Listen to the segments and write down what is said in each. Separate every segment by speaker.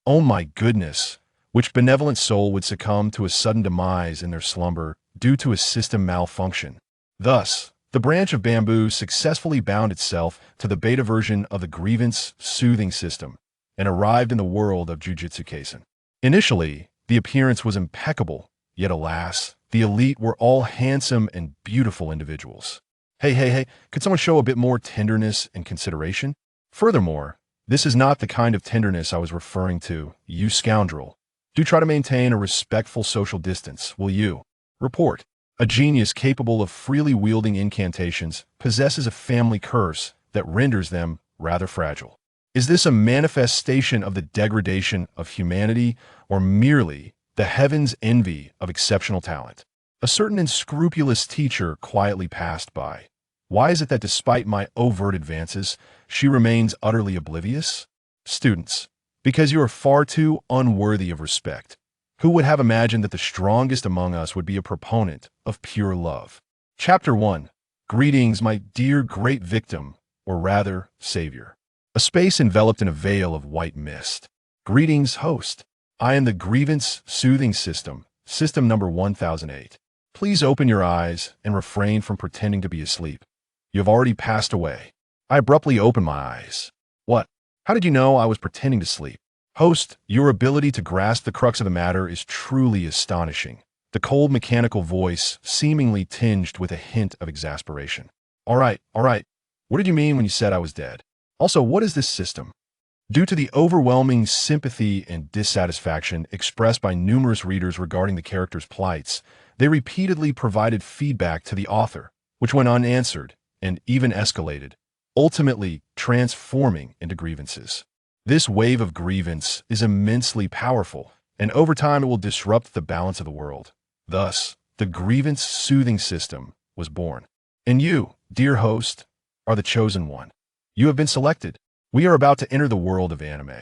Speaker 1: Oh my goodness! Which benevolent soul would succumb to a sudden demise in their slumber due to a system malfunction? Thus, the branch of bamboo successfully bound itself to the beta version of the grievance soothing system and arrived in the world of Jujutsu Kaisen. Initially, the appearance was impeccable, yet alas, the elite were all handsome and beautiful individuals. Hey, could someone show a bit more tenderness and consideration? Furthermore, this is not the kind of tenderness I was referring to, you scoundrel. Do try to maintain a respectful social distance, will you? Report. A genius capable of freely wielding incantations possesses a family curse that renders them rather fragile. Is this a manifestation of the degradation of humanity or merely the heavens' envy of exceptional talent? A certain unscrupulous teacher quietly passed by. Why is it that despite my overt advances, she remains utterly oblivious? Students, because you are far too unworthy of respect. Who would have imagined that the strongest among us would be a proponent of pure love? Chapter 1. Greetings, my dear great victim, or rather, savior. A space enveloped in a veil of white mist. Greetings, host. I am the Grievance Soothing System, system number 1008. Please open your eyes and refrain from pretending to be asleep. You have already passed away. I abruptly opened my eyes. What? How did you know I was pretending to sleep? Host, your ability to grasp the crux of the matter is truly astonishing. The cold mechanical voice seemingly tinged with a hint of exasperation. All right. What did you mean when you said I was dead? Also, what is this system? Due to the overwhelming sympathy and dissatisfaction expressed by numerous readers regarding the characters' plights, they repeatedly provided feedback to the author, which went unanswered and even escalated, ultimately transforming into grievances. This wave of grievance is immensely powerful, and over time it will disrupt the balance of the world. Thus, the Grievance Soothing System was born. And you, dear host, are the chosen one. You have been selected. We are about to enter the world of anime,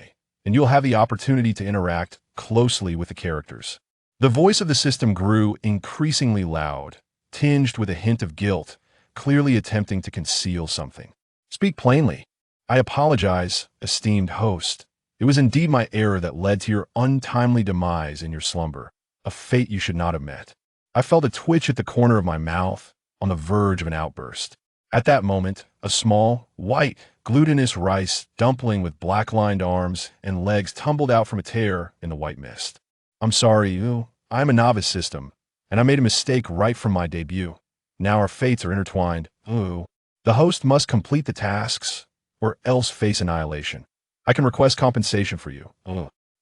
Speaker 1: and you'll have the opportunity to interact closely with the characters. The voice of the system grew increasingly loud, tinged with a hint of guilt, clearly attempting to conceal something. Speak plainly. I apologize, esteemed host. It was indeed my error that led to your untimely demise in your slumber, a fate you should not have met. I felt a twitch at the corner of my mouth, on the verge of an outburst. At that moment, a small, white, glutinous rice dumpling with black-lined arms and legs tumbled out from a tear in the white mist. I'm sorry, I'm a novice system, and I made a mistake right from my debut. Now our fates are intertwined. The host must complete the tasks, or else face annihilation. I can request compensation for you.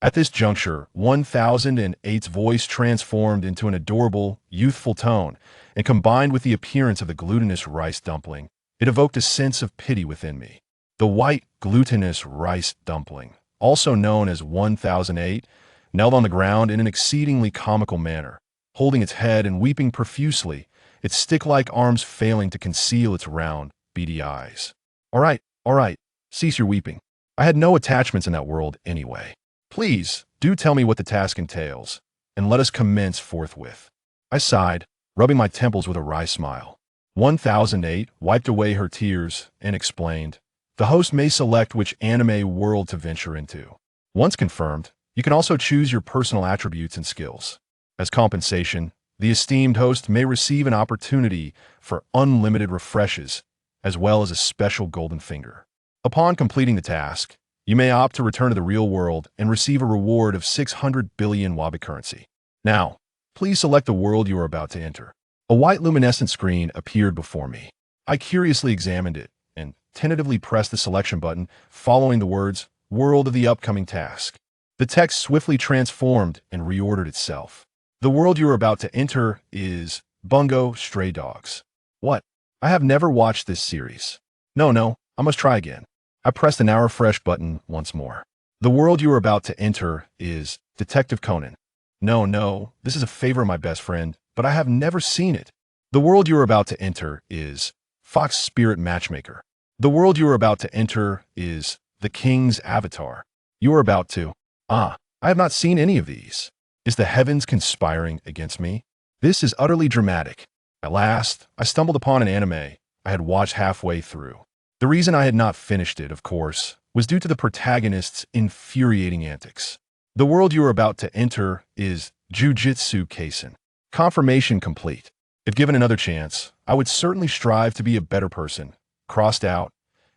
Speaker 1: At this juncture, 1008's voice transformed into an adorable, youthful tone, and combined with the appearance of the glutinous rice dumpling, it evoked a sense of pity within me. The white, glutinous rice dumpling, also known as 1008, knelt on the ground in an exceedingly comical manner, holding its head and weeping profusely, its stick-like arms failing to conceal its round, beady eyes. All right, cease your weeping. I had no attachments in that world anyway. Please, do tell me what the task entails, and let us commence forthwith. I sighed, rubbing my temples with a wry smile. 1008 wiped away her tears and explained, the host may select which anime world to venture into. Once confirmed, you can also choose your personal attributes and skills. As compensation, the esteemed host may receive an opportunity for unlimited refreshes, as well as a special golden finger. Upon completing the task, you may opt to return to the real world and receive a reward of 600 billion wabi currency. Now, please select the world you are about to enter. A white luminescent screen appeared before me. I curiously examined it and tentatively pressed the selection button following the words, World of the upcoming task. The text swiftly transformed and reordered itself. The world you are about to enter is Bungo Stray Dogs. What? I have never watched this series. No, I must try again. I pressed the now refresh button once more. The world you are about to enter is Detective Conan. No, this is a favor of my best friend, but I have never seen it. The world you are about to enter is Fox Spirit Matchmaker. The world you are about to enter is The King's Avatar. You are about to... I have not seen any of these. Is the heavens conspiring against me? This is utterly dramatic. At last, I stumbled upon an anime I had watched halfway through. The reason I had not finished it, of course, was due to the protagonist's infuriating antics. The world you are about to enter is Jujutsu Kaisen. Confirmation complete. If given another chance, I would certainly strive to be a better person, crossed out,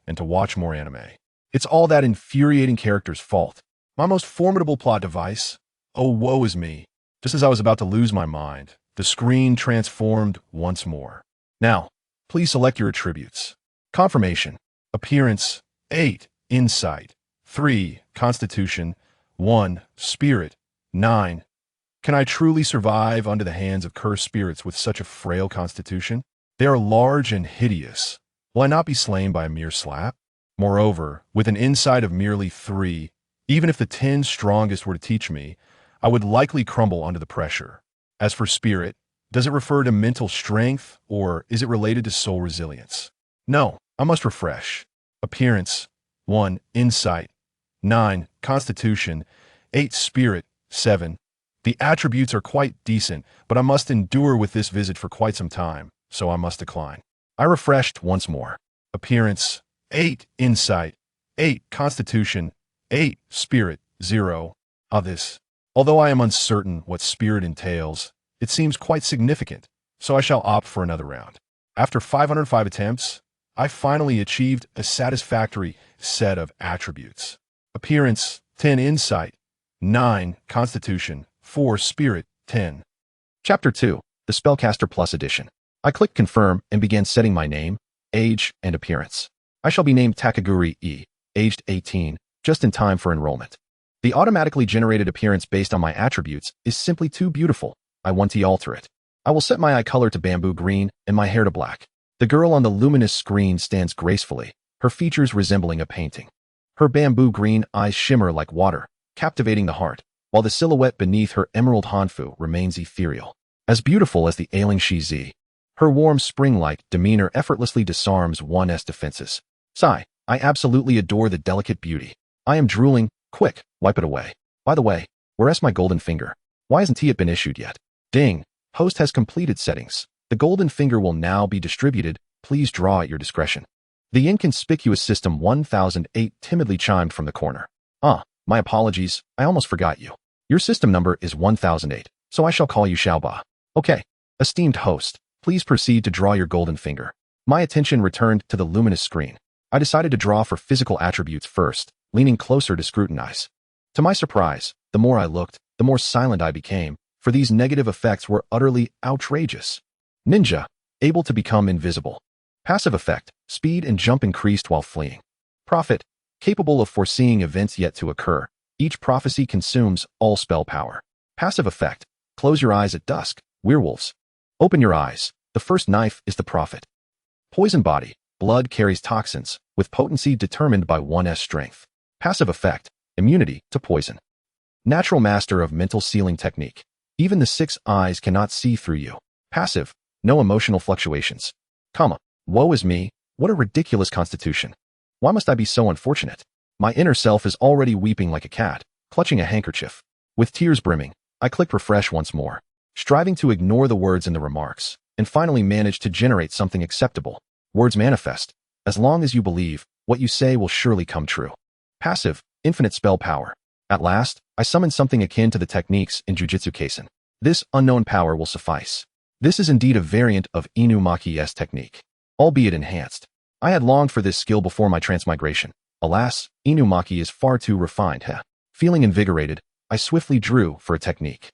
Speaker 1: and to watch more anime. It's all that infuriating character's fault. My most formidable plot device. Oh, woe is me. Just as I was about to lose my mind, the screen transformed once more. Now, please select your attributes. Confirmation. Appearance, 8. Insight, 3. Constitution, 1. Spirit, 9. Can I truly survive under the hands of cursed spirits with such a frail constitution? They are large and hideous. Will I not be slain by a mere slap? Moreover, with an insight of merely 3, even if the 10 strongest were to teach me, I would likely crumble under the pressure. As for spirit, does it refer to mental strength, or is it related to soul resilience? No, I must refresh. Appearance, 1. Insight, 9. Constitution, 8. Spirit, 7. The attributes are quite decent, but I must endure with this visit for quite some time, so I must decline. I refreshed once more. Appearance, 8. Insight, 8. Constitution, 8. Spirit, 0. This. Although I am uncertain what spirit entails, it seems quite significant, so I shall opt for another round. After 505 attempts, I finally achieved a satisfactory set of attributes. Appearance, 10. Insight, 9. Constitution, 4. Spirit, 10.
Speaker 2: Chapter 2, The Spellcaster Plus Edition. I clicked Confirm and began setting my name, age, and appearance. I shall be named Taketori E, aged 18, just in time for enrollment. The automatically generated appearance based on my attributes is simply too beautiful. I want to alter it. I will set my eye color to bamboo green and my hair to black. The girl on the luminous screen stands gracefully, her features resembling a painting. Her bamboo green eyes shimmer like water, captivating the heart, while the silhouette beneath her emerald hanfu remains ethereal. As beautiful as the ailing Shi. Her warm spring-like demeanor effortlessly disarms one's defenses. Sigh, I absolutely adore the delicate beauty. I am drooling. Quick, wipe it away. By the way, where's my golden finger? Why hasn't it been issued yet? Ding, host has completed settings. The golden finger will now be distributed. Please draw at your discretion. The inconspicuous system 1008 timidly chimed from the corner. My apologies, I almost forgot you. Your system number is 1008, so I shall call you Xiaoba. Okay, esteemed host, please proceed to draw your golden finger. My attention returned to the luminous screen. I decided to draw for physical attributes first, leaning closer to scrutinize. To my surprise, the more I looked, the more silent I became, for these negative effects were utterly outrageous. Ninja, able to become invisible. Passive effect, speed and jump increased while fleeing. Prophet, capable of foreseeing events yet to occur. Each prophecy consumes all spell power. Passive effect, close your eyes at dusk. Werewolves. Open your eyes. The first knife is the prophet. Poison body, blood carries toxins, with potency determined by one's strength. Passive effect, immunity to poison. Natural master of mental sealing technique. Even the 6 eyes cannot see through you. Passive, no emotional fluctuations. Woe is me, what a ridiculous constitution. Why must I be so unfortunate? My inner self is already weeping like a cat, clutching a handkerchief. With tears brimming, I clicked refresh once more, striving to ignore the words in the remarks, and finally managed to generate something acceptable. Words manifest. As long as you believe, what you say will surely come true. Passive, infinite spell power. At last, I summoned something akin to the techniques in Jujutsu Kaisen. This unknown power will suffice. This is indeed a variant of Inumaki's technique, albeit enhanced. I had longed for this skill before my transmigration. Alas, Inumaki is far too refined. Feeling invigorated, I swiftly drew for a technique.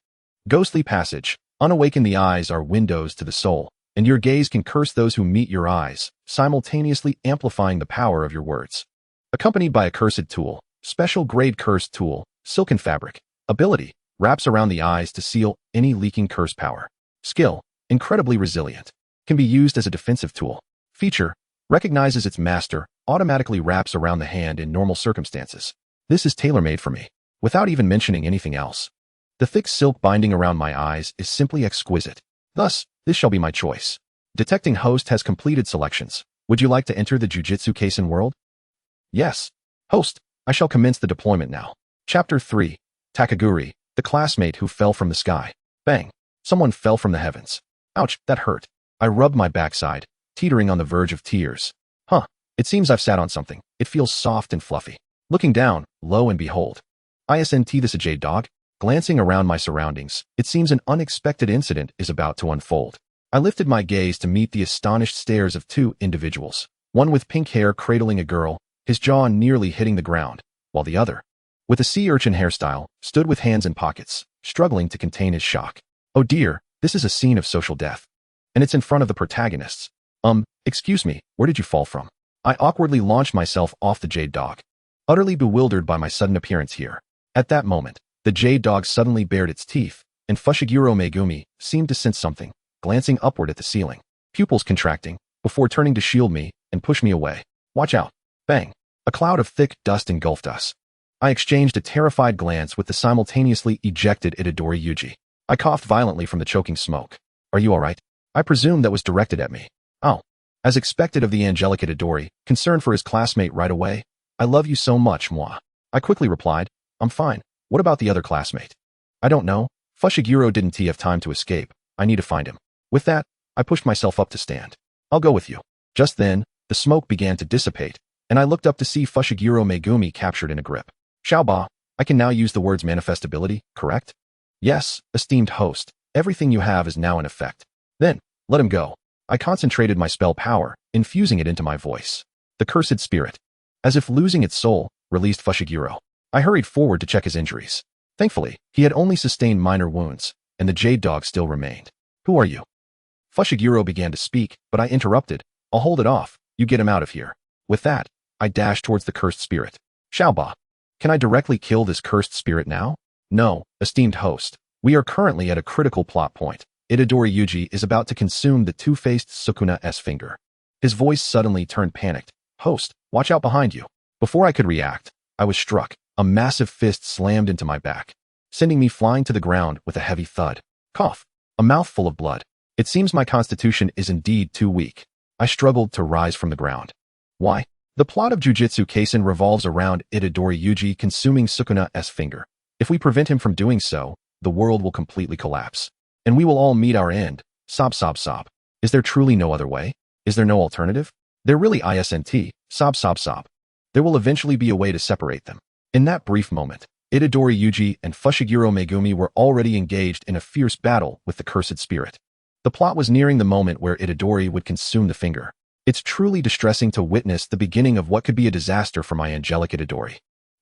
Speaker 2: Ghostly passage. Unawaken the eyes are windows to the soul, and your gaze can curse those who meet your eyes, simultaneously amplifying the power of your words. Accompanied by a cursed tool, special grade cursed tool, silken fabric. Ability, wraps around the eyes to seal any leaking curse power. Skill, incredibly resilient. Can be used as a defensive tool. Feature, recognizes its master, automatically wraps around the hand in normal circumstances. This is tailor-made for me, without even mentioning anything else. The thick silk binding around my eyes is simply exquisite. Thus, this shall be my choice. Detecting host has completed selections. Would you like to enter the Jujutsu Kaisen world? Yes. Host, I shall commence the deployment now. Chapter 3, Takaguri, the classmate who fell from the sky. Bang. Someone fell from the heavens. Ouch, that hurt. I rubbed my backside, teetering on the verge of tears. It seems I've sat on something. It feels soft and fluffy. Looking down, lo and behold. Isn't this a jade dog? Glancing around my surroundings, it seems an unexpected incident is about to unfold. I lifted my gaze to meet the astonished stares of two individuals, one with pink hair cradling a girl, his jaw nearly hitting the ground, while the other, with a sea urchin hairstyle, stood with hands in pockets, struggling to contain his shock. Oh dear, this is a scene of social death. And it's in front of the protagonists. Excuse me, where did you fall from? I awkwardly launched myself off the jade dog, utterly bewildered by my sudden appearance here. At that moment, the jade dog suddenly bared its teeth, and Fushiguro Megumi seemed to sense something, glancing upward at the ceiling, pupils contracting, before turning to shield me and push me away. Watch out. Bang. A cloud of thick dust engulfed us. I exchanged a terrified glance with the simultaneously ejected Itadori Yuji. I coughed violently from the choking smoke. Are you alright? I presume that was directed at me. Oh. As expected of the angelic Itadori, concerned for his classmate right away. I love you so much, moi. I quickly replied, I'm fine. What about the other classmate? I don't know. Fushiguro didn't have time to escape. I need to find him. With that, I pushed myself up to stand. I'll go with you. Just then, the smoke began to dissipate, and I looked up to see Fushiguro Megumi captured in a grip. Xiaoba, I can now use the words manifestability, correct? Yes, esteemed host. Everything you have is now in effect. Then, let him go. I concentrated my spell power, infusing it into my voice. The cursed spirit, as if losing its soul, released Fushiguro. I hurried forward to check his injuries. Thankfully, he had only sustained minor wounds, and the jade dog still remained. Who are you? Fushiguro began to speak, but I interrupted. I'll hold it off. You get him out of here. With that, I dashed towards the cursed spirit. Xiaoba, can I directly kill this cursed spirit now? No, esteemed host. We are currently at a critical plot point. Itadori Yuji is about to consume the two-faced Sukuna's finger. His voice suddenly turned panicked. Host, watch out behind you. Before I could react, I was struck. A massive fist slammed into my back, sending me flying to the ground with a heavy thud. Cough. A mouthful of blood. It seems my constitution is indeed too weak. I struggled to rise from the ground. Why? The plot of Jujutsu Kaisen revolves around Itadori Yuji consuming Sukuna's finger. If we prevent him from doing so, the world will completely collapse. And we will all meet our end. Sob sob sob. Is there truly no other way? Is there no alternative? There really isn't. Sob sob sob. There will eventually be a way to separate them. In that brief moment, Itadori Yuji and Fushiguro Megumi were already engaged in a fierce battle with the cursed spirit. The plot was nearing the moment where Itadori would consume the finger. It's truly distressing to witness the beginning of what could be a disaster for my angelic Itadori.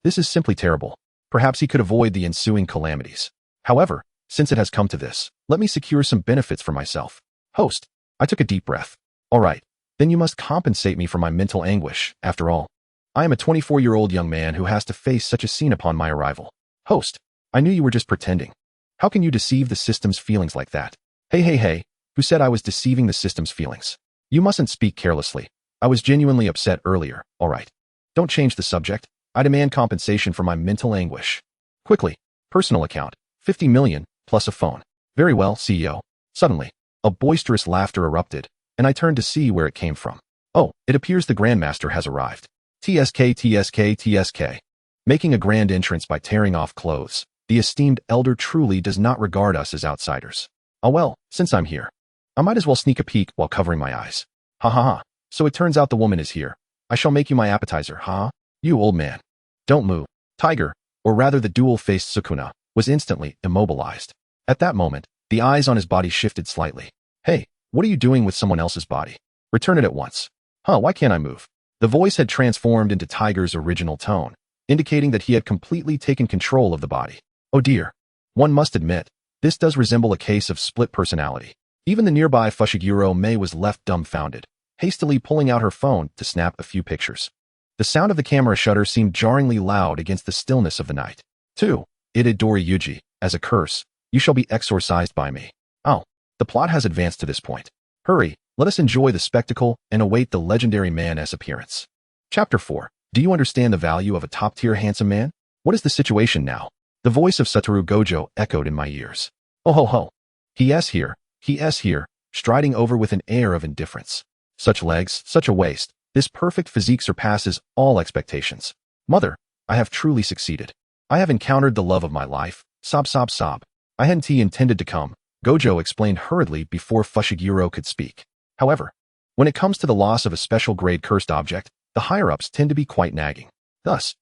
Speaker 2: This is simply terrible. Perhaps he could avoid the ensuing calamities. However, since it has come to this, let me secure some benefits for myself. Host, I took a deep breath. All right, then you must compensate me for my mental anguish. After all, I am a 24-year-old young man who has to face such a scene upon my arrival. Host, I knew you were just pretending. How can you deceive the system's feelings like that? Hey, who said I was deceiving the system's feelings? You mustn't speak carelessly. I was genuinely upset earlier, all right. Don't change the subject. I demand compensation for my mental anguish. Quickly, personal account, 50 million, plus a phone. Very well, CEO. Suddenly, a boisterous laughter erupted, and I turned to see where it came from. Oh, it appears the Grandmaster has arrived. TSK. Making a grand entrance by tearing off clothes, the esteemed elder truly does not regard us as outsiders. Oh well, since I'm here, I might as well sneak a peek while covering my eyes. Ha ha ha. So it turns out the woman is here. I shall make you my appetizer, huh? You old man. Don't move. Tiger, or rather the dual-faced Sukuna, was instantly immobilized. At that moment, the eyes on his body shifted slightly. Hey, what are you doing with someone else's body? Return it at once. Huh, why can't I move? The voice had transformed into Tiger's original tone, indicating that he had completely taken control of the body. Oh dear. One must admit, this does resemble a case of split personality. Even the nearby Fushiguro Mei was left dumbfounded, hastily pulling out her phone to snap a few pictures. The sound of the camera shutter seemed jarringly loud against the stillness of the night. 2. Itadori Yuji, as a curse, you shall be exorcised by me. Oh, the plot has advanced to this point. Hurry, let us enjoy the spectacle and await the legendary man's appearance. Chapter 4. Do you understand the value of a top-tier handsome man? What is the situation now? The voice of Satoru Gojo echoed in my ears. Oh ho ho. He is here, striding over with an air of indifference. Such legs, such a waist, this perfect physique surpasses all expectations. Mother, I have truly succeeded. I have encountered the love of my life. Sob sob sob. I hadn't intended to come, Gojo explained hurriedly before Fushiguro could speak. However, when it comes to the loss of a special grade cursed object, the higher-ups tend to be quite nagging. Thus,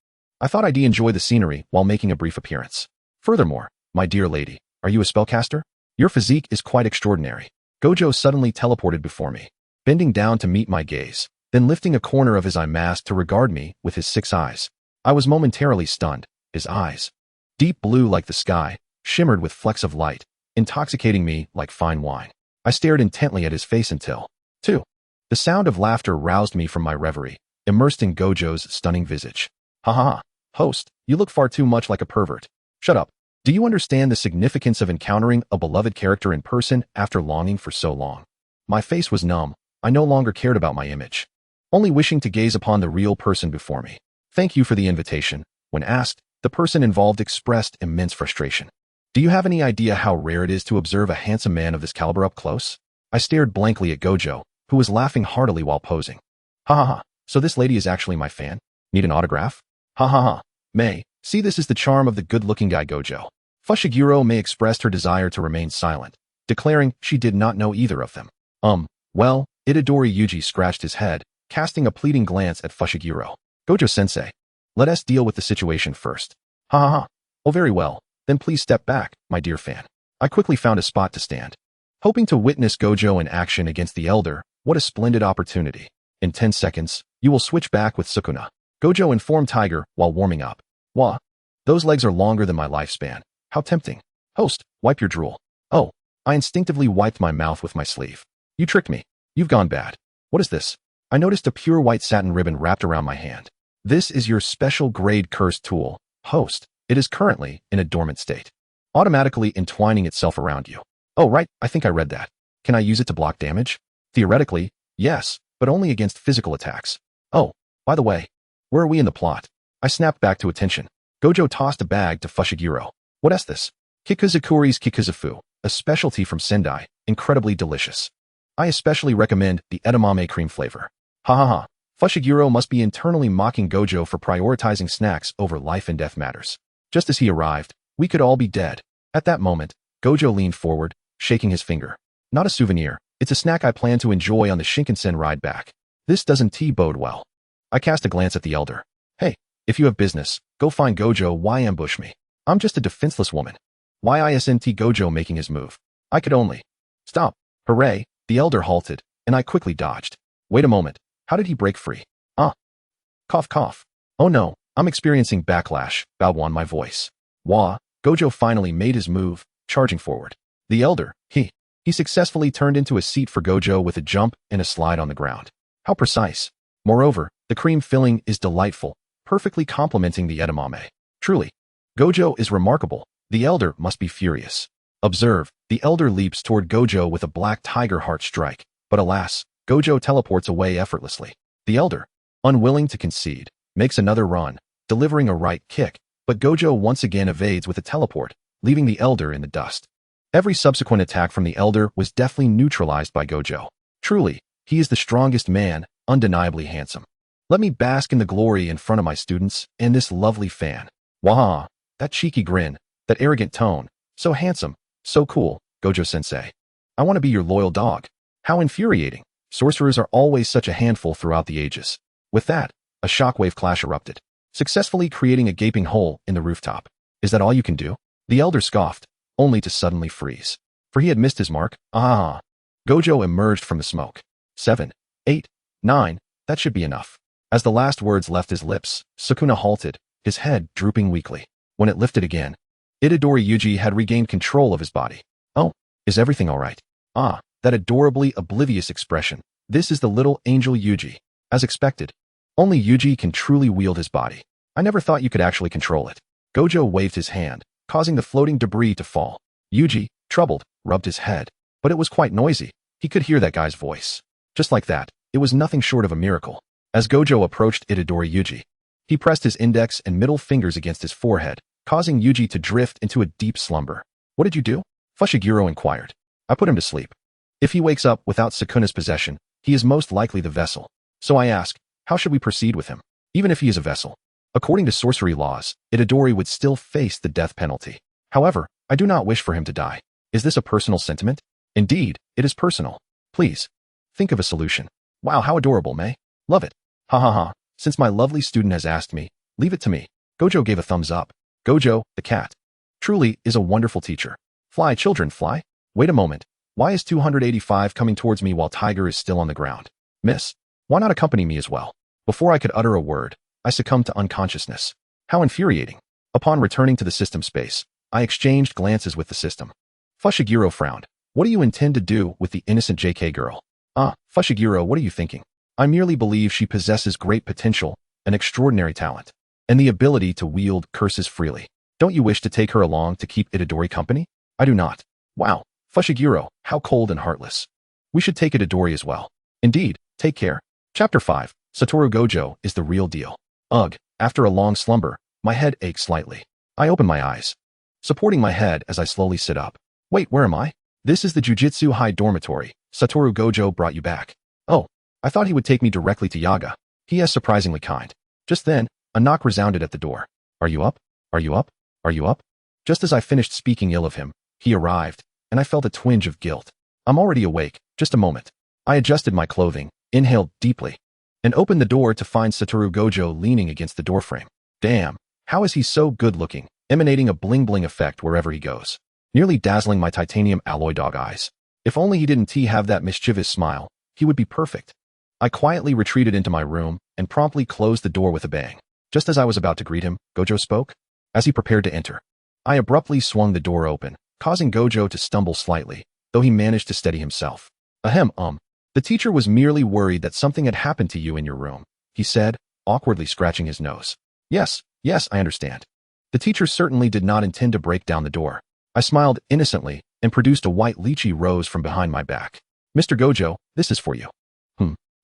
Speaker 2: I thought I'd enjoy the scenery while making a brief appearance. Furthermore, my dear lady, are you a spellcaster? Your physique is quite extraordinary. Gojo suddenly teleported before me, bending down to meet my gaze, then lifting a corner of his eye mask to regard me with his 6 eyes. I was momentarily stunned. His eyes, deep blue like the sky, shimmered with flecks of light, intoxicating me like fine wine. I stared intently at his face until, 2. The sound of laughter roused me from my reverie, immersed in Gojo's stunning visage. Ha ha ha. Host, you look far too much like a pervert. Shut up. Do you understand the significance of encountering a beloved character in person after longing for so long? My face was numb. I no longer cared about my image, only wishing to gaze upon the real person before me. Thank you for the invitation. When asked, the person involved expressed immense frustration. Do you have any idea how rare it is to observe a handsome man of this caliber up close? I stared blankly at Gojo, who was laughing heartily while posing. Ha ha ha. So this lady is actually my fan? Need an autograph? Ha ha ha. May, see, this is the charm of the good-looking guy Gojo. Fushiguro May expressed her desire to remain silent, declaring she did not know either of them. Well, Itadori Yuji scratched his head, casting a pleading glance at Fushiguro. Gojo-sensei, let us deal with the situation first. Ha ha ha. Oh, very well. Then please step back, my dear fan. I quickly found a spot to stand, hoping to witness Gojo in action against the elder. What a splendid opportunity. In 10 seconds, you will switch back with Sukuna. Gojo informed Tiger while warming up. Wah. Those legs are longer than my lifespan. How tempting. Host, wipe your drool. Oh, I instinctively wiped my mouth with my sleeve. You tricked me. You've gone bad. What is this? I noticed a pure white satin ribbon wrapped around my hand. This is your special grade cursed tool, host. It is currently in a dormant state, automatically entwining itself around you. Oh, right, I think I read that. Can I use it to block damage? Theoretically, yes, but only against physical attacks. Oh, by the way, where are we in the plot? I snapped back to attention. Gojo tossed a bag to Fushiguro. What is this? Kikuzukuri's Kikuzufu, a specialty from Sendai, incredibly delicious. I especially recommend the edamame cream flavor. Ha ha ha. Fushiguro must be internally mocking Gojo for prioritizing snacks over life and death matters. Just as he arrived, we could all be dead. At that moment, Gojo leaned forward, shaking his finger. Not a souvenir. It's a snack I plan to enjoy on the Shinkansen ride back. This doesn't bode well. I cast a glance at the elder. Hey, if you have business, go find Gojo. Why ambush me? I'm just a defenseless woman. Why isn't Gojo making his move? I could only. Stop. Hooray. The elder halted, and I quickly dodged. Wait a moment. How did he break free? Cough cough. Oh no, I'm experiencing backlash, bowed on my voice. Wah. Gojo finally made his move, charging forward. The elder, he successfully turned into a seat for Gojo with a jump and a slide on the ground. How precise. Moreover, the cream filling is delightful, perfectly complementing the edamame. Truly, Gojo is remarkable. The elder must be furious. Observe, the elder leaps toward Gojo with a black tiger heart strike, but alas, Gojo teleports away effortlessly. The elder, unwilling to concede, makes another run, delivering a right kick, but Gojo once again evades with a teleport, leaving the elder in the dust. Every subsequent attack from the elder was deftly neutralized by Gojo. Truly, he is the strongest man, undeniably handsome. Let me bask in the glory in front of my students and this lovely fan. Wah! That cheeky grin, that arrogant tone, so handsome, so cool, Gojo-sensei. I want to be your loyal dog. How infuriating. Sorcerers are always such a handful throughout the ages. With that, a shockwave clash erupted, successfully creating a gaping hole in the rooftop. Is that all you can do? The elder scoffed, only to suddenly freeze. For he had missed his mark. Gojo emerged from the smoke. 7, 8, 9, that should be enough. As the last words left his lips, Sukuna halted, his head drooping weakly. When it lifted again, Itadori Yuji had regained control of his body. Oh, is everything all right? That adorably oblivious expression. This is the little angel Yuji. As expected, only Yuji can truly wield his body. I never thought you could actually control it. Gojo waved his hand, causing the floating debris to fall. Yuji, troubled, rubbed his head. But it was quite noisy. He could hear that guy's voice. Just like that, it was nothing short of a miracle. As Gojo approached Itadori Yuji, he pressed his index and middle fingers against his forehead, causing Yuji to drift into a deep slumber. What did you do? Fushiguro inquired. I put him to sleep. If he wakes up without Sukuna's possession, he is most likely the vessel. So I ask, how should we proceed with him? Even if he is a vessel. According to sorcery laws, Itadori would still face the death penalty. However, I do not wish for him to die. Is this a personal sentiment? Indeed, it is personal. Please, think of a solution. Wow, how adorable, May. Love it. Ha ha ha. Since my lovely student has asked me, leave it to me. Gojo gave a thumbs up. Gojo, the cat, truly is a wonderful teacher. Fly, children, fly. Wait a moment. Why is 285 coming towards me while Tiger is still on the ground? Miss, why not accompany me as well? Before I could utter a word, I succumbed to unconsciousness. How infuriating. Upon returning to the system space, I exchanged glances with the system. Fushiguro frowned. What do you intend to do with the innocent JK girl? Fushiguro, what are you thinking? I merely believe she possesses great potential, an extraordinary talent, and the ability to wield curses freely. Don't you wish to take her along to keep Itadori company? I do not. Wow, Fushiguro, how cold and heartless. We should take Itadori as well. Indeed, take care. Chapter 5, Satoru Gojo is the real deal. Ugh, after a long slumber, my head aches slightly. I open my eyes, supporting my head as I slowly sit up. Wait, where am I? This is the Jujutsu High dormitory. Satoru Gojo brought you back. Oh, I thought he would take me directly to Yaga. He is surprisingly kind. Just then, a knock resounded at the door. Are you up? Are you up? Are you up? Just as I finished speaking ill of him, he arrived, and I felt a twinge of guilt. I'm already awake, just a moment. I adjusted my clothing, inhaled deeply, and opened the door to find Satoru Gojo leaning against the doorframe. Damn, how is he so good-looking, emanating a bling-bling effect wherever he goes, nearly dazzling my titanium alloy dog eyes. If only he didn't have that mischievous smile, he would be perfect. I quietly retreated into my room and promptly closed the door with a bang. Just as I was about to greet him, Gojo spoke. As he prepared to enter, I abruptly swung the door open, causing Gojo to stumble slightly, though he managed to steady himself. The teacher was merely worried that something had happened to you in your room, he said, awkwardly scratching his nose. Yes, I understand. The teacher certainly did not intend to break down the door. I smiled innocently and produced a white lychee rose from behind my back. Mr. Gojo, this is for you.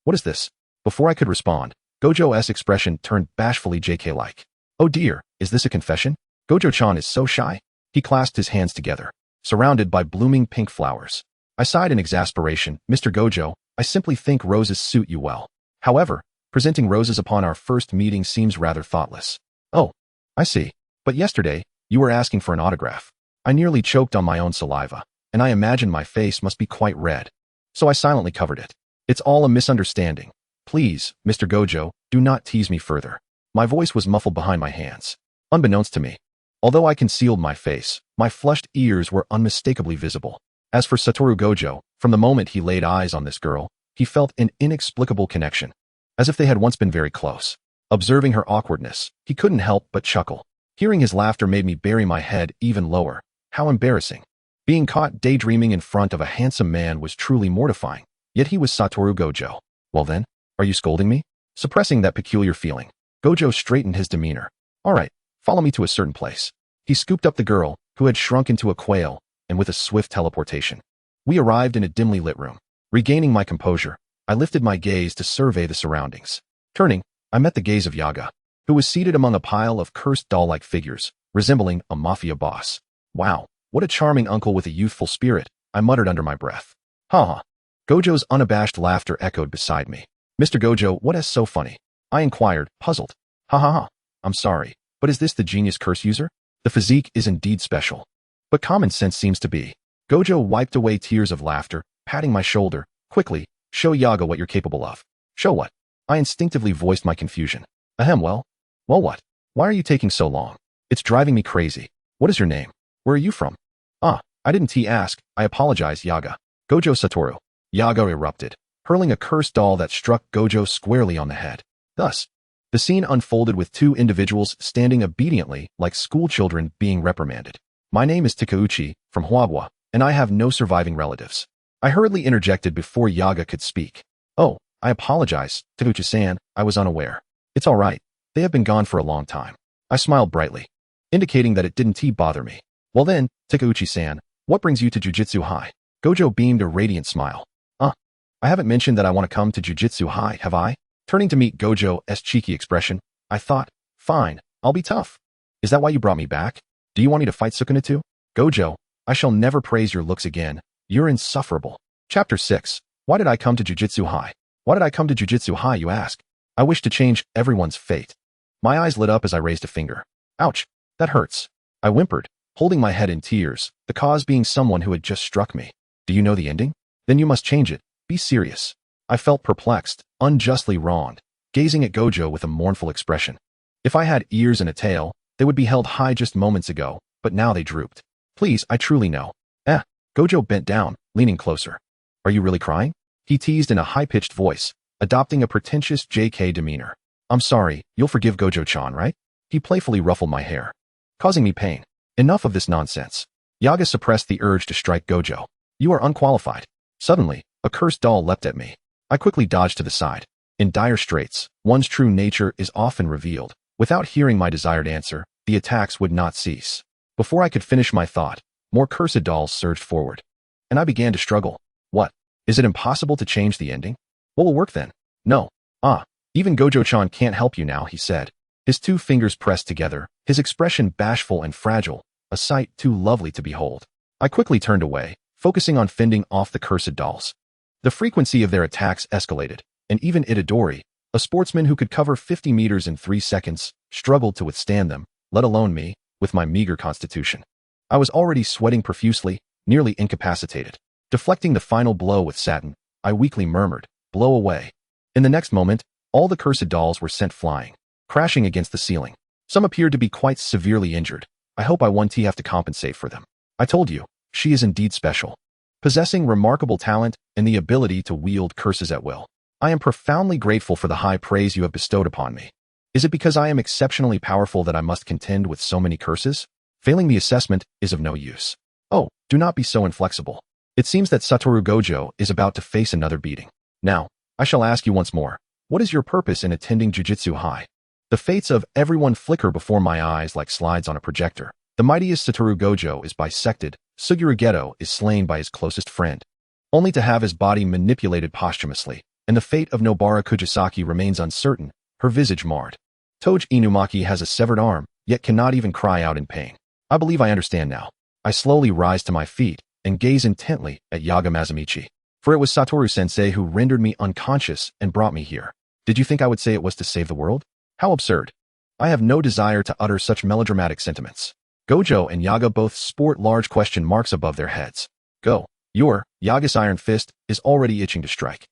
Speaker 2: What is this? Before I could respond, Gojo's expression turned bashfully JK-like. Oh dear, is this a confession? Gojo-chan is so shy. He clasped his hands together, surrounded by blooming pink flowers. I sighed in exasperation. Mr. Gojo, I simply think roses suit you well. However, presenting roses upon our first meeting seems rather thoughtless. Oh, I see. But yesterday, you were asking for an autograph. I nearly choked on my own saliva, and I imagined my face must be quite red. So I silently covered it. It's all a misunderstanding. Please, Mr. Gojo, do not tease me further. My voice was muffled behind my hands. Unbeknownst to me, although I concealed my face, my flushed ears were unmistakably visible. As for Satoru Gojo, from the moment he laid eyes on this girl, he felt an inexplicable connection, as if they had once been very close. Observing her awkwardness, he couldn't help but chuckle. Hearing his laughter made me bury my head even lower. How embarrassing. Being caught daydreaming in front of a handsome man was truly mortifying, yet he was Satoru Gojo. Well then, are you scolding me? Suppressing that peculiar feeling, Gojo straightened his demeanor. All right, follow me to a certain place. He scooped up the girl, who had shrunk into a quail, and with a swift teleportation, we arrived in a dimly lit room. Regaining my composure, I lifted my gaze to survey the surroundings. Turning, I met the gaze of Yaga, who was seated among a pile of cursed doll-like figures, resembling a mafia boss. Wow, what a charming uncle with a youthful spirit, I muttered under my breath. Ha. Gojo's unabashed laughter echoed beside me. Mr. Gojo, what is so funny? I inquired, puzzled. Ha. I'm sorry, but is this the genius curse user? The physique is indeed special, but common sense seems to be. Gojo wiped away tears of laughter, patting my shoulder. Quickly, show Yaga what you're capable of. Show what? I instinctively voiced my confusion. Well what? Why are you taking so long? It's driving me crazy. What is your name? Where are you from? I didn't ask. I apologize, Yaga. Gojo Satoru. Yaga erupted, hurling a cursed doll that struck Gojo squarely on the head. Thus, the scene unfolded with two individuals standing obediently like schoolchildren being reprimanded. My name is Takeuchi, from Huabwa, and I have no surviving relatives. I hurriedly interjected before Yaga could speak. Oh, I apologize, Takeuchi-san, I was unaware. It's all right. They have been gone for a long time. I smiled brightly, indicating that it didn't bother me. Well then, Takeuchi-san, what brings you to Jujutsu High? Gojo beamed a radiant smile. I haven't mentioned that I want to come to Jujutsu High, have I? Turning to meet Gojo's cheeky expression, I thought, fine, I'll be tough. Is that why you brought me back? Do you want me to fight Sukuna-too? Gojo, I shall never praise your looks again. You're insufferable. Chapter 6. Why did I come to Jujutsu High? Why did I come to Jujutsu High, you ask? I wish to change everyone's fate. My eyes lit up as I raised a finger. Ouch, that hurts. I whimpered, holding my head in tears, the cause being someone who had just struck me. Do you know the ending? Then you must change it. Be serious. I felt perplexed, unjustly wronged, gazing at Gojo with a mournful expression. If I had ears and a tail, they would be held high just moments ago, but now they drooped. Please, I truly know. Gojo bent down, leaning closer. Are you really crying? He teased in a high-pitched voice, adopting a pretentious JK demeanor. I'm sorry, you'll forgive Gojo-chan, right? He playfully ruffled my hair, causing me pain. Enough of this nonsense. Yaga suppressed the urge to strike Gojo. You are unqualified. Suddenly, a cursed doll leapt at me. I quickly dodged to the side. In dire straits, one's true nature is often revealed. Without hearing my desired answer, the attacks would not cease. Before I could finish my thought, more cursed dolls surged forward. And I began to struggle. What? Is it impossible to change the ending? What will work then? No. Even Gojo-chan can't help you now, he said. His two fingers pressed together, his expression bashful and fragile, a sight too lovely to behold. I quickly turned away, focusing on fending off the cursed dolls. The frequency of their attacks escalated, and even Itadori, a sportsman who could cover 50 meters in 3 seconds, struggled to withstand them, let alone me, with my meager constitution. I was already sweating profusely, nearly incapacitated. Deflecting the final blow with satin, I weakly murmured, blow away. In the next moment, all the cursed dolls were sent flying, crashing against the ceiling. Some appeared to be quite severely injured. I hope I won't have to compensate for them. I told you, she is indeed special. Possessing remarkable talent and the ability to wield curses at will. I am profoundly grateful for the high praise you have bestowed upon me. Is it because I am exceptionally powerful that I must contend with so many curses? Failing the assessment is of no use. Oh, do not be so inflexible. It seems that Satoru Gojo is about to face another beating. Now, I shall ask you once more, what is your purpose in attending Jujutsu High? The fates of everyone flicker before my eyes like slides on a projector. The mightiest Satoru Gojo is bisected, Suguru Geto is slain by his closest friend, only to have his body manipulated posthumously, and the fate of Nobara Kujisaki remains uncertain, her visage marred. Toji Inumaki has a severed arm, yet cannot even cry out in pain. I believe I understand now. I slowly rise to my feet and gaze intently at Yaga Mazamichi. For it was Satoru-sensei who rendered me unconscious and brought me here. Did you think I would say it was to save the world? How absurd. I have no desire to utter such melodramatic sentiments. Gojo and Yaga both sport large question marks above their heads. Yaga's iron fist is already itching to strike.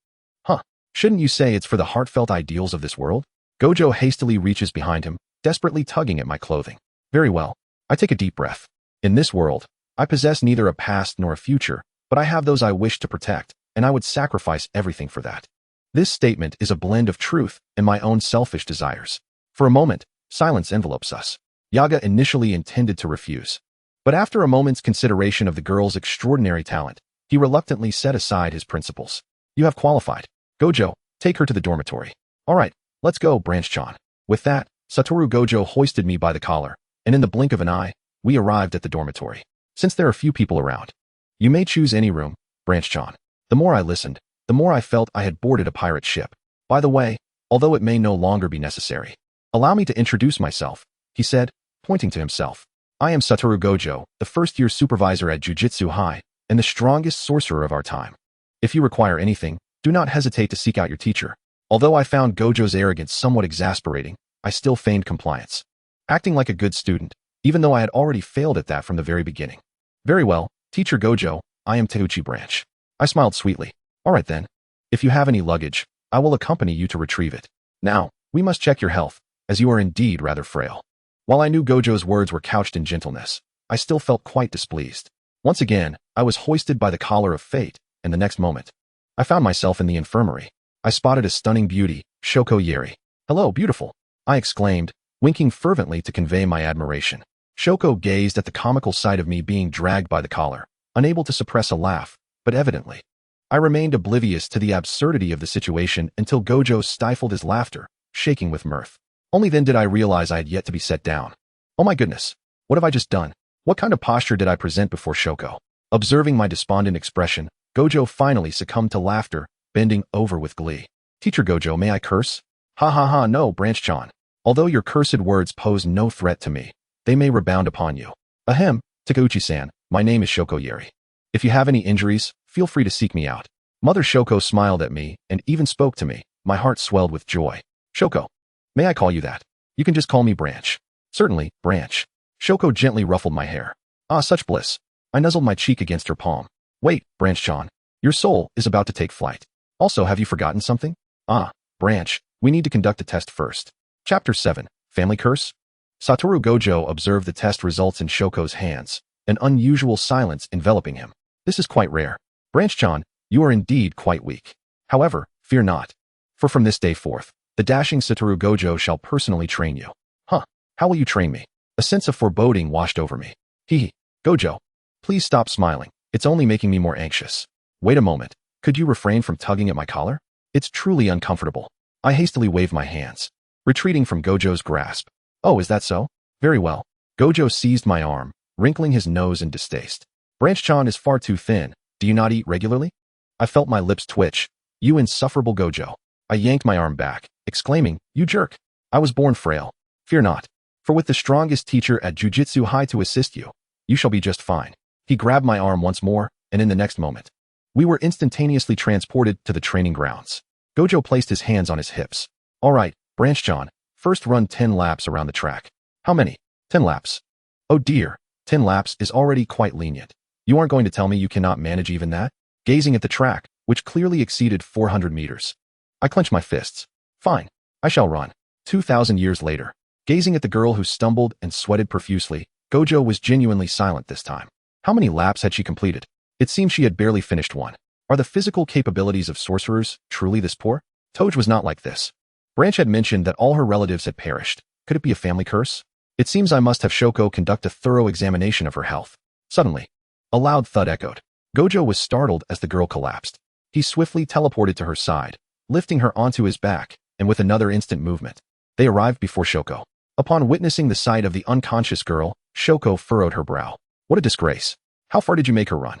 Speaker 2: Shouldn't you say it's for the heartfelt ideals of this world? Gojo hastily reaches behind him, desperately tugging at my clothing. Very well. I take a deep breath. In this world, I possess neither a past nor a future, but I have those I wish to protect, and I would sacrifice everything for that. This statement is a blend of truth and my own selfish desires. For a moment, silence envelopes us. Yaga initially intended to refuse, but after a moment's consideration of the girl's extraordinary talent, he reluctantly set aside his principles. You have qualified. Gojo, take her to the dormitory. All right, let's go, Branch-chan. With that, Satoru Gojo hoisted me by the collar, and in the blink of an eye, we arrived at the dormitory. Since there are few people around, you may choose any room, Branch-chan. The more I listened, the more I felt I had boarded a pirate ship. By the way, although it may no longer be necessary, allow me to introduce myself, he said, pointing to himself. I am Satoru Gojo, the first-year supervisor at Jujutsu High, and the strongest sorcerer of our time. If you require anything, do not hesitate to seek out your teacher. Although I found Gojo's arrogance somewhat exasperating, I still feigned compliance, acting like a good student, even though I had already failed at that from the very beginning. Very well, Teacher Gojo, I am Teuchi Branch. I smiled sweetly. All right then. If you have any luggage, I will accompany you to retrieve it. Now, we must check your health, as you are indeed rather frail. While I knew Gojo's words were couched in gentleness, I still felt quite displeased. Once again, I was hoisted by the collar of fate, and the next moment, I found myself in the infirmary. I spotted a stunning beauty, Shoko Yeri. Hello, beautiful, I exclaimed, winking fervently to convey my admiration. Shoko gazed at the comical sight of me being dragged by the collar, unable to suppress a laugh, but evidently, I remained oblivious to the absurdity of the situation until Gojo stifled his laughter, shaking with mirth. Only then did I realize I had yet to be set down. Oh my goodness, what have I just done? What kind of posture did I present before Shoko? Observing my despondent expression, Gojo finally succumbed to laughter, bending over with glee. Teacher Gojo, may I curse? Ha ha ha, no, Branch-chan. Although your cursed words pose no threat to me, they may rebound upon you. Ahem, Takeuchi-san, my name is Shoko Yeri. If you have any injuries, feel free to seek me out. Mother Shoko smiled at me and even spoke to me. My heart swelled with joy. Shoko, may I call you that? You can just call me Branch. Certainly, Branch. Shoko gently ruffled my hair. Ah, such bliss. I nuzzled my cheek against her palm. Wait, Branch-chan, your soul is about to take flight. Also, have you forgotten something? Ah, Branch, we need to conduct a test first. Chapter 7, Family curse? Satoru Gojo observed the test results in Shoko's hands, an unusual silence enveloping him. This is quite rare. Branch-chan, you are indeed quite weak. However, fear not. For from this day forth, the dashing Satoru Gojo shall personally train you. Huh, how will you train me? A sense of foreboding washed over me. Hee. Gojo, please stop smiling. It's only making me more anxious. Wait a moment. Could you refrain from tugging at my collar? It's truly uncomfortable. I hastily waved my hands, retreating from Gojo's grasp. Oh, is that so? Very well. Gojo seized my arm, wrinkling his nose in distaste. Branch-chan is far too thin. Do you not eat regularly? I felt my lips twitch. You insufferable Gojo. I yanked my arm back, exclaiming, you jerk. I was born frail. Fear not. For with the strongest teacher at Jujutsu High to assist you, you shall be just fine. He grabbed my arm once more, and in the next moment, we were instantaneously transported to the training grounds. Gojo placed his hands on his hips. All right, Branch-chan, first run 10 laps around the track. How many? 10 laps. Oh dear, 10 laps is already quite lenient. You aren't going to tell me you cannot manage even that? Gazing at the track, which clearly exceeded 400 meters. I clenched my fists. Fine, I shall run. 2,000 years later, gazing at the girl who stumbled and sweated profusely, Gojo was genuinely silent this time. How many laps had she completed? It seemed she had barely finished one. Are the physical capabilities of sorcerers truly this poor? Toj was not like this. Branch had mentioned that all her relatives had perished. Could it be a family curse? It seems I must have Shoko conduct a thorough examination of her health. Suddenly, a loud thud echoed. Gojo was startled as the girl collapsed. He swiftly teleported to her side, lifting her onto his back, and with another instant movement, they arrived before Shoko. Upon witnessing the sight of the unconscious girl, Shoko furrowed her brow. What a disgrace. How far did you make her run?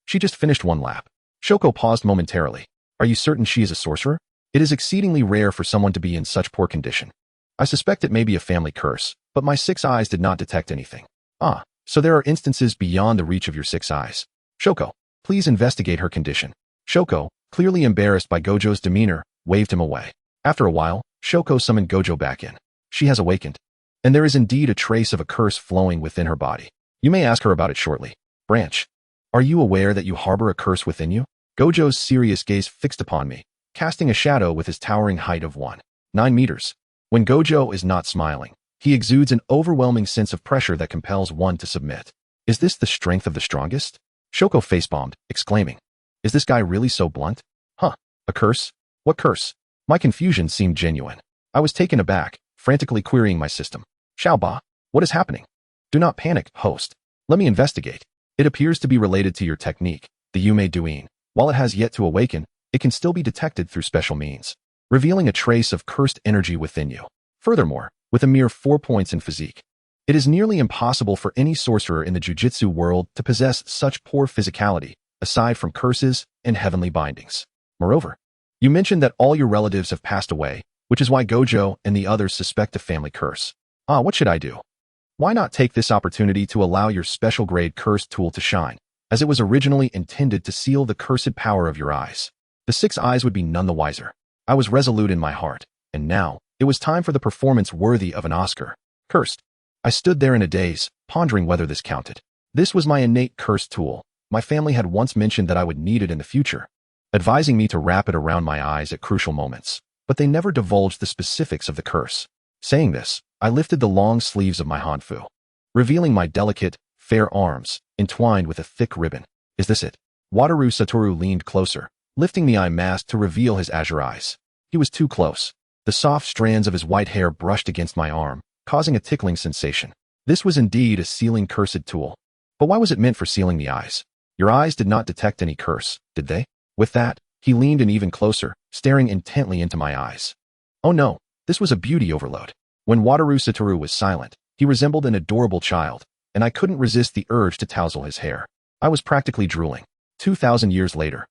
Speaker 2: She just finished one lap. Shoko paused momentarily. Are you certain she is a sorcerer? It is exceedingly rare for someone to be in such poor condition. I suspect it may be a family curse, but my 6 eyes did not detect anything. So there are instances beyond the reach of your 6 eyes. Shoko, please investigate her condition. Shoko, clearly embarrassed by Gojo's demeanor, waved him away. After a while, Shoko summoned Gojo back in. She has awakened, and there is indeed a trace of a curse flowing within her body. You may ask her about it shortly. Branch, are you aware that you harbor a curse within you? Gojo's serious gaze fixed upon me, casting a shadow with his towering height of 9 meters. When Gojo is not smiling, he exudes an overwhelming sense of pressure that compels one to submit. Is this the strength of the strongest? Shoko facepalmed, exclaiming, is this guy really so blunt? A curse? What curse? My confusion seemed genuine. I was taken aback, frantically querying my system. Xiaoba, what is happening? Do not panic, host. Let me investigate. It appears to be related to your technique, the Yume Duin. While it has yet to awaken, it can still be detected through special means, revealing a trace of cursed energy within you. Furthermore, with a mere 4 points in physique, it is nearly impossible for any sorcerer in the jujutsu world to possess such poor physicality, aside from curses and heavenly bindings. Moreover, you mentioned that all your relatives have passed away, which is why Gojo and the others suspect a family curse. What should I do? Why not take this opportunity to allow your special grade curse tool to shine, as it was originally intended to seal the cursed power of your eyes? The 6 eyes would be none the wiser. I was resolute in my heart, and now, it was time for the performance worthy of an Oscar. Cursed. I stood there in a daze, pondering whether this counted. This was my innate curse tool. My family had once mentioned that I would need it in the future, advising me to wrap it around my eyes at crucial moments, but they never divulged the specifics of the curse. Saying this, I lifted the long sleeves of my hanfu, revealing my delicate, fair arms, entwined with a thick ribbon. Is this it? Wataru Satoru leaned closer, lifting the eye mask to reveal his azure eyes. He was too close. The soft strands of his white hair brushed against my arm, causing a tickling sensation. This was indeed a sealing cursed tool. But why was it meant for sealing the eyes? Your eyes did not detect any curse, did they? With that, he leaned in even closer, staring intently into my eyes. Oh no, this was a beauty overload. When Wataru Satoru was silent, he resembled an adorable child, and I couldn't resist the urge to touzle his hair. I was practically drooling. 2,000 years later.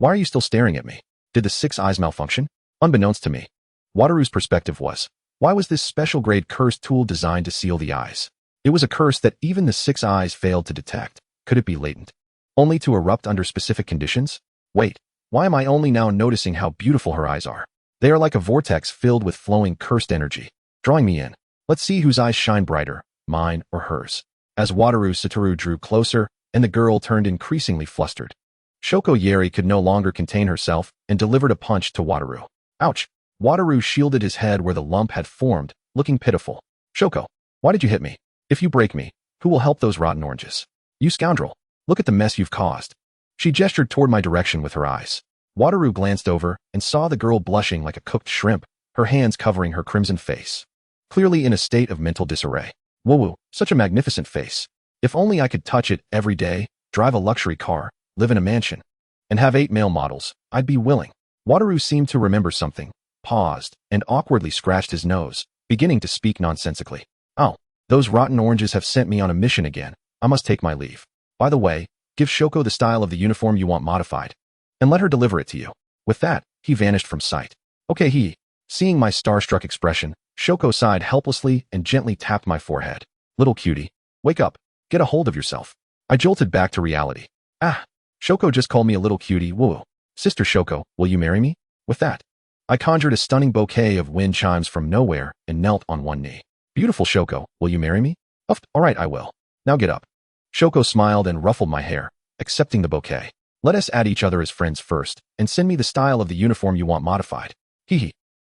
Speaker 2: Why are you still staring at me? Did the 6 eyes malfunction? Unbeknownst to me, Wataru's perspective was, why was this special grade curse tool designed to seal the eyes? It was a curse that even the 6 eyes failed to detect. Could it be latent? Only to erupt under specific conditions? Wait, why am I only now noticing how beautiful her eyes are? They are like a vortex filled with flowing cursed energy, drawing me in. Let's see whose eyes shine brighter, mine or hers. As Wataru Satoru drew closer, and the girl turned increasingly flustered, Shoko Yeri could no longer contain herself and delivered a punch to Wataru. Ouch! Wataru shielded his head where the lump had formed, looking pitiful. Shoko, why did you hit me? If you break me, who will help those rotten oranges? You scoundrel, look at the mess you've caused. She gestured toward my direction with her eyes. Wataru glanced over and saw the girl blushing like a cooked shrimp, her hands covering her crimson face. Clearly in a state of mental disarray. Whoa, such a magnificent face. If only I could touch it every day, drive a luxury car, live in a mansion, and have 8 male models, I'd be willing. Wataru seemed to remember something, paused, and awkwardly scratched his nose, beginning to speak nonsensically. Oh, those rotten oranges have sent me on a mission again. I must take my leave. By the way, give Shoko the style of the uniform you want modified, and let her deliver it to you. With that, he vanished from sight. Okay, seeing my starstruck expression, Shoko sighed helplessly and gently tapped my forehead. Little cutie, wake up, get a hold of yourself. I jolted back to reality. Ah, Shoko just called me a little cutie, woo. Sister Shoko, will you marry me? With that, I conjured a stunning bouquet of wind chimes from nowhere and knelt on one knee. Beautiful Shoko, will you marry me? Alright, I will. Now get up. Shoko smiled and ruffled my hair, accepting the bouquet. Let us add each other as friends first, and send me the style of the uniform you want modified.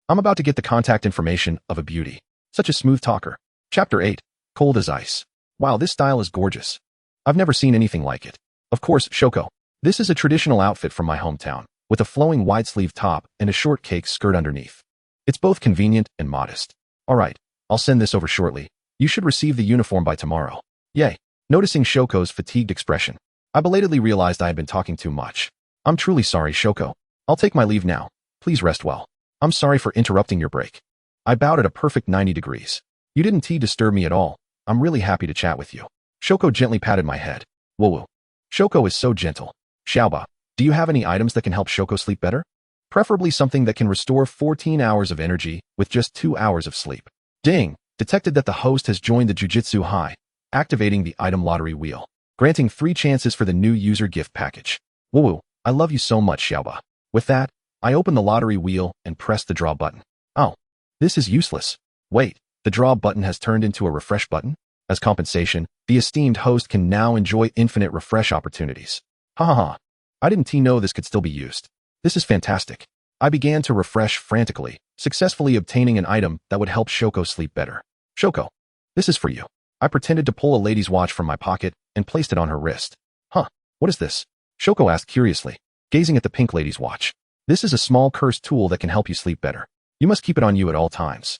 Speaker 2: I'm about to get the contact information of a beauty. Such a smooth talker. Chapter 8. Cold as ice. Wow, this style is gorgeous. I've never seen anything like it. Of course, Shoko. This is a traditional outfit from my hometown, with a flowing wide-sleeve top and a short cake skirt underneath. It's both convenient and modest. Alright, I'll send this over shortly. You should receive the uniform by tomorrow. Yay. Noticing Shoko's fatigued expression, I belatedly realized I had been talking too much. I'm truly sorry, Shoko. I'll take my leave now. Please rest well. I'm sorry for interrupting your break. I bowed at a perfect 90 degrees. You didn't disturb me at all. I'm really happy to chat with you. Shoko gently patted my head. Whoa. Shoko is so gentle. Xiaoba, do you have any items that can help Shoko sleep better? Preferably something that can restore 14 hours of energy with just 2 hours of sleep. Ding! Detected that the host has joined the Jujutsu High, activating the item lottery wheel, granting 3 chances for the new user gift package. Woo, I love you so much, Xiaoba. With that, I opened the lottery wheel and pressed the draw button. Oh, this is useless. Wait, the draw button has turned into a refresh button? As compensation, the esteemed host can now enjoy infinite refresh opportunities. Ha. I didn't know this could still be used. This is fantastic. I began to refresh frantically, successfully obtaining an item that would help Shoko sleep better. Shoko, this is for you. I pretended to pull a lady's watch from my pocket and placed it on her wrist. Huh, what is this? Shoko asked curiously, gazing at the pink lady's watch. This is a small cursed tool that can help you sleep better. You must keep it on you at all times.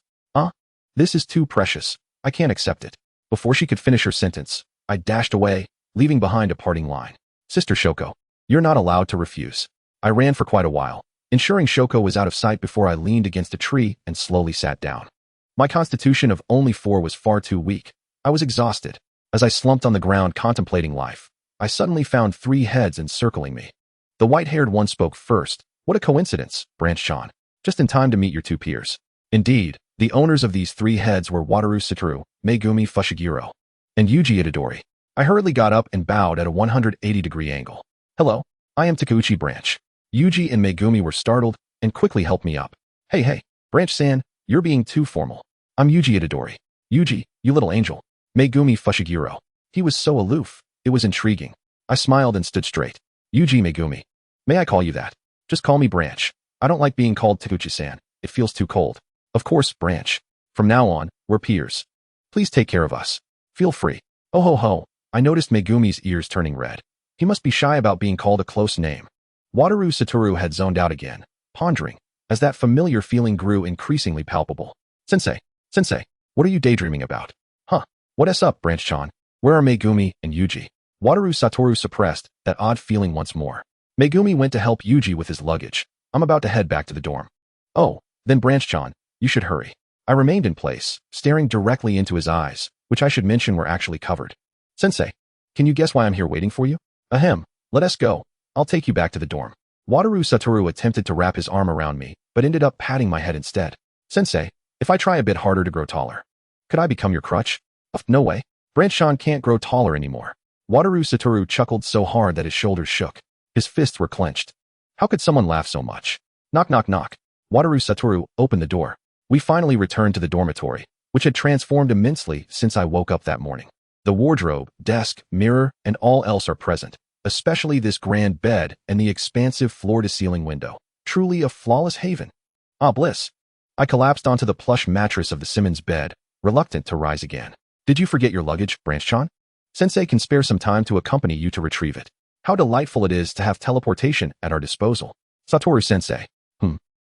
Speaker 2: This is too precious. I can't accept it. Before she could finish her sentence, I dashed away, leaving behind a parting line. Sister Shoko, you're not allowed to refuse. I ran for quite a while, ensuring Shoko was out of sight before I leaned against a tree and slowly sat down. My constitution of only 4 was far too weak. I was exhausted. As I slumped on the ground contemplating life, I suddenly found 3 heads encircling me. The white-haired one spoke first. What a coincidence, Branch-chan. Just in time to meet your 2 peers. Indeed, the owners of these 3 heads were Wataru Satoru, Megumi Fushiguro, and Yuji Itadori. I hurriedly got up and bowed at a 180-degree angle. Hello, I am Takeuchi Branch. Yuji and Megumi were startled and quickly helped me up. Hey, Branch-san, you're being too formal. I'm Yuji Itadori. Yuji, you little angel. Megumi Fushiguro. He was so aloof. It was intriguing. I smiled and stood straight. Yuji Megumi. May I call you that? Just call me Branch. I don't like being called Takeuchi-san. It feels too cold. Of course, Branch. From now on, we're peers. Please take care of us. Feel free. Oh ho. I noticed Megumi's ears turning red. He must be shy about being called a close name. Wataru Satoru had zoned out again, pondering, as that familiar feeling grew increasingly palpable. Sensei, what are you daydreaming about? What's up, Branch-chan? Where are Megumi and Yuji? Wataru Satoru suppressed that odd feeling once more. Megumi went to help Yuji with his luggage. I'm about to head back to the dorm. Oh, then Branch-chan, you should hurry. I remained in place, staring directly into his eyes, which I should mention were actually covered. Sensei, can you guess why I'm here waiting for you? Ahem, let us go. I'll take you back to the dorm. Wataru Satoru attempted to wrap his arm around me, but ended up patting my head instead. Sensei, if I try a bit harder to grow taller, could I become your crutch? No way. Branch-chan can't grow taller anymore. Wataru Satoru chuckled so hard that his shoulders shook. His fists were clenched. How could someone laugh so much? Knock. Wataru Satoru opened the door. We finally returned to the dormitory, which had transformed immensely since I woke up that morning. The wardrobe, desk, mirror, and all else are present, especially this grand bed and the expansive floor-to-ceiling window. Truly a flawless haven. Ah, bliss. I collapsed onto the plush mattress of the Simmons bed, reluctant to rise again. Did you forget your luggage, Branch-chan? Sensei can spare some time to accompany you to retrieve it. How delightful it is to have teleportation at our disposal. Satoru-sensei.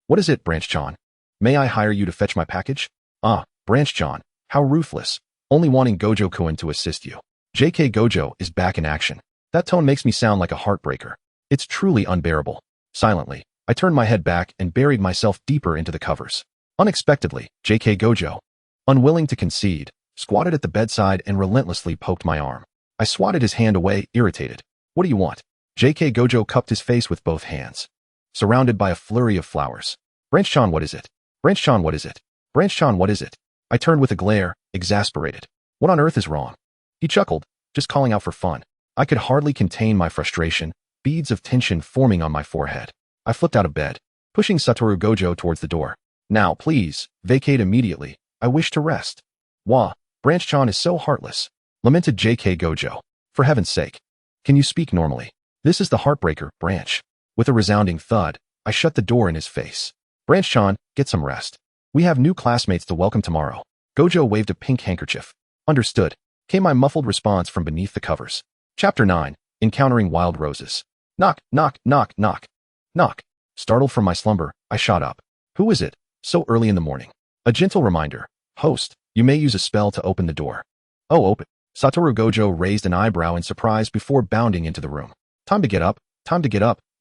Speaker 2: What is it, Branch-chan? May I hire you to fetch my package? Ah, Branch-chan, how ruthless. Only wanting Gojo-kun to assist you. JK Gojo is back in action. That tone makes me sound like a heartbreaker. It's truly unbearable. Silently, I turned my head back and buried myself deeper into the covers. Unexpectedly, JK Gojo, unwilling to concede, squatted at the bedside and relentlessly poked my arm. I swatted his hand away, irritated. What do you want? JK Gojo cupped his face with both hands, surrounded by a flurry of flowers. Branch-chan, what is it? Branch-chan, what is it? Branch-chan, what is it? I turned with a glare, exasperated. What on earth is wrong? He chuckled, just calling out for fun. I could hardly contain my frustration, beads of tension forming on my forehead. I flipped out of bed, pushing Satoru Gojo towards the door. Now, please, vacate immediately. I wish to rest. Wah, Branch-chan is so heartless, lamented JK Gojo. For heaven's sake, can you speak normally? This is the heartbreaker, Branch. With a resounding thud, I shut the door in his face. Branch-chan, get some rest. We have new classmates to welcome tomorrow. Gojo waved a pink handkerchief. Understood, came my muffled response from beneath the covers. Chapter 9, Encountering Wild Roses. Knock, knock, knock, knock. Knock. Startled from my slumber, I shot up. Who is it? So early in the morning. A gentle reminder. Host, you may use a spell to open the door. Oh, open. Satoru Gojo raised an eyebrow in surprise before bounding into the room. Time to get up,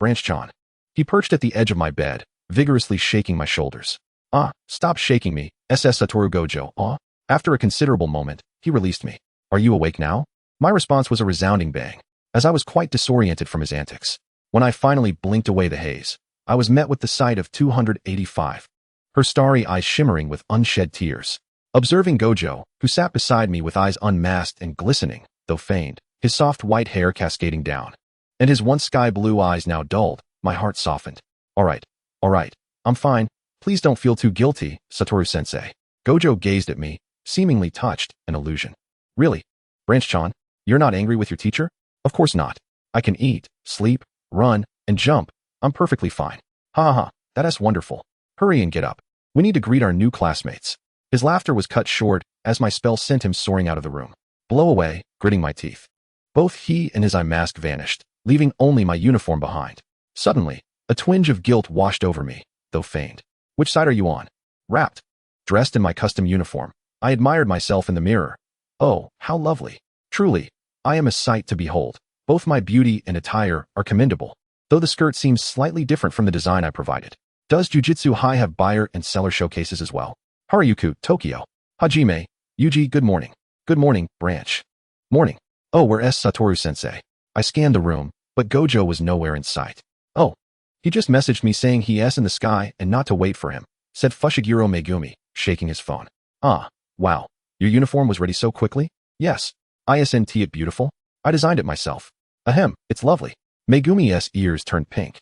Speaker 2: Branch-chan. He perched at the edge of my bed, vigorously shaking my shoulders. Ah, stop shaking me, Satoru Gojo. Ah. After a considerable moment, he released me. Are you awake now? My response was a resounding bang, as I was quite disoriented from his antics. When I finally blinked away the haze, I was met with the sight of 285, her starry eyes shimmering with unshed tears. Observing Gojo, who sat beside me with eyes unmasked and glistening, though feigned, his soft white hair cascading down, and his once sky-blue eyes now dulled, my heart softened. All right, I'm fine. Please don't feel too guilty, Satoru-sensei. Gojo gazed at me, seemingly touched, an illusion. Really? Branch-chan, you're not angry with your teacher? Of course not. I can eat, sleep, run, and jump. I'm perfectly fine. Ha ha ha, that's wonderful. Hurry and get up. We need to greet our new classmates. His laughter was cut short as my spell sent him soaring out of the room. Blow away, gritting my teeth. Both he and his eye mask vanished, leaving only my uniform behind. Suddenly, a twinge of guilt washed over me, though feigned. Which side are you on? Wrapped. Dressed in my custom uniform, I admired myself in the mirror. Oh, how lovely. Truly, I am a sight to behold. Both my beauty and attire are commendable, though the skirt seems slightly different from the design I provided. Does Jujutsu High have buyer and seller showcases as well? Haruyuku, Tokyo. Hajime, Yuji, good morning. Good morning, Branch. Morning. Oh, where's Satoru-sensei? I scanned the room, but Gojo was nowhere in sight. Oh, he just messaged me saying he's in the sky and not to wait for him, said Fushiguro Megumi, shaking his phone. Ah, wow. Your uniform was ready so quickly? Yes. Isn't it beautiful? I designed it myself. Ahem, it's lovely. Megumi's ears turned pink.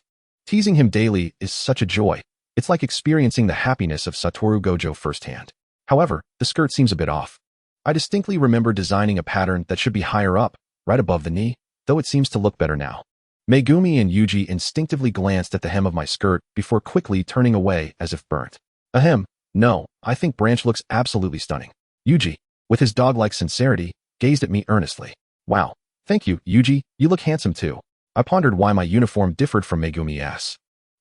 Speaker 2: Teasing him daily is such a joy. It's like experiencing the happiness of Satoru Gojo firsthand. However, the skirt seems a bit off. I distinctly remember designing a pattern that should be higher up, right above the knee, though it seems to look better now. Megumi and Yuji instinctively glanced at the hem of my skirt before quickly turning away as if burnt. Ahem, no, I think Branch looks absolutely stunning. Yuji, with his dog-like sincerity, gazed at me earnestly. Wow, thank you, Yuji, you look handsome too. I pondered why my uniform differed from Megumi's.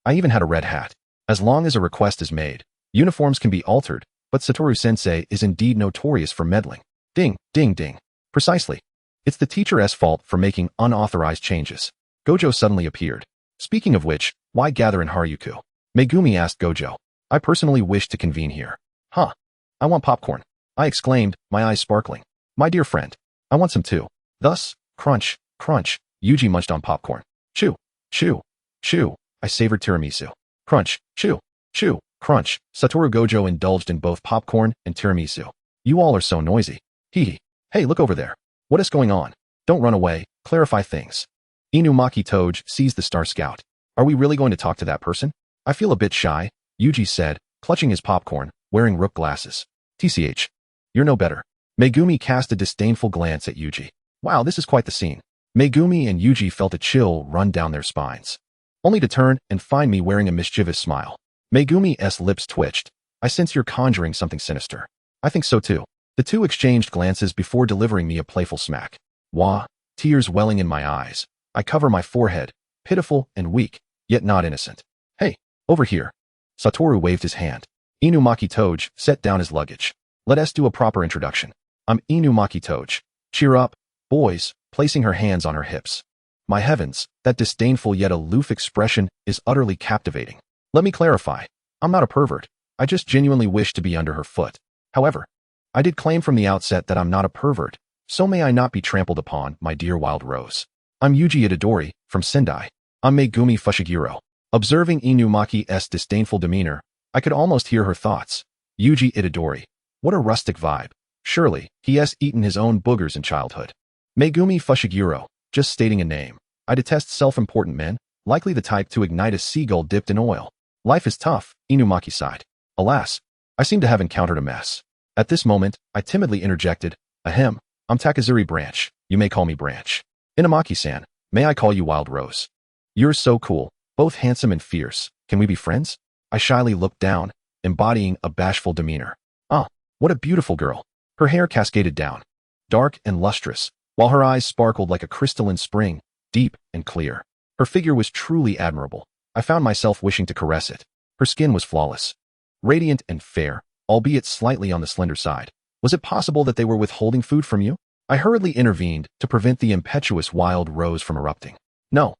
Speaker 2: I even had a red hat. As long as a request is made, uniforms can be altered, but Satoru-sensei is indeed notorious for meddling. Ding, ding, ding. Precisely. It's the teacher's fault for making unauthorized changes. Gojo suddenly appeared. Speaking of which, why gather in Haruyuku? Megumi asked Gojo. I personally wish to convene here. Huh. I want popcorn. I exclaimed, my eyes sparkling. My dear friend, I want some too. Thus, crunch, crunch, Yuji munched on popcorn. Chew, chew, chew. I savored tiramisu. Crunch, chew, chew, crunch. Satoru Gojo indulged in both popcorn and tiramisu. You all are so noisy. Hee hee. Hey, look over there. What is going on? Don't run away. Clarify things. Inumaki Toge seized the Star Scout. Are we really going to talk to that person? I feel a bit shy, Yuji said, clutching his popcorn, wearing rook glasses. TCH. You're no better. Megumi cast a disdainful glance at Yuji. Wow, this is quite the scene. Megumi and Yuji felt a chill run down their spines, only to turn and find me wearing a mischievous smile. Megumi's lips twitched, I sense you're conjuring something sinister. I think so too. The two exchanged glances before delivering me a playful smack. Wah, tears welling in my eyes. I cover my forehead, pitiful and weak, yet not innocent. Hey, over here. Satoru waved his hand. Inumaki Toge set down his luggage. Let us do a proper introduction. I'm Inumaki Toge. Cheer up, boys, placing her hands on her hips. My heavens, that disdainful yet aloof expression is utterly captivating. Let me clarify. I'm not a pervert. I just genuinely wish to be under her foot. However, I did claim from the outset that I'm not a pervert, so may I not be trampled upon, my dear wild rose. I'm Yuji Itadori, from Sendai. I'm Megumi Fushiguro. Observing Inumaki's disdainful demeanor, I could almost hear her thoughts. Yuji Itadori. What a rustic vibe. Surely, he has eaten his own boogers in childhood. Megumi Fushiguro. Just stating a name. I detest self-important men, likely the type to ignite a seagull dipped in oil. Life is tough, Inumaki sighed. Alas, I seem to have encountered a mess. At this moment, I timidly interjected, Ahem, I'm Takazuri Branch. You may call me Branch. Inumaki-san, may I call you Wild Rose? You're so cool, both handsome and fierce. Can we be friends? I shyly looked down, embodying a bashful demeanor. Ah, what a beautiful girl. Her hair cascaded down, dark and lustrous, while her eyes sparkled like a crystalline spring, deep and clear. Her figure was truly admirable. I found myself wishing to caress it. Her skin was flawless, radiant and fair, albeit slightly on the slender side. Was it possible that they were withholding food from you? I hurriedly intervened to prevent the impetuous Wild Rose from erupting. No,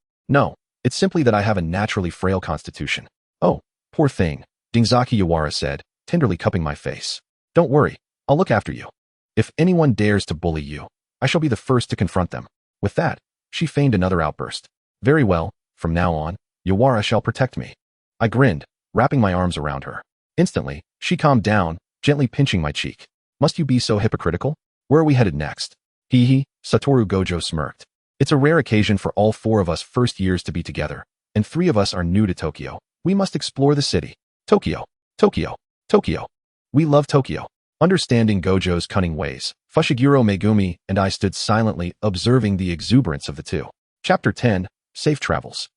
Speaker 2: it's simply that I have a naturally frail constitution. Oh, poor thing, Dingzaki Yawara said, tenderly cupping my face. Don't worry, I'll look after you. If anyone dares to bully you, I shall be the first to confront them. With that, she feigned another outburst. Very well, from now on, Yawara shall protect me. I grinned, wrapping my arms around her. Instantly, she calmed down, gently pinching my cheek. Must you be so hypocritical? Where are we headed next? Hee, Satoru Gojo smirked. It's a rare occasion for all four of us first years to be together, and three of us are new to Tokyo. We must explore the city. Tokyo. We love Tokyo. Understanding Gojo's cunning ways, Fushiguro Megumi and I stood silently observing the exuberance of the two. Chapter 10, Safe Travels.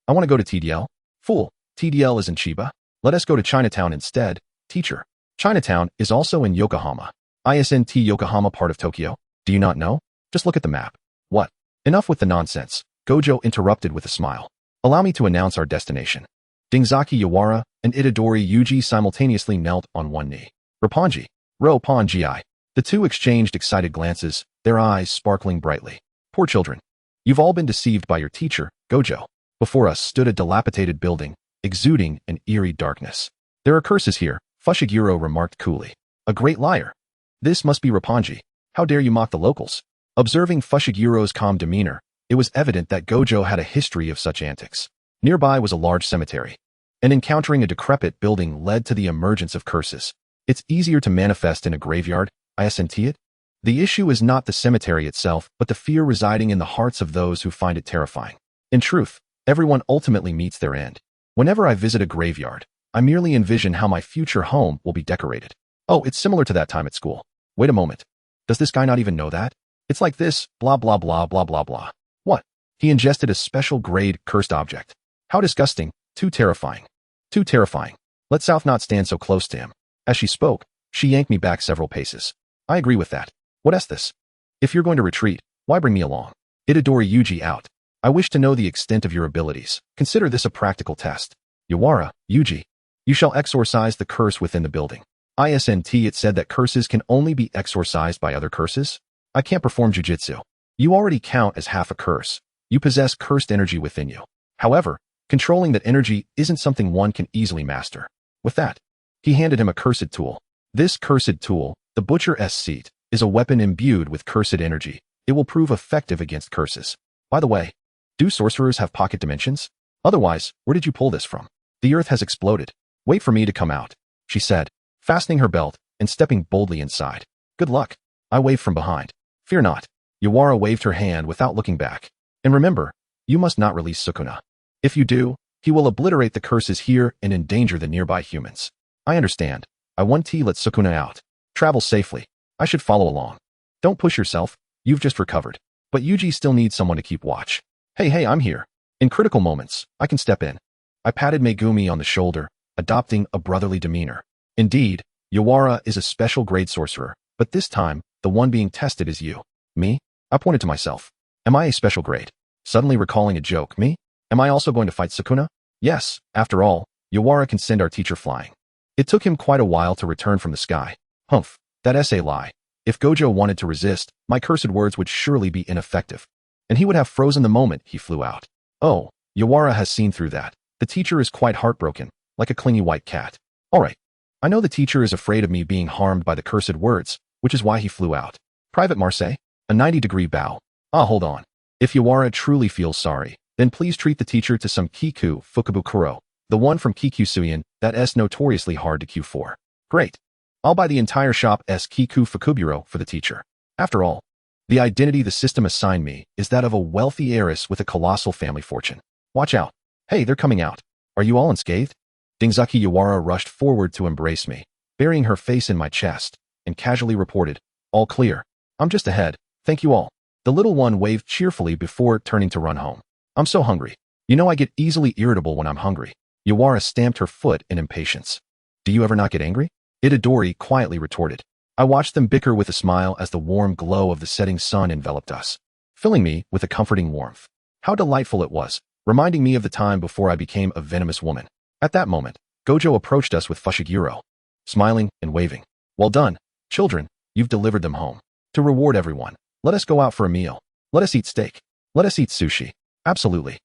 Speaker 2: I want to go to TDL. Fool, TDL is in Chiba. Let us go to Chinatown instead, teacher. Chinatown is also in Yokohama. ISNT Yokohama part of Tokyo. Do you not know? Just look at the map. What? Enough with the nonsense, Gojo interrupted with a smile. Allow me to announce our destination. Dingzaki Yawara and Itadori Yuji simultaneously knelt on one knee. Roppongi. Roppongi. The two exchanged excited glances, their eyes sparkling brightly. Poor children. You've all been deceived by your teacher, Gojo. Before us stood a dilapidated building, exuding an eerie darkness. There are curses here, Fushiguro remarked coolly. A great liar. This must be Roppongi. How dare you mock the locals? Observing Fushiguro's calm demeanor, it was evident that Gojo had a history of such antics. Nearby was a large cemetery, and encountering a decrepit building led to the emergence of curses. It's easier to manifest in a graveyard, isn't it? The issue is not the cemetery itself, but the fear residing in the hearts of those who find it terrifying. In truth, everyone ultimately meets their end. Whenever I visit a graveyard, I merely envision how my future home will be decorated. Oh, it's similar to that time at school. Wait a moment. Does this guy not even know that? It's like this, blah blah blah blah blah blah. What? He ingested a special grade cursed object. How disgusting, too terrifying. Too terrifying. Let South not stand so close to him. As she spoke, she yanked me back several paces. I agree with that. What is this? If you're going to retreat, why bring me along? Itadori Yuji out. I wish to know the extent of your abilities. Consider this a practical test. Yawara, Yuji. You shall exorcise the curse within the building. ISNT it said that curses can only be exorcised by other curses? I can't perform jujutsu. You already count as half a curse. You possess cursed energy within you. However, controlling that energy isn't something one can easily master. With that, he handed him a cursed tool. This cursed tool, the Butcher's Seat, is a weapon imbued with cursed energy. It will prove effective against curses. By the way, do sorcerers have pocket dimensions? Otherwise, where did you pull this from? The earth has exploded. Wait for me to come out, she said, fastening her belt and stepping boldly inside. Good luck. I waved from behind. Fear not. Yawara waved her hand without looking back. And remember, you must not release Sukuna. If you do, he will obliterate the curses here and endanger the nearby humans. I understand. I want to let Sukuna out. Travel safely. I should follow along. Don't push yourself. You've just recovered. But Yuji still needs someone to keep watch. Hey, I'm here. In critical moments, I can step in. I patted Megumi on the shoulder, adopting a brotherly demeanor. Indeed, Yawara is a special grade sorcerer, but this time, the one being tested is you. Me? I pointed to myself. Am I a special grade? Suddenly recalling a joke, me? Am I also going to fight Sukuna? Yes, after all, Yawara can send our teacher flying. It took him quite a while to return from the sky. Humph, that essay lie. If Gojo wanted to resist, my cursed words would surely be ineffective. And he would have frozen the moment he flew out. Oh, Yawara has seen through that. The teacher is quite heartbroken, like a clingy white cat. Alright. I know the teacher is afraid of me being harmed by the cursed words, which is why he flew out. Private Marseille? A 90-degree bow. Ah, hold on. If Yawara truly feels sorry, then please treat the teacher to some Kiku Fukubukuro, the one from Kikusuyen that's notoriously hard to queue for. Great. I'll buy the entire shop's Kiku Fukuburo for the teacher. After all, the identity the system assigned me is that of a wealthy heiress with a colossal family fortune. Watch out. Hey, they're coming out. Are you all unscathed? Dingzaki Yawara rushed forward to embrace me, burying her face in my chest, and casually reported, all clear. I'm just ahead. Thank you all. The little one waved cheerfully before turning to run home. I'm so hungry. You know I get easily irritable when I'm hungry. Yawara stamped her foot in impatience. Do you ever not get angry? Itadori quietly retorted. I watched them bicker with a smile as the warm glow of the setting sun enveloped us, filling me with a comforting warmth. How delightful it was, reminding me of the time before I became a venomous woman. At that moment, Gojo approached us with Fushiguro, smiling and waving. Well done, children, you've delivered them home. To reward everyone, let us go out for a meal. Let us eat steak. Let us eat sushi. Absolutely.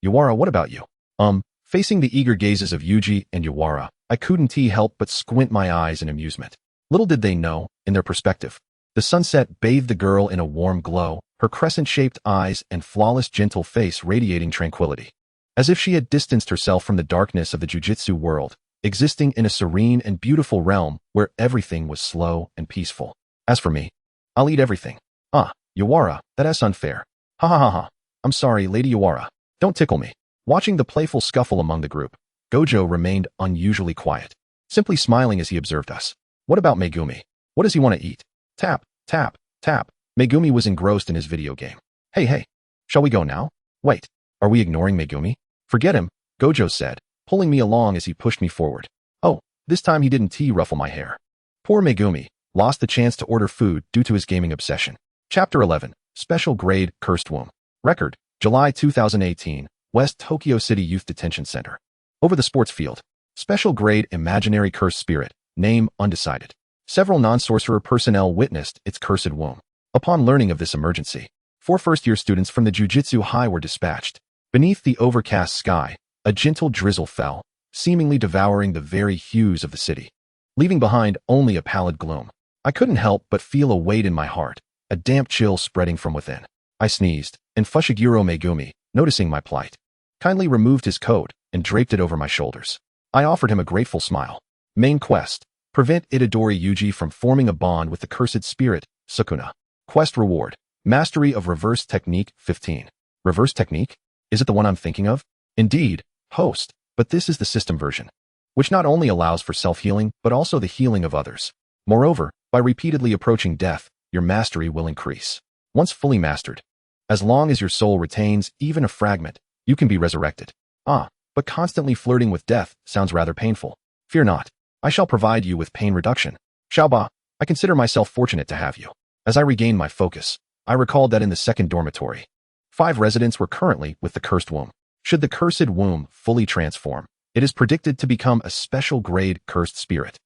Speaker 2: Yawara, what about you? Facing the eager gazes of Yuji and Yawara, I couldn't help but squint my eyes in amusement. Little did they know, in their perspective, the sunset bathed the girl in a warm glow, her crescent-shaped eyes and flawless gentle face radiating tranquility. As if she had distanced herself from the darkness of the jujutsu world, existing in a serene and beautiful realm where everything was slow and peaceful. As for me, I'll eat everything. Ah, Yawara, that's unfair. Ha ha ha ha. I'm sorry, Lady Yawara. Don't tickle me. Watching the playful scuffle among the group, Gojo remained unusually quiet, simply smiling as he observed us. What about Megumi? What does he want to eat? Tap, tap, tap. Megumi was engrossed in his video game. Hey, shall we go now? Wait, are we ignoring Megumi? Forget him, Gojo said, pulling me along as he pushed me forward. Oh, this time he didn't ruffle my hair. Poor Megumi lost the chance to order food due to his gaming obsession. Chapter 11, Special Grade Cursed Womb. Record, July 2018, West Tokyo City Youth Detention Center. Over the sports field. Special Grade Imaginary Cursed Spirit, name undecided. Several non-sorcerer personnel witnessed its cursed womb. Upon learning of this emergency, 4 first-year students from the Jujutsu High were dispatched. Beneath the overcast sky, a gentle drizzle fell, seemingly devouring the very hues of the city, leaving behind only a pallid gloom. I couldn't help but feel a weight in my heart, a damp chill spreading from within. I sneezed, and Fushiguro Megumi, noticing my plight, kindly removed his coat and draped it over my shoulders. I offered him a grateful smile. Main quest: prevent Itadori Yuji from forming a bond with the cursed spirit, Sukuna. Quest reward: mastery of reverse technique 15. Reverse technique? Is it the one I'm thinking of? Indeed, host, but this is the system version, which not only allows for self-healing, but also the healing of others. Moreover, by repeatedly approaching death, your mastery will increase. Once fully mastered, as long as your soul retains even a fragment, you can be resurrected. Ah, but constantly flirting with death sounds rather painful. Fear not. I shall provide you with pain reduction. Xiaoba, I consider myself fortunate to have you. As I regained my focus, I recalled that in the second dormitory, 5 residents were currently with the cursed womb. Should the cursed womb fully transform, it is predicted to become a special grade cursed spirit.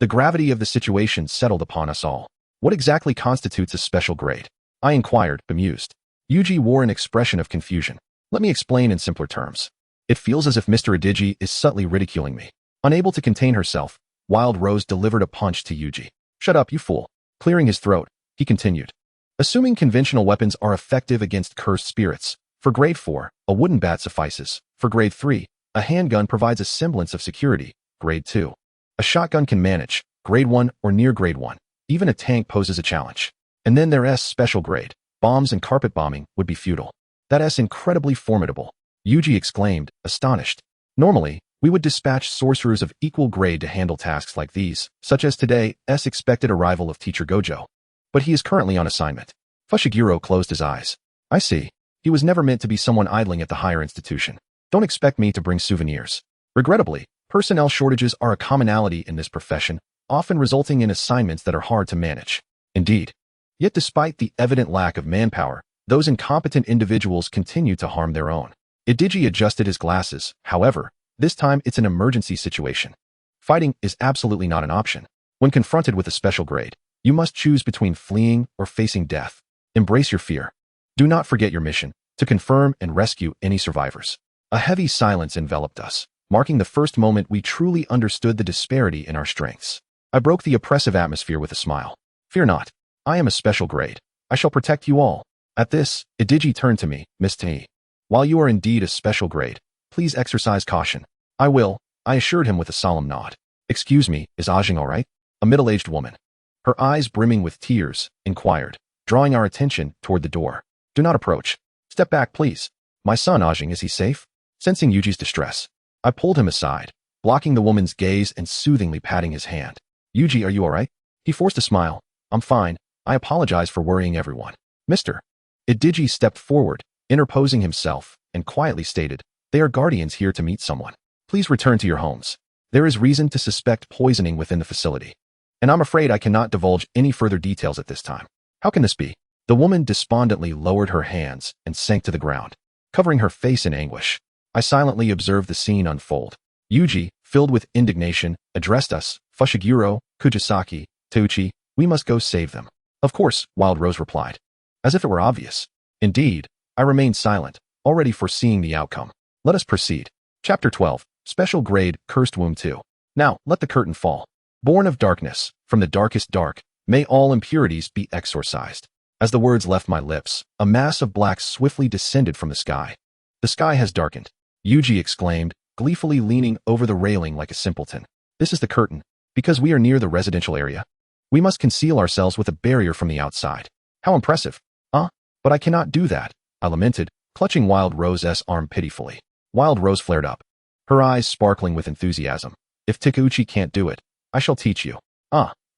Speaker 2: The gravity of the situation settled upon us all. What exactly constitutes a special grade? I inquired, bemused. Yuji wore an expression of confusion. Let me explain in simpler terms. It feels as if Mr. Adigi is subtly ridiculing me. Unable to contain herself, Wild Rose delivered a punch to Yuji. Shut up, you fool. Clearing his throat, he continued. Assuming conventional weapons are effective against cursed spirits, for grade 4, a wooden bat suffices. For grade 3, a handgun provides a semblance of security. Grade 2, a shotgun can manage. Grade 1 or near grade 1, even a tank poses a challenge. And then there's special grade. Bombs and carpet bombing would be futile. That's incredibly formidable, Yuji exclaimed, astonished. Normally, we would dispatch sorcerers of equal grade to handle tasks like these, such as today's expected arrival of teacher Gojo. But he is currently on assignment. Fushiguro closed his eyes. I see. He was never meant to be someone idling at the higher institution. Don't expect me to bring souvenirs. Regrettably, Personnel shortages are a commonality in this profession, often resulting in assignments that are hard to manage. Indeed. Yet despite the evident lack of manpower, those incompetent individuals continue to harm their own. Idigi adjusted his glasses. However, this time it's an emergency situation. Fighting is absolutely not an option. When confronted with a special grade, you must choose between fleeing or facing death. Embrace your fear. Do not forget your mission, to confirm and rescue any survivors. A heavy silence enveloped us, marking the first moment we truly understood the disparity in our strengths. I broke the oppressive atmosphere with a smile. Fear not. I am a special grade. I shall protect you all. At this, Idigi turned to me, Miss Te. While you are indeed a special grade, please exercise caution. I will, I assured him with a solemn nod. Excuse me, is Ajing all right? A middle-aged woman, her eyes brimming with tears, inquired, drawing our attention toward the door. Do not approach. Step back, please. My son Ajing, is he safe? Sensing Yuji's distress, I pulled him aside, blocking the woman's gaze and soothingly patting his hand. Yuji, are you all right? He forced a smile. I'm fine. I apologize for worrying everyone. Mr. Idigi stepped forward, interposing himself, and quietly stated, they are guardians here to meet someone. Please return to your homes. There is reason to suspect poisoning within the facility. And I'm afraid I cannot divulge any further details at this time. How can this be? The woman despondently lowered her hands and sank to the ground, covering her face in anguish. I silently observed the scene unfold. Yuji, filled with indignation, addressed us, Fushiguro, Kujisaki, Teuchi, we must go save them. Of course, Wild Rose replied. As if it were obvious. Indeed, I remained silent, already foreseeing the outcome. Let us proceed. Chapter 12, Special Grade, Cursed Womb 2. Now, let the curtain fall. Born of darkness, from the darkest dark, may all impurities be exorcised. As the words left my lips, a mass of black swiftly descended from the sky. The sky has darkened, Yuji exclaimed, gleefully leaning over the railing like a simpleton. This is the curtain. Because we are near the residential area, we must conceal ourselves with a barrier from the outside. How impressive. But I cannot do that, I lamented, clutching Wild Rose's arm pitifully. Wild Rose flared up, her eyes sparkling with enthusiasm. If Takeuchi can't do it, I shall teach you.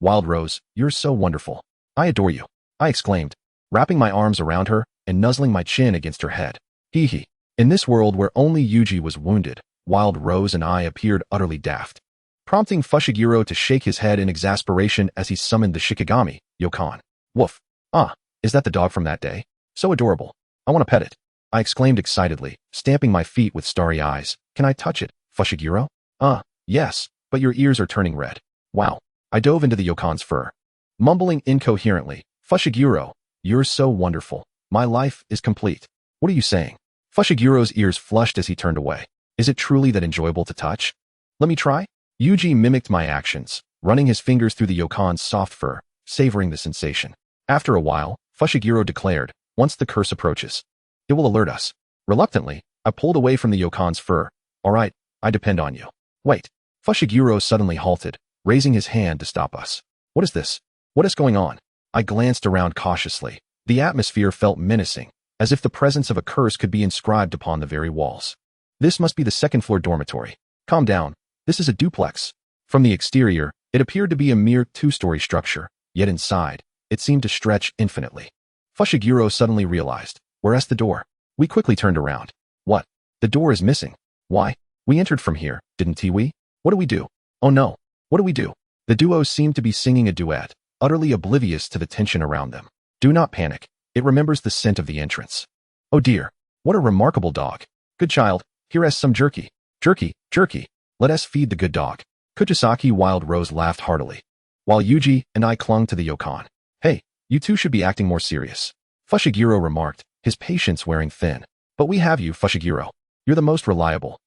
Speaker 2: Wild Rose, you're so wonderful. I adore you, I exclaimed, wrapping my arms around her and nuzzling my chin against her head. Hee hee. In this world where only Yuji was wounded, Wild Rose and I appeared utterly daft, prompting Fushiguro to shake his head in exasperation as he summoned the Shikigami, Yokan. Woof. Is that the dog from that day? So adorable. I want to pet it, I exclaimed excitedly, stamping my feet with starry eyes. Can I touch it, Fushiguro? Yes, but your ears are turning red. Wow. I dove into the Yokan's fur, mumbling incoherently, Fushiguro, you're so wonderful. My life is complete. What are you saying? Fushiguro's ears flushed as he turned away. Is it truly that enjoyable to touch? Let me try? Yuji mimicked my actions, running his fingers through the Yokan's soft fur, savoring the sensation. After a while, Fushiguro declared, once the curse approaches, it will alert us. Reluctantly, I pulled away from the Yokan's fur. All right, I depend on you. Wait. Fushiguro suddenly halted, raising his hand to stop us. What is this? What is going on? I glanced around cautiously. The atmosphere felt menacing, as if the presence of a curse could be inscribed upon the very walls. This must be the second-floor dormitory. Calm down. This is a duplex. From the exterior, it appeared to be a mere two-story structure, yet inside, it seemed to stretch infinitely. Fushiguro suddenly realized, where's the door? We quickly turned around. What? The door is missing. Why? We entered from here, didn't we? What do we do? Oh no. What do we do? The duo seemed to be singing a duet, utterly oblivious to the tension around them. Do not panic. It remembers the scent of the entrance. Oh dear. What a remarkable dog. Good child. Here is some jerky. Jerky, jerky. Let us feed the good dog. Kujisaki Wild Rose laughed heartily, while Yuji and I clung to the Yokan. Hey, you two should be acting more serious, Fushiguro remarked, his patience wearing thin. But we have you, Fushiguro. You're the most reliable.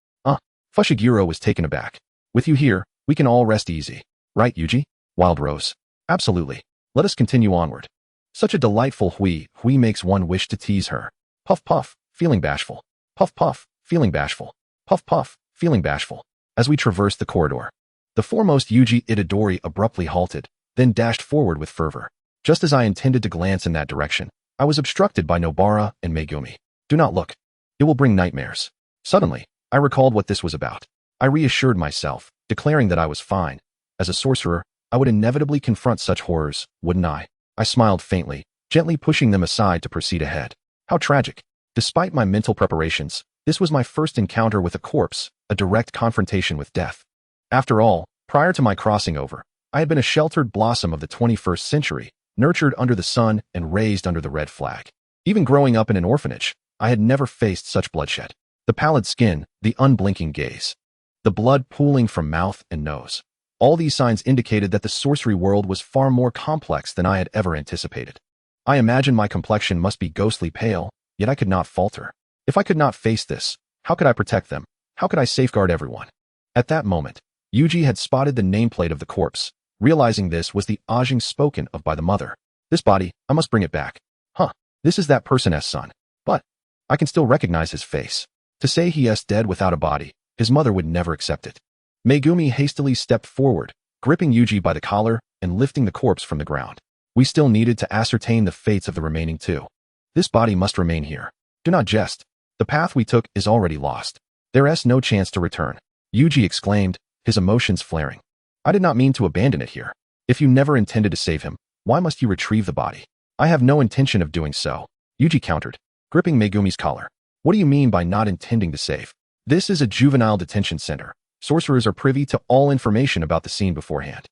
Speaker 2: Fushiguro was taken aback. With you here, we can all rest easy. Right, Yuji? Wild Rose. Absolutely. Let us continue onward. Such a delightful hui makes one wish to tease her. Puff puff, feeling bashful. Puff puff, feeling bashful. Puff puff, feeling bashful. As we traversed the corridor, the foremost Yuji Itadori abruptly halted, then dashed forward with fervor. Just as I intended to glance in that direction, I was obstructed by Nobara and Megumi. Do not look. It will bring nightmares. Suddenly, I recalled what this was about. I reassured myself, declaring that I was fine. As a sorcerer, I would inevitably confront such horrors, wouldn't I? I smiled faintly, gently pushing them aside to proceed ahead. How tragic. Despite my mental preparations, this was my first encounter with a corpse, a direct confrontation with death. After all, prior to my crossing over, I had been a sheltered blossom of the 21st century, nurtured under the sun and raised under the red flag. Even growing up in an orphanage, I had never faced such bloodshed. The pallid skin, the unblinking gaze, the blood pooling from mouth and nose. All these signs indicated that the sorcery world was far more complex than I had ever anticipated. I imagined my complexion must be ghostly pale, yet I could not falter. If I could not face this, how could I protect them? How could I safeguard everyone? At that moment, Yuji had spotted the nameplate of the corpse. Realizing this was the Ajing spoken of by the mother. This body, I must bring it back. Huh, this is that person's son. But I can still recognize his face. To say he is dead without a body, his mother would never accept it. Megumi hastily stepped forward, gripping Yuji by the collar and lifting the corpse from the ground. We still needed to ascertain the fates of the remaining two. This body must remain here. Do not jest. The path we took is already lost. There is no chance to return. Yuji exclaimed, his emotions flaring. I did not mean to abandon it here. If you never intended to save him, why must you retrieve the body? I have no intention of doing so, Yuji countered, gripping Megumi's collar. What do you mean by not intending to save? This is a juvenile detention center. Sorcerers are privy to all information about the scene beforehand.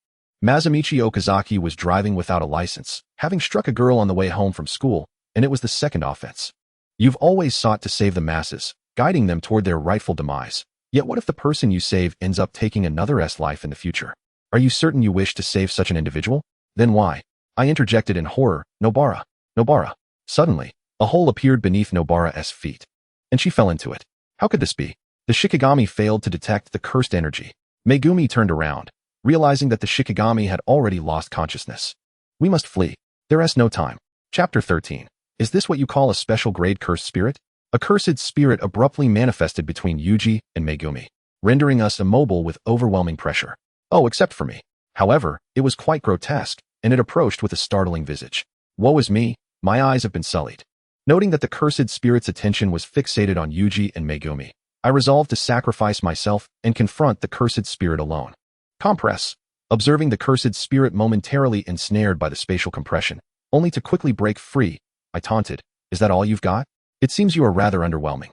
Speaker 2: Masamichi Okazaki was driving without a license, having struck a girl on the way home from school, and it was the second offense. You've always sought to save the masses, guiding them toward their rightful demise. Yet what if the person you save ends up taking another's life in the future? Are you certain you wish to save such an individual? Then why? I interjected in horror. Nobara. Nobara. Suddenly, a hole appeared beneath Nobara's feet, and she fell into it. How could this be? The Shikigami failed to detect the cursed energy. Megumi turned around, realizing that the Shikigami had already lost consciousness. We must flee. There is no time. Chapter 13. Is this what you call a special grade cursed spirit? A cursed spirit abruptly manifested between Yuji and Megumi, rendering us immobile with overwhelming pressure. Oh, except for me. However, it was quite grotesque, and it approached with a startling visage. Woe is me, my eyes have been sullied. Noting that the cursed spirit's attention was fixated on Yuji and Megumi, I resolved to sacrifice myself and confront the cursed spirit alone. Compress. Observing the cursed spirit momentarily ensnared by the spatial compression, only to quickly break free, I taunted, is that all you've got? It seems you are rather underwhelming.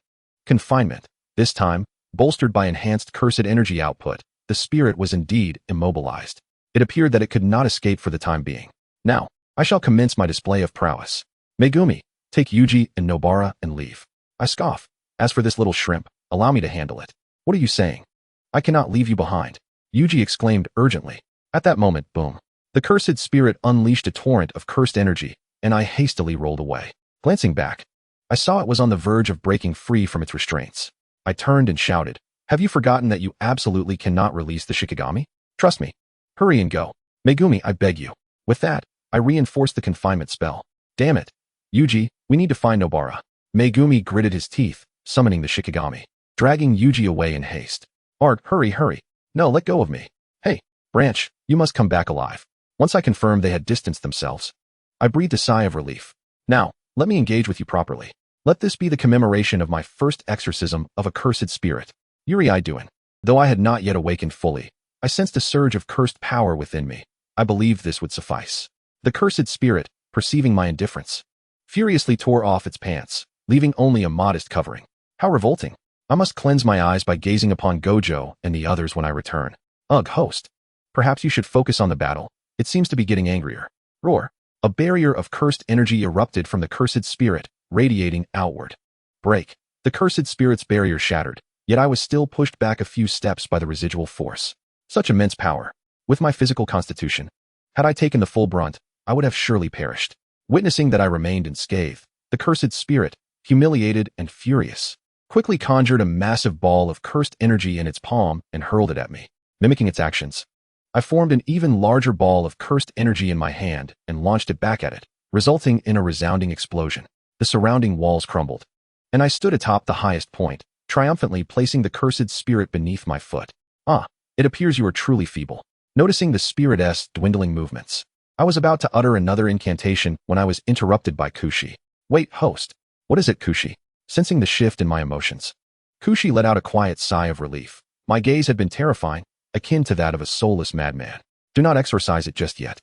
Speaker 2: Confinement. This time, bolstered by enhanced cursed energy output, the spirit was indeed immobilized. It appeared that it could not escape for the time being. Now, I shall commence my display of prowess. Megumi, take Yuji and Nobara and leave. I scoff. As for this little shrimp, allow me to handle it. What are you saying? I cannot leave you behind, Yuji exclaimed urgently. At that moment, boom. The cursed spirit unleashed a torrent of cursed energy, and I hastily rolled away. Glancing back, I saw it was on the verge of breaking free from its restraints. I turned and shouted, have you forgotten that you absolutely cannot release the Shikigami? Trust me. Hurry and go. Megumi, I beg you. With that, I reinforced the confinement spell. Damn it. Yuji, we need to find Nobara. Megumi gritted his teeth, summoning the Shikigami, dragging Yuji away in haste. Arg, hurry, hurry. No, let go of me. Hey, Branch, you must come back alive. Once I confirmed they had distanced themselves, I breathed a sigh of relief. Now, let me engage with you properly. Let this be the commemoration of my first exorcism of a cursed spirit. Yuri Iduin. Though I had not yet awakened fully, I sensed a surge of cursed power within me. I believed this would suffice. The cursed spirit, perceiving my indifference, furiously tore off its pants, leaving only a modest covering. How revolting. I must cleanse my eyes by gazing upon Gojo and the others when I return. Ugh, host. Perhaps you should focus on the battle. It seems to be getting angrier. Roar. A barrier of cursed energy erupted from the cursed spirit, radiating outward. Break. The cursed spirit's barrier shattered, yet I was still pushed back a few steps by the residual force. Such immense power. With my physical constitution, had I taken the full brunt, I would have surely perished. Witnessing that I remained unscathed, the cursed spirit, humiliated and furious, quickly conjured a massive ball of cursed energy in its palm and hurled it at me. Mimicking its actions, I formed an even larger ball of cursed energy in my hand and launched it back at it, resulting in a resounding explosion. The surrounding walls crumbled, and I stood atop the highest point, triumphantly placing the cursed spirit beneath my foot. Ah, it appears you are truly feeble. Noticing the spirit's dwindling movements, I was about to utter another incantation when I was interrupted by Kushi. Wait, host. What is it, Kushi? Sensing the shift in my emotions, Kushi let out a quiet sigh of relief. My gaze had been terrifying, akin to that of a soulless madman. Do not exorcise it just yet.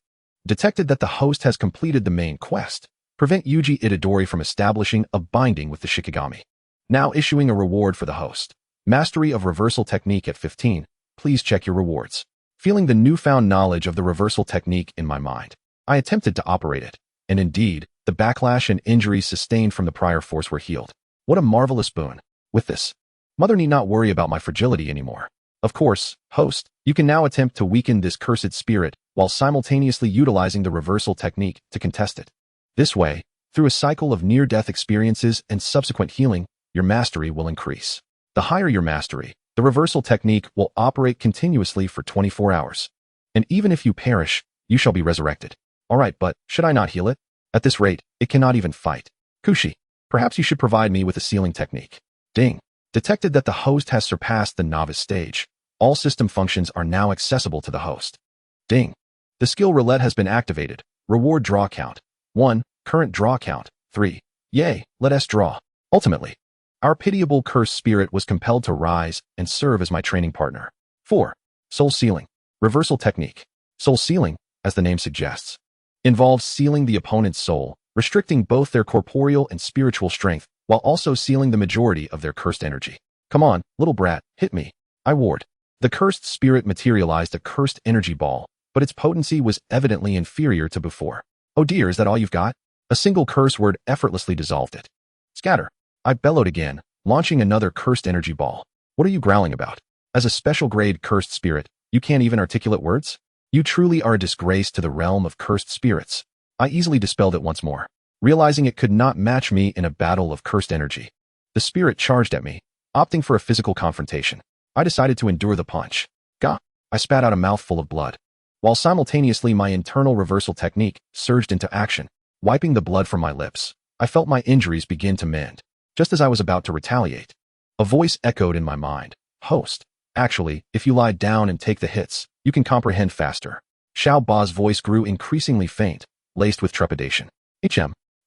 Speaker 2: Detected that the host has completed the main quest. Prevent Yuji Itadori from establishing a binding with the Shikigami. Now issuing a reward for the host. Mastery of reversal technique at 15. Please check your rewards. Feeling the newfound knowledge of the reversal technique in my mind, I attempted to operate it, and indeed, the backlash and injuries sustained from the prior force were healed. What a marvelous boon. With this, Mother need not worry about my fragility anymore. Of course, host, you can now attempt to weaken this cursed spirit while simultaneously utilizing the reversal technique to contest it. This way, through a cycle of near-death experiences and subsequent healing, your mastery will increase. The higher your mastery, the reversal technique will operate continuously for 24 hours. And even if you perish, you shall be resurrected. Alright, but should I not heal it? At this rate, it cannot even fight. Kushi, perhaps you should provide me with a sealing technique. Ding. Detected that the host has surpassed the novice stage. All system functions are now accessible to the host. Ding. The skill roulette has been activated. Reward draw count. 1. Current draw count. 3. Yay, let us draw. Ultimately, our pitiable cursed spirit was compelled to rise and serve as my training partner. 4. Soul sealing. Reversal technique. Soul sealing, as the name suggests, involves sealing the opponent's soul, restricting both their corporeal and spiritual strength, while also sealing the majority of their cursed energy. Come on, little brat, hit me. I warred. The cursed spirit materialized a cursed energy ball, but its potency was evidently inferior to before. Oh dear, is that all you've got? A single curse word effortlessly dissolved it. Scatter. I bellowed again, launching another cursed energy ball. What are you growling about? As a special grade cursed spirit, you can't even articulate words? You truly are a disgrace to the realm of cursed spirits. I easily dispelled it once more, realizing it could not match me in a battle of cursed energy. The spirit charged at me, opting for a physical confrontation. I decided to endure the punch. Gah! I spat out a mouthful of blood, while simultaneously my internal reversal technique surged into action. Wiping the blood from my lips, I felt my injuries begin to mend. Just as I was about to retaliate, a voice echoed in my mind. Host, actually, if you lie down and take the hits, you can comprehend faster. Xiao Ba's voice grew increasingly faint, laced with trepidation.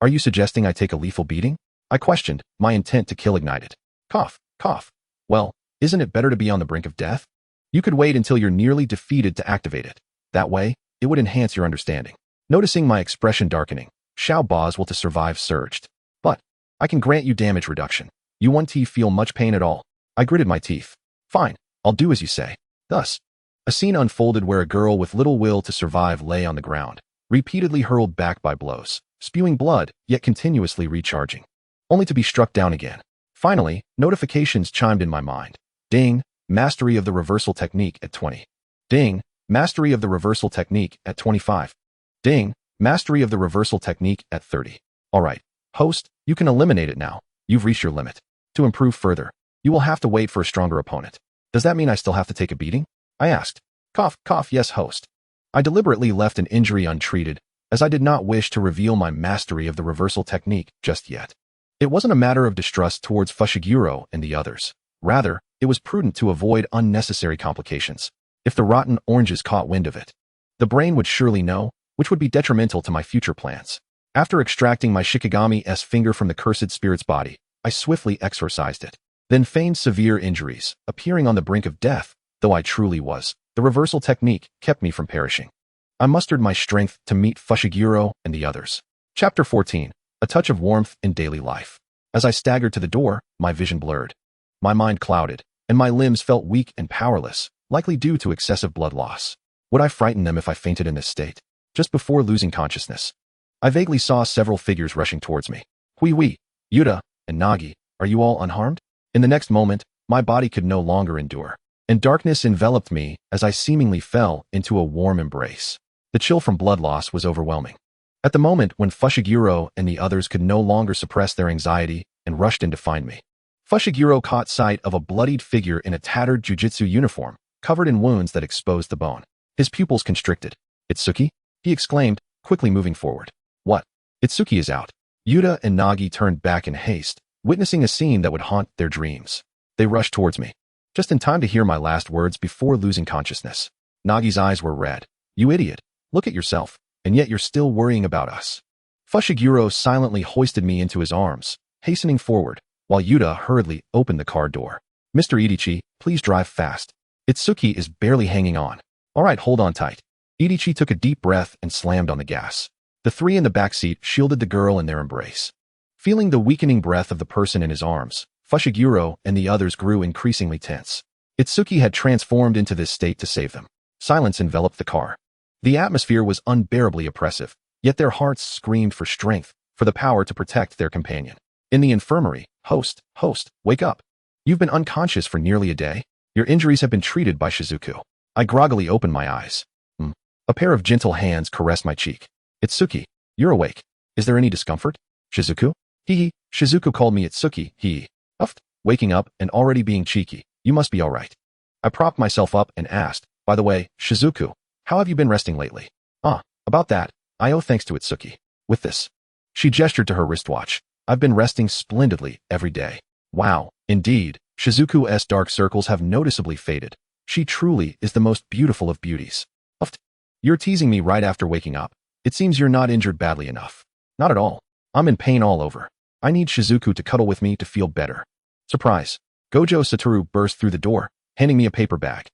Speaker 2: Are you suggesting I take a lethal beating? I questioned, my intent to kill ignited. Cough, cough. Well, isn't it better to be on the brink of death? You could wait until you're nearly defeated to activate it. That way, it would enhance your understanding. Noticing my expression darkening, Xiao Ba's will to survive surged. But, I can grant you damage reduction. You won't feel much pain at all. I gritted my teeth. Fine, I'll do as you say. Thus, a scene unfolded where a girl with little will to survive lay on the ground, repeatedly hurled back by blows, spewing blood, yet continuously recharging, only to be struck down again. Finally, notifications chimed in my mind. Ding, mastery of the reversal technique at 20. Ding, mastery of the reversal technique at 25. Ding, mastery of the reversal technique at 30. Alright, host, you can eliminate it now. You've reached your limit. To improve further, you will have to wait for a stronger opponent. Does that mean I still have to take a beating? I asked. Cough, cough, yes, host. I deliberately left an injury untreated, as I did not wish to reveal my mastery of the reversal technique just yet. It wasn't a matter of distrust towards Fushiguro and the others. Rather, it was prudent to avoid unnecessary complications. If the rotten oranges caught wind of it, the brain would surely know, which would be detrimental to my future plans. After extracting my Shikigami-S finger from the cursed spirit's body, I swiftly exorcised it, then feigned severe injuries, appearing on the brink of death, though I truly was. The reversal technique kept me from perishing. I mustered my strength to meet Fushiguro and the others. Chapter 14. A touch of warmth in daily life. As I staggered to the door, my vision blurred. My mind clouded, and my limbs felt weak and powerless, likely due to excessive blood loss. Would I frighten them if I fainted in this state? Just before losing consciousness, I vaguely saw several figures rushing towards me. Hui, Yuta, and Nagi, are you all unharmed? In the next moment, my body could no longer endure, and darkness enveloped me as I seemingly fell into a warm embrace. The chill from blood loss was overwhelming. At the moment when Fushiguro and the others could no longer suppress their anxiety and rushed in to find me, Fushiguro caught sight of a bloodied figure in a tattered jujutsu uniform, covered in wounds that exposed the bone. His pupils constricted. Itsuki? He exclaimed, quickly moving forward. What? Itsuki is out. Yuta and Nagi turned back in haste, witnessing a scene that would haunt their dreams. They rushed towards me, just in time to hear my last words before losing consciousness. Nagi's eyes were red. You idiot. Look at yourself, and yet you're still worrying about us. Fushiguro silently hoisted me into his arms, hastening forward, while Yuta hurriedly opened the car door. Mr. Idichi, please drive fast. Itsuki is barely hanging on. Alright, hold on tight. Idichi took a deep breath and slammed on the gas. The three in the back seat shielded the girl in their embrace. Feeling the weakening breath of the person in his arms, Fushiguro and the others grew increasingly tense. Itsuki had transformed into this state to save them. Silence enveloped the car. The atmosphere was unbearably oppressive, yet their hearts screamed for strength, for the power to protect their companion. In the infirmary, host, wake up. You've been unconscious for nearly a day. Your injuries have been treated by Shizuku. I groggily opened my eyes. A pair of gentle hands caressed my cheek. Itsuki, you're awake. Is there any discomfort? Shizuku? Hee. Shizuku called me Itsuki, hee. Uffed. Waking up and already being cheeky. You must be all right. I propped myself up and asked, by the way, Shizuku, how have you been resting lately? About that, I owe thanks to Itsuki. With this. She gestured to her wristwatch. I've been resting splendidly every day. Wow, indeed, Shizuku's dark circles have noticeably faded. She truly is the most beautiful of beauties. Uffed. You're teasing me right after waking up. It seems you're not injured badly enough. Not at all. I'm in pain all over. I need Shizuku to cuddle with me to feel better. Surprise. Gojo Satoru burst through the door, handing me a paper bag.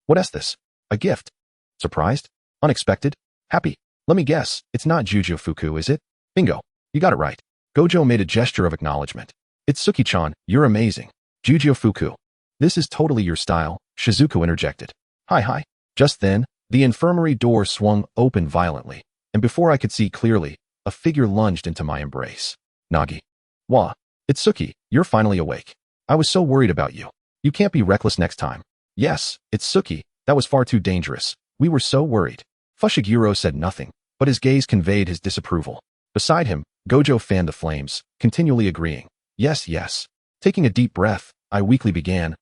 Speaker 2: What is this? A gift. Surprised? Unexpected? Happy? Let me guess, it's not Juju-Fuku, is it? Bingo. You got it right. Gojo made a gesture of acknowledgement. Itsuki-chan, you're amazing. Juju-Fuku. This is totally your style, Shizuku interjected. Hi. Just then, the infirmary door swung open violently, and before I could see clearly, a figure lunged into my embrace. Nagi. Wah. Itsuki, you're finally awake. I was so worried about you. You can't be reckless next time. Yes, Itsuki, that was far too dangerous. We were so worried. Fushiguro said nothing, but his gaze conveyed his disapproval. Beside him, Gojo fanned the flames, continually agreeing. Yes. Taking a deep breath, I weakly began,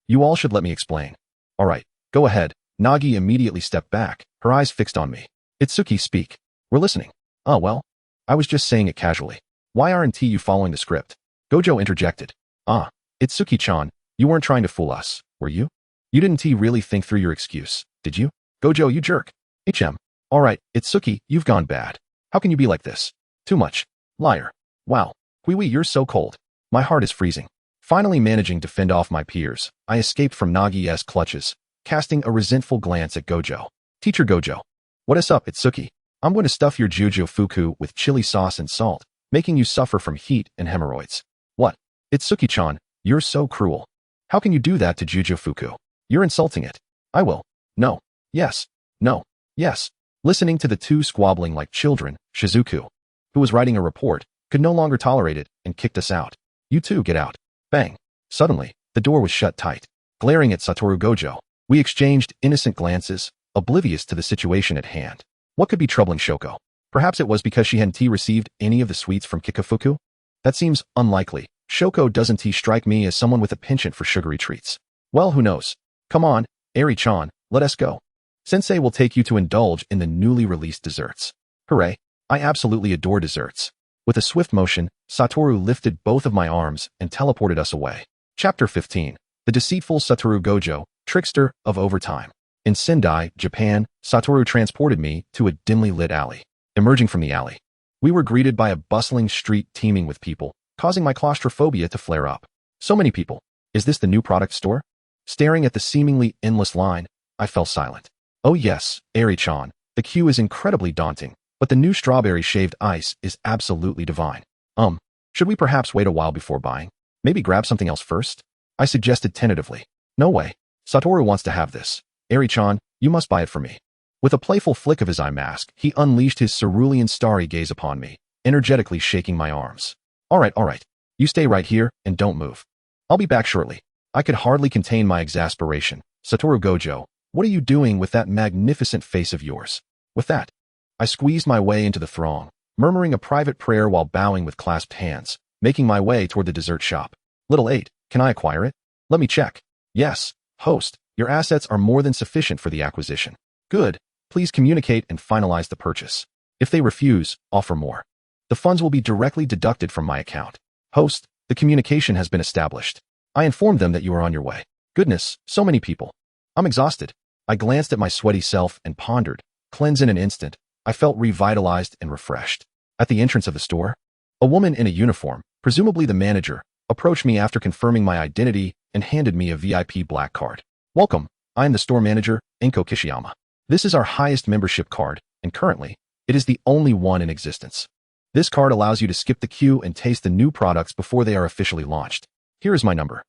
Speaker 2: You all should let me explain. All right, go ahead. Nagi immediately stepped back, her eyes fixed on me. Itsuki, speak. We're listening. Well, I was just saying it casually. Why aren't you following the script? Gojo interjected. Itsuki-chan, you weren't trying to fool us, were you? You didn't really think through your excuse, did you? Gojo, you jerk. All right, Itsuki, you've gone bad. How can you be like this? Too much. Liar. Wow. Kui, you're so cold. My heart is freezing. Finally managing to fend off my peers, I escaped from Nagi's clutches, casting a resentful glance at Gojo. Teacher Gojo. What is up, Itsuki? I'm going to stuff your Juju-Fuku with chili sauce and salt, making you suffer from heat and hemorrhoids. What? Itsuki-chan, you're so cruel. How can you do that to Juju-Fuku? You're insulting it. I will. No. Yes. No. Yes. Listening to the two squabbling like children, Shizuku, who was writing a report, could no longer tolerate it and kicked us out. You two get out. Bang. Suddenly, the door was shut tight. Glaring at Satoru Gojo, we exchanged innocent glances, oblivious to the situation at hand. What could be troubling Shoko? Perhaps it was because she hadn't received any of the sweets from Kikufuku? That seems unlikely. Shoko doesn't strike me as someone with a penchant for sugary treats. Well, who knows? Come on, Eri-chan, let us go. Sensei will take you to indulge in the newly released desserts. Hooray, I absolutely adore desserts. With a swift motion, Satoru lifted both of my arms and teleported us away. Chapter 15. The Deceitful Satoru Gojo, Trickster of Overtime. In Sendai, Japan, Satoru transported me to a dimly lit alley. Emerging from the alley, we were greeted by a bustling street teeming with people, causing my claustrophobia to flare up. So many people. Is this the new product store? Staring at the seemingly endless line, I fell silent. Oh yes, Eri-chan, the queue is incredibly daunting, but the new strawberry shaved ice is absolutely divine. Should we perhaps wait a while before buying? Maybe grab something else first? I suggested tentatively. No way. Satoru wants to have this. Eri-chan, you must buy it for me. With a playful flick of his eye mask, he unleashed his cerulean starry gaze upon me, energetically shaking my arms. All right. You stay right here and don't move. I'll be back shortly. I could hardly contain my exasperation. Satoru Gojo, what are you doing with that magnificent face of yours? With that, I squeezed my way into the throng, murmuring a private prayer while bowing with clasped hands, making my way toward the dessert shop. Little 8, can I acquire it? Let me check. Yes, host, your assets are more than sufficient for the acquisition. Good, please communicate and finalize the purchase. If they refuse, offer more. The funds will be directly deducted from my account. Host, the communication has been established. I informed them that you are on your way. Goodness, so many people. I'm exhausted. I glanced at my sweaty self and pondered. Cleanse in an instant, I felt revitalized and refreshed. At the entrance of the store, a woman in a uniform, presumably the manager, approached me after confirming my identity and handed me a VIP black card. Welcome, I am the store manager, Enko Kishiyama. This is our highest membership card, and currently, it is the only one in existence. This card allows you to skip the queue and taste the new products before they are officially launched. Here is my number.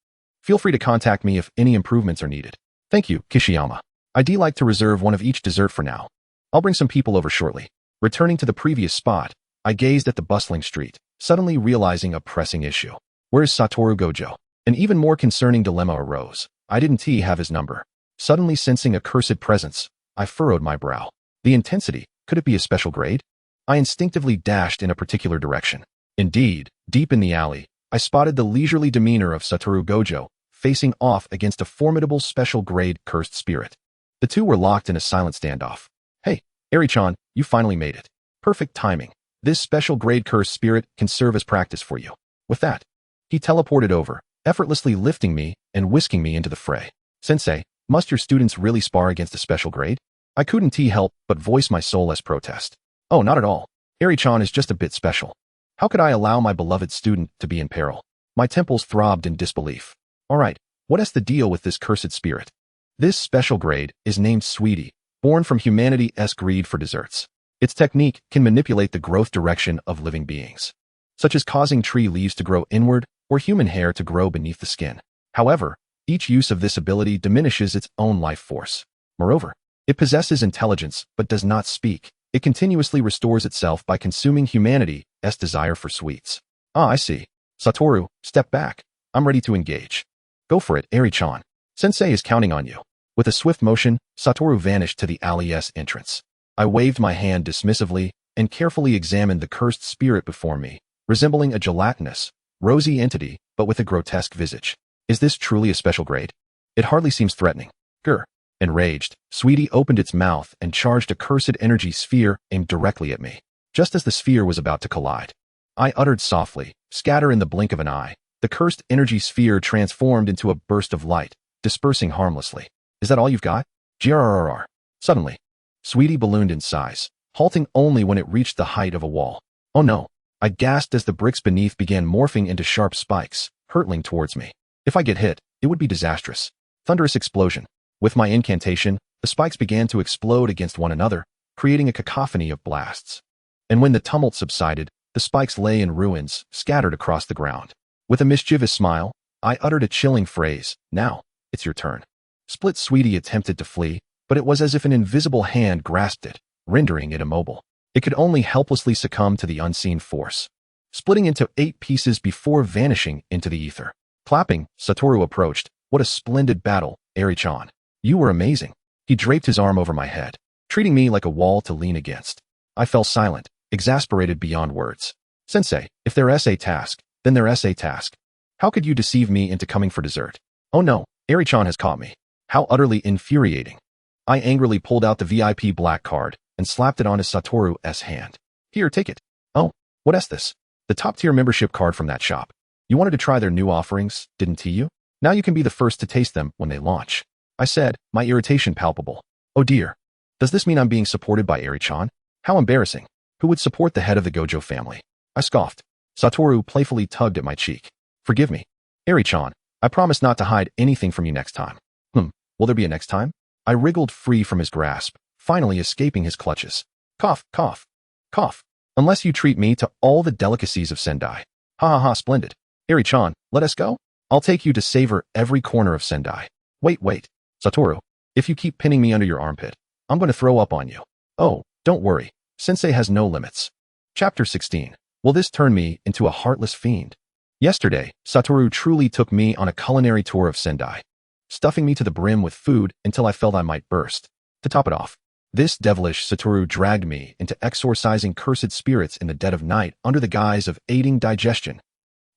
Speaker 2: Feel free to contact me if any improvements are needed. Thank you, Kishiyama. I'd like to reserve one of each dessert for now. I'll bring some people over shortly. Returning to the previous spot, I gazed at the bustling street, suddenly realizing a pressing issue. Where's Satoru Gojo? An even more concerning dilemma arose. I didn't have his number. Suddenly sensing a cursed presence, I furrowed my brow. The intensity, could it be a special grade? I instinctively dashed in a particular direction. Indeed, deep in the alley, I spotted the leisurely demeanor of Satoru Gojo, facing off against a formidable special grade cursed spirit. The two were locked in a silent standoff. Hey, Eri-chan, you finally made it. Perfect timing. This special grade cursed spirit can serve as practice for you. With that, he teleported over, effortlessly lifting me and whisking me into the fray. Sensei, must your students really spar against a special grade? I couldn't help but voice my soulless protest. Oh, not at all. Eri-chan is just a bit special. How could I allow my beloved student to be in peril? My temples throbbed in disbelief. Alright, what's the deal with this cursed spirit? This special grade is named Sweetie, born from humanity's greed for desserts. Its technique can manipulate the growth direction of living beings, such as causing tree leaves to grow inward or human hair to grow beneath the skin. However, each use of this ability diminishes its own life force. Moreover, it possesses intelligence but does not speak. It continuously restores itself by consuming humanity's desire for sweets. Ah, I see. Satoru, step back. I'm ready to engage. Go for it, Eri-chan. Sensei is counting on you. With a swift motion, Satoru vanished to the alley's entrance. I waved my hand dismissively and carefully examined the cursed spirit before me, resembling a gelatinous, rosy entity, but with a grotesque visage. Is this truly a special grade? It hardly seems threatening. Grr. Enraged, Sweetie opened its mouth and charged a cursed energy sphere aimed directly at me. Just as the sphere was about to collide, I uttered softly, scatter in the blink of an eye. The cursed energy sphere transformed into a burst of light, dispersing harmlessly. Is that all you've got? Grrrr. Suddenly, Sweetie ballooned in size, halting only when it reached the height of a wall. Oh no! I gasped as the bricks beneath began morphing into sharp spikes, hurtling towards me. If I get hit, it would be disastrous. Thunderous explosion. With my incantation, the spikes began to explode against one another, creating a cacophony of blasts. And when the tumult subsided, the spikes lay in ruins, scattered across the ground. With a mischievous smile, I uttered a chilling phrase. Now, it's your turn. Split Sweetie attempted to flee, but it was as if an invisible hand grasped it, rendering it immobile. It could only helplessly succumb to the unseen force, splitting into 8 pieces before vanishing into the ether. Clapping, Satoru approached. What a splendid battle, Eri-chan. You were amazing. He draped his arm over my head, treating me like a wall to lean against. I fell silent, exasperated beyond words. Sensei, if there's a task, then there's a task. How could you deceive me into coming for dessert? Oh no, Eri-chan has caught me. How utterly infuriating. I angrily pulled out the VIP black card and slapped it onto Satoru's hand. Here, take it. Oh, what's this? The top-tier membership card from that shop. You wanted to try their new offerings, didn't you? Now you can be the first to taste them when they launch. I said, my irritation palpable. Oh dear. Does this mean I'm being supported by Eri-chan? How embarrassing. Who would support the head of the Gojo family? I scoffed. Satoru playfully tugged at my cheek. Forgive me. Eri-chan, I promise not to hide anything from you next time. Will there be a next time? I wriggled free from his grasp, finally escaping his clutches. Cough, cough, cough. Unless you treat me to all the delicacies of Sendai. Ha ha ha, splendid. Eri-chan, let us go? I'll take you to savor every corner of Sendai. Wait. Satoru, if you keep pinning me under your armpit, I'm going to throw up on you. Oh, don't worry. Sensei has no limits. Chapter 16. Will this turn me into a heartless fiend? Yesterday, Satoru truly took me on a culinary tour of Sendai, stuffing me to the brim with food until I felt I might burst. To top it off, this devilish Satoru dragged me into exorcising cursed spirits in the dead of night under the guise of aiding digestion.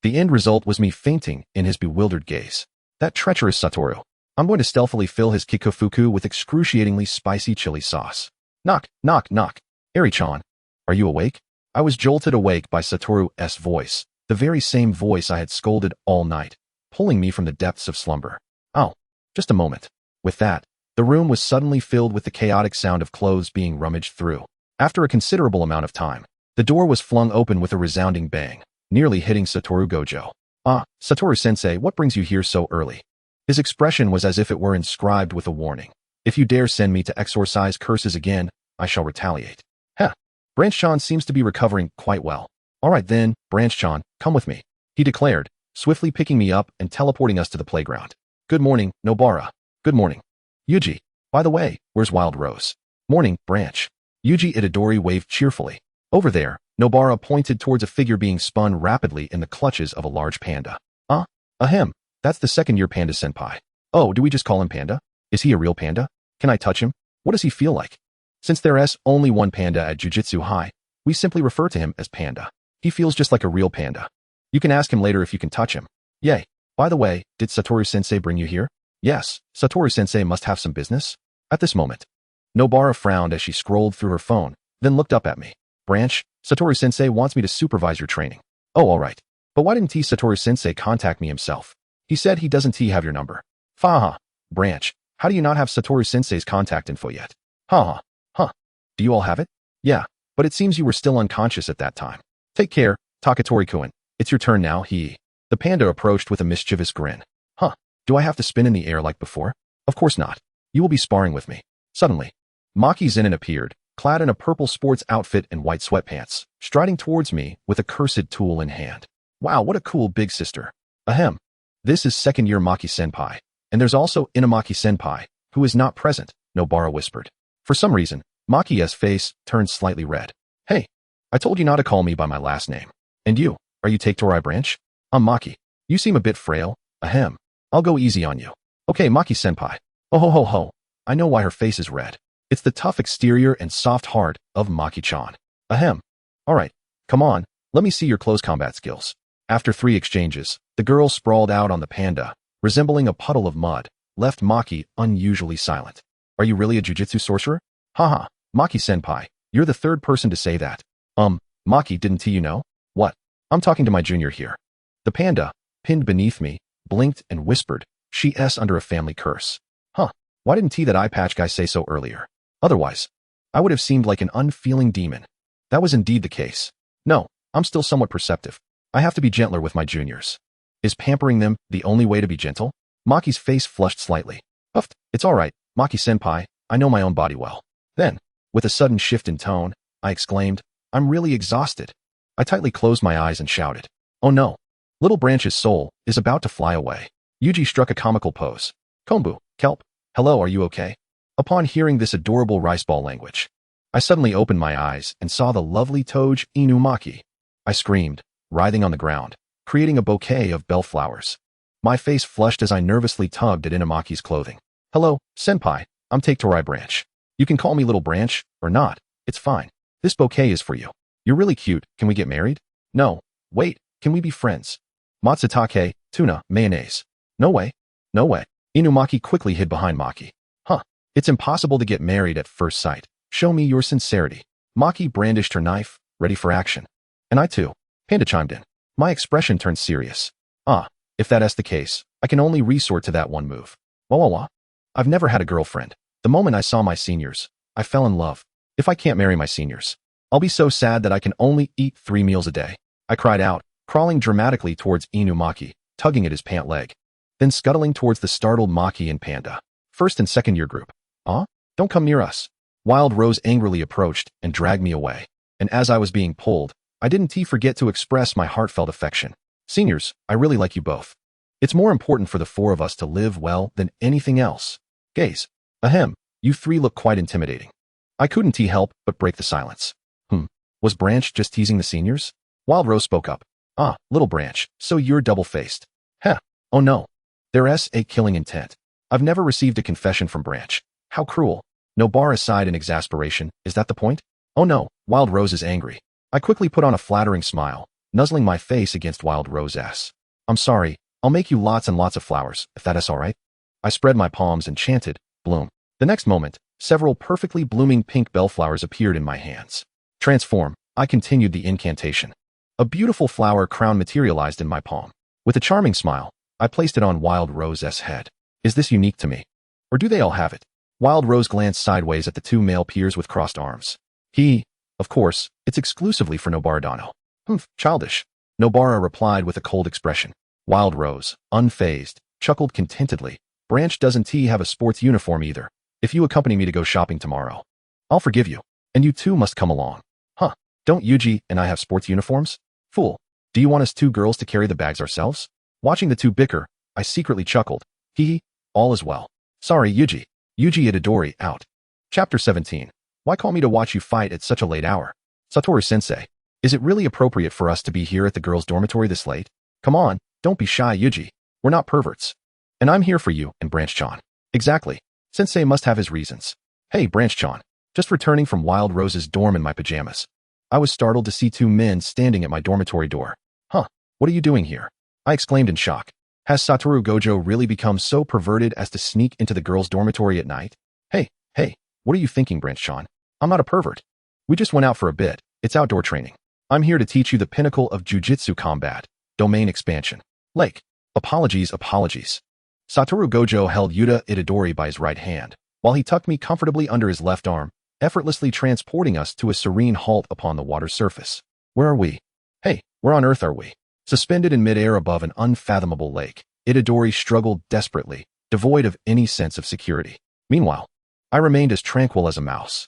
Speaker 2: The end result was me fainting in his bewildered gaze. That treacherous Satoru. I'm going to stealthily fill his kikofuku with excruciatingly spicy chili sauce. Knock, knock, knock. Eri-chan, are you awake? I was jolted awake by Satoru's voice, the very same voice I had scolded all night, pulling me from the depths of slumber. Oh, just a moment. With that, the room was suddenly filled with the chaotic sound of clothes being rummaged through. After a considerable amount of time, the door was flung open with a resounding bang, nearly hitting Satoru Gojo. Ah, Satoru-sensei, what brings you here so early? His expression was as if it were inscribed with a warning. If you dare send me to exorcise curses again, I shall retaliate. Heh. Branch-chan seems to be recovering quite well. All right then, Branch-chan, come with me, he declared, swiftly picking me up and teleporting us to the playground. Good morning, Nobara. Good morning. Yuji. By the way, where's Wild Rose? Morning, Branch. Yuji Itadori waved cheerfully. Over there, Nobara pointed towards a figure being spun rapidly in the clutches of a large panda. Ahem. That's the second-year panda senpai. Oh, do we just call him Panda? Is he a real panda? Can I touch him? What does he feel like? Since there's only one panda at Jujutsu High, we simply refer to him as Panda. He feels just like a real panda. You can ask him later if you can touch him. Yay. By the way, did Satoru-sensei bring you here? Yes, Satoru-sensei must have some business. At this moment, Nobara frowned as she scrolled through her phone, then looked up at me. Branch, Satoru-sensei wants me to supervise your training. Oh, alright. But why didn't Satoru-sensei contact me himself? He said he doesn't have your number. Faha. Branch, how do you not have Satoru-sensei's contact info yet? Huh. Do you all have it? Yeah, but it seems you were still unconscious at that time. Take care, Taketori-kun. It's your turn now, The panda approached with a mischievous grin. Do I have to spin in the air like before? Of course not. You will be sparring with me. Suddenly, Maki Zenin appeared, clad in a purple sports outfit and white sweatpants, striding towards me with a cursed tool in hand. Wow, what a cool big sister. Ahem. This is second-year Maki-senpai, and there's also Inamaki-senpai, who is not present, Nobara whispered. For some reason, Maki's face turned slightly red. Hey, I told you not to call me by my last name. And you, are you Taketori Branch? I'm Maki. You seem a bit frail. Ahem. I'll go easy on you. Okay, Maki-senpai. Oh ho. I know why her face is red. It's the tough exterior and soft heart of Maki-chan. Ahem. Alright, come on, let me see your close combat skills. After 3 exchanges, the girl sprawled out on the panda, resembling a puddle of mud, left Maki unusually silent. Are you really a jujutsu sorcerer? Haha, Maki-senpai, you're the third person to say that. Maki, didn't you know? What? I'm talking to my junior here. The panda, pinned beneath me, blinked and whispered, she's under a family curse. Why didn't that eye patch guy say so earlier? Otherwise, I would have seemed like an unfeeling demon. That was indeed the case. No, I'm still somewhat perceptive. I have to be gentler with my juniors. Is pampering them the only way to be gentle? Maki's face flushed slightly. Huffed, it's alright, Maki-senpai, I know my own body well. Then, with a sudden shift in tone, I exclaimed, I'm really exhausted. I tightly closed my eyes and shouted. Oh no. Little Branch's soul is about to fly away. Yuji struck a comical pose. Kombu, kelp, hello, are you okay? Upon hearing this adorable rice ball language, I suddenly opened my eyes and saw the lovely Toge Inumaki. I screamed, writhing on the ground, creating a bouquet of bellflowers. My face flushed as I nervously tugged at Inumaki's clothing. Hello, senpai, I'm Taketori Branch. You can call me Little Branch, or not, it's fine. This bouquet is for you. You're really cute, can we get married? No, wait, can we be friends? Matsutake, tuna, mayonnaise. No way. Inumaki quickly hid behind Maki. It's impossible to get married at first sight. Show me your sincerity. Maki brandished her knife, ready for action. And I too. Panda chimed in. My expression turned serious. If that's the case, I can only resort to that one move. Wah. I've never had a girlfriend. The moment I saw my seniors, I fell in love. If I can't marry my seniors, I'll be so sad that I can only eat 3 meals a day. I cried out, crawling dramatically towards Inumaki, tugging at his pant leg. Then scuttling towards the startled Maki and Panda. First and second year group. Don't come near us. Wild Rose angrily approached and dragged me away. And as I was being pulled, I didn't forget to express my heartfelt affection. Seniors, I really like you both. It's more important for the 4 of us to live well than anything else. Gaze. Ahem, you 3 look quite intimidating. I couldn't help but break the silence. Was Branch just teasing the seniors? Wild Rose spoke up. Little Branch, so you're double-faced. Oh no. There's a killing intent. I've never received a confession from Branch. How cruel. Nobara sighed in exasperation. Is that the point? Oh no, Wild Rose is angry. I quickly put on a flattering smile, nuzzling my face against Wild Rose's. I'm sorry, I'll make you lots and lots of flowers, if that is alright. I spread my palms and chanted, bloom. The next moment, several perfectly blooming pink bellflowers appeared in my hands. Transform, I continued the incantation. A beautiful flower crown materialized in my palm. With a charming smile, I placed it on Wild Rose's head. Is this unique to me? Or do they all have it? Wild Rose glanced sideways at the 2 male peers with crossed arms. Of course, it's exclusively for Nobara Dano. Childish. Nobara replied with a cold expression. Wild Rose, unfazed, chuckled contentedly. Branch doesn't have a sports uniform either. If you accompany me to go shopping tomorrow, I'll forgive you. And you 2 must come along. Don't Yuji and I have sports uniforms? Fool. Do you want us 2 girls to carry the bags ourselves? Watching the two bicker, I secretly chuckled. Hee, all is well. Sorry, Yuji. Yuji Itadori, out. Chapter 17. Why call me to watch you fight at such a late hour? Satoru-sensei, is it really appropriate for us to be here at the girls' dormitory this late? Come on, don't be shy, Yuji. We're not perverts. And I'm here for you, and Branch-chan. Exactly. Sensei must have his reasons. Hey, Branch-chan. Just returning from Wild Rose's dorm in my pajamas. I was startled to see two men standing at my dormitory door. Huh, what are you doing here? I exclaimed in shock. Has Satoru Gojo really become so perverted as to sneak into the girls' dormitory at night? Hey, what are you thinking, Branch-chan? I'm not a pervert. We just went out for a bit. It's outdoor training. I'm here to teach you the pinnacle of jujutsu combat, domain expansion. Apologies. Satoru Gojo held Yuta Itadori by his right hand, while he tucked me comfortably under his left arm, effortlessly transporting us to a serene halt upon the water's surface. Where are we? Hey, where on earth are we? Suspended in midair above an unfathomable lake, Itadori struggled desperately, devoid of any sense of security. Meanwhile, I remained as tranquil as a mouse.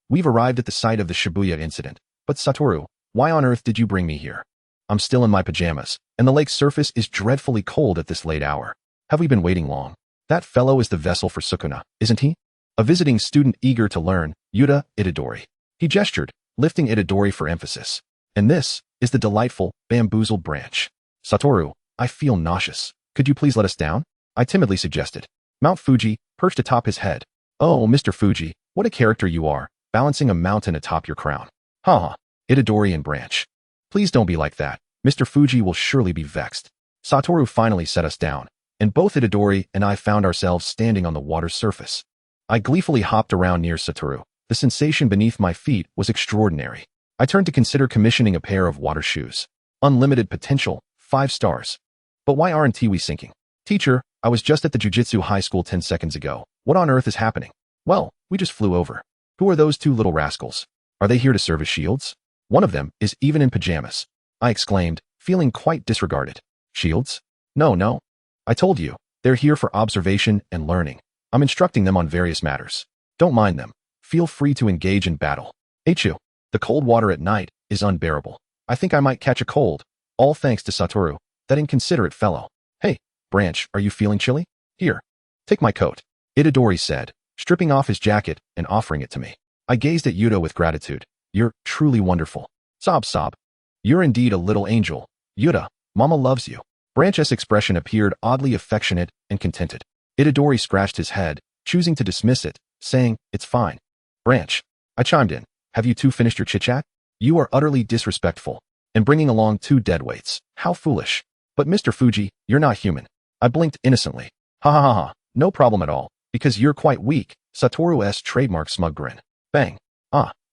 Speaker 2: We've arrived at the site of the Shibuya incident. But Satoru, why on earth did you bring me here? I'm still in my pajamas, and the lake's surface is dreadfully cold at this late hour. Have we been waiting long? That fellow is the vessel for Sukuna, isn't he? A visiting student eager to learn, Yuta Itadori. He gestured, lifting Itadori for emphasis. And this is the delightful, bamboozled Branch. Satoru, I feel nauseous. Could you please let us down? I timidly suggested. Mount Fuji, perched atop his head. Oh, Mr. Fuji, what a character you are, balancing a mountain atop your crown. Ha! Itadori and Branch. Please don't be like that. Mr. Fuji will surely be vexed. Satoru finally set us down, and both Itadori and I found ourselves standing on the water's surface. I gleefully hopped around near Satoru. The sensation beneath my feet was extraordinary. I turned to consider commissioning a pair of water shoes. Unlimited potential, 5 stars. But why aren't we sinking? Teacher, I was just at the Jujutsu High School 10 seconds ago. What on earth is happening? Well, we just flew over. Who are those two little rascals? Are they here to serve as shields? One of them is even in pajamas. I exclaimed, feeling quite disregarded. Shields? No. I told you, they're here for observation and learning. I'm instructing them on various matters. Don't mind them. Feel free to engage in battle. Eichu, the cold water at night is unbearable. I think I might catch a cold. All thanks to Satoru, that inconsiderate fellow. Hey, Branch, are you feeling chilly? Here, take my coat. Itadori said, stripping off his jacket and offering it to me. I gazed at Yuta with gratitude. You're truly wonderful. Sob. You're indeed a little angel. Yuta, Mama loves you. Branch's expression appeared oddly affectionate and contented. Itadori scratched his head, choosing to dismiss it, saying, it's fine. Branch, I chimed in. Have you two finished your chit-chat? You are utterly disrespectful. And bringing along 2 deadweights. How foolish. But Mr. Fuji, you're not human. I blinked innocently. Ha. No problem at all, because you're quite weak. Satoru's trademark smug grin. Bang.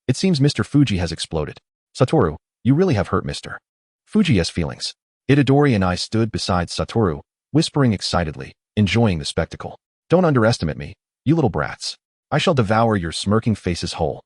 Speaker 2: It seems Mr. Fuji has exploded. Satoru, you really have hurt Mr. Fuji's feelings. Itadori and I stood beside Satoru, whispering excitedly, enjoying the spectacle. Don't underestimate me, you little brats. I shall devour your smirking faces whole.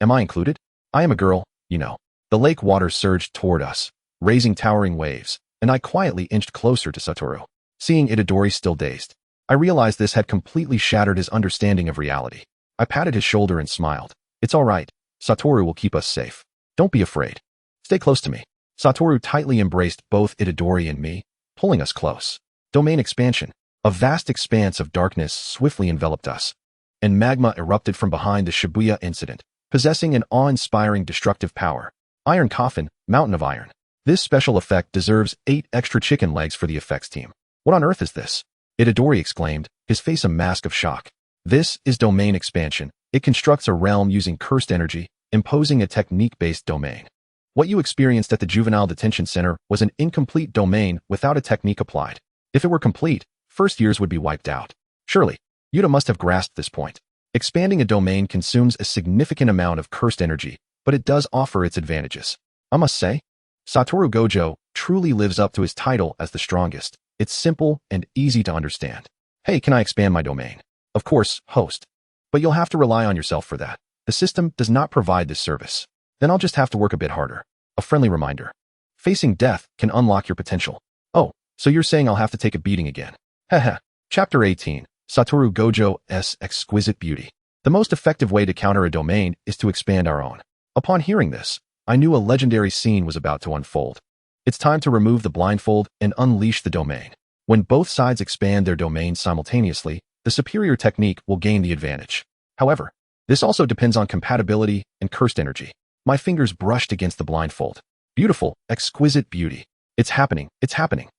Speaker 2: Am I included? I am a girl, you know. The lake water surged toward us, raising towering waves, and I quietly inched closer to Satoru. Seeing Itadori still dazed, I realized this had completely shattered his understanding of reality. I patted his shoulder and smiled. It's all right. Satoru will keep us safe. Don't be afraid. Stay close to me. Satoru tightly embraced both Itadori and me, pulling us close. Domain expansion. A vast expanse of darkness swiftly enveloped us, and magma erupted from behind the Shibuya incident, possessing an awe-inspiring destructive power. Iron Coffin, Mountain of Iron. This special effect deserves 8 extra chicken legs for the effects team. What on earth is this? Itadori exclaimed, his face a mask of shock. This is domain expansion. It constructs a realm using cursed energy, imposing a technique-based domain. What you experienced at the Juvenile Detention Center was an incomplete domain without a technique applied. If it were complete, first years would be wiped out. Surely, Yuta must have grasped this point. Expanding a domain consumes a significant amount of cursed energy, but it does offer its advantages. I must say, Satoru Gojo truly lives up to his title as the strongest. It's simple and easy to understand. Hey, can I expand my domain? Of course, host. But you'll have to rely on yourself for that. The system does not provide this service. Then I'll just have to work a bit harder. A friendly reminder. Facing death can unlock your potential. Oh, so you're saying I'll have to take a beating again. Haha. Chapter 18. Satoru Gojo's exquisite beauty. The most effective way to counter a domain is to expand our own. Upon hearing this, I knew a legendary scene was about to unfold. It's time to remove the blindfold and unleash the domain. When both sides expand their domains simultaneously, the superior technique will gain the advantage. However, this also depends on compatibility and cursed energy. My fingers brushed against the blindfold. Beautiful, exquisite beauty. It's happening, it's happening.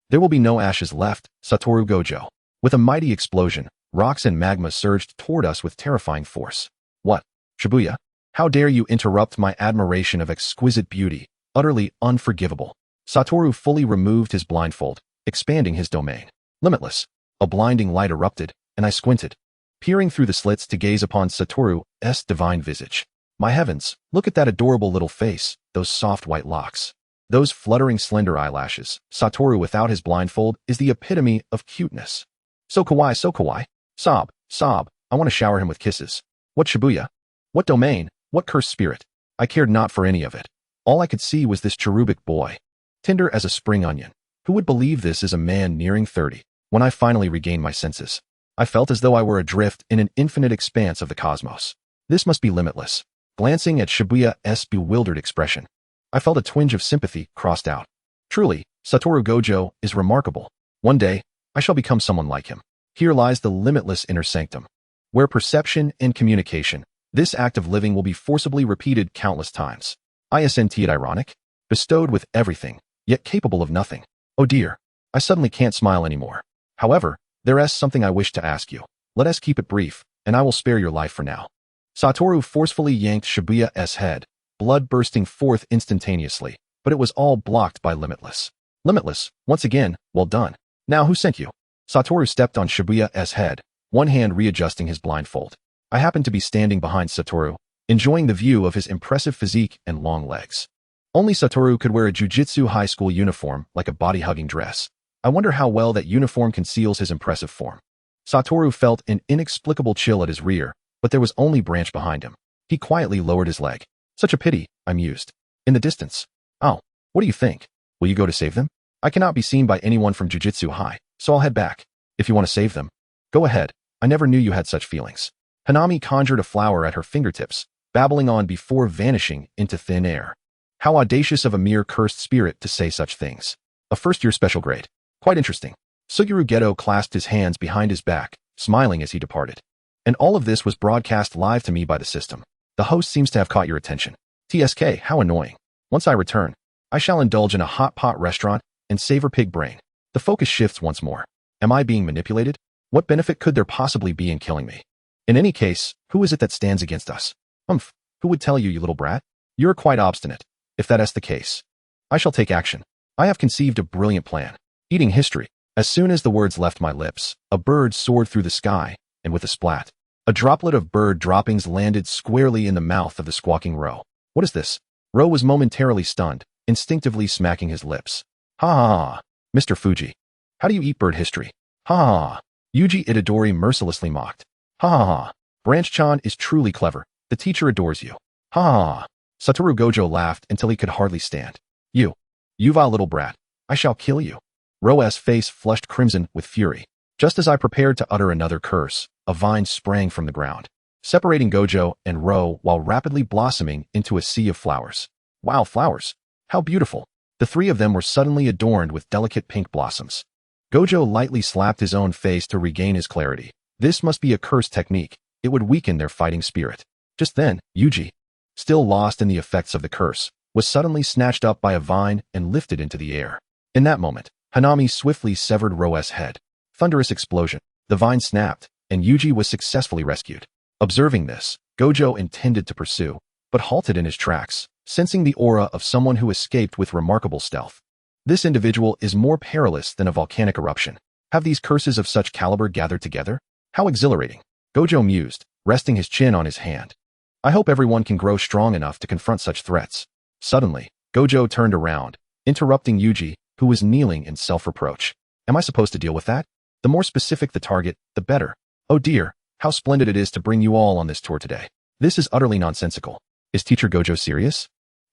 Speaker 2: There will be no ashes left, Satoru Gojo. With a mighty explosion, rocks and magma surged toward us with terrifying force. What? Shibuya? How dare you interrupt my admiration of exquisite beauty? Utterly unforgivable. Satoru fully removed his blindfold, expanding his domain. Limitless. A blinding light erupted, and I squinted, peering through the slits to gaze upon Satoru's divine visage. My heavens, look at that adorable little face, those soft white locks. Those fluttering slender eyelashes. Satoru without his blindfold is the epitome of cuteness. So kawaii, so kawaii. Sob, sob, I want to shower him with kisses. What Shibuya? What domain? What cursed spirit? I cared not for any of it. All I could see was this cherubic boy. Tender as a spring onion. Who would believe this is a man nearing 30? When I finally regained my senses, I felt as though I were adrift in an infinite expanse of the cosmos. This must be limitless. Glancing at Shibuya's bewildered expression, I felt a twinge of sympathy crossed out. Truly, Satoru Gojo is remarkable. One day, I shall become someone like him. Here lies the limitless inner sanctum, where perception and communication, this act of living will be forcibly repeated countless times. Isn't it ironic? Bestowed with everything, yet capable of nothing. Oh dear, I suddenly can't smile anymore. However, there is something I wish to ask you. Let us keep it brief, and I will spare your life for now. Satoru forcefully yanked Shibuya's head, blood bursting forth instantaneously, but it was all blocked by Limitless. Limitless, once again, well done. Now who sent you? Satoru stepped on Shibuya's head, one hand readjusting his blindfold. I happened to be standing behind Satoru, enjoying the view of his impressive physique and long legs. Only Satoru could wear a Jujutsu High school uniform like a body-hugging dress. I wonder how well that uniform conceals his impressive form. Satoru felt an inexplicable chill at his rear, but there was only Branch behind him. He quietly lowered his leg. Such a pity, I mused. In the distance. Oh, what do you think? Will you go to save them? I cannot be seen by anyone from Jujutsu High, so I'll head back. If you want to save them, go ahead. I never knew you had such feelings. Hanami conjured a flower at her fingertips, babbling on before vanishing into thin air. How audacious of a mere cursed spirit to say such things. A first-year special grade. Quite interesting. Suguru Geto clasped his hands behind his back, smiling as he departed. And all of this was broadcast live to me by the system. The host seems to have caught your attention. TSK, how annoying. Once I return, I shall indulge in a hot pot restaurant and savor pig brain. The focus shifts once more. Am I being manipulated? What benefit could there possibly be in killing me? In any case, who is it that stands against us? Who would tell you, you little brat? You're quite obstinate. If that is the case, I shall take action. I have conceived a brilliant plan. Eating history. As soon as the words left my lips, a bird soared through the sky, and with a splat, a droplet of bird droppings landed squarely in the mouth of the squawking Ro. What is this? Ro was momentarily stunned, instinctively smacking his lips. Ha ha ha, Mr. Fuji. How do you eat bird history? Ha ha ha. Yuji Itadori mercilessly mocked. Ha ha ha. Branch-chan is truly clever. The teacher adores you. Ha ha ha. Satoru Gojo laughed until he could hardly stand. You vile little brat. I shall kill you. Ro's face flushed crimson with fury. Just as I prepared to utter another curse, a vine sprang from the ground, separating Gojo and Ro while rapidly blossoming into a sea of flowers. Wow, flowers! How beautiful! The three of them were suddenly adorned with delicate pink blossoms. Gojo lightly slapped his own face to regain his clarity. This must be a curse technique. It would weaken their fighting spirit. Just then, Yuji, still lost in the effects of the curse, was suddenly snatched up by a vine and lifted into the air. In that moment, Hanami swiftly severed Ro's head. Thunderous explosion. The vine snapped, and Yuji was successfully rescued. Observing this, Gojo intended to pursue, but halted in his tracks, sensing the aura of someone who escaped with remarkable stealth. This individual is more perilous than a volcanic eruption. Have these curses of such caliber gathered together? How exhilarating. Gojo mused, resting his chin on his hand. I hope everyone can grow strong enough to confront such threats. Suddenly, Gojo turned around, interrupting Yuji, who was kneeling in self-reproach. Am I supposed to deal with that? The more specific the target, the better. Oh dear, how splendid it is to bring you all on this tour today. This is utterly nonsensical. Is Teacher Gojo serious?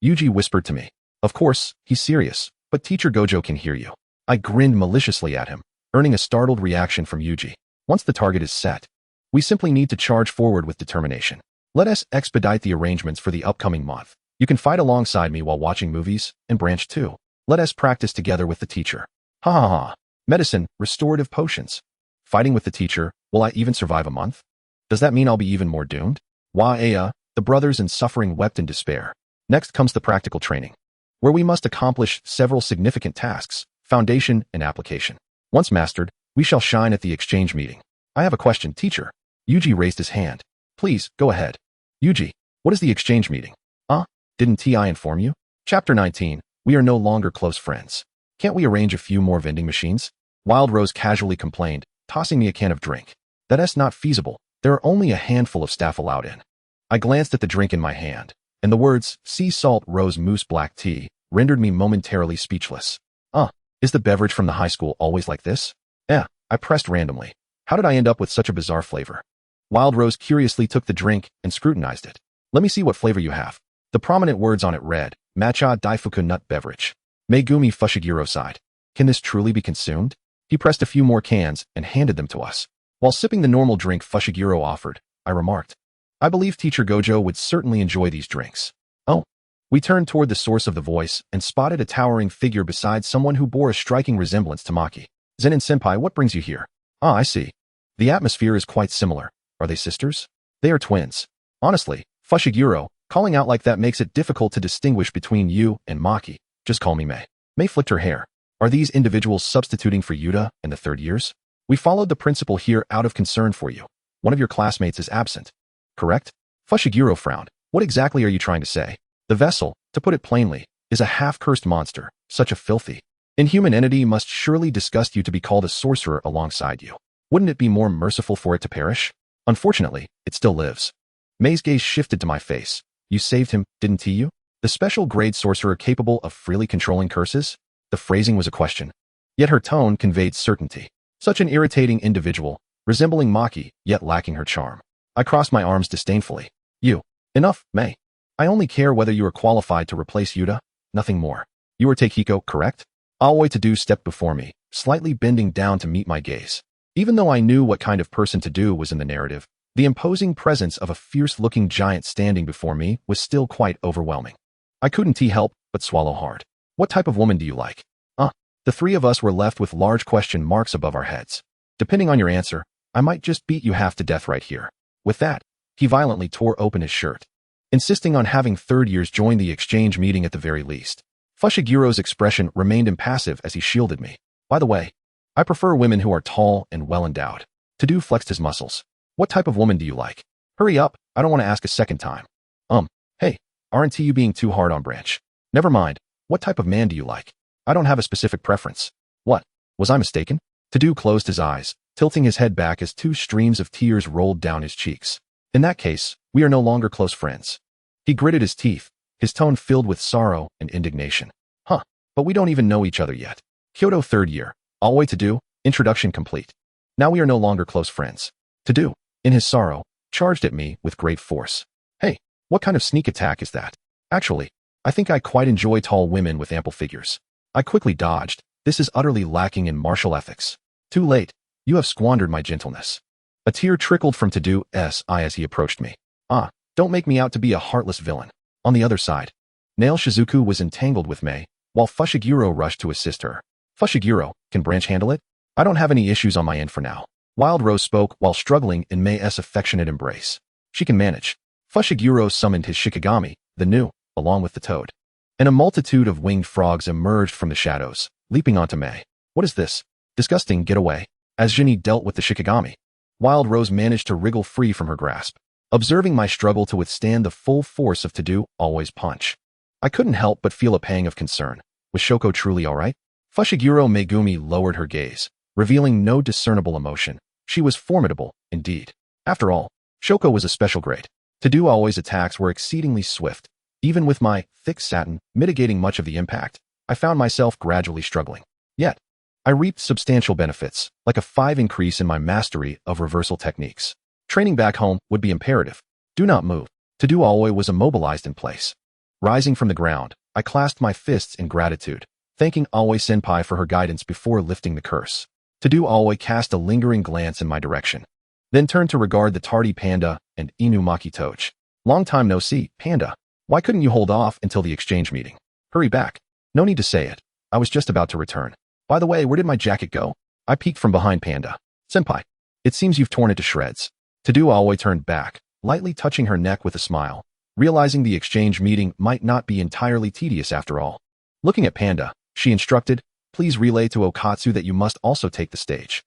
Speaker 2: Yuji whispered to me. Of course, he's serious, but Teacher Gojo can hear you. I grinned maliciously at him, earning a startled reaction from Yuji. Once the target is set, we simply need to charge forward with determination. Let us expedite the arrangements for the upcoming month. You can fight alongside me while watching movies, and Branch too. Let us practice together with the teacher. Ha ha ha. Medicine, restorative potions. Fighting with the teacher, will I even survive a month? Does that mean I'll be even more doomed? Wah-aya, the brothers in suffering wept in despair. Next comes the practical training, where we must accomplish several significant tasks, foundation and application. Once mastered, we shall shine at the exchange meeting. I have a question, teacher. Yuji raised his hand. Please, go ahead. Yuji, what is the exchange meeting? Didn't T.I. inform you? Chapter 19, we are no longer close friends. Can't we arrange a few more vending machines? Wild Rose casually complained, tossing me a can of drink. That's not feasible. There are only a handful of staff allowed in. I glanced at the drink in my hand, and the words, sea salt rose mousse black tea, rendered me momentarily speechless. Is the beverage from the high school always like this? I pressed randomly. How did I end up with such a bizarre flavor? Wild Rose curiously took the drink and scrutinized it. Let me see what flavor you have. The prominent words on it read, Matcha Daifuku Nut Beverage. Megumi Fushiguro sighed. Can this truly be consumed? He pressed a few more cans and handed them to us. While sipping the normal drink Fushiguro offered, I remarked, I believe Teacher Gojo would certainly enjoy these drinks. We turned toward the source of the voice and spotted a towering figure beside someone who bore a striking resemblance to Maki. Zenin-senpai, what brings you here? I see. The atmosphere is quite similar. Are they sisters? They are twins. Honestly, Fushiguro, calling out like that makes it difficult to distinguish between you and Maki. Just call me Mei. Mei flicked her hair. Are these individuals substituting for Yuta in the third years? We followed the principal here out of concern for you. One of your classmates is absent. Correct? Fushiguro frowned. What exactly are you trying to say? The vessel, to put it plainly, is a half-cursed monster. Such a filthy, inhuman entity must surely disgust you to be called a sorcerer alongside you. Wouldn't it be more merciful for it to perish? Unfortunately, it still lives. Mei's gaze shifted to my face. You saved him, didn't you? The special grade sorcerer capable of freely controlling curses? The phrasing was a question. Yet her tone conveyed certainty. Such an irritating individual, resembling Maki, yet lacking her charm. I crossed my arms disdainfully. You. Enough, Mei. I only care whether you are qualified to replace Yuta, nothing more. You are Takehiko, correct? Aoi Tadu stepped before me, slightly bending down to meet my gaze. Even though I knew what kind of person Tadu was in the narrative, the imposing presence of a fierce-looking giant standing before me was still quite overwhelming. I couldn't help but swallow hard. What type of woman do you like? The three of us were left with large question marks above our heads. Depending on your answer, I might just beat you half to death right here. With that, he violently tore open his shirt, insisting on having third years join the exchange meeting at the very least. Fushigiro's expression remained impassive as he shielded me. By the way, I prefer women who are tall and well-endowed. Tadu flexed his muscles. What type of woman do you like? Hurry up, I don't want to ask a second time. Hey, aren't you being too hard on Branch? Never mind, what type of man do you like? I don't have a specific preference. What? Was I mistaken? Tadu closed his eyes, tilting his head back as two streams of tears rolled down his cheeks. In that case, we are no longer close friends. He gritted his teeth, his tone filled with sorrow and indignation. But we don't even know each other yet. Kyoto third year. All way Tadu, introduction complete. Now we are no longer close friends. Tadu, in his sorrow, charged at me with great force. Hey, what kind of sneak attack is that? Actually, I think I quite enjoy tall women with ample figures. I quickly dodged. This is utterly lacking in martial ethics. Too late. You have squandered my gentleness. A tear trickled from Tadu's eye as he approached me. Don't make me out to be a heartless villain. On the other side, Nail Shizuku was entangled with Mei, while Fushiguro rushed to assist her. Fushiguro, can Branch handle it? I don't have any issues on my end for now. Wild Rose spoke while struggling in Mei's affectionate embrace. She can manage. Fushiguro summoned his Shikigami, the new, along with the toad. And a multitude of winged frogs emerged from the shadows, leaping onto Mei. What is this? Disgusting, get away. As Jinny dealt with the Shikigami, Wild Rose managed to wriggle free from her grasp, observing my struggle to withstand the full force of Tadu always punch. I couldn't help but feel a pang of concern. Was Shoko truly alright? Fushiguro Megumi lowered her gaze, revealing no discernible emotion. She was formidable, indeed. After all, Shoko was a special grade. Tadu always attacks were exceedingly swift. Even with my thick satin mitigating much of the impact, I found myself gradually struggling. Yet, I reaped substantial benefits, like a 5 increase in my mastery of reversal techniques. Training back home would be imperative. Do not move. Tadu Aoi was immobilized in place. Rising from the ground, I clasped my fists in gratitude, thanking Aoi-senpai for her guidance before lifting the curse. Tadu Aoi cast a lingering glance in my direction, then turned to regard the tardy panda and Inumaki Toge. Long time no see, panda. Why couldn't you hold off until the exchange meeting? Hurry back. No need to say it. I was just about to return. By the way, where did my jacket go? I peeked from behind Panda. Senpai, it seems you've torn it to shreds. To-do Aoi turned back, lightly touching her neck with a smile, realizing the exchange meeting might not be entirely tedious after all. Looking at Panda, she instructed, please relay to Okatsu that you must also take the stage.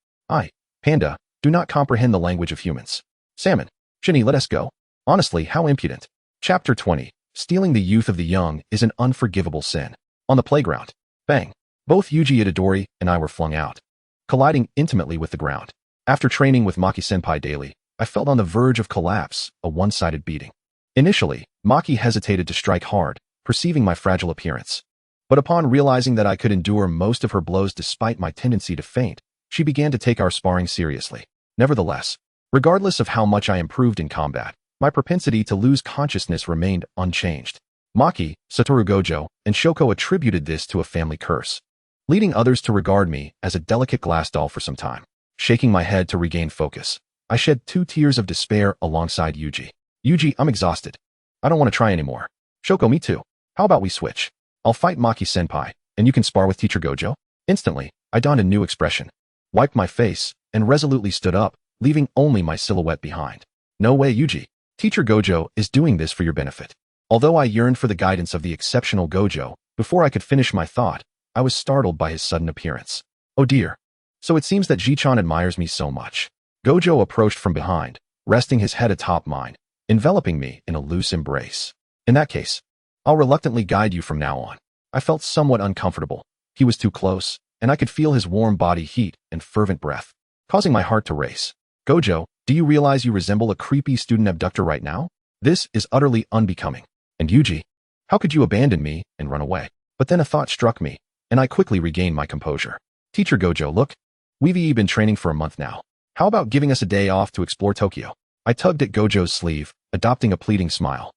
Speaker 2: Panda, do not comprehend the language of humans. Salmon, Shinny, let us go. Honestly, how impudent. Chapter 20. Stealing the youth of the young is an unforgivable sin. On the playground. Bang. Both Yuji Itadori and I were flung out, colliding intimately with the ground. After training with Maki-senpai daily, I felt on the verge of collapse, a one-sided beating. Initially, Maki hesitated to strike hard, perceiving my fragile appearance. But upon realizing that I could endure most of her blows despite my tendency to faint, she began to take our sparring seriously. Nevertheless, regardless of how much I improved in combat, my propensity to lose consciousness remained unchanged. Maki, Satoru Gojo, and Shoko attributed this to a family curse, leading others to regard me as a delicate glass doll for some time. Shaking my head to regain focus, I shed 2 tears of despair alongside Yuji. Yuji, I'm exhausted. I don't want to try anymore. Shoko, me too. How about we switch? I'll fight Maki-senpai, and you can spar with Teacher Gojo? Instantly, I donned a new expression, wiped my face, and resolutely stood up, leaving only my silhouette behind. No way, Yuji. Teacher Gojo is doing this for your benefit. Although I yearned for the guidance of the exceptional Gojo, before I could finish my thought, I was startled by his sudden appearance. Oh dear. So it seems that Ji-chan admires me so much. Gojo approached from behind, resting his head atop mine, enveloping me in a loose embrace. In that case, I'll reluctantly guide you from now on. I felt somewhat uncomfortable. He was too close, and I could feel his warm body heat and fervent breath, causing my heart to race. Gojo, do you realize you resemble a creepy student abductor right now? This is utterly unbecoming. And Yuji, how could you abandon me and run away? But then a thought struck me, and I quickly regained my composure. Teacher Gojo, look. We've been training for a month now. How about giving us a day off to explore Tokyo? I tugged at Gojo's sleeve, adopting a pleading smile.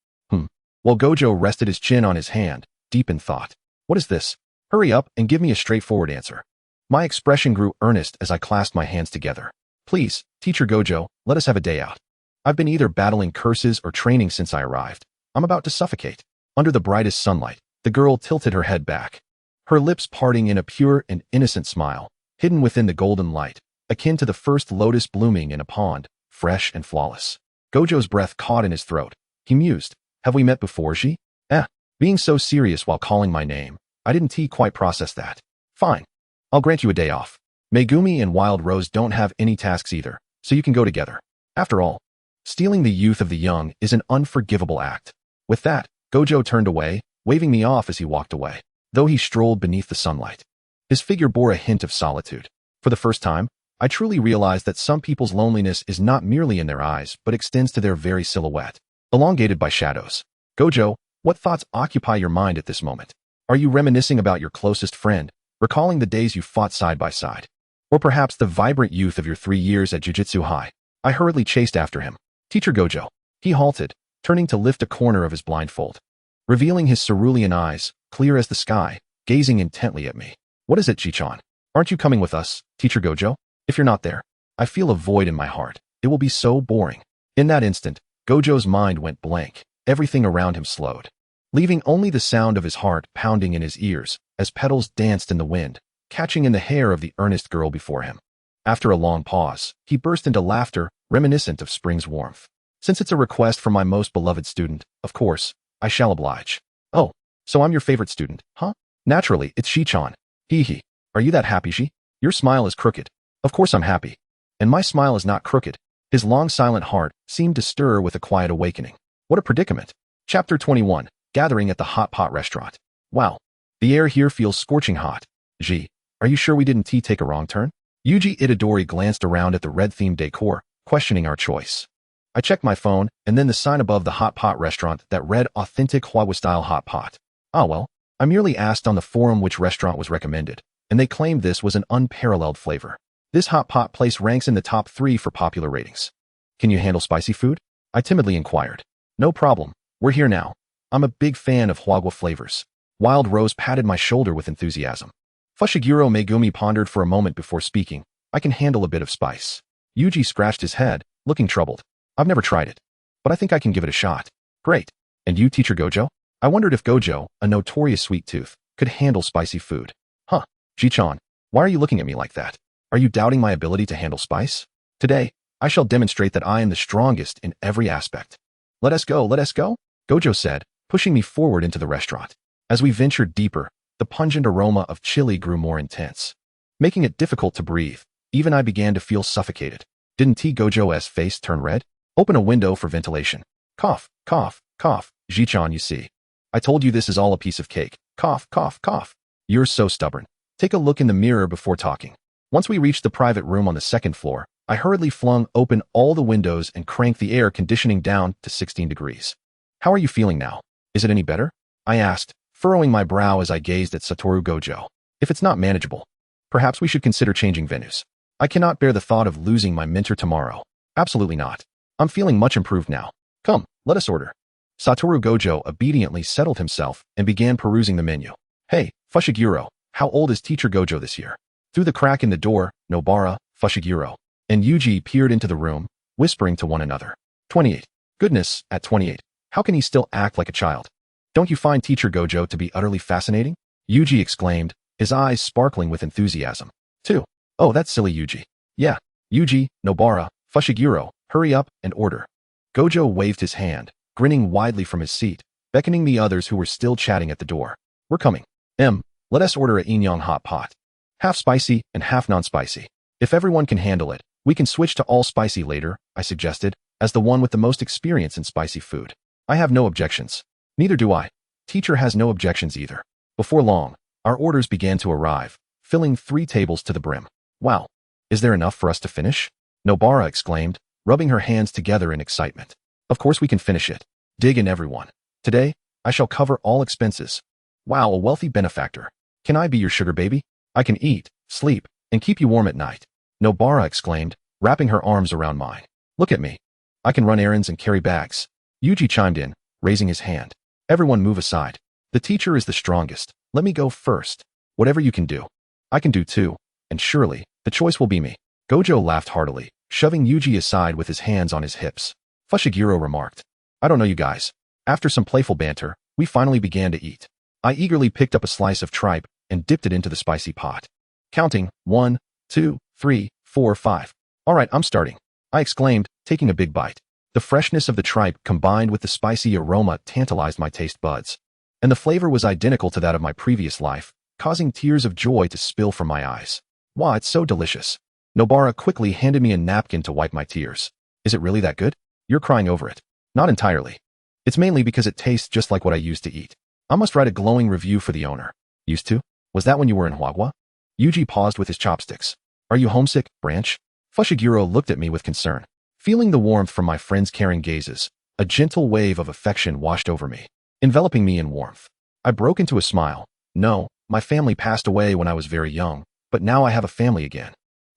Speaker 2: While Gojo rested his chin on his hand, deep in thought. What is this? Hurry up and give me a straightforward answer. My expression grew earnest as I clasped my hands together. Please, Teacher Gojo, let us have a day out. I've been either battling curses or training since I arrived. I'm about to suffocate. Under the brightest sunlight, the girl tilted her head back, her lips parting in a pure and innocent smile, hidden within the golden light, akin to the first lotus blooming in a pond, fresh and flawless. Gojo's breath caught in his throat. He mused. Have we met before, Ji? Being so serious while calling my name, I didn't quite process that. Fine. I'll grant you a day off. Megumi and Wild Rose don't have any tasks either, so you can go together. After all, stealing the youth of the young is an unforgivable act. With that, Gojo turned away, waving me off as he walked away, though he strolled beneath the sunlight. His figure bore a hint of solitude. For the first time, I truly realized that some people's loneliness is not merely in their eyes, but extends to their very silhouette, elongated by shadows. Gojo, what thoughts occupy your mind at this moment? Are you reminiscing about your closest friend, recalling the days you fought side by side? Or perhaps the vibrant youth of your 3 years at Jujutsu High? I hurriedly chased after him. Teacher Gojo. He halted, turning to lift a corner of his blindfold, revealing his cerulean eyes, clear as the sky, gazing intently at me. What is it, Ji-chan? Aren't you coming with us, Teacher Gojo? If you're not there, I feel a void in my heart. It will be so boring. In that instant, Gojo's mind went blank. Everything around him slowed, leaving only the sound of his heart pounding in his ears as petals danced in the wind, catching in the hair of the earnest girl before him. After a long pause, he burst into laughter, reminiscent of spring's warmth. Since it's a request from my most beloved student, of course, I shall oblige. Oh, so I'm your favorite student, huh? Naturally, it's Ji-chan. Hee. Are you that happy, Ji? Your smile is crooked. Of course I'm happy. And my smile is not crooked. His long silent heart seemed to stir with a quiet awakening. What a predicament. Chapter 21. Gathering at the Hot Pot Restaurant. Wow. The air here feels scorching hot. Ji, are you sure we didn't take a wrong turn? Yuji Itadori glanced around at the red-themed decor, questioning our choice. I checked my phone, and then the sign above the Hot Pot Restaurant that read Authentic Hwawa-style Hot Pot. Well, I merely asked on the forum which restaurant was recommended, and they claimed this was an unparalleled flavor. This hot pot place ranks in the top 3 for popular ratings. Can you handle spicy food? I timidly inquired. No problem. We're here now. I'm a big fan of Hwagwa flavors. Wild Rose patted my shoulder with enthusiasm. Fushiguro Megumi pondered for a moment before speaking. I can handle a bit of spice. Yuji scratched his head, looking troubled. I've never tried it, but I think I can give it a shot. Great. And you, Teacher Gojo? I wondered if Gojo, a notorious sweet tooth, could handle spicy food. Ji-chan, why are you looking at me like that? Are you doubting my ability to handle spice? Today, I shall demonstrate that I am the strongest in every aspect. Let us go, Gojo said, pushing me forward into the restaurant. As we ventured deeper, the pungent aroma of chili grew more intense, making it difficult to breathe. Even I began to feel suffocated. Didn't Gojo's face turn red? Open a window for ventilation. Cough, cough, cough. Ji-chan, you see. I told you this is all a piece of cake. Cough, cough, cough. You're so stubborn. Take a look in the mirror before talking. Once we reached the private room on the second floor, I hurriedly flung open all the windows and cranked the air conditioning down to 16 degrees. How are you feeling now? Is it any better? I asked, furrowing my brow as I gazed at Satoru Gojo. If it's not manageable, perhaps we should consider changing venues. I cannot bear the thought of losing my mentor tomorrow. Absolutely not. I'm feeling much improved now. Come, let us order. Satoru Gojo obediently settled himself and began perusing the menu. Hey, Fushiguro, how old is Teacher Gojo this year? Through the crack in the door, Nobara, Fushiguro, and Yuji peered into the room, whispering to one another. 28. Goodness, at 28, how can he still act like a child? Don't you find Teacher Gojo to be utterly fascinating? Yuji exclaimed, his eyes sparkling with enthusiasm. 2. Oh, that's silly Yuji. Yeah, Yuji, Nobara, Fushiguro, hurry up and order. Gojo waved his hand, grinning widely from his seat, beckoning the others who were still chatting at the door. We're coming. Let us order a Inyang hot pot. Half spicy and half non-spicy. If everyone can handle it, we can switch to all spicy later, I suggested, as the one with the most experience in spicy food. I have no objections. Neither do I. Teacher has no objections either. Before long, our orders began to arrive, filling 3 tables to the brim. Wow. Is there enough for us to finish? Nobara exclaimed, rubbing her hands together in excitement. Of course we can finish it. Dig in, everyone. Today, I shall cover all expenses. Wow, a wealthy benefactor. Can I be your sugar baby? I can eat, sleep, and keep you warm at night. Nobara exclaimed, wrapping her arms around mine. Look at me. I can run errands and carry bags. Yuji chimed in, raising his hand. Everyone move aside. The teacher is the strongest. Let me go first. Whatever you can do, I can do too, and surely, the choice will be me. Gojo laughed heartily, shoving Yuji aside with his hands on his hips. Fushiguro remarked. I don't know you guys. After some playful banter, we finally began to eat. I eagerly picked up a slice of tripe and dipped it into the spicy pot. Counting, 1, 2, 3, 4, 5. All right, I'm starting, I exclaimed, taking a big bite. The freshness of the tripe combined with the spicy aroma tantalized my taste buds, and the flavor was identical to that of my previous life, causing tears of joy to spill from my eyes. Wow, it's so delicious. Nobara quickly handed me a napkin to wipe my tears. Is it really that good? You're crying over it. Not entirely. It's mainly because it tastes just like what I used to eat. I must write a glowing review for the owner. Used to? Was that when you were in Huagua? Yuji paused with his chopsticks. Are you homesick, Branch? Fushiguro looked at me with concern. Feeling the warmth from my friend's caring gazes, a gentle wave of affection washed over me, enveloping me in warmth. I broke into a smile. No, my family passed away when I was very young, but now I have a family again.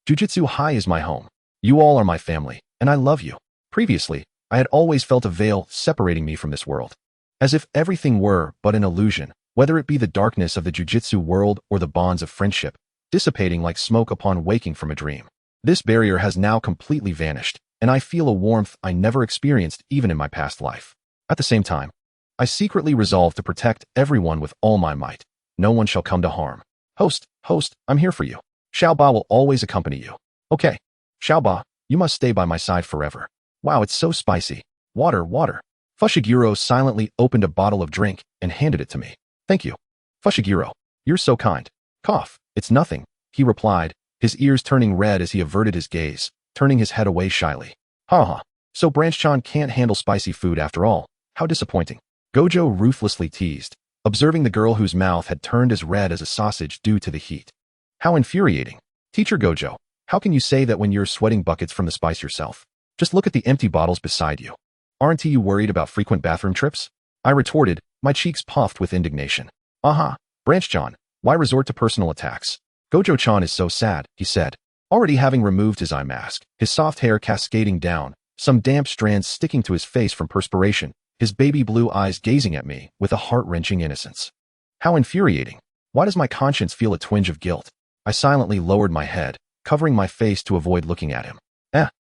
Speaker 2: Jujutsu High is my home. You all are my family, and I love you. Previously, I had always felt a veil separating me from this world, as if everything were but an illusion, whether it be the darkness of the jujutsu world or the bonds of friendship, dissipating like smoke upon waking from a dream. This barrier has now completely vanished, and I feel a warmth I never experienced even in my past life. At the same time, I secretly resolve to protect everyone with all my might. No one shall come to harm. Host, I'm here for you. Xiaoba will always accompany you. Okay. Xiaoba, you must stay by my side forever. Wow, it's so spicy. Water. Fushiguro silently opened a bottle of drink and handed it to me. Thank you. Fushiguro, you're so kind. Cough, it's nothing, he replied, his ears turning red as he averted his gaze, turning his head away shyly. Ha. So Branch-chan can't handle spicy food after all. How disappointing. Gojo ruthlessly teased, observing the girl whose mouth had turned as red as a sausage due to the heat. How infuriating. Teacher Gojo, how can you say that when you're sweating buckets from the spice yourself? Just look at the empty bottles beside you. Aren't you worried about frequent bathroom trips? I retorted, my cheeks puffed with indignation. Aha, Branch-chan, why resort to personal attacks? Gojo-chan is so sad, he said, already having removed his eye mask, his soft hair cascading down, some damp strands sticking to his face from perspiration, his baby blue eyes gazing at me with a heart-wrenching innocence. How infuriating. Why does my conscience feel a twinge of guilt? I silently lowered my head, covering my face to avoid looking at him.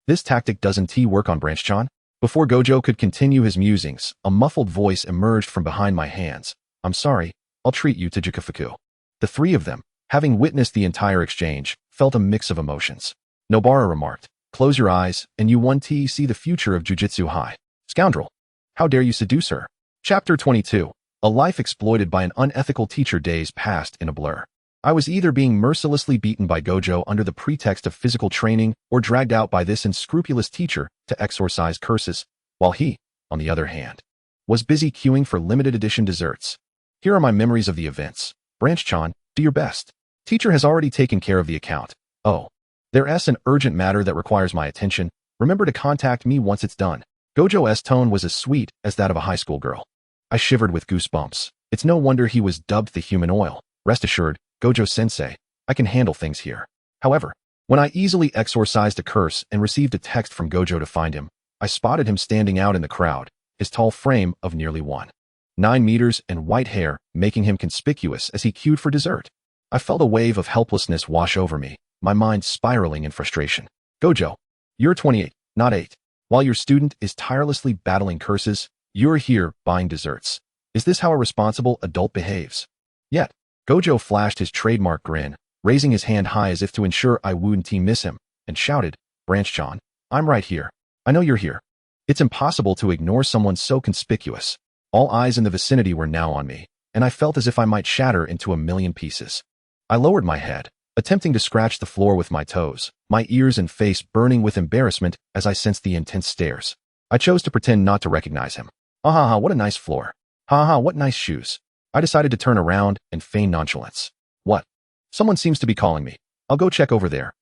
Speaker 2: This tactic doesn't work on Branch-chan? Before Gojo could continue his musings, a muffled voice emerged from behind my hands. I'm sorry, I'll treat you to Jikafuku. The 3 of them, Having witnessed the entire exchange, felt a mix of emotions. Nobara remarked, "Close your eyes, and you 1T see the future of Jujutsu High. Scoundrel. How dare you seduce her?" Chapter 22. A life exploited by an unethical teacher. Days passed in a blur. I was either being mercilessly beaten by Gojo under the pretext of physical training or dragged out by this unscrupulous teacher to exorcise curses, while he, on the other hand, was busy queuing for limited edition desserts. Here are my memories of the events. Branch-chan, do your best. Teacher has already taken care of the account. Oh. There's an urgent matter that requires my attention. Remember to contact me once it's done. Gojo's tone was as sweet as that of a high school girl. I shivered with goosebumps. It's no wonder he was dubbed the human oil. Rest assured, Gojo-sensei, I can handle things here. However, when I easily exorcised a curse and received a text from Gojo to find him, I spotted him standing out in the crowd, his tall frame of nearly 1.9 meters and white hair making him conspicuous as he queued for dessert. I felt a wave of helplessness wash over me, my mind spiraling in frustration. Gojo, you're 28, not 8. While your student is tirelessly battling curses, you're here buying desserts. Is this how a responsible adult behaves? Yet, Gojo flashed his trademark grin, raising his hand high as if to ensure I wouldn't miss him, and shouted, "Branch-chan, I'm right here. I know you're here." It's impossible to ignore someone so conspicuous. All eyes in the vicinity were now on me, and I felt as if I might shatter into a million pieces. I lowered my head, attempting to scratch the floor with my toes, my ears and face burning with embarrassment as I sensed the intense stares. I chose to pretend not to recognize him. Ha, what a nice floor. Ha, what nice shoes. I decided to turn around and feign nonchalance. What? Someone seems to be calling me. I'll go check over there.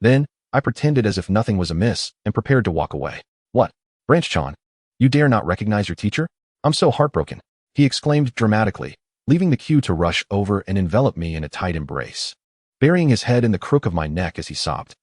Speaker 2: Then, I pretended as if nothing was amiss and prepared to walk away. What? Branch-chan, you dare not recognize your teacher? I'm so heartbroken, he exclaimed dramatically, leaving the queue to rush over and envelop me in a tight embrace, burying his head in the crook of my neck as he sobbed.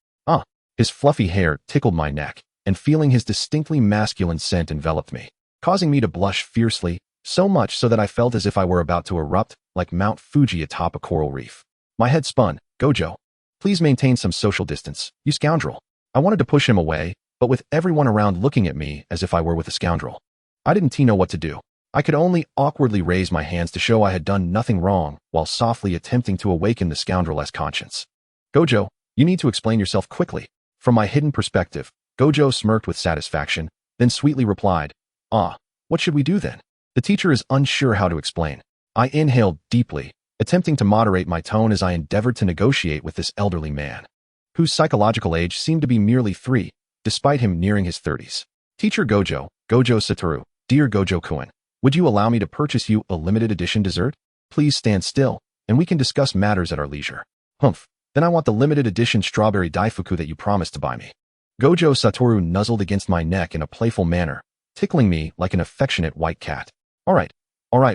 Speaker 2: His fluffy hair tickled my neck, and feeling his distinctly masculine scent enveloped me, causing me to blush fiercely, so much so that I felt as if I were about to erupt like Mount Fuji atop a coral reef. My head spun. Gojo, please maintain some social distance, you scoundrel. I wanted to push him away, but with everyone around looking at me as if I were with a scoundrel, I didn't know what to do. I could only awkwardly raise my hands to show I had done nothing wrong while softly attempting to awaken the scoundrel's conscience. Gojo, you need to explain yourself quickly. From my hidden perspective, Gojo smirked with satisfaction, then sweetly replied, what should we do then? The teacher is unsure how to explain. I inhaled deeply, attempting to moderate my tone as I endeavored to negotiate with this elderly man, whose psychological age seemed to be merely 3, despite him nearing his 30s. Teacher Gojo Satoru, dear Gojo-kun, would you allow me to purchase you a limited edition dessert? Please stand still, and we can discuss matters at our leisure. Humph, then I want the limited edition strawberry daifuku that you promised to buy me. Gojo Satoru nuzzled against my neck in a playful manner, tickling me like an affectionate white cat. All right,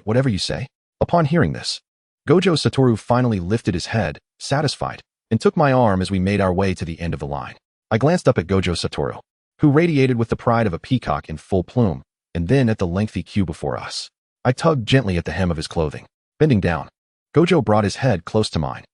Speaker 2: whatever you say. Upon hearing this, Gojo Satoru finally lifted his head, satisfied, and took my arm as we made our way to the end of the line. I glanced up at Gojo Satoru, who radiated with the pride of a peacock in full plume, and then at the lengthy queue before us. I tugged gently at the hem of his clothing. Bending down, Gojo brought his head close to mine.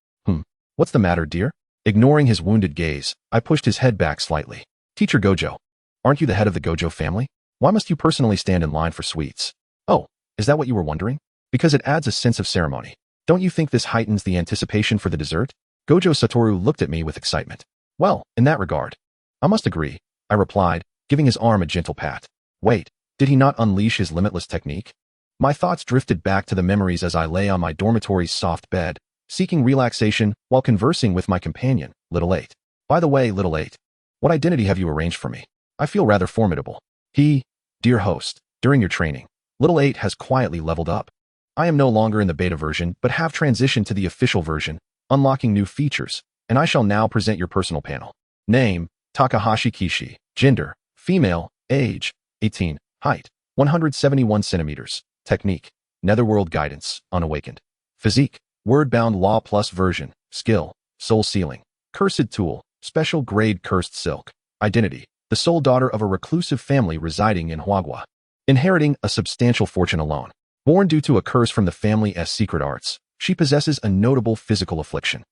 Speaker 2: What's the matter, dear? Ignoring his wounded gaze, I pushed his head back slightly. Teacher Gojo, aren't you the head of the Gojo family? Why must you personally stand in line for sweets? Oh, is that what you were wondering? Because it adds a sense of ceremony. Don't you think this heightens the anticipation for the dessert? Gojo Satoru looked at me with excitement. Well, in that regard, I must agree, I replied, giving his arm a gentle pat. Wait, did he not unleash his limitless technique? My thoughts drifted back to the memories as I lay on my dormitory's soft bed, seeking relaxation while conversing with my companion, Little 8. By the way, Little 8, what identity have you arranged for me? I feel rather formidable. Dear host, during your training, Little 8 has quietly leveled up. I am no longer in the beta version, but have transitioned to the official version, unlocking new features, and I shall now present your personal panel. Name, Takahashi Kishi. Gender, female. Age, 18. Height, 171 centimeters. Technique, Netherworld Guidance, Unawakened. Physique, Word-bound Law Plus version. Skill, Soul Sealing. Cursed Tool, Special Grade Cursed Silk. Identity, the sole daughter of a reclusive family residing in Huagua, inheriting a substantial fortune alone. Born due to a curse from the family's secret arts, she possesses a notable physical affliction.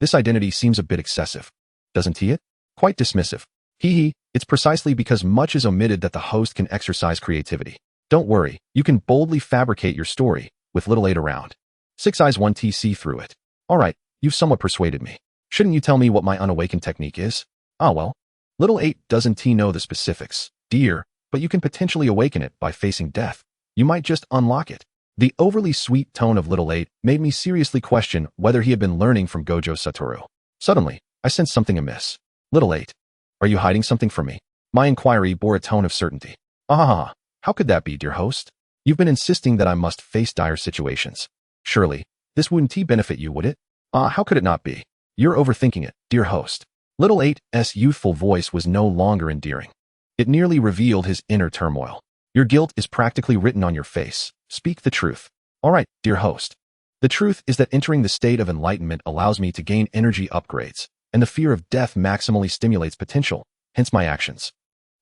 Speaker 2: This identity seems a bit excessive. Doesn't it? Quite dismissive. It's precisely because much is omitted that the host can exercise creativity. Don't worry, you can boldly fabricate your story, with Little 8 around. 6 eyes 1T see through it. Alright, you've somewhat persuaded me. Shouldn't you tell me what my unawakened technique is? Ah well. Little 8 doesn't know the specifics, dear, but you can potentially awaken it by facing death. You might just unlock it. The overly sweet tone of Little 8 made me seriously question whether he had been learning from Gojo Satoru. Suddenly, I sensed something amiss. Little 8, are you hiding something from me? My inquiry bore a tone of certainty. Ah, how could that be, dear host? You've been insisting that I must face dire situations. Surely, this wouldn't benefit you, would it? Ah, how could it not be? You're overthinking it, dear host. Little 8's youthful voice was no longer endearing. It nearly revealed his inner turmoil. Your guilt is practically written on your face. Speak the truth. All right, dear host. The truth is that entering the state of enlightenment allows me to gain energy upgrades, and the fear of death maximally stimulates potential, hence my actions.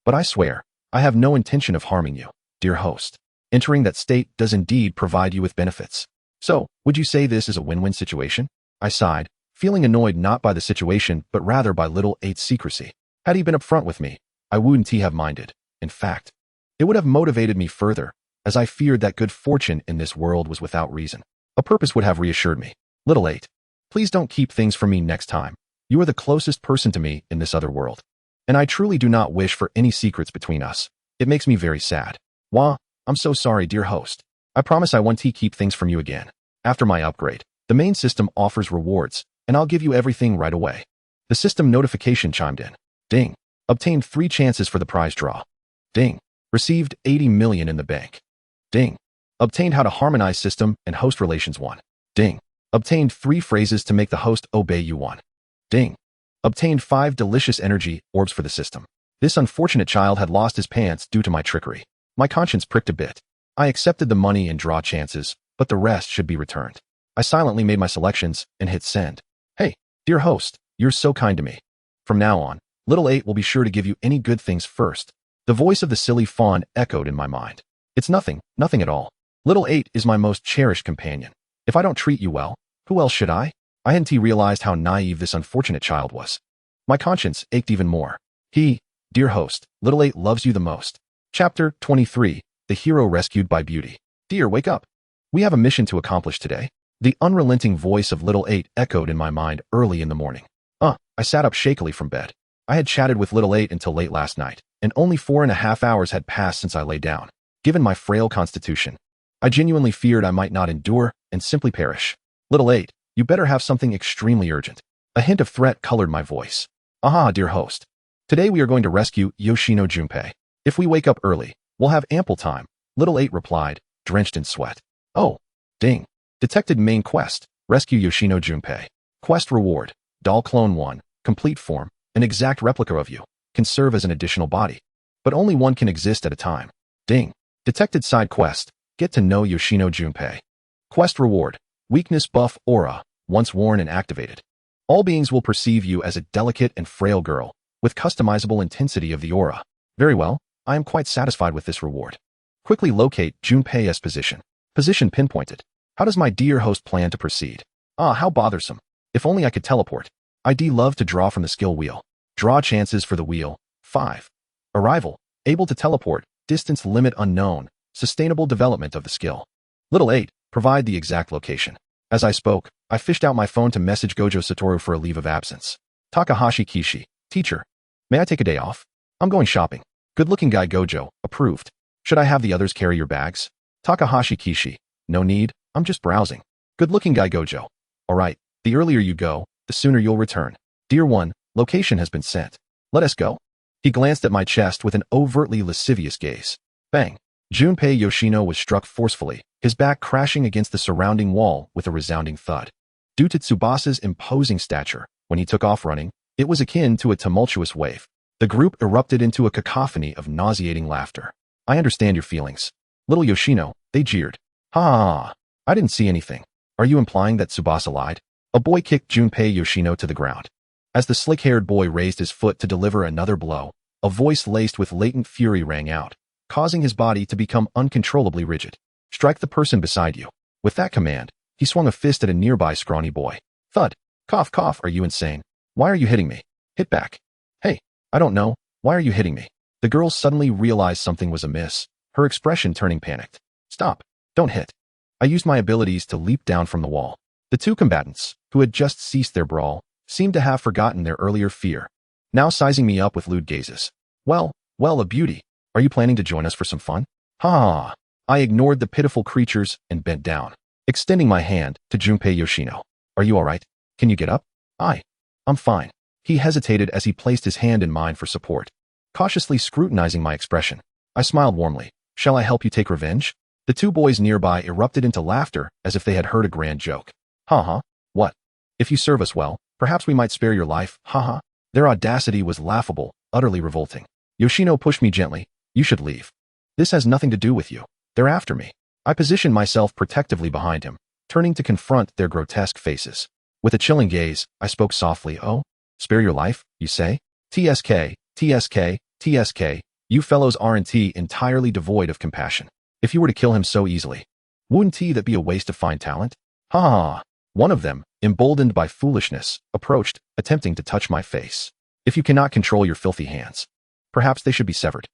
Speaker 2: But I swear, I have no intention of harming you, dear host. Entering that state does indeed provide you with benefits. So, would you say this is a win-win situation? I sighed, feeling annoyed not by the situation but rather by Little 8's secrecy. Had he been upfront with me, I wouldn't have minded. In fact, it would have motivated me further, as I feared that good fortune in this world was without reason. A purpose would have reassured me. Little 8, please don't keep things from me next time. You are the closest person to me in this other world. And I truly do not wish for any secrets between us. It makes me very sad. Wah, I'm so sorry, dear host. I promise I won't keep things from you again. After my upgrade, the main system offers rewards, and I'll give you everything right away. The system notification chimed in. Ding. Obtained 3 chances for the prize draw. Ding. Received 80 million in the bank. Ding. Obtained how to harmonize system and host relations 1. Ding. Obtained 3 phrases to make the host obey you 1. Ding. Obtained 5 delicious energy orbs for the system. This unfortunate child had lost his pants due to my trickery. My conscience pricked a bit. I accepted the money and draw chances, but the rest should be returned. I silently made my selections and hit send. Hey, dear host, you're so kind to me. From now on, Little 8 will be sure to give you any good things first. The voice of the silly fawn echoed in my mind. It's nothing at all. Little 8 is my most cherished companion. If I don't treat you well, who else should I? I hadn't realized how naive this unfortunate child was. My conscience ached even more. Dear host, Little 8 loves you the most. Chapter 23, The Hero Rescued by Beauty. Dear, wake up. We have a mission to accomplish today. The unrelenting voice of Little 8 echoed in my mind early in the morning. I sat up shakily from bed. I had chatted with Little 8 until late last night, and only 4.5 hours had passed since I lay down. Given my frail constitution, I genuinely feared I might not endure and simply perish. Little 8, you better have something extremely urgent. A hint of threat colored my voice. Aha, dear host. Today we are going to rescue Yoshino Junpei. If we wake up early, we'll have ample time, Little 8 replied, drenched in sweat. Oh, ding. Detected main quest, rescue Yoshino Junpei. Quest reward, doll clone 1, complete form, an exact replica of you, can serve as an additional body. But only one can exist at a time. Ding. Detected side quest, get to know Yoshino Junpei. Quest reward, weakness buff aura, once worn and activated. All beings will perceive you as a delicate and frail girl, with customizable intensity of the aura. Very well, I am quite satisfied with this reward. Quickly locate Junpei's position. Position pinpointed. How does my dear host plan to proceed? How bothersome. If only I could teleport. I'd love to draw from the skill wheel. Draw chances for the wheel. 5. Arrival. Able to teleport. Distance limit unknown. Sustainable development of the skill. Little 8, provide the exact location. As I spoke, I fished out my phone to message Gojo Satoru for a leave of absence. Takahashi Kishi. Teacher. May I take a day off? I'm going shopping. Good-looking guy Gojo. Approved. Should I have the others carry your bags? Takahashi Kishi. No need. I'm just browsing. Good-looking guy Gojo. Alright, the earlier you go, the sooner you'll return. Dear one, location has been sent. Let us go. He glanced at my chest with an overtly lascivious gaze. Bang. Junpei Yoshino was struck forcefully, his back crashing against the surrounding wall with a resounding thud. Due to Tsubasa's imposing stature, when he took off running, it was akin to a tumultuous wave. The group erupted into a cacophony of nauseating laughter. I understand your feelings. Little Yoshino, they jeered. Ha ha ha. I didn't see anything. Are you implying that Tsubasa lied? A boy kicked Junpei Yoshino to the ground. As the slick-haired boy raised his foot to deliver another blow, a voice laced with latent fury rang out, causing his body to become uncontrollably rigid. Strike the person beside you. With that command, he swung a fist at a nearby scrawny boy. Thud. Cough cough, are you insane? Why are you hitting me? Hit back. Hey, I don't know. Why are you hitting me? The girl suddenly realized something was amiss, her expression turning panicked. Stop. Don't hit. I used my abilities to leap down from the wall. The The two combatants, who had just ceased their brawl, seemed to have forgotten their earlier fear, now sizing me up with lewd gazes. Well, a beauty. Are you planning to join us for some fun? Ha ha. I ignored the pitiful creatures and bent down, extending my hand to Junpei Yoshino. Are you all right? Can you get up? I'm fine. He hesitated as he placed his hand in mine for support, cautiously scrutinizing my expression. I smiled warmly. Shall I help you take revenge? The two boys nearby erupted into laughter as if they had heard a grand joke. Ha. What? If you serve us well, perhaps we might spare your life, ha. Their audacity was laughable, utterly revolting. Yoshino pushed me gently. You should leave. This has nothing to do with you. They're after me. I positioned myself protectively behind him, turning to confront their grotesque faces. With a chilling gaze, I spoke softly. Oh, spare your life, you say? TSK. You fellows aren't entirely devoid of compassion. If you were to kill him so easily, wouldn't that be a waste of fine talent? Ha. One of them, emboldened by foolishness, approached, attempting to touch my face. If you cannot control your filthy hands, perhaps they should be severed.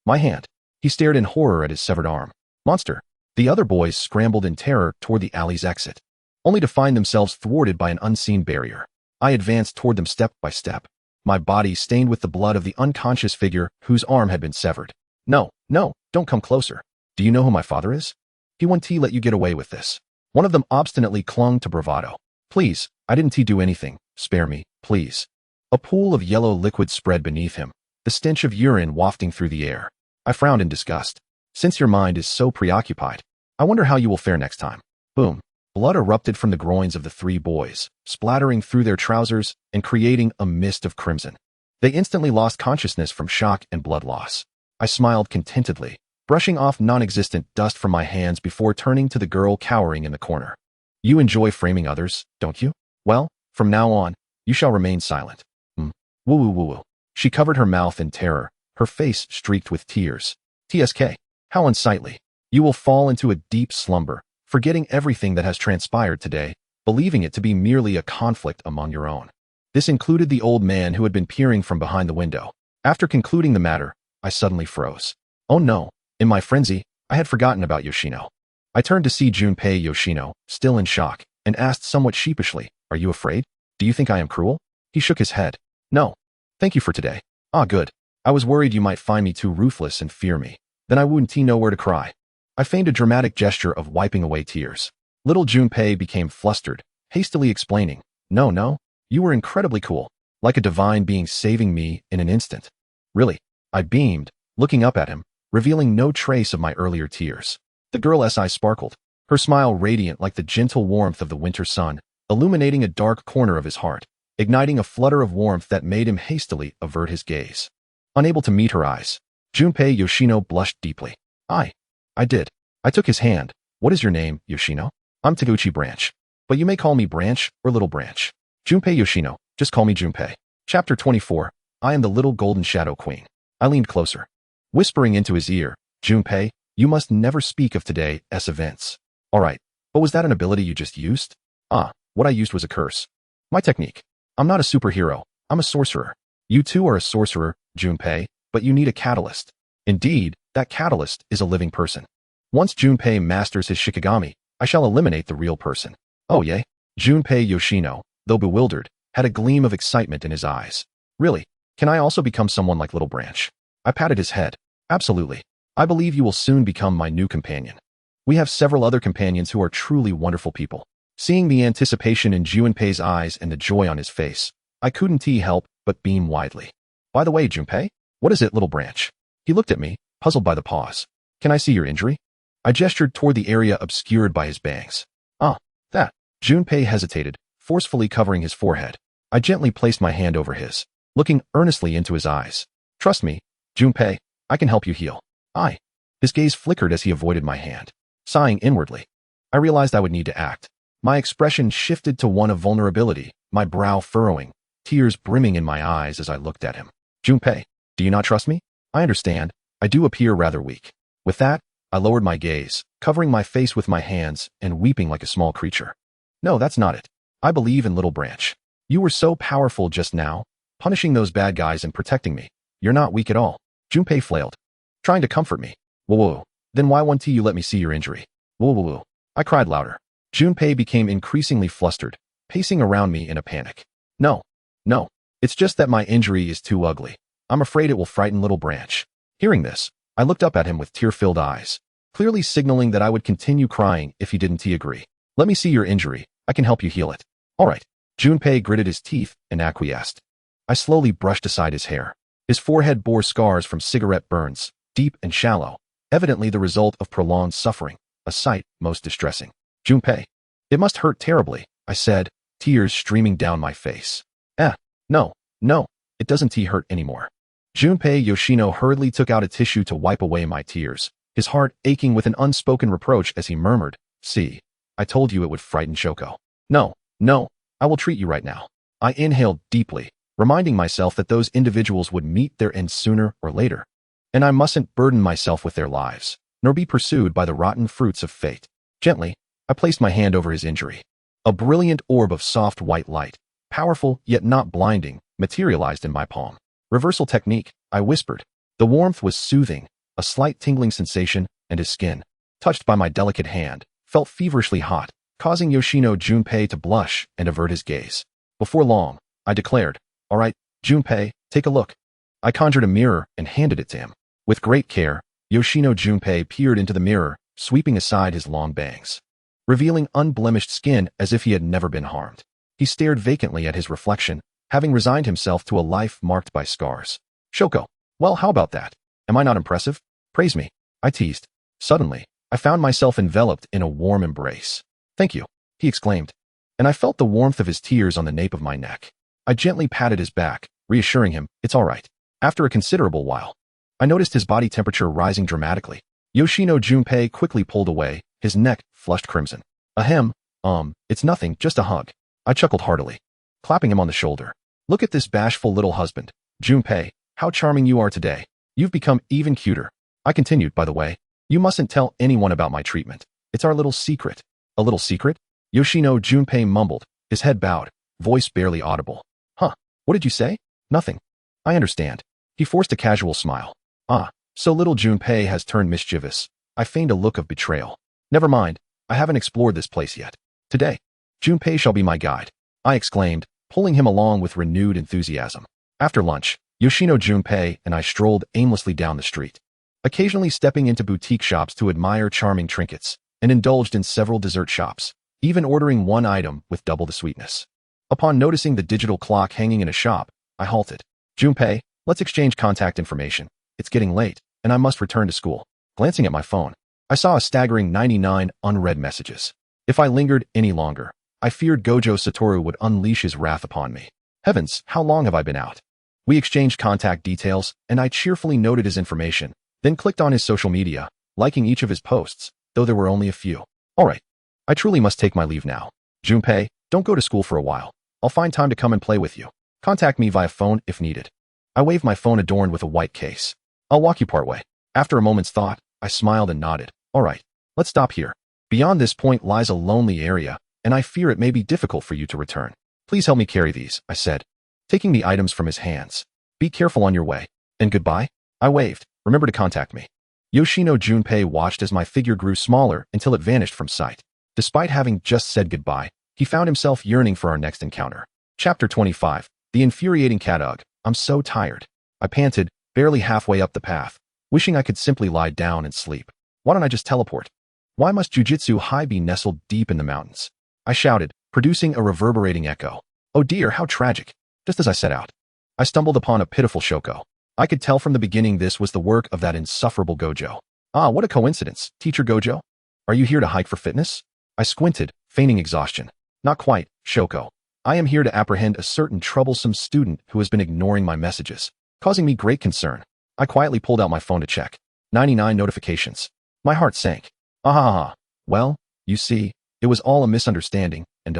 Speaker 2: My hand. He stared in horror at his severed arm. Monster. The other boys scrambled in terror toward the alley's exit, only to find themselves thwarted by an unseen barrier. I advanced toward them step by step, my body stained with the blood of the unconscious figure whose arm had been severed. No, don't come closer. Do you know who my father is? He won't let you get away with this. One of them obstinately clung to bravado. Please, I didn't do anything. Spare me, please. A pool of yellow liquid spread beneath him, the stench of urine wafting through the air. I frowned in disgust. Since your mind is so preoccupied, I wonder how you will fare next time. Boom. Blood erupted from the groins of the three boys, splattering through their trousers and creating a mist of crimson. They instantly lost consciousness from shock and blood loss. I smiled contentedly, brushing off non-existent dust from my hands before turning to the girl cowering in the corner. You enjoy framing others, don't you? Well, from now on, you shall remain silent. Woo. She covered her mouth in terror, her face streaked with tears. TSK. How unsightly. You will fall into a deep slumber, forgetting everything that has transpired today, believing it to be merely a conflict among your own. This included the old man who had been peering from behind the window. After concluding the matter, I suddenly froze. Oh no. In my frenzy, I had forgotten about Yoshino. I turned to see Junpei Yoshino, still in shock, and asked somewhat sheepishly, Are you afraid? Do you think I am cruel? He shook his head. No. Thank you for today. Good. I was worried you might find me too ruthless and fear me. Then I wouldn't know where to cry. I feigned a dramatic gesture of wiping away tears. Little Junpei became flustered, hastily explaining, No, you were incredibly cool, like a divine being saving me in an instant. Really? I beamed, looking up at him, revealing no trace of my earlier tears. The girl's eyes sparkled, her smile radiant like the gentle warmth of the winter sun, illuminating a dark corner of his heart, igniting a flutter of warmth that made him hastily avert his gaze. Unable to meet her eyes, Junpei Yoshino blushed deeply. I did. I took his hand. What is your name, Yoshino? I'm Taguchi Branch, but you may call me Branch or Little Branch. Junpei Yoshino, just call me Junpei. Chapter 24, I am the Little Golden Shadow Queen. I leaned closer, whispering into his ear, Junpei, you must never speak of today's events. All right, but was that an ability you just used? What I used was a curse. My technique. I'm not a superhero. I'm a sorcerer. You too are a sorcerer, Junpei, but you need a catalyst. Indeed, that catalyst is a living person. Once Junpei masters his Shikigami, I shall eliminate the real person. Oh yay? Junpei Yoshino, though bewildered, had a gleam of excitement in his eyes. Really? Can I also become someone like Little Branch? I patted his head. Absolutely. I believe you will soon become my new companion. We have several other companions who are truly wonderful people. Seeing the anticipation in Junpei's eyes and the joy on his face, I couldn't help but beam widely. By the way, Junpei, what is it, Little Branch? He looked at me, puzzled by the pause. Can I see your injury? I gestured toward the area obscured by his bangs. That. Junpei hesitated, forcefully covering his forehead. I gently placed my hand over his, looking earnestly into his eyes. Trust me, Junpei, I can help you heal. His gaze flickered as he avoided my hand. Sighing inwardly, I realized I would need to act. My expression shifted to one of vulnerability, my brow furrowing, tears brimming in my eyes as I looked at him. Junpei, do you not trust me? I understand. I do appear rather weak. With that, I lowered my gaze, covering my face with my hands and weeping like a small creature. No, that's not it. I believe in Little Branch. You were so powerful just now, punishing those bad guys and protecting me. You're not weak at all. Junpei flailed, trying to comfort me. Whoa. Then why won't you let me see your injury? Whoa. I cried louder. Junpei became increasingly flustered, pacing around me in a panic. No, no, it's just that my injury is too ugly. I'm afraid it will frighten little Branch. Hearing this, I looked up at him with tear-filled eyes, clearly signaling that I would continue crying if he didn't agree. Let me see your injury. I can help you heal it. All right. Junpei gritted his teeth and acquiesced. I slowly brushed aside his hair. His forehead bore scars from cigarette burns, deep and shallow, evidently the result of prolonged suffering, a sight most distressing. Junpei. It must hurt terribly, I said, tears streaming down my face. No, it doesn't hurt anymore. Junpei Yoshino hurriedly took out a tissue to wipe away my tears, his heart aching with an unspoken reproach as he murmured, "See, I told you it would frighten Shoko. No, I will treat you right now." I inhaled deeply, reminding myself that those individuals would meet their end sooner or later, and I mustn't burden myself with their lives, nor be pursued by the rotten fruits of fate. Gently, I placed my hand over his injury. A brilliant orb of soft white light, powerful yet not blinding, materialized in my palm. "Reversal technique," I whispered. The warmth was soothing, a slight tingling sensation, and his skin, touched by my delicate hand, felt feverishly hot, causing Yoshino Junpei to blush and avert his gaze. Before long, I declared, "All right, Junpei, take a look." I conjured a mirror and handed it to him. With great care, Yoshino Junpei peered into the mirror, sweeping aside his long bangs, revealing unblemished skin as if he had never been harmed. He stared vacantly at his reflection, having resigned himself to a life marked by scars. "Shoko, well, how about that? Am I not impressive? Praise me," I teased. Suddenly, I found myself enveloped in a warm embrace. "Thank you," he exclaimed, and I felt the warmth of his tears on the nape of my neck. I gently patted his back, reassuring him, "It's all right." After a considerable while, I noticed his body temperature rising dramatically. Yoshino Junpei quickly pulled away, his neck flushed crimson. "Ahem, it's nothing, just a hug." I chuckled heartily, clapping him on the shoulder. "Look at this bashful little husband. Junpei, how charming you are today. You've become even cuter." I continued, "By the way, you mustn't tell anyone about my treatment. It's our little secret." "A little secret?" Yoshino Junpei mumbled, his head bowed, voice barely audible. "Huh, what did you say?" "Nothing. I understand." He forced a casual smile. "Ah, so little Junpei has turned mischievous." I feigned a look of betrayal. "Never mind, I haven't explored this place yet. Today, Junpei shall be my guide," I exclaimed, pulling him along with renewed enthusiasm. After lunch, Yoshino Junpei and I strolled aimlessly down the street, occasionally stepping into boutique shops to admire charming trinkets, and indulged in several dessert shops, even ordering one item with double the sweetness. Upon noticing the digital clock hanging in a shop, I halted. "Junpei, let's exchange contact information. It's getting late, and I must return to school." Glancing at my phone, I saw a staggering 99 unread messages. If I lingered any longer, I feared Gojo Satoru would unleash his wrath upon me. Heavens, how long have I been out? We exchanged contact details, and I cheerfully noted his information, then clicked on his social media, liking each of his posts, though there were only a few. "All right, I truly must take my leave now. Junpei, don't go to school for a while. I'll find time to come and play with you. Contact me via phone if needed." I waved my phone adorned with a white case. "I'll walk you part way." After a moment's thought, I smiled and nodded. "All right, let's stop here. Beyond this point lies a lonely area, and I fear it may be difficult for you to return. Please help me carry these," I said, taking the items from his hands. "Be careful on your way. And goodbye." I waved. "Remember to contact me." Yoshino Junpei watched as my figure grew smaller until it vanished from sight. Despite having just said goodbye, he found himself yearning for our next encounter. Chapter 25. The infuriating cat ugh. "I'm so tired," I panted, barely halfway up the path, wishing I could simply lie down and sleep. "Why don't I just teleport? Why must Jujutsu High be nestled deep in the mountains?" I shouted, producing a reverberating echo. Oh dear, how tragic. Just as I set out, I stumbled upon a pitiful Shoko. I could tell from the beginning this was the work of that insufferable Gojo. "Ah, what a coincidence, Teacher Gojo. Are you here to hike for fitness?" I squinted, feigning exhaustion. "Not quite, Shoko. I am here to apprehend a certain troublesome student who has been ignoring my messages, causing me great concern." I quietly pulled out my phone to check. 99 notifications. My heart sank. "Ah, well, you see, it was all a misunderstanding, and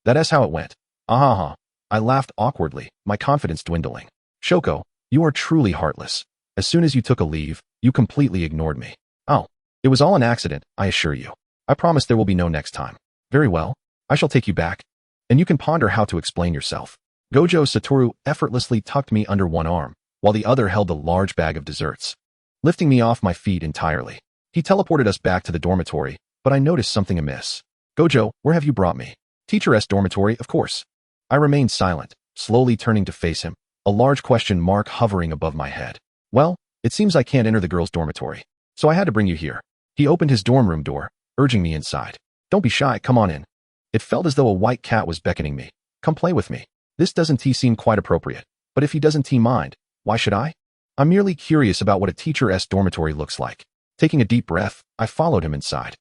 Speaker 2: that is how it went. Ah." I laughed awkwardly, my confidence dwindling. "Shoko, you are truly heartless. As soon as you took a leave, you completely ignored me." "Oh, it was all an accident, I assure you. I promise there will be no next time." "Very well, I shall take you back, and you can ponder how to explain yourself." Gojo Satoru effortlessly tucked me under one arm, while the other held a large bag of desserts, lifting me off my feet entirely. He teleported us back to the dormitory, but I noticed something amiss. Gojo, where have you brought me? Teacher-S dormitory, of course. I remained silent, slowly turning to face him, a large question mark hovering above my head. Well, it seems I can't enter the girls' dormitory, so I had to bring you here. He opened his dorm room door, urging me inside. Don't be shy, come on in. It felt as though a white cat was beckoning me. Come play with me. This doesn't seem quite appropriate, but if he doesn't mind, why should I? I'm merely curious about what a teacher-S dormitory looks like. Taking a deep breath, I followed him inside.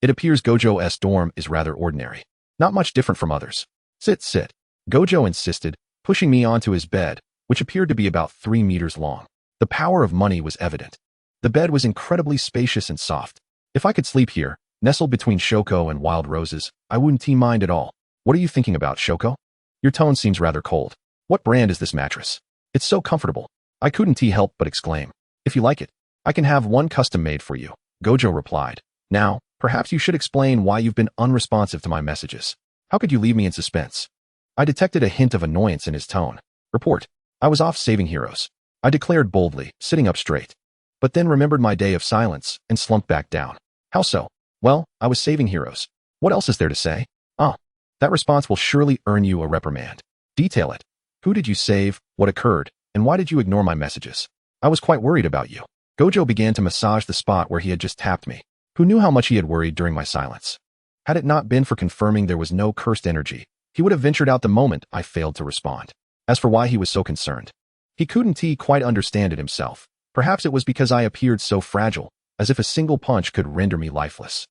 Speaker 2: It appears Gojo's dorm is rather ordinary. Not much different from others. Sit. Gojo insisted, pushing me onto his bed, which appeared to be about 3 meters long. The power of money was evident. The bed was incredibly spacious and soft. If I could sleep here, nestled between Shoko and wild roses, I wouldn't mind at all. What are you thinking about, Shoko? Your tone seems rather cold. What brand is this mattress? It's so comfortable. I couldn't help but exclaim. If you like it, I can have one custom made for you, Gojo replied. Now, perhaps you should explain why you've been unresponsive to my messages. How could you leave me in suspense? I detected a hint of annoyance in his tone. Report. I was off saving heroes. I declared boldly, sitting up straight. But then remembered my day of silence and slumped back down. How so? Well, I was saving heroes. What else is there to say? That response will surely earn you a reprimand. Detail it. Who did you save, what occurred, and why did you ignore my messages? I was quite worried about you. Gojo began to massage the spot where he had just tapped me. Who knew how much he had worried during my silence? Had it not been for confirming there was no cursed energy, he would have ventured out the moment I failed to respond. As for why he was so concerned, he couldn't quite understand it himself. Perhaps it was because I appeared so fragile, as if a single punch could render me lifeless.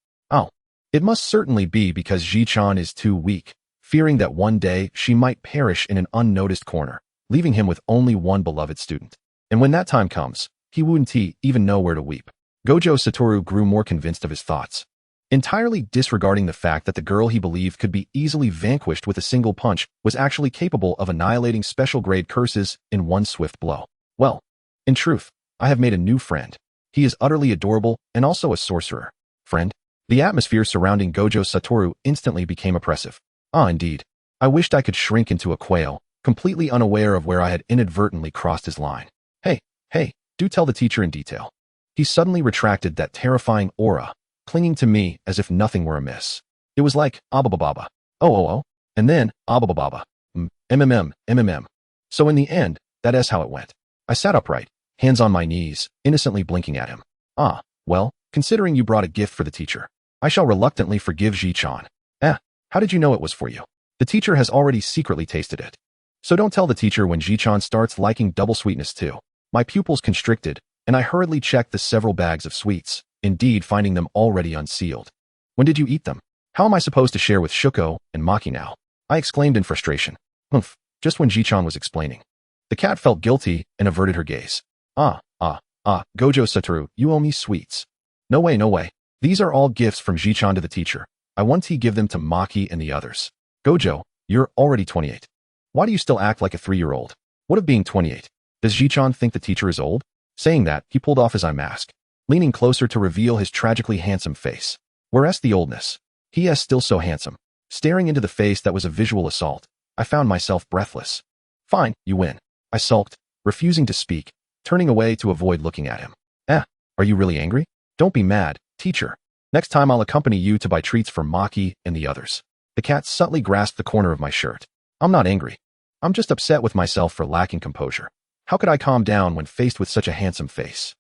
Speaker 2: It must certainly be because Ji-chan is too weak, fearing that one day she might perish in an unnoticed corner, leaving him with only one beloved student. And when that time comes, he wouldn't even know where to weep. Gojo Satoru grew more convinced of his thoughts, entirely disregarding the fact that the girl he believed could be easily vanquished with a single punch was actually capable of annihilating special-grade curses in one swift blow. Well, in truth, I have made a new friend. He is utterly adorable and also a sorcerer. Friend? The atmosphere surrounding Gojo Satoru instantly became oppressive. Indeed. I wished I could shrink into a quail, completely unaware of where I had inadvertently crossed his line. Hey, do tell the teacher in detail. He suddenly retracted that terrifying aura, clinging to me as if nothing were amiss. It was like, abababa. Oh, and then, abababa. MMM. So in the end, that is how it went. I sat upright, hands on my knees, innocently blinking at him. Well, considering you brought a gift for the teacher, I shall reluctantly forgive Ji-chan. How did you know it was for you? The teacher has already secretly tasted it. So don't tell the teacher when Ji-chan starts liking double sweetness too. My pupils constricted, and I hurriedly checked the several bags of sweets, indeed finding them already unsealed. When did you eat them? How am I supposed to share with Shuko and Maki now? I exclaimed in frustration. Just when Ji-chan was explaining. The cat felt guilty and averted her gaze. Gojo Satoru, you owe me sweets. No way. These are all gifts from Ji-chan to the teacher. I want to give them to Maki and the others. Gojo, you're already 28. Why do you still act like a 3-year-old? What of being 28? Does Ji-chan think the teacher is old? Saying that, he pulled off his eye mask, leaning closer to reveal his tragically handsome face. Whereas the oldness, he is still so handsome. Staring into the face that was a visual assault, I found myself breathless. Fine, you win. I sulked, refusing to speak, turning away to avoid looking at him. Are you really angry? Don't be mad, teacher. Next time I'll accompany you to buy treats for Maki and the others. The cat subtly grasped the corner of my shirt. I'm not angry. I'm just upset with myself for lacking composure. How could I calm down when faced with such a handsome face?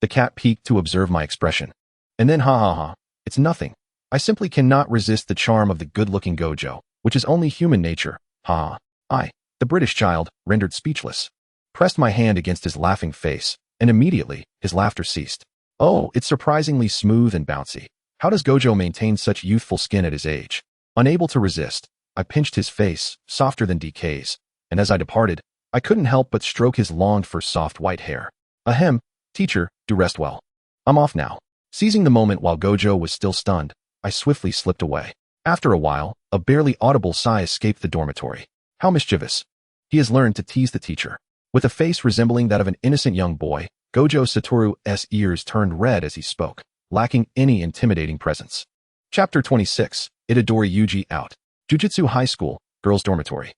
Speaker 2: The cat peeked to observe my expression. And then it's nothing. I simply cannot resist the charm of the good-looking Gojo, which is only human nature. I, the British child, rendered speechless, pressed my hand against his laughing face, and immediately, his laughter ceased. Oh, it's surprisingly smooth and bouncy. How does Gojo maintain such youthful skin at his age? Unable to resist, I pinched his face, softer than DK's, and as I departed, I couldn't help but stroke his longed for soft white hair. Ahem, teacher, do rest well. I'm off now. Seizing the moment while Gojo was still stunned, I swiftly slipped away. After a while, a barely audible sigh escaped the dormitory. How mischievous. He has learned to tease the teacher. With a face resembling that of an innocent young boy, Gojo Satoru's ears turned red as he spoke, lacking any intimidating presence. Chapter 26, Itadori Yuji out. Jujutsu High School, Girls' Dormitory.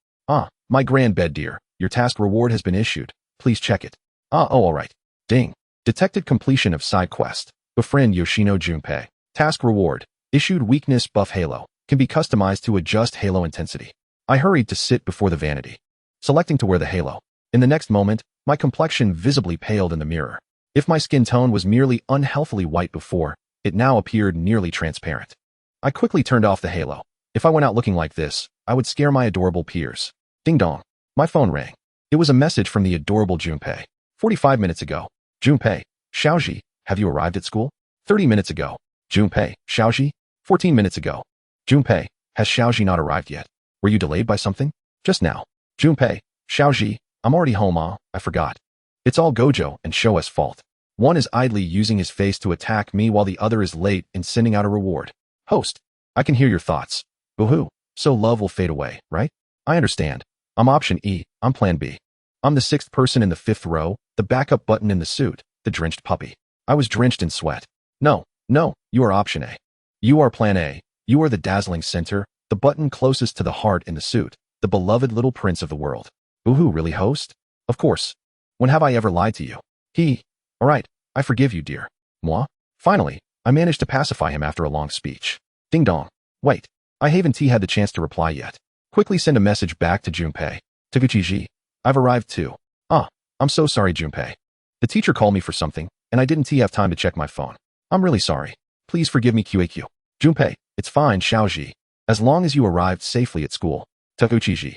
Speaker 2: My grand bed dear, your task reward has been issued. Please check it. Alright. Ding. Detected completion of side quest. Befriend Yoshino Junpei. Task reward. Issued weakness buff halo. Can be customized to adjust halo intensity. I hurried to sit before the vanity, selecting to wear the halo. In the next moment, my complexion visibly paled in the mirror. If my skin tone was merely unhealthily white before, it now appeared nearly transparent. I quickly turned off the halo. If I went out looking like this, I would scare my adorable peers. Ding dong. My phone rang. It was a message from the adorable Junpei. 45 minutes ago. Junpei, Xiaoji, have you arrived at school? 30 minutes ago. Junpei, Xiaoji, 14 minutes ago. Junpei, has Xiaoji not arrived yet? Were you delayed by something? Just now. Junpei, Xiaoji, I'm already home, I forgot. It's all Gojo and Shoa's fault. One is idly using his face to attack me while the other is late in sending out a reward. Host, I can hear your thoughts. Boo-hoo, so love will fade away, right? I understand. I'm option E, I'm plan B. I'm the 6th person in the 5th row, the backup button in the suit, the drenched puppy. I was drenched in sweat. No, you are option A. You are plan A. You are the dazzling center, the button closest to the heart in the suit, the beloved little prince of the world. Boo-hoo, really, host? Of course. When have I ever lied to you? Alright, I forgive you, dear. Moi? Finally, I managed to pacify him after a long speech. Ding dong. Wait, I haven't had the chance to reply yet. Quickly send a message back to Junpei. Taketori, I've arrived too. I'm so sorry, Junpei. The teacher called me for something, and I didn't have time to check my phone. I'm really sorry. Please forgive me, QAQ. Junpei, it's fine, Xiaoji. As long as you arrived safely at school. Taketori.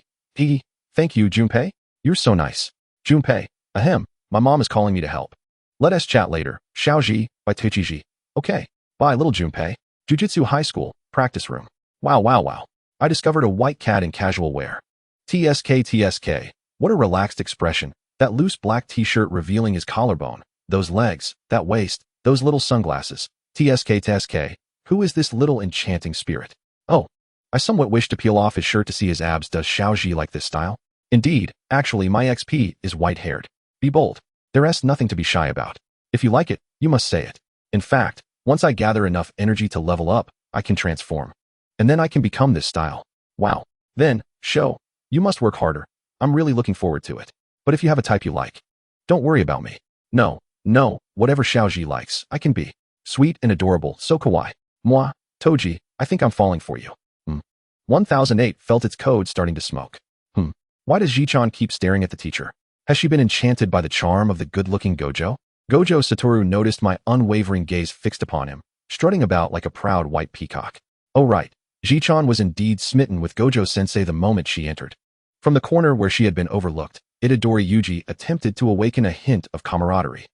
Speaker 2: Thank you, Junpei. You're so nice. Junpei, ahem, my mom is calling me to help. Let us chat later. Xiaoji, by Taketori. Okay. Bye, little Junpei. Jujutsu High School, practice room. Wow. I discovered a white cat in casual wear. TSK. What a relaxed expression. That loose black t-shirt revealing his collarbone. Those legs, that waist, those little sunglasses. TSK. Who is this little enchanting spirit? Oh, I somewhat wish to peel off his shirt to see his abs. Does Xiaoji like this style? Indeed, actually my XP is white-haired. Be bold. There's nothing to be shy about. If you like it, you must say it. In fact, once I gather enough energy to level up, I can transform. And then I can become this style. Wow. Then, you must work harder. I'm really looking forward to it. But if you have a type you like, don't worry about me. No, whatever Xiaoji likes, I can be. Sweet and adorable, so kawaii. Moi, Toji, I think I'm falling for you. 1008 felt its code starting to smoke. Why does Ji-chan keep staring at the teacher? Has she been enchanted by the charm of the good-looking Gojo? Gojo Satoru noticed my unwavering gaze fixed upon him, strutting about like a proud white peacock. Oh right, Ji-chan was indeed smitten with Gojo-sensei the moment she entered. From the corner where she had been overlooked, Itadori Yuji attempted to awaken a hint of camaraderie.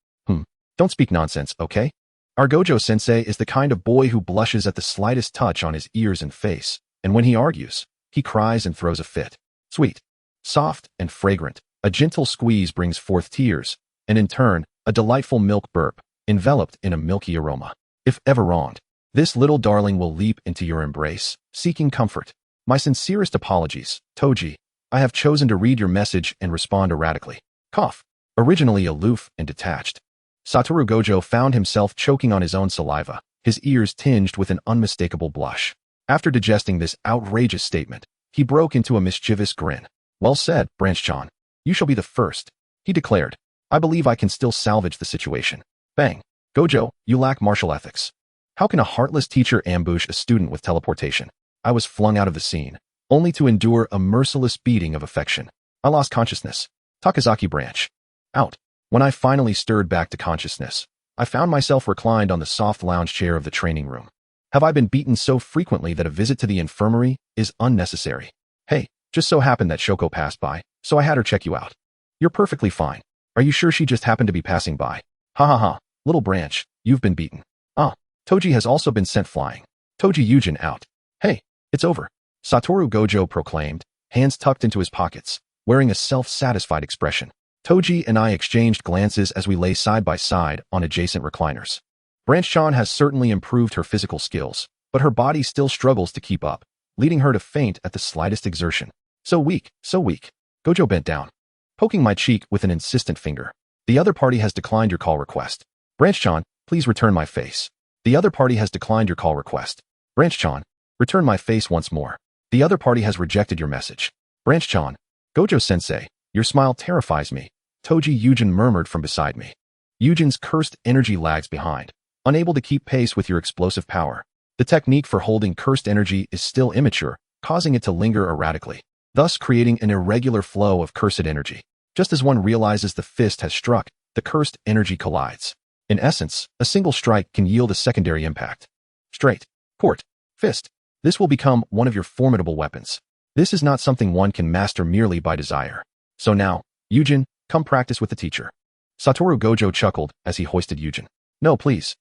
Speaker 2: Don't speak nonsense, okay? Our Gojo-sensei is the kind of boy who blushes at the slightest touch on his ears and face, and when he argues, he cries and throws a fit. Sweet, soft, and fragrant, a gentle squeeze brings forth tears, and in turn, a delightful milk burp, enveloped in a milky aroma. If ever wronged, this little darling will leap into your embrace, seeking comfort. My sincerest apologies, Toji. I have chosen to read your message and respond erratically. Cough. Originally aloof and detached, Satoru Gojo found himself choking on his own saliva, his ears tinged with an unmistakable blush. After digesting this outrageous statement, he broke into a mischievous grin. Well said, Branch-chan. You shall be the first, he declared. I believe I can still salvage the situation. Bang. Gojo, you lack martial ethics. How can a heartless teacher ambush a student with teleportation? I was flung out of the scene, only to endure a merciless beating of affection. I lost consciousness. Takazaki Branch. Out. When I finally stirred back to consciousness, I found myself reclined on the soft lounge chair of the training room. Have I been beaten so frequently that a visit to the infirmary is unnecessary? Hey, just so happened that Shoko passed by, so I had her check you out. You're perfectly fine. Are you sure she just happened to be passing by? Ha. Little Branch, you've been beaten. Toji has also been sent flying. Toji Yujin out. Hey, it's over. Satoru Gojo proclaimed, hands tucked into his pockets, wearing a self-satisfied expression. Toji and I exchanged glances as we lay side by side on adjacent recliners. Branch-chan has certainly improved her physical skills, but her body still struggles to keep up, leading her to faint at the slightest exertion. So weak. Gojo bent down, poking my cheek with an insistent finger. The other party has declined your call request. Branch-chan, please return my face. The other party has declined your call request. Branch-chan, return my face once more. The other party has rejected your message. Branch-chan, Gojo-sensei, your smile terrifies me. Toji Yujin murmured from beside me. Yujin's cursed energy lags behind, unable to keep pace with your explosive power. The technique for holding cursed energy is still immature, causing it to linger erratically, thus creating an irregular flow of cursed energy. Just as one realizes the fist has struck, the cursed energy collides. In essence, a single strike can yield a secondary impact. Straight, court, fist. This will become one of your formidable weapons. This is not something one can master merely by desire. So now, Yujin, come practice with the teacher. Satoru Gojo chuckled as he hoisted Yujin. No, please.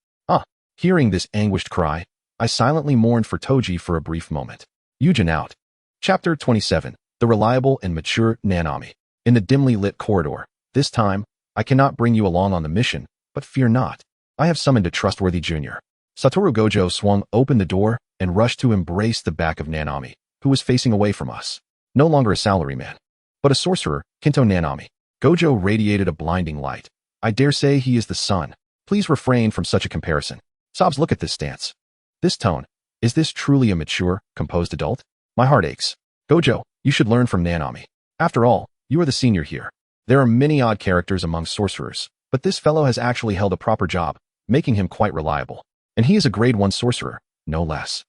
Speaker 2: Hearing this anguished cry, I silently mourned for Toji for a brief moment. Yujin out. Chapter 27. The reliable and mature Nanami. In the dimly lit corridor. This time, I cannot bring you along on the mission, but fear not. I have summoned a trustworthy junior. Satoru Gojo swung open the door and rushed to embrace the back of Nanami, who was facing away from us. No longer a salaryman, but a sorcerer, Kinto Nanami. Gojo radiated a blinding light. I dare say he is the sun. Please refrain from such a comparison. Sobs, look at this stance. This tone. Is this truly a mature, composed adult? My heart aches. Gojo, you should learn from Nanami. After all, you are the senior here. There are many odd characters among sorcerers, but this fellow has actually held a proper job, making him quite reliable. And he is a grade 1 sorcerer, no less.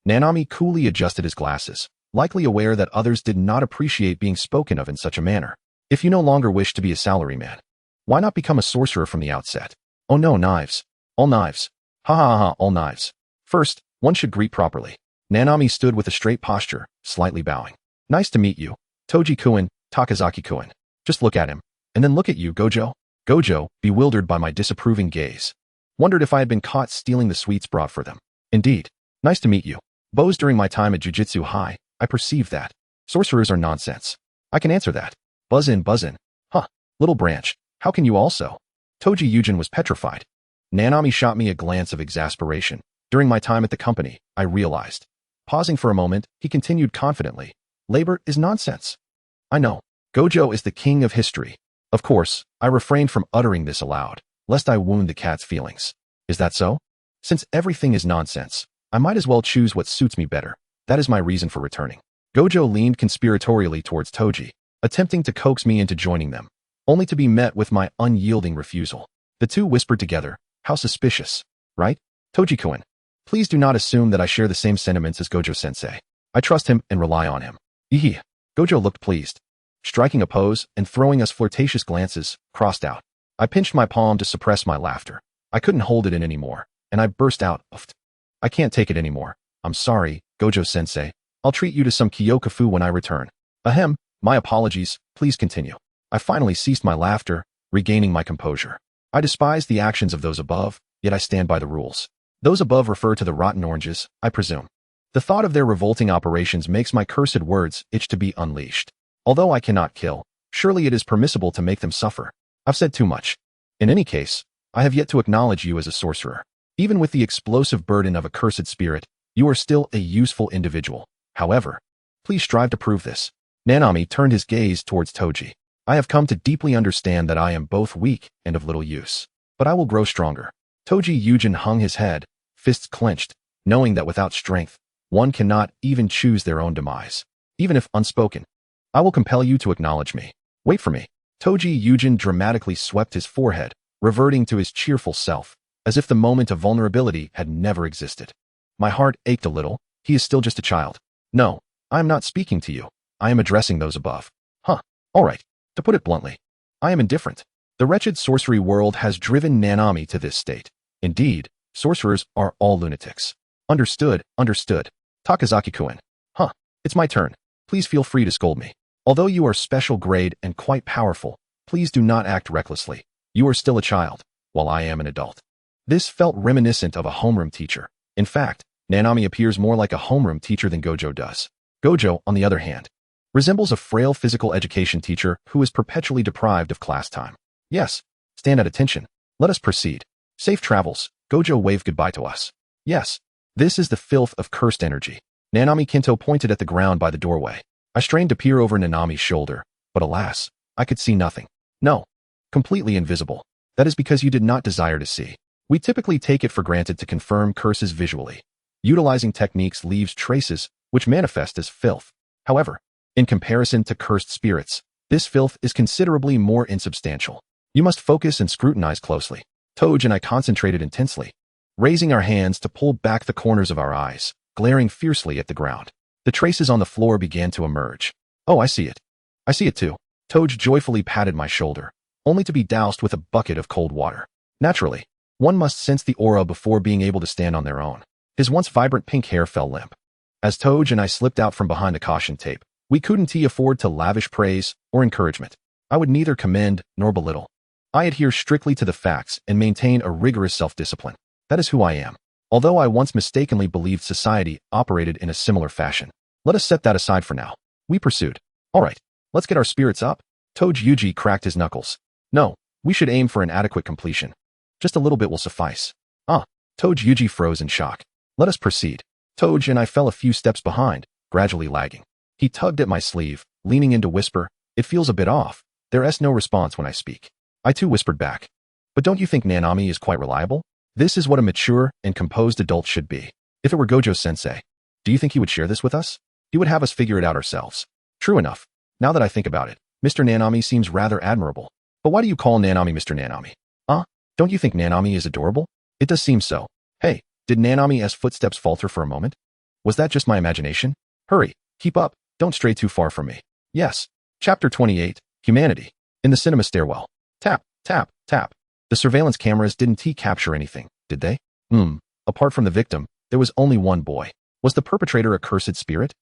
Speaker 2: Nanami coolly adjusted his glasses, likely aware that others did not appreciate being spoken of in such a manner. If you no longer wish to be a salaryman, why not become a sorcerer from the outset? Oh no, knives. All knives. Ha ha ha, all knives. First, one should greet properly. Nanami stood with a straight posture, slightly bowing. Nice to meet you, Toji-kun, Takazaki-kun. Just look at him, and then look at you, Gojo. Gojo, bewildered by my disapproving gaze, wondered if I had been caught stealing the sweets brought for them. Indeed. Nice to meet you. Bows during my time at Jujutsu High, I perceived that. Sorcerers are nonsense. I can answer that. Buzz in, buzz in. Huh, little branch, how can you also? Toji Yujin was petrified. Nanami shot me a glance of exasperation. During my time at the company, I realized. Pausing for a moment, he continued confidently. Labor is nonsense. I know. Gojo is the king of history. Of course, I refrained from uttering this aloud, lest I wound the cat's feelings. Is that so? Since everything is nonsense, I might as well choose what suits me better. That is my reason for returning. Gojo leaned conspiratorially towards Toji, attempting to coax me into joining them, only to be met with my unyielding refusal. The two whispered together, how suspicious, right? Toji-kun, please do not assume that I share the same sentiments as Gojo-sensei. I trust him and rely on him. Ehe. Gojo looked pleased. Striking a pose and throwing us flirtatious glances, crossed out. I pinched my palm to suppress my laughter. I couldn't hold it in anymore, and I burst out, Uft. I can't take it anymore. I'm sorry, Gojo-sensei. I'll treat you to some Kyokafu when I return. Ahem, my apologies, please continue. I finally ceased my laughter, regaining my composure. I despise the actions of those above, yet I stand by the rules. Those above refer to the rotten oranges, I presume. The thought of their revolting operations makes my cursed words itch to be unleashed. Although I cannot kill, surely it is permissible to make them suffer. I've said too much. In any case, I have yet to acknowledge you as a sorcerer. Even with the explosive burden of a cursed spirit, you are still a useful individual. However, please strive to prove this. Nanami turned his gaze towards Toji. I have come to deeply understand that I am both weak and of little use. But I will grow stronger. Toji Yujin hung his head, fists clenched, knowing that without strength, one cannot even choose their own demise. Even if unspoken. I will compel you to acknowledge me. Wait for me. Toji Yujin dramatically swept his forehead, reverting to his cheerful self, as if the moment of vulnerability had never existed. My heart ached a little. He is still just a child. No, I am not speaking to you. I am addressing those above. Huh. All right. To put it bluntly, I am indifferent. The wretched sorcery world has driven Nanami to this state. Indeed, sorcerers are all lunatics. Understood, understood. Takazaki-kun. Huh. It's my turn. Please feel free to scold me. Although you are special grade and quite powerful, please do not act recklessly. You are still a child, while I am an adult. This felt reminiscent of a homeroom teacher. In fact, Nanami appears more like a homeroom teacher than Gojo does. Gojo, on the other hand, resembles a frail physical education teacher who is perpetually deprived of class time. Yes, stand at attention. Let us proceed. Safe travels. Gojo waved goodbye to us. Yes, this is the filth of cursed energy. Nanami Kinto pointed at the ground by the doorway. I strained to peer over Nanami's shoulder, but alas, I could see nothing. No, completely invisible. That is because you did not desire to see. We typically take it for granted to confirm curses visually. Utilizing techniques leaves traces which manifest as filth. However, in comparison to cursed spirits, this filth is considerably more insubstantial. You must focus and scrutinize closely. Toji and I concentrated intensely. raising our hands to pull back the corners of our eyes, glaring fiercely at the ground. The traces on the floor began to emerge. Oh, I see it. I see it too. Toge joyfully patted my shoulder, only to be doused with a bucket of cold water. Naturally, one must sense the aura before being able to stand on their own. His once vibrant pink hair fell limp. As Toge and I slipped out from behind the caution tape, we couldn't afford to lavish praise or encouragement. I would neither commend nor belittle. I adhere strictly to the facts and maintain a rigorous self-discipline. That is who I am. Although I once mistakenly believed society operated in a similar fashion. Let us set that aside for now. We pursued. All right, let's get our spirits up. Toge Yuji cracked his knuckles. No, we should aim for an adequate completion. Just a little bit will suffice. Toge Yuji froze in shock. Let us proceed. Toge and I fell a few steps behind, gradually lagging. He tugged at my sleeve, leaning in to whisper, "It feels a bit off. There's no response when I speak." I too whispered back. But don't you think Nanami is quite reliable? This is what a mature and composed adult should be. If it were Gojo-sensei, do you think he would share this with us? He would have us figure it out ourselves. True enough. Now that I think about it, Mr. Nanami seems rather admirable. But why do you call Nanami Mr. Nanami? Don't you think Nanami is adorable? It does seem so. Hey, did Nanami's footsteps falter for a moment? Was that just my imagination? Hurry, keep up, don't stray too far from me. Yes. Chapter 28, Humanity. In the cinema stairwell. Tap, tap, tap. The surveillance cameras didn't capture anything, did they? Apart from the victim, there was only one boy. Was the perpetrator a cursed spirit?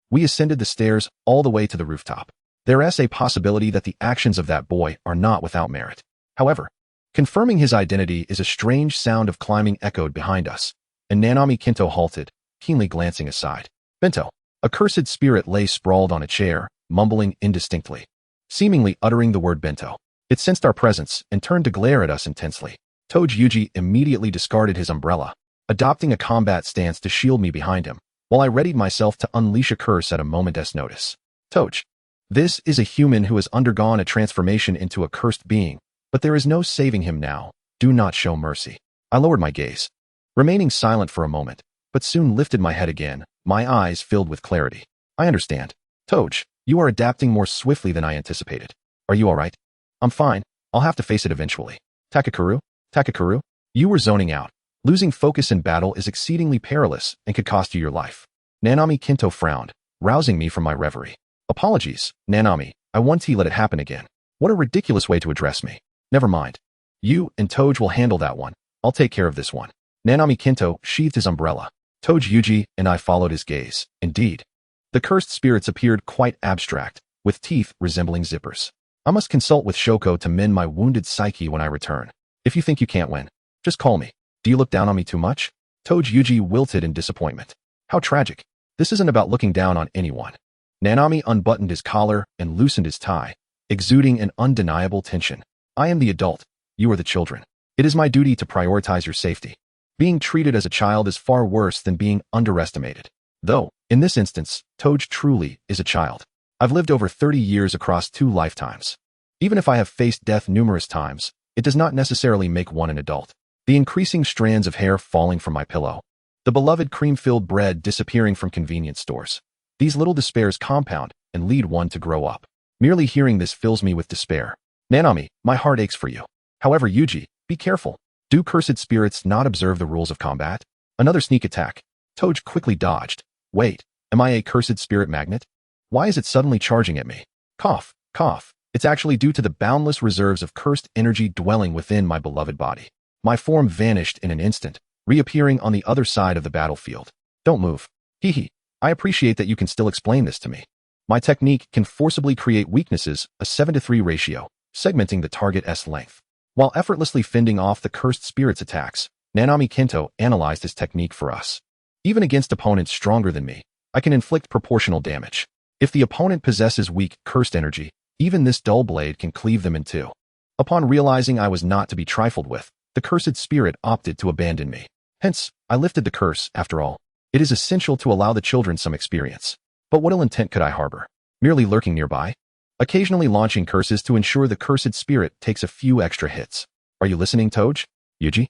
Speaker 2: We ascended the stairs all the way to the rooftop. There is a possibility that the actions of that boy are not without merit. However, confirming his identity is a strange sound of climbing echoed behind us, and Nanami Kinto halted, keenly glancing aside. Bento, a cursed spirit, lay sprawled on a chair, mumbling indistinctly, seemingly uttering the word bento. It sensed our presence and turned to glare at us intensely. Toge Yuji immediately discarded his umbrella, adopting a combat stance to shield me behind him, while I readied myself to unleash a curse at a moment's notice. Toge, this is a human who has undergone a transformation into a cursed being, but there is no saving him now. Do not show mercy. I lowered my gaze, remaining silent for a moment, but soon lifted my head again, my eyes filled with clarity. I understand. Toge, you are adapting more swiftly than I anticipated. Are you all right? I'm fine. I'll have to face it eventually. Takakuru, you were zoning out. Losing focus in battle is exceedingly perilous and could cost you your life. Nanami Kinto frowned, rousing me from my reverie. Apologies, Nanami. I won't let it happen again. What a ridiculous way to address me. Never mind. You and Toge will handle that one. I'll take care of this one. Nanami Kinto sheathed his umbrella. Toge Yuji and I followed his gaze. Indeed, the cursed spirits appeared quite abstract, with teeth resembling zippers. I must consult with Shoko to mend my wounded psyche when I return. If you think you can't win, just call me. Do you look down on me too much? Toge Yuji wilted in disappointment. How tragic. This isn't about looking down on anyone. Nanami unbuttoned his collar and loosened his tie, exuding an undeniable tension. I am the adult. You are the children. It is my duty to prioritize your safety. Being treated as a child is far worse than being underestimated. Though, in this instance, Toge truly is a child. I've lived over 30 years across 2 lifetimes. Even if I have faced death numerous times, it does not necessarily make one an adult. The increasing strands of hair falling from my pillow. The beloved cream-filled bread disappearing from convenience stores. These little despairs compound and lead one to grow up. Merely hearing this fills me with despair. Nanami, my heart aches for you. However, Yuji, be careful. Do cursed spirits not observe the rules of combat? Another sneak attack. Toge quickly dodged. Wait, am I a cursed spirit magnet? Why is it suddenly charging at me? Cough, cough. It's actually due to the boundless reserves of cursed energy dwelling within my beloved body. My form vanished in an instant, reappearing on the other side of the battlefield. Don't move. Hee. I appreciate that you can still explain this to me. My technique can forcibly create weaknesses, a 7-to-3 ratio, segmenting the target's length. While effortlessly fending off the cursed spirit's attacks, Nanami Kinto analyzed his technique for us. Even against opponents stronger than me, I can inflict proportional damage. If the opponent possesses weak, cursed energy, even this dull blade can cleave them in two. Upon realizing I was not to be trifled with, the cursed spirit opted to abandon me. Hence, I lifted the curse, after all. It is essential to allow the children some experience. But what ill intent could I harbor? Merely lurking nearby? Occasionally launching curses to ensure the cursed spirit takes a few extra hits. Are you listening, Toge? Yuji?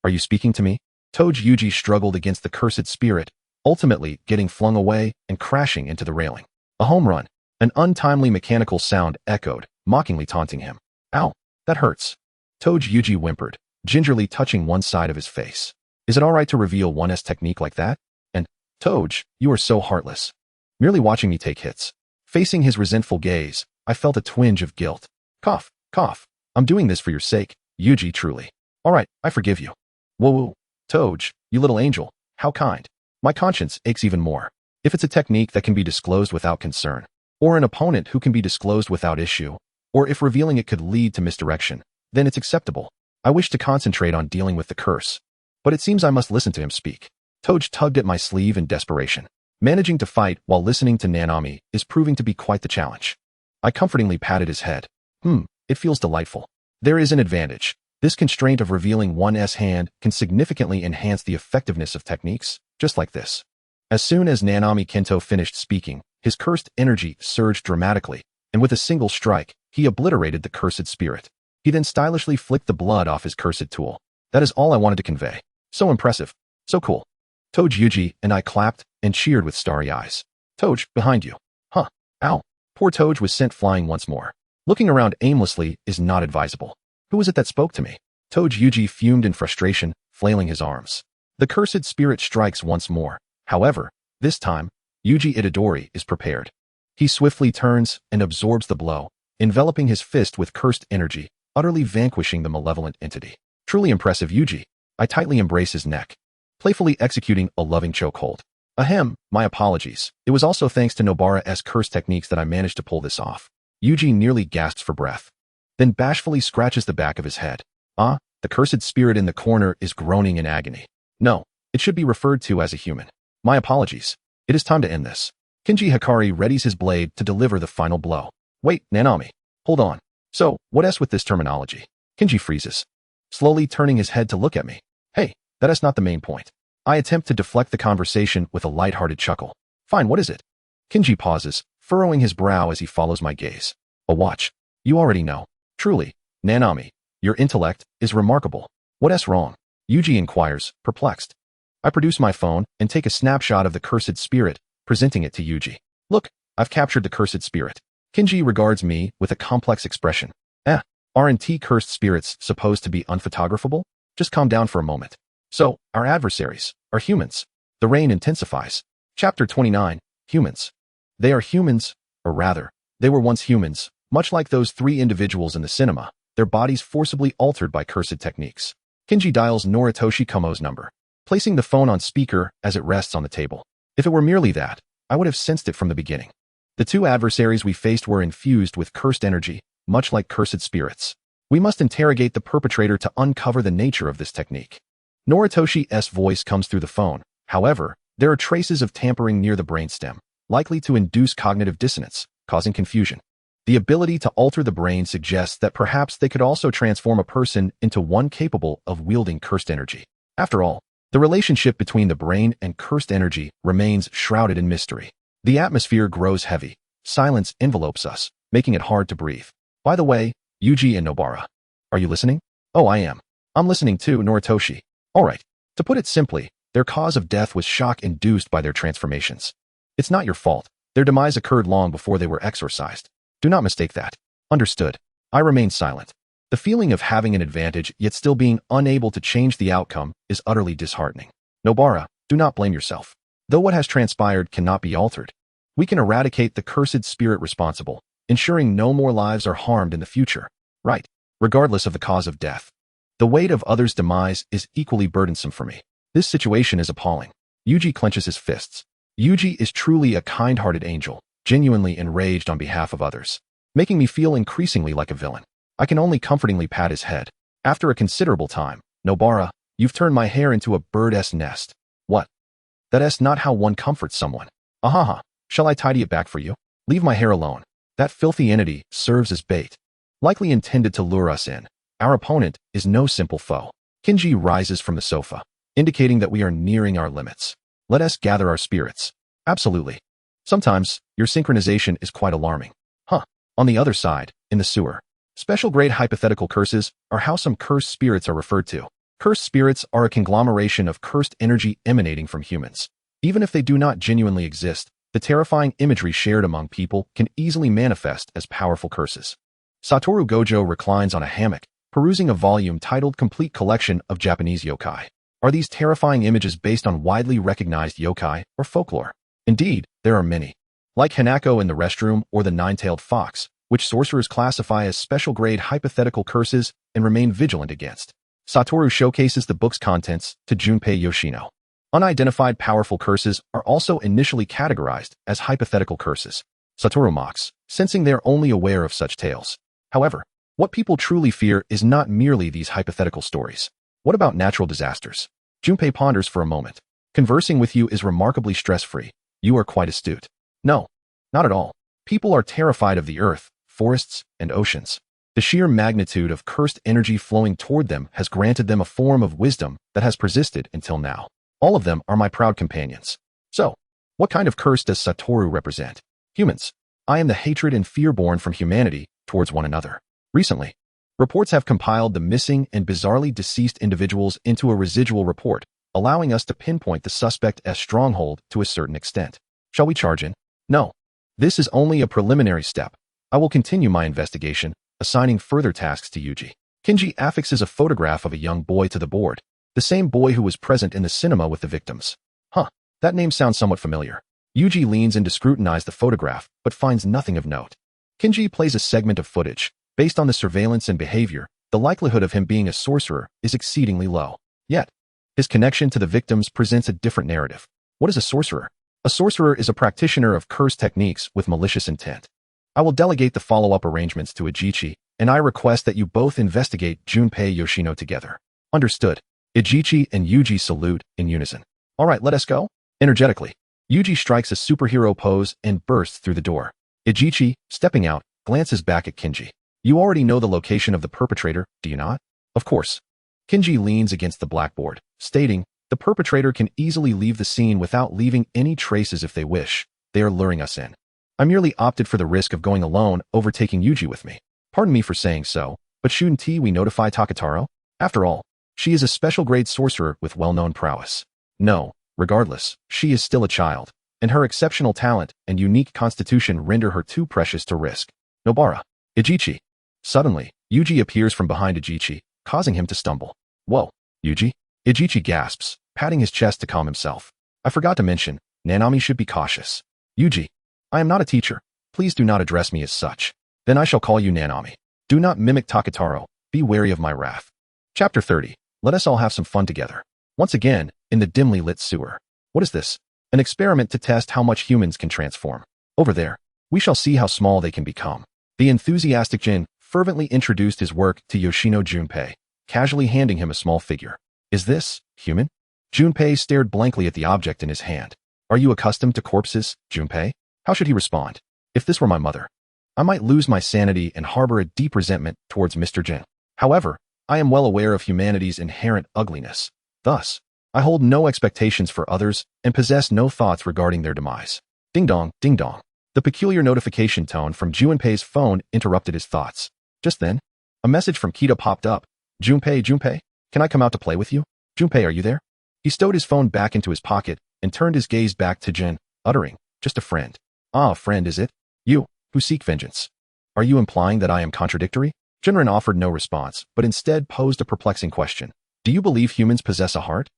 Speaker 2: Are you speaking to me? Toge Yuji struggled against the cursed spirit, ultimately getting flung away and crashing into the railing. A home run. An untimely mechanical sound echoed, mockingly taunting him. Ow, that hurts. Toge Yuji whimpered, gingerly touching one side of his face. Is it alright to reveal 1S technique like that? And, Toj, you are so heartless. Merely watching me take hits. Facing his resentful gaze, I felt a twinge of guilt. Cough, cough. I'm doing this for your sake, Yuji, truly. Alright, I forgive you. Whoa, Toj, you little angel, how kind. My conscience aches even more. If it's a technique that can be disclosed without concern, or an opponent who can be disclosed without issue, or if revealing it could lead to misdirection, then it's acceptable. I wish to concentrate on dealing with the curse. But it seems I must listen to him speak. Toj tugged at my sleeve in desperation. Managing to fight while listening to Nanami is proving to be quite the challenge. I comfortingly patted his head. It feels delightful. There is an advantage. This constraint of revealing 1S hand can significantly enhance the effectiveness of techniques, just like this. As soon as Nanami Kento finished speaking, his cursed energy surged dramatically, and with a single strike, he obliterated the cursed spirit. He then stylishly flicked the blood off his cursed tool. That is all I wanted to convey. So impressive. So cool. Toj, Yuji and I clapped and cheered with starry eyes. Toj, behind you. Huh. Ow. Poor Toj was sent flying once more. Looking around aimlessly is not advisable. Who was it that spoke to me? Toj Yuji fumed in frustration, flailing his arms. The cursed spirit strikes once more. However, this time, Yuji Itadori is prepared. He swiftly turns and absorbs the blow, enveloping his fist with cursed energy, utterly vanquishing the malevolent entity. Truly impressive, Yuji. I tightly embrace his neck, playfully executing a loving chokehold. Ahem, my apologies. It was also thanks to Nobara's curse techniques that I managed to pull this off. Yuji nearly gasps for breath, then bashfully scratches the back of his head. The cursed spirit in the corner is groaning in agony. No, it should be referred to as a human. My apologies. It is time to end this. Kinji Hikari readies his blade to deliver the final blow. Wait, Nanami. Hold on. So, what's with this terminology? Kinji freezes, slowly turning his head to look at me. Hey, that is not the main point. I attempt to deflect the conversation with a light-hearted chuckle. Fine, what is it? Kinji pauses, furrowing his brow as he follows my gaze. A watch. You already know. Truly, Nanami, your intellect is remarkable. What's wrong? Yuji inquires, perplexed. I produce my phone and take a snapshot of the cursed spirit, presenting it to Yuji. Look, I've captured the cursed spirit. Kinji regards me with a complex expression. Aren't cursed spirits supposed to be unphotographable? Just calm down for a moment. So, our adversaries are humans. The rain intensifies. Chapter 29, Humans. They are humans, or rather, they were once humans, much like those 3 individuals in the cinema, their bodies forcibly altered by cursed techniques. Kinji dials Noritoshi Kumo's number, placing the phone on speaker as it rests on the table. If it were merely that, I would have sensed it from the beginning. The 2 adversaries we faced were infused with cursed energy, much like cursed spirits. We must interrogate the perpetrator to uncover the nature of this technique. Noritoshi's voice comes through the phone. However, there are traces of tampering near the brainstem, likely to induce cognitive dissonance, causing confusion. The ability to alter the brain suggests that perhaps they could also transform a person into one capable of wielding cursed energy. After all, the relationship between the brain and cursed energy remains shrouded in mystery. The atmosphere grows heavy. Silence envelopes us, making it hard to breathe. By the way, Yuji and Nobara, are you listening? Oh, I am. I'm listening too, Noritoshi. Alright. To put it simply, their cause of death was shock induced by their transformations. It's not your fault. Their demise occurred long before they were exorcised. Do not mistake that. Understood. I remain silent. The feeling of having an advantage yet still being unable to change the outcome is utterly disheartening. Nobara, do not blame yourself. Though what has transpired cannot be altered, we can eradicate the cursed spirit responsible, ensuring no more lives are harmed in the future. Right. Regardless of the cause of death. The weight of others' demise is equally burdensome for me. This situation is appalling. Yuji clenches his fists. Yuji is truly a kind-hearted angel, genuinely enraged on behalf of others, making me feel increasingly like a villain. I can only comfortingly pat his head. After a considerable time, Nobara, you've turned my hair into a bird's nest. What? That's not how one comforts someone. Ahaha, shall I tidy it back for you? Leave my hair alone. That filthy entity serves as bait, likely intended to lure us in. Our opponent is no simple foe. Kinji rises from the sofa, indicating that we are nearing our limits. Let us gather our spirits. Absolutely. Sometimes, your synchronization is quite alarming. On the other side, in the sewer, special grade hypothetical curses are how some cursed spirits are referred to. Cursed spirits are a conglomeration of cursed energy emanating from humans. Even if they do not genuinely exist, the terrifying imagery shared among people can easily manifest as powerful curses. Satoru Gojo reclines on a hammock, perusing a volume titled Complete Collection of Japanese Yokai. Are these terrifying images based on widely recognized yokai or folklore? Indeed, there are many. Like Hanako in the restroom or the nine-tailed fox, which sorcerers classify as special-grade hypothetical curses and remain vigilant against. Satoru showcases the book's contents to Junpei Yoshino. Unidentified powerful curses are also initially categorized as hypothetical curses. Satoru mocks, sensing they are only aware of such tales. However, what people truly fear is not merely these hypothetical stories. What about natural disasters? Junpei ponders for a moment. Conversing with you is remarkably stress-free. You are quite astute. No, not at all. People are terrified of the earth, forests, and oceans. The sheer magnitude of cursed energy flowing toward them has granted them a form of wisdom that has persisted until now. All of them are my proud companions. So, what kind of curse does Satoru represent? Humans. I am the hatred and fear born from humanity towards one another. Recently, reports have compiled the missing and bizarrely deceased individuals into a residual report, allowing us to pinpoint the suspect as Stronghold to a certain extent. Shall we charge in? No. This is only a preliminary step. I will continue my investigation, assigning further tasks to Yuji. Kinji affixes a photograph of a young boy to the board, the same boy who was present in the cinema with the victims. That name sounds somewhat familiar. Yuji leans in to scrutinize the photograph, but finds nothing of note. Kinji plays a segment of footage. Based on the surveillance and behavior, the likelihood of him being a sorcerer is exceedingly low. Yet, his connection to the victims presents a different narrative. What is a sorcerer? A sorcerer is a practitioner of curse techniques with malicious intent. I will delegate the follow-up arrangements to Ijichi, and I request that you both investigate Junpei Yoshino together. Understood. Ijichi and Yuji salute in unison. All right, let us go. Energetically, Yuji strikes a superhero pose and bursts through the door. Ijichi, stepping out, glances back at Kinji. You already know the location of the perpetrator, do you not? Of course. Kinji leans against the blackboard, stating, the perpetrator can easily leave the scene without leaving any traces if they wish. They are luring us in. I merely opted for the risk of going alone over taking Yuji with me. Pardon me for saying so, but shouldn't we notify Takataro? After all, she is a special-grade sorcerer with well-known prowess. No, regardless, she is still a child, and her exceptional talent and unique constitution render her too precious to risk. Nobara. Ijichi. Suddenly, Yuji appears from behind Ijichi, causing him to stumble. Whoa, Yuji? Ijichi gasps, patting his chest to calm himself. I forgot to mention, Nanami should be cautious. Yuji. I am not a teacher. Please do not address me as such. Then I shall call you Nanami. Do not mimic Takataro. Be wary of my wrath. Chapter 30. Let us all have some fun together. Once again, in the dimly lit sewer. What is this? An experiment to test how much humans can transform. Over there, we shall see how small they can become. The enthusiastic Jin fervently introduced his work to Yoshino Junpei, casually handing him a small figure. Is this human? Junpei stared blankly at the object in his hand. Are you accustomed to corpses, Junpei? How should he respond? If this were my mother, I might lose my sanity and harbor a deep resentment towards Mr. Jin. However, I am well aware of humanity's inherent ugliness. Thus, I hold no expectations for others and possess no thoughts regarding their demise. Ding dong, ding dong. The peculiar notification tone from Junpei's phone interrupted his thoughts. Just then, a message from Kita popped up. Junpei, can I come out to play with you? Junpei, are you there? He stowed his phone back into his pocket and turned his gaze back to Jin, uttering, just a friend. Ah, friend is it? You, who seek vengeance. Are you implying that I am contradictory? Jinren offered no response, but instead posed a perplexing question. Do you believe humans possess a heart?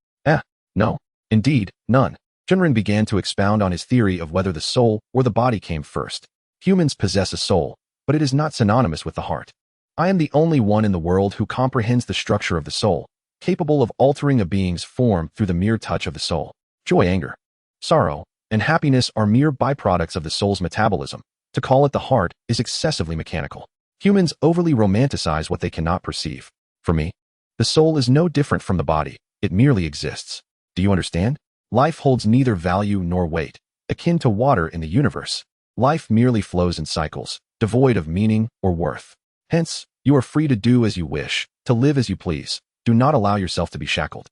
Speaker 2: No. Indeed, none. Jinren began to expound on his theory of whether the soul or the body came first. Humans possess a soul, but it is not synonymous with the heart. I am the only one in the world who comprehends the structure of the soul, capable of altering a being's form through the mere touch of the soul. Joy, anger, sorrow, and happiness are mere byproducts of the soul's metabolism. To call it the heart is excessively mechanical. Humans overly romanticize what they cannot perceive. For me, the soul is no different from the body. It merely exists. Do you understand? Life holds neither value nor weight, akin to water in the universe. Life merely flows in cycles, devoid of meaning or worth. Hence, you are free to do as you wish, to live as you please. Do not allow yourself to be shackled.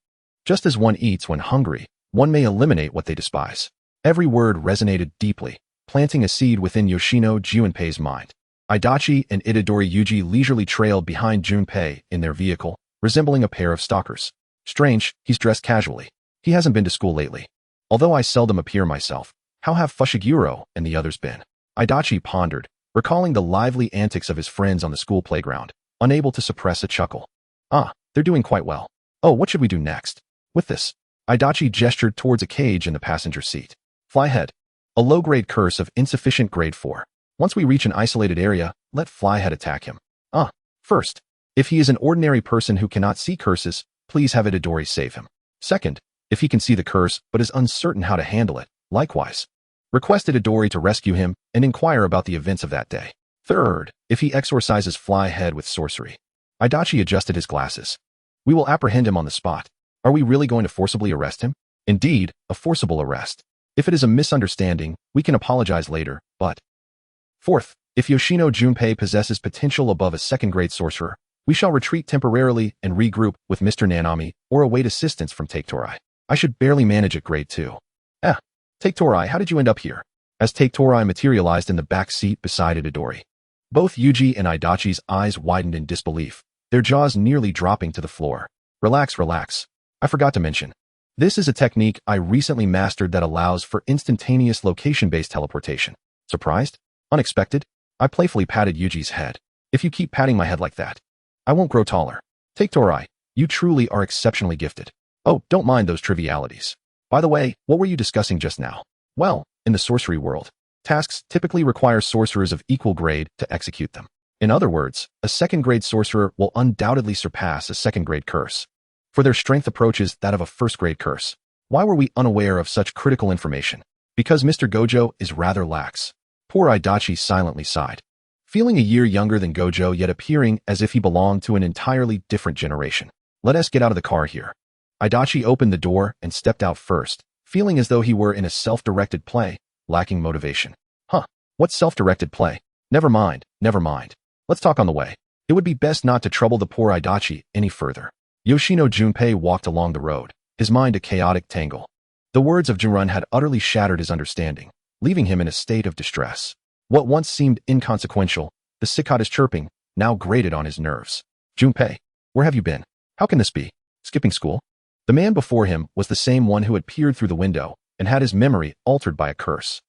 Speaker 2: Just as one eats when hungry, one may eliminate what they despise. Every word resonated deeply, planting a seed within Yoshino Junpei's mind. Adachi and Itadori Yuji leisurely trailed behind Junpei in their vehicle, resembling a pair of stalkers. Strange, he's dressed casually. He hasn't been to school lately. Although I seldom appear myself, how have Fushiguro and the others been? Adachi pondered, recalling the lively antics of his friends on the school playground. unable to suppress a chuckle. Ah, they're doing quite well. Oh, what should we do next? With this, Adachi gestured towards a cage in the passenger seat. Flyhead. A low-grade curse of insufficient grade 4. Once we reach an isolated area, let Flyhead attack him. First, if he is an ordinary person who cannot see curses, please have Itadori save him. Second, if he can see the curse but is uncertain how to handle it, likewise, request Itadori to rescue him and inquire about the events of that day. Third, if he exorcises Flyhead with sorcery. Adachi adjusted his glasses. We will apprehend him on the spot. Are we really going to forcibly arrest him? Indeed, a forcible arrest. If it is a misunderstanding, we can apologize later, but... Fourth, if Yoshino Junpei possesses potential above a second-grade sorcerer, we shall retreat temporarily and regroup with Mr. Nanami or await assistance from Taketori. I should barely manage at grade 2. Taketori, how did you end up here? As Taketori materialized in the back seat beside Itadori. Both Yuji and Adachi's eyes widened in disbelief, their jaws nearly dropping to the floor. Relax, relax. I forgot to mention. This is a technique I recently mastered that allows for instantaneous location-based teleportation. Surprised? Unexpected? I playfully patted Yuji's head. If you keep patting my head like that, I won't grow taller. Taketori, you truly are exceptionally gifted. Oh, don't mind those trivialities. By the way, what were you discussing just now? Well, in the sorcery world, tasks typically require sorcerers of equal grade to execute them. In other words, a second-grade sorcerer will undoubtedly surpass a second-grade curse, for their strength approaches that of a first-grade curse. Why were we unaware of such critical information? Because Mr. Gojo is rather lax. Poor Adachi silently sighed. Feeling a year younger than Gojo yet appearing as if he belonged to an entirely different generation. Let us get out of the car here. Adachi opened the door and stepped out first, feeling as though he were in a self-directed play, lacking motivation. What self-directed play? Never mind, never mind. Let's talk on the way. It would be best not to trouble the poor Adachi any further. Yoshino Junpei walked along the road, his mind a chaotic tangle. The words of Junrun had utterly shattered his understanding, leaving him in a state of distress. What once seemed inconsequential, the cicadas chirping, now grated on his nerves. Junpei, where have you been? How can this be? Skipping school? The man before him was the same one who had peered through the window and had his memory altered by a curse.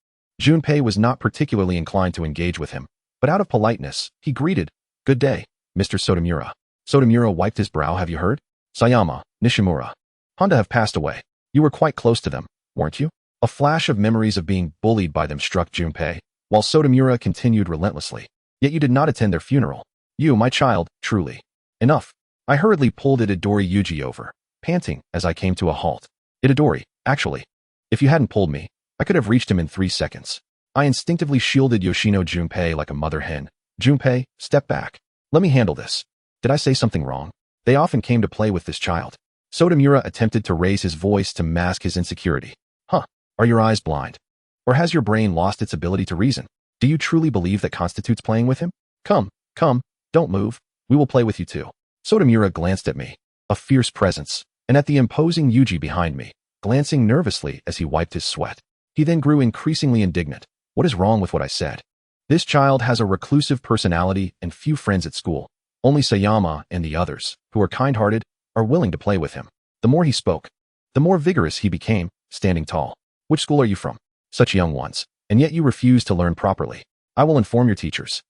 Speaker 2: Junpei was not particularly inclined to engage with him, but out of politeness, he greeted, "Good day, Mr. Sotomura." Sotomura wiped his brow. Have you heard? Sayama, Nishimura, Honda have passed away. You were quite close to them, weren't you? A flash of memories of being bullied by them struck Junpei, while Sotomura continued relentlessly. Yet you did not attend their funeral. You, my child, truly. Enough. I hurriedly pulled Itadori Yuji over, panting as I came to a halt. Itadori, actually, if you hadn't pulled me, I could have reached him in 3 seconds. I instinctively shielded Yoshino Junpei like a mother hen. Junpei, step back. Let me handle this. Did I say something wrong? They often came to play with this child. Sotomura attempted to raise his voice to mask his insecurity. Are your eyes blind? Or has your brain lost its ability to reason? Do you truly believe that constitutes playing with him? Come, don't move. We will play with you too. Sotomura glanced at me, a fierce presence, and at the imposing Yuji behind me, glancing nervously as he wiped his sweat. He then grew increasingly indignant. What is wrong with what I said? This child has a reclusive personality and few friends at school. Only Sayama and the others, who are kind-hearted, are willing to play with him. The more he spoke, the more vigorous he became, standing tall. Which school are you from? Such young ones, and yet you refuse to learn properly. I will inform your teachers.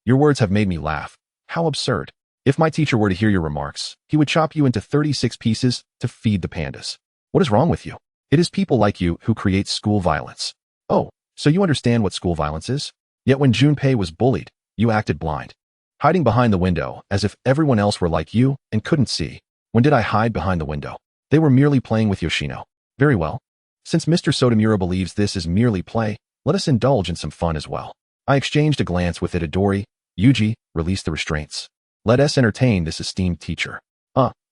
Speaker 2: Your words have made me laugh. How absurd. If my teacher were to hear your remarks, he would chop you into 36 pieces to feed the pandas. What is wrong with you? It is people like you who create school violence. Oh, so you understand what school violence is? Yet when Junpei was bullied, you acted blind, hiding behind the window as if everyone else were like you and couldn't see. When did I hide behind the window? They were merely playing with Yoshino. Very well. Since Mr. Sotomura believes this is merely play, let us indulge in some fun as well. I exchanged a glance with Itadori. Yuji, release the restraints. Let us entertain this esteemed teacher.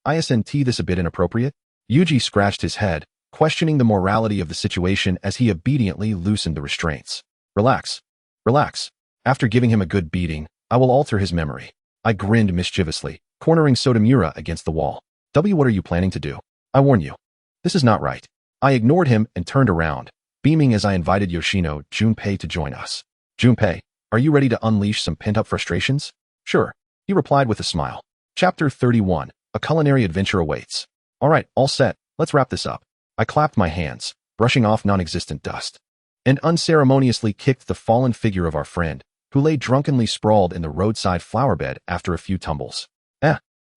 Speaker 2: Isn't this a bit inappropriate? Yuji scratched his head, questioning the morality of the situation as he obediently loosened the restraints. Relax. After giving him a good beating, I will alter his memory. I grinned mischievously, cornering Sotomura against the wall. What are you planning to do? I warn you. This is not right. I ignored him and turned around, beaming as I invited Yoshino Junpei to join us. Junpei, are you ready to unleash some pent-up frustrations? Sure, he replied with a smile. Chapter 31, A Culinary Adventure Awaits. All right, all set, let's wrap this up. I clapped my hands, brushing off non-existent dust, and unceremoniously kicked the fallen figure of our friend, who lay drunkenly sprawled in the roadside flowerbed after a few tumbles.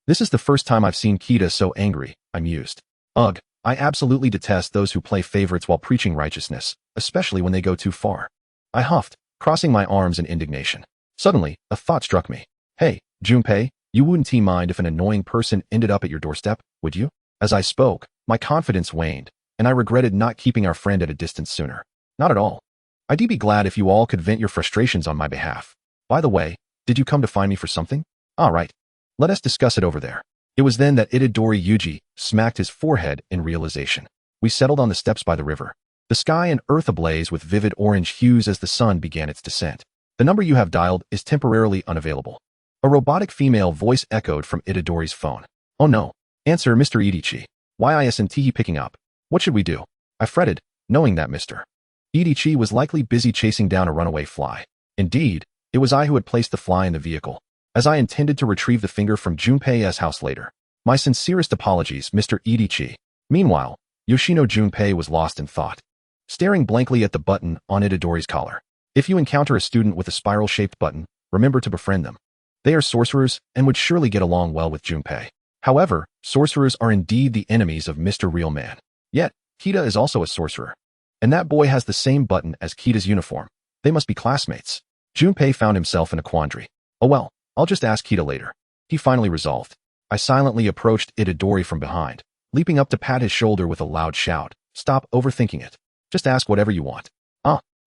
Speaker 2: This is the first time I've seen Kita so angry, I mused. Ugh, I absolutely detest those who play favorites while preaching righteousness, especially when they go too far. I huffed, crossing my arms in indignation. Suddenly, a thought struck me. Hey, Junpei, you wouldn't mind if an annoying person ended up at your doorstep, would you? As I spoke, my confidence waned, and I regretted not keeping our friend at a distance sooner. Not at all. I'd be glad if you all could vent your frustrations on my behalf. By the way, did you come to find me for something? All right. Let us discuss it over there. It was then that Itadori Yuji smacked his forehead in realization. We settled on the steps by the river, the sky and earth ablaze with vivid orange hues as the sun began its descent. The number you have dialed is temporarily unavailable. A robotic female voice echoed from Itadori's phone. Oh no. Answer, Mr. Idichi. Why isn't he picking up? What should we do? I fretted, knowing that Mr. Idichi was likely busy chasing down a runaway fly. Indeed, it was I who had placed the fly in the vehicle, as I intended to retrieve the finger from Junpei's house later. My sincerest apologies, Mr. Idichi. Meanwhile, Yoshino Junpei was lost in thought, staring blankly at the button on Itadori's collar. If you encounter a student with a spiral-shaped button, remember to befriend them. They are sorcerers and would surely get along well with Junpei. However, sorcerers are indeed the enemies of Mr. Real Man. Yet, Kita is also a sorcerer. And that boy has the same button as Kita's uniform. They must be classmates. Junpei found himself in a quandary. Oh well, I'll just ask Kita later. He finally resolved. I silently approached Itadori from behind, leaping up to pat his shoulder with a loud shout. Stop overthinking it. Just ask whatever you want.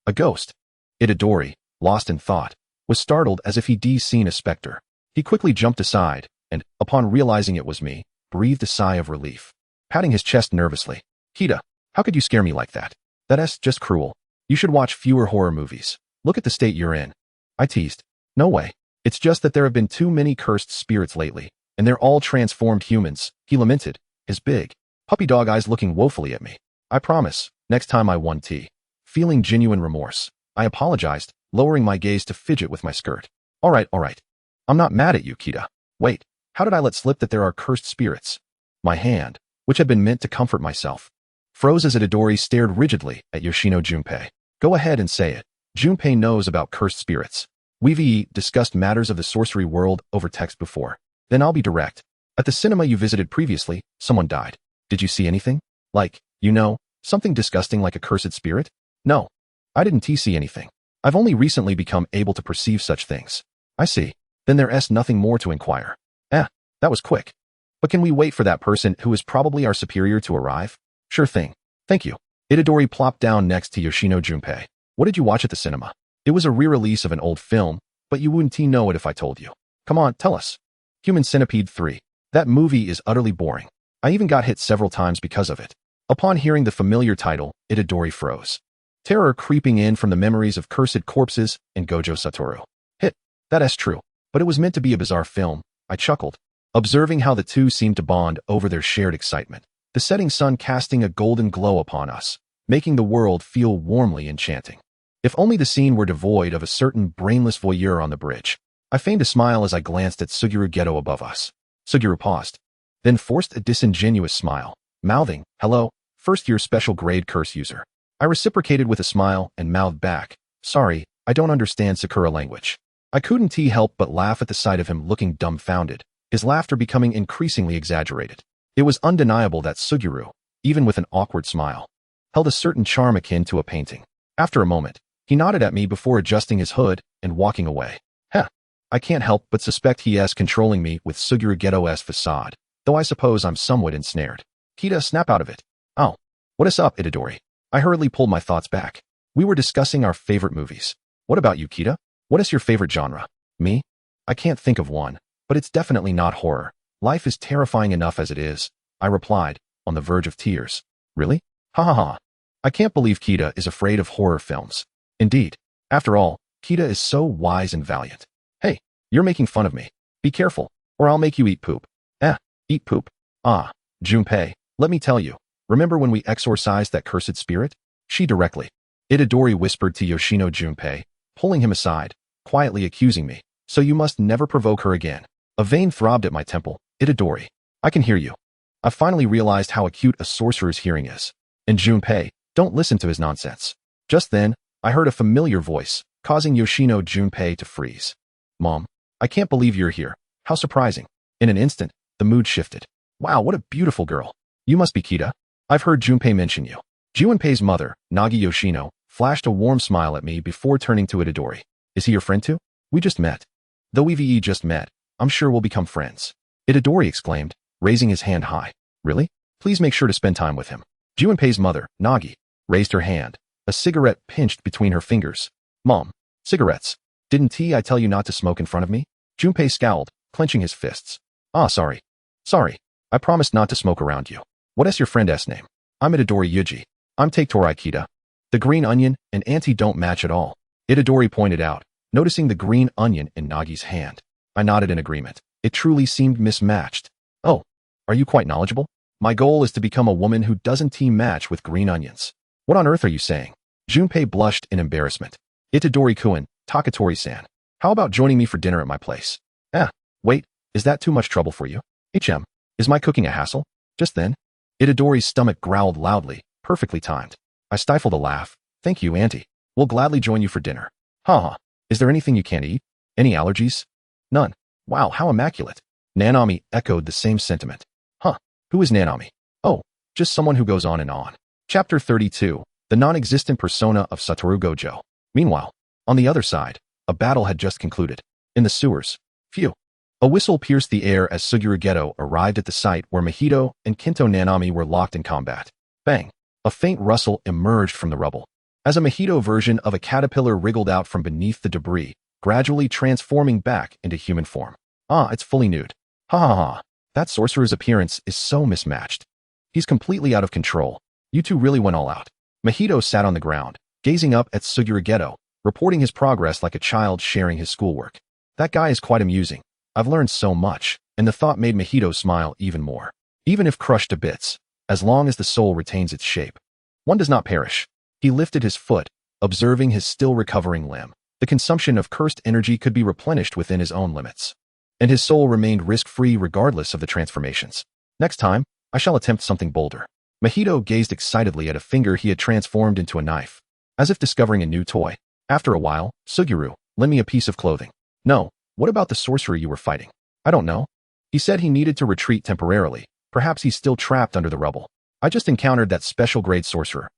Speaker 2: A ghost. Itadori, lost in thought, was startled as if he'd seen a specter. He quickly jumped aside, and, upon realizing it was me, breathed a sigh of relief, patting his chest nervously. Kita, how could you scare me like that? That's just cruel. You should watch fewer horror movies. Look at the state you're in. I teased. No way. It's just that there have been too many cursed spirits lately, and they're all transformed humans, he lamented, his big, puppy dog eyes looking woefully at me. I promise, next time I want tea. Feeling genuine remorse, I apologized, lowering my gaze to fidget with my skirt. All right. I'm not mad at you, Kita. Wait, how did I let slip that there are cursed spirits? My hand, which had been meant to comfort myself, froze as Itadori stared rigidly at Yoshino Junpei. Go ahead and say it. Junpei knows about cursed spirits. We've discussed matters of the sorcery world over text before. Then I'll be direct. At the cinema you visited previously, someone died. Did you see anything? Like, something disgusting like a cursed spirit? No. I didn't see anything. I've only recently become able to perceive such things. I see. Then there's nothing more to inquire. That was quick. But can we wait for that person who is probably our superior to arrive? Sure thing. Thank you. Itadori plopped down next to Yoshino Junpei. What did you watch at the cinema? It was a re-release of an old film, but you wouldn't know it if I told you. Come on, tell us. Human Centipede 3. That movie is utterly boring. I even got hit several times because of it. Upon hearing the familiar title, Itadori froze, terror creeping in from the memories of cursed corpses and Gojo Satoru. That's true, but it was meant to be a bizarre film. I chuckled, observing how the two seemed to bond over their shared excitement. The setting sun casting a golden glow upon us, making the world feel warmly enchanting. If only the scene were devoid of a certain brainless voyeur on the bridge. I feigned a smile as I glanced at Suguru Geto above us. Suguru paused, then forced a disingenuous smile, mouthing, hello, first-year special grade curse user. I reciprocated with a smile and mouthed back, sorry, I don't understand Sakura language. I couldn't help but laugh at the sight of him looking dumbfounded, his laughter becoming increasingly exaggerated. It was undeniable that Suguru, even with an awkward smile, held a certain charm akin to a painting. After a moment, he nodded at me before adjusting his hood and walking away. I can't help but suspect he is controlling me with Suguru Geto's facade, though I suppose I'm somewhat ensnared. Kita, snap out of it. Oh, what is up, Itadori? I hurriedly pulled my thoughts back. We were discussing our favorite movies. What about you, Kita? What is your favorite genre? Me? I can't think of one, but it's definitely not horror. Life is terrifying enough as it is, I replied, on the verge of tears. Really? Ha ha ha. I can't believe Kita is afraid of horror films. Indeed. After all, Kita is so wise and valiant. Hey, you're making fun of me. Be careful, or I'll make you eat poop. Eat poop. Junpei, let me tell you. Remember when we exorcised that cursed spirit? She directly. Itadori whispered to Yoshino Junpei, pulling him aside, quietly accusing me. So you must never provoke her again. A vein throbbed at my temple. Itadori, I can hear you. I finally realized how acute a sorcerer's hearing is. And Junpei, don't listen to his nonsense. Just then, I heard a familiar voice, causing Yoshino Junpei to freeze. Mom, I can't believe you're here. How surprising. In an instant, the mood shifted. Wow, what a beautiful girl. You must be Kita. I've heard Junpei mention you. Junpei's mother, Nagi Yoshino, flashed a warm smile at me before turning to Itadori. Is he your friend too? We just met. Though we just met, I'm sure we'll become friends. Itadori exclaimed, raising his hand high. Really? Please make sure to spend time with him. Junpei's mother, Nagi, raised her hand, a cigarette pinched between her fingers. Mom, cigarettes. Didn't I tell you not to smoke in front of me? Junpei scowled, clenching his fists. Ah, sorry. Sorry. I promised not to smoke around you. What is your friend's name? I'm Itadori Yuji. I'm Taketori Kita. The green onion and auntie don't match at all. Itadori pointed out, noticing the green onion in Nagi's hand. I nodded in agreement. It truly seemed mismatched. Oh, are you quite knowledgeable? My goal is to become a woman who doesn't team match with green onions. What on earth are you saying? Junpei blushed in embarrassment. Itadori-kun, Taketori-san. How about joining me for dinner at my place? Wait, is that too much trouble for you? Is my cooking a hassle? Just then, Itadori's stomach growled loudly, perfectly timed. I stifled a laugh. Thank you, auntie. We'll gladly join you for dinner. Ha. Is there anything you can't eat? Any allergies? None. Wow, how immaculate. Nanami echoed the same sentiment. Who is Nanami? Oh, just someone who goes on and on. Chapter 32, The Non-Existent Persona of Satoru Gojo. Meanwhile, on the other side, a battle had just concluded. In the sewers. Phew. A whistle pierced the air as Suguru Geto arrived at the site where Mahito and Kinto Nanami were locked in combat. Bang. A faint rustle emerged from the rubble. As a Mahito version of a caterpillar wriggled out from beneath the debris, gradually transforming back into human form. It's fully nude. Ha. That sorcerer's appearance is so mismatched. He's completely out of control. You two really went all out. Mahito sat on the ground, gazing up at Suguru Geto, reporting his progress like a child sharing his schoolwork. That guy is quite amusing. I've learned so much, and the thought made Mahito smile even more. Even if crushed to bits, as long as the soul retains its shape. One does not perish. He lifted his foot, observing his still recovering limb. The consumption of cursed energy could be replenished within his own limits. And his soul remained risk-free regardless of the transformations. Next time, I shall attempt something bolder. Mahito gazed excitedly at a finger he had transformed into a knife, as if discovering a new toy. After a while, Suguru, lend me a piece of clothing. No, what about the sorcerer you were fighting? I don't know. He said he needed to retreat temporarily. Perhaps he's still trapped under the rubble. I just encountered that special-grade sorcerer.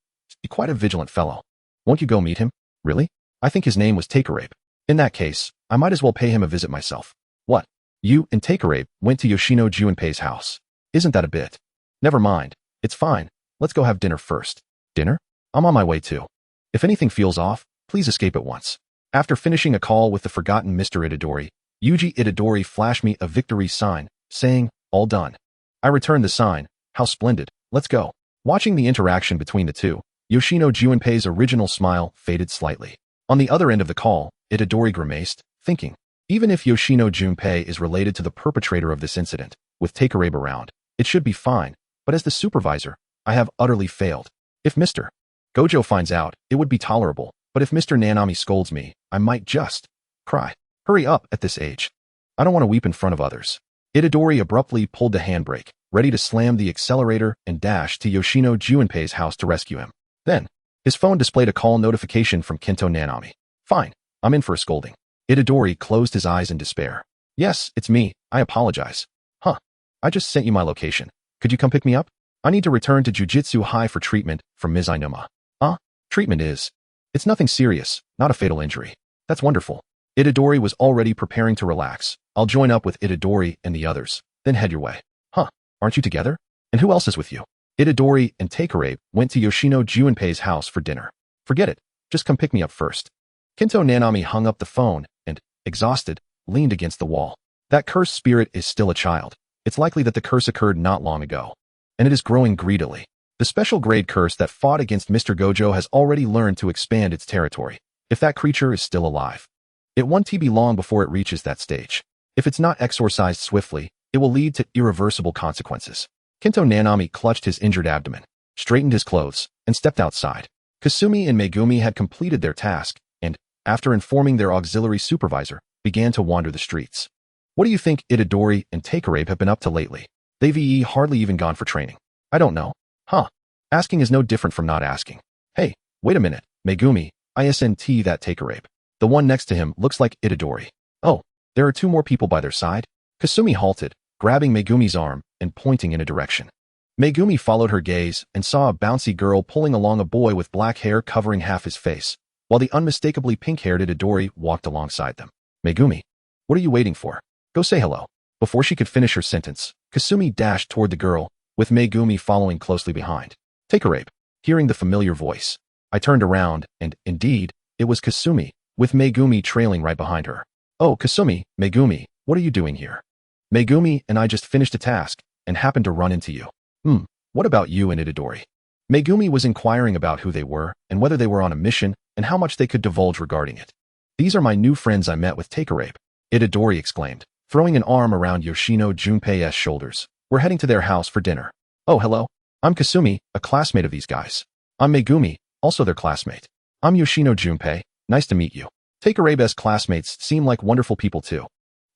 Speaker 2: He's quite a vigilant fellow. Won't you go meet him? Really? I think his name was Takerabe. In that case, I might as well pay him a visit myself. What? You and Takerabe went to Yoshino Junpei's house. Isn't that a bit? Never mind. It's fine. Let's go have dinner first. Dinner? I'm on my way too. If anything feels off, please escape at once. After finishing a call with the forgotten Mr. Itadori, Yuji Itadori flashed me a victory sign, saying, all done. I returned the sign. How splendid. Let's go. Watching the interaction between the two, Yoshino Junpei's original smile faded slightly. On the other end of the call, Itadori grimaced, thinking, even if Yoshino Junpei is related to the perpetrator of this incident, with Takerabe around, it should be fine, but as the supervisor, I have utterly failed. If Mr. Gojo finds out, it would be tolerable, but if Mr. Nanami scolds me, I might just cry. Hurry up at this age. I don't want to weep in front of others. Itadori abruptly pulled the handbrake, ready to slam the accelerator and dash to Yoshino Junpei's house to rescue him. Then, his phone displayed a call notification from Kinto Nanami. Fine, I'm in for a scolding. Itadori closed his eyes in despair. Yes, it's me. I apologize. I just sent you my location. Could you come pick me up? I need to return to Jujutsu High for treatment from Ms. Ainuma. Treatment is? It's nothing serious, not a fatal injury. That's wonderful. Itadori was already preparing to relax. I'll join up with Itadori and the others, then head your way. Aren't you together? And who else is with you? Itadori and Takerabe went to Yoshino Junpei's house for dinner. Forget it. Just come pick me up first. Kinto Nanami hung up the phone and, exhausted, leaned against the wall. That cursed spirit is still a child. It's likely that the curse occurred not long ago, and it is growing greedily. The special grade curse that fought against Mr. Gojo has already learned to expand its territory. If that creature is still alive, it won't be long before it reaches that stage. If it's not exorcised swiftly, it will lead to irreversible consequences. Kinto Nanami clutched his injured abdomen, straightened his clothes, and stepped outside. Kasumi and Megumi had completed their task, and, after informing their auxiliary supervisor, began to wander the streets. What do you think Itadori and Takerabe have been up to lately? They've hardly even gone for training. I don't know. Asking is no different from not asking. Hey, wait a minute, Megumi, isn't that Takerabe? The one next to him looks like Itadori. Oh, there are two more people by their side? Kasumi halted, grabbing Megumi's arm and pointing in a direction. Megumi followed her gaze and saw a bouncy girl pulling along a boy with black hair covering half his face, while the unmistakably pink-haired Itadori walked alongside them. Megumi, what are you waiting for? Go say hello. Before she could finish her sentence, Kasumi dashed toward the girl, with Megumi following closely behind. Taketori. Hearing the familiar voice, I turned around, and, indeed, it was Kasumi, with Megumi trailing right behind her. Oh, Kasumi, Megumi, what are you doing here? Megumi and I just finished a task, and happened to run into you. What about you and Itadori? Megumi was inquiring about who they were, and whether they were on a mission, and how much they could divulge regarding it. These are my new friends I met with Taketori, Itadori exclaimed, throwing an arm around Yoshino Junpei's shoulders. We're heading to their house for dinner. Oh, hello. I'm Kasumi, a classmate of these guys. I'm Megumi, also their classmate. I'm Yoshino Junpei, nice to meet you. Takeori's classmates seem like wonderful people too.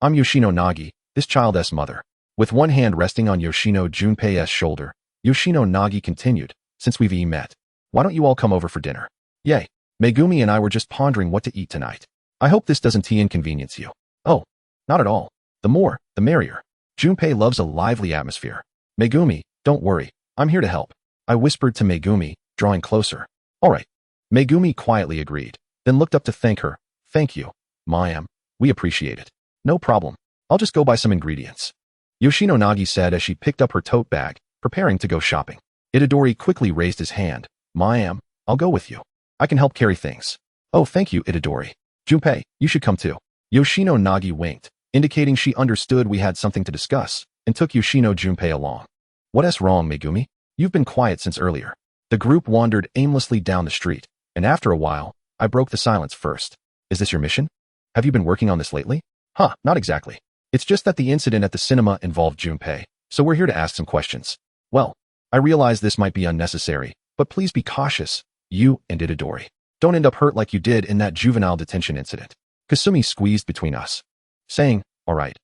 Speaker 2: I'm Yoshino Nagi, this child's mother. With one hand resting on Yoshino Junpei's shoulder, Yoshino Nagi continued, since we've met, why don't you all come over for dinner? Yay. Megumi and I were just pondering what to eat tonight. I hope this doesn't inconvenience you. Oh, not at all. The more, the merrier. Junpei loves a lively atmosphere. Megumi, don't worry, I'm here to help. I whispered to Megumi, drawing closer. All right. Megumi quietly agreed, then looked up to thank her. Thank you, Mayam. We appreciate it. No problem. I'll just go buy some ingredients. Yoshino Nagi said as she picked up her tote bag, preparing to go shopping. Itadori quickly raised his hand. Mayam, I'll go with you. I can help carry things. Oh, thank you, Itadori. Junpei, you should come too. Yoshino Nagi winked, indicating she understood we had something to discuss, and took Yoshino Junpei along. What's wrong, Megumi? You've been quiet since earlier. The group wandered aimlessly down the street, and after a while, I broke the silence first. Is this your mission? Have you been working on this lately? Not exactly. It's just that the incident at the cinema involved Junpei, so we're here to ask some questions. Well, I realize this might be unnecessary, but please be cautious, you and Itadori. Don't end up hurt like you did in that juvenile detention incident. Kasumi squeezed between us, saying, all right,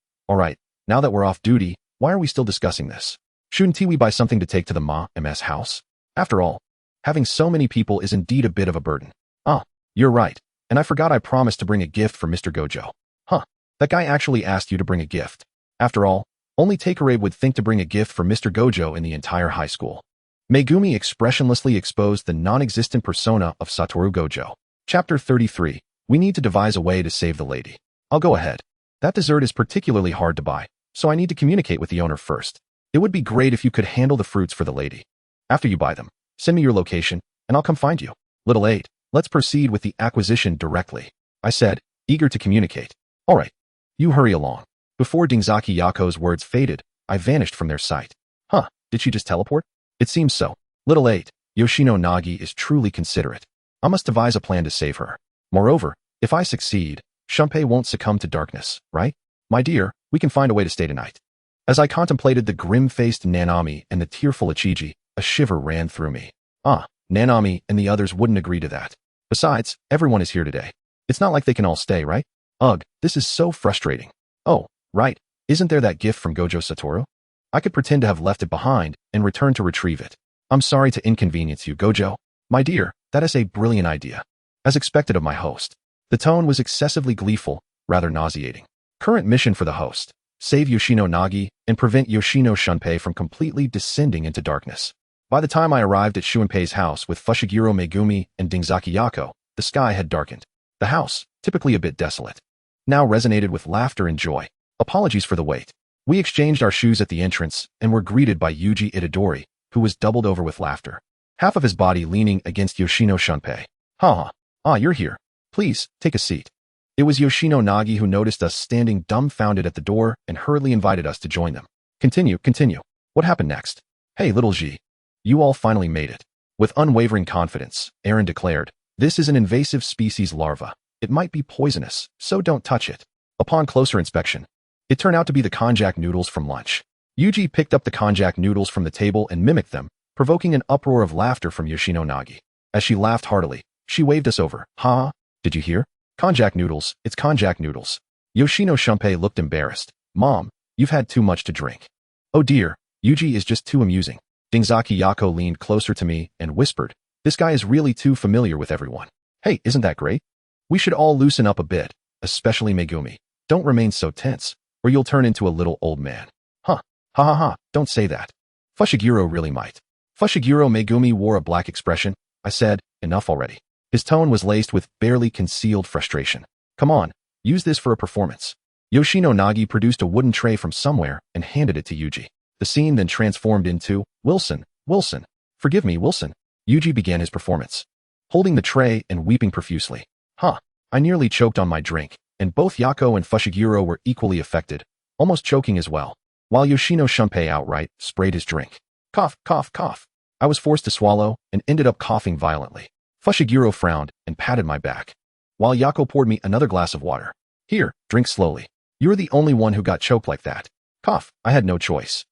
Speaker 2: now that we're off duty, why are we still discussing this? Shouldn't we buy something to take to the Ma-MS house? After all, having so many people is indeed a bit of a burden. You're right, and I forgot I promised to bring a gift for Mr. Gojo. That guy actually asked you to bring a gift. After all, only Taketori would think to bring a gift for Mr. Gojo in the entire high school. Megumi expressionlessly exposed the non-existent persona of Satoru Gojo. Chapter 33. We need to devise a way to save the lady. I'll go ahead. That dessert is particularly hard to buy, so I need to communicate with the owner first. It would be great if you could handle the fruits for the lady. After you buy them, send me your location, and I'll come find you. Little 8. Let's proceed with the acquisition directly, I said, eager to communicate. All right. You hurry along. Before Dingzaki Yako's words faded, I vanished from their sight. Did she just teleport? It seems so. Little 8. Yoshino Nagi is truly considerate. I must devise a plan to save her. Moreover, if I succeed, Shunpei won't succumb to darkness, right? My dear, we can find a way to stay tonight. As I contemplated the grim-faced Nanami and the tearful Ichiji, a shiver ran through me. Nanami and the others wouldn't agree to that. Besides, everyone is here today. It's not like they can all stay, right? Ugh, this is so frustrating. Oh, right, isn't there that gift from Gojo Satoru? I could pretend to have left it behind and return to retrieve it. I'm sorry to inconvenience you, Gojo. My dear, that is a brilliant idea. As expected of my host. The tone was excessively gleeful, rather nauseating. Current mission for the host. Save Yoshino Nagi and prevent Yoshino Shunpei from completely descending into darkness. By the time I arrived at Shunpei's house with Fushiguro Megumi and Dingzaki Yako, the sky had darkened. The house, typically a bit desolate, now resonated with laughter and joy. Apologies for the wait. We exchanged our shoes at the entrance and were greeted by Yuji Itadori, who was doubled over with laughter, half of his body leaning against Yoshino Shunpei. You're here. Please, take a seat. It was Yoshino Nagi who noticed us standing dumbfounded at the door and hurriedly invited us to join them. Continue. What happened next? Hey, little G. You all finally made it. With unwavering confidence, Aaron declared, this is an invasive species larva. It might be poisonous, so don't touch it. Upon closer inspection, it turned out to be the konjac noodles from lunch. Yuji picked up the konjac noodles from the table and mimicked them, provoking an uproar of laughter from Yoshino Nagi. As she laughed heartily, she waved us over. Did you hear? Konjac noodles, it's konjac noodles. Yoshino Shunpei looked embarrassed. Mom, you've had too much to drink. Oh dear, Yuji is just too amusing. Dingzaki Yako leaned closer to me and whispered, this guy is really too familiar with everyone. Hey, isn't that great? We should all loosen up a bit, especially Megumi. Don't remain so tense, or you'll turn into a little old man. Huh. Ha ha ha, don't say that. Fushiguro really might. Fushiguro Megumi wore a black expression. I said, enough already. His tone was laced with barely concealed frustration. Come on, use this for a performance. Yoshino Nagi produced a wooden tray from somewhere and handed it to Yuji. The scene then transformed into, Wilson, forgive me, Wilson. Yuji began his performance, holding the tray and weeping profusely. I nearly choked on my drink, and both Yako and Fushiguro were equally affected, almost choking as well, while Yoshino Shunpei outright sprayed his drink. Cough, cough, cough. I was forced to swallow and ended up coughing violently. Fushiguro frowned and patted my back, while Yako poured me another glass of water. Here, drink slowly. You're the only one who got choked like that. Cough, I had no choice.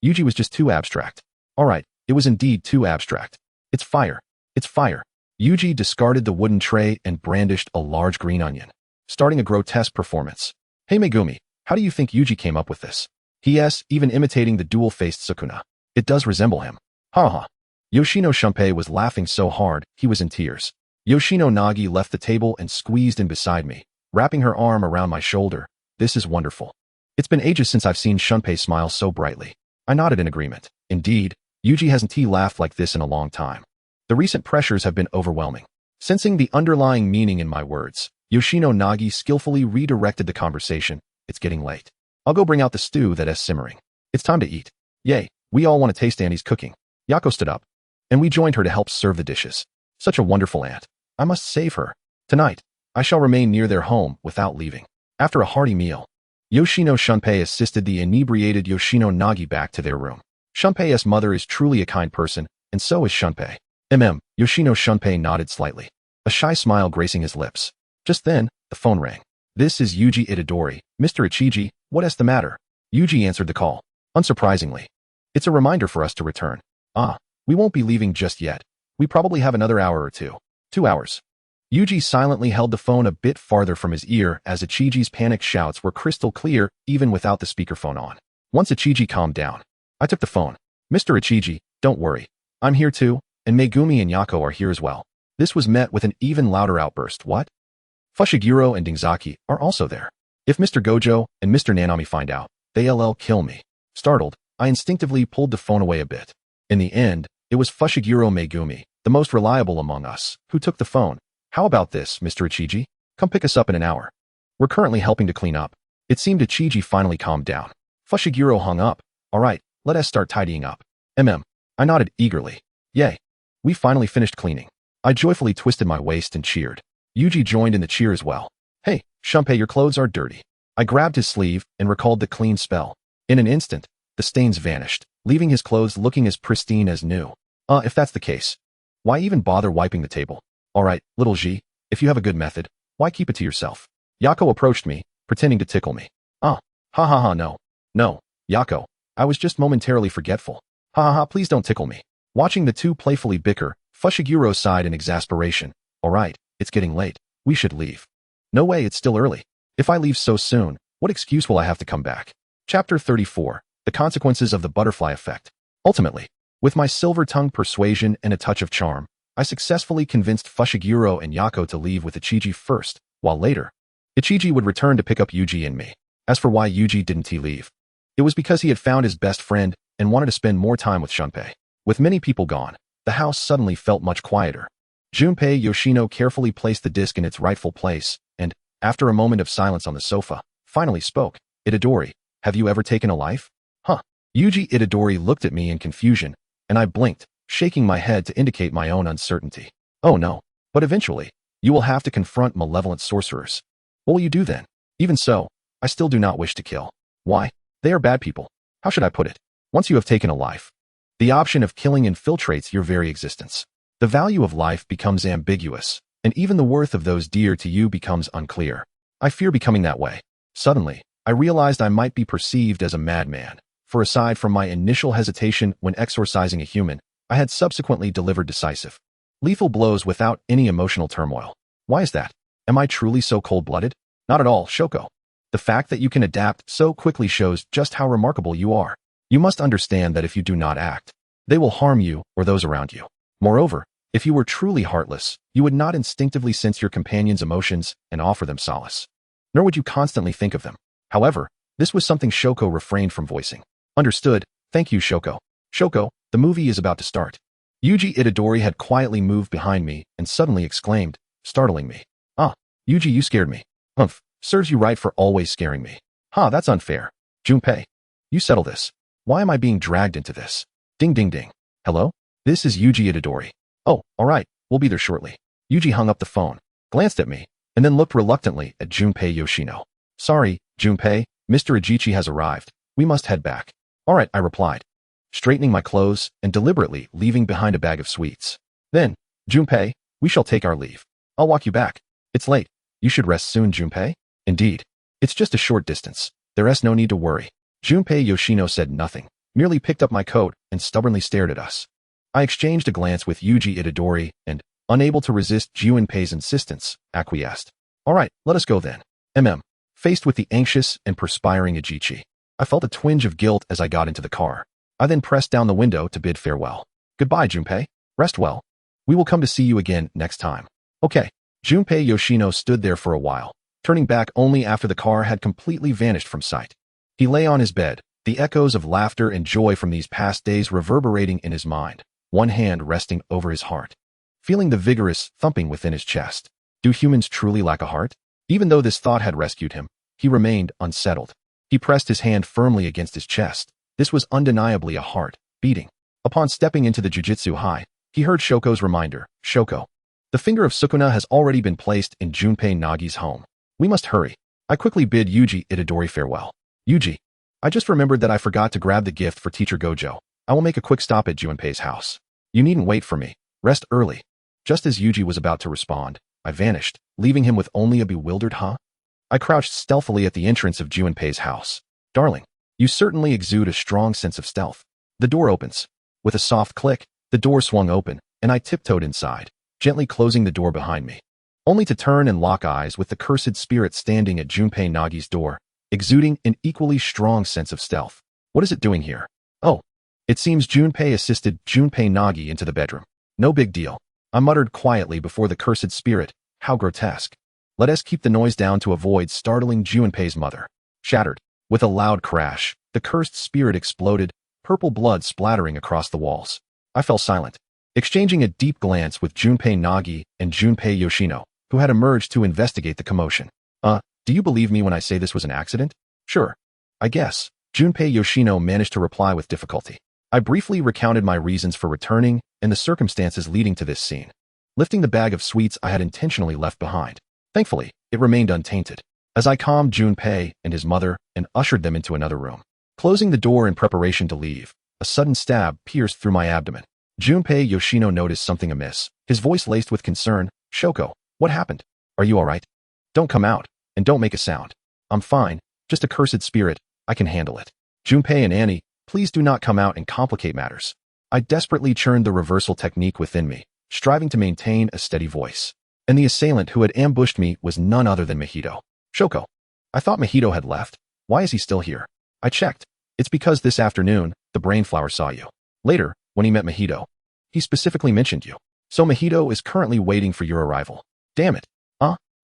Speaker 2: Yuji was just too abstract. All right, it was indeed too abstract. It's fire. It's fire. Yuji discarded the wooden tray and brandished a large green onion, starting a grotesque performance. Hey Megumi, how do you think Yuji came up with this? P.S. Even imitating the dual-faced Sukuna. It does resemble him. Ha ha. Yoshino Shunpei was laughing so hard, he was in tears. Yoshino Nagi left the table and squeezed in beside me, wrapping her arm around my shoulder. This is wonderful. It's been ages since I've seen Shunpei smile so brightly. I nodded in agreement. Indeed, Yuji hasn't laughed like this in a long time. The recent pressures have been overwhelming. Sensing the underlying meaning in my words, Yoshino Nagi skillfully redirected the conversation. It's getting late. I'll go bring out the stew that is simmering. It's time to eat. Yay, we all want to taste Annie's cooking. Yako stood up, and we joined her to help serve the dishes. Such a wonderful aunt. I must save her. Tonight, I shall remain near their home without leaving. After a hearty meal, Yoshino Shunpei assisted the inebriated Yoshino Nagi back to their room. Shunpei's mother is truly a kind person, and so is Shunpei. Yoshino Shunpei nodded slightly, a shy smile gracing his lips. Just then, the phone rang. This is Yuji Itadori. Mr. Ichiji, what is the matter? Yuji answered the call. Unsurprisingly, it's a reminder for us to return. We won't be leaving just yet. We probably have another hour or two. 2 hours. Yuji silently held the phone a bit farther from his ear as Ichiji's panicked shouts were crystal clear even without the speakerphone on. Once Ichiji calmed down, I took the phone. Mr. Ichiji, don't worry. I'm here too, and Megumi and Yako are here as well. This was met with an even louder outburst. What? Fushiguro and Dingzaki are also there. If Mr. Gojo and Mr. Nanami find out, they'll kill me. Startled, I instinctively pulled the phone away a bit. In the end, it was Fushiguro Megumi, the most reliable among us, who took the phone. How about this, Mr. Ichiji? Come pick us up in an hour. We're currently helping to clean up. It seemed Ichiji finally calmed down. Fushiguro hung up. All right, let us start tidying up. I nodded eagerly. Yay. We finally finished cleaning. I joyfully twisted my waist and cheered. Yuji joined in the cheer as well. Hey, Shunpei, your clothes are dirty. I grabbed his sleeve and recalled the clean spell. In an instant, the stains vanished, leaving his clothes looking as pristine as new. If that's the case, why even bother wiping the table? All right, little G, if you have a good method, why keep it to yourself? Yako approached me, pretending to tickle me. No, Yako, I was just momentarily forgetful. Please don't tickle me. Watching the two playfully bicker, Fushiguro sighed in exasperation. All right, it's getting late. We should leave. No way, it's still early. If I leave so soon, what excuse will I have to come back? Chapter 34, The Consequences of the Butterfly Effect. Ultimately, with my silver-tongued persuasion and a touch of charm, I successfully convinced Fushiguro and Yako to leave with Ichiji first, while later, Ichiji would return to pick up Yuji and me. As for why Yuji didn't leave, it was because he had found his best friend and wanted to spend more time with Shunpei. With many people gone, the house suddenly felt much quieter. Junpei Yoshino carefully placed the disc in its rightful place, and, after a moment of silence on the sofa, finally spoke. Itadori, have you ever taken a life? Yuji Itadori looked at me in confusion, and I blinked, shaking my head to indicate my own uncertainty. Oh no, but eventually, you will have to confront malevolent sorcerers. What will you do then? Even so, I still do not wish to kill. Why? They are bad people. How should I put it? Once you have taken a life, the option of killing infiltrates your very existence. The value of life becomes ambiguous, and even the worth of those dear to you becomes unclear. I fear becoming that way. Suddenly, I realized I might be perceived as a madman, for aside from my initial hesitation when exorcising a human, I had subsequently delivered decisive, lethal blows without any emotional turmoil. Why is that? Am I truly so cold-blooded? Not at all, Shoko. The fact that you can adapt so quickly shows just how remarkable you are. You must understand that if you do not act, they will harm you or those around you. Moreover, If you were truly heartless, you would not instinctively sense your companion's emotions and offer them solace. Nor would you constantly think of them. However, this was something Shoko refrained from voicing. Understood. Thank you, Shoko. Shoko, the movie is about to start. Yuji Itadori had quietly moved behind me and suddenly exclaimed, startling me. Ah, Yuji, you scared me. Humph, serves you right for always scaring me. Ha, that's unfair. Junpei, you settle this. Why am I being dragged into this? Ding ding ding. Hello? This is Yuji Itadori. Oh, alright, we'll be there shortly. Yuji hung up the phone, glanced at me, and then looked reluctantly at Junpei Yoshino. Sorry, Junpei, Mr. Ajichi has arrived. We must head back. Alright, I replied, straightening my clothes and deliberately leaving behind a bag of sweets. Then, Junpei, we shall take our leave. I'll walk you back. It's late. You should rest soon, Junpei. Indeed. It's just a short distance. There's no need to worry. Junpei Yoshino said nothing, merely picked up my coat and stubbornly stared at us. I exchanged a glance with Yuji Itadori and, unable to resist Junpei's insistence, acquiesced. Alright, let us go then. Faced with the anxious and perspiring Ajichi, I felt a twinge of guilt as I got into the car. I then pressed down the window to bid farewell. Goodbye, Junpei. Rest well. We will come to see you again next time. Okay. Junpei Yoshino stood there for a while, turning back only after the car had completely vanished from sight. He lay on his bed, the echoes of laughter and joy from these past days reverberating in his mind, one hand resting over his heart, feeling the vigorous thumping within his chest. Do humans truly lack a heart? Even though this thought had rescued him, he remained unsettled. He pressed his hand firmly against his chest. This was undeniably a heart, beating. Upon stepping into the Jujutsu High, he heard Shoko's reminder, Shoko. The finger of Sukuna has already been placed in Junpei Nagi's home. We must hurry. I quickly bid Yuji Itadori farewell. Yuji, I just remembered that I forgot to grab the gift for Teacher Gojo. I will make a quick stop at Junpei's house. You needn't wait for me. Rest early. Just as Yuji was about to respond, I vanished, leaving him with only a bewildered huh? I crouched stealthily at the entrance of Junpei's house. Darling, you certainly exude a strong sense of stealth. The door opens. With a soft click, the door swung open, and I tiptoed inside, gently closing the door behind me, only to turn and lock eyes with the cursed spirit standing at Junpei Nagi's door, exuding an equally strong sense of stealth. What is it doing here? Oh, it seems Junpei assisted Junpei Nagi into the bedroom. No big deal. I muttered quietly before the cursed spirit. How grotesque. Let us keep the noise down to avoid startling Junpei's mother. Shattered. With a loud crash, the cursed spirit exploded, purple blood splattering across the walls. I fell silent, exchanging a deep glance with Junpei Nagi and Junpei Yoshino, who had emerged to investigate the commotion. Do you believe me when I say this was an accident? Sure. I guess. Junpei Yoshino managed to reply with difficulty. I briefly recounted my reasons for returning and the circumstances leading to this scene, lifting the bag of sweets I had intentionally left behind. Thankfully, it remained untainted, as I calmed Junpei and his mother and ushered them into another room. Closing the door in preparation to leave, a sudden stab pierced through my abdomen. Junpei Yoshino noticed something amiss, his voice laced with concern. Shoko, what happened? Are you alright? Don't come out, and don't make a sound. I'm fine, just a cursed spirit, I can handle it. Junpei and Annie, please do not come out and complicate matters. I desperately churned the reversal technique within me, striving to maintain a steady voice. And the assailant who had ambushed me was none other than Mahito. Shoko, I thought Mahito had left. Why is he still here? I checked. It's because this afternoon, the Brainflower saw you. Later, when he met Mahito, he specifically mentioned you. So Mahito is currently waiting for your arrival. Damn it.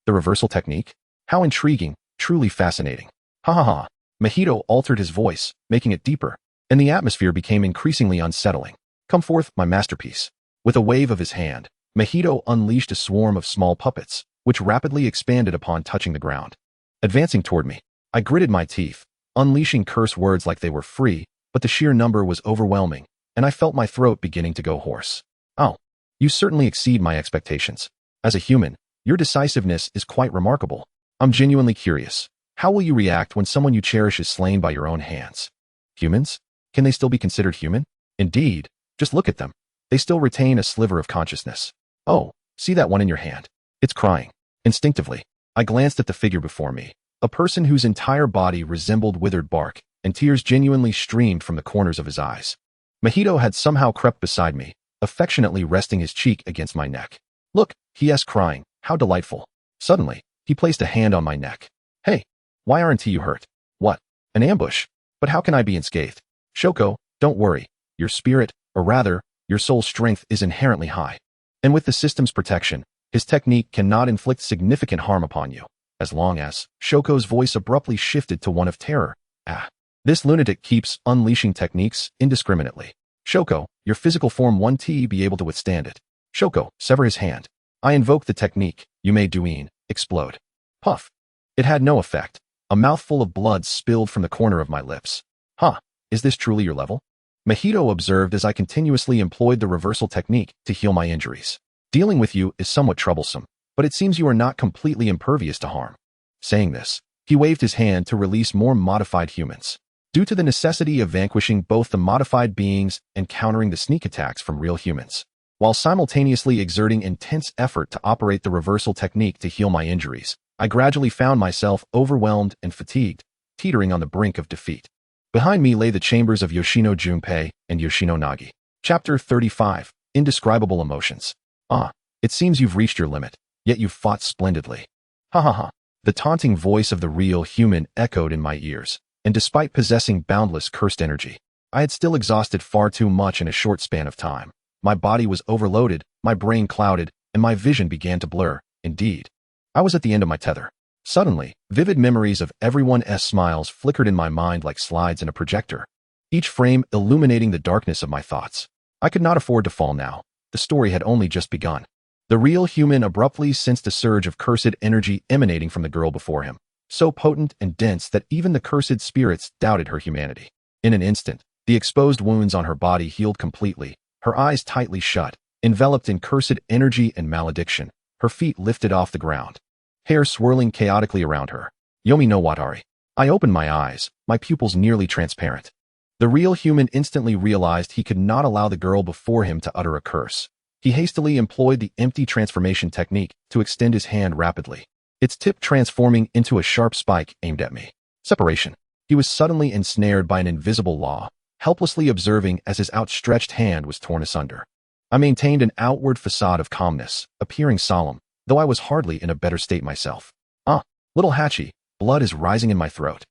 Speaker 2: The reversal technique? How intriguing, truly fascinating. Ha ha ha. Mahito altered his voice, making it deeper, and the atmosphere became increasingly unsettling. Come forth, my masterpiece. With a wave of his hand, Mahito unleashed a swarm of small puppets, which rapidly expanded upon touching the ground. Advancing toward me, I gritted my teeth, unleashing curse words like they were free, but the sheer number was overwhelming, and I felt my throat beginning to go hoarse. Oh, you certainly exceed my expectations. As a human, your decisiveness is quite remarkable. I'm genuinely curious. How will you react when someone you cherish is slain by your own hands? Humans? Can they still be considered human? Indeed. Just look at them. They still retain a sliver of consciousness. Oh, see that one in your hand? It's crying. Instinctively, I glanced at the figure before me, a person whose entire body resembled withered bark, and tears genuinely streamed from the corners of his eyes. Mahito had somehow crept beside me, affectionately resting his cheek against my neck. Look, he*s crying. How delightful. Suddenly, he placed a hand on my neck. Hey, why aren't you hurt? What? An ambush? But how can I be unscathed? Shoko, don't worry. Your spirit, or rather, your soul's strength is inherently high. And with the system's protection, his technique cannot inflict significant harm upon you, as long as Shoko's voice abruptly shifted to one of terror. Ah. This lunatic keeps unleashing techniques indiscriminately. Shoko, your physical form 1T be able to withstand it. Shoko, sever his hand. I invoke the technique, you may doin, explode. Puff. It had no effect. A mouthful of blood spilled from the corner of my lips. Huh, is this truly your level? Mahito observed as I continuously employed the reversal technique to heal my injuries. Dealing with you is somewhat troublesome, but it seems you are not completely impervious to harm. Saying this, he waved his hand to release more modified humans. Due to the necessity of vanquishing both the modified beings and countering the sneak attacks from real humans, while simultaneously exerting intense effort to operate the reversal technique to heal my injuries, I gradually found myself overwhelmed and fatigued, teetering on the brink of defeat. Behind me lay the chambers of Yoshino Junpei and Yoshino Nagi. Chapter 35, Indescribable Emotions. Ah, it seems you've reached your limit, yet you've fought splendidly. Ha ha ha. The taunting voice of the real human echoed in my ears, and despite possessing boundless cursed energy, I had still exhausted far too much in a short span of time. My body was overloaded, my brain clouded, and my vision began to blur. Indeed, I was at the end of my tether. Suddenly, vivid memories of everyone's smiles flickered in my mind like slides in a projector, each frame illuminating the darkness of my thoughts. I could not afford to fall now. The story had only just begun. The real human abruptly sensed a surge of cursed energy emanating from the girl before him, so potent and dense that even the cursed spirits doubted her humanity. In an instant, the exposed wounds on her body healed completely, her eyes tightly shut, enveloped in cursed energy and malediction, her feet lifted off the ground, hair swirling chaotically around her. Yomi no Watari. I opened my eyes, my pupils nearly transparent. The real human instantly realized he could not allow the girl before him to utter a curse. He hastily employed the empty transformation technique to extend his hand rapidly, its tip transforming into a sharp spike aimed at me. Separation. He was suddenly ensnared by an invisible law, helplessly observing as his outstretched hand was torn asunder. I maintained an outward facade of calmness, appearing solemn, though I was hardly in a better state myself. Little Hachi, blood is rising in my throat.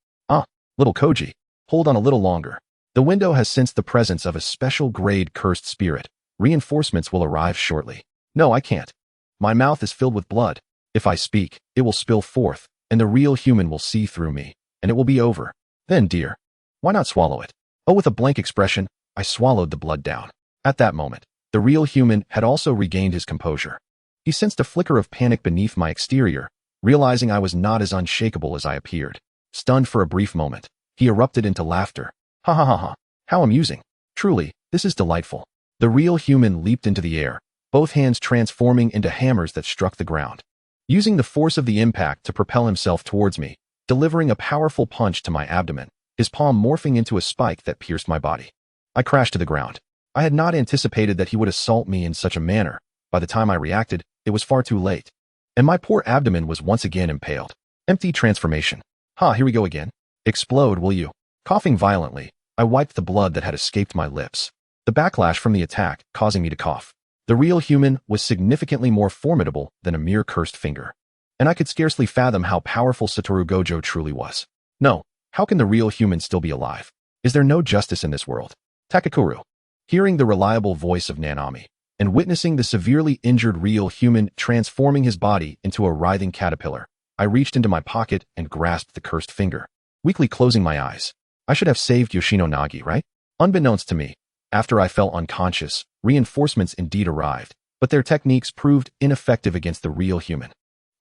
Speaker 2: Little Koji, hold on a little longer. The window has sensed the presence of a special grade cursed spirit. Reinforcements will arrive shortly. No, I can't. My mouth is filled with blood. If I speak, it will spill forth, and the real human will see through me, and it will be over. Then, dear, why not swallow it? With a blank expression, I swallowed the blood down. At that moment, the real human had also regained his composure. He sensed a flicker of panic beneath my exterior, realizing I was not as unshakable as I appeared. Stunned for a brief moment, he erupted into laughter. Ha ha ha ha. How amusing. Truly, this is delightful. The real human leaped into the air, both hands transforming into hammers that struck the ground. Using the force of the impact to propel himself towards me, delivering a powerful punch to my abdomen, his palm morphing into a spike that pierced my body. I crashed to the ground. I had not anticipated that he would assault me in such a manner. By the time I reacted, it was far too late, and my poor abdomen was once again impaled. Empty transformation. Here we go again. Explode, will you? Coughing violently, I wiped the blood that had escaped my lips, the backlash from the attack causing me to cough. The real human was significantly more formidable than a mere cursed finger, and I could scarcely fathom how powerful Satoru Gojo truly was. No, how can the real human still be alive? Is there no justice in this world? Takakuru. Hearing the reliable voice of Nanami, and witnessing the severely injured real human transforming his body into a writhing caterpillar, I reached into my pocket and grasped the cursed finger, weakly closing my eyes. I should have saved Yoshino Nagi, right? Unbeknownst to me, after I fell unconscious, reinforcements indeed arrived, but their techniques proved ineffective against the real human.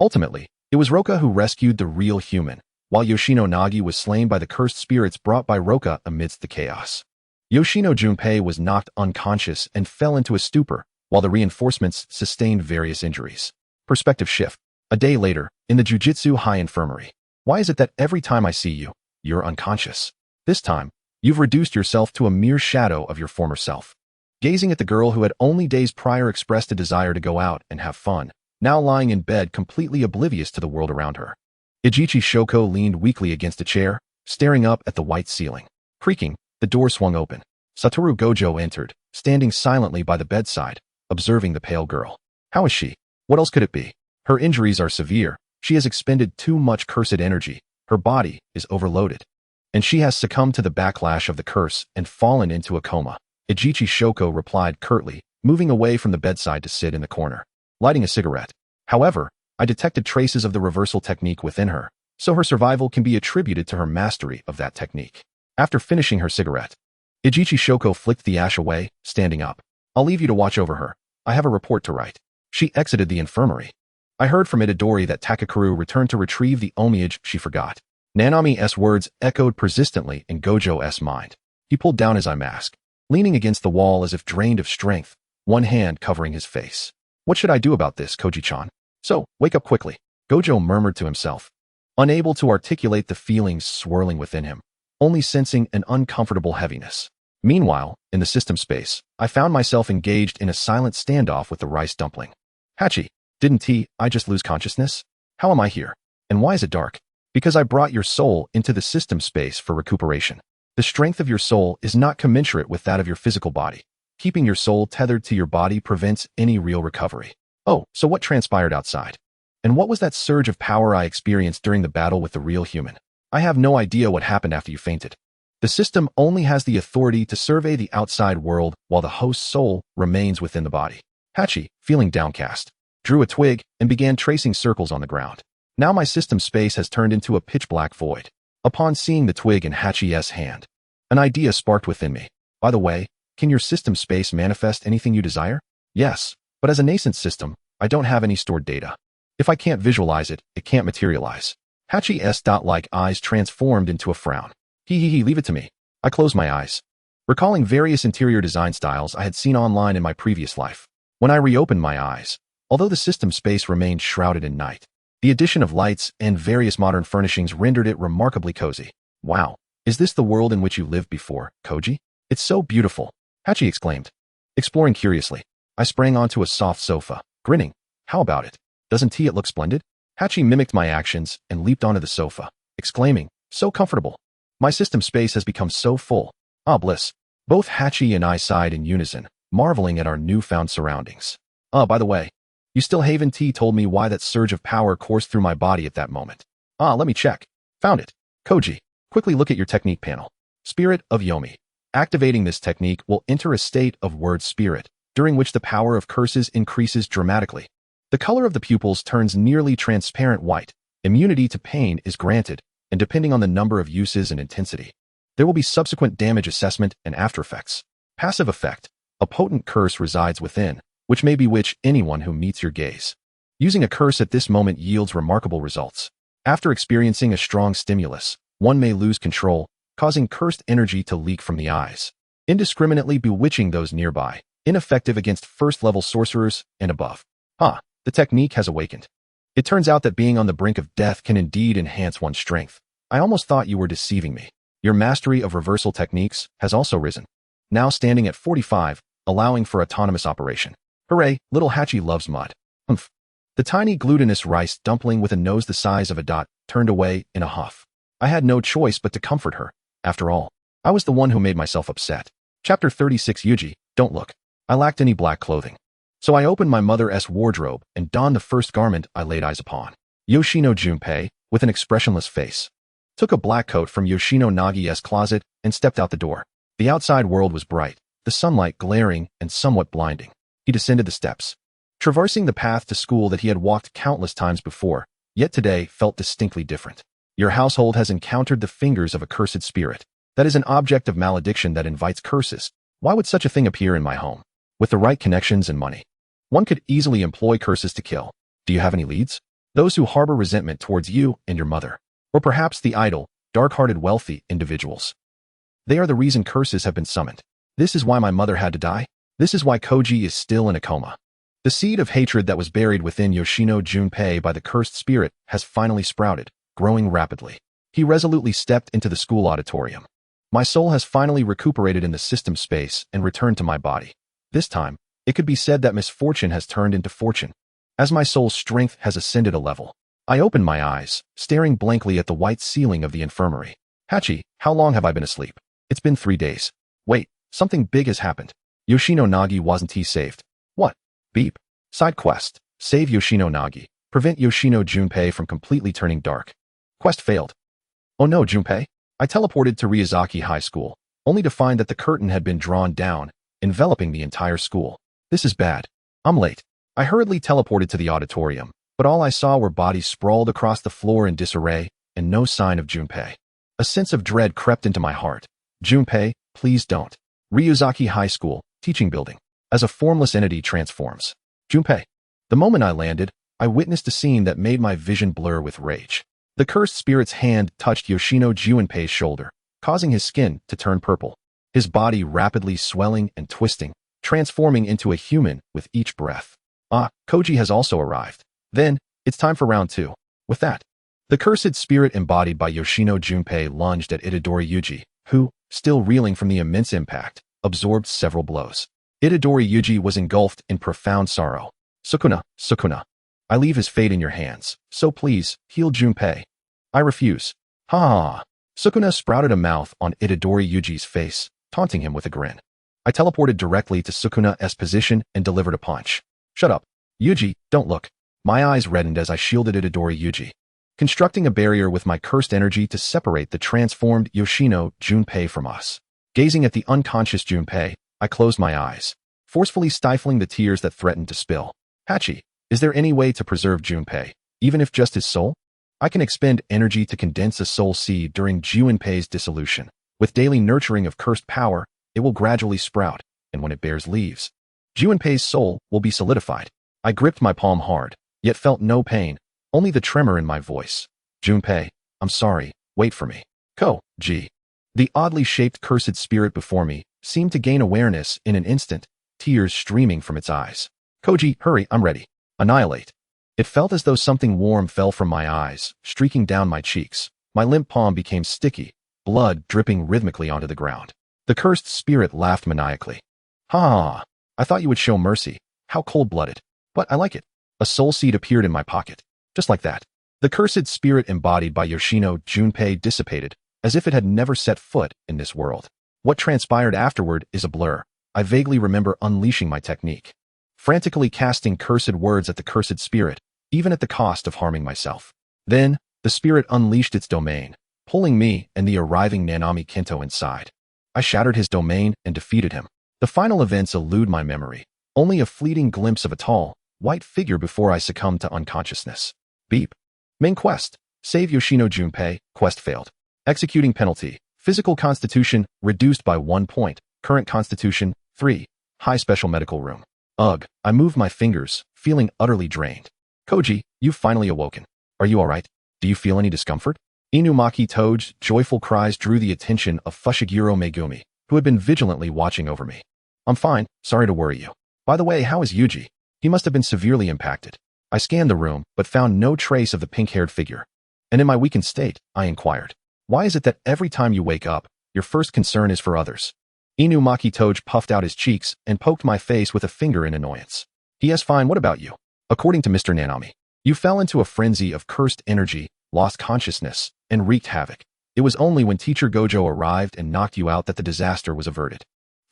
Speaker 2: Ultimately, it was Roka who rescued the real human, while Yoshino Nagi was slain by the cursed spirits brought by Roka amidst the chaos. Yoshino Junpei was knocked unconscious and fell into a stupor, while the reinforcements sustained various injuries. Perspective shift. A day later, in the Jujutsu High infirmary. Why is it that every time I see you, you're unconscious? This time, you've reduced yourself to a mere shadow of your former self. Gazing at the girl who had only days prior expressed a desire to go out and have fun, now lying in bed completely oblivious to the world around her. Ijichi Shoko leaned weakly against a chair, staring up at the white ceiling. Creaking, the door swung open. Satoru Gojo entered, standing silently by the bedside, observing the pale girl. How is she? What else could it be? Her injuries are severe, she has expended too much cursed energy, her body is overloaded, and she has succumbed to the backlash of the curse and fallen into a coma. Ijichi Shoko replied curtly, moving away from the bedside to sit in the corner, lighting a cigarette. However, I detected traces of the reversal technique within her, so her survival can be attributed to her mastery of that technique. After finishing her cigarette, Ijichi Shoko flicked the ash away, standing up. I'll leave you to watch over her. I have a report to write. She exited the infirmary. I heard from Itadori that Takakuru returned to retrieve the homage she forgot. Nanami's words echoed persistently in Gojo's mind. He pulled down his eye mask, leaning against the wall as if drained of strength, one hand covering his face. What should I do about this, Koji-chan? So, wake up quickly, Gojo murmured to himself, unable to articulate the feelings swirling within him, only sensing an uncomfortable heaviness. Meanwhile, in the system space, I found myself engaged in a silent standoff with the rice dumpling. Hachi, didn't I just lose consciousness? How am I here? And why is it dark? Because I brought your soul into the system space for recuperation. The strength of your soul is not commensurate with that of your physical body. Keeping your soul tethered to your body prevents any real recovery. Oh, so what transpired outside? And what was that surge of power I experienced during the battle with the real human? I have no idea what happened after you fainted. The system only has the authority to survey the outside world while the host's soul remains within the body. Hachi, feeling downcast, drew a twig and began tracing circles on the ground. Now my system space has turned into a pitch-black void. Upon seeing the twig in Hachi's hand, an idea sparked within me. By the way, can your system space manifest anything you desire? Yes, but as a nascent system, I don't have any stored data. If I can't visualize it, it can't materialize. Hachi's dot-like eyes transformed into a frown. Leave it to me. I closed my eyes, recalling various interior design styles I had seen online in my previous life. When I reopened my eyes, although the system space remained shrouded in night, the addition of lights and various modern furnishings rendered it remarkably cozy. Wow, is this the world in which you lived before, Koji? It's so beautiful, Hachi exclaimed. Exploring curiously, I sprang onto a soft sofa, grinning. How about it? Doesn't it look splendid? Hachi mimicked my actions and leaped onto the sofa, exclaiming, so comfortable. My system space has become so full. Ah, bliss. Both Hachi and I sighed in unison, marveling at our newfound surroundings. By the way, you still haven't told me why that surge of power coursed through my body at that moment. Let me check. Found it. Koji, quickly look at your technique panel. Spirit of Yomi. Activating this technique will enter a state of word spirit, during which the power of curses increases dramatically. The color of the pupils turns nearly transparent white. Immunity to pain is granted, and depending on the number of uses and intensity, there will be subsequent damage assessment and after effects. Passive effect. A potent curse resides within, which may bewitch anyone who meets your gaze. Using a curse at this moment yields remarkable results. After experiencing a strong stimulus, one may lose control, causing cursed energy to leak from the eyes, indiscriminately bewitching those nearby, ineffective against first-level sorcerers and above. The technique has awakened. It turns out that being on the brink of death can indeed enhance one's strength. I almost thought you were deceiving me. Your mastery of reversal techniques has also risen, now standing at 45, allowing for autonomous operation. Hooray, little Hachi loves mud. Humph. The tiny glutinous rice dumpling with a nose the size of a dot turned away in a huff. I had no choice but to comfort her. After all, I was the one who made myself upset. Chapter 36 Yuji, don't look. I lacked any black clothing. So I opened my mother's wardrobe and donned the first garment I laid eyes upon. Yoshino Junpei, with an expressionless face, took a black coat from Yoshino Nagi's closet and stepped out the door. The outside world was bright, the sunlight glaring and somewhat blinding. He descended the steps, traversing the path to school that he had walked countless times before, yet today felt distinctly different. Your household has encountered the fingers of a cursed spirit. That is an object of malediction that invites curses. Why would such a thing appear in my home? With the right connections and money, one could easily employ curses to kill. Do you have any leads? Those who harbor resentment towards you and your mother. Or perhaps the idle, dark-hearted wealthy individuals. They are the reason curses have been summoned. This is why my mother had to die. This is why Koji is still in a coma. The seed of hatred that was buried within Yoshino Junpei by the cursed spirit has finally sprouted, growing rapidly. He resolutely stepped into the school auditorium. My soul has finally recuperated in the system space and returned to my body. This time, it could be said that misfortune has turned into fortune. As my soul's strength has ascended a level, I opened my eyes, staring blankly at the white ceiling of the infirmary. Hachi, how long have I been asleep? It's been 3 days. Wait, something big has happened. Yoshino Nagi wasn't saved. What? Beep. Side quest. Save Yoshino Nagi. Prevent Yoshino Junpei from completely turning dark. Quest failed. Oh no, Junpei. I teleported to Ryazaki High School, only to find that the curtain had been drawn down, enveloping the entire school. This is bad. I'm late. I hurriedly teleported to the auditorium, but all I saw were bodies sprawled across the floor in disarray and no sign of Junpei. A sense of dread crept into my heart. Junpei, please don't. Ryuzaki High School, teaching building. As a formless entity transforms. Junpei. The moment I landed, I witnessed a scene that made my vision blur with rage. The cursed spirit's hand touched Yoshino Junpei's shoulder, causing his skin to turn purple. His body rapidly swelling and twisting, transforming into a human with each breath. Ah, Koji has also arrived. Then, it's time for round 2. With that, the cursed spirit embodied by Yoshino Junpei lunged at Itadori Yuji, who, still reeling from the immense impact, absorbed several blows. Itadori Yuji was engulfed in profound sorrow. Sukuna, Sukuna. I leave his fate in your hands, so please, heal Junpei. I refuse. Ha ha ha. Sukuna sprouted a mouth on Itadori Yuji's face, taunting him with a grin. I teleported directly to Sukuna's position and delivered a punch. Shut up. Yuji, don't look. My eyes reddened as I shielded Itadori Yuji, constructing a barrier with my cursed energy to separate the transformed Yoshino Junpei from us. Gazing at the unconscious Junpei, I closed my eyes, forcefully stifling the tears that threatened to spill. Hachi, is there any way to preserve Junpei, even if just his soul? I can expend energy to condense a soul seed during Junpei's dissolution. With daily nurturing of cursed power, it will gradually sprout, and when it bears leaves, Junpei's soul will be solidified. I gripped my palm hard, yet felt no pain, only the tremor in my voice. Junpei, I'm sorry, wait for me. Koji. The oddly shaped cursed spirit before me seemed to gain awareness in an instant, tears streaming from its eyes. Koji, hurry, I'm ready. Annihilate. It felt as though something warm fell from my eyes, streaking down my cheeks. My limp palm became sticky, blood dripping rhythmically onto the ground. The cursed spirit laughed maniacally. Ha ha, I thought you would show mercy. How cold-blooded. But I like it. A soul seed appeared in my pocket. Just like that. The cursed spirit embodied by Yoshino Junpei dissipated, as if it had never set foot in this world. What transpired afterward is a blur. I vaguely remember unleashing my technique, frantically casting cursed words at the cursed spirit, even at the cost of harming myself. Then, the spirit unleashed its domain, pulling me and the arriving Nanami Kinto inside. I shattered his domain and defeated him. The final events elude my memory, only a fleeting glimpse of a tall, white figure before I succumbed to unconsciousness. Beep. Main quest. Save Yoshino Junpei. Quest failed. Executing penalty. Physical constitution reduced by 1 point. Current constitution 3. High special medical room. Ugh. I moved my fingers, feeling utterly drained. Koji, you've finally awoken. Are you alright? Do you feel any discomfort? Inumaki Toge's joyful cries drew the attention of Fushiguro Megumi, who had been vigilantly watching over me. I'm fine, sorry to worry you. By the way, how is Yuji? He must have been severely impacted. I scanned the room, but found no trace of the pink-haired figure. And in my weakened state, I inquired, why is it that every time you wake up, your first concern is for others? Inumaki Toge puffed out his cheeks and poked my face with a finger in annoyance. Yes, fine, what about you? According to Mr. Nanami, you fell into a frenzy of cursed energy, lost consciousness, and wreaked havoc. It was only when Teacher Gojo arrived and knocked you out that the disaster was averted.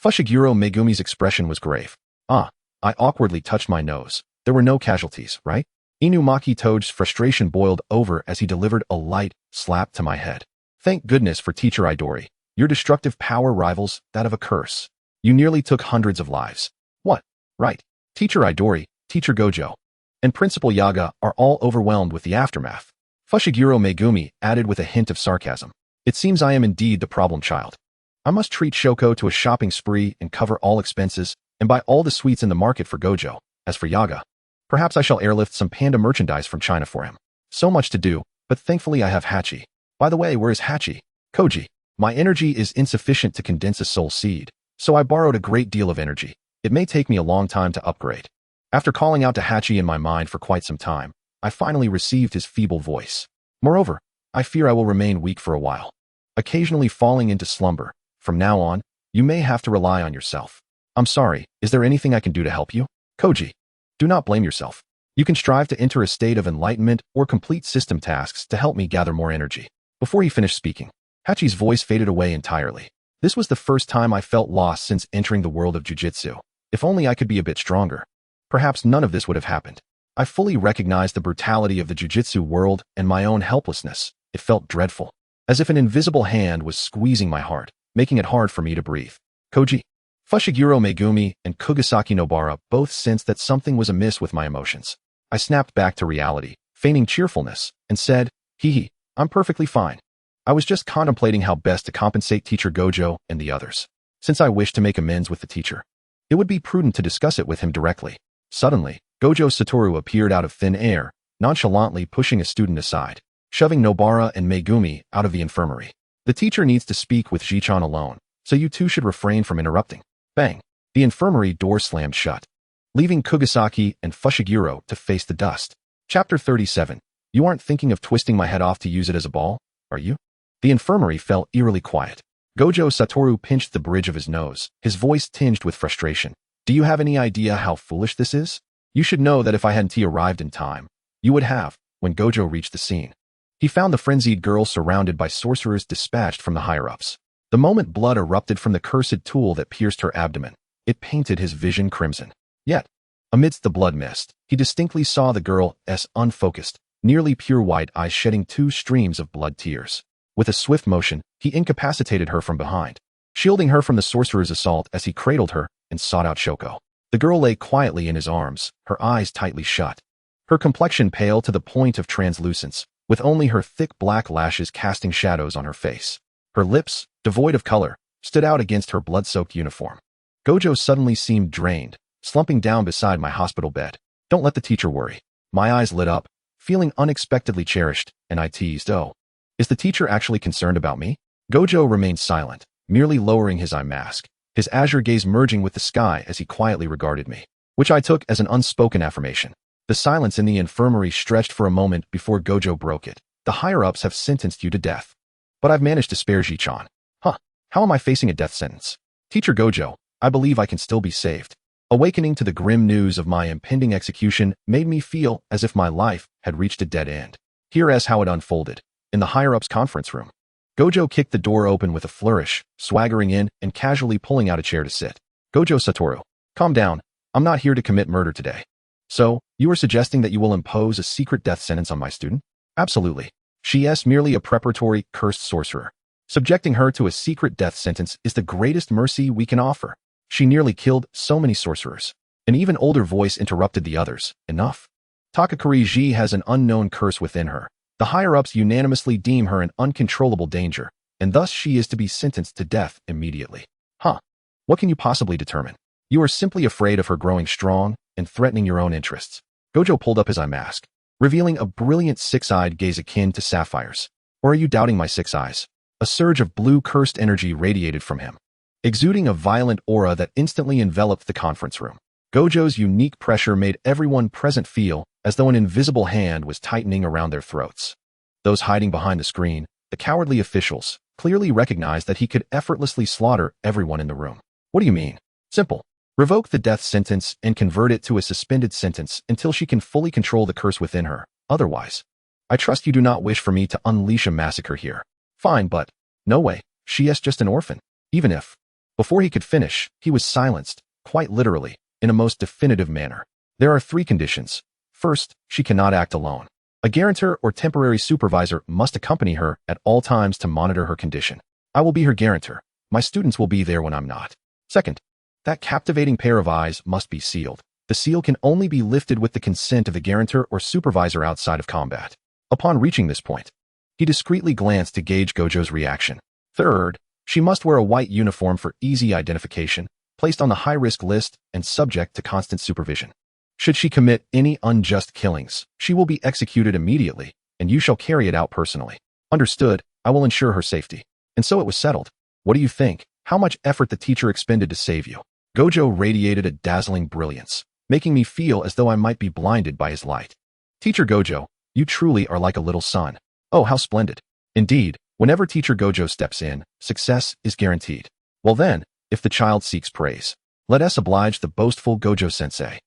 Speaker 2: Fushiguro Megumi's expression was grave. I awkwardly touched my nose. There were no casualties, right? Inumaki Toge's frustration boiled over as he delivered a light slap to my head. Thank goodness for Teacher Idori. Your destructive power rivals that of a curse. You nearly took hundreds of lives. What? Right. Teacher Idori, Teacher Gojo, and Principal Yaga are all overwhelmed with the aftermath. Fushiguro Megumi added with a hint of sarcasm. It seems I am indeed the problem child. I must treat Shoko to a shopping spree and cover all expenses, and buy all the sweets in the market for Gojo. As for Yaga, perhaps I shall airlift some panda merchandise from China for him. So much to do, but thankfully I have Hachi. By the way, where is Hachi? Koji, my energy is insufficient to condense a soul seed, so I borrowed a great deal of energy. It may take me a long time to upgrade. After calling out to Hachi in my mind for quite some time, I finally received his feeble voice. Moreover, I fear I will remain weak for a while, occasionally falling into slumber. From now on, you may have to rely on yourself. I'm sorry, is there anything I can do to help you? Koji, do not blame yourself. You can strive to enter a state of enlightenment or complete system tasks to help me gather more energy. Before he finished speaking, Hachi's voice faded away entirely. This was the first time I felt lost since entering the world of Jujutsu. If only I could be a bit stronger. Perhaps none of this would have happened. I fully recognized the brutality of the Jujutsu world and my own helplessness. It felt dreadful, as if an invisible hand was squeezing my heart, making it hard for me to breathe. Koji, Fushiguro Megumi and Kugisaki Nobara both sensed that something was amiss with my emotions. I snapped back to reality, feigning cheerfulness, and said, "Hee, I'm perfectly fine. I was just contemplating how best to compensate Teacher Gojo and the others. Since I wish to make amends with the teacher, it would be prudent to discuss it with him directly." Suddenly, Gojo Satoru appeared out of thin air, nonchalantly pushing a student aside, shoving Nobara and Megumi out of the infirmary. "The teacher needs to speak with Ji-chan alone, so you two should refrain from interrupting." Bang! The infirmary door slammed shut, leaving Kugisaki and Fushiguro to face the dust. Chapter 37. You aren't thinking of twisting my head off to use it as a ball, are you? The infirmary fell eerily quiet. Gojo Satoru pinched the bridge of his nose, his voice tinged with frustration. "Do you have any idea how foolish this is? You should know that if I hadn't arrived in time, you would have." When Gojo reached the scene, he found the frenzied girl surrounded by sorcerers dispatched from the higher-ups. The moment blood erupted from the cursed tool that pierced her abdomen, it painted his vision crimson. Yet, amidst the blood mist, he distinctly saw the girl's unfocused, nearly pure white eyes shedding 2 streams of blood tears. With a swift motion, he incapacitated her from behind, shielding her from the sorcerer's assault as he cradled her and sought out Shoko. The girl lay quietly in his arms, her eyes tightly shut, her complexion pale to the point of translucence, with only her thick black lashes casting shadows on her face. Her lips, devoid of color, stood out against her blood-soaked uniform. Gojo suddenly seemed drained, slumping down beside my hospital bed. "Don't let the teacher worry." My eyes lit up, feeling unexpectedly cherished, and I teased, "Oh, is the teacher actually concerned about me?" Gojo remained silent, merely lowering his eye mask, his azure gaze merging with the sky as he quietly regarded me, which I took as an unspoken affirmation. The silence in the infirmary stretched for a moment before Gojo broke it. "The higher-ups have sentenced you to death, but I've managed to spare Ji-chan." "Huh, how am I facing a death sentence?" "Teacher Gojo, I believe I can still be saved." Awakening to the grim news of my impending execution made me feel as if my life had reached a dead end. Here's how it unfolded. In the higher-ups conference room, Gojo kicked the door open with a flourish, swaggering in and casually pulling out a chair to sit. "Gojo Satoru, calm down. I'm not here to commit murder today." "So, you are suggesting that you will impose a secret death sentence on my student?" "Absolutely. She is merely a preparatory, cursed sorcerer. Subjecting her to a secret death sentence is the greatest mercy we can offer. She nearly killed so many sorcerers." An even older voice interrupted the others. "Enough. Taketori Shii has an unknown curse within her. The higher-ups unanimously deem her an uncontrollable danger, and thus she is to be sentenced to death immediately." "Huh. What can you possibly determine? You are simply afraid of her growing strong and threatening your own interests." Gojo pulled up his eye mask, revealing a brilliant six-eyed gaze akin to sapphires. "Or are you doubting my 6 eyes?" A surge of blue cursed energy radiated from him, exuding a violent aura that instantly enveloped the conference room. Gojo's unique pressure made everyone present feel as though an invisible hand was tightening around their throats. Those hiding behind the screen, the cowardly officials, clearly recognized that he could effortlessly slaughter everyone in the room. "What do you mean?" "Simple. Revoke the death sentence and convert it to a suspended sentence until she can fully control the curse within her. Otherwise, I trust you do not wish for me to unleash a massacre here." "Fine, but..." "No way. She is just an orphan." Even if... Before he could finish, he was silenced, quite literally, in a most definitive manner. "There are 3 conditions. First, she cannot act alone. A guarantor or temporary supervisor must accompany her at all times to monitor her condition. I will be her guarantor. My students will be there when I'm not. Second, that captivating pair of eyes must be sealed. The seal can only be lifted with the consent of the guarantor or supervisor outside of combat." Upon reaching this point, he discreetly glanced to gauge Gojo's reaction. "Third, she must wear a white uniform for easy identification, placed on the high-risk list and subject to constant supervision. Should she commit any unjust killings, she will be executed immediately, and you shall carry it out personally." "Understood. I will ensure her safety." And so it was settled. What do you think? How much effort the teacher expended to save you? Gojo radiated a dazzling brilliance, making me feel as though I might be blinded by his light. "Teacher Gojo, you truly are like a little son." "Oh, how splendid." Indeed, whenever Teacher Gojo steps in, success is guaranteed. Well then, if the child seeks praise, let us oblige the boastful Gojo-sensei.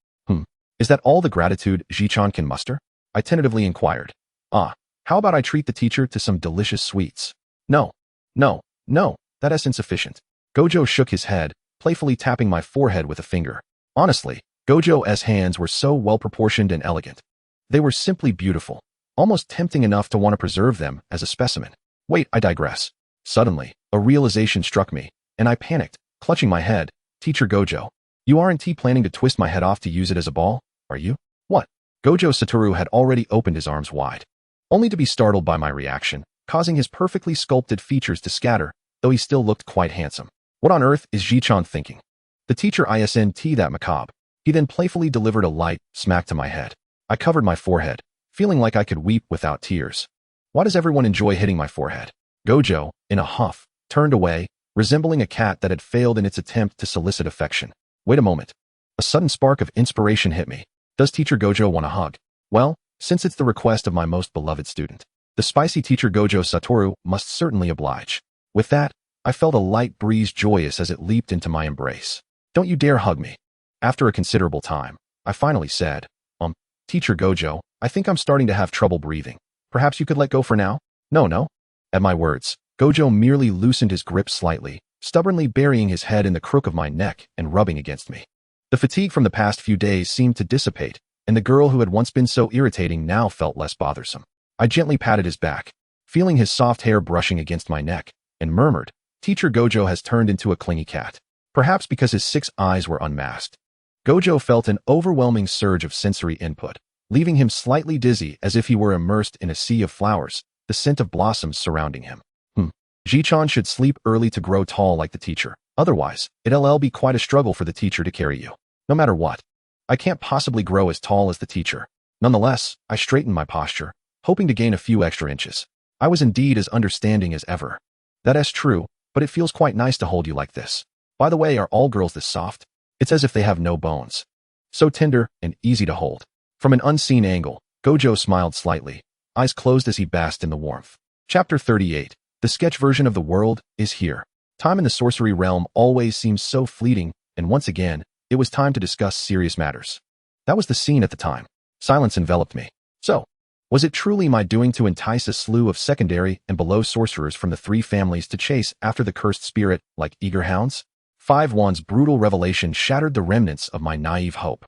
Speaker 2: Is that all the gratitude Ji-chan can muster?" I tentatively inquired. "Ah, how about I treat the teacher to some delicious sweets?" No, that is insufficient." Gojo shook his head, playfully tapping my forehead with a finger. Honestly, Gojo's hands were so well-proportioned and elegant. They were simply beautiful, almost tempting enough to want to preserve them as a specimen. Wait, I digress. Suddenly, a realization struck me, and I panicked, clutching my head. Teacher Gojo. You aren't planning to twist my head off to use it as a ball, are you? What? Gojo Satoru had already opened his arms wide, only to be startled by my reaction, causing his perfectly sculpted features to scatter, though he still looked quite handsome. What on earth is Ji-chan thinking? The teacher isn't that macabre. He then playfully delivered a light smack to my head. I covered my forehead, feeling like I could weep without tears. Why does everyone enjoy hitting my forehead? Gojo, in a huff, turned away, resembling a cat that had failed in its attempt to solicit affection. Wait a moment. A sudden spark of inspiration hit me. Does Teacher Gojo want a hug? Well, since it's the request of my most beloved student, the spicy teacher Gojo Satoru must certainly oblige. With that, I felt a light breeze joyous as it leaped into my embrace. Don't you dare hug me. After a considerable time, I finally said, Teacher Gojo, I think I'm starting to have trouble breathing. Perhaps you could let go for now? No. At my words, Gojo merely loosened his grip slightly, stubbornly burying his head in the crook of my neck and rubbing against me. The fatigue from the past few days seemed to dissipate, and the girl who had once been so irritating now felt less bothersome. I gently patted his back, feeling his soft hair brushing against my neck, and murmured, Teacher Gojo has turned into a clingy cat. Perhaps because his 6 eyes were unmasked. Gojo felt an overwhelming surge of sensory input, leaving him slightly dizzy as if he were immersed in a sea of flowers, the scent of blossoms surrounding him. Ji-chan should sleep early to grow tall like the teacher. Otherwise, it'll be quite a struggle for the teacher to carry you. No matter what. I can't possibly grow as tall as the teacher. Nonetheless, I straightened my posture, hoping to gain a few extra inches. I was indeed as understanding as ever. That's true, but it feels quite nice to hold you like this. By the way, are all girls this soft? It's as if they have no bones. So tender and easy to hold. From an unseen angle, Gojo smiled slightly, eyes closed as he basked in the warmth. Chapter 38. The sketch version of the world is here. Time in the sorcery realm always seems so fleeting, and once again, it was time to discuss serious matters. That was the scene at the time. Silence enveloped me. So, was it truly my doing to entice a slew of secondary and below sorcerers from the 3 families to chase after the cursed spirit like eager hounds? Five Wands' brutal revelation shattered the remnants of my naive hope.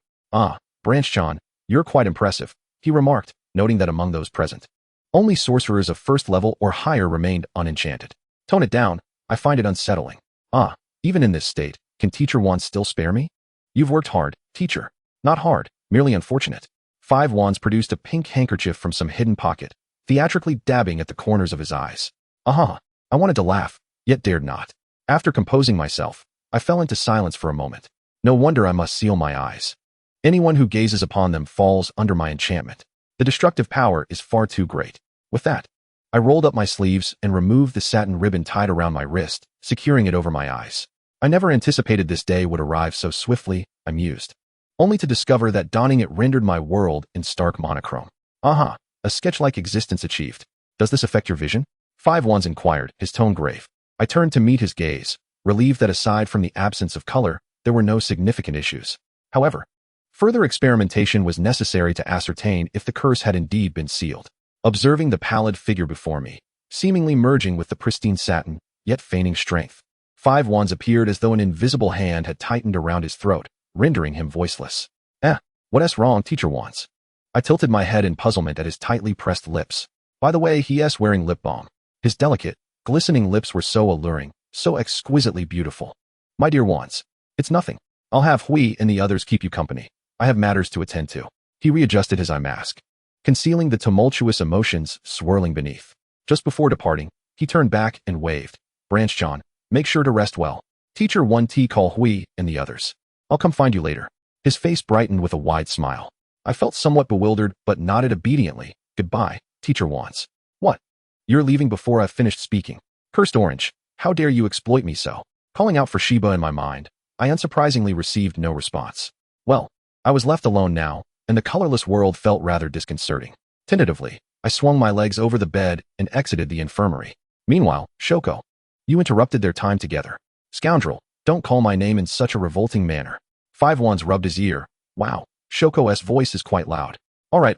Speaker 2: Branch-chan, you're quite impressive, he remarked, noting that among those present, only sorcerers of 1st level or higher remained unenchanted. Tone it down, I find it unsettling. Even in this state, can Teacher Wands still spare me? You've worked hard, teacher. Not hard, merely unfortunate. Five Wands produced a pink handkerchief from some hidden pocket, theatrically dabbing at the corners of his eyes. I wanted to laugh, yet dared not. After composing myself, I fell into silence for a moment. No wonder I must seal my eyes. Anyone who gazes upon them falls under my enchantment. The destructive power is far too great. With that, I rolled up my sleeves and removed the satin ribbon tied around my wrist, securing it over my eyes. I never anticipated this day would arrive so swiftly, I mused, only to discover that donning it rendered my world in stark monochrome. A sketch-like existence achieved. Does this affect your vision? Five Wands inquired, his tone grave. I turned to meet his gaze, relieved that aside from the absence of color, there were no significant issues. However, further experimentation was necessary to ascertain if the curse had indeed been sealed. Observing the pallid figure before me, seemingly merging with the pristine satin, yet feigning strength, Five Wands appeared as though an invisible hand had tightened around his throat, rendering him voiceless. What's wrong, Teacher Wands? I tilted my head in puzzlement at his tightly pressed lips. By the way, he's wearing lip balm. His delicate, glistening lips were so alluring, so exquisitely beautiful. My dear Wands, it's nothing. I'll have Hui and the others keep you company. I have matters to attend to. He readjusted his eye mask, concealing the tumultuous emotions swirling beneath. Just before departing, he turned back and waved. Branch-chan, make sure to rest well. Teacher 1T call Hui and the others. I'll come find you later. His face brightened with a wide smile. I felt somewhat bewildered, but nodded obediently. Goodbye, Teacher Wands. What? You're leaving before I've finished speaking. Cursed orange, how dare you exploit me so? Calling out for Shiba in my mind, I unsurprisingly received no response. Well, I was left alone now, and the colorless world felt rather disconcerting. Tentatively, I swung my legs over the bed and exited the infirmary. Meanwhile, Shoko, you interrupted their time together. Scoundrel, don't call my name in such a revolting manner. Five Wands rubbed his ear. Wow, Shoko's voice is quite loud. All right.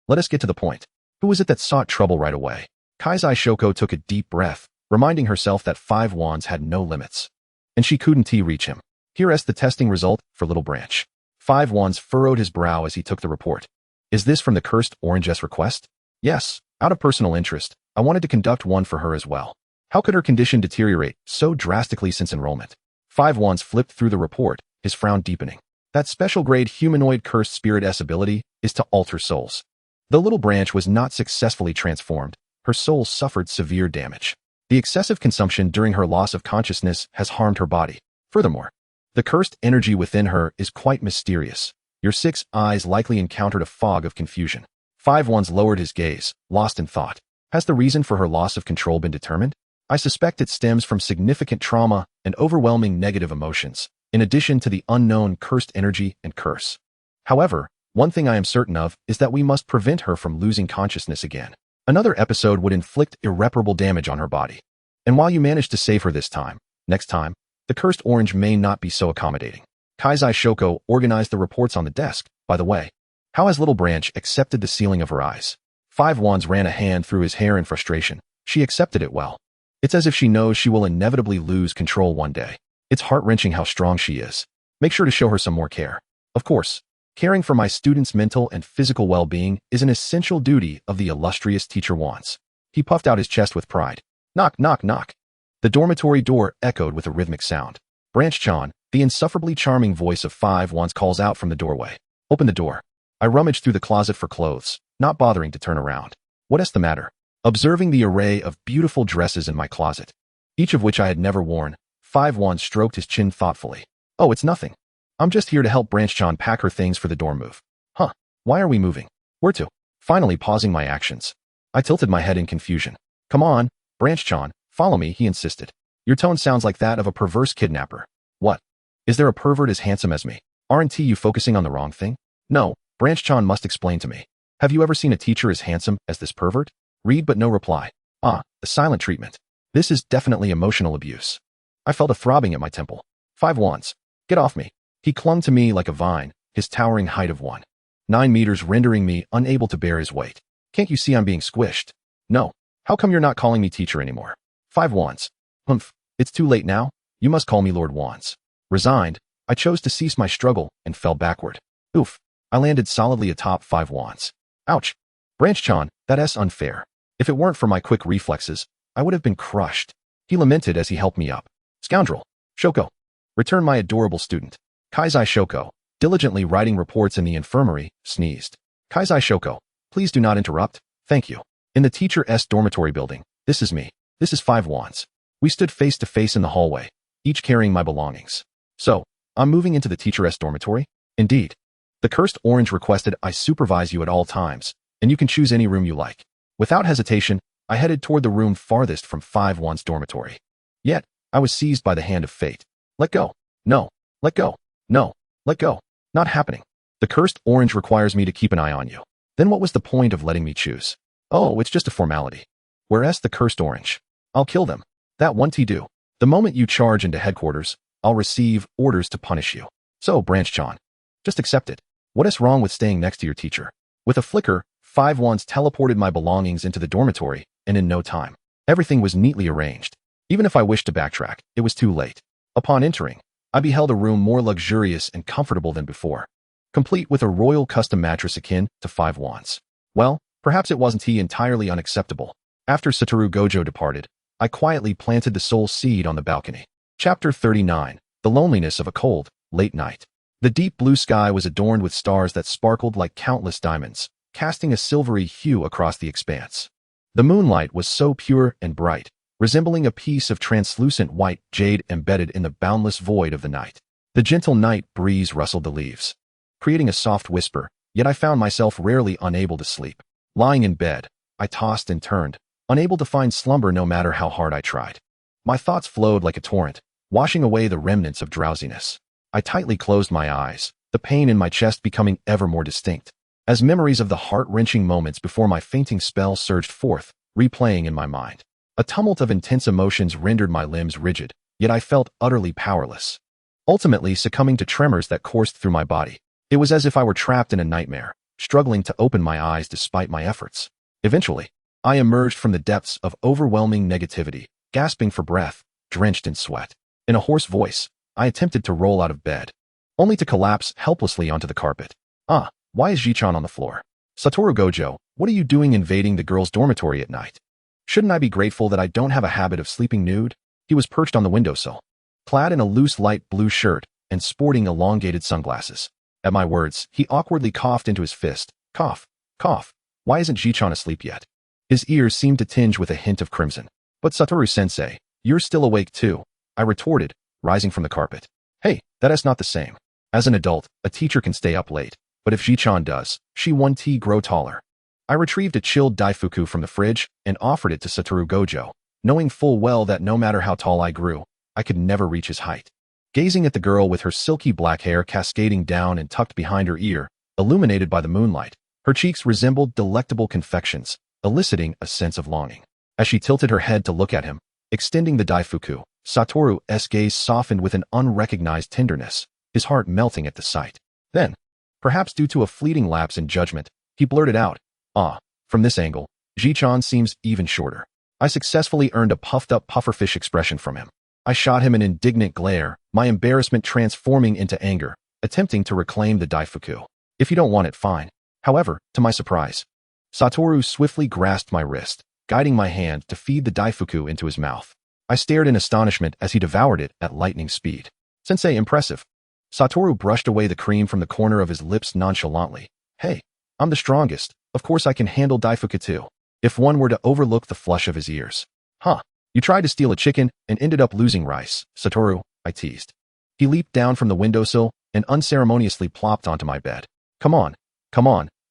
Speaker 2: Let us get to the point. Who was it that sought trouble right away? Kaizai Shoko took a deep breath, reminding herself that Five Wands had no limits. And she couldn't reach him. Here's the testing result for Little Branch. Five Wands furrowed his brow as he took the report. Is this from the cursed orange's request? Yes, out of personal interest, I wanted to conduct one for her as well. How could her condition deteriorate so drastically since enrollment? Five Wands flipped through the report, his frown deepening. That special grade humanoid cursed spirit S ability is to alter souls. The little branch was not successfully transformed. Her soul suffered severe damage. The excessive consumption during her loss of consciousness has harmed her body. Furthermore, the cursed energy within her is quite mysterious. Your 6 eyes likely encountered a fog of confusion. Five Wands lowered his gaze, lost in thought. Has the reason for her loss of control been determined? I suspect it stems from significant trauma and overwhelming negative emotions, in addition to the unknown cursed energy and curse. However, one thing I am certain of is that we must prevent her from losing consciousness again. Another episode would inflict irreparable damage on her body. And while you manage to save her this time, next time, the cursed orange may not be so accommodating. Kaizai Shoko organized the reports on the desk. By the way, how has Little Branch accepted the sealing of her eyes? Five Wands ran a hand through his hair in frustration. She accepted it well. It's as if she knows she will inevitably lose control one day. It's heart-wrenching how strong she is. Make sure to show her some more care. Of course, caring for my students' mental and physical well-being is an essential duty of the illustrious Teacher Wands. He puffed out his chest with pride. Knock, knock, knock. The dormitory door echoed with a rhythmic sound. Branch-chan, the insufferably charming voice of Five Wands calls out from the doorway. Open the door. I rummaged through the closet for clothes, not bothering to turn around. What is the matter? Observing the array of beautiful dresses in my closet, each of which I had never worn, Five Wands stroked his chin thoughtfully. Oh, it's nothing. I'm just here to help Branch-chan pack her things for the dorm move. Huh, why are we moving? Where to? Finally pausing my actions. I tilted my head in confusion. Come on, Branch-chan, follow me, he insisted. Your tone sounds like that of a perverse kidnapper. What? Is there a pervert as handsome as me? Aren't you focusing on the wrong thing? No, Branch-chan must explain to me. Have you ever seen a teacher as handsome as this pervert? Read but no reply. Ah, the silent treatment. This is definitely emotional abuse. I felt a throbbing at my temple. Five Wands. Get off me. He clung to me like a vine, his towering height of 1.9 meters rendering me unable to bear his weight. Can't you see I'm being squished? No. How come you're not calling me teacher anymore? Five Wands. Humph. It's too late now. You must call me Lord Wands. Resigned, I chose to cease my struggle and fell backward. Oof. I landed solidly atop Five Wands. Ouch. Branch-chan, that's unfair. If it weren't for my quick reflexes, I would have been crushed. He lamented as he helped me up. Scoundrel. Shoko. Return my adorable student. Kaizai Shoko, diligently writing reports in the infirmary, sneezed. Kaizai Shoko, please do not interrupt. Thank you. In the Teacher S dormitory building, this is me. This is Five Wands. We stood face to face in the hallway, each carrying my belongings. So, I'm moving into the Teacher S dormitory? Indeed. The cursed orange requested I supervise you at all times, and you can choose any room you like. Without hesitation, I headed toward the room farthest from Five Wands' dormitory. Yet, I was seized by the hand of fate. Let go. No. Let go. No. Let go. Not happening. The cursed orange requires me to keep an eye on you. Then what was the point of letting me choose? Oh, it's just a formality. Whereas the cursed orange. I'll kill them. That won't do. The moment you charge into headquarters, I'll receive orders to punish you. So, Branch-chan, just accept it. What is wrong with staying next to your teacher? With a flicker, Five Wands teleported my belongings into the dormitory, and in no time, everything was neatly arranged. Even if I wished to backtrack, it was too late. Upon entering, I beheld a room more luxurious and comfortable than before, complete with a royal custom mattress akin to Five Wands. Well, perhaps it wasn't entirely unacceptable. After Satoru Gojo departed, I quietly planted the soul seed on the balcony. Chapter 39. The Loneliness of a Cold, Late Night. The deep blue sky was adorned with stars that sparkled like countless diamonds, casting a silvery hue across the expanse. The moonlight was so pure and bright, resembling a piece of translucent white jade embedded in the boundless void of the night. The gentle night breeze rustled the leaves, creating a soft whisper, yet I found myself rarely unable to sleep. Lying in bed, I tossed and turned, unable to find slumber no matter how hard I tried. My thoughts flowed like a torrent, washing away the remnants of drowsiness. I tightly closed my eyes, the pain in my chest becoming ever more distinct, as memories of the heart-wrenching moments before my fainting spell surged forth, replaying in my mind. A tumult of intense emotions rendered my limbs rigid, yet I felt utterly powerless, ultimately succumbing to tremors that coursed through my body. It was as if I were trapped in a nightmare, struggling to open my eyes despite my efforts. Eventually, I emerged from the depths of overwhelming negativity, gasping for breath, drenched in sweat. In a hoarse voice, I attempted to roll out of bed, only to collapse helplessly onto the carpet. Ah, why is Ji-chan on the floor? Satoru Gojo, what are you doing invading the girls' dormitory at night? Shouldn't I be grateful that I don't have a habit of sleeping nude? He was perched on the windowsill, clad in a loose light blue shirt and sporting elongated sunglasses. At my words, he awkwardly coughed into his fist. Cough, cough. Why isn't Ji-chan asleep yet? His ears seemed to tinge with a hint of crimson. But Satoru-sensei, you're still awake too, I retorted, rising from the carpet. Hey, that is not the same. As an adult, a teacher can stay up late, but if Ji-chan does, she 1T grow taller. I retrieved a chilled daifuku from the fridge and offered it to Satoru Gojo, knowing full well that no matter how tall I grew, I could never reach his height. Gazing at the girl with her silky black hair cascading down and tucked behind her ear, illuminated by the moonlight, her cheeks resembled delectable confections, eliciting a sense of longing. As she tilted her head to look at him, extending the daifuku, Satoru's gaze softened with an unrecognized tenderness, his heart melting at the sight. Then, perhaps due to a fleeting lapse in judgment, he blurted out, "Ah, from this angle, Ji-chan seems even shorter." I successfully earned a puffed-up pufferfish expression from him. I shot him an indignant glare, my embarrassment transforming into anger, attempting to reclaim the daifuku. "If you don't want it, fine." However, to my surprise, Satoru swiftly grasped my wrist, guiding my hand to feed the daifuku into his mouth. I stared in astonishment as he devoured it at lightning speed. "Sensei, impressive." Satoru brushed away the cream from the corner of his lips nonchalantly. "Hey, I'm the strongest. Of course I can handle daifuku too." If one were to overlook the flush of his ears. "Huh. You tried to steal a chicken and ended up losing rice, Satoru," I teased. He leaped down from the windowsill and unceremoniously plopped onto my bed. Come on.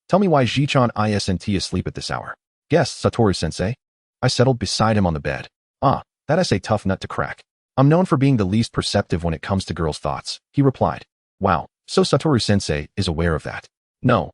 Speaker 2: Tell me why Ji-chan isn't asleep at this hour." "Guess, Satoru-sensei." I settled beside him on the bed. "Ah, that is a tough nut to crack. I'm known for being the least perceptive when it comes to girls' thoughts," he replied. "Wow, so Satoru-sensei is aware of that." No,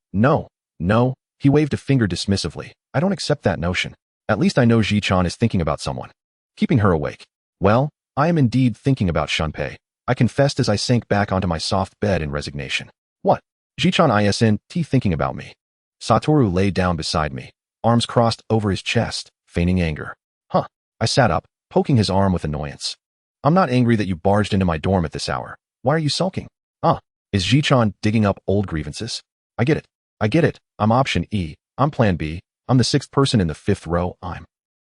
Speaker 2: he waved a finger dismissively. "I don't accept that notion. At least I know Ji-chan is thinking about someone. Keeping her awake." "Well, I am indeed thinking about Shunpei," I confessed as I sank back onto my soft bed in resignation. "What? Ji-chan isn't thinking about me?" Satoru lay down beside me, arms crossed over his chest, feigning anger. "Huh." I sat up, poking his arm with annoyance. "I'm not angry that you barged into my dorm at this hour. Why are you sulking?" "Ah, is Ji-chan digging up old grievances?" I get it. I'm option E. I'm plan B. I'm the sixth person in the fifth row.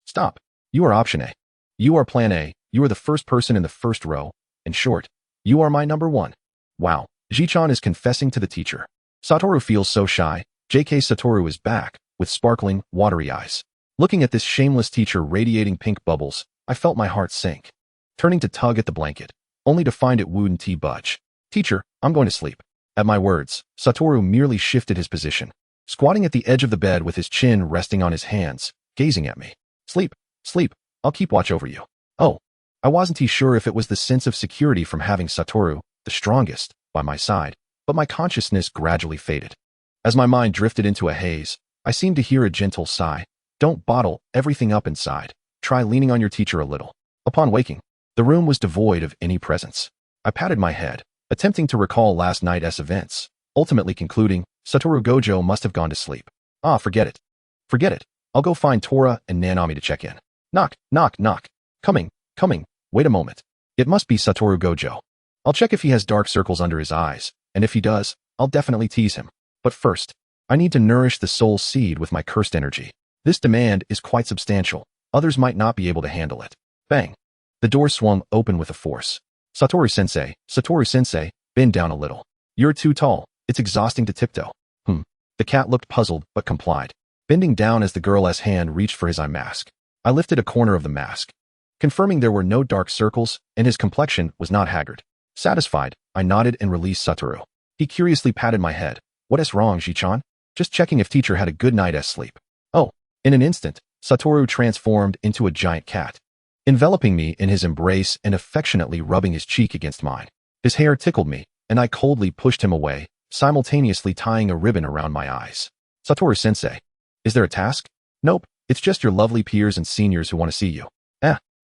Speaker 2: Stop. You are option A. You are plan A. You are the first person in the first row. In short, you are my number one." Wow. Ji-chan is confessing to the teacher. Satoru feels so shy. JK Satoru is back, with sparkling, watery eyes. Looking at this shameless teacher radiating pink bubbles, I felt my heart sink. Turning to tug at the blanket, only to find it wouldn't budge. "Teacher, I'm going to sleep." At my words, Satoru merely shifted his position, squatting at the edge of the bed with his chin resting on his hands, gazing at me. Sleep. I'll keep watch over you." Oh, I wasn't sure if it was the sense of security from having Satoru, the strongest, by my side, but my consciousness gradually faded. As my mind drifted into a haze, I seemed to hear a gentle sigh. "Don't bottle everything up inside. Try leaning on your teacher a little." Upon waking, the room was devoid of any presence. I patted my head, attempting to recall last night's events, ultimately concluding Satoru Gojo must have gone to sleep. Forget it. I'll go find Tora and Nanami to check in. Knock. Coming. Wait a moment. It must be Satoru Gojo. I'll check if he has dark circles under his eyes, and if he does, I'll definitely tease him. But first, I need to nourish the soul seed with my cursed energy. This demand is quite substantial. Others might not be able to handle it. Bang. The door swung open with a force. Satoru-sensei, bend down a little. You're too tall. It's exhausting to tiptoe." The cat looked puzzled, but complied, bending down as the girl's hand reached for his eye mask. I lifted a corner of the mask, confirming there were no dark circles and his complexion was not haggard. Satisfied, I nodded and released Satoru. He curiously patted my head. "What's wrong, Ji-chan?" "Just checking if teacher had a good night's sleep." Oh, in an instant, Satoru transformed into a giant cat, enveloping me in his embrace and affectionately rubbing his cheek against mine. His hair tickled me, and I coldly pushed him away, simultaneously tying a ribbon around my eyes. "Satoru-sensei, is there a task?" "Nope, it's just your lovely peers and seniors who want to see you."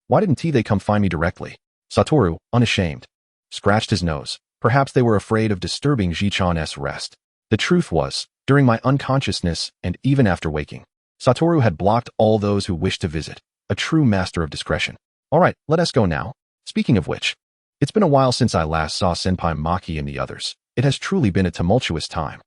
Speaker 2: Why didn't they come find me directly?" Satoru, unashamed, scratched his nose. Perhaps they were afraid of disturbing Ji-chan's rest. The truth was, during my unconsciousness and even after waking, Satoru had blocked all those who wished to visit, a true master of discretion. "All right, let us go now. Speaking of which, it's been a while since I last saw Senpai Maki and the others. It has truly been a tumultuous time.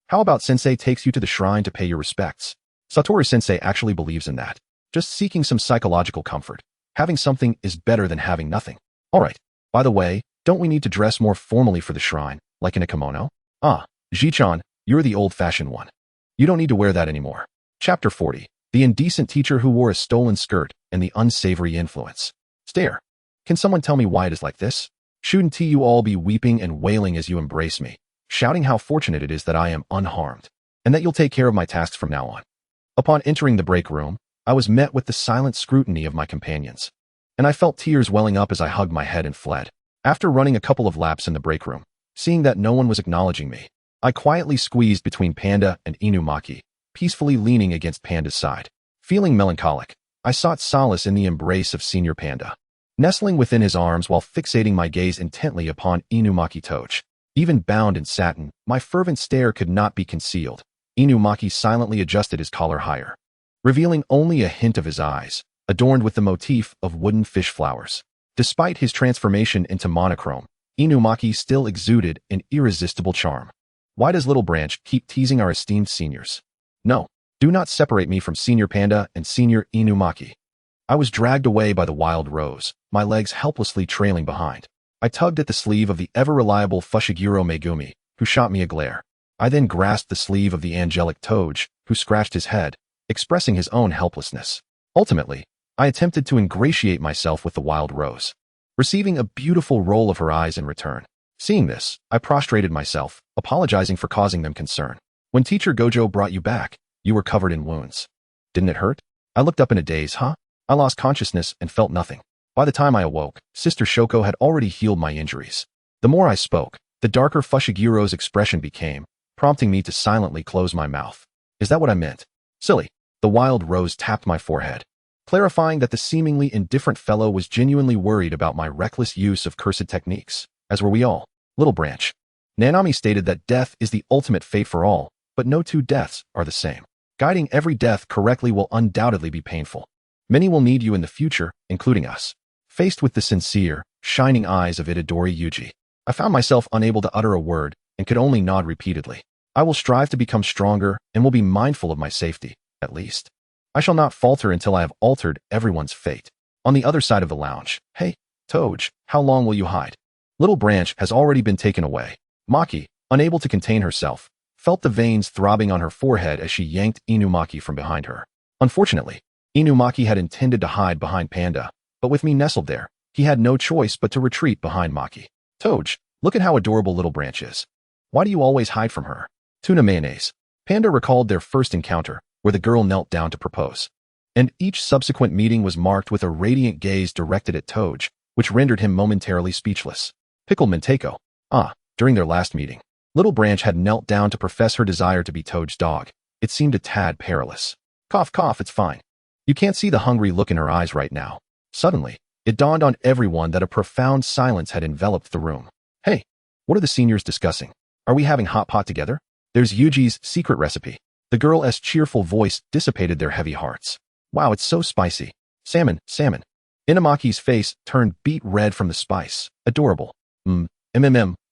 Speaker 2: How about Sensei takes you to the shrine to pay your respects?" Satoru-sensei actually believes in that. Just seeking some psychological comfort. Having something is better than having nothing. "All right, By the way, don't we need to dress more formally for the shrine, like in a kimono? Ah, Ji-chan, you're the old-fashioned one. You don't need to wear that anymore. Chapter 40. The indecent teacher who wore a stolen skirt and the unsavory influence. Stare. Can someone tell me why it is like this? Shouldn't you all be weeping and wailing as you embrace me, shouting how fortunate it is that I am unharmed, and that you'll take care of my tasks from now on? Upon entering the break room, I was met with the silent scrutiny of my companions, and I felt tears welling up as I hugged my head and fled. After running a couple of laps in the break room, seeing that no one was acknowledging me, I quietly squeezed between Panda and Inumaki, peacefully leaning against Panda's side. Feeling melancholic, I sought solace in the embrace of Senior Panda, nestling within his arms while fixating my gaze intently upon Inumaki Toge. Even bound in satin, my fervent stare could not be concealed. Inumaki silently adjusted his collar higher, revealing only a hint of his eyes, adorned with the motif of wooden fish flowers. Despite his transformation into monochrome, Inumaki still exuded an irresistible charm. Why does Little Branch keep teasing our esteemed seniors? No, do not separate me from Senior Panda and Senior Inumaki. I was dragged away by the wild rose, my legs helplessly trailing behind. I tugged at the sleeve of the ever-reliable Fushiguro Megumi, who shot me a glare. I then grasped the sleeve of the angelic Toge, who scratched his head, expressing his own helplessness. Ultimately, I attempted to ingratiate myself with the wild rose, receiving a beautiful roll of her eyes in return. Seeing this, I prostrated myself, apologizing for causing them concern. When Teacher Gojo brought you back, you were covered in wounds. Didn't it hurt? I looked up in a daze, I lost consciousness and felt nothing. By the time I awoke, Sister Shoko had already healed my injuries. The more I spoke, the darker Fushigiro's expression became, prompting me to silently close my mouth. Is that what I meant? Silly. The wild rose tapped my forehead, clarifying that the seemingly indifferent fellow was genuinely worried about my reckless use of cursed techniques, as were we all. Little Branch. Nanami stated that death is the ultimate fate for all, but no two deaths are the same. Guiding every death correctly will undoubtedly be painful. Many will need you in the future, including us. Faced with the sincere, shining eyes of Itadori Yuji, I found myself unable to utter a word and could only nod repeatedly. I will strive to become stronger and will be mindful of my safety, at least. I shall not falter until I have altered everyone's fate. On the other side of the lounge, hey, Toge, how long will you hide? Little Branch has already been taken away. Maki, unable to contain herself, felt the veins throbbing on her forehead as she yanked Inumaki from behind her. Unfortunately, Inumaki had intended to hide behind Panda, but with me nestled there, he had no choice but to retreat behind Maki. Toge, look at how adorable Little Branch is. Why do you always hide from her? Tuna mayonnaise. Panda recalled their first encounter, where the girl knelt down to propose. And each subsequent meeting was marked with a radiant gaze directed at Toge, which rendered him momentarily speechless. Pickled Manteco. During their last meeting, Little Branch had knelt down to profess her desire to be Toge's dog. It seemed a tad perilous. Cough, cough, it's fine. You can't see the hungry look in her eyes right now. Suddenly, it dawned on everyone that a profound silence had enveloped the room. Hey, what are the seniors discussing? Are we having hot pot together? There's Yuji's secret recipe. The girl's cheerful voice dissipated their heavy hearts. Wow, it's so spicy. Salmon, salmon. Inumaki's face turned beet red from the spice. Adorable.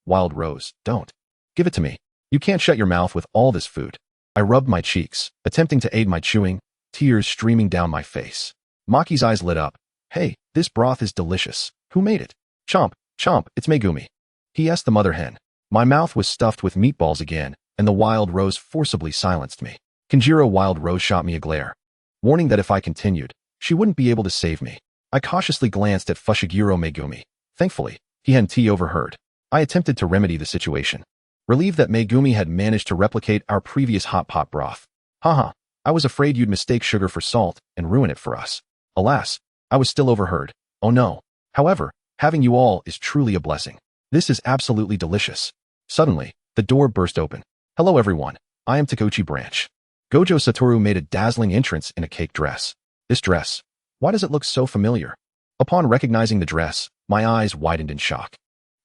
Speaker 2: Wild Rose, don't. Give it to me. You can't shut your mouth with all this food. I rubbed my cheeks, attempting to aid my chewing, tears streaming down my face. Maki's eyes lit up. Hey, this broth is delicious. Who made it? Chomp, chomp, it's Megumi. He asked the mother hen. My mouth was stuffed with meatballs again, and the Wild Rose forcibly silenced me. Kanjiro Wild Rose shot me a glare, warning that if I continued, she wouldn't be able to save me. I cautiously glanced at Fushiguro Megumi. Thankfully, he hadn't overheard. I attempted to remedy the situation, relieved that Megumi had managed to replicate our previous hot pot broth. Haha, I was afraid you'd mistake sugar for salt and ruin it for us. Alas, I was still overheard. Oh no. However, having you all is truly a blessing. This is absolutely delicious. Suddenly, the door burst open. Hello everyone, I am Taketori Branch. Gojo Satoru made a dazzling entrance in a cake dress. This dress, why does it look so familiar? Upon recognizing the dress, my eyes widened in shock.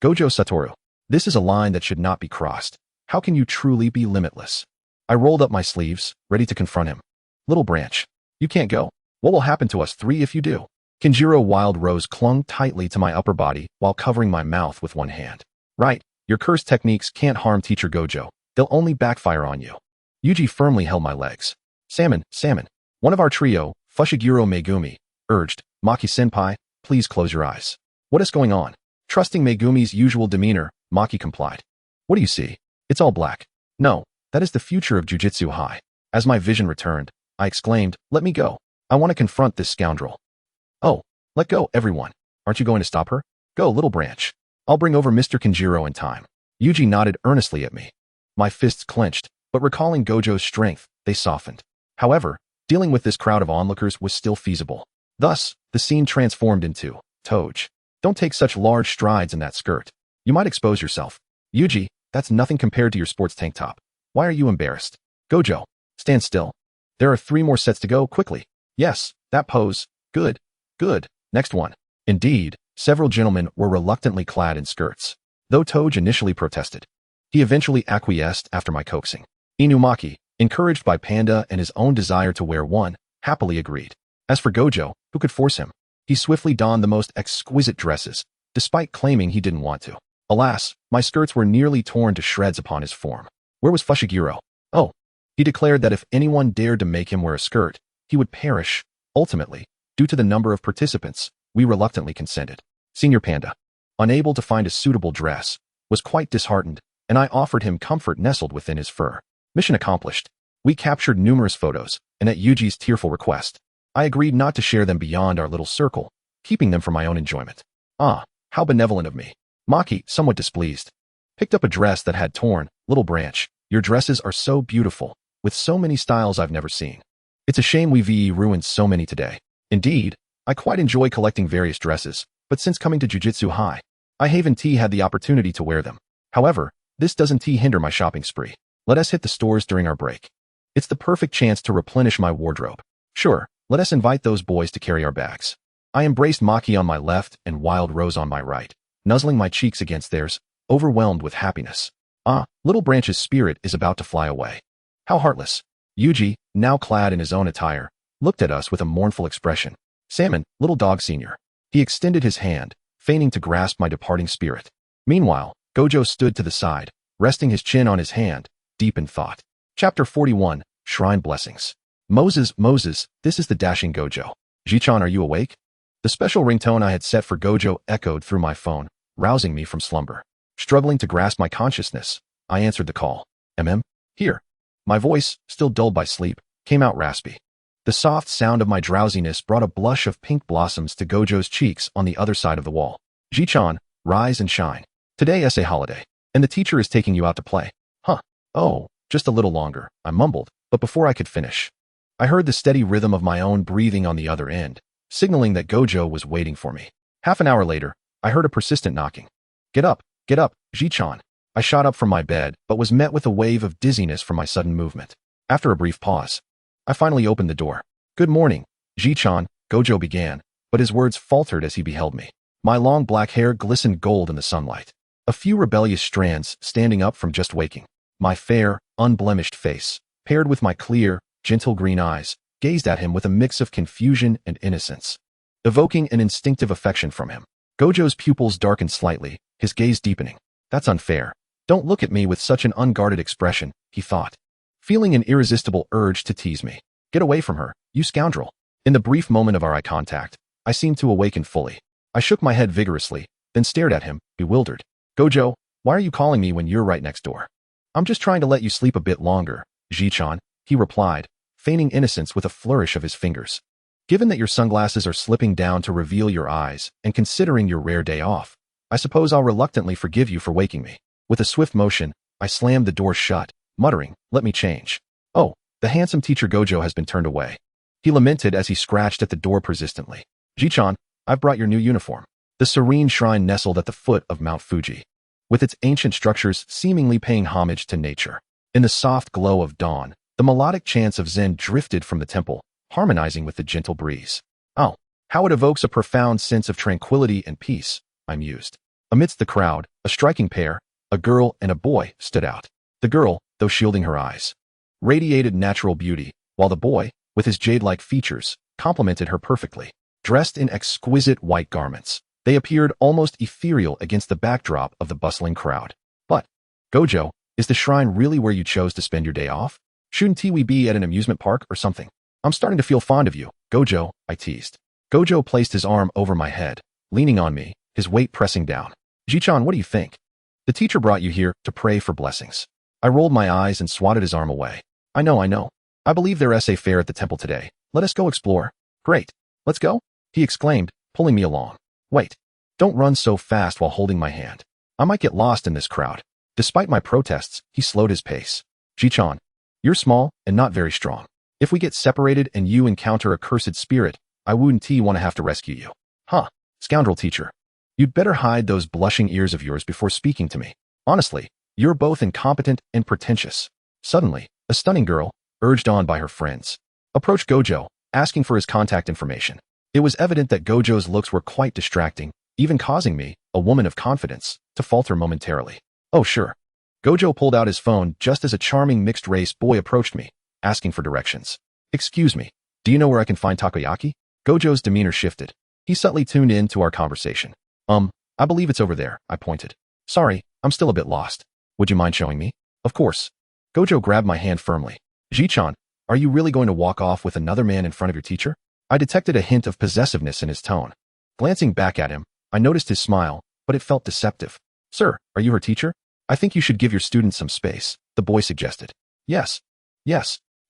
Speaker 2: Gojo Satoru, this is a line that should not be crossed. How can you truly be limitless? I rolled up my sleeves, ready to confront him. Little Branch, you can't go. What will happen to us three if you do? Kanjiro Wild Rose clung tightly to my upper body while covering my mouth with one hand. Right, your cursed techniques can't harm Teacher Gojo. They'll only backfire on you. Yuji firmly held my legs. Salmon, salmon. One of our trio, Fushiguro Megumi, urged, Maki-senpai, please close your eyes. What is going on? Trusting Megumi's usual demeanor, Maki complied. What do you see? It's all black. No, that is the future of Jujutsu High. As my vision returned, I exclaimed, let me go. I want to confront this scoundrel. Oh, let go, everyone. Aren't you going to stop her? Go, little branch. I'll bring over Mr. Kanjiro in time. Yuji nodded earnestly at me. My fists clenched, but recalling Gojo's strength, they softened. However, dealing with this crowd of onlookers was still feasible. Thus, the scene transformed into, Toj. Don't take such large strides in that skirt. You might expose yourself. Yuji, that's nothing compared to your sports tank top. Why are you embarrassed? Gojo, stand still. There are 3 more sets to go, quickly. Yes, that pose. Good. Good. Next one. Indeed, several gentlemen were reluctantly clad in skirts. Though Toj initially protested, he eventually acquiesced after my coaxing. Inumaki, encouraged by Panda and his own desire to wear one, happily agreed. As for Gojo, who could force him? He swiftly donned the most exquisite dresses, despite claiming he didn't want to. Alas, my skirts were nearly torn to shreds upon his form. Where was Fushiguro? Oh, he declared that if anyone dared to make him wear a skirt, he would perish. Ultimately, due to the number of participants, we reluctantly consented. Senior Panda, unable to find a suitable dress, was quite disheartened, and I offered him comfort nestled within his fur. Mission accomplished. We captured numerous photos, and at Yuji's tearful request, I agreed not to share them beyond our little circle, keeping them for my own enjoyment. Ah, how benevolent of me. Maki, somewhat displeased, picked up a dress that had torn. Little branch, your dresses are so beautiful, with so many styles I've never seen. It's a shame we've ruined so many today. Indeed, I quite enjoy collecting various dresses, but since coming to Jujutsu High, I haven't had the opportunity to wear them. However, this doesn't hinder my shopping spree. Let us hit the stores during our break. It's the perfect chance to replenish my wardrobe. Sure, let us invite those boys to carry our bags. I embraced Maki on my left and Wild Rose on my right, nuzzling my cheeks against theirs, overwhelmed with happiness. Ah, Little Branch's spirit is about to fly away. How heartless. Yuji, now clad in his own attire, looked at us with a mournful expression. Salmon, Little Dog Senior. He extended his hand, feigning to grasp my departing spirit. Meanwhile, Gojo stood to the side, resting his chin on his hand, deep in thought. Chapter 41, Shrine Blessings. Moses, this is the dashing Gojo. Ji-chan, are you awake? The special ringtone I had set for Gojo echoed through my phone, rousing me from slumber. Struggling to grasp my consciousness, I answered the call. Here. My voice, still dulled by sleep, came out raspy. The soft sound of my drowsiness brought a blush of pink blossoms to Gojo's cheeks on the other side of the wall. Ji-chan, rise and shine. Today essay holiday, and the teacher is taking you out to play. Huh. Oh, just a little longer, I mumbled, but before I could finish, I heard the steady rhythm of my own breathing on the other end, signaling that Gojo was waiting for me. Half an hour later, I heard a persistent knocking. Get up, Ji-chan. I shot up from my bed, but was met with a wave of dizziness from my sudden movement. After a brief pause, I finally opened the door. Good morning, Ji-chan, Gojo began, but his words faltered as he beheld me. My long black hair glistened gold in the sunlight, a few rebellious strands standing up from just waking. My fair, unblemished face, paired with my clear, gentle green eyes, gazed at him with a mix of confusion and innocence, evoking an instinctive affection from him. Gojo's pupils darkened slightly, his gaze deepening. That's unfair. Don't look at me with such an unguarded expression, he thought, feeling an irresistible urge to tease me. Get away from her, you scoundrel. In the brief moment of our eye contact, I seemed to awaken fully. I shook my head vigorously, then stared at him, bewildered. Gojo, why are you calling me when you're right next door? I'm just trying to let you sleep a bit longer, Ji-chan, he replied, feigning innocence with a flourish of his fingers. Given that your sunglasses are slipping down to reveal your eyes, and considering your rare day off, I suppose I'll reluctantly forgive you for waking me. With a swift motion, I slammed the door shut, muttering, let me change. Oh, the handsome teacher Gojo has been turned away. He lamented as he scratched at the door persistently. Ji-chan, I've brought your new uniform. The serene shrine nestled at the foot of Mount Fuji, with its ancient structures seemingly paying homage to nature. In the soft glow of dawn, the melodic chants of Zen drifted from the temple, harmonizing with the gentle breeze. Oh, how it evokes a profound sense of tranquility and peace, I mused. Amidst the crowd, a striking pair, a girl and a boy, stood out. The girl, though shielding her eyes, radiated natural beauty, while the boy, with his jade-like features, complemented her perfectly. Dressed in exquisite white garments, they appeared almost ethereal against the backdrop of the bustling crowd. But, Gojo, is the shrine really where you chose to spend your day off? Shouldn't we be at an amusement park or something? I'm starting to feel fond of you, Gojo, I teased. Gojo placed his arm over my head, leaning on me, his weight pressing down. Ji-chan, what do you think? The teacher brought you here to pray for blessings. I rolled my eyes and swatted his arm away. I know. I believe there is a fair at the temple today. Let us go explore. Great. Let's go, he exclaimed, pulling me along. Wait. Don't run so fast while holding my hand. I might get lost in this crowd. Despite my protests, he slowed his pace. Ji-chan, you're small and not very strong. If we get separated and you encounter a cursed spirit, I wouldn't want to have to rescue you. Huh, scoundrel teacher. You'd better hide those blushing ears of yours before speaking to me. Honestly, you're both incompetent and pretentious. Suddenly, a stunning girl, urged on by her friends, approached Gojo, asking for his contact information. It was evident that Gojo's looks were quite distracting, even causing me, a woman of confidence, to falter momentarily. Oh sure. Gojo pulled out his phone just as a charming mixed-race boy approached me, asking for directions. Excuse me, do you know where I can find takoyaki? Gojo's demeanor shifted. He subtly tuned in to our conversation. I believe it's over there, I pointed. Sorry, I'm still a bit lost. Would you mind showing me? Of course. Gojo grabbed my hand firmly. Ji-chan, are you really going to walk off with another man in front of your teacher? I detected a hint of possessiveness in his tone. Glancing back at him, I noticed his smile, but it felt deceptive. Sir, are you her teacher? I think you should give your students some space, the boy suggested. Yes.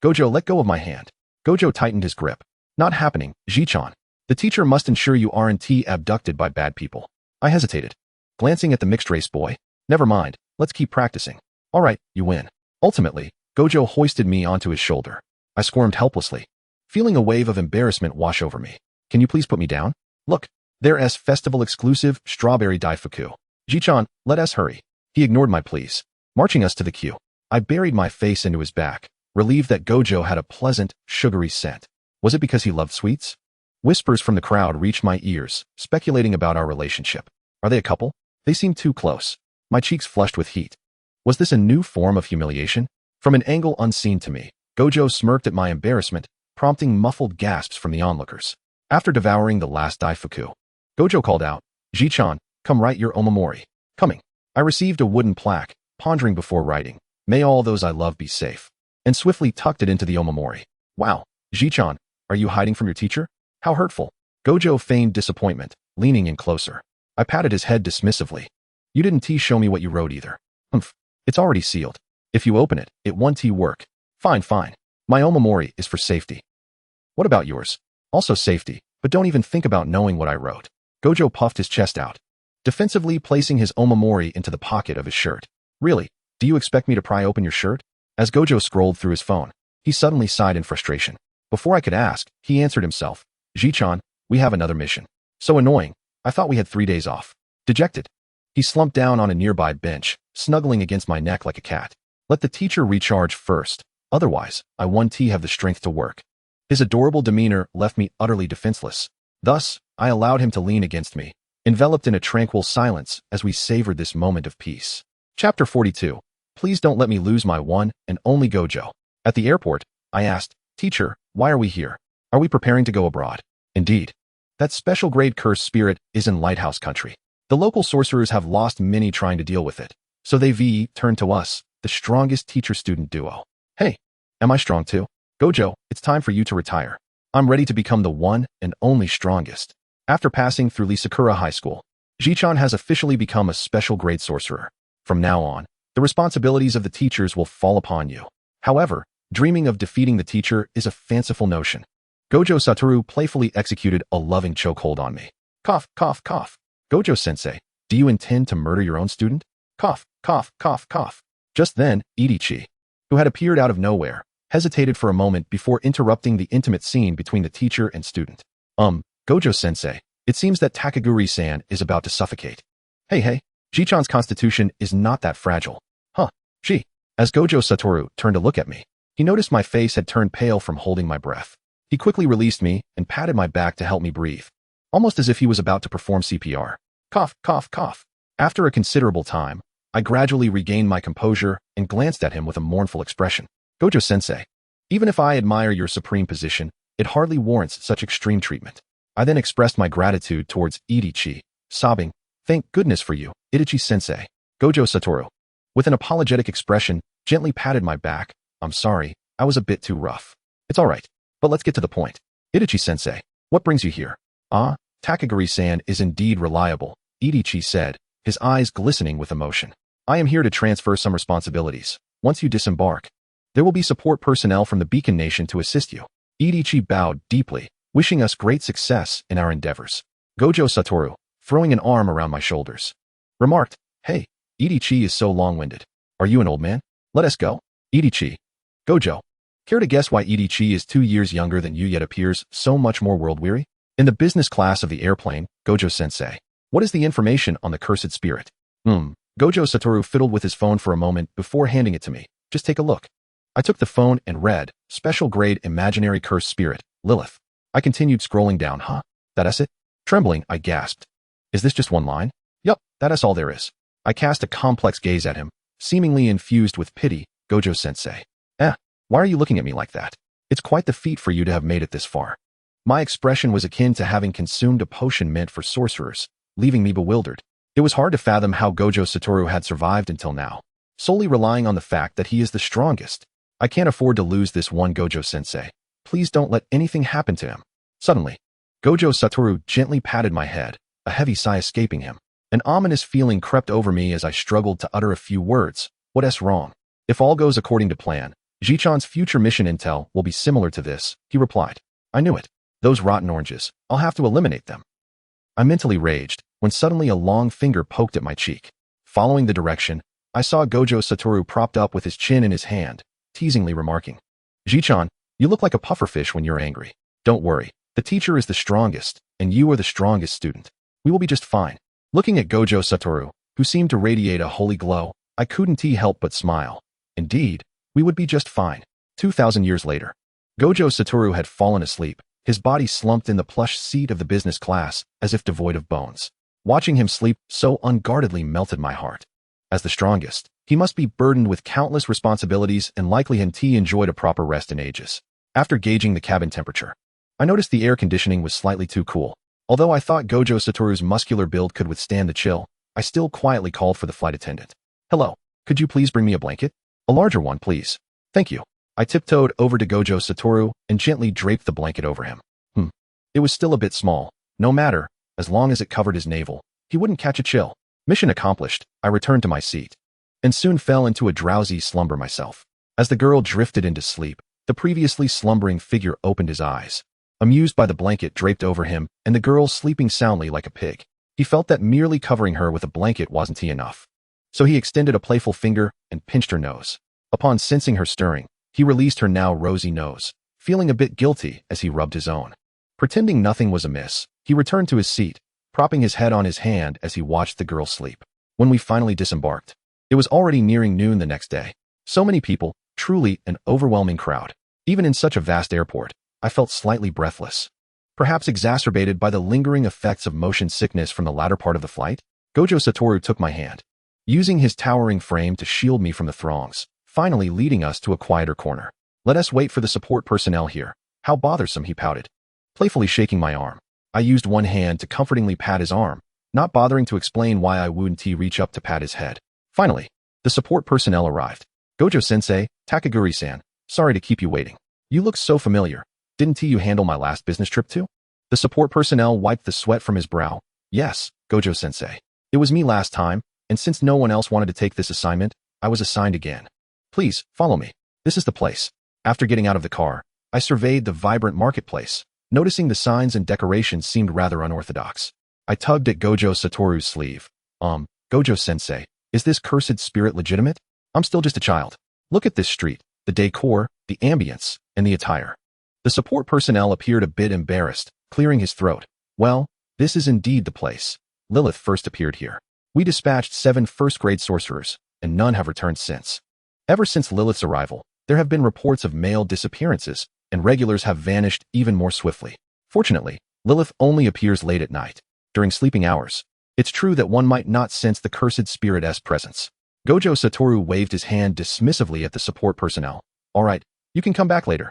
Speaker 2: Gojo, let go of my hand. Gojo tightened his grip. Not happening, Ji-chan. The teacher must ensure you aren't abducted by bad people. I hesitated, glancing at the mixed-race boy. Never mind, let's keep practicing. All right, you win. Ultimately, Gojo hoisted me onto his shoulder. I squirmed helplessly, feeling a wave of embarrassment wash over me. Can you please put me down? Look, there's festival-exclusive strawberry daifuku. Ji-chan, let us hurry. He ignored my pleas, marching us to the queue. I buried my face into his back, relieved that Gojo had a pleasant, sugary scent. Was it because he loved sweets? Whispers from the crowd reached my ears, speculating about our relationship. Are they a couple? They seemed too close. My cheeks flushed with heat. Was this a new form of humiliation? From an angle unseen to me, Gojo smirked at my embarrassment, prompting muffled gasps from the onlookers. After devouring the last daifuku, Gojo called out, Ji-chan, come write your omamori. Coming. I received a wooden plaque, pondering before writing, may all those I love be safe, and swiftly tucked it into the omamori. Wow, Ji-chan, are you hiding from your teacher? How hurtful. Gojo feigned disappointment, leaning in closer. I patted his head dismissively. You didn't show me what you wrote either. Humph. It's already sealed. If you open it, it won't work. Fine. My omamori is for safety. What about yours? Also safety, but don't even think about knowing what I wrote. Gojo puffed his chest out, defensively placing his omamori into the pocket of his shirt. Really? Do you expect me to pry open your shirt? As Gojo scrolled through his phone, he suddenly sighed in frustration. Before I could ask, he answered himself. Ji-chan, we have another mission. So annoying. I thought we had 3 days off. Dejected. He slumped down on a nearby bench, snuggling against my neck like a cat. Let the teacher recharge first. Otherwise, I won't have the strength to work. His adorable demeanor left me utterly defenseless. Thus, I allowed him to lean against me, enveloped in a tranquil silence as we savored this moment of peace. Chapter 42. Please don't let me lose my one and only Gojo. At the airport, I asked, Teacher, why are we here? Are we preparing to go abroad? Indeed. That special grade cursed spirit is in Lighthouse Country. The local sorcerers have lost many trying to deal with it, so they turned to us, the strongest teacher-student duo. Hey, am I strong too? Gojo, it's time for you to retire. I'm ready to become the one and only strongest. After passing through Sakura High School, Ji-chan has officially become a special grade sorcerer. From now on, the responsibilities of the teachers will fall upon you. However, dreaming of defeating the teacher is a fanciful notion. Gojo Satoru playfully executed a loving chokehold on me. Cough. Gojo-sensei, do you intend to murder your own student? Cough. Just then, Idichi, who had appeared out of nowhere, hesitated for a moment before interrupting the intimate scene between the teacher and student. Gojo-sensei, it seems that Takaguri-san is about to suffocate. Hey, Ji-chan's constitution is not that fragile. Huh, gee. As Gojo Satoru turned to look at me, he noticed my face had turned pale from holding my breath. He quickly released me and patted my back to help me breathe, almost as if he was about to perform CPR. Cough. After a considerable time, I gradually regained my composure and glanced at him with a mournful expression. Gojo-sensei, even if I admire your supreme position, it hardly warrants such extreme treatment. I then expressed my gratitude towards Idichi, sobbing, thank goodness for you, Idichi-sensei. Gojo Satoru, with an apologetic expression, gently patted my back. I'm sorry, I was a bit too rough. It's all right, but let's get to the point. Idichi-sensei, what brings you here? Takaguri-san is indeed reliable, Idichi said, his eyes glistening with emotion. I am here to transfer some responsibilities. Once you disembark, there will be support personnel from the Beacon Nation to assist you. Idichi bowed deeply, wishing us great success in our endeavors. Gojo Satoru, throwing an arm around my shoulders, remarked, "Hey, Idichi is so long-winded. Are you an old man? Let us go." Idichi. Gojo. Care to guess why Idichi is 2 years younger than you yet appears so much more world-weary? In the business class of the airplane, Gojo-sensei. What is the information on the cursed spirit? Gojo Satoru fiddled with his phone for a moment before handing it to me. Just take a look. I took the phone and read, Special Grade Imaginary Cursed Spirit, Lilith. I continued scrolling down. Huh? That's it? Trembling, I gasped. Is this just one line? Yup, that's all there is. I cast a complex gaze at him, seemingly infused with pity. Gojo-sensei. Why are you looking at me like that? It's quite the feat for you to have made it this far. My expression was akin to having consumed a potion meant for sorcerers, leaving me bewildered. It was hard to fathom how Gojo Satoru had survived until now, solely relying on the fact that he is the strongest. I can't afford to lose this one, Gojo-sensei. Please don't let anything happen to him. Suddenly, Gojo Satoru gently patted my head, a heavy sigh escaping him. An ominous feeling crept over me as I struggled to utter a few words. What's wrong? If all goes according to plan, Ji-chan's future mission intel will be similar to this, he replied. I knew it. Those rotten oranges. I'll have to eliminate them. I mentally raged, when suddenly a long finger poked at my cheek. Following the direction, I saw Gojo Satoru propped up with his chin in his hand, teasingly remarking, Ji-chan, you look like a pufferfish when you're angry. Don't worry, the teacher is the strongest, and you are the strongest student. We will be just fine. Looking at Gojo Satoru, who seemed to radiate a holy glow, I couldn't help but smile. Indeed, we would be just fine. 2,000 years later, Gojo Satoru had fallen asleep, his body slumped in the plush seat of the business class, as if devoid of bones. Watching him sleep so unguardedly melted my heart. As the strongest, he must be burdened with countless responsibilities and likely hadn't enjoyed a proper rest in ages. After gauging the cabin temperature, I noticed the air conditioning was slightly too cool. Although I thought Gojo Satoru's muscular build could withstand the chill, I still quietly called for the flight attendant. Hello, could you please bring me a blanket? A larger one, please. Thank you. I tiptoed over to Gojo Satoru and gently draped the blanket over him. It was still a bit small. No matter, as long as it covered his navel, he wouldn't catch a chill. Mission accomplished, I returned to my seat, and soon fell into a drowsy slumber myself. As the girl drifted into sleep, the previously slumbering figure opened his eyes, amused by the blanket draped over him and the girl sleeping soundly like a pig. He felt that merely covering her with a blanket wasn't enough. So he extended a playful finger and pinched her nose. Upon sensing her stirring, he released her now rosy nose, feeling a bit guilty as he rubbed his own. Pretending nothing was amiss, he returned to his seat, propping his head on his hand as he watched the girl sleep. When we finally disembarked, it was already nearing noon the next day. So many people, truly an overwhelming crowd. Even in such a vast airport, I felt slightly breathless. Perhaps exacerbated by the lingering effects of motion sickness from the latter part of the flight, Gojo Satoru took my hand, using his towering frame to shield me from the throngs, finally leading us to a quieter corner. Let us wait for the support personnel here. How bothersome, he pouted, playfully shaking my arm. I used one hand to comfortingly pat his arm, not bothering to explain why I wouldn't reach up to pat his head. Finally, the support personnel arrived. Gojo-sensei, Takaguri-san, sorry to keep you waiting. You look so familiar. Didn't you handle my last business trip too? The support personnel wiped the sweat from his brow. Yes, Gojo-sensei. It was me last time, and since no one else wanted to take this assignment, I was assigned again. Please, follow me. This is the place. After getting out of the car, I surveyed the vibrant marketplace, noticing the signs and decorations seemed rather unorthodox. I tugged at Gojo Satoru's sleeve. Gojo-sensei, is this cursed spirit legitimate? I'm still just a child. Look at this street, the decor, the ambience, and the attire. The support personnel appeared a bit embarrassed, clearing his throat. Well, this is indeed the place. Lilith first appeared here. We dispatched 7 first-grade sorcerers, and none have returned since. Ever since Lilith's arrival, there have been reports of male disappearances, and regulars have vanished even more swiftly. Fortunately, Lilith only appears late at night, during sleeping hours. It's true that one might not sense the cursed spirit's presence. Gojo Satoru waved his hand dismissively at the support personnel. All right, you can come back later.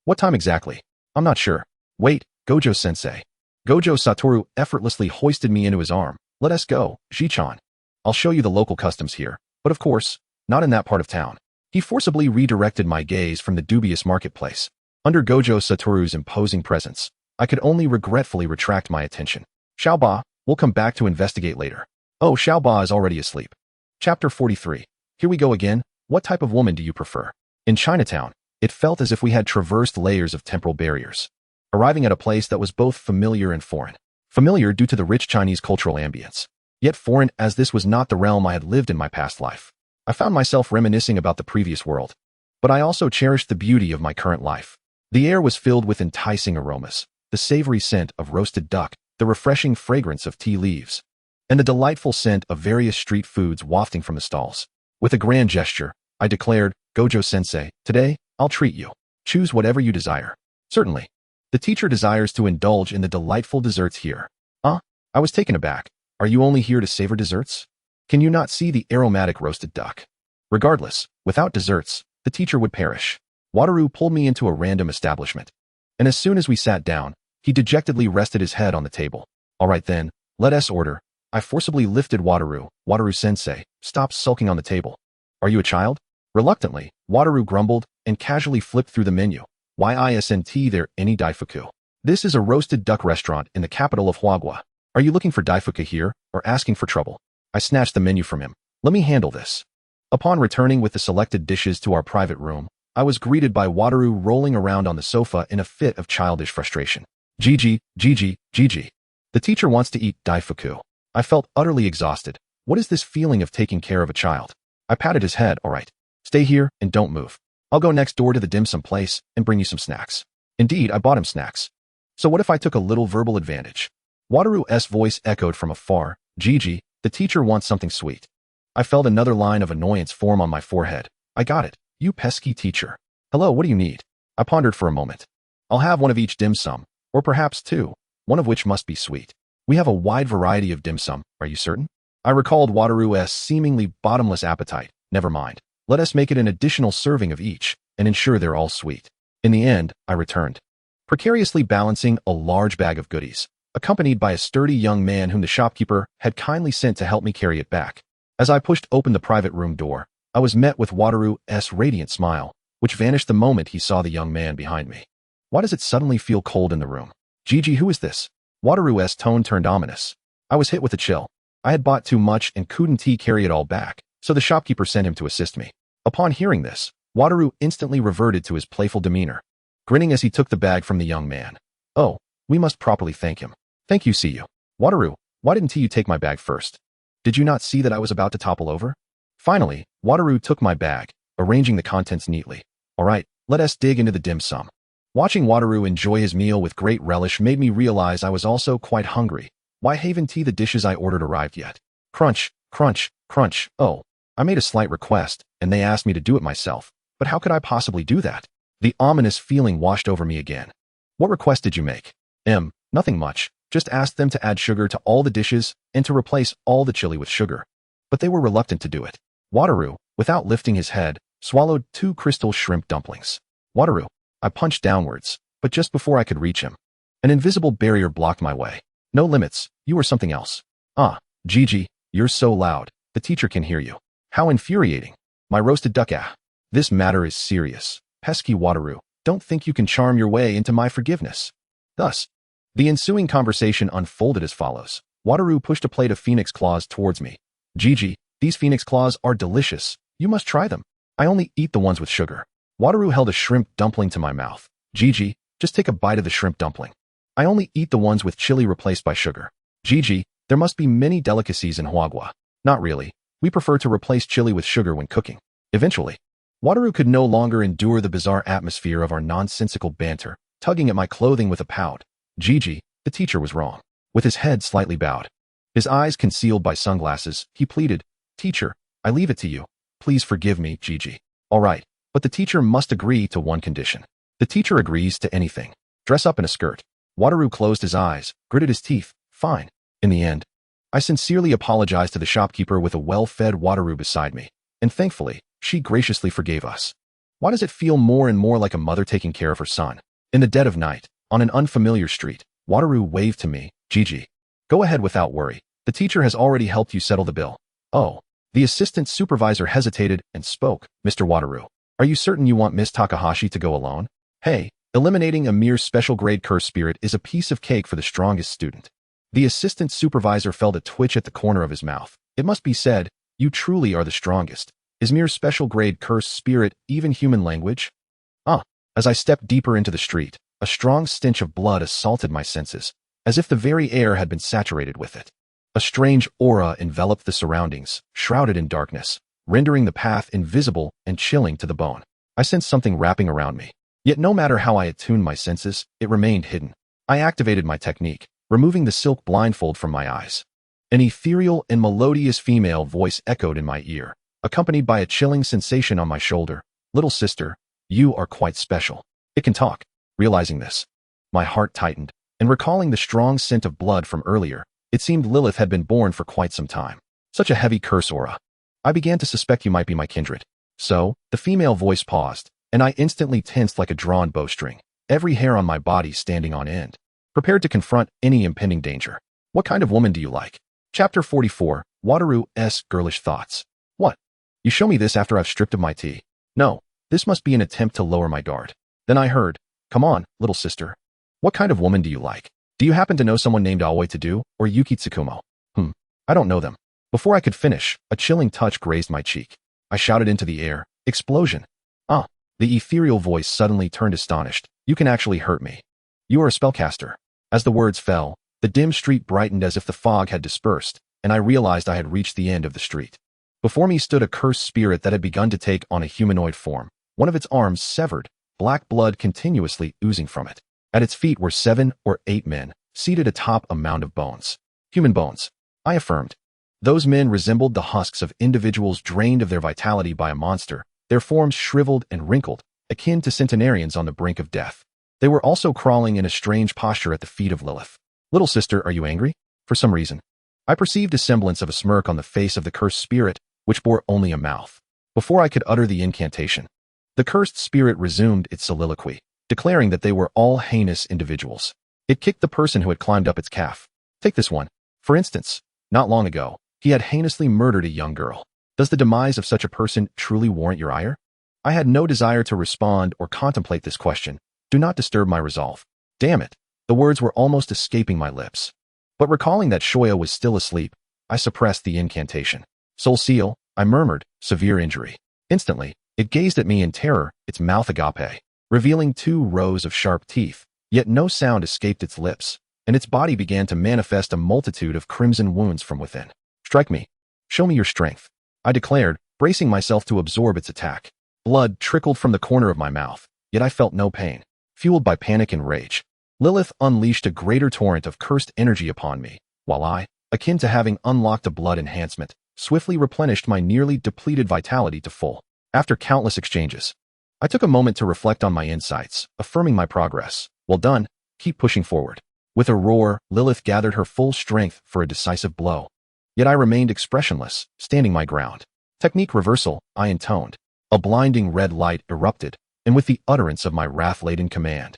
Speaker 2: What time exactly? I'm not sure. Wait, Gojo-sensei. Gojo Satoru effortlessly hoisted me into his arm. Let us go, Ji-chan. I'll show you the local customs here, but of course, not in that part of town. He forcibly redirected my gaze from the dubious marketplace. Under Gojo Satoru's imposing presence, I could only regretfully retract my attention. Xiaoba, we'll come back to investigate later. Oh, Xiaoba is already asleep. Chapter 43. Here we go again. What type of woman do you prefer? In Chinatown, it felt as if we had traversed layers of temporal barriers, arriving at a place that was both familiar and foreign. Familiar due to the rich Chinese cultural ambience, yet foreign as this was not the realm I had lived in my past life. I found myself reminiscing about the previous world, but I also cherished the beauty of my current life. The air was filled with enticing aromas, the savory scent of roasted duck, the refreshing fragrance of tea leaves, and the delightful scent of various street foods wafting from the stalls. With a grand gesture, I declared, Gojo-sensei, today, I'll treat you. Choose whatever you desire. Certainly. The teacher desires to indulge in the delightful desserts here. I was taken aback. Are you only here to savor desserts? Can you not see the aromatic roasted duck? Regardless, without desserts, the teacher would perish. Wataru pulled me into a random establishment, and as soon as we sat down, he dejectedly rested his head on the table. All right then, let us order. I forcibly lifted Wataru. Wataru-sensei, stop sulking on the table. Are you a child? Reluctantly, Wataru grumbled and casually flipped through the menu. Isn't there any daifuku? This is a roasted duck restaurant in the capital of Huagua. Are you looking for daifuku here, or asking for trouble? I snatched the menu from him. Let me handle this. Upon returning with the selected dishes to our private room, I was greeted by Wataru rolling around on the sofa in a fit of childish frustration. Gigi. The teacher wants to eat daifuku. I felt utterly exhausted. What is this feeling of taking care of a child? I patted his head. All right. Stay here and don't move. I'll go next door to the dim sum place and bring you some snacks. Indeed, I bought him snacks. So what if I took a little verbal advantage? Wataru's voice echoed from afar. Gigi, the teacher wants something sweet. I felt another line of annoyance form on my forehead. I got it. You pesky teacher. Hello, what do you need? I pondered for a moment. I'll have one of each dim sum, or perhaps two, one of which must be sweet. We have a wide variety of dim sum, are you certain? I recalled Wataru's seemingly bottomless appetite. Never mind. Let us make it an additional serving of each, and ensure they're all sweet. In the end, I returned, precariously balancing a large bag of goodies, accompanied by a sturdy young man whom the shopkeeper had kindly sent to help me carry it back. As I pushed open the private room door, I was met with Wataru's radiant smile, which vanished the moment he saw the young man behind me. Why does it suddenly feel cold in the room? Gigi, who is this? Wataru's tone turned ominous. I was hit with a chill. I had bought too much and couldn't carry it all back, so the shopkeeper sent him to assist me. Upon hearing this, Wataru instantly reverted to his playful demeanor, grinning as he took the bag from the young man. Oh, we must properly thank him. Thank you, see you. Wataru, why didn't you take my bag first? Did you not see that I was about to topple over? Finally, Wataru took my bag, arranging the contents neatly. All right, let us dig into the dim sum. Watching Wataru enjoy his meal with great relish made me realize I was also quite hungry. Why haven't the dishes I ordered arrived yet? Crunch, crunch, crunch. Oh, I made a slight request, and they asked me to do it myself. But how could I possibly do that? The ominous feeling washed over me again. What request did you make? Nothing much. Just asked them to add sugar to all the dishes and to replace all the chili with sugar. But they were reluctant to do it. Wataru, without lifting his head, swallowed 2 crystal shrimp dumplings. Wataru, I punched downwards, but just before I could reach him, an invisible barrier blocked my way. No limits, you are something else. Gigi, you're so loud, the teacher can hear you. How infuriating. My roasted duck. This matter is serious. Pesky Wataru, don't think you can charm your way into my forgiveness. Thus, the ensuing conversation unfolded as follows. Wataru pushed a plate of phoenix claws towards me. Gigi, these phoenix claws are delicious. You must try them. I only eat the ones with sugar. Wataru held a shrimp dumpling to my mouth. Gigi, just take a bite of the shrimp dumpling. I only eat the ones with chili replaced by sugar. Gigi, there must be many delicacies in Huagua. Not really. We prefer to replace chili with sugar when cooking. Eventually, Wataru could no longer endure the bizarre atmosphere of our nonsensical banter, tugging at my clothing with a pout. Gigi, the teacher was wrong. With his head slightly bowed, his eyes concealed by sunglasses, he pleaded, Teacher, I leave it to you. Please forgive me, Gigi. All right, but the teacher must agree to one condition. The teacher agrees to anything. Dress up in a skirt. Wataru closed his eyes, gritted his teeth. Fine. In the end, I sincerely apologized to the shopkeeper with a well-fed Wataru beside me, and thankfully, she graciously forgave us. Why does it feel more and more like a mother taking care of her son? In the dead of night, on an unfamiliar street, Wataru waved to me. Gigi, go ahead without worry. The teacher has already helped you settle the bill. Oh. The assistant supervisor hesitated and spoke. Mr. Wataru, are you certain you want Miss Takahashi to go alone? Hey, eliminating a mere special grade curse spirit is a piece of cake for the strongest student. The assistant supervisor felt a twitch at the corner of his mouth. It must be said, you truly are the strongest. Is mere special grade cursed spirit even human language? As I stepped deeper into the street, a strong stench of blood assaulted my senses, as if the very air had been saturated with it. A strange aura enveloped the surroundings, shrouded in darkness, rendering the path invisible and chilling to the bone. I sensed something wrapping around me. Yet no matter how I attuned my senses, it remained hidden. I activated my technique, removing the silk blindfold from my eyes. An ethereal and melodious female voice echoed in my ear, accompanied by a chilling sensation on my shoulder. Little sister, you are quite special. It can talk. Realizing this, my heart tightened, and recalling the strong scent of blood from earlier, it seemed Lilith had been born for quite some time. Such a heavy curse aura. I began to suspect you might be my kindred. So, the female voice paused, and I instantly tensed like a drawn bowstring, every hair on my body standing on end, prepared to confront any impending danger. What kind of woman do you like? Chapter 44, Wataru's Girlish Thoughts. What? You show me this after I've stripped of my tea? No, this must be an attempt to lower my guard. Then I heard, come on, little sister. What kind of woman do you like? Do you happen to know someone named Aoi to do, or Yuki Tsukumo? I don't know them. Before I could finish, a chilling touch grazed my cheek. I shouted into the air, explosion. The ethereal voice suddenly turned astonished. You can actually hurt me. You are a spellcaster. As the words fell, the dim street brightened as if the fog had dispersed, and I realized I had reached the end of the street. Before me stood a cursed spirit that had begun to take on a humanoid form, one of its arms severed, black blood continuously oozing from it. At its feet were 7 or 8 men, seated atop a mound of bones. Human bones, I affirmed. Those men resembled the husks of individuals drained of their vitality by a monster, their forms shriveled and wrinkled, akin to centenarians on the brink of death. They were also crawling in a strange posture at the feet of Lilith. Little sister, are you angry? For some reason, I perceived a semblance of a smirk on the face of the cursed spirit, which bore only a mouth. Before I could utter the incantation, the cursed spirit resumed its soliloquy, declaring that they were all heinous individuals. It kicked the person who had climbed up its calf. Take this one. For instance, not long ago, he had heinously murdered a young girl. Does the demise of such a person truly warrant your ire? I had no desire to respond or contemplate this question. Do not disturb my resolve. Damn it. The words were almost escaping my lips. But recalling that Shoya was still asleep, I suppressed the incantation. Soul Seal, I murmured, severe injury. Instantly, it gazed at me in terror, its mouth agape, revealing 2 rows of sharp teeth, yet no sound escaped its lips, and its body began to manifest a multitude of crimson wounds from within. Strike me. Show me your strength, I declared, bracing myself to absorb its attack. Blood trickled from the corner of my mouth, yet I felt no pain. Fueled by panic and rage, Lilith unleashed a greater torrent of cursed energy upon me, while I, akin to having unlocked a blood enhancement, swiftly replenished my nearly depleted vitality to full. After countless exchanges, I took a moment to reflect on my insights, affirming my progress. Well done, keep pushing forward. With a roar, Lilith gathered her full strength for a decisive blow. Yet I remained expressionless, standing my ground. Technique reversal, I intoned. A blinding red light erupted, and with the utterance of my wrath-laden command,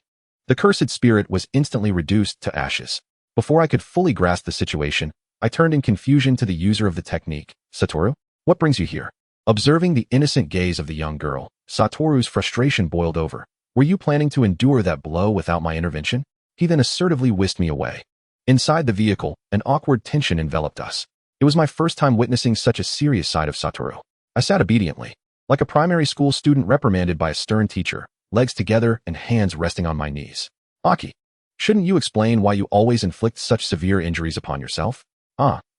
Speaker 2: the cursed spirit was instantly reduced to ashes. Before I could fully grasp the situation, I turned in confusion to the user of the technique. Satoru, what brings you here? Observing the innocent gaze of the young girl, Satoru's frustration boiled over. Were you planning to endure that blow without my intervention? He then assertively whisked me away. Inside the vehicle, an awkward tension enveloped us. It was my first time witnessing such a serious side of Satoru. I sat obediently, like a primary school student reprimanded by a stern teacher, legs together and hands resting on my knees. Aki, shouldn't you explain why you always inflict such severe injuries upon yourself?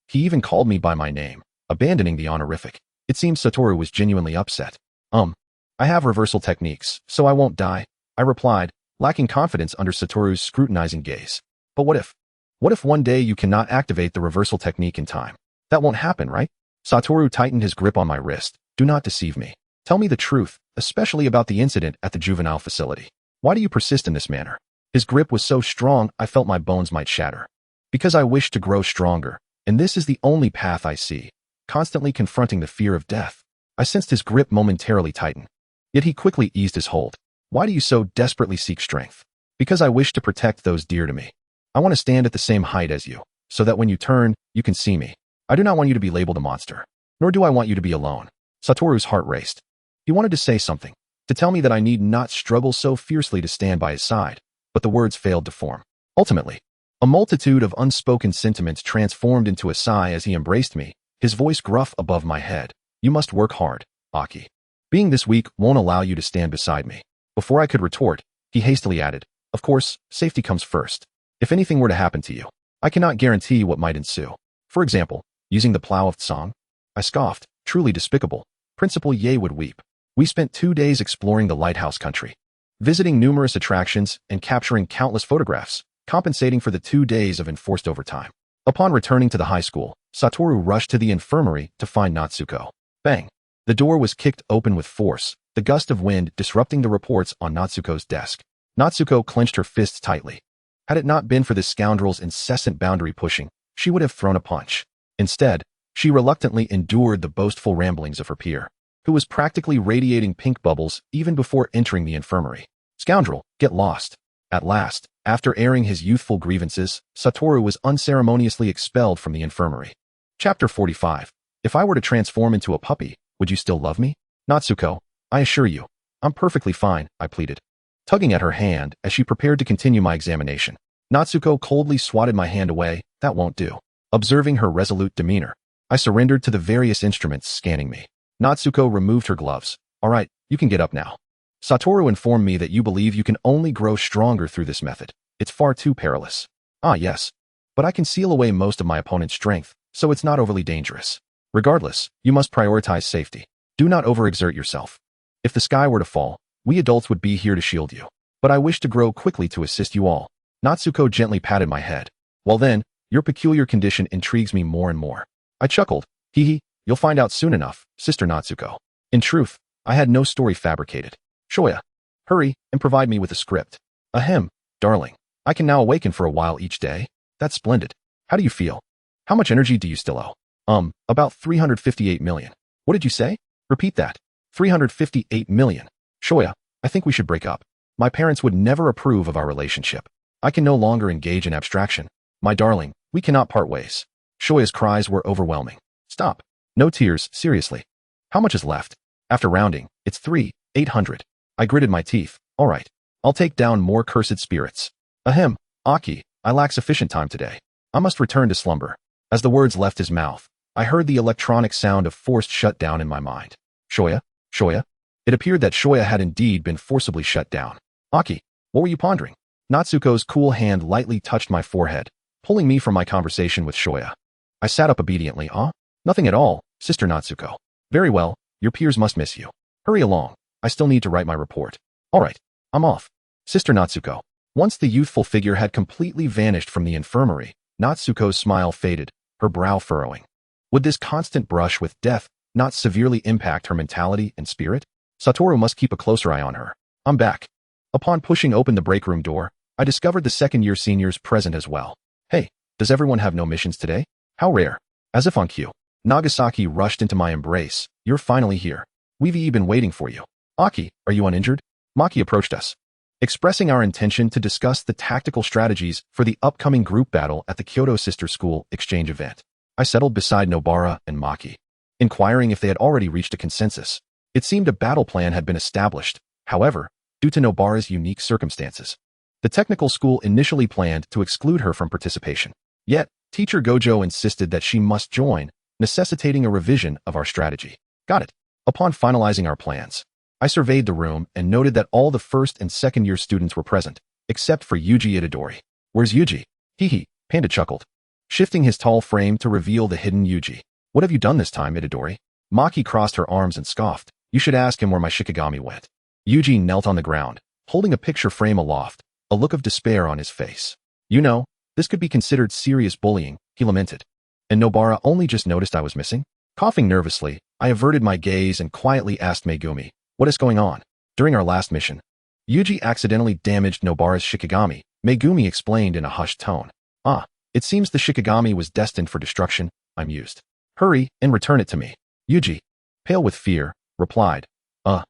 Speaker 2: He even called me by my name, abandoning the honorific. It seems Satoru was genuinely upset. I have reversal techniques, so I won't die, I replied, lacking confidence under Satoru's scrutinizing gaze. But what if? What if one day you cannot activate the reversal technique in time? That won't happen, right? Satoru tightened his grip on my wrist. Do not deceive me. Tell me the truth, especially about the incident at the juvenile facility. Why do you persist in this manner? His grip was so strong I felt my bones might shatter. Because I wish to grow stronger, and this is the only path I see, constantly confronting the fear of death. I sensed his grip momentarily tighten. Yet he quickly eased his hold. Why do you so desperately seek strength? Because I wish to protect those dear to me. I want to stand at the same height as you, so that when you turn, you can see me. I do not want you to be labeled a monster, nor do I want you to be alone. Satoru's heart raced. He wanted to say something, to tell me that I need not struggle so fiercely to stand by his side, but the words failed to form. Ultimately, A multitude of unspoken sentiments transformed into a sigh as he embraced me, his voice gruff above my head. You must work hard, Aki. Being this weak won't allow you to stand beside me. Before I could retort, he hastily added, of course, safety comes first. If anything were to happen to you, I cannot guarantee what might ensue. For example, using the plow of Tsang? I scoffed, truly despicable. Principal Ye would weep. We spent 2 days exploring the lighthouse country, visiting numerous attractions and capturing countless photographs, compensating for the 2 days of enforced overtime. Upon returning to the high school, Satoru rushed to the infirmary to find Natsuko. Bang! The door was kicked open with force, the gust of wind disrupting the reports on Natsuko's desk. Natsuko clenched her fists tightly. Had it not been for this scoundrel's incessant boundary pushing, she would have thrown a punch. Instead, she reluctantly endured the boastful ramblings of her peer, who was practically radiating pink bubbles even before entering the infirmary. Scoundrel, get lost. At last, after airing his youthful grievances, Satoru was unceremoniously expelled from the infirmary. Chapter 45. If I were to transform into a puppy, would you still love me? Natsuko, I assure you, I'm perfectly fine, I pleaded, tugging at her hand as she prepared to continue my examination. Natsuko coldly swatted my hand away. That won't do. Observing her resolute demeanor, I surrendered to the various instruments scanning me. Natsuko removed her gloves. All right, you can get up now. Satoru informed me that you believe you can only grow stronger through this method. It's far too perilous. Ah, yes. But I can seal away most of my opponent's strength, so it's not overly dangerous. Regardless, you must prioritize safety. Do not overexert yourself. If the sky were to fall, we adults would be here to shield you. But I wish to grow quickly to assist you all. Natsuko gently patted my head. Well then, your peculiar condition intrigues me more and more. I chuckled. Hee hee, you'll find out soon enough, Sister Natsuko. In truth, I had no story fabricated. Shoya, hurry and provide me with a script. Ahem, darling. I can now awaken for a while each day. That's splendid. How do you feel? How much energy do you still owe? About 358 million. What did you say? Repeat that. 358 million. Shoya, I think we should break up. My parents would never approve of our relationship. I can no longer engage in abstraction. My darling, we cannot part ways. Shoya's cries were overwhelming. Stop. No tears, seriously. How much is left? After rounding, it's 800. I gritted my teeth. All right. I'll take down more cursed spirits. Ahem, Aki, I lack sufficient time today. I must return to slumber. As the words left his mouth, I heard the electronic sound of forced shutdown in my mind. Shoya? Shoya? It appeared that Shoya had indeed been forcibly shut down. Aki, what were you pondering? Natsuko's cool hand lightly touched my forehead, pulling me from my conversation with Shoya. I sat up obediently. Nothing at all, Sister Natsuko. Very well, your peers must miss you. Hurry along. I still need to write my report. All right, I'm off. Sister Natsuko. Once the youthful figure had completely vanished from the infirmary, Natsuko's smile faded, her brow furrowing. Would this constant brush with death not severely impact her mentality and spirit? Satoru must keep a closer eye on her. I'm back. Upon pushing open the break room door, I discovered the second-year seniors present as well. Hey, does everyone have no missions today? How rare. As if on cue. Nagasaki rushed into my embrace. You're finally here. We've been waiting for you. Aki, are you uninjured? Maki approached us, expressing our intention to discuss the tactical strategies for the upcoming group battle at the Kyoto Sister School exchange event. I settled beside Nobara and Maki, inquiring if they had already reached a consensus. It seemed a battle plan had been established. However, due to Nobara's unique circumstances, the technical school initially planned to exclude her from participation. Yet, Teacher Gojo insisted that she must join, necessitating a revision of our strategy. Got it. Upon finalizing our plans, I surveyed the room and noted that all the first and second year students were present, except for Yuji Itadori. Where's Yuji? Hee, Panda chuckled, shifting his tall frame to reveal the hidden Yuji. What have you done this time, Itadori? Maki crossed her arms and scoffed. You should ask him where my Shikigami went. Yuji knelt on the ground, holding a picture frame aloft, a look of despair on his face. You know, this could be considered serious bullying, he lamented. And Nobara only just noticed I was missing? Coughing nervously, I averted my gaze and quietly asked Megumi, what is going on? During our last mission, Yuji accidentally damaged Nobara's Shikigami, Megumi explained in a hushed tone. It seems the Shikigami was destined for destruction, I mused. Hurry and return it to me. Yuji, pale with fear, replied.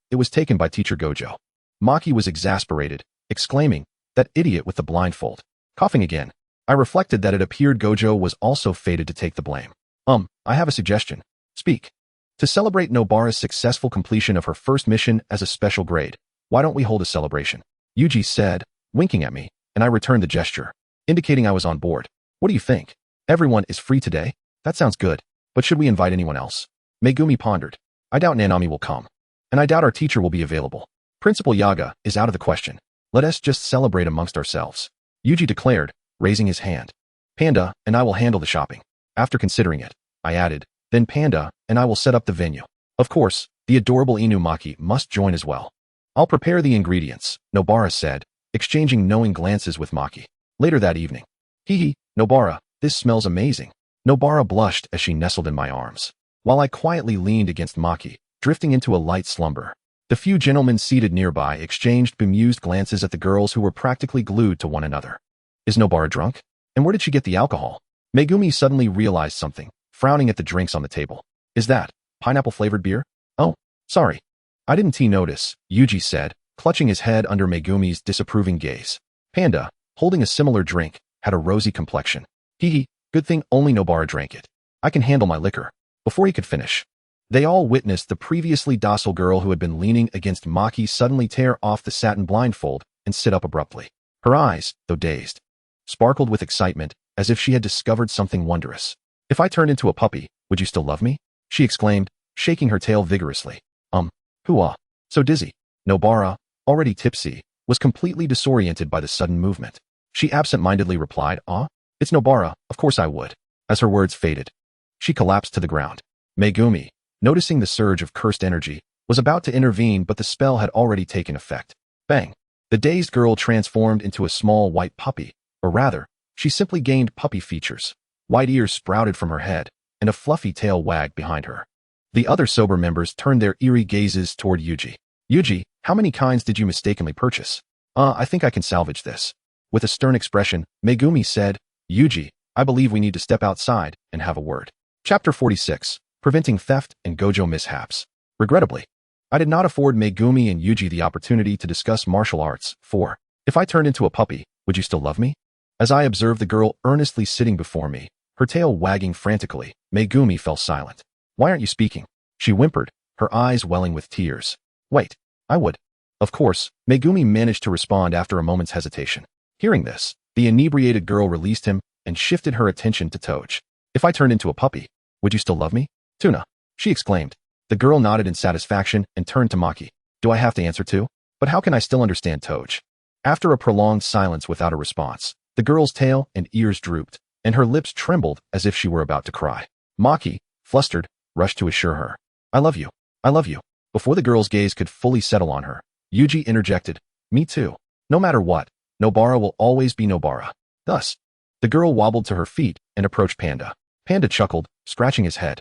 Speaker 2: It was taken by Teacher Gojo. Maki was exasperated, exclaiming, that idiot with the blindfold. Coughing again, I reflected that it appeared Gojo was also fated to take the blame. I have a suggestion. Speak. To celebrate Nobara's successful completion of her first mission as a special grade, why don't we hold a celebration? Yuji said, winking at me, and I returned the gesture. indicating I was on board. What do you think? Everyone is free today? That sounds good. But should we invite anyone else? Megumi pondered. I doubt Nanami will come. And I doubt our teacher will be available. Principal Yaga is out of the question. Let us just celebrate amongst ourselves. Yuji declared, raising his hand. Panda and I will handle the shopping. After considering it, I added, then Panda and I will set up the venue. Of course, the adorable Inumaki must join as well. I'll prepare the ingredients, Nobara said, exchanging knowing glances with Maki. Later that evening. Hee, Nobara, this smells amazing. Nobara blushed as she nestled in my arms, while I quietly leaned against Maki, drifting into a light slumber. The few gentlemen seated nearby exchanged bemused glances at the girls who were practically glued to one another. Is Nobara drunk? And where did she get the alcohol? Megumi suddenly realized something, frowning at the drinks on the table. Is that pineapple-flavored beer? Oh, sorry. I didn't notice, Yuji said, clutching his head under Megumi's disapproving gaze. Panda, holding a similar drink, had a rosy complexion. Good thing only Nobara drank it. I can handle my liquor. Before he could finish, they all witnessed the previously docile girl who had been leaning against Maki suddenly tear off the satin blindfold and sit up abruptly. Her eyes, though dazed, sparkled with excitement as if she had discovered something wondrous. If I turned into a puppy, would you still love me? She exclaimed, shaking her tail vigorously. Hoo-ah. So dizzy. Nobara, already tipsy, was completely disoriented by the sudden movement. She absent-mindedly replied, It's Nobara, of course I would. As her words faded, she collapsed to the ground. Megumi, noticing the surge of cursed energy, was about to intervene but the spell had already taken effect. Bang! The dazed girl transformed into a small white puppy, or rather, she simply gained puppy features. White ears sprouted from her head, and a fluffy tail wagged behind her. The other sober members turned their eerie gazes toward Yuji. Yuji, how many kinds did you mistakenly purchase? I think I can salvage this. With a stern expression, Megumi said, Yuji, I believe we need to step outside and have a word. Chapter 46, Preventing Theft and Gojo Mishaps. Regrettably, I did not afford Megumi and Yuji the opportunity to discuss martial arts, for, if I turned into a puppy, would you still love me? As I observed the girl earnestly sitting before me, her tail wagging frantically, Megumi fell silent. Why aren't you speaking? She whimpered, her eyes welling with tears. Wait, I would. Of course, Megumi managed to respond after a moment's hesitation. Hearing this, the inebriated girl released him and shifted her attention to Toge. If I turned into a puppy, would you still love me? Tuna, she exclaimed. The girl nodded in satisfaction and turned to Maki. Do I have to answer too? But how can I still understand Toge? After a prolonged silence without a response, the girl's tail and ears drooped, and her lips trembled as if she were about to cry. Maki, flustered, rushed to assure her. I love you. I love you. Before the girl's gaze could fully settle on her, Yuji interjected. Me too. No matter what, Nobara will always be Nobara. Thus, the girl wobbled to her feet and approached Panda. Panda chuckled, scratching his head.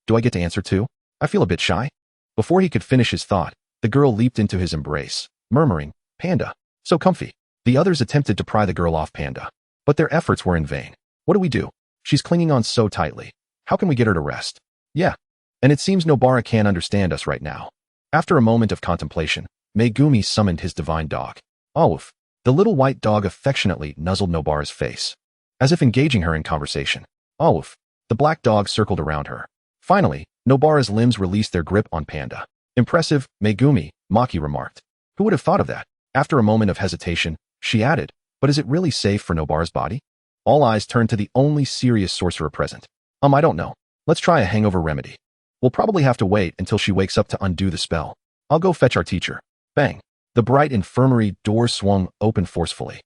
Speaker 2: Do I get to answer too? I feel a bit shy. Before he could finish his thought, the girl leaped into his embrace, murmuring, Panda, so comfy. The others attempted to pry the girl off Panda, but their efforts were in vain. What do? She's clinging on so tightly. How can we get her to rest? Yeah. And it seems Nobara can't understand us right now. After a moment of contemplation, Megumi summoned his divine dog. Awoof. The little white dog affectionately nuzzled Nobara's face, as if engaging her in conversation. Awoof. The black dog circled around her. Finally, Nobara's limbs released their grip on Panda. Impressive, Megumi, Maki remarked. Who would have thought of that? After a moment of hesitation, she added, but is it really safe for Nobara's body? All eyes turned to the only serious sorcerer present. I don't know. Let's try a hangover remedy. We'll probably have to wait until she wakes up to undo the spell. I'll go fetch our teacher. Bang. The bright infirmary door swung open forcefully.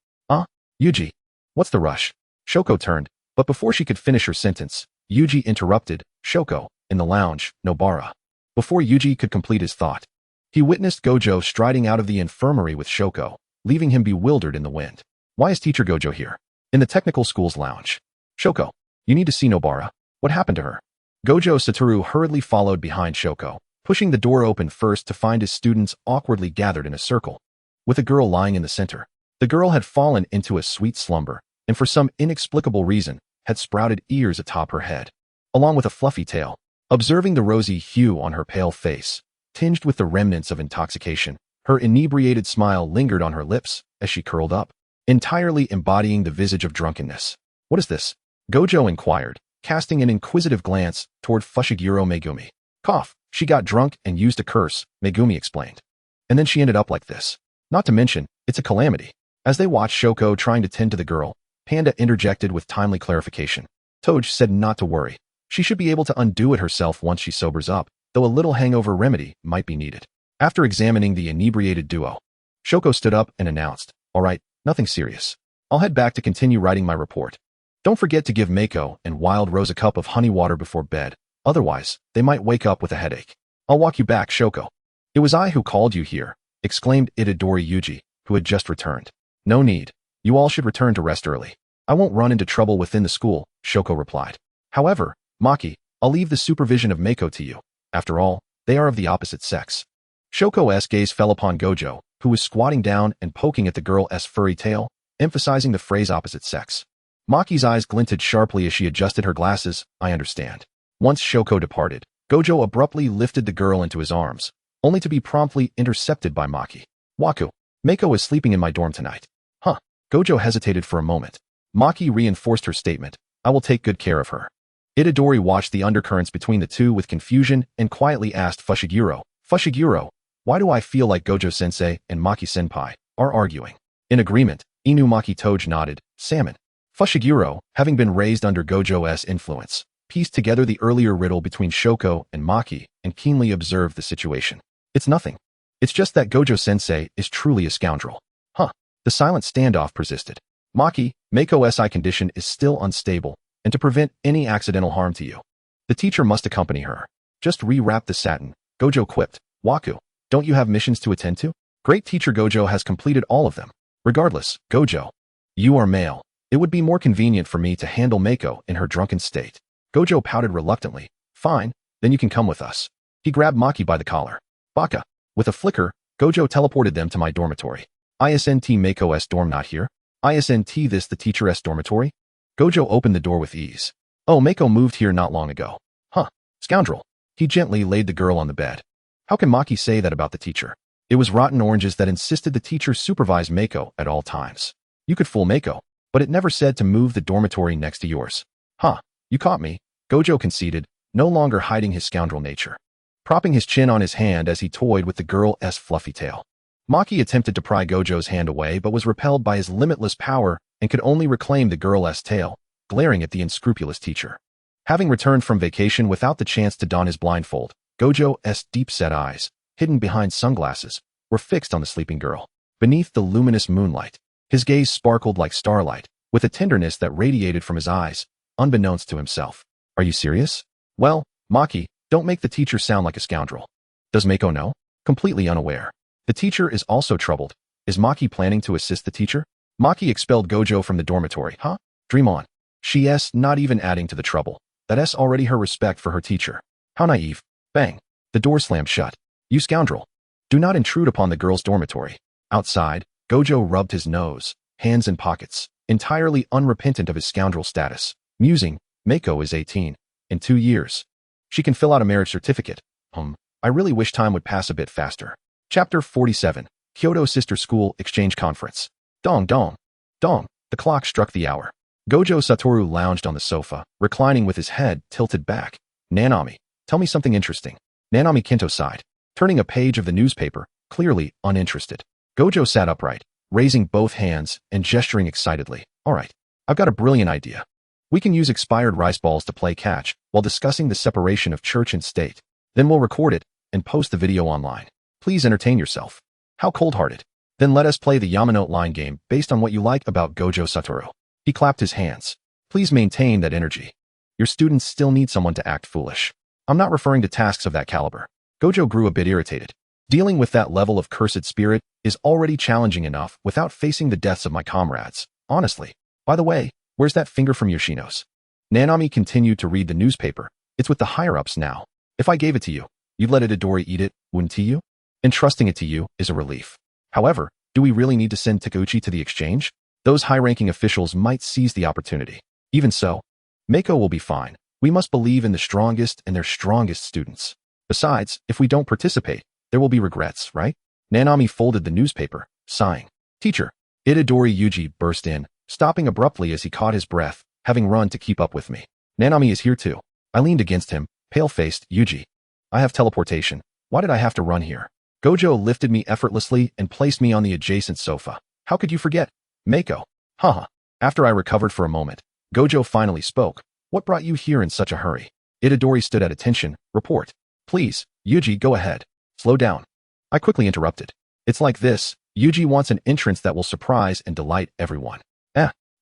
Speaker 2: Yuji. What's the rush? Shoko turned, but before she could finish her sentence, Yuji interrupted. Shoko, in the lounge, Nobara. Before Yuji could complete his thought, he witnessed Gojo striding out of the infirmary with Shoko, leaving him bewildered in the wind. Why is Teacher Gojo here? In the technical school's lounge. Shoko, you need to see Nobara. What happened to her? Gojo Satoru hurriedly followed behind Shoko, pushing the door open first to find his students awkwardly gathered in a circle, with a girl lying in the center. The girl had fallen into a sweet slumber, and for some inexplicable reason, had sprouted ears atop her head, along with a fluffy tail. Observing the rosy hue on her pale face, tinged with the remnants of intoxication, her inebriated smile lingered on her lips as she curled up, entirely embodying the visage of drunkenness. What is this? Gojo inquired, casting an inquisitive glance toward Fushiguro Megumi. Cough, she got drunk and used a curse, Megumi explained. And then she ended up like this. Not to mention, it's a calamity. As they watched Shoko trying to tend to the girl, Panda interjected with timely clarification. Toj said not to worry. She should be able to undo it herself once she sobers up, though a little hangover remedy might be needed. After examining the inebriated duo, Shoko stood up and announced, "All right, nothing serious. I'll head back to continue writing my report. Don't forget to give Mako and Wild Rose a cup of honey water before bed, otherwise they might wake up with a headache. I'll walk you back, Shoko." "It was I who called you here," exclaimed Itadori Yuji, who had just returned. "No need. You all should return to rest early. I won't run into trouble within the school," Shoko replied. "However, Maki, I'll leave the supervision of Mako to you. After all, they are of the opposite sex." Shoko's gaze fell upon Gojo, who was squatting down and poking at the girl's furry tail, emphasizing the phrase opposite sex. Maki's eyes glinted sharply as she adjusted her glasses. "I understand." Once Shoko departed, Gojo abruptly lifted the girl into his arms, only to be promptly intercepted by Maki. "Waku, Mako is sleeping in my dorm tonight." "Huh." Gojo hesitated for a moment. Maki reinforced her statement. "I will take good care of her." Itadori watched the undercurrents between the two with confusion and quietly asked Fushiguro, "Fushiguro, why do I feel like Gojo-sensei and Maki-senpai are arguing?" In agreement, Inumaki Toj nodded. "Salmon." Fushiguro, having been raised under Gojo's influence, pieced together the earlier riddle between Shoko and Maki and keenly observed the situation. "It's nothing. It's just that Gojo-sensei is truly a scoundrel." "Huh." The silent standoff persisted. "Maki, Mako's eye condition is still unstable, and to prevent any accidental harm to you, the teacher must accompany her. Just rewrap the satin," Gojo quipped. "Waku, don't you have missions to attend to?" "Great teacher Gojo has completed all of them. Regardless, Gojo, you are male. It would be more convenient for me to handle Mako in her drunken state." Gojo pouted reluctantly. "Fine, then you can come with us." He grabbed Maki by the collar. "Baka." With a flicker, Gojo teleported them to my dormitory. "Isnt Mako's dorm not here? Isnt this the teacher's dormitory?" Gojo opened the door with ease. "Oh, Mako moved here not long ago." "Huh, scoundrel." He gently laid the girl on the bed. "How can Maki say that about the teacher? It was rotten oranges that insisted the teacher supervise Mako at all times. You could fool Mako, but it never said to move the dormitory next to yours." "Huh, you caught me," Gojo conceded, no longer hiding his scoundrel nature, propping his chin on his hand as he toyed with the girl's fluffy tail. Maki attempted to pry Gojo's hand away but was repelled by his limitless power and could only reclaim the girl's tail, glaring at the unscrupulous teacher. Having returned from vacation without the chance to don his blindfold, Gojo's deep-set eyes, hidden behind sunglasses, were fixed on the sleeping girl. Beneath the luminous moonlight, his gaze sparkled like starlight, with a tenderness that radiated from his eyes, unbeknownst to himself. "Are you serious?" "Well, Maki, don't make the teacher sound like a scoundrel." "Does Mako know?" Completely unaware. The teacher is also troubled. Is Maki planning to assist the teacher? Maki expelled Gojo from the dormitory. Huh? Dream on. She's not even adding to the trouble. That's already her respect for her teacher. How naive. Bang. The door slammed shut. "You scoundrel. Do not intrude upon the girls' dormitory." Outside, Gojo rubbed his nose, hands in pockets, entirely unrepentant of his scoundrel status, musing, "Mako is 18. In 2 years. She can fill out a marriage certificate. I really wish time would pass a bit faster." Chapter 47, Kyoto Sister School Exchange Conference. Dong dong. Dong. The clock struck the hour. Gojo Satoru lounged on the sofa, reclining with his head tilted back. "Nanami, tell me something interesting." Nanami Kinto sighed, turning a page of the newspaper, clearly uninterested. Gojo sat upright, raising both hands and gesturing excitedly. "All right, I've got a brilliant idea. We can use expired rice balls to play catch while discussing the separation of church and state. Then we'll record it and post the video online. Please entertain yourself." "How cold-hearted. Then let us play the Yamanote line game based on what you like about Gojo Satoru." He clapped his hands. "Please maintain that energy. Your students still need someone to act foolish." "I'm not referring to tasks of that caliber." Gojo grew a bit irritated. "Dealing with that level of cursed spirit is already challenging enough without facing the deaths of my comrades. Honestly. By the way, where's that finger from Yoshino's?" Nanami continued to read the newspaper. "It's with the higher-ups now. If I gave it to you, you'd let Itadori eat it, wouldn't you? Entrusting it to you is a relief. However, do we really need to send Takeuchi to the exchange? Those high-ranking officials might seize the opportunity. Even so, Mako will be fine. We must believe in the strongest and their strongest students. Besides, if we don't participate, there will be regrets, right?" Nanami folded the newspaper, sighing. "Teacher." Itadori Yuji burst in, stopping abruptly as he caught his breath, having run to keep up with me. "Nanami is here too." I leaned against him, pale-faced. "Yuji, I have teleportation. Why did I have to run here?" Gojo lifted me effortlessly and placed me on the adjacent sofa. "How could you forget? Mako." Haha. After I recovered for a moment, Gojo finally spoke. What brought you here in such a hurry? Itadori stood at attention. Report. Please, Yuji, go ahead. Slow down. I quickly interrupted. It's like this. Yuji wants an entrance that will surprise and delight everyone.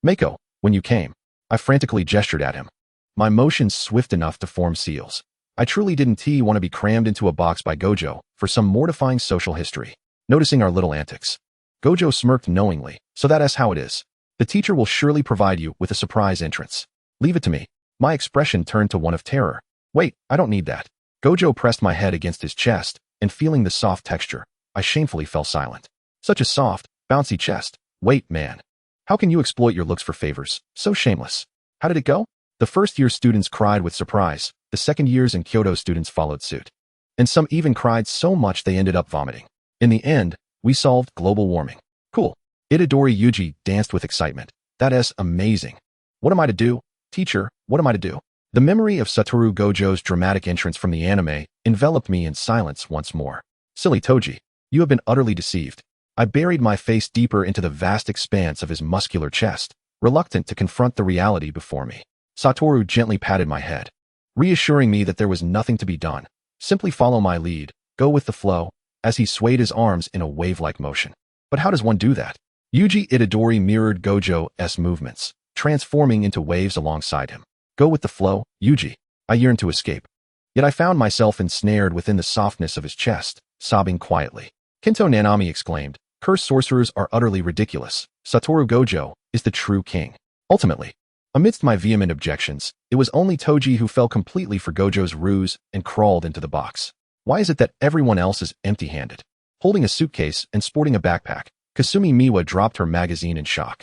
Speaker 2: Mako, when you came. I frantically gestured at him. My motions swift enough to form seals. I truly didn't want to be crammed into a box by Gojo for some mortifying social history. Noticing our little antics, Gojo smirked knowingly. So that's how it is. The teacher will surely provide you with a surprise entrance. Leave it to me. My expression turned to one of terror. Wait, I don't need that. Gojo pressed my head against his chest, and feeling the soft texture, I shamefully fell silent. Such a soft, bouncy chest. Wait, man. How can you exploit your looks for favors? So shameless. How did it go? The first-year students cried with surprise. The second years and Kyoto students followed suit. And some even cried so much they ended up vomiting. In the end, we solved global warming. Cool. Itadori Yuji danced with excitement. That is amazing. What am I to do? Teacher, what am I to do? The memory of Satoru Gojo's dramatic entrance from the anime enveloped me in silence once more. Silly Toji, you have been utterly deceived. I buried my face deeper into the vast expanse of his muscular chest, reluctant to confront the reality before me. Satoru gently patted my head, reassuring me that there was nothing to be done. Simply follow my lead, go with the flow, as he swayed his arms in a wave-like motion. But how does one do that? Yuji Itadori mirrored Gojo's movements, transforming into waves alongside him. Go with the flow, Yuji. I yearned to escape. Yet I found myself ensnared within the softness of his chest, sobbing quietly. Kento Nanami exclaimed, cursed sorcerers are utterly ridiculous. Satoru Gojo is the true king. Ultimately, amidst my vehement objections, it was only Toji who fell completely for Gojo's ruse and crawled into the box. Why is it that everyone else is empty-handed? Holding a suitcase and sporting a backpack, Kasumi Miwa dropped her magazine in shock.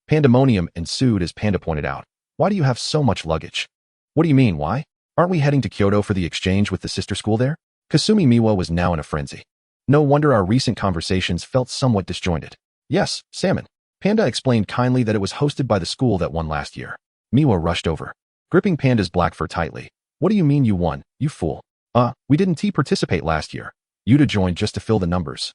Speaker 2: Pandemonium ensued as Panda pointed out. Why do you have so much luggage? What do you mean, why? Aren't we heading to Kyoto for the exchange with the sister school there? Kasumi Miwa was now in a frenzy. No wonder our recent conversations felt somewhat disjointed. Yes, Salmon. Panda explained kindly that it was hosted by the school that won last year. Miwa rushed over, gripping Panda's black fur tightly. What do you mean you won, you fool? We didn't participate last year. Yuta joined just to fill the numbers.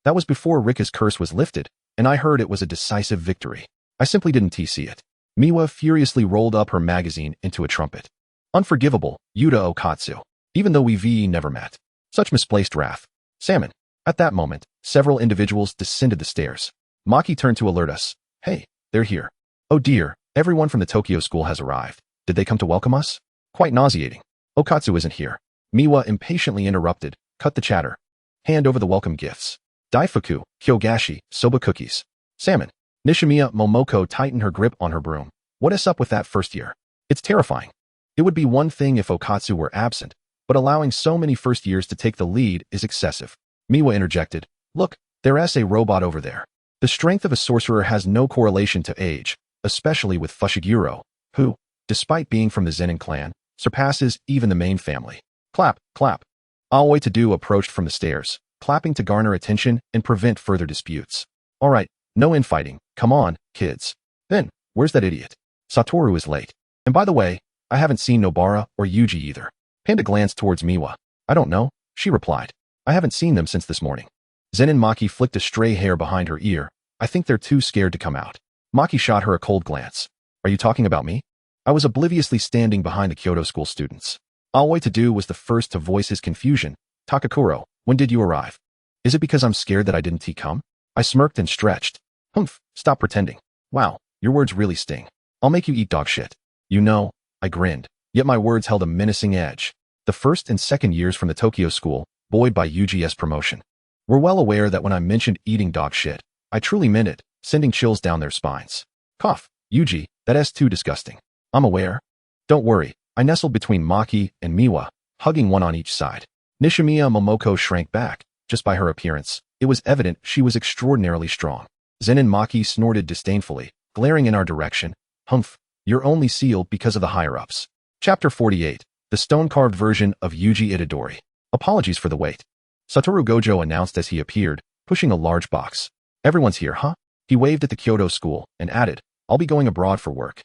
Speaker 2: That was before Rika's curse was lifted, and I heard it was a decisive victory. I simply didn't see it. Miwa furiously rolled up her magazine into a trumpet. Unforgivable, Yuta Okatsu. Even though we never met. Such misplaced wrath. Salmon. At that moment, several individuals descended the stairs. Maki turned to alert us. Hey, they're here. Oh dear, everyone from the Tokyo school has arrived. Did they come to welcome us? Quite nauseating. Okatsu isn't here. Miwa impatiently interrupted. Cut the chatter. Hand over the welcome gifts. Daifuku, Kyogashi, soba cookies. Salmon. Nishimiya Momoko tightened her grip on her broom. What is up with that first year? It's terrifying. It would be one thing if Okatsu were absent, but allowing so many first years to take the lead is excessive. Miwa interjected. Look, there's a robot over there. The strength of a sorcerer has no correlation to age, especially with Fushiguro, who, despite being from the Zenin clan, surpasses even the main family. Clap, clap. Aoi Tadu approached from the stairs, clapping to garner attention and prevent further disputes. All right, no infighting. Come on, kids. Then, where's that idiot? Satoru is late. And by the way, I haven't seen Nobara or Yuji either. Panda glanced towards Miwa. I don't know, she replied. I haven't seen them since this morning. Zenin Maki flicked a stray hair behind her ear. I think they're too scared to come out. Maki shot her a cold glance. Are you talking about me? I was obliviously standing behind the Kyoto school students. Aoi Tadu was the first to voice his confusion. Takakuro, when did you arrive? Is it because I'm scared that I didn't come? I smirked and stretched. Humph, stop pretending. Wow, your words really sting. I'll make you eat dog shit. You know, I grinned, yet my words held a menacing edge. The first and second years from the Tokyo school, buoyed by Yuji's promotion, were well aware that when I mentioned eating dog shit, I truly meant it, sending chills down their spines. Cough, Yuji, that's too disgusting. I'm aware. Don't worry, I nestled between Maki and Miwa, hugging one on each side. Nishimiya Momoko shrank back. Just by her appearance, it was evident she was extraordinarily strong. Zenin Maki snorted disdainfully, glaring in our direction. Humph, you're only sealed because of the higher-ups. Chapter 48, the stone-carved version of Yuji Itadori. Apologies for the wait. Satoru Gojo announced as he appeared, pushing a large box. Everyone's here, huh? He waved at the Kyoto school and added, I'll be going abroad for work.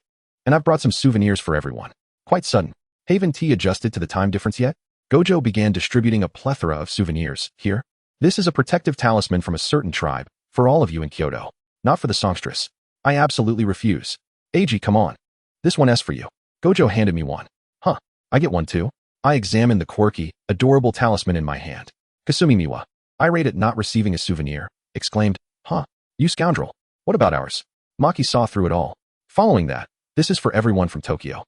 Speaker 2: And I've brought some souvenirs for everyone. Quite sudden. Haven T adjusted to the time difference yet? Gojo began distributing a plethora of souvenirs. Here. This is a protective talisman from a certain tribe, for all of you in Kyoto. Not for the songstress. I absolutely refuse. Eiji, come on. This one S for you. Gojo handed me one. Huh, I get one too? I examined the quirky, adorable talisman in my hand. Kasumi Miwa, irate at not receiving a souvenir, exclaimed, huh, you scoundrel. What about ours? Maki saw through it all. Following that, this is for everyone from Tokyo.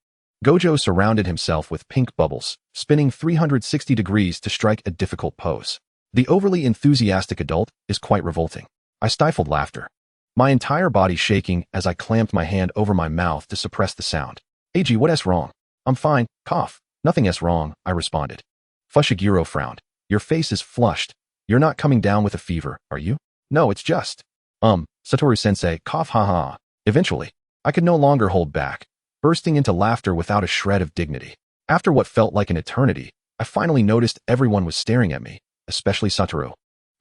Speaker 2: Gojo surrounded himself with pink bubbles, spinning 360 degrees to strike a difficult pose. The overly enthusiastic adult is quite revolting. I stifled laughter, my entire body shaking as I clamped my hand over my mouth to suppress the sound. Eiji, what S wrong? I'm fine, cough. Nothing S wrong, I responded. Fushiguro frowned. Your face is flushed. You're not coming down with a fever, are you? No, it's just. Satoru-sensei, cough ha. Eventually, I could no longer hold back, bursting into laughter without a shred of dignity. After what felt like an eternity, I finally noticed everyone was staring at me, especially Satoru,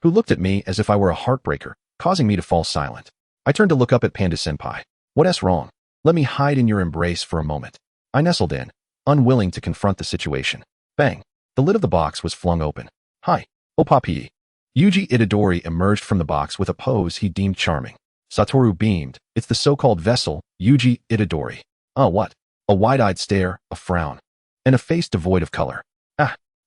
Speaker 2: who looked at me as if I were a heartbreaker, causing me to fall silent. I turned to look up at Panda-senpai. What S wrong? Let me hide in your embrace for a moment. I nestled in, unwilling to confront the situation. Bang! The lid of the box was flung open. Hi, Opapi. Yuji Itadori emerged from the box with a pose he deemed charming. Satoru beamed. It's the so-called vessel, Yuji Itadori. What? A wide-eyed stare, a frown, and a face devoid of color.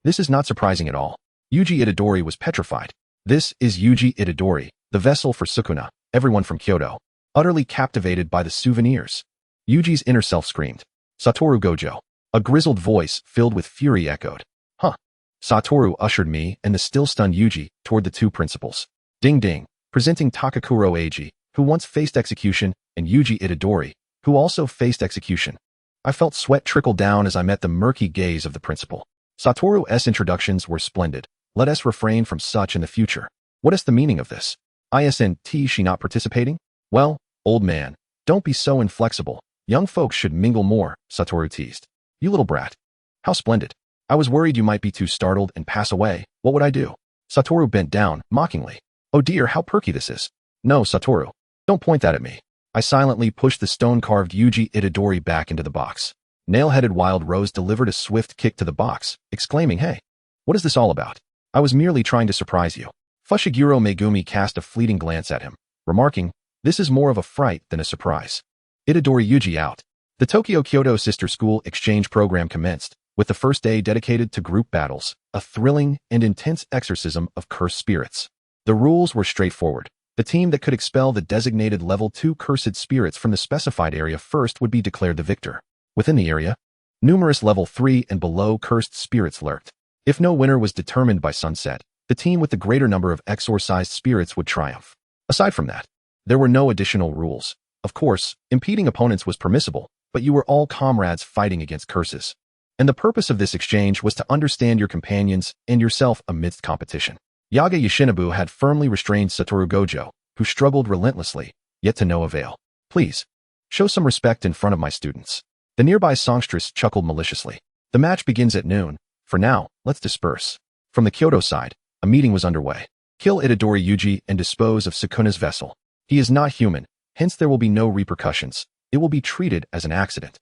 Speaker 2: This is not surprising at all. Yuji Itadori was petrified. This is Yuji Itadori, the vessel for Sukuna, everyone from Kyoto, utterly captivated by the souvenirs. Yuji's inner self screamed. Satoru Gojo. A grizzled voice filled with fury echoed. Huh. Satoru ushered me and the still-stunned Yuji toward the two principals. Ding ding, presenting Takakuro Eiji, who once faced execution, and Yuji Itadori, who also faced execution. I felt sweat trickle down as I met the murky gaze of the principal. Satoru's introductions were splendid. Let us refrain from such in the future. What is the meaning of this? Isn't she not participating? Well, old man, don't be so inflexible. Young folks should mingle more, Satoru teased. You little brat. How splendid. I was worried you might be too startled and pass away. What would I do? Satoru bent down, mockingly. Oh dear, how perky this is. No, Satoru. Don't point that at me. I silently pushed the stone-carved Yuji Itadori back into the box. Nail-headed Wild Rose delivered a swift kick to the box, exclaiming, hey, what is this all about? I was merely trying to surprise you. Fushiguro Megumi cast a fleeting glance at him, remarking, this is more of a fright than a surprise. Itadori Yuji out. The Tokyo-Kyoto Sister School exchange program commenced, with the first day dedicated to group battles, a thrilling and intense exorcism of cursed spirits. The rules were straightforward. The team that could expel the designated level 2 cursed spirits from the specified area first would be declared the victor. Within the area, numerous level 3 and below cursed spirits lurked. If no winner was determined by sunset, the team with the greater number of exorcised spirits would triumph. Aside from that, there were no additional rules. Of course, impeding opponents was permissible, but you were all comrades fighting against curses. And the purpose of this exchange was to understand your companions and yourself amidst competition. Yaga Yoshinobu had firmly restrained Satoru Gojo, who struggled relentlessly, yet to no avail. Please, show some respect in front of my students. The nearby songstress chuckled maliciously. The match begins at noon. For now, let's disperse. From the Kyoto side, a meeting was underway. Kill Itadori Yuji and dispose of Sukuna's vessel. He is not human, hence there will be no repercussions. It will be treated as an accident.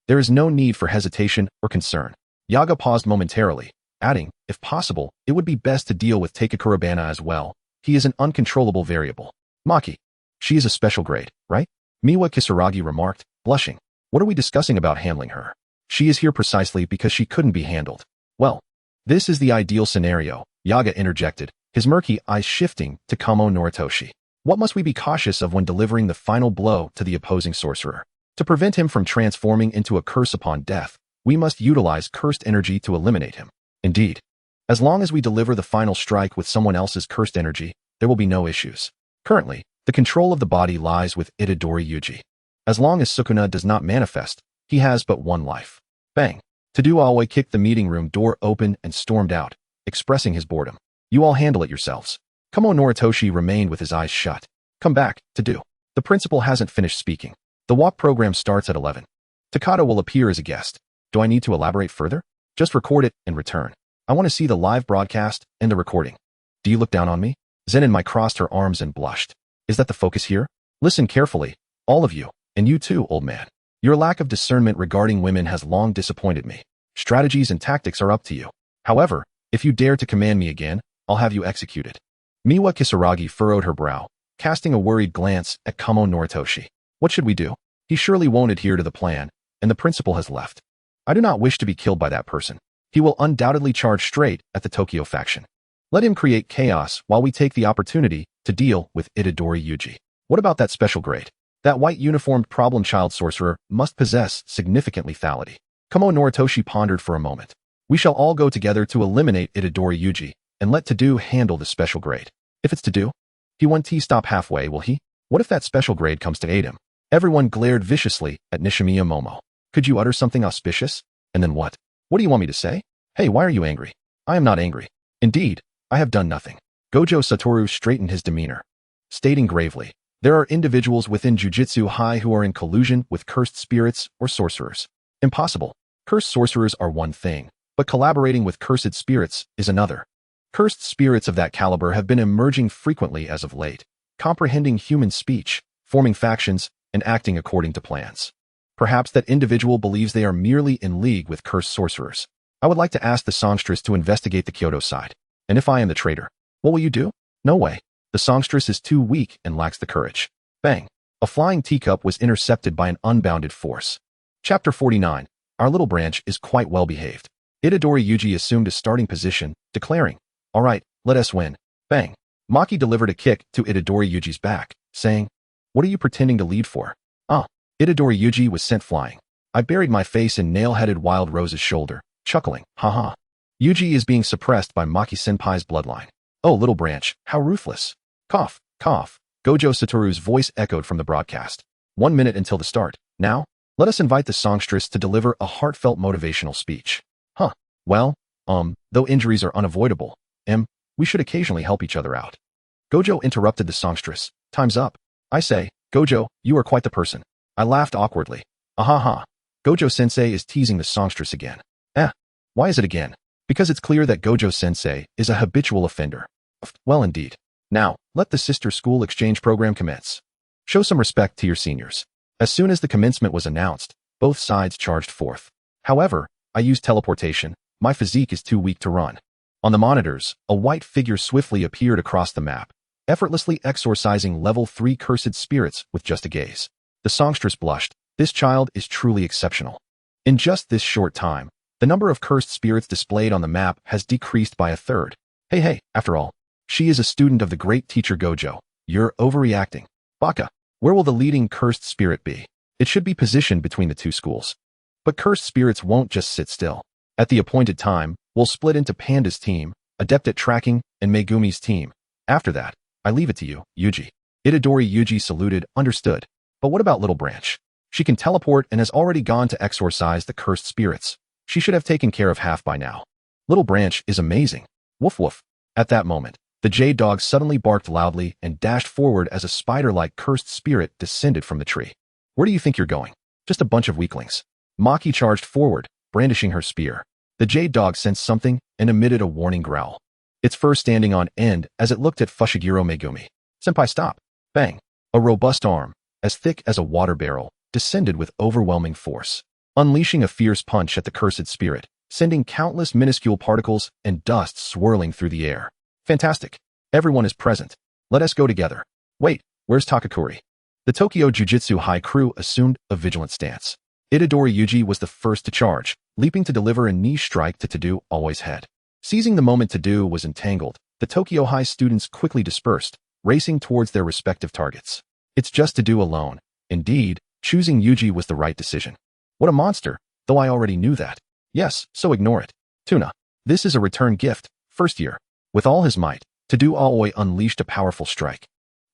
Speaker 2: There is no need for hesitation or concern. Yaga paused momentarily, adding, if possible, it would be best to deal with Takekurabana as well. He is an uncontrollable variable. Maki. She is a special grade, right? Miwa Kisaragi remarked, blushing. What are we discussing about handling her? She is here precisely because she couldn't be handled. Well, this is the ideal scenario, Yaga interjected, his murky eyes shifting to Kamo Noritoshi. What must we be cautious of when delivering the final blow to the opposing sorcerer? To prevent him from transforming into a curse upon death, we must utilize cursed energy to eliminate him. Indeed, as long as we deliver the final strike with someone else's cursed energy, there will be no issues. Currently, the control of the body lies with Itadori Yuji. As long as Sukuna does not manifest, he has but one life. Bang! Tadu Aoi kicked the meeting room door open and stormed out, expressing his boredom. You all handle it yourselves. Kamo Noritoshi remained with his eyes shut. Come back, Tadu. The principal hasn't finished speaking. The walk program starts at 11. Takata will appear as a guest. Do I need to elaborate further? Just record it and return. I want to see the live broadcast and the recording. Do you look down on me? Zen'inmai crossed her arms and blushed. Is that the focus here? Listen carefully, all of you, and you too, old man. Your lack of discernment regarding women has long disappointed me. Strategies and tactics are up to you. However, if you dare to command me again, I'll have you executed. Miwa Kisaragi furrowed her brow, casting a worried glance at Kamo Noritoshi. What should we do? He surely won't adhere to the plan, and the principal has left. I do not wish to be killed by that person. He will undoubtedly charge straight at the Tokyo faction. Let him create chaos while we take the opportunity to deal with Itadori Yuji. What about that special grade? That white-uniformed problem child sorcerer must possess significant lethality. Komo Noritoshi pondered for a moment. We shall all go together to eliminate Itadori Yuji, and let Tadu handle the special grade. If it's Tadu, he won't stop halfway, will he? What if that special grade comes to aid him? Everyone glared viciously at Nishimiya Momo. Could you utter something auspicious? And then what? What do you want me to say? Hey, why are you angry? I am not angry. Indeed, I have done nothing. Gojo Satoru straightened his demeanor, stating gravely, there are individuals within Jujutsu High who are in collusion with cursed spirits or sorcerers. Impossible. Cursed sorcerers are one thing, but collaborating with cursed spirits is another. Cursed spirits of that caliber have been emerging frequently as of late, comprehending human speech, forming factions, and acting according to plans. Perhaps that individual believes they are merely in league with cursed sorcerers. I would like to ask the songstress to investigate the Kyoto side. And if I am the traitor, what will you do? No way. The songstress is too weak and lacks the courage. Bang. A flying teacup was intercepted by an unbounded force. Chapter 49. Our little branch is quite well behaved. Itadori Yuji assumed a starting position, declaring, all right, let us win. Bang. Maki delivered a kick to Itadori Yuji's back, saying, what are you pretending to lead for? Itadori Yuji was sent flying. I buried my face in nail-headed Wild Rose's shoulder, chuckling, haha. Yuji is being suppressed by Maki-senpai's bloodline. Oh, little branch, how ruthless. Cough, cough. Gojo Satoru's voice echoed from the broadcast. 1 minute until the start. Now, let us invite the songstress to deliver a heartfelt motivational speech. Well, though injuries are unavoidable, we should occasionally help each other out. Gojo interrupted the songstress. Time's up. I say, Gojo, you are quite the person. I laughed awkwardly. Ahaha. Gojo-sensei is teasing the songstress again. Why is it again? Because it's clear that Gojo-sensei is a habitual offender. Well, indeed. Now, let the sister school exchange program commence. Show some respect to your seniors. As soon as the commencement was announced, both sides charged forth. However, I used teleportation. My physique is too weak to run. On the monitors, a white figure swiftly appeared across the map, effortlessly exorcising level 3 cursed spirits with just a gaze. The songstress blushed. This child is truly exceptional. In just this short time, the number of cursed spirits displayed on the map has decreased by a third. Hey, after all, she is a student of the great teacher Gojo. You're overreacting. Baka, where will the leading cursed spirit be? It should be positioned between the two schools. But cursed spirits won't just sit still. At the appointed time, we'll split into Panda's team, Adept at Tracking, and Megumi's team. After that, I leave it to you, Yuji. Itadori Yuji saluted, understood. But what about Little Branch? She can teleport and has already gone to exorcise the cursed spirits. She should have taken care of half by now. Little Branch is amazing. Woof woof. At that moment, the jade dog suddenly barked loudly and dashed forward as a spider-like cursed spirit descended from the tree. Where do you think you're going? Just a bunch of weaklings. Maki charged forward, brandishing her spear. The jade dog sensed something and emitted a warning growl. Its fur standing on end as it looked at Fushiguro Megumi. Senpai, stop. Bang. A robust arm, as thick as a water barrel, descended with overwhelming force, unleashing a fierce punch at the cursed spirit, sending countless minuscule particles and dust swirling through the air. Fantastic. Everyone is present. Let us go together. Wait, where's Taketori? The Tokyo Jujutsu High crew assumed a vigilant stance. Itadori Yuji was the first to charge, leaping to deliver a knee strike to Tadu Always Head. Seizing the moment Tadu was entangled, the Tokyo High students quickly dispersed, racing towards their respective targets. It's just Tadu alone. Indeed, choosing Yuji was the right decision. What a monster, though I already knew that. Yes, so ignore it. Tuna. This is a return gift, first year. With all his might, Tadu Aoi unleashed a powerful strike.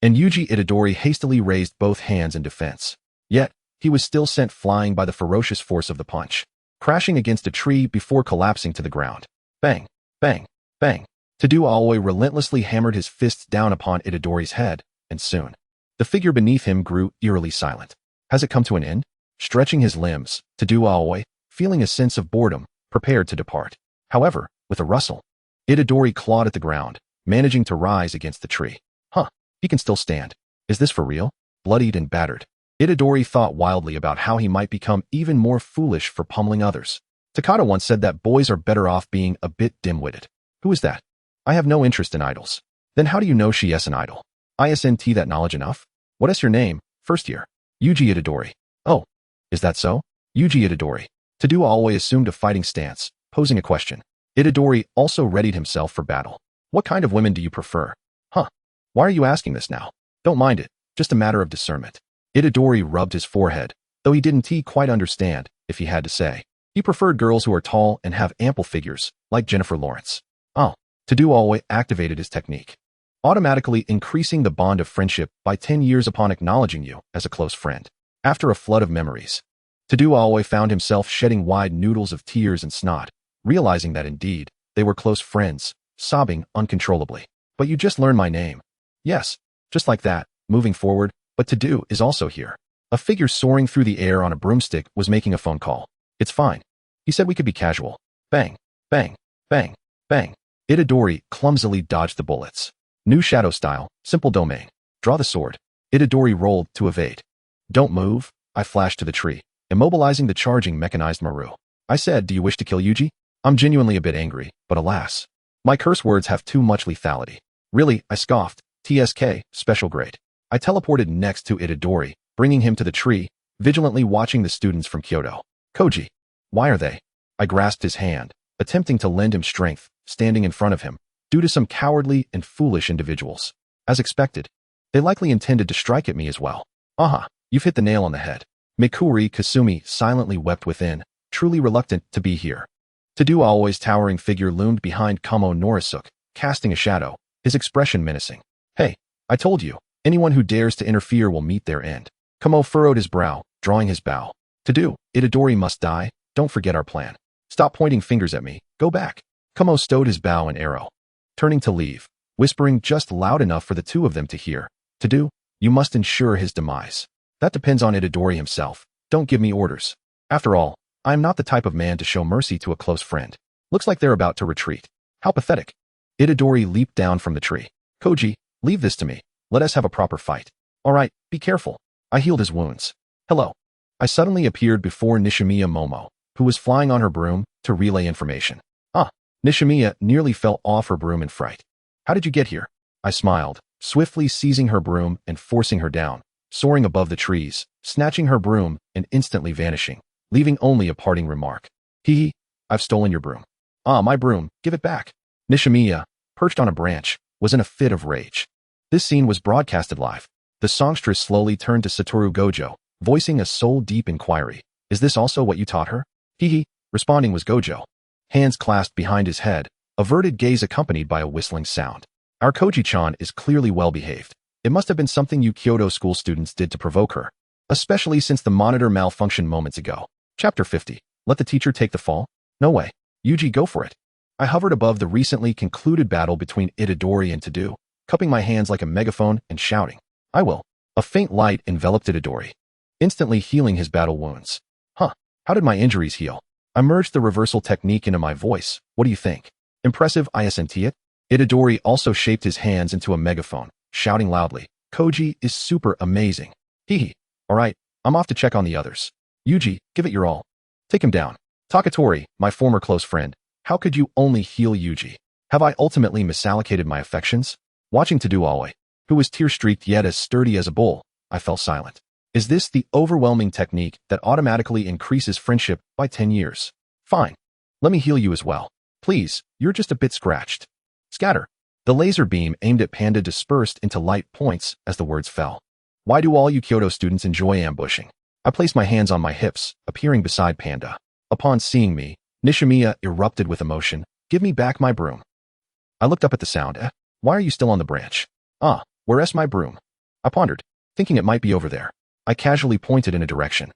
Speaker 2: And Yuji Itadori hastily raised both hands in defense. Yet, he was still sent flying by the ferocious force of the punch, crashing against a tree before collapsing to the ground. Bang, bang, bang. Tadu Aoi relentlessly hammered his fists down upon Itadori's head, and soon, the figure beneath him grew eerily silent. Has it come to an end? Stretching his limbs, Tadu Aoi, feeling a sense of boredom, prepared to depart. However, with a rustle, Itadori clawed at the ground, managing to rise against the tree. He can still stand. Is this for real? Bloodied and battered, Itadori thought wildly about how he might become even more foolish for pummeling others. Takata once said that boys are better off being a bit dim-witted. Who is that? I have no interest in idols. Then how do you know she is an idol? Isn't that knowledge enough? What is your name, first year? Yuji Itadori. Oh, is that so? Yuji Itadori. To-do always assumed a fighting stance, posing a question. Itadori also readied himself for battle. What kind of women do you prefer? Huh. Why are you asking this now? Don't mind it, just a matter of discernment. Itadori rubbed his forehead, though he didn't quite understand, if he had to say. He preferred girls who are tall and have ample figures, like Jennifer Lawrence. Oh. To-do always activated his technique, automatically increasing the bond of friendship by 10 years upon acknowledging you as a close friend. After a flood of memories, To-do always found himself shedding wide noodles of tears and snot, realizing that indeed, they were close friends, sobbing uncontrollably. But you just learned my name. Yes, just like that, moving forward, but To-do is also here. A figure soaring through the air on a broomstick was making a phone call. It's fine. He said we could be casual. Bang, bang, bang, bang. Itadori clumsily dodged the bullets. New shadow style, simple domain. Draw the sword. Itadori rolled to evade. Don't move, I flashed to the tree, immobilizing the charging mechanized Maru. I said, do you wish to kill Yuji? I'm genuinely a bit angry, but alas. My curse words have too much lethality. Really, I scoffed. TSK, special grade. I teleported next to Itadori, bringing him to the tree, vigilantly watching the students from Kyoto. Koji. Why are they? I grasped his hand, attempting to lend him strength, standing in front of him, due to some cowardly and foolish individuals. As expected, they likely intended to strike at me as well. Aha, you've hit the nail on the head. Mikuri Kasumi silently wept within, truly reluctant to be here. To-do always towering figure loomed behind Kamo Norisuke, casting a shadow, his expression menacing. Hey, I told you, anyone who dares to interfere will meet their end. Kamo furrowed his brow, drawing his bow. To-do, Itadori must die, don't forget our plan. Stop pointing fingers at me, go back. Kamo stowed his bow and arrow, turning to leave, whispering just loud enough for the two of them to hear. To-do, you must ensure his demise. That depends on Itadori himself. Don't give me orders. After all, I am not the type of man to show mercy to a close friend. Looks like they're about to retreat. How pathetic. Itadori leaped down from the tree. Koji, leave this to me. Let us have a proper fight. All right, be careful. I healed his wounds. Hello. I suddenly appeared before Nishimiya Momo, who was flying on her broom to relay information. Nishimiya nearly fell off her broom in fright. How did you get here? I smiled, swiftly seizing her broom and forcing her down, soaring above the trees, snatching her broom and instantly vanishing, leaving only a parting remark. Hee, I've stolen your broom. My broom, give it back. Nishimiya, perched on a branch, was in a fit of rage. This scene was broadcasted live. The songstress slowly turned to Satoru Gojo, voicing a soul-deep inquiry. Is this also what you taught her? Hee, responding was Gojo. Hands clasped behind his head, averted gaze accompanied by a whistling sound. Our Koji-chan is clearly well-behaved. It must have been something you Kyoto school students did to provoke her, especially since the monitor malfunctioned moments ago. Chapter 50. Let the teacher take the fall? No way. Yuji, go for it. I hovered above the recently concluded battle between Itadori and To-do, cupping my hands like a megaphone and shouting. I will. A faint light enveloped Itadori, instantly healing his battle wounds. How did my injuries heal? I merged the reversal technique into my voice. What do you think? Impressive, isn't it? Itadori also shaped his hands into a megaphone, shouting loudly. Koji is super amazing. Hee. All right, I'm off to check on the others. Yuji, give it your all. Take him down. Taketori, my former close friend, how could you only heal Yuji? Have I ultimately misallocated my affections? Watching To-do always, who was tear-streaked yet as sturdy as a bull, I fell silent. Is this the overwhelming technique that automatically increases friendship by 10 years? Fine. Let me heal you as well. Please, you're just a bit scratched. Scatter. The laser beam aimed at Panda dispersed into light points as the words fell. Why do all you Kyoto students enjoy ambushing? I placed my hands on my hips, appearing beside Panda. Upon seeing me, Nishimiya erupted with emotion. Give me back my broom. I looked up at the sound. Why are you still on the branch? Where's my broom? I pondered, thinking it might be over there. I casually pointed in a direction.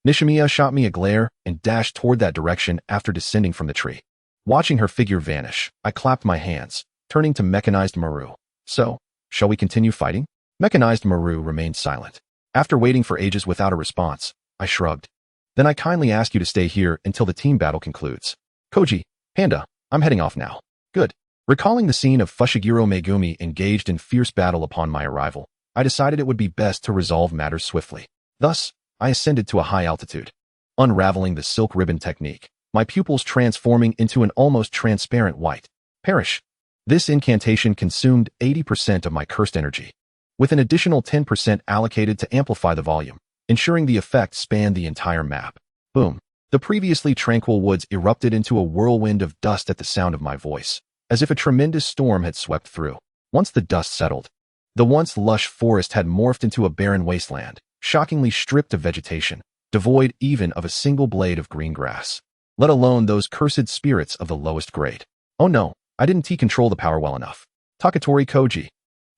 Speaker 2: Nishimiya shot me a glare and dashed toward that direction after descending from the tree. Watching her figure vanish, I clapped my hands, turning to Mechanized Maru. So, shall we continue fighting? Mechanized Maru remained silent. After waiting for ages without a response, I shrugged. Then I kindly ask you to stay here until the team battle concludes. Koji, Panda, I'm heading off now. Good. Recalling the scene of Fushiguro Megumi engaged in fierce battle upon my arrival, I decided it would be best to resolve matters swiftly. Thus, I ascended to a high altitude, unraveling the silk ribbon technique, my pupils transforming into an almost transparent white. Perish. This incantation consumed 80% of my cursed energy. with an additional 10% allocated to amplify the volume, ensuring the effect spanned the entire map. Boom. The previously tranquil woods erupted into a whirlwind of dust at the sound of my voice, as if a tremendous storm had swept through. Once the dust settled, the once lush forest had morphed into a barren wasteland, shockingly stripped of vegetation, devoid even of a single blade of green grass, let alone those cursed spirits of the lowest grade. Oh no, I didn't T-control the power well enough. Taketori Koji.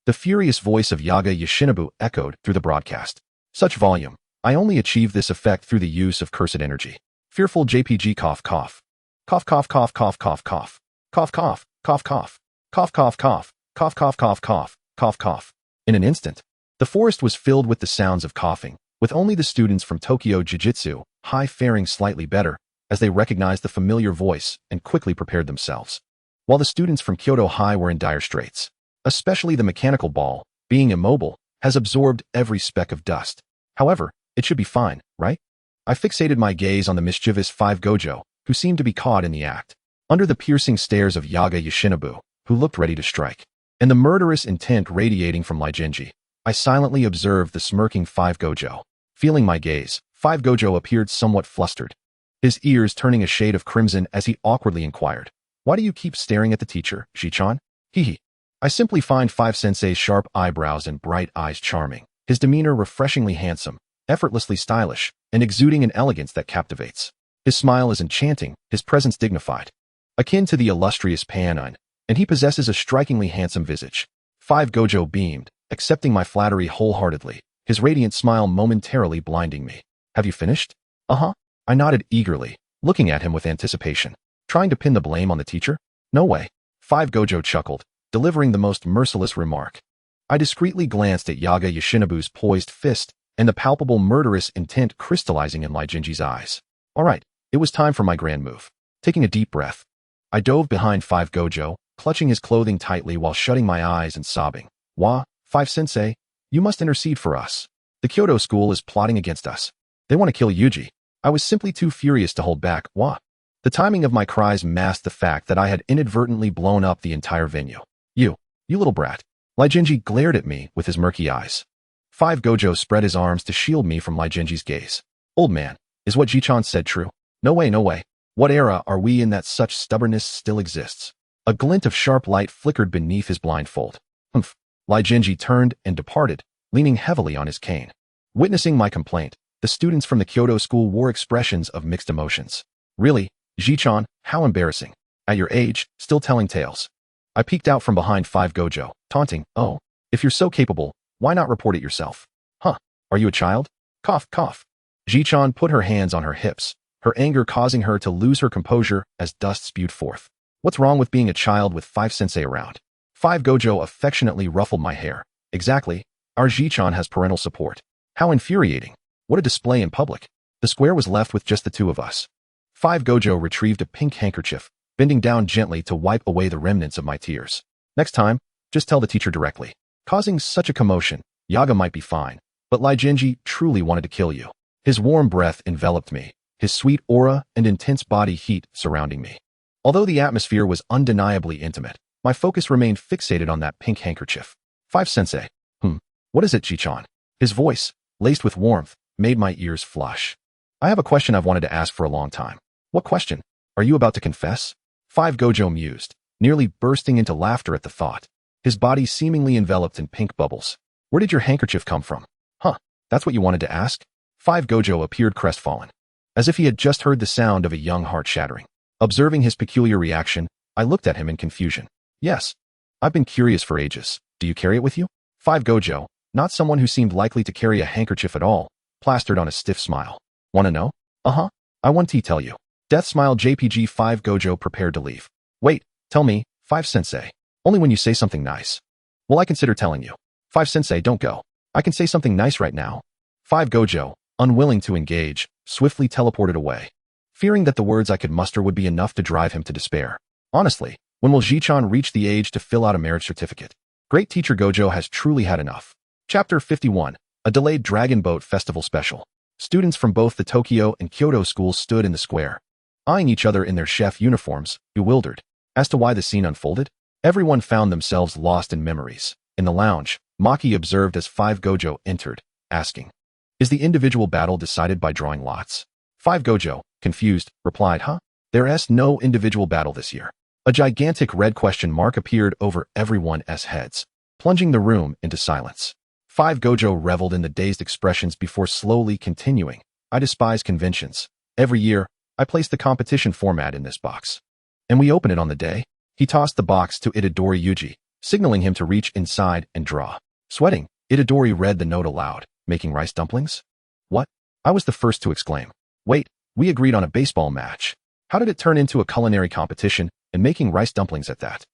Speaker 2: The furious voice of Yaga Yoshinobu echoed through the broadcast. Such volume. I only achieved this effect through the use of cursed energy. Fearful JPG cough cough. Cough cough cough cough cough cough. Cough cough cough cough. Cough cough cough. Cough cough cough cough. Cough cough. In an instant, the forest was filled with the sounds of coughing, with only the students from Tokyo Jujutsu High faring slightly better as they recognized the familiar voice and quickly prepared themselves, while the students from Kyoto High were in dire straits. Especially the mechanical ball, being immobile, has absorbed every speck of dust. However, it should be fine, right? I fixated my gaze on the mischievous 5 Gojo, who seemed to be caught in the act, under the piercing stares of Yaga Yoshinobu, who looked ready to strike, and the murderous intent radiating from Genji. I silently observed the smirking 5 Gojo. Feeling my gaze, 5 Gojo appeared somewhat flustered, his ears turning a shade of crimson as he awkwardly inquired, "Why do you keep staring at the teacher, Shi-chan?" Hee. I simply find 5 Sensei's sharp eyebrows and bright eyes charming, his demeanor refreshingly handsome, effortlessly stylish, and exuding an elegance that captivates. His smile is enchanting, his presence dignified, akin to the illustrious Panin, and he possesses a strikingly handsome visage. 5 Gojo beamed, accepting my flattery wholeheartedly, his radiant smile momentarily blinding me. "Have you finished?" "Uh-huh." I nodded eagerly, looking at him with anticipation. Trying to pin the blame on the teacher? No way. 5 Gojo chuckled, delivering the most merciless remark. I discreetly glanced at Yaga Yoshinobu's poised fist and the palpable murderous intent crystallizing in Genji's eyes. All right, it was time for my grand move. Taking a deep breath, I dove behind 5 Gojo, clutching his clothing tightly while shutting my eyes and sobbing. "Wah, 5 Sensei, you must intercede for us. The Kyoto school is plotting against us. They want to kill Yuji." I was simply too furious to hold back. Wah. The timing of my cries masked the fact that I had inadvertently blown up the entire venue. You little brat." Genji glared at me with his murky eyes. 5 Gojo spread his arms to shield me from Genji's gaze. "Old man, is what Ji-chan said true?" No way, no way. What era are we in that such stubbornness still exists?" A glint of sharp light flickered beneath his blindfold. Humph. Genji turned and departed, leaning heavily on his cane. Witnessing my complaint, the students from the Kyoto school wore expressions of mixed emotions. "Really? Ji-chan, how embarrassing. At your age, still telling tales." I peeked out from behind 5 Gojo, taunting, "Oh, if you're so capable, why not report it yourself? Huh, are you a child?" Cough, cough. Ji-chan put her hands on her hips, her anger causing her to lose her composure as dust spewed forth. "What's wrong with being a child with 5 Sensei around?" 5 Gojo affectionately ruffled my hair. "Exactly, our Ji-chan has parental support. How infuriating. What a display in public." The square was left with just the two of us. 5 Gojo retrieved a pink handkerchief, bending down gently to wipe away the remnants of my tears. "Next time, just tell the teacher directly. Causing such a commotion, Yaga might be fine, but Genji truly wanted to kill you." His warm breath enveloped me, his sweet aura and intense body heat surrounding me. Although the atmosphere was undeniably intimate, my focus remained fixated on that pink handkerchief. 5 Sensei. What is it, Ji-chan?" His voice, laced with warmth, made my ears flush. "I have a question I've wanted to ask for a long time." "What question? Are you about to confess?" 5 Gojo mused, nearly bursting into laughter at the thought, his body seemingly enveloped in pink bubbles. "Where did your handkerchief come from?" "Huh, that's what you wanted to ask?" 5 Gojo appeared crestfallen, as if he had just heard the sound of a young heart shattering. Observing his peculiar reaction, I looked at him in confusion. "Yes, I've been curious for ages. Do you carry it with you?" 5 Gojo, not someone who seemed likely to carry a handkerchief at all, plastered on a stiff smile. "Wanna know?" "Uh-huh. I want to tell you." Death smile JPG 5 Gojo prepared to leave. "Wait, tell me, 5 Sensei. Only when you say something nice." "Well, I consider telling you." 5 Sensei, don't go. I can say something nice right now." 5 Gojo, unwilling to engage, swiftly teleported away, fearing that the words I could muster would be enough to drive him to despair. Honestly, when will Ji-chan reach the age to fill out a marriage certificate? Great Teacher Gojo has truly had enough. Chapter 51, a delayed Dragon Boat Festival Special. Students from both the Tokyo and Kyoto schools stood in the square, eyeing each other in their chef uniforms, bewildered. As to why the scene unfolded, everyone found themselves lost in memories. In the lounge, Maki observed as 5 Gojo entered, asking, "Is the individual battle decided by drawing lots?" 5 Gojo, confused, replied, "Huh? There's no individual battle this year." A gigantic red question mark appeared over everyone's heads, plunging the room into silence. 5 Gojo reveled in the dazed expressions before slowly continuing, "I despise conventions. Every year, I place the competition format in this box. And we open it on the day." He tossed the box to Itadori Yuji, signaling him to reach inside and draw. Sweating, Itadori read the note aloud, "Making rice dumplings?" "What?" I was the first to exclaim. "Wait, we agreed on a baseball match. How did it turn into a culinary competition and making rice dumplings at that?"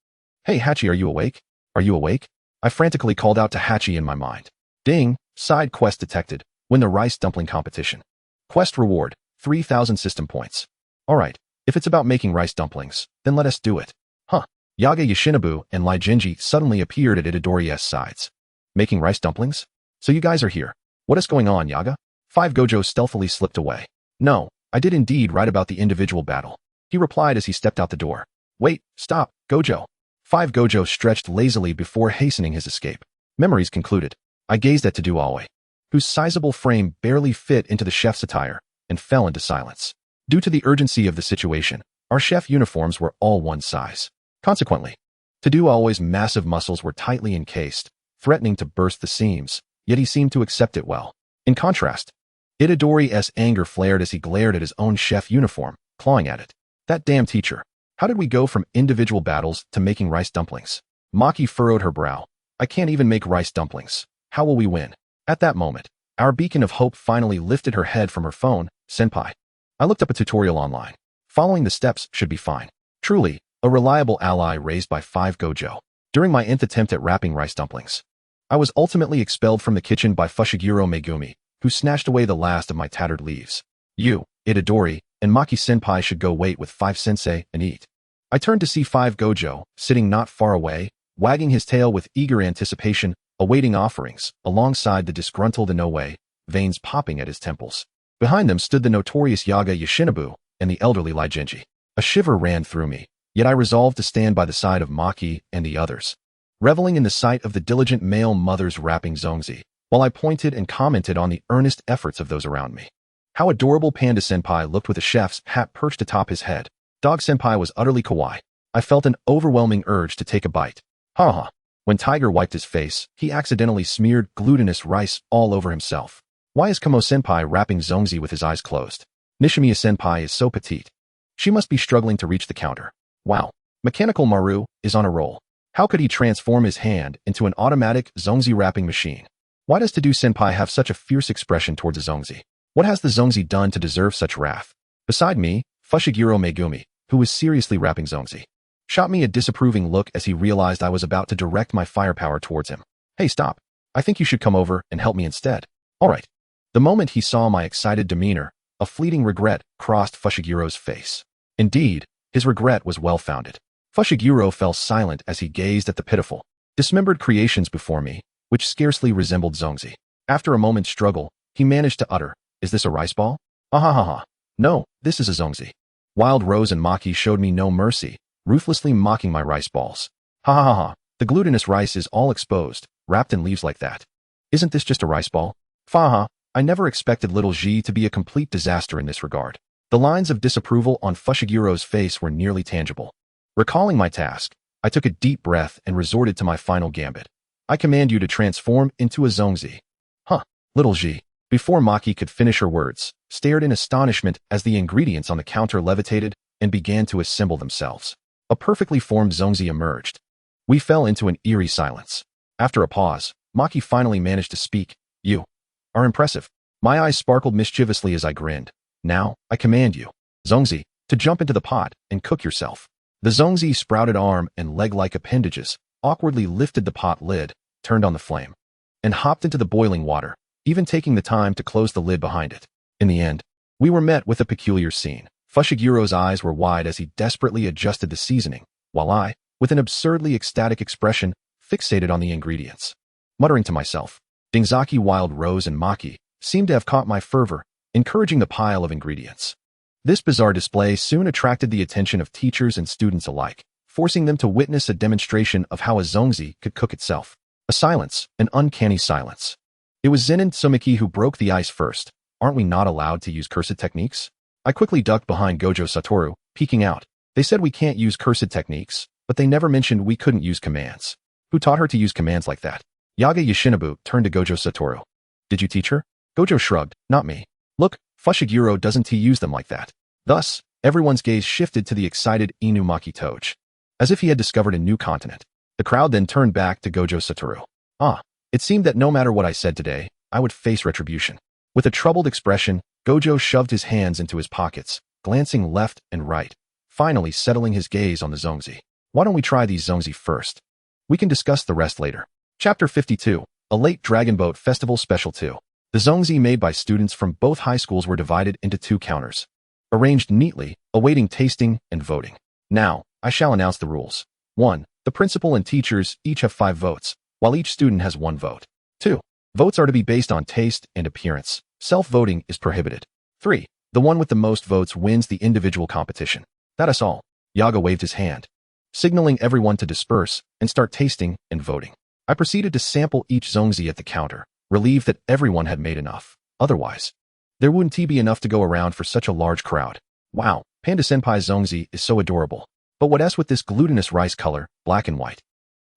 Speaker 2: "Hey Hachi, are you awake? Are you awake?" I frantically called out to Hachi in my mind. Ding, side quest detected. Win the rice dumpling competition. Quest reward, 3,000 system points. Alright, if it's about making rice dumplings, then let us do it. Huh. Yaga Yoshinobu and Lai Jinji suddenly appeared at Itadori's sides. "Making rice dumplings? So you guys are here. What is going on, Yaga?" 5 Gojo stealthily slipped away. "No, I did indeed write about the individual battle," he replied as he stepped out the door. "Wait, stop, Gojo." 5 Gojo stretched lazily before hastening his escape. Memories concluded. I gazed at Taketori, whose sizable frame barely fit into the chef's attire, and fell into silence. Due to the urgency of the situation, our chef uniforms were all one size. Consequently, Taketori's massive muscles were tightly encased, threatening to burst the seams, yet he seemed to accept it well. In contrast, Itadori's anger flared as he glared at his own chef uniform, clawing at it. That damn teacher. How did we go from individual battles to making rice dumplings? Maki furrowed her brow. I can't even make rice dumplings. How will we win? At that moment, our beacon of hope finally lifted her head from her phone. Senpai. I looked up a tutorial online. Following the steps should be fine. Truly, a reliable ally raised by 5 Gojo. During my nth attempt at wrapping rice dumplings, I was ultimately expelled from the kitchen by Fushiguro Megumi, who snatched away the last of my tattered leaves. You, Itadori, and Maki-senpai should go wait with 5 sensei and eat. I turned to see 5 Gojo, sitting not far away, wagging his tail with eager anticipation, awaiting offerings, alongside the disgruntled Inoue, veins popping at his temples. Behind them stood the notorious Yaga Yoshinobu and the elderly Lai Jinji. A shiver ran through me, yet I resolved to stand by the side of Maki and the others, reveling in the sight of the diligent male mothers wrapping zongzi, while I pointed and commented on the earnest efforts of those around me. How adorable Panda Senpai looked with a chef's hat perched atop his head. Dog Senpai was utterly kawaii. I felt an overwhelming urge to take a bite. Ha ha. When Tiger wiped his face, he accidentally smeared glutinous rice all over himself. Why is Kamo Senpai wrapping zongzi with his eyes closed? Nishimiya Senpai is so petite. She must be struggling to reach the counter. Wow. Mechanical Maru is on a roll. How could he transform his hand into an automatic zongzi wrapping machine? Why does Tadu Senpai have such a fierce expression towards a zongzi? What has the zongzi done to deserve such wrath? Beside me, Fushiguro Megumi, who was seriously wrapping zongzi, shot me a disapproving look as he realized I was about to direct my firepower towards him. Hey, stop. I think you should come over and help me instead. All right. The moment he saw my excited demeanor, a fleeting regret crossed Fushiguro's face. Indeed, his regret was well-founded. Fushiguro fell silent as he gazed at the pitiful, dismembered creations before me, which scarcely resembled zongzi. After a moment's struggle, he managed to utter, "Is this a rice ball?" "Ah-ha-ha-ha. No, this is a zongzi." Wild Rose and Maki showed me no mercy, ruthlessly mocking my rice balls. "Ha-ha-ha-ha. The glutinous rice is all exposed, wrapped in leaves like that. Isn't this just a rice ball?" Fa-ha. I never expected little Ji to be a complete disaster in this regard. The lines of disapproval on Fushiguro's face were nearly tangible. Recalling my task, I took a deep breath and resorted to my final gambit. "I command you to transform into a zongzi." Huh, little Ji. Before Maki could finish her words, stared in astonishment as the ingredients on the counter levitated and began to assemble themselves. A perfectly formed zongzi emerged. We fell into an eerie silence. After a pause, Maki finally managed to speak. "You are impressive." My eyes sparkled mischievously as I grinned. "Now, I command you, zongzi, to jump into the pot and cook yourself." The zongzi sprouted arm and leg-like appendages, awkwardly lifted the pot lid, turned on the flame, and hopped into the boiling water, even taking the time to close the lid behind it. In the end, we were met with a peculiar scene. Fushiguro's eyes were wide as he desperately adjusted the seasoning, while I, with an absurdly ecstatic expression, fixated on the ingredients. Muttering to myself, Dingzaki, Wild Rose, and Maki seemed to have caught my fervor, encouraging the pile of ingredients. This bizarre display soon attracted the attention of teachers and students alike, forcing them to witness a demonstration of how a zongzi could cook itself. A silence, an uncanny silence. It was Zen and Sumiki who broke the ice first. Aren't we not allowed to use cursed techniques? I quickly ducked behind Gojo Satoru, peeking out. They said we can't use cursed techniques, but they never mentioned we couldn't use commands. Who taught her to use commands like that? Yaga Yoshinobu turned to Gojo Satoru. Did you teach her? Gojo shrugged, not me. Look, Fushiguro doesn't use them like that. Thus, everyone's gaze shifted to the excited Inumaki Toge, as if he had discovered a new continent. The crowd then turned back to Gojo Satoru. It seemed that no matter what I said today, I would face retribution. With a troubled expression, Gojo shoved his hands into his pockets, glancing left and right, finally settling his gaze on the zongzi. Why don't we try these zongzi first? We can discuss the rest later. Chapter 52, A Late Dragon Boat Festival Special 2. The zongzi made by students from both high schools were divided into 2 counters, arranged neatly, awaiting tasting and voting. Now, I shall announce the rules. 1. The principal and teachers each have 5 votes, while each student has 1 vote. 2. Votes are to be based on taste and appearance. Self-voting is prohibited. 3. The one with the most votes wins the individual competition. That is all. Yaga waved his hand, signaling everyone to disperse and start tasting and voting. I proceeded to sample each zongzi at the counter, relieved that everyone had made enough. Otherwise, there wouldn't be enough to go around for such a large crowd. Wow, Panda Senpai's zongzi is so adorable. But what else with this glutinous rice color, black and white?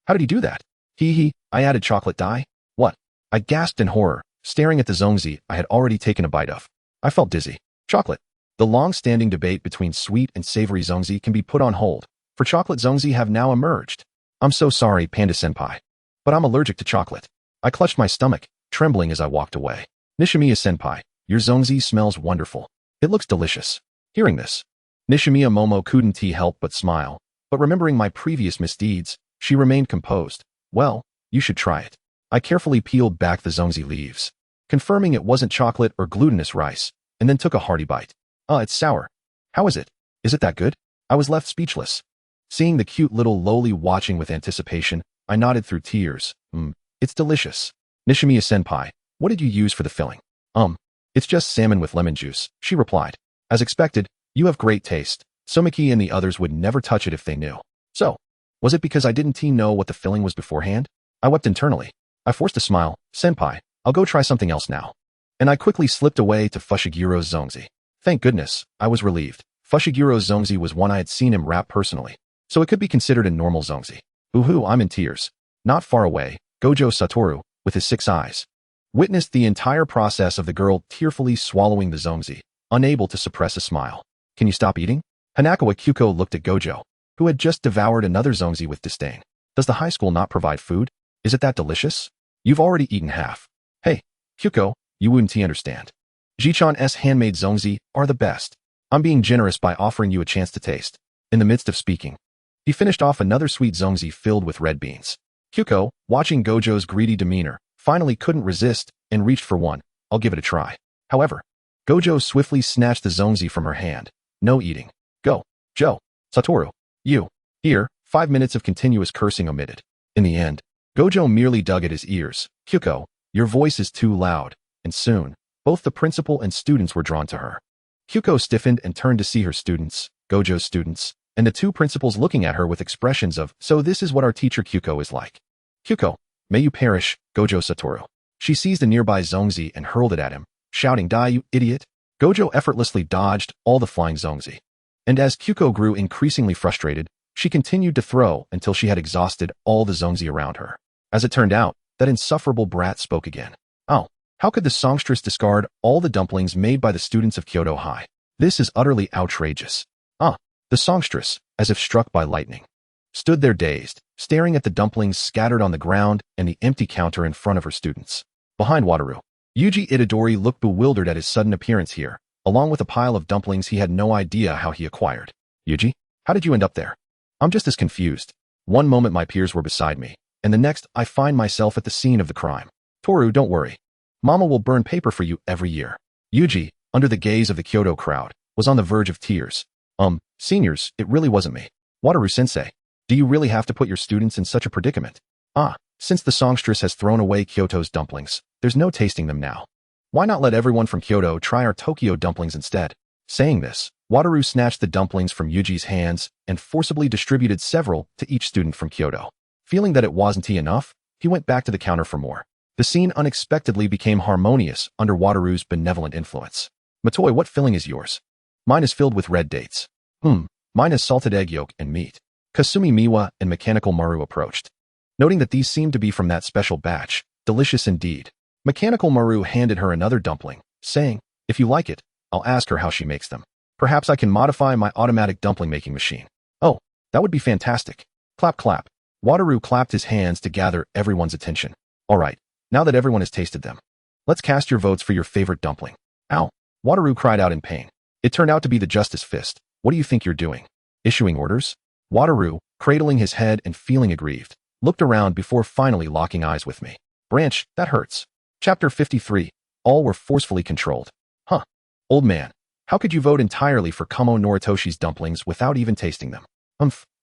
Speaker 2: How did he do that? I added chocolate dye? What? I gasped in horror, staring at the zongzi I had already taken a bite of. I felt dizzy. Chocolate. The long-standing debate between sweet and savory zongzi can be put on hold, for chocolate zongzi have now emerged. I'm so sorry, Panda Senpai, but I'm allergic to chocolate. I clutched my stomach, trembling as I walked away. Nishimiya Senpai, your zongzi smells wonderful. It looks delicious. Hearing this, Nishimiya Momo couldn't help but smile, but remembering my previous misdeeds, she remained composed. Well, you should try it. I carefully peeled back the zongzi leaves, confirming it wasn't chocolate or glutinous rice, and then took a hearty bite. It's sour. How is it? Is it that good? I was left speechless. Seeing the cute little loli watching with anticipation, I nodded through tears. It's delicious. Nishimiya Senpai, what did you use for the filling? It's just salmon with lemon juice, she replied. As expected, you have great taste. Sumiki and the others would never touch it if they knew. So, was it because I didn't know what the filling was beforehand? I wept internally. I forced a smile. Senpai, I'll go try something else now. And I quickly slipped away to Fushiguro's zongzi. Thank goodness, I was relieved. Fushiguro's zongzi was one I had seen him wrap personally, so it could be considered a normal zongzi. Ooh, I'm in tears. Not far away, Gojo Satoru, with his 6 eyes, witnessed the entire process of the girl tearfully swallowing the zongzi, unable to suppress a smile. Can you stop eating? Hanakawa Kyuko looked at Gojo, who had just devoured another zongzi with disdain. Does the high school not provide food? Is it that delicious? You've already eaten half. Hey, Kyuko, you wouldn't understand. Jichan's handmade zongzi are the best. I'm being generous by offering you a chance to taste. In the midst of speaking, he finished off another sweet zongzi filled with red beans. Kyuko, watching Gojo's greedy demeanor, finally couldn't resist and reached for one. I'll give it a try. However, Gojo swiftly snatched the zongzi from her hand. No eating. Go. Joe. Satoru. You. Here, 5 minutes of continuous cursing omitted. In the end, Gojo merely dug at his ears. Kyuko, your voice is too loud. And soon, both the principal and students were drawn to her. Kyuko stiffened and turned to see her students, Gojo's students, and the 2 principals looking at her with expressions of, so this is what our teacher Kyuko is like. Kyuko, may you perish, Gojo Satoru. She seized a nearby zongzi and hurled it at him, shouting, die you idiot. Gojo effortlessly dodged all the flying zongzi. And as Kyuko grew increasingly frustrated, she continued to throw until she had exhausted all the zongzi around her. As it turned out, that insufferable brat spoke again. Oh, how could the songstress discard all the dumplings made by the students of Kyoto High? This is utterly outrageous. The songstress, as if struck by lightning, stood there dazed, staring at the dumplings scattered on the ground and the empty counter in front of her students. Behind Wataru, Yuji Itadori looked bewildered at his sudden appearance here, along with a pile of dumplings he had no idea how he acquired. Yuji, how did you end up there? I'm just as confused. One moment my peers were beside me, and the next I find myself at the scene of the crime. Toru, don't worry. Mama will burn paper for you every year. Yuji, under the gaze of the Kyoto crowd, was on the verge of tears. Seniors, it really wasn't me. Wataru-sensei, do you really have to put your students in such a predicament? Since the songstress has thrown away Kyoto's dumplings, there's no tasting them now. Why not let everyone from Kyoto try our Tokyo dumplings instead? Saying this, Wataru snatched the dumplings from Yuji's hands and forcibly distributed several to each student from Kyoto. Feeling that it wasn't enough, He went back to the counter for more. The scene unexpectedly became harmonious under Wataru's benevolent influence. Matoi, what filling is yours? Mine is filled with red dates. Mine is salted egg yolk and meat. Kasumi Miwa and Mechanical Maru approached. Noting that these seemed to be from that special batch, delicious indeed. Mechanical Maru handed her another dumpling, saying, if you like it, I'll ask her how she makes them. Perhaps I can modify my automatic dumpling making machine. Oh, that would be fantastic. Clap clap. Wataru clapped his hands to gather everyone's attention. All right, now that everyone has tasted them, let's cast your votes for your favorite dumpling. Ow. Wataru cried out in pain. It turned out to be the Justice Fist. What do you think you're doing? Issuing orders? Wataru, cradling his head and feeling aggrieved, looked around before finally locking eyes with me. Branch, that hurts. Chapter 53. All were forcefully controlled. Huh. Old man, how could you vote entirely for Kumo Noritoshi's dumplings without even tasting them?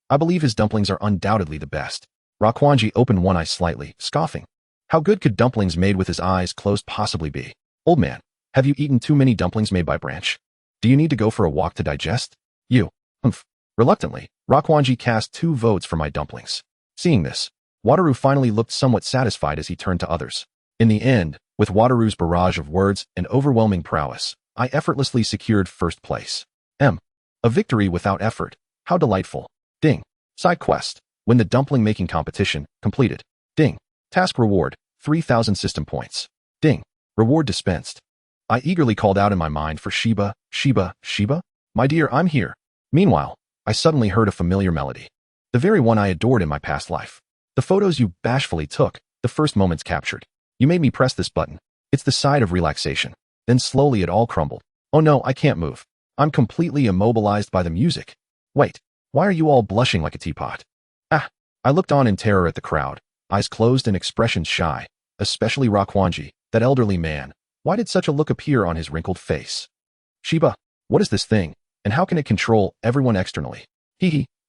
Speaker 2: I believe his dumplings are undoubtedly the best. Rakwanji opened one eye slightly, scoffing. How good could dumplings made with his eyes closed possibly be? Old man, have you eaten too many dumplings made by Branch? Do you need to go for a walk to digest? You. Reluctantly, Rakwanji cast 2 votes for my dumplings. Seeing this, Wataru finally looked somewhat satisfied as he turned to others. In the end, with Wataru's barrage of words and overwhelming prowess, I effortlessly secured first place. A victory without effort. How delightful. Ding. Side quest. Win the dumpling making competition. Completed. Ding. Task reward. 3,000 system points. Ding. Reward dispensed. I eagerly called out in my mind for Shiba. My dear, I'm here. Meanwhile, I suddenly heard a familiar melody. The very one I adored in my past life. The photos you bashfully took, the first moments captured. You made me press this button. It's the side of relaxation. Then slowly it all crumbled. Oh no, I can't move. I'm completely immobilized by the music. Wait, why are you all blushing like a teapot? I looked on in terror at the crowd, eyes closed and expressions shy, especially Rakwanji, that elderly man. Why did such a look appear on his wrinkled face? Shiba, what is this thing, and how can it control everyone externally?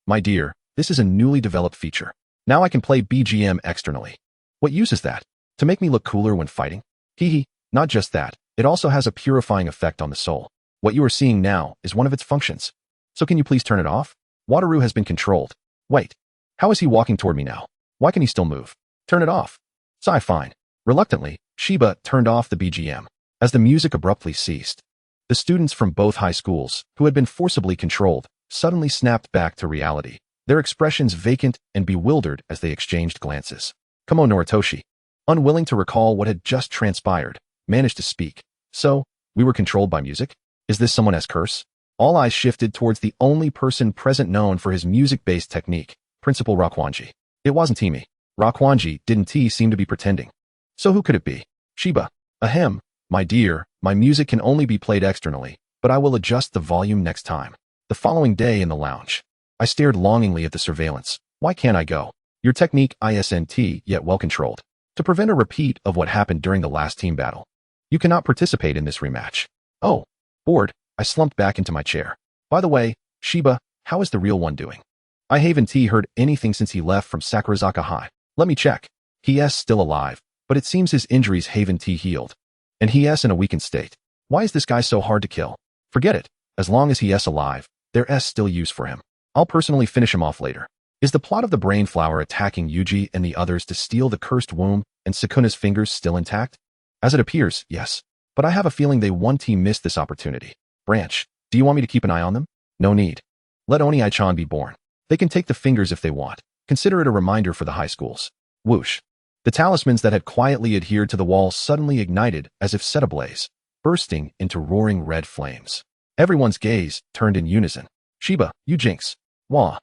Speaker 2: My dear, this is a newly developed feature. Now I can play BGM externally. What use is that? To make me look cooler when fighting? Not just that, it also has a purifying effect on the soul. What you are seeing now is one of its functions. So can you please turn it off? Wataru has been controlled. Wait, how is he walking toward me now? Why can he still move? Turn it off. Sigh, fine. Reluctantly, Shiba turned off the BGM. As the music abruptly ceased, the students from both high schools, who had been forcibly controlled, suddenly snapped back to reality, their expressions vacant and bewildered as they exchanged glances. Kumo Noritoshi, unwilling to recall what had just transpired, managed to speak. So, we were controlled by music? Is this someone's curse? All eyes shifted towards the only person present known for his music-based technique, Principal Rakwanji. It wasn't me. Rakwanji didn't seem to be pretending. So who could it be? Shiba. Ahem. My dear, my music can only be played externally, but I will adjust the volume next time. The following day in the lounge, I stared longingly at the surveillance. Why can't I go? Your technique isn't yet well controlled. To prevent a repeat of what happened during the last team battle, you cannot participate in this rematch. Oh. Bored, I slumped back into my chair. By the way, Shiba, how is the real one doing? I haven't heard anything since he left from Sakurazaka High. Let me check. He's still alive, but it seems his injuries haven't healed. And he's in a weakened state. Why is this guy so hard to kill? Forget it. As long as he's alive, there's still use for him. I'll personally finish him off later. Is the plot of the brain flower attacking Yuji and the others to steal the cursed womb and Sukuna's fingers still intact? As it appears, yes. But I have a feeling they missed this opportunity. Branch, do you want me to keep an eye on them? No need. Let Oni-chan be born. They can take the fingers if they want. Consider it a reminder for the high schools. Whoosh. The talismans that had quietly adhered to the wall suddenly ignited as if set ablaze, bursting into roaring red flames. Everyone's gaze turned in unison. Shiba, you jinx. Wah.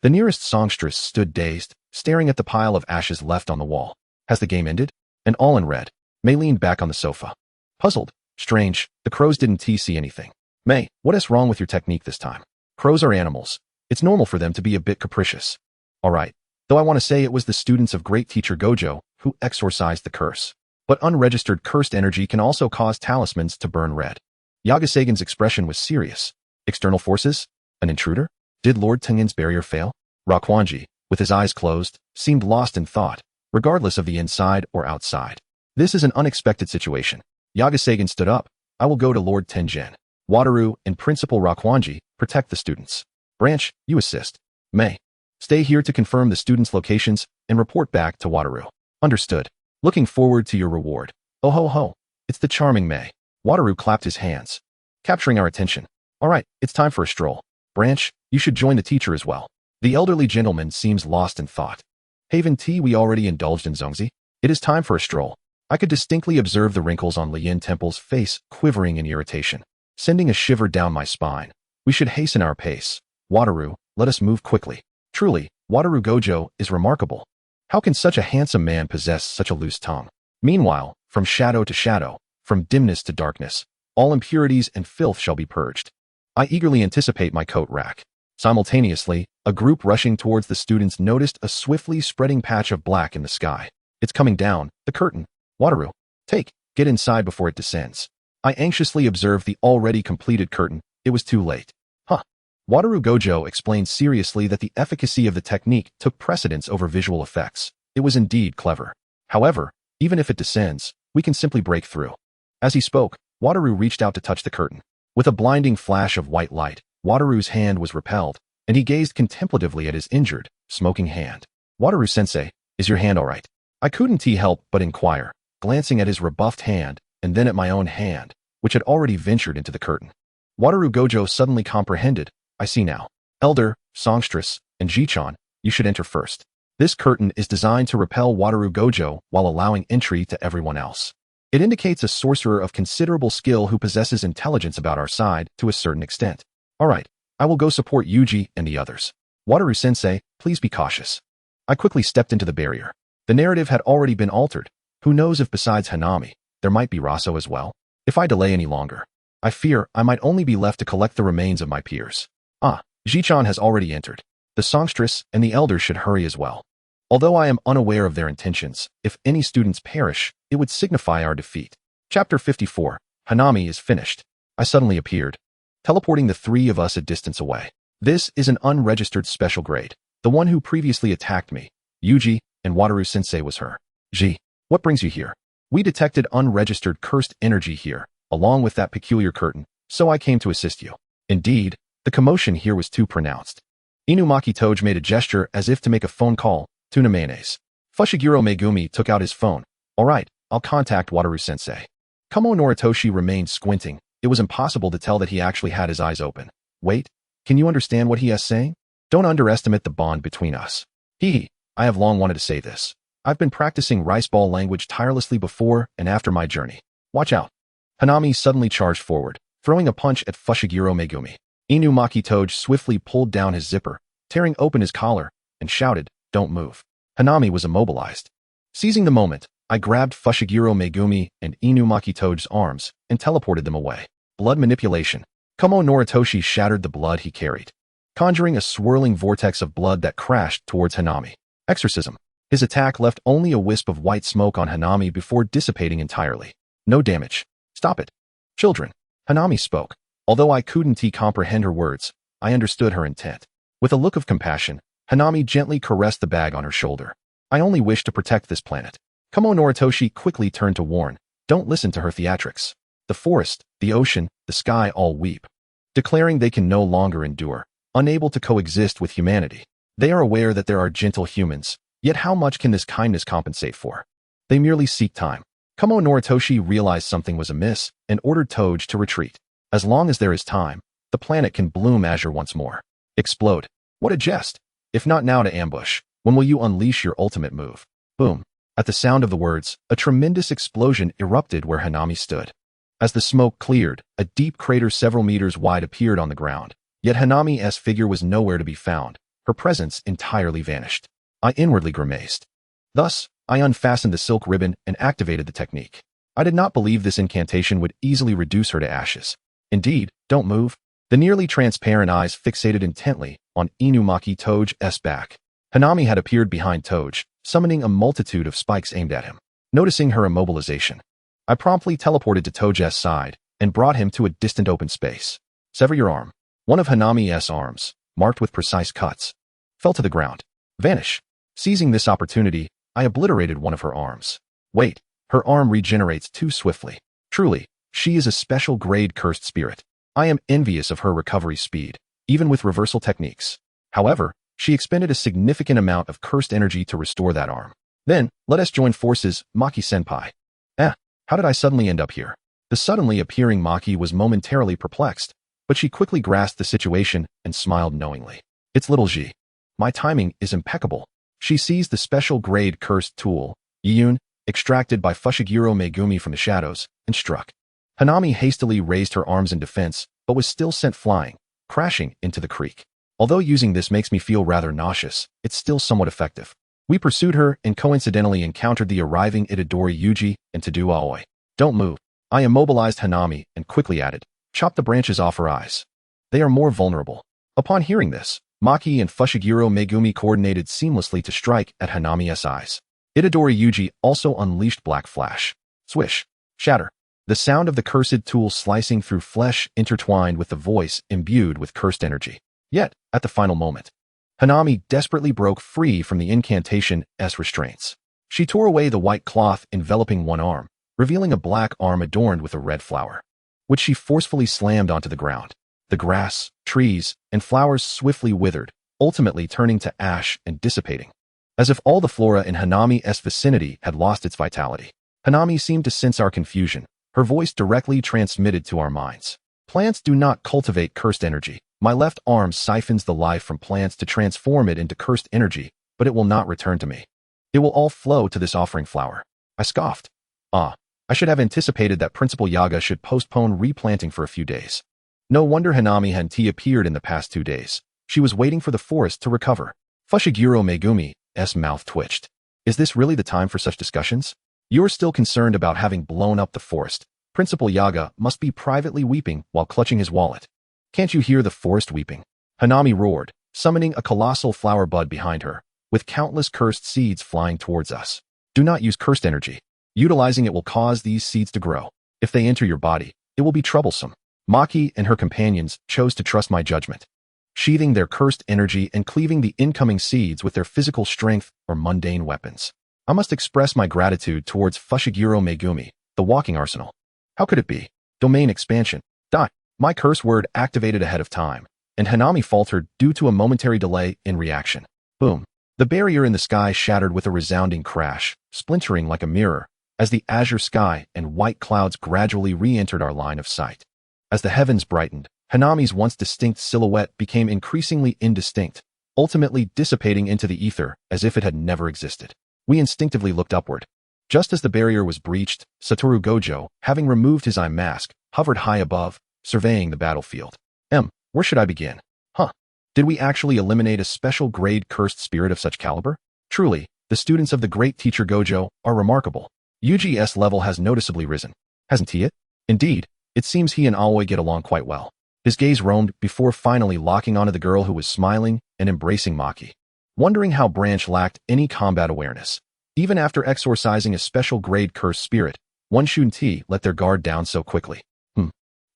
Speaker 2: The nearest songstress stood dazed, staring at the pile of ashes left on the wall. Has the game ended? And all in red. May leaned back on the sofa. Puzzled. Strange, the crows didn't see anything. May, what is wrong with your technique this time? Crows are animals. It's normal for them to be a bit capricious. Alright, though I want to say it was the students of great teacher Gojo who exorcised the curse. But unregistered cursed energy can also cause talismans to burn red. Yagasegen's expression was serious. External forces? An intruder? Did Lord Tengen's barrier fail? Rakwanji, with his eyes closed, seemed lost in thought, regardless of the inside or outside. This is an unexpected situation. Yagasegen stood up. I will go to Lord Tengen. Wataru and Principal Rakwanji protect the students. Branch, you assist. May, stay here to confirm the students' locations and report back to Wataru. Understood. Looking forward to your reward. Oh ho ho. It's the charming May. Wataru clapped his hands, capturing our attention. All right, it's time for a stroll. Branch, you should join the teacher as well. The elderly gentleman seems lost in thought. Haven tea we already indulged in Zongzi. It is time for a stroll. I could distinctly observe the wrinkles on Lien Temple's face quivering in irritation, sending a shiver down my spine. We should hasten our pace. Wataru, let us move quickly. Truly, Wataru Gojo is remarkable. How can such a handsome man possess such a loose tongue? Meanwhile, from shadow to shadow, from dimness to darkness, all impurities and filth shall be purged. I eagerly anticipate my coat rack. Simultaneously, a group rushing towards the students noticed a swiftly spreading patch of black in the sky. It's coming down, the curtain. Wataru, get inside before it descends. I anxiously observed the already completed curtain. It was too late. Wataru Gojo explained seriously that the efficacy of the technique took precedence over visual effects. It was indeed clever. However, even if it descends, we can simply break through. As he spoke, Wataru reached out to touch the curtain. With a blinding flash of white light, Wataru's hand was repelled, and he gazed contemplatively at his injured, smoking hand. Wataru-sensei, is your hand all right? I couldn't help but inquire, glancing at his rebuffed hand, and then at my own hand, which had already ventured into the curtain. Wataru Gojo suddenly comprehended. I see now. Elder, songstress, and Jichan, you should enter first. This curtain is designed to repel Wataru Gojo while allowing entry to everyone else. It indicates a sorcerer of considerable skill who possesses intelligence about our side to a certain extent. All right, I will go support Yuji and the others. Wataru-sensei, please be cautious. I quickly stepped into the barrier. The narrative had already been altered. Who knows if besides Hanami, there might be Raso as well? If I delay any longer, I fear I might only be left to collect the remains of my peers. Jichan has already entered. The songstress and the elders should hurry as well. Although I am unaware of their intentions, if any students perish, it would signify our defeat. Chapter 54. Hanami is finished. I suddenly appeared, teleporting the three of us a distance away. This is an unregistered special grade. The one who previously attacked me, Yuji, and Wataru-sensei was her. What brings you here? We detected unregistered cursed energy here, along with that peculiar curtain, so I came to assist you. Indeed, the commotion here was too pronounced. Inumaki Toge made a gesture as if to make a phone call. Tuna mayonnaise. Fushiguro Megumi took out his phone. All right, I'll contact Wataru-sensei. Kumo Noritoshi remained squinting. It was impossible to tell that he actually had his eyes open. Wait, can you understand what he is saying? Don't underestimate the bond between us. I have long wanted to say this. I've been practicing rice ball language tirelessly before and after my journey. Watch out. Hanami suddenly charged forward, throwing a punch at Fushiguro Megumi. Inumaki Toge swiftly pulled down his zipper, tearing open his collar, and shouted, "Don't move." Hanami was immobilized. Seizing the moment, I grabbed Fushiguro Megumi and Inumaki Toge's arms and teleported them away. Blood manipulation. Kumo Noritoshi shattered the blood he carried, conjuring a swirling vortex of blood that crashed towards Hanami. Exorcism. His attack left only a wisp of white smoke on Hanami before dissipating entirely. No damage. Stop it. Children. Hanami spoke. Although I couldn't comprehend her words, I understood her intent. With a look of compassion, Hanami gently caressed the bag on her shoulder. I only wish to protect this planet. Kumo Noritoshi quickly turned to warn. Don't listen to her theatrics. The forest, the ocean, the sky all weep, declaring they can no longer endure, unable to coexist with humanity. They are aware that there are gentle humans, yet how much can this kindness compensate for? They merely seek time. Kumo Noritoshi realized something was amiss and ordered Toge to retreat. As long as there is time, the planet can bloom azure once more. Explode. What a jest. If not now to ambush, when will you unleash your ultimate move? Boom. At the sound of the words, a tremendous explosion erupted where Hanami stood. As the smoke cleared, a deep crater several meters wide appeared on the ground. Yet Hanami's figure was nowhere to be found. Her presence entirely vanished. I inwardly grimaced. Thus, I unfastened the silk ribbon and activated the technique. I did not believe this incantation would easily reduce her to ashes. Indeed, don't move. The nearly transparent eyes fixated intently on Inumaki Toge's back. Hanami had appeared behind Toge, summoning a multitude of spikes aimed at him. Noticing her immobilization, I promptly teleported to Toge's side and brought him to a distant open space. Sever your arm. One of Hanami's arms, marked with precise cuts, fell to the ground. Vanish. Seizing this opportunity, I obliterated one of her arms. Wait, her arm regenerates too swiftly. Truly, she is a special grade cursed spirit. I am envious of her recovery speed, even with reversal techniques. However, she expended a significant amount of cursed energy to restore that arm. Then, let us join forces, Maki-senpai. How did I suddenly end up here? The suddenly appearing Maki was momentarily perplexed, but she quickly grasped the situation and smiled knowingly. It's little Ji. My timing is impeccable. She seized the special grade cursed tool, Yiyun, extracted by Fushiguro Megumi from the shadows, and struck. Hanami hastily raised her arms in defense, but was still sent flying, crashing into the creek. Although using this makes me feel rather nauseous, it's still somewhat effective. We pursued her and coincidentally encountered the arriving Itadori Yuji and Tadu Aoi. Don't move. I immobilized Hanami and quickly added, chop the branches off her eyes. They are more vulnerable. Upon hearing this, Maki and Fushiguro Megumi coordinated seamlessly to strike at Hanami's eyes. Itadori Yuji also unleashed Black Flash. Swish. Shatter. The sound of the cursed tool slicing through flesh intertwined with the voice imbued with cursed energy. Yet, at the final moment, Hanami desperately broke free from the incantation's restraints. She tore away the white cloth enveloping one arm, revealing a black arm adorned with a red flower, which she forcefully slammed onto the ground. The grass, trees, and flowers swiftly withered, ultimately turning to ash and dissipating, as if all the flora in Hanami's vicinity had lost its vitality. Hanami seemed to sense our confusion, her voice directly transmitted to our minds. Plants do not cultivate cursed energy. My left arm siphons the life from plants to transform it into cursed energy, but it will not return to me. It will all flow to this offering flower. I scoffed. I should have anticipated that Principal Yaga should postpone replanting for a few days. No wonder Hanami hadn't appeared in the past 2 days. She was waiting for the forest to recover. Fushiguro Megumi's mouth twitched. Is this really the time for such discussions? You're still concerned about having blown up the forest. Principal Yaga must be privately weeping while clutching his wallet. Can't you hear the forest weeping? Hanami roared, summoning a colossal flower bud behind her, with countless cursed seeds flying towards us. Do not use cursed energy. Utilizing it will cause these seeds to grow. If they enter your body, it will be troublesome. Maki and her companions chose to trust my judgment, sheathing their cursed energy and cleaving the incoming seeds with their physical strength or mundane weapons. I must express my gratitude towards Fushiguro Megumi, the walking arsenal. How could it be? Domain expansion. My curse word activated ahead of time, and Hanami faltered due to a momentary delay in reaction. Boom. The barrier in the sky shattered with a resounding crash, splintering like a mirror, as the azure sky and white clouds gradually re-entered our line of sight. As the heavens brightened, Hanami's once distinct silhouette became increasingly indistinct, ultimately dissipating into the ether as if it had never existed. We instinctively looked upward. Just as the barrier was breached, Satoru Gojo, having removed his eye mask, hovered high above, surveying the battlefield. Where should I begin? Did we actually eliminate a special grade cursed spirit of such caliber? Truly, the students of the great teacher Gojo are remarkable. Yuji's level has noticeably risen. Hasn't he? Indeed, it seems he and Aoi get along quite well. His gaze roamed before finally locking onto the girl who was smiling and embracing Maki. Wondering how Branch lacked any combat awareness. Even after exorcising a special grade cursed spirit, one shouldn't let their guard down so quickly.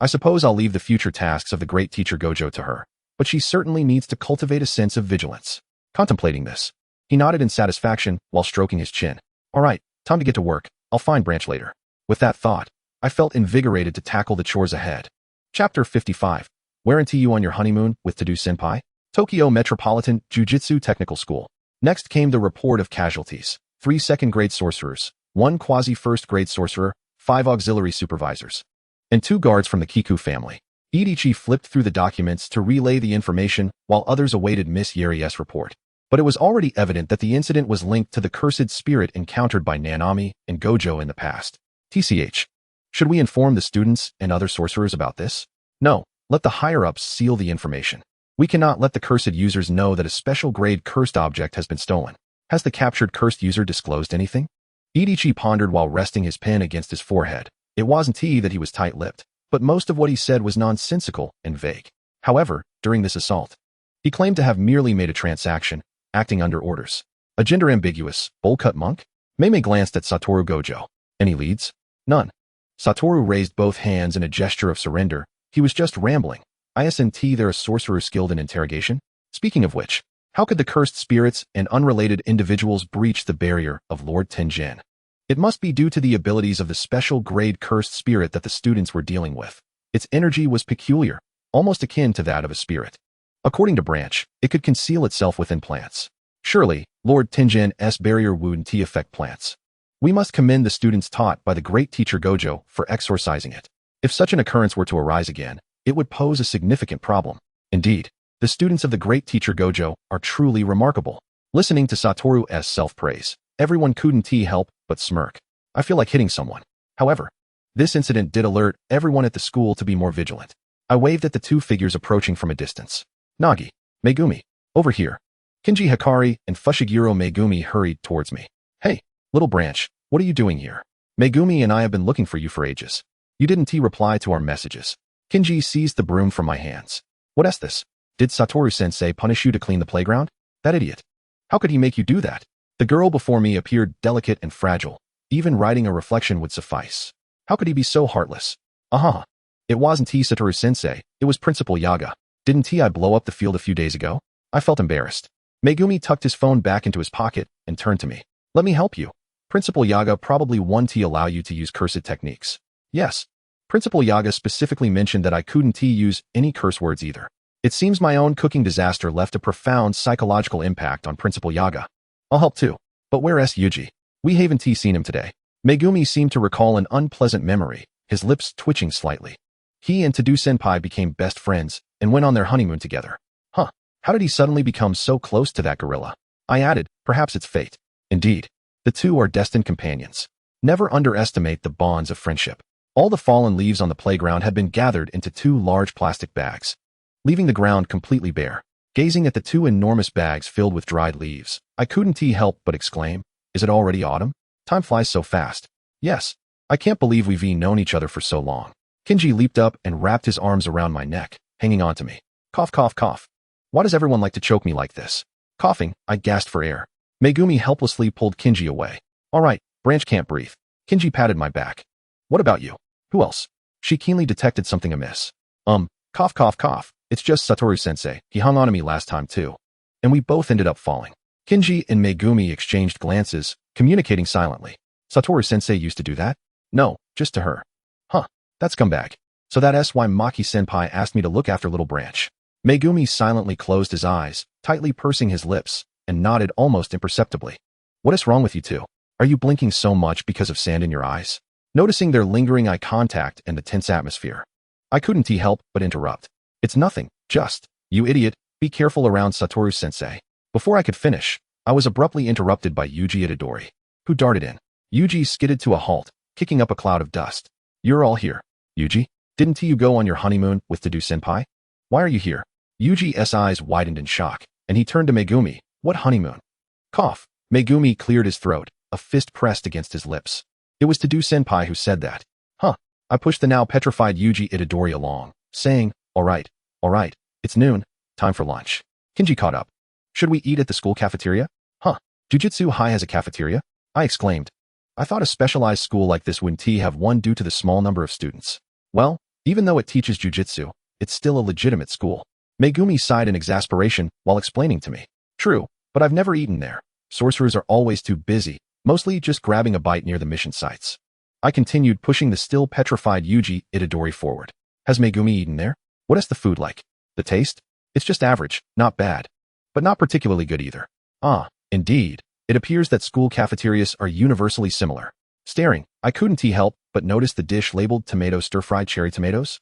Speaker 2: I suppose I'll leave the future tasks of the great teacher Gojo to her, but she certainly needs to cultivate a sense of vigilance. Contemplating this, he nodded in satisfaction while stroking his chin. All right, time to get to work. I'll find Branch later. With that thought, I felt invigorated to tackle the chores ahead. Chapter 55. Weren't you on your honeymoon with Tadu-senpai? Tokyo Metropolitan Jujutsu Technical School. Next came the report of casualties. 3 second-grade sorcerers, 1 quasi-first-grade sorcerer, 5 auxiliary supervisors, and 2 guards from the Kiku family. Idichi flipped through the documents to relay the information while others awaited Miss Yeri's report. But it was already evident that the incident was linked to the cursed spirit encountered by Nanami and Gojo in the past. TCH. Should we inform the students and other sorcerers about this? No, let the higher-ups seal the information. We cannot let the cursed users know that a special grade cursed object has been stolen. Has the captured cursed user disclosed anything? Idichi pondered while resting his pen against his forehead. It wasn't that he was tight-lipped, but most of what he said was nonsensical and vague. However, during this assault, he claimed to have merely made a transaction, acting under orders. A gender-ambiguous, bowl-cut monk? Meimei glanced at Satoru Gojo. Any leads? None. Satoru raised both hands in a gesture of surrender. He was just rambling. Isn't there a sorcerer skilled in interrogation? Speaking of which, how could the cursed spirits and unrelated individuals breach the barrier of Lord Tenjin? It must be due to the abilities of the special grade cursed spirit that the students were dealing with. Its energy was peculiar, almost akin to that of a spirit. According to Branch, it could conceal itself within plants. Surely, Lord Tinjin's barrier wound tea effect plants. We must commend the students taught by the great teacher Gojo for exorcising it. If such an occurrence were to arise again, it would pose a significant problem. Indeed, the students of the great teacher Gojo are truly remarkable. Listening to Satoru's self-praise, everyone couldn't help but smirk. I feel like hitting someone. However, this incident did alert everyone at the school to be more vigilant. I waved at the two figures approaching from a distance. Nagi, Megumi, over here. Kinji Hikari and Fushiguro Megumi hurried towards me. Hey, little branch, what are you doing here? Megumi and I have been looking for you for ages. You didn't reply to our messages. Kinji seized the broom from my hands. What's this? Did Satoru-sensei punish you to clean the playground? That idiot. How could he make you do that? The girl before me appeared delicate and fragile. Even writing a reflection would suffice. How could he be so heartless? It wasn't Satoru-sensei, it was Principal Yaga. Didn't I blow up the field a few days ago? I felt embarrassed. Megumi tucked his phone back into his pocket and turned to me. Let me help you. Principal Yaga probably won't allow you to use cursed techniques. Yes. Principal Yaga specifically mentioned that I couldn't use any curse words either. It seems my own cooking disaster left a profound psychological impact on Principal Yaga. I'll help too. But where's Yuji? We haven't seen him today. Megumi seemed to recall an unpleasant memory, his lips twitching slightly. He and Tadu-senpai became best friends and went on their honeymoon together. How did he suddenly become so close to that gorilla? I added, perhaps it's fate. Indeed, the two are destined companions. Never underestimate the bonds of friendship. All the fallen leaves on the playground had been gathered into two large plastic bags, leaving the ground completely bare. Gazing at the two enormous bags filled with dried leaves, I couldn't help but exclaim, is it already autumn? Time flies so fast. Yes, I can't believe we've known each other for so long. Kinji leaped up and wrapped his arms around my neck, hanging on to me. Cough, cough, cough. Why does everyone like to choke me like this? Coughing, I gasped for air. Megumi helplessly pulled Kinji away. All right, Branch can't breathe. Kinji patted my back. What about you? Who else? She keenly detected something amiss. Cough, cough, cough. It's just Satoru-sensei. He hung on to me last time too. And we both ended up falling. Kinji and Megumi exchanged glances, communicating silently. Satoru-sensei used to do that? No, just to her. That scumbag. So that's why Maki-senpai asked me to look after little Branch. Megumi silently closed his eyes, tightly pursing his lips, and nodded almost imperceptibly. What is wrong with you two? Are you blinking so much because of sand in your eyes? Noticing their lingering eye contact and the tense atmosphere, I couldn't help but interrupt. It's nothing, just, you idiot, be careful around Satoru-sensei. Before I could finish, I was abruptly interrupted by Yuji Itadori, who darted in. Yuji skidded to a halt, kicking up a cloud of dust. You're all here. Yuji, didn't you go on your honeymoon with Tadu-senpai? Why are you here? Yuji's eyes widened in shock, and he turned to Megumi. What honeymoon? Cough. Megumi cleared his throat, a fist pressed against his lips. It was Tadu-senpai who said that. I pushed the now petrified Yuji Itadori along, saying, all right, it's noon, time for lunch. Kinji caught up. Should we eat at the school cafeteria? Jujutsu High has a cafeteria? I exclaimed. I thought a specialized school like this wouldn't have one due to the small number of students. Well, even though it teaches jujutsu, it's still a legitimate school. Megumi sighed in exasperation while explaining to me. True, but I've never eaten there. Sorcerers are always too busy, mostly just grabbing a bite near the mission sites. I continued pushing the still petrified Yuji Itadori forward. Has Megumi eaten there? What is the food like? The taste? It's just average, not bad. But not particularly good either. Indeed. It appears that school cafeterias are universally similar. Staring, I couldn't help but notice the dish labeled tomato stir-fried cherry tomatoes.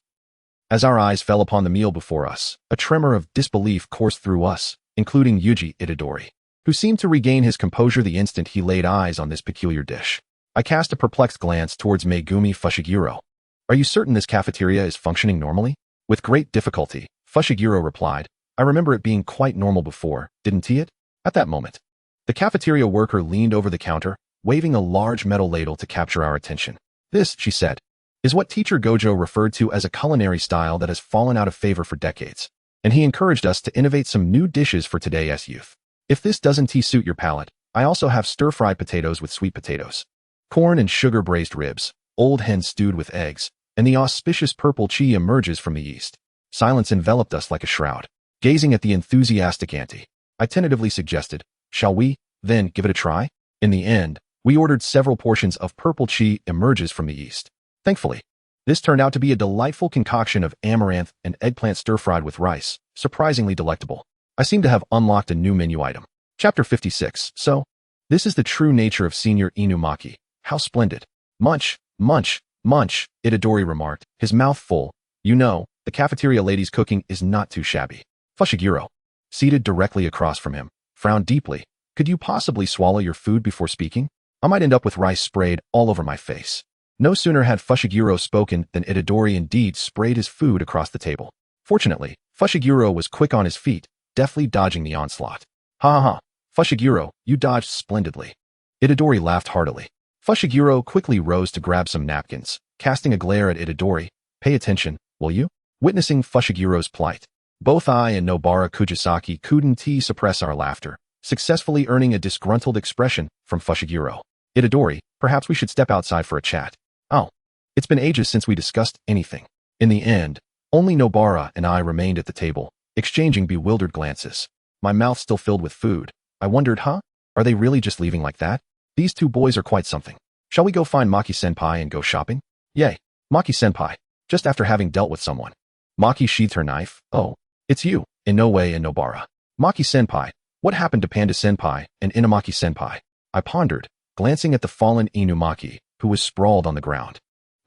Speaker 2: As our eyes fell upon the meal before us, a tremor of disbelief coursed through us, including Yuji Itadori, who seemed to regain his composure the instant he laid eyes on this peculiar dish. I cast a perplexed glance towards Megumi Fushiguro. Are you certain this cafeteria is functioning normally? With great difficulty, Fushiguro replied, I remember it being quite normal before, didn't it? At that moment, the cafeteria worker leaned over the counter, waving a large metal ladle to capture our attention. This, she said, is what teacher Gojo referred to as a culinary style that has fallen out of favor for decades, and he encouraged us to innovate some new dishes for today's youth. If this doesn't suit your palate, I also have stir-fried potatoes with sweet potatoes, corn and sugar braised ribs, old hen stewed with eggs, and the auspicious purple chi emerges from the east. Silence enveloped us like a shroud. Gazing at the enthusiastic auntie, I tentatively suggested, shall we, then, give it a try? In the end, we ordered several portions of purple chi emerges from the east. Thankfully, this turned out to be a delightful concoction of amaranth and eggplant stir-fried with rice, surprisingly delectable. I seem to have unlocked a new menu item. Chapter 56. So, this is the true nature of Senior Inumaki. How splendid. Munch, munch, munch, Itadori remarked, his mouth full. You know, the cafeteria lady's cooking is not too shabby. Fushiguro, seated directly across from him, frowned deeply. Could you possibly swallow your food before speaking? I might end up with rice sprayed all over my face. No sooner had Fushiguro spoken than Itadori indeed sprayed his food across the table. Fortunately, Fushiguro was quick on his feet, deftly dodging the onslaught. Ha ha ha, Fushiguro, you dodged splendidly. Itadori laughed heartily. Fushiguro quickly rose to grab some napkins, casting a glare at Itadori. Pay attention, will you? Witnessing Fushiguro's plight, both I and Nobara Kujisaki couldn't suppress our laughter, successfully earning a disgruntled expression from Fushiguro. Itadori, perhaps we should step outside for a chat. Oh, it's been ages since we discussed anything. In the end, only Nobara and I remained at the table, exchanging bewildered glances. My mouth still filled with food. I wondered, are they really just leaving like that? These two boys are quite something. Shall we go find Maki-senpai and go shopping? Yay, Maki-senpai, just after having dealt with someone. Maki sheathed her knife. Oh, it's you. In no way, in Nobara. Maki-senpai, what happened to Panda-senpai and Inumaki-senpai? I pondered, glancing at the fallen Inumaki, who was sprawled on the ground.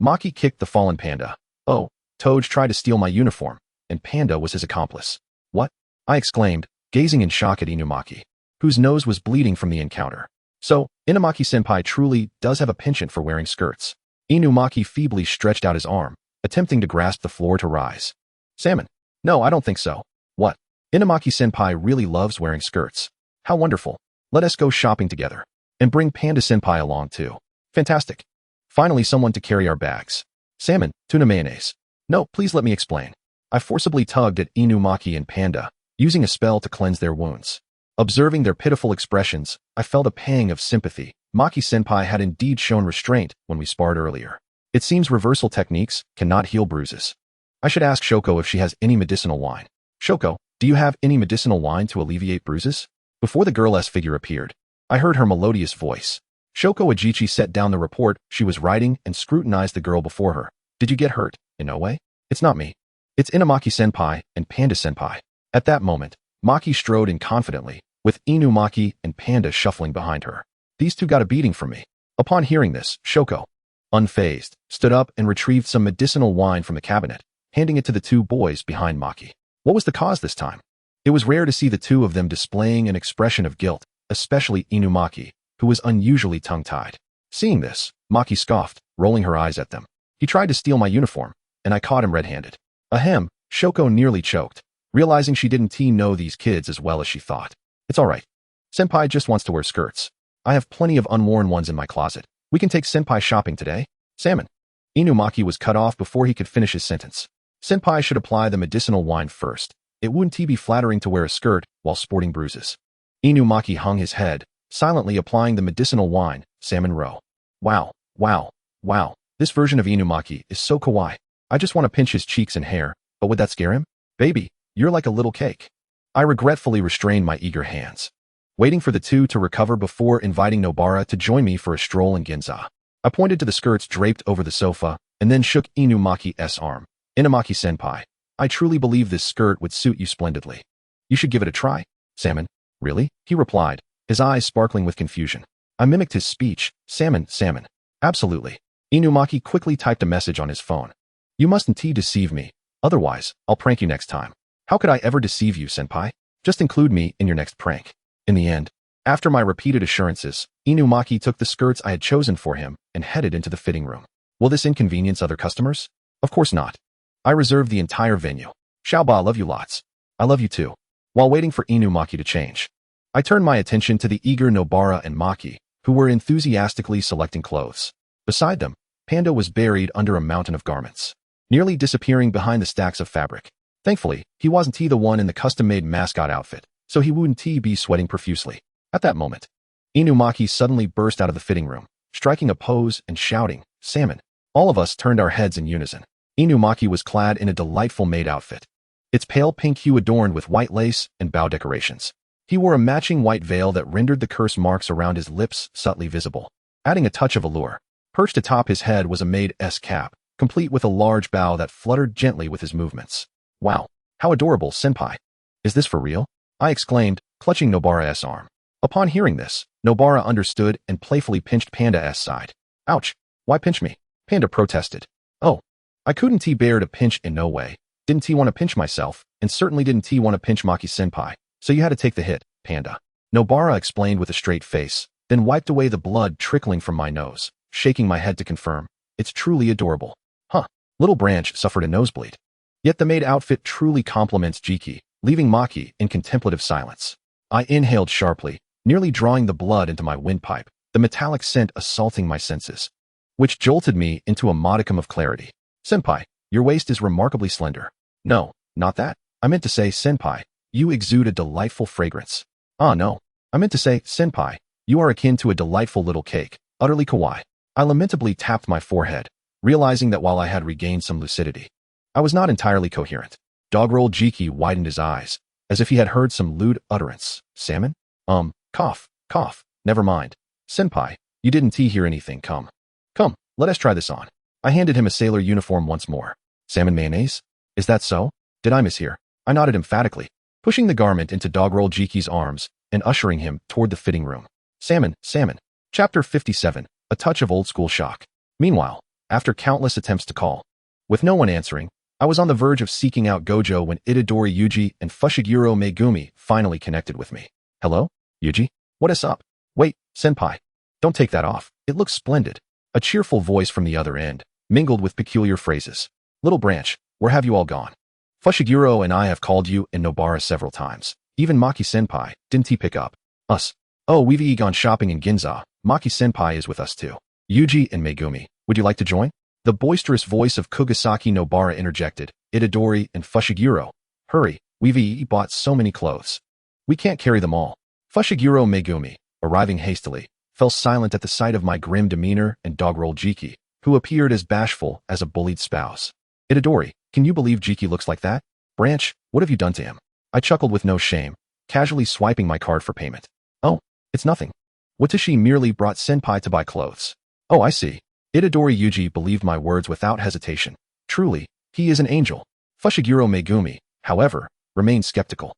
Speaker 2: Maki kicked the fallen panda. Oh, Toge tried to steal my uniform, and Panda was his accomplice. What? I exclaimed, gazing in shock at Inumaki, whose nose was bleeding from the encounter. So, Inumaki-senpai truly does have a penchant for wearing skirts. Inumaki feebly stretched out his arm, attempting to grasp the floor to rise. Salmon. No, I don't think so. What? Inumaki-senpai really loves wearing skirts. How wonderful. Let us go shopping together. And bring Panda-senpai along too. Fantastic. Finally someone to carry our bags. Salmon, tuna mayonnaise. No, please let me explain. I forcibly tugged at Inumaki and Panda, using a spell to cleanse their wounds. Observing their pitiful expressions, I felt a pang of sympathy. Maki-senpai had indeed shown restraint when we sparred earlier. It seems reversal techniques cannot heal bruises. I should ask Shoko if she has any medicinal wine. Shoko, do you have any medicinal wine to alleviate bruises? Before the girl-esque figure appeared, I heard her melodious voice. Shoko Ajichi set down the report she was writing and scrutinized the girl before her. Did you get hurt, Inoue? It's not me. It's Inumaki-senpai and Panda-senpai. At that moment, Maki strode in confidently, with Inumaki and Panda shuffling behind her. These two got a beating from me. Upon hearing this, Shoko, unfazed, stood up and retrieved some medicinal wine from the cabinet, handing it to the two boys behind Maki. What was the cause this time? It was rare to see the two of them displaying an expression of guilt, especially Inumaki, who was unusually tongue-tied. Seeing this, Maki scoffed, rolling her eyes at them. He tried to steal my uniform, and I caught him red-handed. Ahem, Shoko nearly choked, realizing she didn't know these kids as well as she thought. It's alright. Senpai just wants to wear skirts. I have plenty of unworn ones in my closet. We can take Senpai shopping today. Salmon. Inumaki was cut off before he could finish his sentence. Senpai should apply the medicinal wine first. It wouldn't be flattering to wear a skirt while sporting bruises. Inumaki hung his head, silently applying the medicinal wine. Salmon row. Wow, wow, wow. This version of Inumaki is so kawaii. I just want to pinch his cheeks and hair, but would that scare him? Baby, you're like a little cake. I regretfully restrained my eager hands, waiting for the two to recover before inviting Nobara to join me for a stroll in Ginza. I pointed to the skirts draped over the sofa, and then shook Inumaki's arm. Inumaki-senpai, I truly believe this skirt would suit you splendidly. You should give it a try. Salmon, really? He replied, his eyes sparkling with confusion. I mimicked his speech. Salmon, salmon. Absolutely. Inumaki quickly typed a message on his phone. You mustn't deceive me, otherwise, I'll prank you next time. How could I ever deceive you, senpai? Just include me in your next prank. In the end, after my repeated assurances, Inumaki took the skirts I had chosen for him and headed into the fitting room. Will this inconvenience other customers? Of course not. I reserved the entire venue. Xiaoba, love you lots. I love you too. While waiting for Inumaki to change, I turned my attention to the eager Nobara and Maki, who were enthusiastically selecting clothes. Beside them, Panda was buried under a mountain of garments, nearly disappearing behind the stacks of fabric. Thankfully, he wasn't the one in the custom-made mascot outfit, so he wouldn't be sweating profusely. At that moment, Inumaki suddenly burst out of the fitting room, striking a pose and shouting, Salmon. All of us turned our heads in unison. Inumaki was clad in a delightful maid outfit, its pale pink hue adorned with white lace and bow decorations. He wore a matching white veil that rendered the curse marks around his lips subtly visible, adding a touch of allure. Perched atop his head was a maid's cap, complete with a large bow that fluttered gently with his movements. Wow, how adorable, senpai. Is this for real? I exclaimed, clutching Nobara's arm. Upon hearing this, Nobara understood and playfully pinched Panda's side. Ouch! Why pinch me? Panda protested. Oh, I couldn't bear to pinch in no way. Didn't want to pinch myself, and certainly didn't want to pinch Maki-senpai, so you had to take the hit, Panda. Nobara explained with a straight face, then wiped away the blood trickling from my nose, shaking my head to confirm. It's truly adorable. Huh. Little Branch suffered a nosebleed. Yet the maid outfit truly compliments JJK, leaving Maki in contemplative silence. I inhaled sharply, nearly drawing the blood into my windpipe, the metallic scent assaulting my senses, which jolted me into a modicum of clarity. Senpai, your waist is remarkably slender. No, not that. I meant to say, Senpai, you exude a delightful fragrance. Ah, no. I meant to say, Senpai, you are akin to a delightful little cake, utterly kawaii. I lamentably tapped my forehead, realizing that while I had regained some lucidity, I was not entirely coherent. Doggerel JJK widened his eyes, as if he had heard some lewd utterance. Salmon? Cough, cough. Never mind. Senpai, you didn't hear anything. Come, let us try this on. I handed him a sailor uniform once more. Salmon mayonnaise? Is that so? Did I mishear? I nodded emphatically, pushing the garment into Doggerel JJK's arms and ushering him toward the fitting room. Salmon. Chapter 57, A Touch of Old School Shock. Meanwhile, after countless attempts to call, with no one answering, I was on the verge of seeking out Gojo when Itadori Yuji and Fushiguro Megumi finally connected with me. Hello? Yuji? What is up? Wait, Senpai. Don't take that off. It looks splendid. A cheerful voice from the other end, mingled with peculiar phrases. Little Branch, where have you all gone? Fushiguro and I have called you and Nobara several times. Even Maki-senpai, didn't he pick up? Us. Oh, we've gone shopping in Ginza. Maki-senpai is with us too. Yuji and Megumi, would you like to join? The boisterous voice of Kugisaki Nobara interjected. Itadori and Fushiguro. Hurry, we've bought so many clothes. We can't carry them all. Fushiguro Megumi, arriving hastily, fell silent at the sight of my grim demeanor and Doggerel JJK, who appeared as bashful as a bullied spouse. Itadori, can you believe JJK looks like that? Branch, what have you done to him? I chuckled with no shame, casually swiping my card for payment. Oh, it's nothing. Watashi merely brought Senpai to buy clothes. Oh, I see. Itadori Yuji believed my words without hesitation. Truly, he is an angel. Fushiguro Megumi, however, remained skeptical.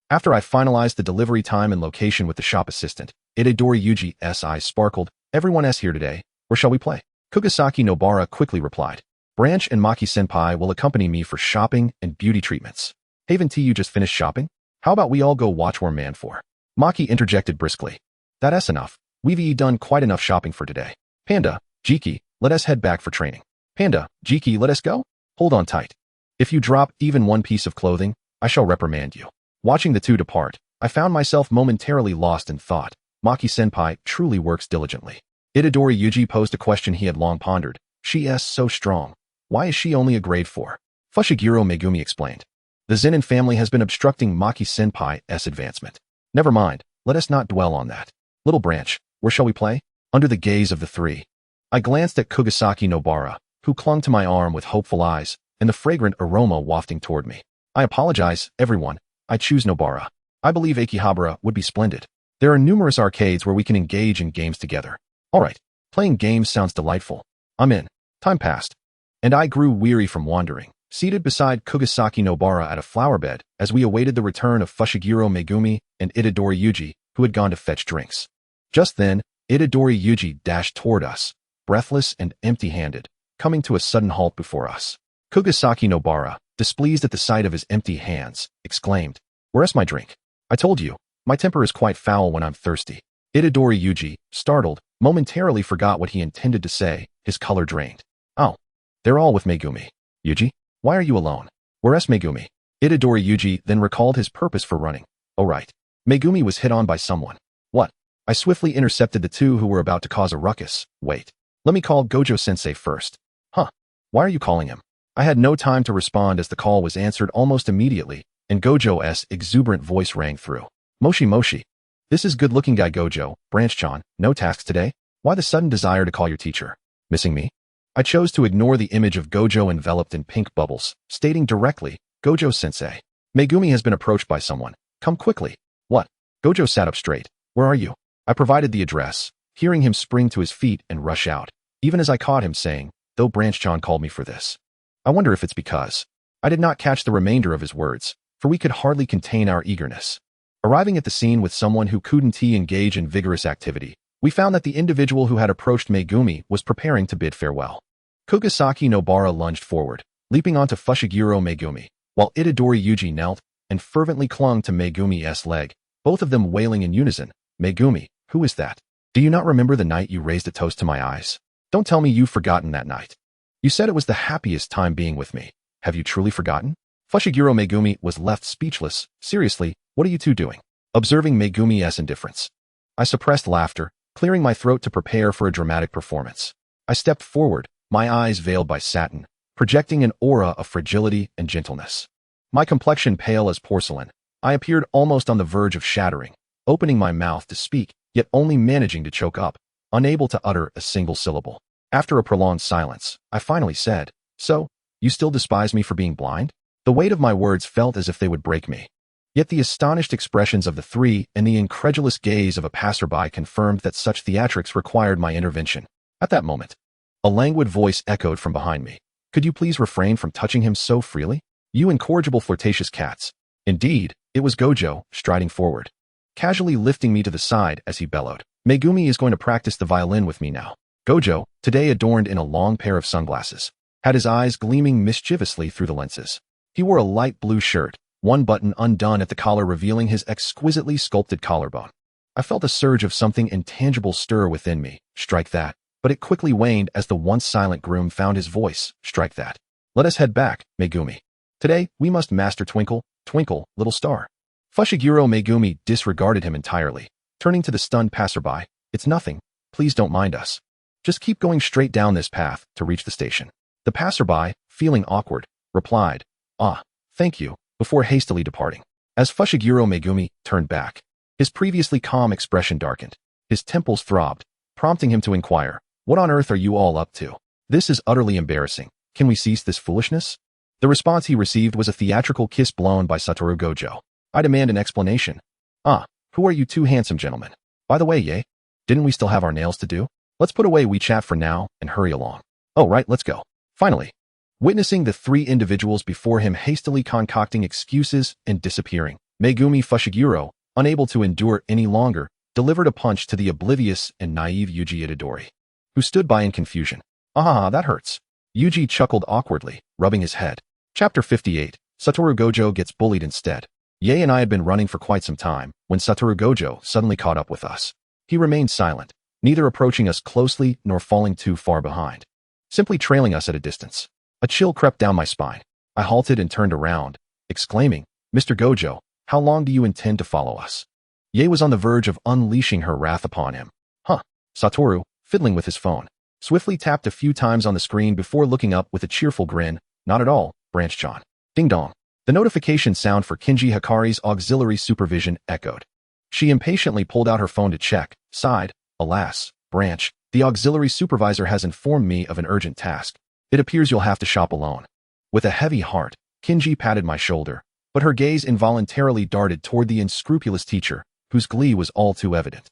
Speaker 2: After I finalized the delivery time and location with the shop assistant, Itadori Yuji's eyes sparkled. Everyone's here today. Where shall we play? Kugisaki Nobara quickly replied. Branch and Maki-senpai will accompany me for shopping and beauty treatments. Haven't you just finished shopping? How about we all go watch War Man 4? Maki interjected briskly. That's enough. We've done quite enough shopping for today. Panda, JJK, let us head back for training. Panda, JJK, let us go? Hold on tight. If you drop even one piece of clothing, I shall reprimand you. Watching the two depart, I found myself momentarily lost in thought. Maki-senpai truly works diligently. Itadori Yuji posed a question he had long pondered. She's so strong. Why is she only a grade 4? Fushiguro Megumi explained. The Zenin family has been obstructing Maki-senpai's advancement. Never mind, let us not dwell on that. Little Branch, where shall we play? Under the gaze of the three. I glanced at Kugisaki Nobara, who clung to my arm with hopeful eyes, and the fragrant aroma wafting toward me. I apologize, everyone. I choose Nobara. I believe Akihabara would be splendid. There are numerous arcades where we can engage in games together. Alright, playing games sounds delightful. I'm in. Time passed, and I grew weary from wandering, seated beside Kugisaki Nobara at a flower bed as we awaited the return of Fushiguro Megumi and Itadori Yuji, who had gone to fetch drinks. Just then, Itadori Yuji dashed toward us, breathless and empty-handed, coming to a sudden halt before us. Kugisaki Nobara, displeased at the sight of his empty hands, exclaimed, "Where's my drink? I told you, my temper is quite foul when I'm thirsty." Itadori Yuji, startled, momentarily forgot what he intended to say, his color drained. Oh, they're all with Megumi. Yuji, why are you alone? Where's Megumi? Itadori Yuji then recalled his purpose for running. Oh right, Megumi was hit on by someone. What? I swiftly intercepted the two who were about to cause a ruckus. Wait, let me call Gojo-sensei first. Huh, why are you calling him? I had no time to respond as the call was answered almost immediately, and Gojo's exuberant voice rang through. Moshi. This is good-looking guy Gojo, Branch-chan, no tasks today? Why the sudden desire to call your teacher? Missing me? I chose to ignore the image of Gojo enveloped in pink bubbles, stating directly, Gojo-sensei. Megumi has been approached by someone. Come quickly. What? Gojo sat up straight. Where are you? I provided the address, hearing him spring to his feet and rush out, even as I caught him saying, though Branch-chan called me for this. I wonder if it's because. I did not catch the remainder of his words, for we could hardly contain our eagerness. Arriving at the scene with someone who couldn't engage in vigorous activity, we found that the individual who had approached Megumi was preparing to bid farewell. Kugisaki Nobara lunged forward, leaping onto Fushiguro Megumi, while Itadori Yuji knelt and fervently clung to Megumi's leg, both of them wailing in unison, "Megumi, who is that? Do you not remember the night you raised a toast to my eyes? Don't tell me you've forgotten that night. You said it was the happiest time being with me. Have you truly forgotten?" Fushiguro Megumi was left speechless. "Seriously, what are you two doing?" Observing Megumi's indifference, I suppressed laughter, clearing my throat to prepare for a dramatic performance. I stepped forward, my eyes veiled by satin, projecting an aura of fragility and gentleness. My complexion pale as porcelain, I appeared almost on the verge of shattering, opening my mouth to speak, yet only managing to choke up, unable to utter a single syllable. After a prolonged silence, I finally said, "So, you still despise me for being blind?" The weight of my words felt as if they would break me. Yet the astonished expressions of the three and the incredulous gaze of a passerby confirmed that such theatrics required my intervention. At that moment, a languid voice echoed from behind me. "Could you please refrain from touching him so freely? You incorrigible flirtatious cats." Indeed, it was Gojo, striding forward, casually lifting me to the side as he bellowed, "Megumi is going to practice the violin with me now." Gojo, today adorned in a long pair of sunglasses, had his eyes gleaming mischievously through the lenses. He wore a light blue shirt, one button undone at the collar revealing his exquisitely sculpted collarbone. I felt a surge of something intangible stir within me, "Strike that," but it quickly waned as the once silent groom found his voice, "Strike that. Let us head back, Megumi. Today, we must master Twinkle, Twinkle, Little Star." Fushiguro Megumi disregarded him entirely, turning to the stunned passerby, "It's nothing, please don't mind us. Just keep going straight down this path to reach the station." The passerby, feeling awkward, replied, "Ah, thank you," before hastily departing. As Fushiguro Megumi turned back, his previously calm expression darkened. His temples throbbed, prompting him to inquire, "What on earth are you all up to? This is utterly embarrassing. Can we cease this foolishness?" The response he received was a theatrical kiss blown by Satoru Gojo. "I demand an explanation." "Ah, who are you two handsome gentlemen? By the way, Ye, didn't we still have our nails to do? Let's put away WeChat for now and hurry along." "Oh right, let's go." Finally, witnessing the three individuals before him hastily concocting excuses and disappearing, Megumi Fushiguro, unable to endure any longer, delivered a punch to the oblivious and naive Yuji Itadori, who stood by in confusion. "Ah, that hurts." Yuji chuckled awkwardly, rubbing his head. Chapter 58, Satoru Gojo gets bullied instead. Ye and I had been running for quite some time when Satoru Gojo suddenly caught up with us. He remained silent, neither approaching us closely nor falling too far behind, simply trailing us at a distance. A chill crept down my spine. I halted and turned around, exclaiming, "Mr. Gojo, how long do you intend to follow us?" Ye was on the verge of unleashing her wrath upon him. "Huh." Satoru, fiddling with his phone, swiftly tapped a few times on the screen before looking up with a cheerful grin. "Not at all, Branch-chan." Ding dong. The notification sound for Kinji Hikari's auxiliary supervision echoed. She impatiently pulled out her phone to check, sighed, "Alas, Branch, the auxiliary supervisor has informed me of an urgent task. It appears you'll have to shop alone." With a heavy heart, Kinji patted my shoulder, but her gaze involuntarily darted toward the unscrupulous teacher, whose glee was all too evident.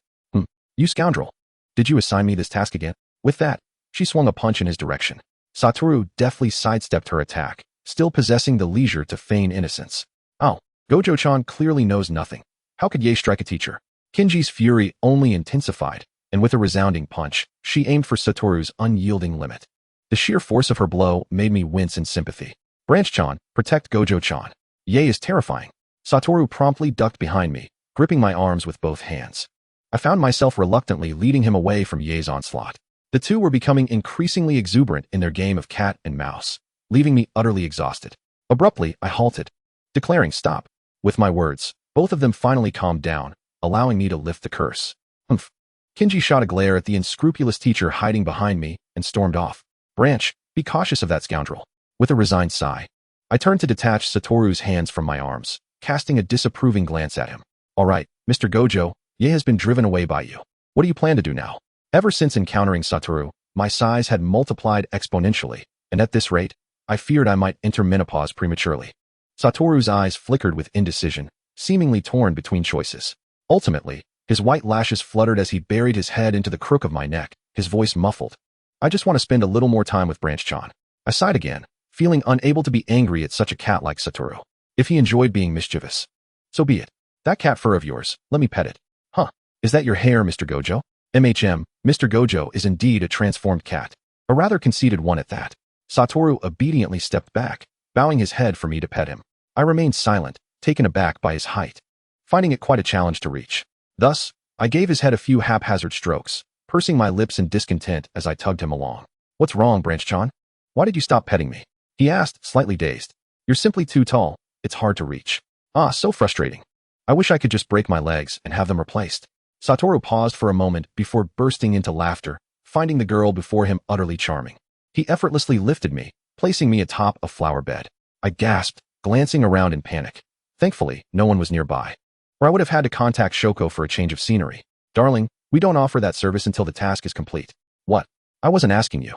Speaker 2: You scoundrel. Did you assign me this task again?" With that, she swung a punch in his direction. Satoru deftly sidestepped her attack, still possessing the leisure to feign innocence. "Oh, Gojo-chan clearly knows nothing. How could Ye strike a teacher?" Kinji's fury only intensified, and with a resounding punch, she aimed for Satoru's unyielding limit. The sheer force of her blow made me wince in sympathy. "Branch-chan, protect Gojo-chan. Ye is terrifying." Satoru promptly ducked behind me, gripping my arms with both hands. I found myself reluctantly leading him away from Ye's onslaught. The two were becoming increasingly exuberant in their game of cat and mouse, leaving me utterly exhausted. Abruptly, I halted, declaring stop. With my words, both of them finally calmed down, allowing me to lift the curse. "Humph." Kinji shot a glare at the unscrupulous teacher hiding behind me and stormed off. "Branch, be cautious of that scoundrel." With a resigned sigh, I turned to detach Satoru's hands from my arms, casting a disapproving glance at him. "All right, Mr. Gojo, Ye has been driven away by you. What do you plan to do now?" Ever since encountering Satoru, my size had multiplied exponentially, and at this rate, I feared I might enter menopause prematurely. Satoru's eyes flickered with indecision, seemingly torn between choices. Ultimately, his white lashes fluttered as he buried his head into the crook of my neck, his voice muffled. "I just want to spend a little more time with Branch-chan." I sighed again, feeling unable to be angry at such a cat like Satoru. If he enjoyed being mischievous, so be it. That cat fur of yours, let me pet it. Huh, is that your hair, Mr. Gojo? Mr. Gojo is indeed a transformed cat. A rather conceited one at that. Satoru obediently stepped back, bowing his head for me to pet him. I remained silent, taken aback by his height, finding it quite a challenge to reach. Thus, I gave his head a few haphazard strokes, pursing my lips in discontent as I tugged him along. What's wrong, Branch-chan? Why did you stop petting me? He asked, slightly dazed. You're simply too tall. It's hard to reach. Ah, so frustrating. I wish I could just break my legs and have them replaced. Satoru paused for a moment before bursting into laughter, finding the girl before him utterly charming. He effortlessly lifted me, placing me atop a flower bed. I gasped, glancing around in panic. Thankfully, no one was nearby, or I would have had to contact Shoko for a change of scenery. Darling, we don't offer that service until the task is complete. What? I wasn't asking you.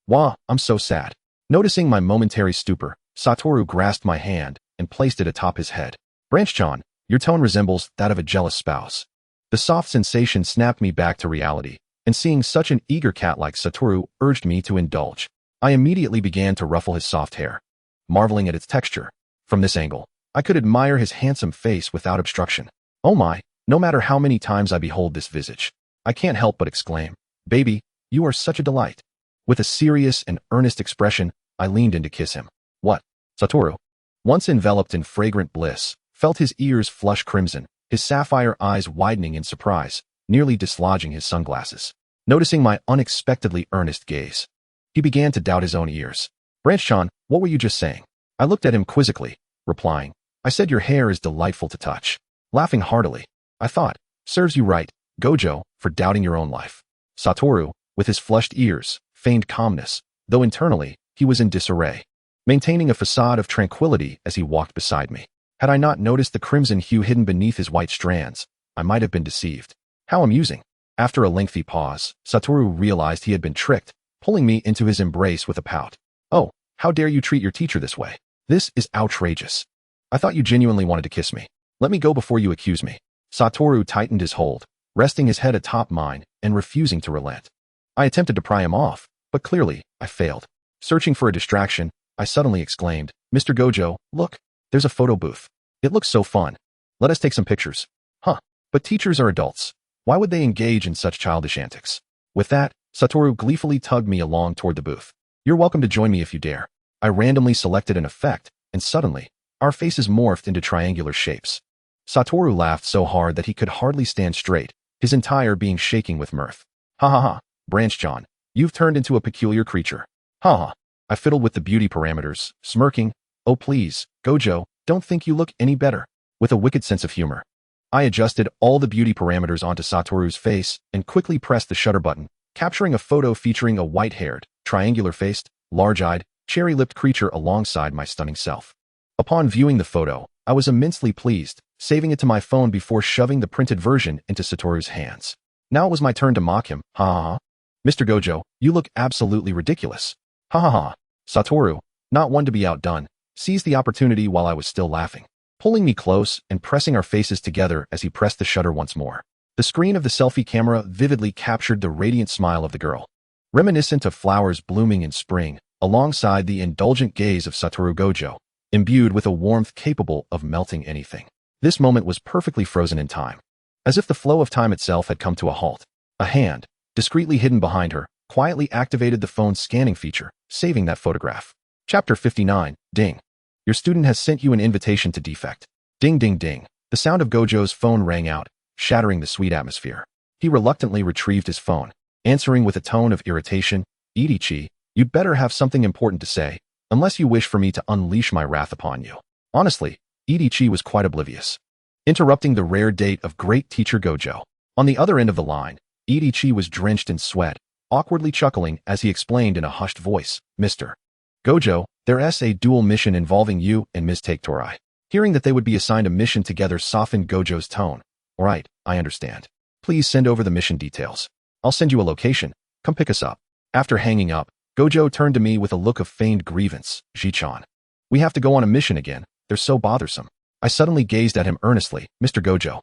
Speaker 2: Wah, I'm so sad. Noticing my momentary stupor, Satoru grasped my hand and placed it atop his head. Branch-chan, your tone resembles that of a jealous spouse. The soft sensation snapped me back to reality, and seeing such an eager cat like Satoru urged me to indulge. I immediately began to ruffle his soft hair, marveling at its texture. From this angle, I could admire his handsome face without obstruction. Oh my, no matter how many times I behold this visage, I can't help but exclaim, baby, you are such a delight. With a serious and earnest expression, I leaned in to kiss him. What? Satoru, once enveloped in fragrant bliss, felt his ears flush crimson, his sapphire eyes widening in surprise, nearly dislodging his sunglasses. Noticing my unexpectedly earnest gaze, he began to doubt his own ears. Branch-chan, what were you just saying? I looked at him quizzically, replying, I said your hair is delightful to touch. Laughing heartily, I thought, serves you right, Gojo, for doubting your own life. Satoru, with his flushed ears, feigned calmness, though internally, he was in disarray, maintaining a facade of tranquility as he walked beside me. Had I not noticed the crimson hue hidden beneath his white strands, I might have been deceived. How amusing. After a lengthy pause, Satoru realized he had been tricked, pulling me into his embrace with a pout. Oh, how dare you treat your teacher this way? This is outrageous. I thought you genuinely wanted to kiss me. Let me go before you accuse me. Satoru tightened his hold, resting his head atop mine and refusing to relent. I attempted to pry him off, but clearly, I failed. Searching for a distraction, I suddenly exclaimed, Mr. Gojo, look, there's a photo booth. It looks so fun. Let us take some pictures. Huh, but teachers are adults. Why would they engage in such childish antics? With that, Satoru gleefully tugged me along toward the booth. You're welcome to join me if you dare. I randomly selected an effect, and suddenly, our faces morphed into triangular shapes. Satoru laughed so hard that he could hardly stand straight, his entire being shaking with mirth. Ha ha ha, Branch-chan, you've turned into a peculiar creature. Ha ha. I fiddled with the beauty parameters, smirking. Oh please, Gojo, don't think you look any better. With a wicked sense of humor, I adjusted all the beauty parameters onto Satoru's face and quickly pressed the shutter button, capturing a photo featuring a white-haired, triangular-faced, large-eyed, cherry-lipped creature alongside my stunning self. Upon viewing the photo, I was immensely pleased, saving it to my phone before shoving the printed version into Satoru's hands. Now it was my turn to mock him. Ha ha ha. Mr. Gojo, you look absolutely ridiculous. Ha ha ha. Satoru, not one to be outdone, seized the opportunity while I was still laughing, pulling me close and pressing our faces together as he pressed the shutter once more. The screen of the selfie camera vividly captured the radiant smile of the girl, reminiscent of flowers blooming in spring, alongside the indulgent gaze of Satoru Gojo, imbued with a warmth capable of melting anything. This moment was perfectly frozen in time, as if the flow of time itself had come to a halt. A hand, discreetly hidden behind her, quietly activated the phone's scanning feature, saving that photograph. Chapter 59, Ding. Your student has sent you an invitation to defect. Ding ding ding. The sound of Gojo's phone rang out, shattering the sweet atmosphere. He reluctantly retrieved his phone, answering with a tone of irritation, Idichi, you'd better have something important to say, unless you wish for me to unleash my wrath upon you. Honestly, Idichi was quite oblivious, interrupting the rare date of great teacher Gojo. On the other end of the line, Idichi was drenched in sweat, awkwardly chuckling as he explained in a hushed voice, Mr. Gojo, there's a dual mission involving you and Ms. Taketori. Hearing that they would be assigned a mission together softened Gojo's tone. Alright, I understand. Please send over the mission details. I'll send you a location. Come pick us up. After hanging up, Gojo turned to me with a look of feigned grievance. Ji-chan. We have to go on a mission again. They're so bothersome. I suddenly gazed at him earnestly. Mr. Gojo.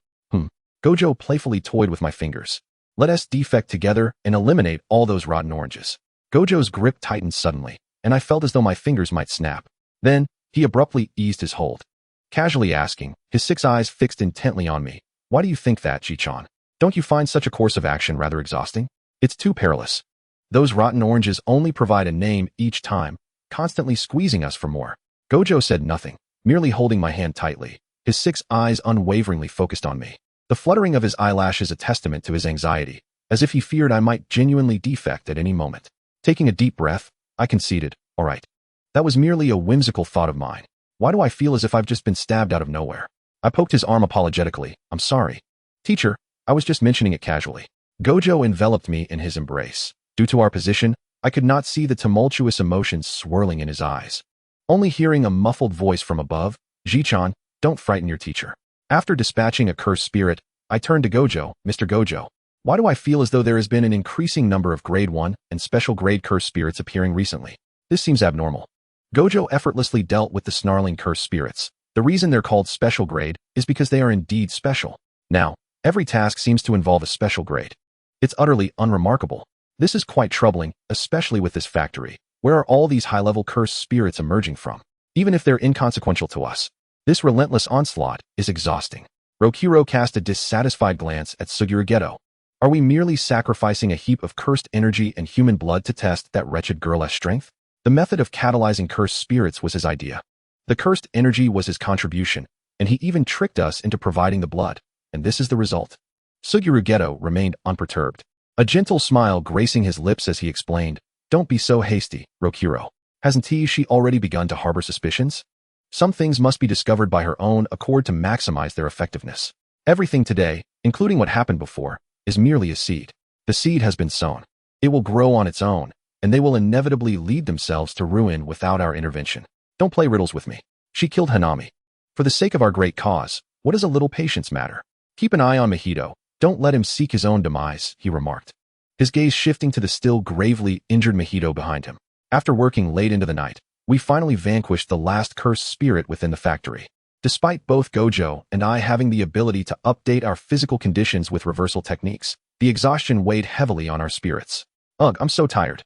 Speaker 2: Gojo playfully toyed with my fingers. Let us defect together and eliminate all those rotten oranges. Gojo's grip tightened suddenly, and I felt as though my fingers might snap. Then, he abruptly eased his hold, casually asking, his 6 eyes fixed intently on me. Why do you think that, Ji-chan? Don't you find such a course of action rather exhausting? It's too perilous. Those rotten oranges only provide a name each time, constantly squeezing us for more. Gojo said nothing, merely holding my hand tightly, his 6 eyes unwaveringly focused on me. The fluttering of his eyelashes a testament to his anxiety, as if he feared I might genuinely defect at any moment. Taking a deep breath, I conceded, all right. That was merely a whimsical thought of mine. Why do I feel as if I've just been stabbed out of nowhere? I poked his arm apologetically. I'm sorry. Teacher, I was just mentioning it casually. Gojo enveloped me in his embrace. Due to our position, I could not see the tumultuous emotions swirling in his eyes. Only hearing a muffled voice from above, Ji-chan, don't frighten your teacher. After dispatching a cursed spirit, I turned to Gojo, Mr. Gojo. Why do I feel as though there has been an increasing number of grade 1 and special grade cursed spirits appearing recently? This seems abnormal. Gojo effortlessly dealt with the snarling cursed spirits. The reason they're called special grade is because they are indeed special. Now, every task seems to involve a special grade. It's utterly unremarkable. This is quite troubling, especially with this factory. Where are all these high-level cursed spirits emerging from? Even if they're inconsequential to us, this relentless onslaught is exhausting. Rokuro cast a dissatisfied glance at Suguru Geto. Are we merely sacrificing a heap of cursed energy and human blood to test that wretched girl's strength? The method of catalyzing cursed spirits was his idea. The cursed energy was his contribution, and he even tricked us into providing the blood, and this is the result. Suguru Geto remained unperturbed, a gentle smile gracing his lips as he explained, Don't be so hasty, Rokuro. Hasn't she already begun to harbor suspicions? Some things must be discovered by her own accord to maximize their effectiveness. Everything today, including what happened before, is merely a seed. The seed has been sown. It will grow on its own, and they will inevitably lead themselves to ruin without our intervention. Don't play riddles with me. She killed Hanami. For the sake of our great cause, what does a little patience matter? Keep an eye on Mahito. Don't let him seek his own demise, he remarked, his gaze shifting to the still gravely injured Mahito behind him. After working late into the night, we finally vanquished the last cursed spirit within the factory. Despite both Gojo and I having the ability to update our physical conditions with reversal techniques, the exhaustion weighed heavily on our spirits. Ugh, I'm so tired.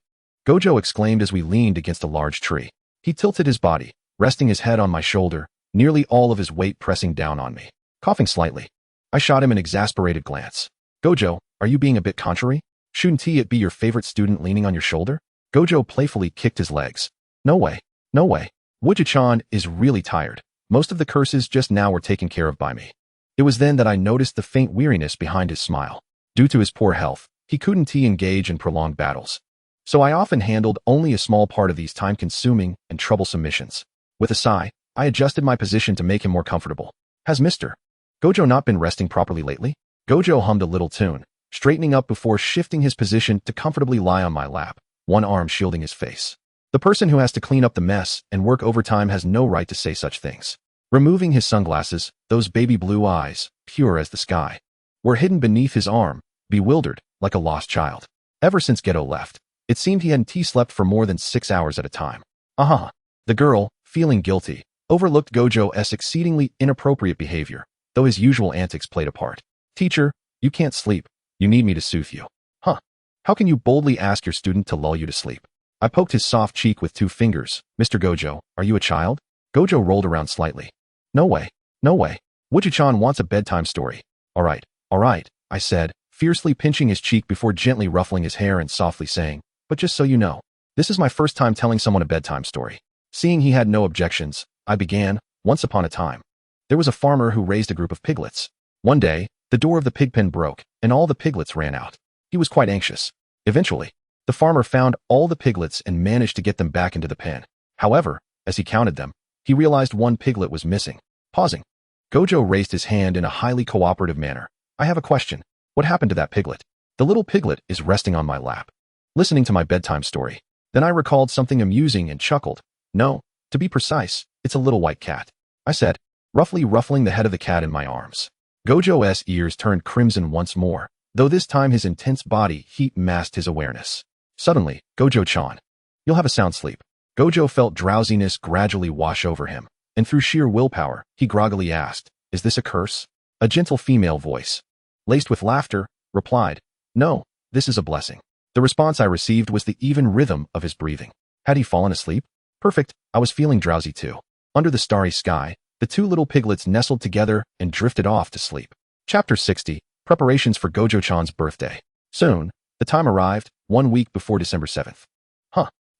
Speaker 2: Gojo exclaimed as we leaned against a large tree. He tilted his body, resting his head on my shoulder, nearly all of his weight pressing down on me. Coughing slightly, I shot him an exasperated glance. Gojo, are you being a bit contrary? Shouldn't it be your favorite student leaning on your shoulder? Gojo playfully kicked his legs. No way. No way. Wuji-chan is really tired. Most of the curses just now were taken care of by me. It was then that I noticed the faint weariness behind his smile. Due to his poor health, he couldn't engage in prolonged battles. So I often handled only a small part of these time-consuming and troublesome missions. With a sigh, I adjusted my position to make him more comfortable. Has Mr. Gojo not been resting properly lately? Gojo hummed a little tune, straightening up before shifting his position to comfortably lie on my lap, one arm shielding his face. The person who has to clean up the mess and work overtime has no right to say such things. Removing his sunglasses, those baby blue eyes, pure as the sky, were hidden beneath his arm, bewildered, like a lost child. Ever since Geto left, it seemed he hadn't slept for more than 6 hours at a time. The girl, feeling guilty, overlooked Gojo's exceedingly inappropriate behavior, though his usual antics played a part. Teacher, you can't sleep. You need me to soothe you. How can you boldly ask your student to lull you to sleep? I poked his soft cheek with 2 fingers. Mr. Gojo, are you a child? Gojo rolled around slightly. No way. No way. Wuji-chan wants a bedtime story. All right, I said, fiercely pinching his cheek before gently ruffling his hair and softly saying, but just so you know, this is my first time telling someone a bedtime story. Seeing he had no objections, I began. Once upon a time, there was a farmer who raised a group of piglets. One day, the door of the pig pen broke, and all the piglets ran out. He was quite anxious. Eventually, the farmer found all the piglets and managed to get them back into the pen. However, as he counted them, he realized one piglet was missing. Pausing, Gojo raised his hand in a highly cooperative manner. I have a question. What happened to that piglet? The little piglet is resting on my lap, listening to my bedtime story. Then I recalled something amusing and chuckled. No, to be precise, it's a little white cat, I said, roughly ruffling the head of the cat in my arms. Gojo's ears turned crimson once more, though this time his intense body heat masked his awareness. Suddenly, Gojo-chan, you'll have a sound sleep. Gojo felt drowsiness gradually wash over him, and through sheer willpower, he groggily asked, is this a curse? A gentle female voice, laced with laughter, replied, no, this is a blessing. The response I received was the even rhythm of his breathing. Had he fallen asleep? Perfect, I was feeling drowsy too. Under the starry sky, the The two little piglets nestled together and drifted off to sleep. Chapter 60. Preparations for Gojo-chan's birthday. Soon, the time arrived, 1 week before December 7th.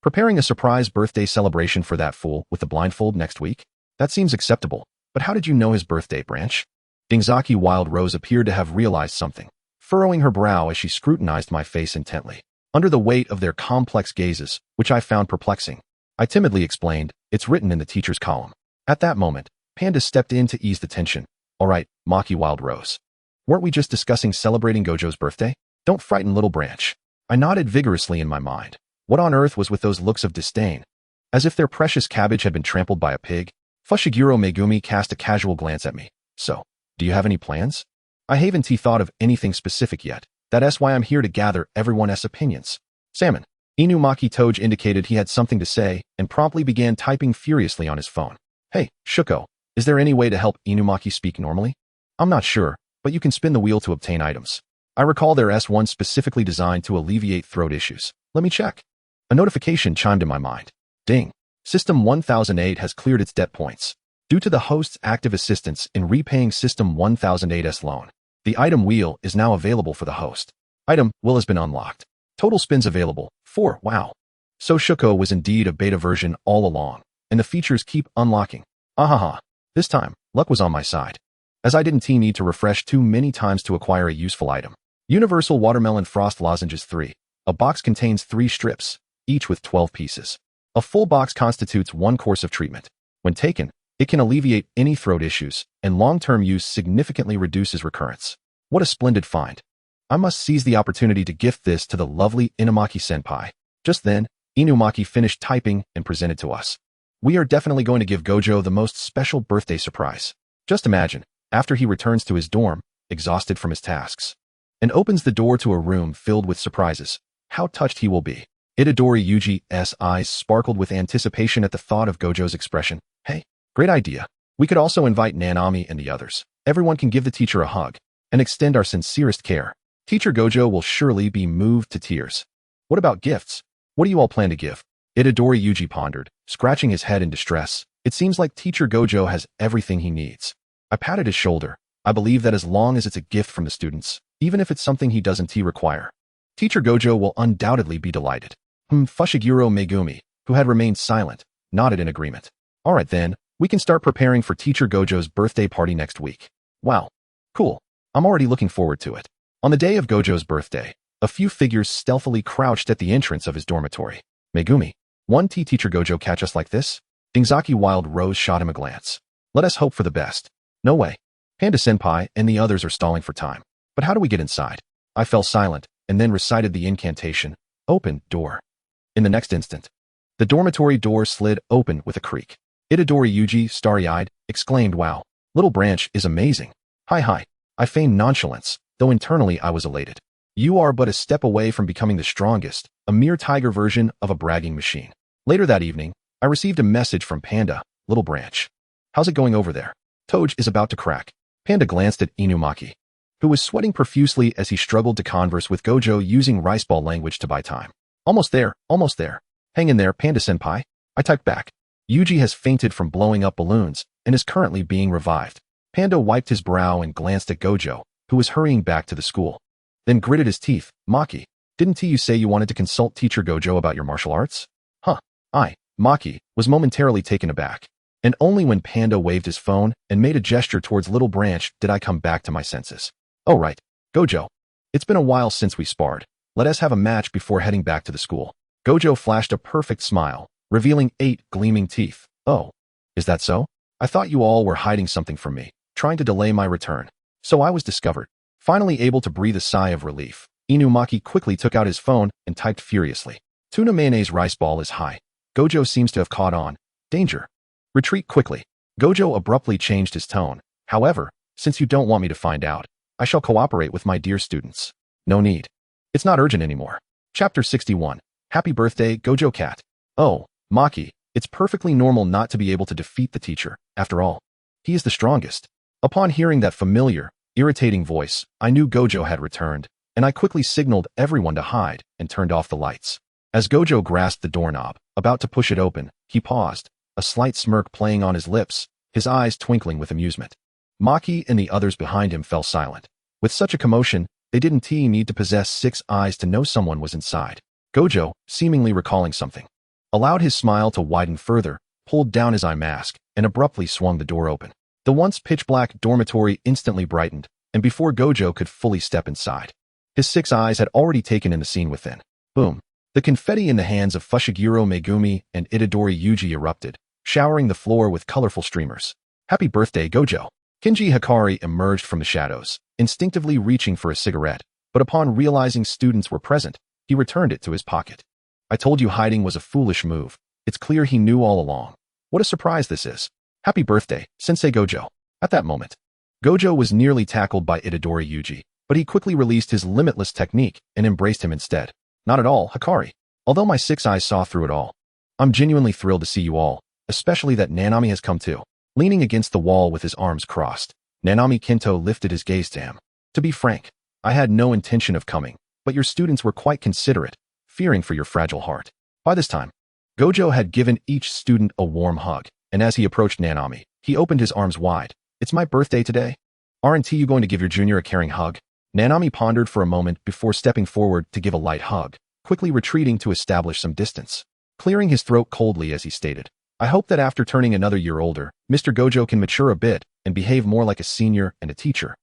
Speaker 2: Preparing a surprise birthday celebration for that fool with the blindfold next week? That seems acceptable, but how did you know his birthday, Branch? Dingzaki Wild Rose appeared to have realized something, furrowing her brow as she scrutinized my face intently. Under the weight of their complex gazes, which I found perplexing, I timidly explained, "It's written in the teacher's column." At that moment, Panda stepped in to ease the tension. "All right, Maki Wild Rose. Weren't we just discussing celebrating Gojo's birthday? Don't frighten little Branch." I nodded vigorously in my mind. What on earth was with those looks of disdain? As if their precious cabbage had been trampled by a pig, Fushiguro Megumi cast a casual glance at me. "So, do you have any plans?" I haven't thought of anything specific yet. That's why I'm here to gather everyone's opinions. Salmon. Inumaki Toge indicated he had something to say and promptly began typing furiously on his phone. "Hey, Shuko, is there any way to help Inumaki speak normally?" "I'm not sure, but you can spin the wheel to obtain items. I recall there's one specifically designed to alleviate throat issues. Let me check." A notification chimed in my mind. Ding. System 1008 has cleared its debt points. Due to the host's active assistance in repaying System 1008's loan, the item wheel is now available for the host. Item wheel has been unlocked. Total spins available, 4. Wow. So Shuko was indeed a beta version all along, and the features keep unlocking. Ahaha. This time, luck was on my side, as I didn't need to refresh too many times to acquire a useful item. Universal Watermelon Frost Lozenges 3. A box contains 3 strips, each with 12 pieces. A full box constitutes 1 course of treatment. When taken, it can alleviate any throat issues, and long-term use significantly reduces recurrence. What a splendid find. I must seize the opportunity to gift this to the lovely Inumaki-senpai. Just then, Inumaki finished typing and presented to us. "We are definitely going to give Gojo the most special birthday surprise. Just imagine, after he returns to his dorm, exhausted from his tasks, and opens the door to a room filled with surprises, how touched he will be." Itadori Yuji's eyes sparkled with anticipation at the thought of Gojo's expression. "Hey, great idea. We could also invite Nanami and the others. Everyone can give the teacher a hug and extend our sincerest care. Teacher Gojo will surely be moved to tears." "What about gifts? What do you all plan to give?" Itadori Yuji pondered, scratching his head in distress. "It seems like Teacher Gojo has everything he needs." I patted his shoulder. "I believe that as long as it's a gift from the students, even if it's something he doesn't require, Teacher Gojo will undoubtedly be delighted." Fushiguro Megumi, who had remained silent, nodded in agreement. "All right then, we can start preparing for Teacher Gojo's birthday party next week." "Wow. Cool. I'm already looking forward to it." On the day of Gojo's birthday, a few figures stealthily crouched at the entrance of his dormitory. "Megumi, won't Teacher Gojo catch us like this?" Dingzaki Wild Rose shot him a glance. "Let us hope for the best." "No way. Panda-senpai and the others are stalling for time. But how do we get inside?" I fell silent, and then recited the incantation. "Open door." In the next instant, the dormitory door slid open with a creak. Itadori Yuji, starry-eyed, exclaimed, "Wow, little Branch is amazing." Hi. I feigned nonchalance, though internally I was elated. "You are but a step away from becoming the strongest, a mere tiger version of a bragging machine." Later that evening, I received a message from Panda. "Little Branch, how's it going over there?" Toge is about to crack. Panda glanced at Inumaki, who was sweating profusely as he struggled to converse with Gojo using rice ball language to buy time. Almost there. Hang in there, Panda-senpai." I typed back. "Yuji has fainted from blowing up balloons and is currently being revived." Panda wiped his brow and glanced at Gojo, who was hurrying back to the school. Then gritted his teeth. "Maki, didn't you say you wanted to consult Teacher Gojo about your martial arts?" Maki was momentarily taken aback, and only when Panda waved his phone and made a gesture towards Little Branch did I come back to my senses. "Oh right, Gojo. It's been a while since we sparred. Let us have a match before heading back to the school." Gojo flashed a perfect smile, revealing 8 gleaming teeth. "Oh, is that so? I thought you all were hiding something from me, trying to delay my return." So I was discovered. Finally able to breathe a sigh of relief, Inumaki quickly took out his phone and typed furiously. "Tuna mayonnaise rice ball is high. Gojo seems to have caught on. Danger. Retreat quickly." Gojo abruptly changed his tone. "However, since you don't want me to find out, I shall cooperate with my dear students." "No need. It's not urgent anymore." Chapter 61. Happy birthday, Gojo Cat. "Oh, Maki, it's perfectly normal not to be able to defeat the teacher. After all, he is the strongest." Upon hearing that familiar, irritating voice, I knew Gojo had returned, and I quickly signaled everyone to hide and turned off the lights. As Gojo grasped the doorknob, about to push it open, he paused, a slight smirk playing on his lips, his eyes twinkling with amusement. Maki and the others behind him fell silent. With such a commotion, they didn't need to possess 6 eyes to know someone was inside. Gojo, seemingly recalling something, allowed his smile to widen further, pulled down his eye mask, and abruptly swung the door open. The once pitch-black dormitory instantly brightened, and before Gojo could fully step inside, his 6 eyes had already taken in the scene within. Boom! The confetti in the hands of Fushiguro Megumi and Itadori Yuji erupted, showering the floor with colorful streamers. Happy birthday, Gojo! Kinji Hikari emerged from the shadows, instinctively reaching for a cigarette, but upon realizing students were present, he returned it to his pocket. I told you hiding was a foolish move. It's clear he knew all along. What a surprise this is. Happy birthday, Sensei Gojo. At that moment, Gojo was nearly tackled by Itadori Yuji, but he quickly released his limitless technique and embraced him instead. Not at all, Hikari. Although my 6 eyes saw through it all, I'm genuinely thrilled to see you all, especially that Nanami has come too. Leaning against the wall with his arms crossed, Nanami Kinto lifted his gaze to him. To be frank, I had no intention of coming, but your students were quite considerate, fearing for your fragile heart. By this time, Gojo had given each student a warm hug, and as he approached Nanami, he opened his arms wide. It's my birthday today. Aren't you going to give your junior a caring hug? Nanami pondered for a moment before stepping forward to give a light hug, quickly retreating to establish some distance. Clearing his throat coldly as he stated, I hope that after turning another year older, Mr. Gojo can mature a bit and behave more like a senior and a teacher,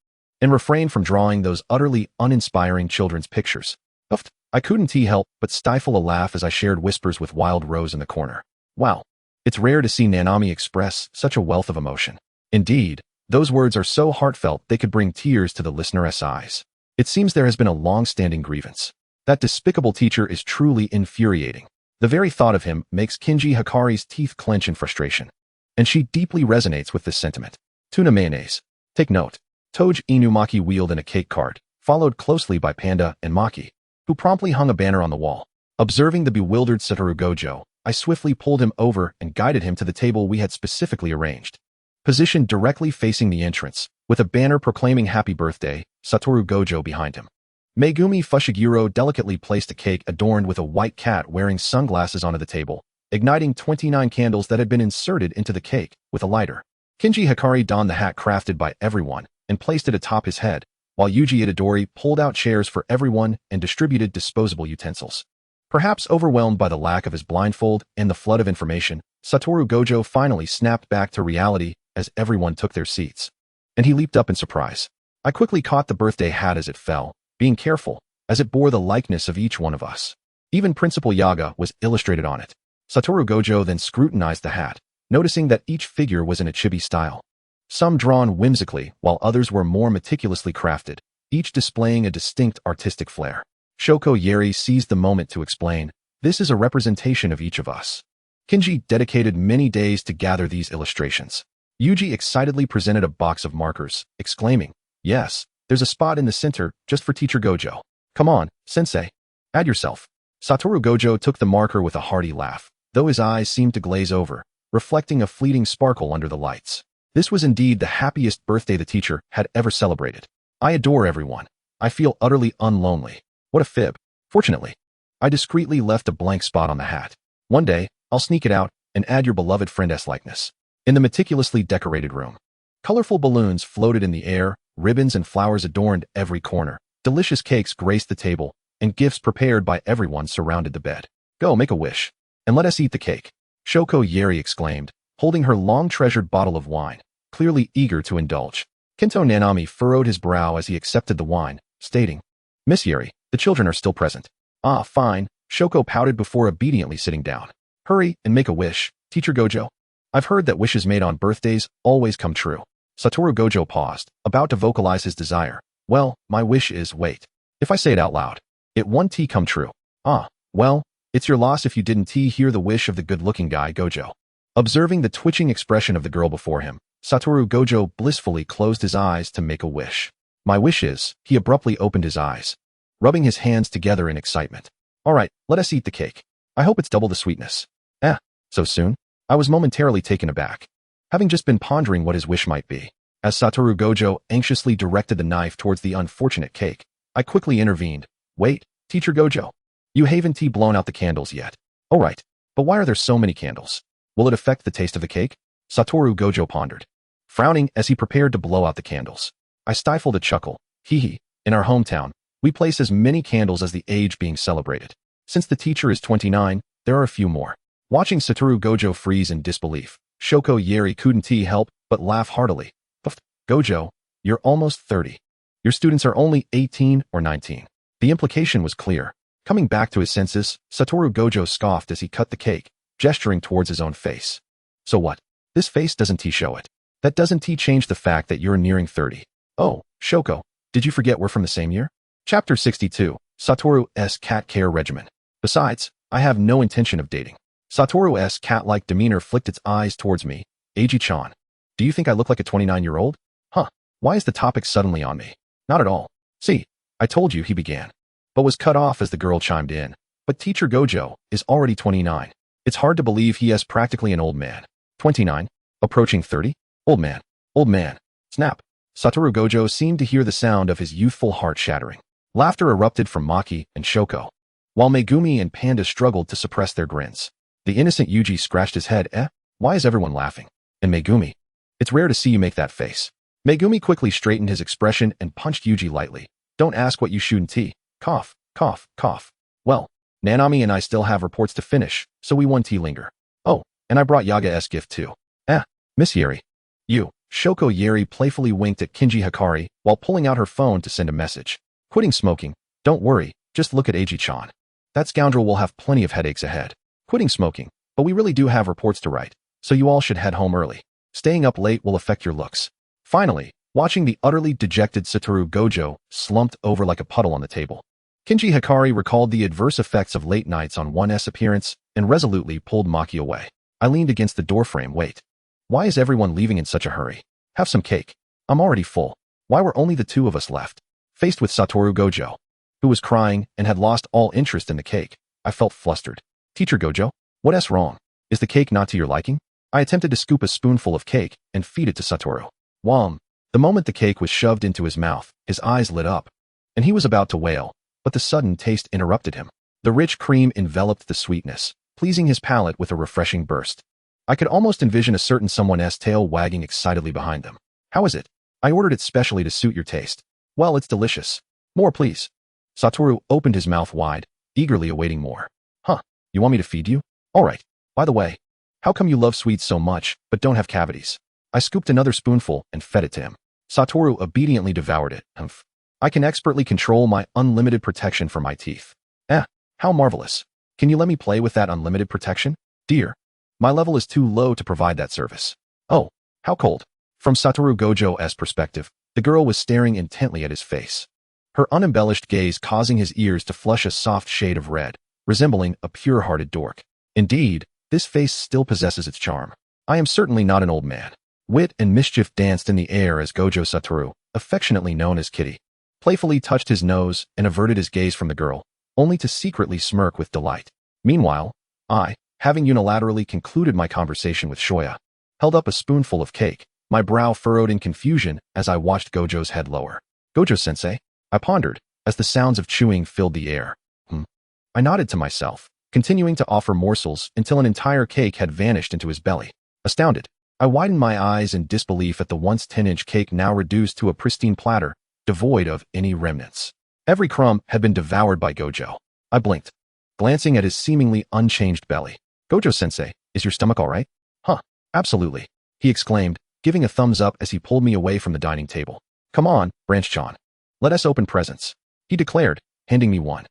Speaker 2: and refrain from drawing those utterly uninspiring children's pictures. Uffed. I couldn't help but stifle a laugh as I shared whispers with Wild Rose in the corner. Wow. It's rare to see Nanami express such a wealth of emotion. Indeed, those words are so heartfelt they could bring tears to the listener's eyes. It seems there has been a long-standing grievance. That despicable teacher is truly infuriating. The very thought of him makes Kinji Hikari's teeth clench in frustration. And she deeply resonates with this sentiment. Tuna mayonnaise. Take note. Toge Inumaki wheeled in a cake cart, followed closely by Panda and Maki, who promptly hung a banner on the wall. Observing the bewildered Satoru Gojo, I swiftly pulled him over and guided him to the table we had specifically arranged. Positioned directly facing the entrance, with a banner proclaiming happy birthday, Satoru Gojo behind him. Megumi Fushiguro delicately placed a cake adorned with a white cat wearing sunglasses onto the table, igniting 29 candles that had been inserted into the cake with a lighter. Kinji Hikari donned the hat crafted by everyone and placed it atop his head, while Yuji Itadori pulled out chairs for everyone and distributed disposable utensils. Perhaps overwhelmed by the lack of his blindfold and the flood of information, Satoru Gojo finally snapped back to reality as everyone took their seats. And he leaped up in surprise. I quickly caught the birthday hat as it fell, being careful, as it bore the likeness of each one of us. Even Principal Yaga was illustrated on it. Satoru Gojo then scrutinized the hat, noticing that each figure was in a chibi style. Some drawn whimsically, while others were more meticulously crafted, each displaying a distinct artistic flair. Shoko Yeri seized the moment to explain, this is a representation of each of us. Kinji dedicated many days to gather these illustrations. Yuji excitedly presented a box of markers, exclaiming, yes, there's a spot in the center just for Teacher Gojo. Come on, sensei. Add yourself. Satoru Gojo took the marker with a hearty laugh, though his eyes seemed to glaze over, reflecting a fleeting sparkle under the lights. This was indeed the happiest birthday the teacher had ever celebrated. I adore everyone. I feel utterly unlonely. What a fib. Fortunately, I discreetly left a blank spot on the hat. One day, I'll sneak it out and add your beloved friend's likeness. In the meticulously decorated room, colorful balloons floated in the air, ribbons and flowers adorned every corner, delicious cakes graced the table, and gifts prepared by everyone surrounded the bed. Go, make a wish, and let us eat the cake. Shoko Yeri exclaimed, holding her long-treasured bottle of wine, clearly eager to indulge. Kinto Nanami furrowed his brow as he accepted the wine, stating, Miss Yeri, the children are still present. Ah, fine, Shoko pouted before obediently sitting down. Hurry and make a wish, Teacher Gojo. I've heard that wishes made on birthdays always come true. Satoru Gojo paused, about to vocalize his desire. Well, my wish is, wait. If I say it out loud, it won't come true. Ah, well, it's your loss if you didn't hear the wish of the good-looking guy, Gojo. Observing the twitching expression of the girl before him, Satoru Gojo blissfully closed his eyes to make a wish. My wish is, he abruptly opened his eyes, rubbing his hands together in excitement. All right, let us eat the cake. I hope it's double the sweetness. So soon? I was momentarily taken aback, having just been pondering what his wish might be. As Satoru Gojo anxiously directed the knife towards the unfortunate cake, I quickly intervened. Wait, Teacher Gojo. You haven't blown out the candles yet. All right, but why are there so many candles? Will it affect the taste of the cake? Satoru Gojo pondered, frowning as he prepared to blow out the candles. I stifled a chuckle. Hee hee. In our hometown, we place as many candles as the age being celebrated. Since the teacher is 29, there are a few more. Watching Satoru Gojo freeze in disbelief, Shoko Yeri couldn't help but laugh heartily. Gojo, you're almost 30. Your students are only 18 or 19. The implication was clear. Coming back to his senses, Satoru Gojo scoffed as he cut the cake, gesturing towards his own face. So what? This face doesn't show it. That doesn't change the fact that you're nearing 30. Oh, Shoko, did you forget we're from the same year? Chapter 62, Satoru's Cat Care Regimen. Besides, I have no intention of dating. Satoru's cat-like demeanor flicked its eyes towards me. Eiji-chan, do you think I look like a 29-year-old? Huh, why is the topic suddenly on me? Not at all. See, I told you, he began, but was cut off as the girl chimed in. But teacher Gojo is already 29. It's hard to believe he is practically an old man. 29? Approaching 30? Old man. Old man. Snap. Satoru Gojo seemed to hear the sound of his youthful heart shattering. Laughter erupted from Maki and Shoko, while Megumi and Panda struggled to suppress their grins. The innocent Yuji scratched his head. Why is everyone laughing? And Megumi, it's rare to see you make that face. Megumi quickly straightened his expression and punched Yuji lightly. Don't ask what you shouldn't. Cough, cough, cough. Well, Nanami and I still have reports to finish, so we won't linger. Oh, and I brought Yaga's gift too. Miss Yeri. You. Shoko Yeri playfully winked at Kinji Hikari while pulling out her phone to send a message. Quitting smoking. Don't worry, just look at Eiji-chan. That scoundrel will have plenty of headaches ahead. Quitting smoking, but we really do have reports to write, so you all should head home early. Staying up late will affect your looks. Finally, watching the utterly dejected Satoru Gojo slumped over like a puddle on the table, Kinji Hikari recalled the adverse effects of late nights on one's appearance and resolutely pulled Maki away. I leaned against the doorframe. Wait. Why is everyone leaving in such a hurry? Have some cake. I'm already full. Why were only the two of us left? Faced with Satoru Gojo, who was crying and had lost all interest in the cake, I felt flustered. Teacher Gojo, what's wrong? Is the cake not to your liking? I attempted to scoop a spoonful of cake and feed it to Satoru. The moment the cake was shoved into his mouth, his eyes lit up, and he was about to wail, but the sudden taste interrupted him. The rich cream enveloped the sweetness, pleasing his palate with a refreshing burst. I could almost envision a certain someone's tail wagging excitedly behind them. How is it? I ordered it specially to suit your taste. Well, it's delicious. More, please. Satoru opened his mouth wide, eagerly awaiting more. You want me to feed you? All right. By the way, how come you love sweets so much, but don't have cavities? I scooped another spoonful and fed it to him. Satoru obediently devoured it. I can expertly control my unlimited protection for my teeth. How marvelous. Can you let me play with that unlimited protection? Dear, my level is too low to provide that service. Oh, how cold. From Satoru Gojo's perspective, the girl was staring intently at his face, her unembellished gaze causing his ears to flush a soft shade of red, resembling a pure-hearted dork. Indeed, this face still possesses its charm. I am certainly not an old man. Wit and mischief danced in the air as Gojo Satoru, affectionately known as Kitty, playfully touched his nose and averted his gaze from the girl, only to secretly smirk with delight. Meanwhile, I, having unilaterally concluded my conversation with Shoya, held up a spoonful of cake, my brow furrowed in confusion as I watched Gojo's head lower. Gojo-sensei? I pondered, as the sounds of chewing filled the air. I nodded to myself, continuing to offer morsels until an entire cake had vanished into his belly. Astounded, I widened my eyes in disbelief at the once 10-inch cake now reduced to a pristine platter, devoid of any remnants. Every crumb had been devoured by Gojo. I blinked, glancing at his seemingly unchanged belly. Gojo-sensei, is your stomach all right? Absolutely, he exclaimed, giving a thumbs up as he pulled me away from the dining table. Come on, Branch-chan. Let us open presents, he declared, handing me one.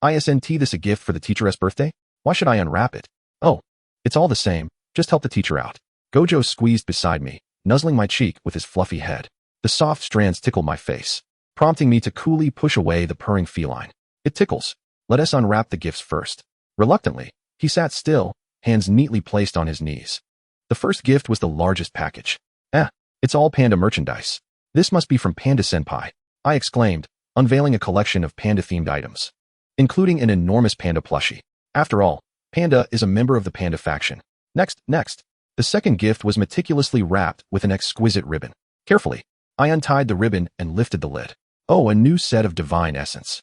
Speaker 2: Isn't this a gift for the teacher's birthday? Why should I unwrap it? Oh, it's all the same, just help the teacher out. Gojo squeezed beside me, nuzzling my cheek with his fluffy head. The soft strands tickled my face, prompting me to coolly push away the purring feline. It tickles. Let us unwrap the gifts first. Reluctantly, he sat still, hands neatly placed on his knees. The first gift was the largest package. It's all Panda merchandise. This must be from Panda-senpai, I exclaimed, unveiling a collection of Panda-themed items, including an enormous Panda plushie. After all, Panda is a member of the Panda faction. Next. The second gift was meticulously wrapped with an exquisite ribbon. Carefully, I untied the ribbon and lifted the lid. Oh, a new set of divine essence.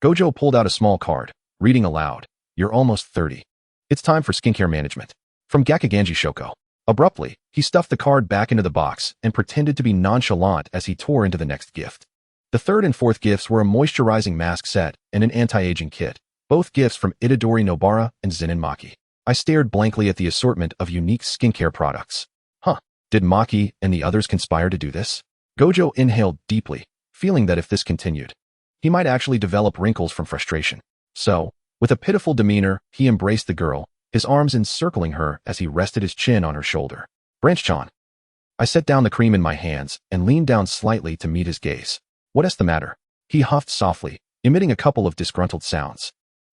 Speaker 2: Gojo pulled out a small card, reading aloud. You're almost 30. It's time for skincare management. From Gakuganji Shoko. Abruptly, he stuffed the card back into the box and pretended to be nonchalant as he tore into the next gift. The third and fourth gifts were a moisturizing mask set and an anti-aging kit, both gifts from Itadori Nobara and Zenin Maki. I stared blankly at the assortment of unique skincare products. Did Maki and the others conspire to do this? Gojo inhaled deeply, feeling that if this continued, he might actually develop wrinkles from frustration. So, with a pitiful demeanor, he embraced the girl, his arms encircling her as he rested his chin on her shoulder. Branch-chan. I set down the cream in my hands and leaned down slightly to meet his gaze. What's the matter? He huffed softly, emitting a couple of disgruntled sounds.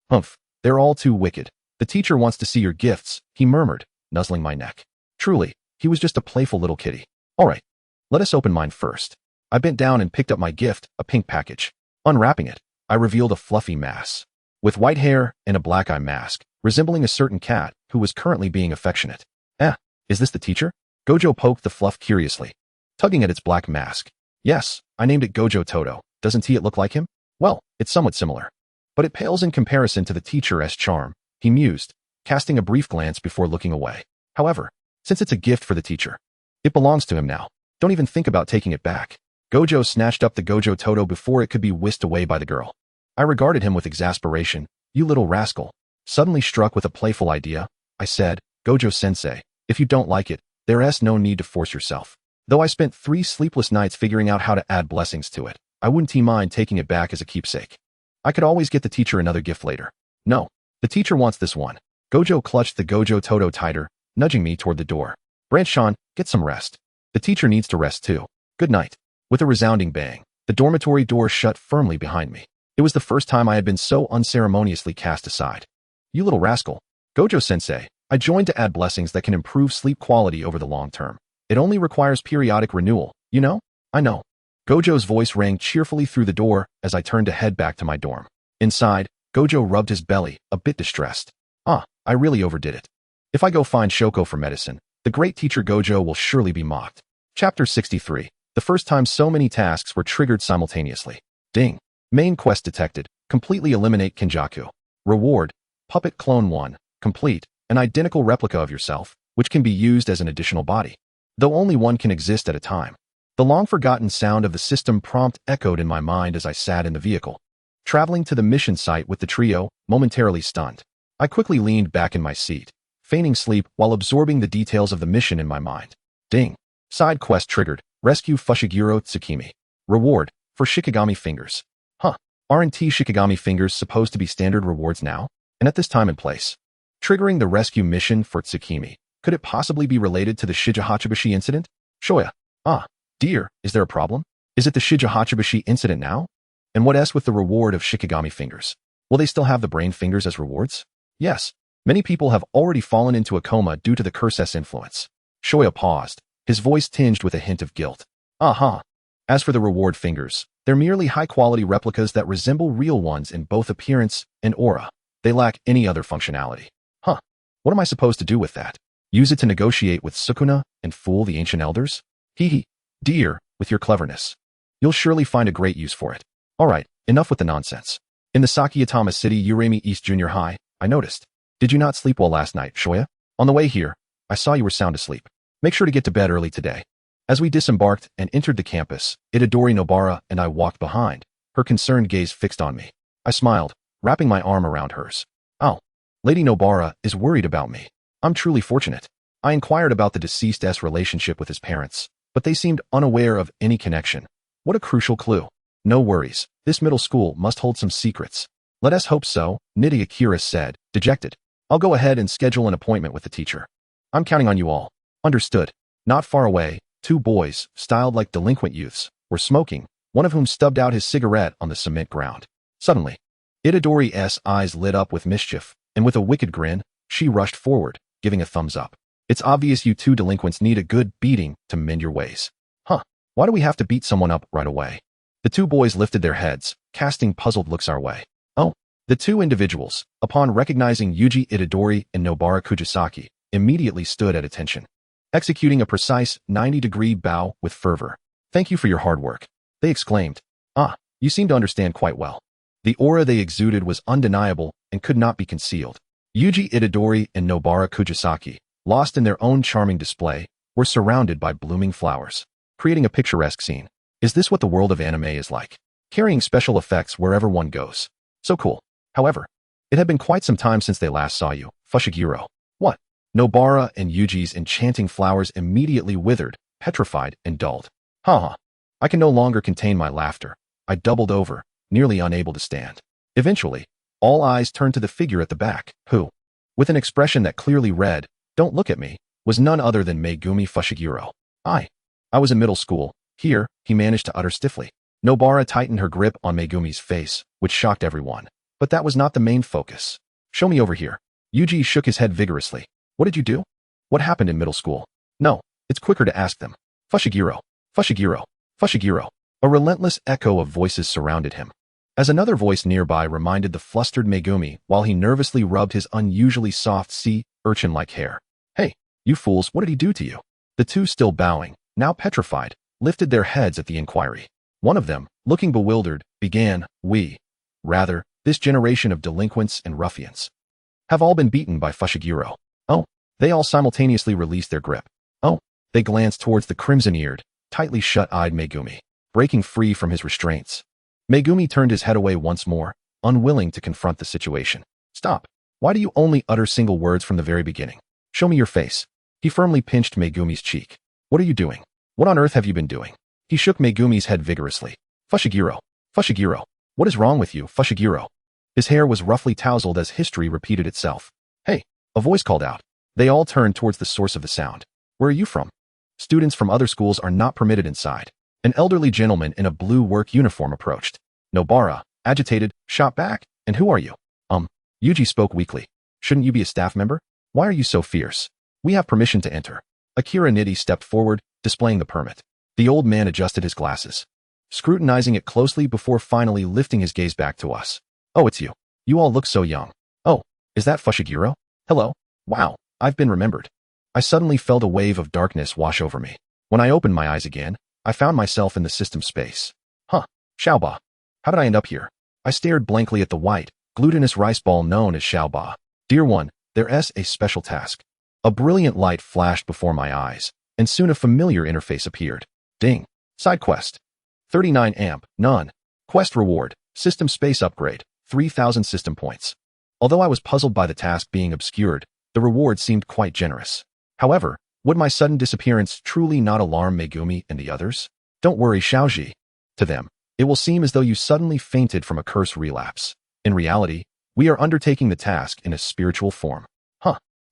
Speaker 2: Humph, they're all too wicked. The teacher wants to see your gifts, he murmured, nuzzling my neck. Truly, he was just a playful little kitty. All right, let us open mine first. I bent down and picked up my gift, a pink package. Unwrapping it, I revealed a fluffy mass. With white hair and a black eye mask, resembling a certain cat who was currently being affectionate. Is this the teacher? Gojo poked the fluff curiously, tugging at its black mask. Yes, I named it Gojo Todo. Doesn't it look like him? Well, it's somewhat similar. But it pales in comparison to the teacher's charm, he mused, casting a brief glance before looking away. However, since it's a gift for the teacher, it belongs to him now. Don't even think about taking it back. Gojo snatched up the Gojo Todo before it could be whisked away by the girl. I regarded him with exasperation. You little rascal. Suddenly struck with a playful idea, I said, Gojo-sensei, if you don't like it, there's no need to force yourself. Though I spent 3 sleepless nights figuring out how to add blessings to it, I wouldn't mind taking it back as a keepsake. I could always get the teacher another gift later. No, the teacher wants this one. Gojo clutched the Gojo Todo tighter, nudging me toward the door. Branch-chan, get some rest. The teacher needs to rest too. Good night. With a resounding bang, the dormitory door shut firmly behind me. It was the first time I had been so unceremoniously cast aside. You little rascal. Gojo-sensei, I joined to add blessings that can improve sleep quality over the long term. It only requires periodic renewal, you know? I know. Gojo's voice rang cheerfully through the door as I turned to head back to my dorm. Inside, Gojo rubbed his belly, a bit distressed. I really overdid it. If I go find Shoko for medicine, the great teacher Gojo will surely be mocked. Chapter 63. The first time so many tasks were triggered simultaneously. Ding. Main quest detected. Completely eliminate Kenjaku. Reward. Puppet Clone 1. Complete. An identical replica of yourself, which can be used as an additional body. Though only one can exist at a time. The long-forgotten sound of the system prompt echoed in my mind as I sat in the vehicle. Traveling to the mission site with the trio, momentarily stunned. I quickly leaned back in my seat, feigning sleep while absorbing the details of the mission in my mind. Ding. Side quest triggered. Rescue Fushiguro Tsukimi. Reward. For Shikigami Fingers. Aren't Shikigami Fingers supposed to be standard rewards now? And at this time and place? Triggering the rescue mission for Tsukimi. Could it possibly be related to the Shigehachibushi incident? Shoya. Dear, is there a problem? Is it the Shigehachibushi incident now? And what with the reward of Shikigami Fingers? Will they still have the brain fingers as rewards? Yes. Many people have already fallen into a coma due to the curse's influence. Shoya paused, his voice tinged with a hint of guilt. As for the reward fingers, they're merely high-quality replicas that resemble real ones in both appearance and aura. They lack any other functionality. What am I supposed to do with that? Use it to negotiate with Sukuna and fool the ancient elders? Dear, with your cleverness, you'll surely find a great use for it. Alright, enough with the nonsense. In the Sakiyatama City Urami East Junior High, I noticed. Did you not sleep well last night, Shoya? On the way here, I saw you were sound asleep. Make sure to get to bed early today. As we disembarked and entered the campus, Itadori Nobara and I walked behind, her concerned gaze fixed on me. I smiled, wrapping my arm around hers. Lady Nobara is worried about me. I'm truly fortunate. I inquired about the deceased's relationship with his parents, but they seemed unaware of any connection. What a crucial clue. No worries, this middle school must hold some secrets. Let us hope so, Nidia Kira said, dejected. I'll go ahead and schedule an appointment with the teacher. I'm counting on you all. Understood. Not far away, 2 boys, styled like delinquent youths, were smoking, one of whom stubbed out his cigarette on the cement ground. Suddenly, Itadori's eyes lit up with mischief, and with a wicked grin, she rushed forward, giving a thumbs up. It's obvious you 2 delinquents need a good beating to mend your ways. Why do we have to beat someone up right away? The 2 boys lifted their heads, casting puzzled looks our way. The 2 individuals, upon recognizing Yuji Itadori and Nobara Kujisaki, immediately stood at attention, executing a precise 90-degree bow with fervor. Thank you for your hard work, they exclaimed. You seem to understand quite well. The aura they exuded was undeniable and could not be concealed. Yuji Itadori and Nobara Kujisaki, lost in their own charming display, were surrounded by blooming flowers, creating a picturesque scene. Is this what the world of anime is like? Carrying special effects wherever one goes. So cool. However, it had been quite some time since they last saw you, Fushiguro. What? Nobara and Yuji's enchanting flowers immediately withered, petrified, and dulled. Haha. I can no longer contain my laughter. I doubled over, nearly unable to stand. Eventually, all eyes turned to the figure at the back, who, with an expression that clearly read, "Don't look at me," was none other than Megumi Fushiguro. I was in middle school. Here, he managed to utter stiffly. Nobara tightened her grip on Megumi's face, which shocked everyone. But that was not the main focus. Show me over here. Yuji shook his head vigorously. What did you do? What happened in middle school? No, it's quicker to ask them. Fushiguro, Fushiguro, Fushiguro. A relentless echo of voices surrounded him. As another voice nearby reminded the flustered Megumi while he nervously rubbed his unusually soft sea urchin-like hair. Hey, you fools, what did he do to you? The two, still bowing, now petrified, lifted their heads at the inquiry. One of them, looking bewildered, began, this generation of delinquents and ruffians have all been beaten by Fushiguro. Oh, they all simultaneously released their grip. Oh, they glanced towards the crimson-eared, tightly shut-eyed Megumi, breaking free from his restraints. Megumi turned his head away once more, unwilling to confront the situation. Stop. Why do you only utter single words from the very beginning? Show me your face. He firmly pinched Megumi's cheek. What are you doing? What on earth have you been doing? He shook Megumi's head vigorously. Fushiguro, Fushiguro, what is wrong with you, Fushiguro? His hair was roughly tousled as history repeated itself. Hey, a voice called out. They all turned towards the source of the sound. Where are you from? Students from other schools are not permitted inside. An elderly gentleman in a blue work uniform approached. Nobara, agitated, shot back. And who are you? Yuji spoke weakly. Shouldn't you be a staff member? Why are you so fierce? We have permission to enter. Akira Nidhi stepped forward, displaying the permit. The old man adjusted his glasses, scrutinizing it closely before finally lifting his gaze back to us. Oh, it's you. You all look so young. Oh, is that Fushiguro? Hello? Wow, I've been remembered. I suddenly felt a wave of darkness wash over me. When I opened my eyes again, I found myself in the system space. Xiaoba. How did I end up here? I stared blankly at the white, glutinous rice ball known as Xiaoba. Dear one, there's a special task. A brilliant light flashed before my eyes, and soon a familiar interface appeared. Ding. Side quest. 39 amp, none. Quest reward, system space upgrade, 3,000 system points. Although I was puzzled by the task being obscured, the reward seemed quite generous. However, would my sudden disappearance truly not alarm Megumi and the others? Don't worry, Xiaoji. To them, it will seem as though you suddenly fainted from a curse relapse. In reality, we are undertaking the task in a spiritual form.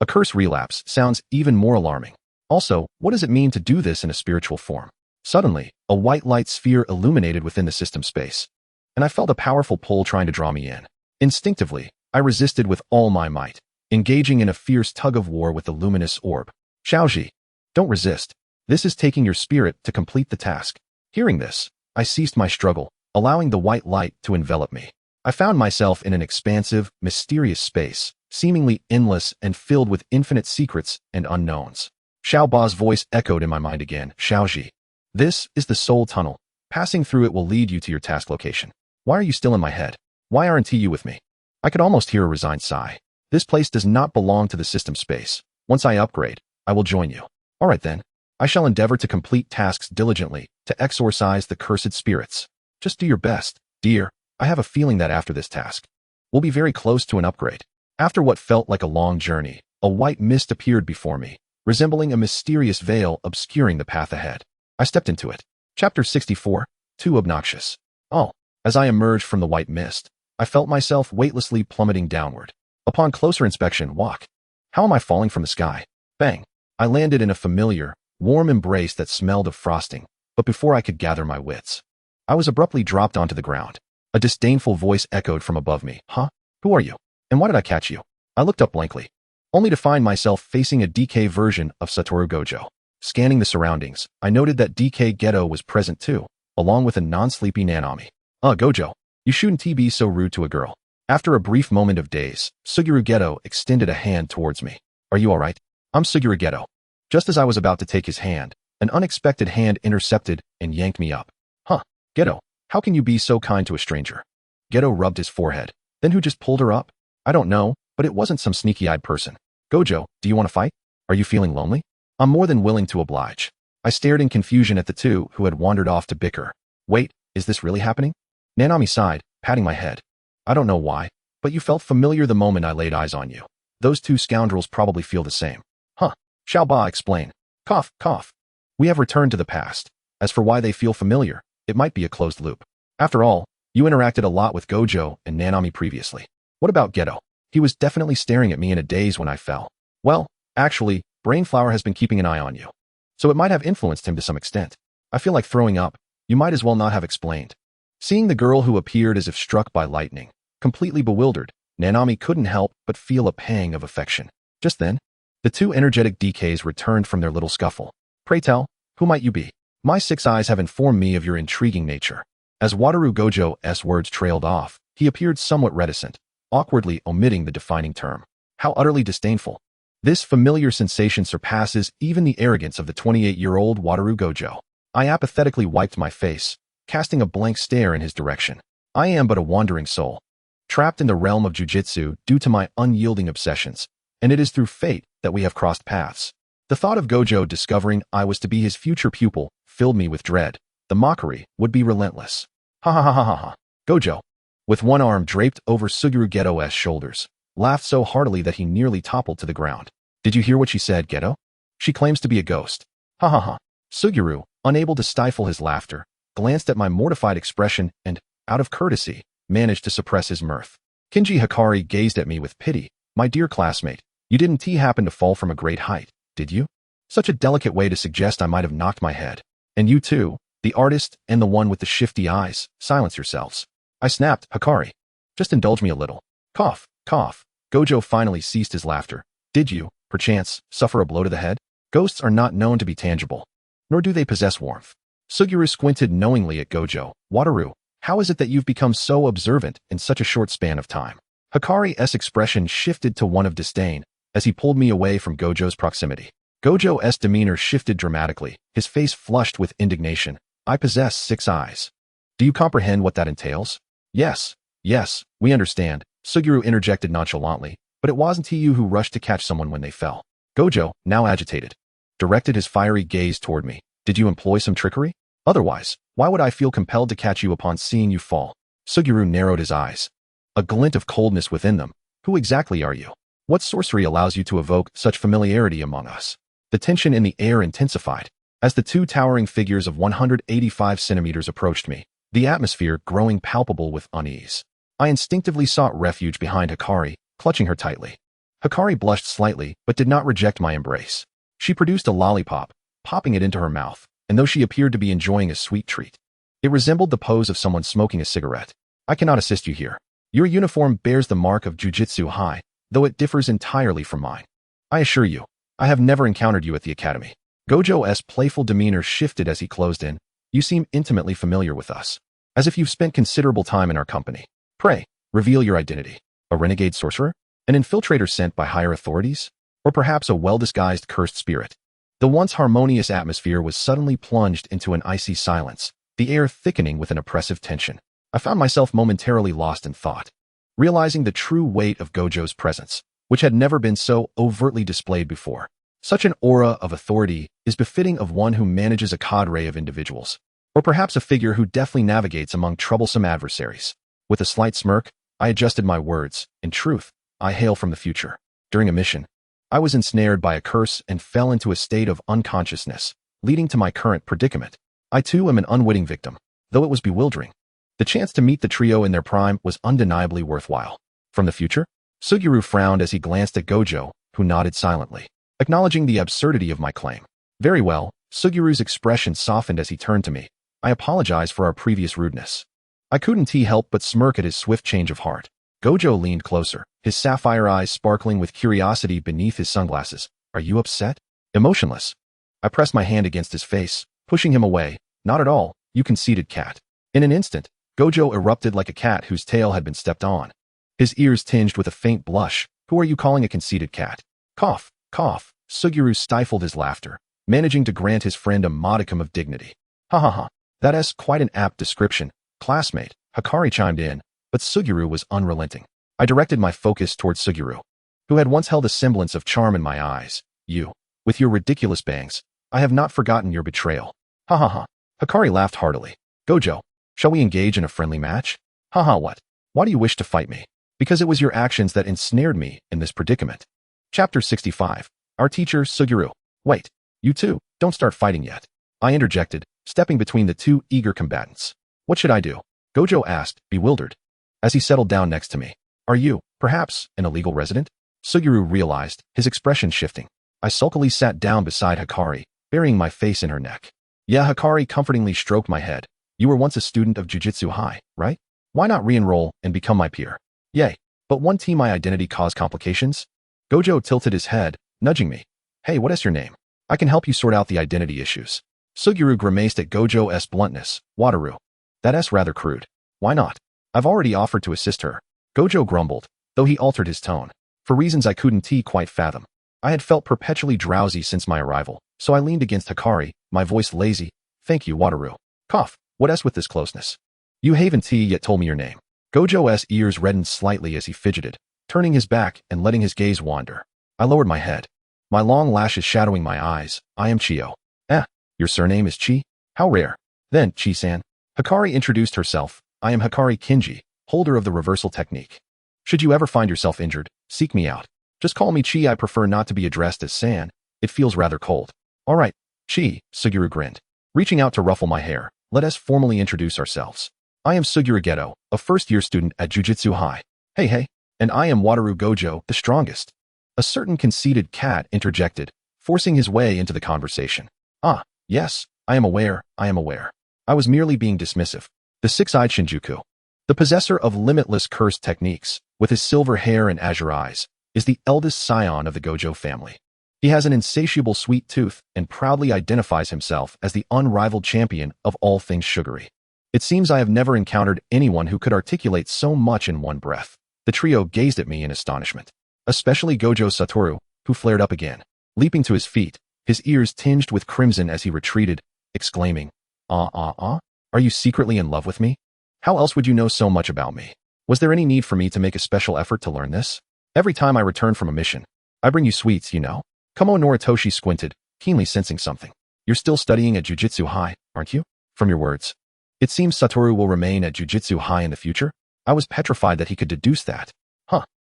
Speaker 2: A curse relapse sounds even more alarming. Also, what does it mean to do this in a spiritual form? Suddenly, a white light sphere illuminated within the system space, and I felt a powerful pull trying to draw me in. Instinctively, I resisted with all my might, engaging in a fierce tug-of-war with the luminous orb. Xiaoji, don't resist. This is taking your spirit to complete the task. Hearing this, I ceased my struggle, allowing the white light to envelop me. I found myself in an expansive, mysterious space, seemingly endless and filled with infinite secrets and unknowns. Xiaoba's voice echoed in my mind again. Xiaoji, this is the soul tunnel. Passing through it will lead you to your task location. Why are you still in my head? Why aren't you with me? I could almost hear a resigned sigh. This place does not belong to the system space. Once I upgrade, I will join you. All right then. I shall endeavor to complete tasks diligently to exorcise the cursed spirits. Just do your best, dear. I have a feeling that after this task, we'll be very close to an upgrade. After what felt like a long journey, a white mist appeared before me, resembling a mysterious veil obscuring the path ahead. I stepped into it. Chapter 64, Too Obnoxious. Oh, as I emerged from the white mist, I felt myself weightlessly plummeting downward. Upon closer inspection, how am I falling from the sky? Bang! I landed in a familiar, warm embrace that smelled of frosting, but before I could gather my wits, I was abruptly dropped onto the ground. A disdainful voice echoed from above me. Who are you? And why did I catch you? I looked up blankly, only to find myself facing a DK version of Satoru Gojo. Scanning the surroundings, I noted that DK Geto was present too, along with a non-sleepy Nanami. Gojo, you shouldn't be so rude to a girl. After a brief moment of daze, Suguru Geto extended a hand towards me. Are you alright? I'm Suguru Geto. Just as I was about to take his hand, an unexpected hand intercepted and yanked me up. Geto, how can you be so kind to a stranger? Geto rubbed his forehead. Then who just pulled her up? I don't know, but it wasn't some sneaky-eyed person. Gojo, do you want to fight? Are you feeling lonely? I'm more than willing to oblige. I stared in confusion at the two who had wandered off to bicker. Wait, is this really happening? Nanami sighed, patting my head. I don't know why, but you felt familiar the moment I laid eyes on you. Those two scoundrels probably feel the same. Huh. Xiaoba explained. Cough, cough. We have returned to the past. As for why they feel familiar, it might be a closed loop. After all, you interacted a lot with Gojo and Nanami previously. What about Geto? He was definitely staring at me in a daze when I fell. Well, actually, Brainflower has been keeping an eye on you. So it might have influenced him to some extent. I feel like throwing up. You might as well not have explained. Seeing the girl who appeared as if struck by lightning, completely bewildered, Nanami couldn't help but feel a pang of affection. Just then, the two energetic DKs returned from their little scuffle. Pray tell, who might you be? My 6 eyes have informed me of your intriguing nature. As Wataru Gojo's words trailed off, he appeared somewhat reticent, awkwardly omitting the defining term. How utterly disdainful. This familiar sensation surpasses even the arrogance of the 28-year-old Wataru Gojo. I apathetically wiped my face, casting a blank stare in his direction. I am but a wandering soul, trapped in the realm of jujitsu due to my unyielding obsessions, and it is through fate that we have crossed paths. The thought of Gojo discovering I was to be his future pupil filled me with dread. The mockery would be relentless. Ha ha ha ha ha ha. Gojo, with one arm draped over Suguru Geto's shoulders, laughed so heartily that he nearly toppled to the ground. Did you hear what she said, Geto? She claims to be a ghost. Ha ha ha. Suguru, unable to stifle his laughter, glanced at my mortified expression and, out of courtesy, managed to suppress his mirth. Kinji Hikari gazed at me with pity. My dear classmate, you didn't happen to fall from a great height, did you? Such a delicate way to suggest I might have knocked my head. And you too, the artist and the one with the shifty eyes, silence yourselves. I snapped, Hikari. Just indulge me a little. Cough, cough. Gojo finally ceased his laughter. Did you, perchance, suffer a blow to the head? Ghosts are not known to be tangible, nor do they possess warmth. Suguru squinted knowingly at Gojo. Wataru, how is it that you've become so observant in such a short span of time? Hikari's expression shifted to one of disdain as he pulled me away from Gojo's proximity. Gojo's demeanor shifted dramatically, his face flushed with indignation. I possess 6 eyes. Do you comprehend what that entails? Yes, we understand, Suguru interjected nonchalantly, but it wasn't you who rushed to catch someone when they fell. Gojo, now agitated, directed his fiery gaze toward me. Did you employ some trickery? Otherwise, why would I feel compelled to catch you upon seeing you fall? Suguru narrowed his eyes, a glint of coldness within them. Who exactly are you? What sorcery allows you to evoke such familiarity among us? The tension in the air intensified as the two towering figures of 185 centimeters approached me, the atmosphere growing palpable with unease. I instinctively sought refuge behind Hikari, clutching her tightly. Hikari blushed slightly, but did not reject my embrace. She produced a lollipop, popping it into her mouth, and though she appeared to be enjoying a sweet treat, it resembled the pose of someone smoking a cigarette. I cannot assist you here. Your uniform bears the mark of Jujutsu High, though it differs entirely from mine. I assure you, I have never encountered you at the academy. Gojo's playful demeanor shifted as he closed in. You seem intimately familiar with us, as if you've spent considerable time in our company. Pray, reveal your identity. A renegade sorcerer? An infiltrator sent by higher authorities? Or perhaps a well-disguised cursed spirit? The once harmonious atmosphere was suddenly plunged into an icy silence, the air thickening with an oppressive tension. I found myself momentarily lost in thought, realizing the true weight of Gojo's presence, which had never been so overtly displayed before. Such an aura of authority is befitting of one who manages a cadre of individuals, or perhaps a figure who deftly navigates among troublesome adversaries. With a slight smirk, I adjusted my words. In truth, I hail from the future. During a mission, I was ensnared by a curse and fell into a state of unconsciousness, leading to my current predicament. I too am an unwitting victim, though it was bewildering. The chance to meet the trio in their prime was undeniably worthwhile. From the future? Suguru frowned as he glanced at Gojo, who nodded silently, acknowledging the absurdity of my claim. Very well, Suguru's expression softened as he turned to me. I apologize for our previous rudeness. I couldn't help but smirk at his swift change of heart. Gojo leaned closer, his sapphire eyes sparkling with curiosity beneath his sunglasses. Are you upset? Emotionless? I pressed my hand against his face, pushing him away. Not at all, you conceited cat. In an instant, Gojo erupted like a cat whose tail had been stepped on, his ears tinged with a faint blush. Who are you calling a conceited cat? Cough, cough. Suguru stifled his laughter, managing to grant his friend a modicum of dignity. Ha ha ha. That's quite an apt description, classmate. Hikari chimed in, but Suguru was unrelenting. I directed my focus towards Suguru, who had once held a semblance of charm in my eyes. You. With your ridiculous bangs. I have not forgotten your betrayal. Ha ha ha. Hikari laughed heartily. Gojo, shall we engage in a friendly match? Ha ha what? Why do you wish to fight me? Because it was your actions that ensnared me in this predicament. Chapter 65. Our teacher, Suguru. Wait. You two, don't start fighting yet. I interjected, stepping between the two eager combatants. What should I do? Gojo asked, bewildered. As he settled down next to me. Are you, perhaps, an illegal resident? Suguru realized, his expression shifting. I sulkily sat down beside Hikari, burying my face in her neck. Yeah, Hikari comfortingly stroked my head. You were once a student of Jujutsu High, right? Why not re-enroll and become my peer? Yay. But won't my identity cause complications? Gojo tilted his head, nudging me. Hey, what is your name? I can help you sort out the identity issues. Suguru grimaced at Gojo's bluntness. Wataru. That's rather crude. Why not? I've already offered to assist her. Gojo grumbled, though he altered his tone. For reasons I couldn't quite fathom. I had felt perpetually drowsy since my arrival, so I leaned against Hikari, my voice lazy. Thank you, Wataru. Cough. What with this closeness? You haven't yet told me your name. Gojo's ears reddened slightly as he fidgeted, turning his back and letting his gaze wander. I lowered my head. My long lashes shadowing my eyes. I am Chio. Your surname is Chi? How rare. Then, Chi-san. Hikari introduced herself. I am Hikari Kinji, holder of the reversal technique. Should you ever find yourself injured, seek me out. Just call me Chi. I prefer not to be addressed as San. It feels rather cold. All right, Chi, Suguru grinned. Reaching out to ruffle my hair, let us formally introduce ourselves. I am Suguru Geto, a first-year student at Jujutsu High. Hey. And I am Wataru Gojo, the strongest. A certain conceited cat interjected, forcing his way into the conversation. Yes, I am aware. I was merely being dismissive. The six-eyed Shinjuku. The possessor of limitless cursed techniques, with his silver hair and azure eyes, is the eldest scion of the Gojo family. He has an insatiable sweet tooth and proudly identifies himself as the unrivaled champion of all things sugary. It seems I have never encountered anyone who could articulate so much in one breath. The trio gazed at me in astonishment, especially Gojo Satoru, who flared up again, leaping to his feet, his ears tinged with crimson as he retreated, exclaiming, Are you secretly in love with me? How else would you know so much about me? Was there any need for me to make a special effort to learn this? Every time I return from a mission, I bring you sweets, you know? Kumo Noritoshi squinted, keenly sensing something. You're still studying at Jujutsu High, aren't you? From your words. It seems Satoru will remain at Jujutsu High in the future? I was petrified that he could deduce that.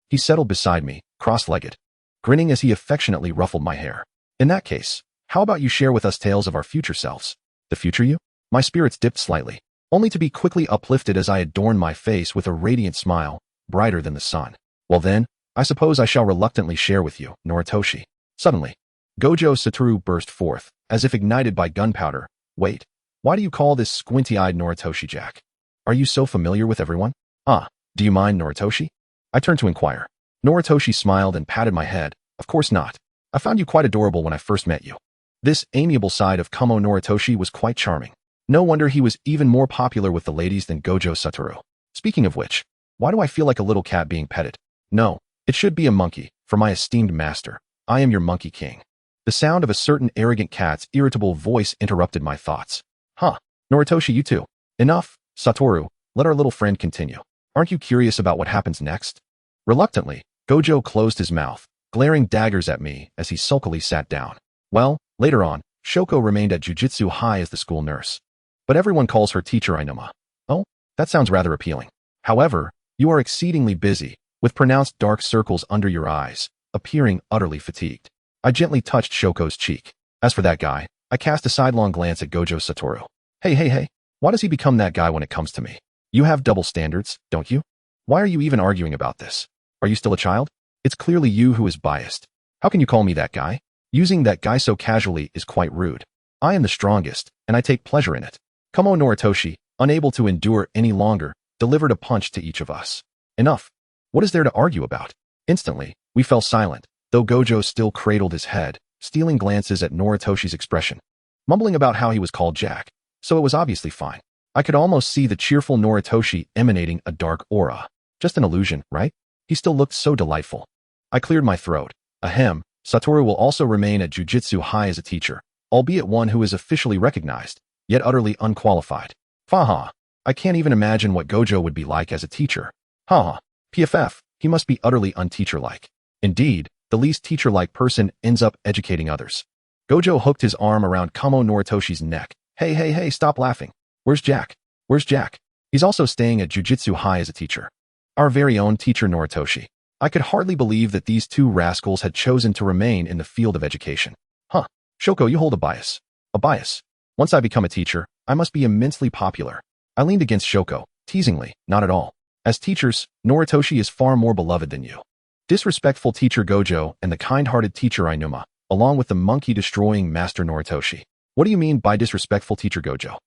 Speaker 2: He settled beside me, cross-legged, grinning as he affectionately ruffled my hair. In that case, how about you share with us tales of our future selves? The future you? My spirits dipped slightly, only to be quickly uplifted as I adorned my face with a radiant smile, brighter than the sun. Well then, I suppose I shall reluctantly share with you, Noritoshi. Suddenly, Gojo Satoru burst forth, as if ignited by gunpowder. Wait, why do you call this squinty-eyed Noritoshi Jack? Are you so familiar with everyone? Do you mind, Noritoshi? I turned to inquire. Noritoshi smiled and patted my head. Of course not. I found you quite adorable when I first met you. This amiable side of Kumo Noritoshi was quite charming. No wonder he was even more popular with the ladies than Gojo Satoru. Speaking of which, why do I feel like a little cat being petted? No, it should be a monkey, for my esteemed master. I am your monkey king. The sound of a certain arrogant cat's irritable voice interrupted my thoughts. Noritoshi, you too. Enough, Satoru, let our little friend continue. Aren't you curious about what happens next? Reluctantly, Gojo closed his mouth, glaring daggers at me as he sulkily sat down. Well, later on, Shoko remained at Jujutsu High as the school nurse. But everyone calls her teacher Ainoma. Oh, that sounds rather appealing. However, you are exceedingly busy, with pronounced dark circles under your eyes, appearing utterly fatigued. I gently touched Shoko's cheek. As for that guy, I cast a sidelong glance at Gojo Satoru. Hey, why does he become that guy when it comes to me? You have double standards, don't you? Why are you even arguing about this? Are you still a child? It's clearly you who is biased. How can you call me that guy? Using that guy so casually is quite rude. I am the strongest, and I take pleasure in it. Kumo Noritoshi, unable to endure any longer, delivered a punch to each of us. Enough. What is there to argue about? Instantly, we fell silent, though Gojo still cradled his head, stealing glances at Noritoshi's expression, mumbling about how he was called Jack, so it was obviously fine. I could almost see the cheerful Noritoshi emanating a dark aura. Just an illusion, right? He still looked so delightful. I cleared my throat. Ahem, Satoru will also remain at Jujutsu High as a teacher, albeit one who is officially recognized, yet utterly unqualified. Faha. I can't even imagine what Gojo would be like as a teacher. PFF, he must be utterly unteacher-like. Indeed, the least teacher-like person ends up educating others. Gojo hooked his arm around Kamo Noritoshi's neck. Hey, stop laughing. Where's Jack? Where's Jack? He's also staying at Jujutsu High as a teacher. Our very own teacher Noritoshi. I could hardly believe that these two rascals had chosen to remain in the field of education. Huh. Shoko, you hold a bias. A bias. Once I become a teacher, I must be immensely popular. I leaned against Shoko, teasingly, not at all. As teachers, Noritoshi is far more beloved than you. Disrespectful teacher Gojo and the kind-hearted teacher Ainuma, along with the monkey-destroying master Noritoshi. What do you mean by disrespectful teacher Gojo?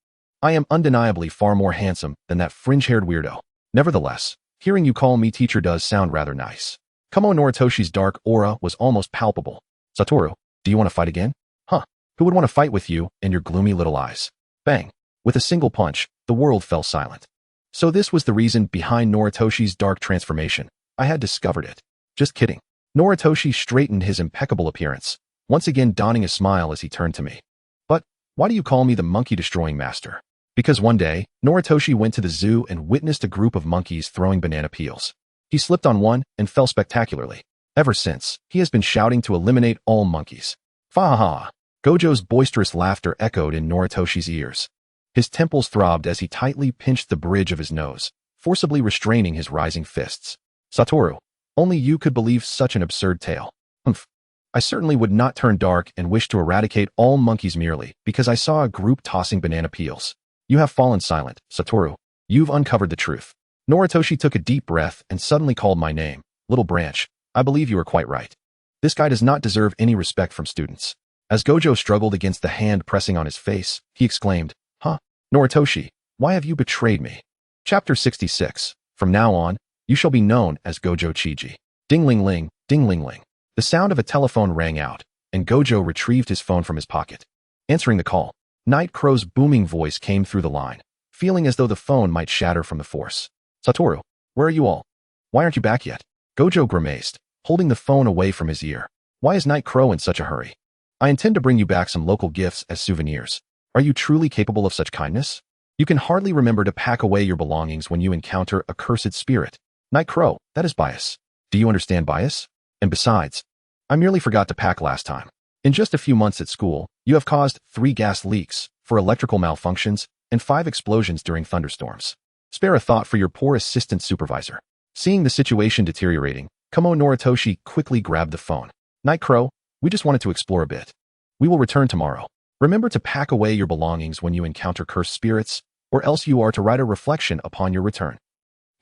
Speaker 2: I am undeniably far more handsome than that fringe-haired weirdo. Nevertheless, hearing you call me teacher does sound rather nice. Kamo Noritoshi's dark aura was almost palpable. Satoru, do you want to fight again? Huh. Who would want to fight with you and your gloomy little eyes? Bang. With a single punch, the world fell silent. So this was the reason behind Noritoshi's dark transformation. I had discovered it. Just kidding. Noritoshi straightened his impeccable appearance, once again donning a smile as he turned to me. But why do you call me the monkey-destroying master? Because one day, Noritoshi went to the zoo and witnessed a group of monkeys throwing banana peels. He slipped on one and fell spectacularly. Ever since, he has been shouting to eliminate all monkeys. Fa-ha-ha. Gojo's boisterous laughter echoed in Noritoshi's ears. His temples throbbed as he tightly pinched the bridge of his nose, forcibly restraining his rising fists. Satoru, only you could believe such an absurd tale. Humph. I certainly would not turn dark and wish to eradicate all monkeys merely because I saw a group tossing banana peels. You have fallen silent, Satoru. You've uncovered the truth. Noritoshi took a deep breath and suddenly called my name. Little Branch, I believe you are quite right. This guy does not deserve any respect from students. As Gojo struggled against the hand pressing on his face, he exclaimed, Huh? Noritoshi, why have you betrayed me? Chapter 66. From now on, you shall be known as Gojo Chiji. Ding-ling-ling, ding-ling-ling. The sound of a telephone rang out, and Gojo retrieved his phone from his pocket. Answering the call, Night Crow's booming voice came through the line, feeling as though the phone might shatter from the force. Satoru, where are you all? Why aren't you back yet? Gojo grimaced, holding the phone away from his ear. Why is Night Crow in such a hurry? I intend to bring you back some local gifts as souvenirs. Are you truly capable of such kindness? You can hardly remember to pack away your belongings when you encounter a cursed spirit. Night Crow, that is bias. Do you understand bias? And besides, I merely forgot to pack last time. In just a few months at school, you have caused 3 gas leaks, 4 electrical malfunctions, and 5 explosions during thunderstorms. Spare a thought for your poor assistant supervisor. Seeing the situation deteriorating, Kamo Noritoshi quickly grabbed the phone. Night Crow, we just wanted to explore a bit. We will return tomorrow. Remember to pack away your belongings when you encounter cursed spirits, or else you are to write a reflection upon your return.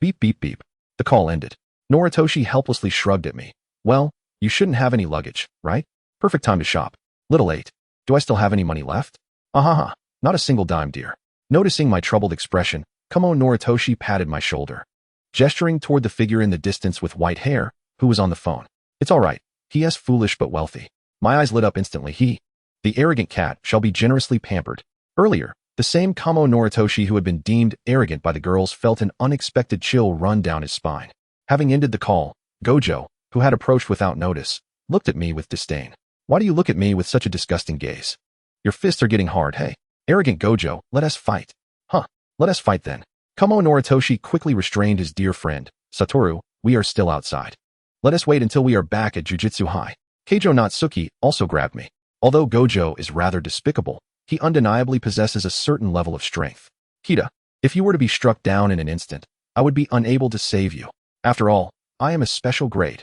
Speaker 2: Beep, beep, beep. The call ended. Noritoshi helplessly shrugged at me. Well, you shouldn't have any luggage, right? Perfect time to shop. Little 8. Do I still have any money left? Ahaha, not a single dime, dear. Noticing my troubled expression, Kamo Noritoshi patted my shoulder, gesturing toward the figure in the distance with white hair, who was on the phone. It's all right. He is foolish but wealthy. My eyes lit up instantly. The arrogant cat, shall be generously pampered. Earlier, the same Kamo Noritoshi who had been deemed arrogant by the girls felt an unexpected chill run down his spine. Having ended the call, Gojo, who had approached without notice, looked at me with disdain. Why do you look at me with such a disgusting gaze? Your fists are getting hard, hey? Arrogant Gojo, let us fight. Huh, let us fight then. Kamo Noritoshi quickly restrained his dear friend. Satoru, we are still outside. Let us wait until we are back at Jujutsu High. Keijo Natsuki also grabbed me. Although Gojo is rather despicable, he undeniably possesses a certain level of strength. Kita, if you were to be struck down in an instant, I would be unable to save you. After all, I am a special grade.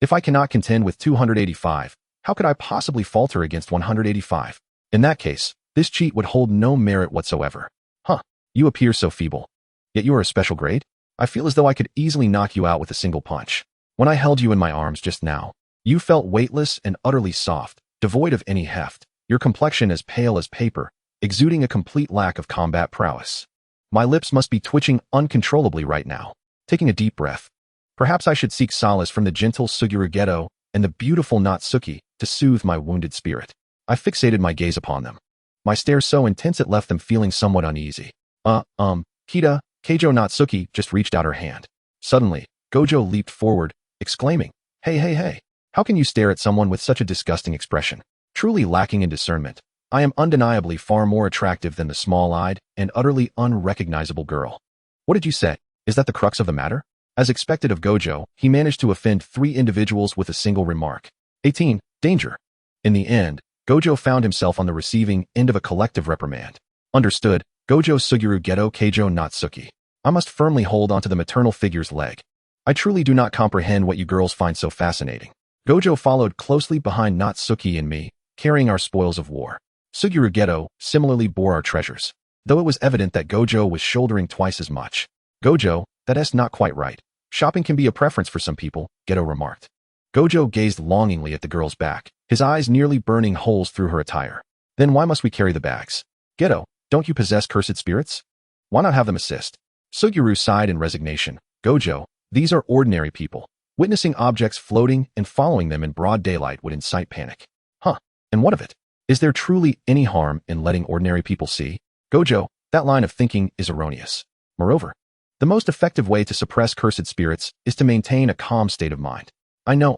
Speaker 2: If I cannot contend with 285, how could I possibly falter against 185? In that case, this cheat would hold no merit whatsoever. Huh, you appear so feeble. Yet you are a special grade? I feel as though I could easily knock you out with a single punch. When I held you in my arms just now, you felt weightless and utterly soft, devoid of any heft, your complexion as pale as paper, exuding a complete lack of combat prowess. My lips must be twitching uncontrollably right now. Taking a deep breath. Perhaps I should seek solace from the gentle Suguru Geto and the beautiful Natsuki to soothe my wounded spirit. I fixated my gaze upon them. My stare so intense it left them feeling somewhat uneasy. Kita, Keijo Natsuki just reached out her hand. Suddenly, Gojo leaped forward, exclaiming, Hey, how can you stare at someone with such a disgusting expression? Truly lacking in discernment, I am undeniably far more attractive than the small-eyed and utterly unrecognizable girl. What did you say? Is that the crux of the matter? As expected of Gojo, he managed to offend 3 individuals with a single remark. 18. Danger. In the end, Gojo found himself on the receiving end of a collective reprimand. Understood, Gojo Suguru Geto Keijo Natsuki. I must firmly hold onto the maternal figure's leg. I truly do not comprehend what you girls find so fascinating. Gojo followed closely behind Natsuki and me, carrying our spoils of war. Suguru Geto similarly bore our treasures, though it was evident that Gojo was shouldering twice as much. Gojo, that's not quite right. Shopping can be a preference for some people, Geto remarked. Gojo gazed longingly at the girl's back, his eyes nearly burning holes through her attire. Then why must we carry the bags? Geto, don't you possess cursed spirits? Why not have them assist? Suguru sighed in resignation. Gojo, these are ordinary people. Witnessing objects floating and following them in broad daylight would incite panic. Huh, and what of it? Is there truly any harm in letting ordinary people see? Gojo, that line of thinking is erroneous. Moreover, the most effective way to suppress cursed spirits is to maintain a calm state of mind. I know,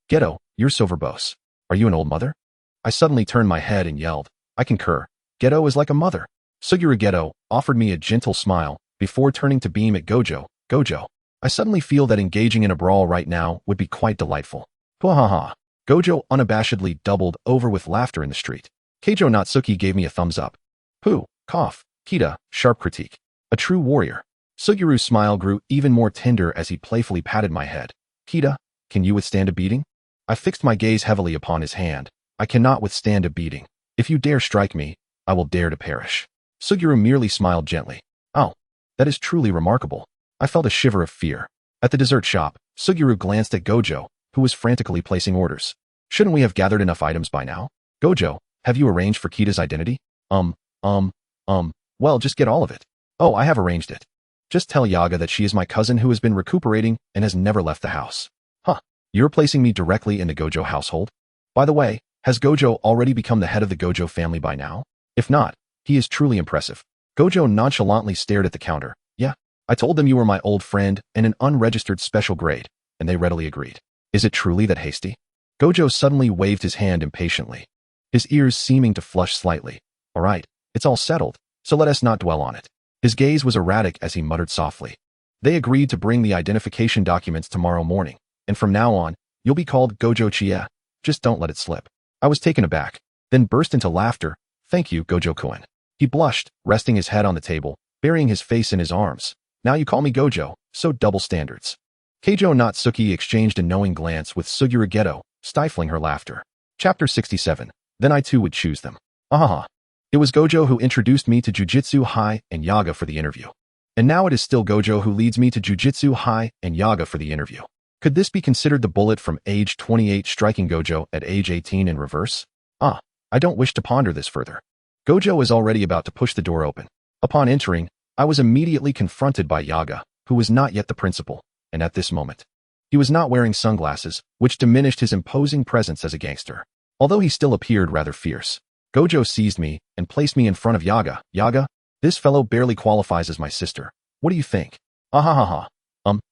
Speaker 2: Geto, you're so verbose. Are you an old mother? I suddenly turned my head and yelled, I concur. Geto is like a mother. Suguru Geto offered me a gentle smile before turning to beam at Gojo. Gojo, I suddenly feel that engaging in a brawl right now would be quite delightful. Pwahaha. Gojo unabashedly doubled over with laughter in the street. Keijo Natsuki gave me a thumbs up. Pooh, cough, Kita, sharp critique. A true warrior. Suguru's smile grew even more tender as he playfully patted my head. Kita, can you withstand a beating? I fixed my gaze heavily upon his hand. I cannot withstand a beating. If you dare strike me, I will dare to perish. Suguru merely smiled gently. Oh, that is truly remarkable. I felt a shiver of fear. At the dessert shop, Suguru glanced at Gojo, who was frantically placing orders. Shouldn't we have gathered enough items by now? Gojo, have you arranged for Kita's identity? Well, just get all of it. Oh, I have arranged it. Just tell Yaga that she is my cousin who has been recuperating and has never left the house. Huh, you're placing me directly in the Gojo household? By the way, has Gojo already become the head of the Gojo family by now? If not, he is truly impressive. Gojo nonchalantly stared at the counter. Yeah, I told them you were my old friend and an unregistered special grade, and they readily agreed. Is it truly that hasty? Gojo suddenly waved his hand impatiently, his ears seeming to flush slightly. All right, it's all settled, so let us not dwell on it. His gaze was erratic as he muttered softly. They agreed to bring the identification documents tomorrow morning, and from now on, you'll be called Gojo Chie. Just don't let it slip. I was taken aback, then burst into laughter. Thank you, Gojo-kun. He blushed, resting his head on the table, burying his face in his arms. Now you call me Gojo, so double standards. Keijo Natsuki exchanged a knowing glance with Suguru Geto, stifling her laughter. Chapter 67. Then I too would choose them. Ahaha. It was Gojo who introduced me to Jujutsu High and Yaga for the interview. And now it is still Gojo who leads me to Jujutsu High and Yaga for the interview. Could this be considered the bullet from age 28 striking Gojo at age 18 in reverse? I don't wish to ponder this further. Gojo is already about to push the door open. Upon entering, I was immediately confronted by Yaga, who was not yet the principal, and at this moment, he was not wearing sunglasses, which diminished his imposing presence as a gangster. Although he still appeared rather fierce, Gojo seized me and placed me in front of Yaga. Yaga, this fellow barely qualifies as my sister. What do you think? Ahahaha.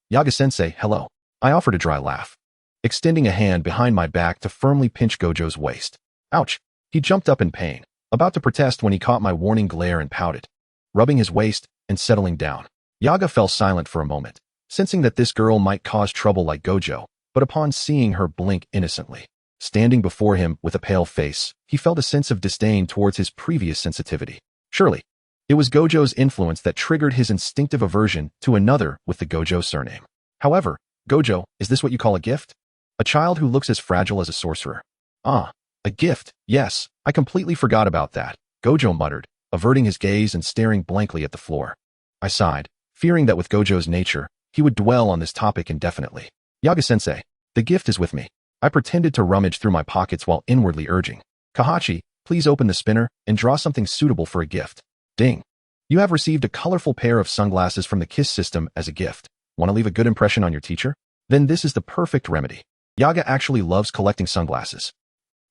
Speaker 2: Yaga-sensei, hello. I offered a dry laugh, extending a hand behind my back to firmly pinch Gojo's waist. Ouch. He jumped up in pain, about to protest when he caught my warning glare and pouted, rubbing his waist and settling down. Yaga fell silent for a moment, sensing that this girl might cause trouble like Gojo, but upon seeing her blink innocently, standing before him with a pale face, he felt a sense of disdain towards his previous sensitivity. Surely, it was Gojo's influence that triggered his instinctive aversion to another with the Gojo surname. However, Gojo, is this what you call a gift? A child who looks as fragile as a sorcerer. A gift, yes, I completely forgot about that, Gojo muttered, averting his gaze and staring blankly at the floor. I sighed, fearing that with Gojo's nature, he would dwell on this topic indefinitely. Yaga-sensei, the gift is with me. I pretended to rummage through my pockets while inwardly urging. Kahachi, please open the spinner and draw something suitable for a gift. Ding. You have received a colorful pair of sunglasses from the KISS system as a gift. Want to leave a good impression on your teacher? Then this is the perfect remedy. Yaga actually loves collecting sunglasses.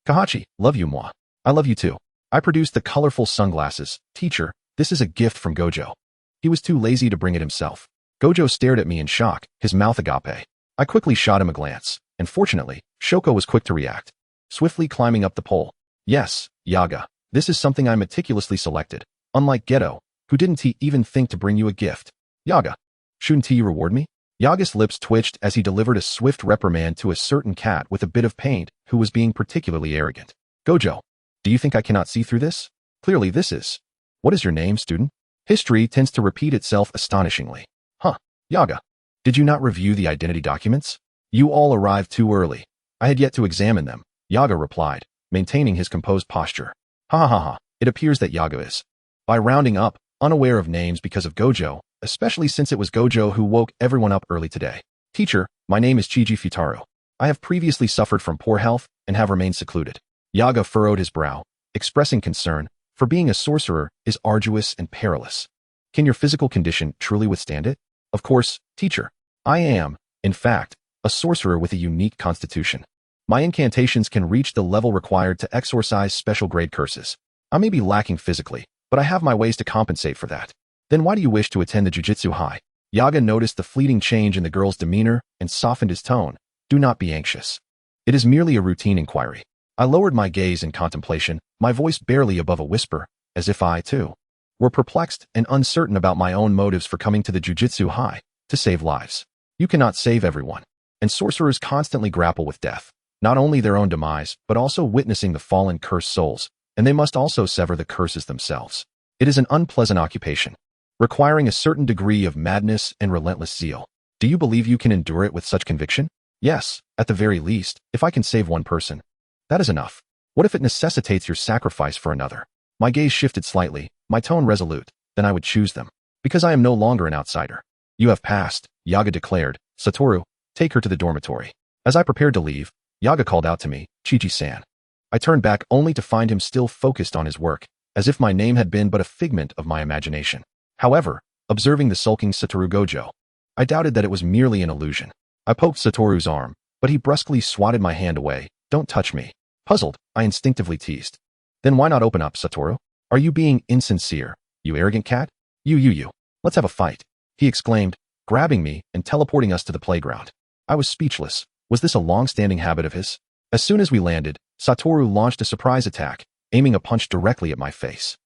Speaker 2: Kahachi, love you moi. I love you too. I produced the colorful sunglasses. Teacher, this is a gift from Gojo. He was too lazy to bring it himself. Gojo stared at me in shock, his mouth agape. I quickly shot him a glance, and fortunately, Shoko was quick to react, swiftly climbing up the pole. Yes, Yaga, this is something I meticulously selected, unlike Geto, who didn't even think to bring you a gift. Yaga, shouldn't he reward me? Yaga's lips twitched as he delivered a swift reprimand to a certain cat with a bit of paint who was being particularly arrogant. Gojo, do you think I cannot see through this? Clearly this is. What is your name, student? History tends to repeat itself astonishingly. Huh, Yaga. Did you not review the identity documents? You all arrived too early. I had yet to examine them, Yaga replied, maintaining his composed posture. Ha ha ha ha, it appears that Yaga is. By rounding up, unaware of names because of Gojo, especially since it was Gojo who woke everyone up early today. Teacher, my name is Chiji Futaro. I have previously suffered from poor health and have remained secluded. Yaga furrowed his brow, expressing concern, for being a sorcerer is arduous and perilous. Can your physical condition truly withstand it? Of course, teacher. I am, in fact, a sorcerer with a unique constitution. My incantations can reach the level required to exorcise special grade curses. I may be lacking physically, but I have my ways to compensate for that. Then why do you wish to attend the Jujutsu High? Yaga noticed the fleeting change in the girl's demeanor and softened his tone. Do not be anxious. It is merely a routine inquiry. I lowered my gaze in contemplation, my voice barely above a whisper, as if I, too, were perplexed and uncertain about my own motives for coming to the Jujutsu High, to save lives. You cannot save everyone, and sorcerers constantly grapple with death, not only their own demise, but also witnessing the fallen cursed souls, and they must also sever the curses themselves. It is an unpleasant occupation, requiring a certain degree of madness and relentless zeal. Do you believe you can endure it with such conviction? Yes, at the very least, if I can save one person. That is enough. What if it necessitates your sacrifice for another? My gaze shifted slightly, my tone resolute. Then I would choose them. Because I am no longer an outsider. You have passed, Yaga declared. Satoru, take her to the dormitory. As I prepared to leave, Yaga called out to me, Chiji-san. I turned back only to find him still focused on his work, as if my name had been but a figment of my imagination. However, observing the sulking Satoru Gojo, I doubted that it was merely an illusion. I poked Satoru's arm, but he brusquely swatted my hand away. Don't touch me. Puzzled, I instinctively teased. Then why not open up, Satoru? Are you being insincere, you arrogant cat? You. Let's have a fight, he exclaimed, grabbing me and teleporting us to the playground. I was speechless. Was this a long-standing habit of his? As soon as we landed, Satoru launched a surprise attack, aiming a punch directly at my face.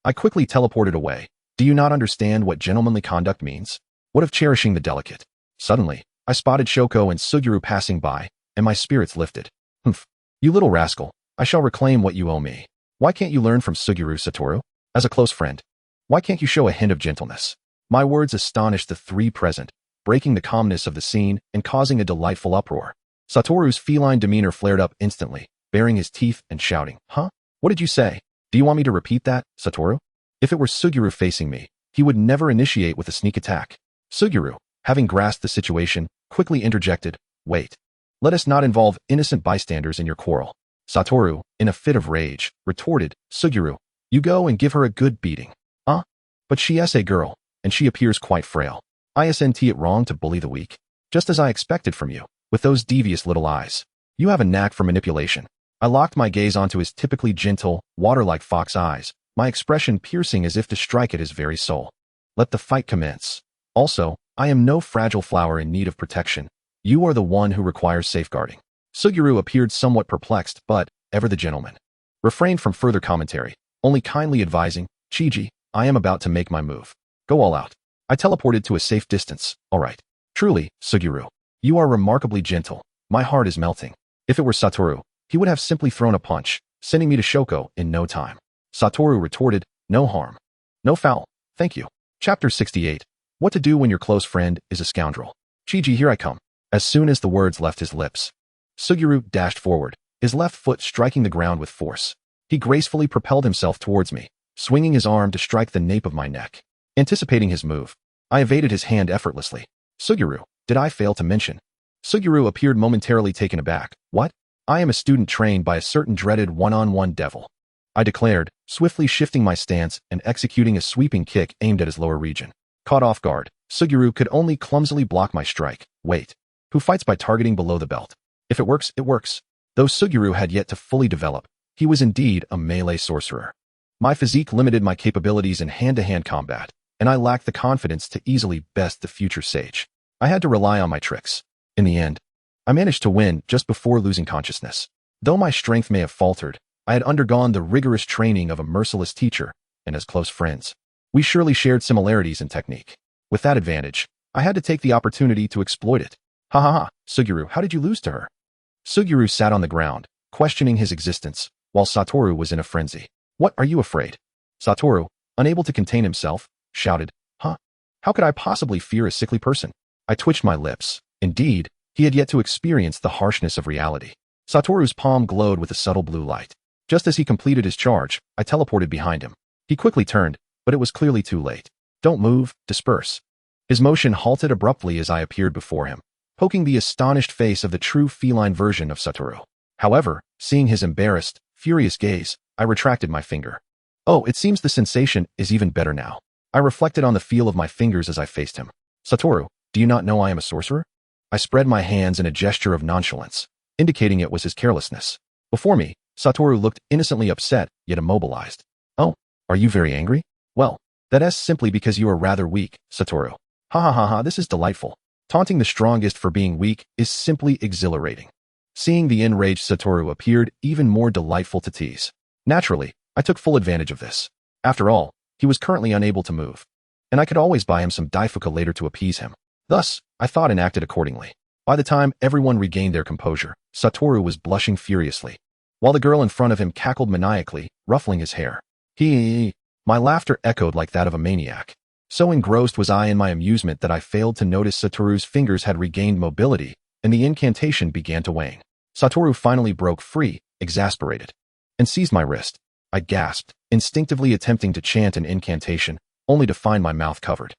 Speaker 2: I quickly teleported away. Do you not understand what gentlemanly conduct means? What of cherishing the delicate? Suddenly, I spotted Shoko and Suguru passing by, and my spirits lifted. Humph. You little rascal, I shall reclaim what you owe me. Why can't you learn from Suguru, Satoru? As a close friend. Why can't you show a hint of gentleness? My words astonished the three present, breaking the calmness of the scene and causing a delightful uproar. Satoru's feline demeanor flared up instantly, baring his teeth and shouting, Huh? What did you say? Do you want me to repeat that, Satoru? If it were Suguru facing me, he would never initiate with a sneak attack. Suguru, having grasped the situation, quickly interjected, Wait. Let us not involve innocent bystanders in your quarrel. Satoru, in a fit of rage, retorted, Suguru, you go and give her a good beating. But she is a girl, and she appears quite frail. Isn't it wrong to bully the weak? Just as I expected from you, with those devious little eyes. You have a knack for manipulation. I locked my gaze onto his typically gentle, water-like fox eyes, my expression piercing as if to strike at his very soul. Let the fight commence. Also, I am no fragile flower in need of protection. You are the one who requires safeguarding. Suguru appeared somewhat perplexed, but, ever the gentleman, refrained from further commentary, only kindly advising, Chiji, I am about to make my move. Go all out. I teleported to a safe distance. All right. Truly, Suguru, you are remarkably gentle. My heart is melting. If it were Satoru, he would have simply thrown a punch, sending me to Shoko in no time. Satoru retorted, no harm. No foul. Thank you. Chapter 68. What to do when your close friend is a scoundrel. Chiji, here I come. As soon as the words left his lips, Suguru dashed forward, his left foot striking the ground with force. He gracefully propelled himself towards me, swinging his arm to strike the nape of my neck. Anticipating his move, I evaded his hand effortlessly. Suguru, did I fail to mention? Suguru appeared momentarily taken aback. What? I am a student trained by a certain dreaded one-on-one devil, I declared, swiftly shifting my stance and executing a sweeping kick aimed at his lower region. Caught off guard, Suguru could only clumsily block my strike. Wait. Who fights by targeting below the belt? If it works, it works. Though Suguru had yet to fully develop, he was indeed a melee sorcerer. My physique limited my capabilities in hand-to-hand combat, and I lacked the confidence to easily best the future sage. I had to rely on my tricks. In the end, I managed to win just before losing consciousness. Though my strength may have faltered, I had undergone the rigorous training of a merciless teacher, and as close friends, we surely shared similarities in technique. With that advantage, I had to take the opportunity to exploit it. Ha ha ha, Suguru, how did you lose to her? Suguru sat on the ground, questioning his existence, while Satoru was in a frenzy. What are you afraid? Satoru, unable to contain himself, shouted, Huh? How could I possibly fear a sickly person? I twitched my lips. Indeed, he had yet to experience the harshness of reality. Satoru's palm glowed with a subtle blue light. Just as he completed his charge, I teleported behind him. He quickly turned, but it was clearly too late. Don't move, disperse. His motion halted abruptly as I appeared before him, poking the astonished face of the true feline version of Satoru. However, seeing his embarrassed, furious gaze, I retracted my finger. Oh, it seems the sensation is even better now. I reflected on the feel of my fingers as I faced him. Satoru, do you not know I am a sorcerer? I spread my hands in a gesture of nonchalance, indicating it was his carelessness. Before me, Satoru looked innocently upset, yet immobilized. Oh, are you very angry? Well, that is simply because you are rather weak, Satoru. Ha ha ha ha, this is delightful. Taunting the strongest for being weak is simply exhilarating. Seeing the enraged Satoru appeared even more delightful to tease. Naturally, I took full advantage of this. After all, he was currently unable to move, and I could always buy him some Daifuka later to appease him. Thus, I thought and acted accordingly. By the time everyone regained their composure, Satoru was blushing furiously, while the girl in front of him cackled maniacally, ruffling his hair. My laughter echoed like that of a maniac. So engrossed was I in my amusement that I failed to notice Satoru's fingers had regained mobility, and the incantation began to wane. Satoru finally broke free, exasperated, and seized my wrist. I gasped, instinctively attempting to chant an incantation, only to find my mouth covered.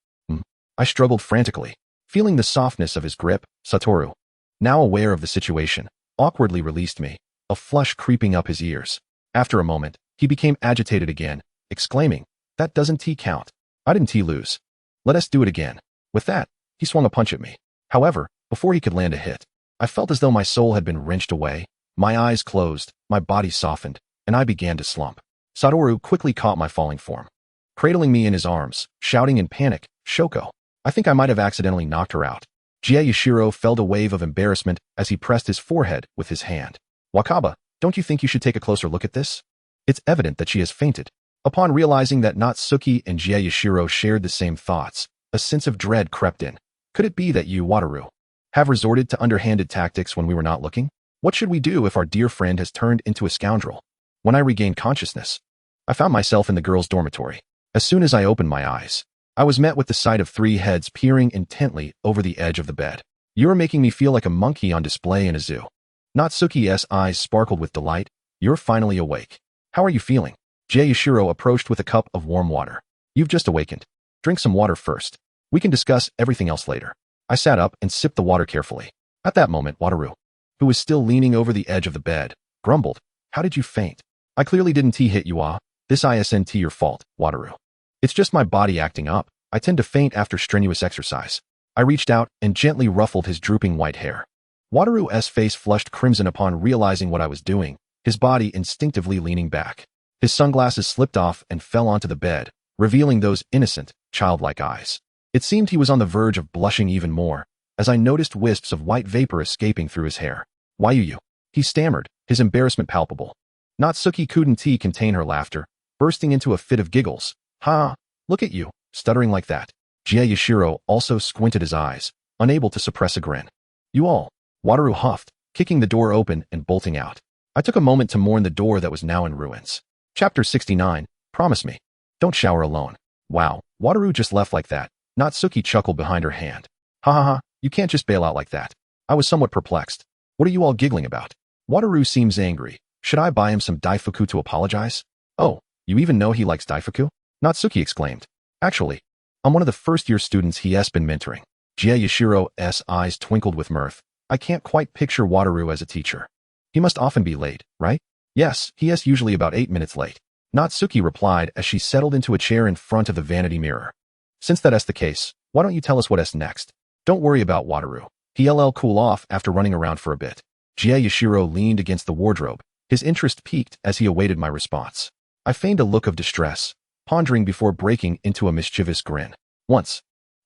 Speaker 2: I struggled frantically. Feeling the softness of his grip, Satoru, now aware of the situation, awkwardly released me, a flush creeping up his ears. After a moment, he became agitated again, exclaiming, That doesn't count. I didn't lose. Let us do it again. With that, he swung a punch at me. However, before he could land a hit, I felt as though my soul had been wrenched away. My eyes closed, my body softened, and I began to slump. Satoru quickly caught my falling form, cradling me in his arms, shouting in panic, Shoko. I think I might have accidentally knocked her out. Jie felt a wave of embarrassment as he pressed his forehead with his hand. Wakaba, don't you think you should take a closer look at this? It's evident that she has fainted. Upon realizing that Natsuki and Jie shared the same thoughts, a sense of dread crept in. Could it be that you, Wataru, have resorted to underhanded tactics when we were not looking? What should we do if our dear friend has turned into a scoundrel? When I regained consciousness, I found myself in the girls' dormitory. As soon as I opened my eyes, I was met with the sight of 3 heads peering intently over the edge of the bed. You're making me feel like a monkey on display in a zoo. Natsuki's eyes sparkled with delight. You're finally awake. How are you feeling? Jie approached with a cup of warm water. You've just awakened. Drink some water first. We can discuss everything else later. I sat up and sipped the water carefully. At that moment, Wataru, who was still leaning over the edge of the bed, grumbled, How did you faint? I clearly didn't hit you, This isn't your fault, Wataru. It's just my body acting up. I tend to faint after strenuous exercise. I reached out and gently ruffled his drooping white hair. Wataru's face flushed crimson upon realizing what I was doing, his body instinctively leaning back. His sunglasses slipped off and fell onto the bed, revealing those innocent, childlike eyes. It seemed he was on the verge of blushing even more, as I noticed wisps of white vapor escaping through his hair. Why you? He stammered, his embarrassment palpable. Natsuki couldn't contain her laughter, bursting into a fit of giggles. Ha! Look at you, stuttering like that. Jie also squinted his eyes, unable to suppress a grin. You all, Wataru huffed, kicking the door open and bolting out. I took a moment to mourn the door that was now in ruins. Chapter 69, Promise Me. Don't shower alone. Wow, Wataru just left like that. Natsuki chuckled behind her hand. Ha ha ha, you can't just bail out like that. I was somewhat perplexed. What are you all giggling about? Wataru seems angry. Should I buy him some Daifuku to apologize? Oh, you even know he likes Daifuku? Natsuki exclaimed. Actually, I'm one of the first-year students he has been mentoring. Jie eyes twinkled with mirth. I can't quite picture Wataru as a teacher. He must often be late, right? Yes, he is usually about 8 minutes late. Natsuki replied as she settled into a chair in front of the vanity mirror. Since that is the case, why don't you tell us what is next? Don't worry about Wataru. He'll cool off after running around for a bit. Jie leaned against the wardrobe, his interest piqued as he awaited my response. I feigned a look of distress, pondering before breaking into a mischievous grin. Once,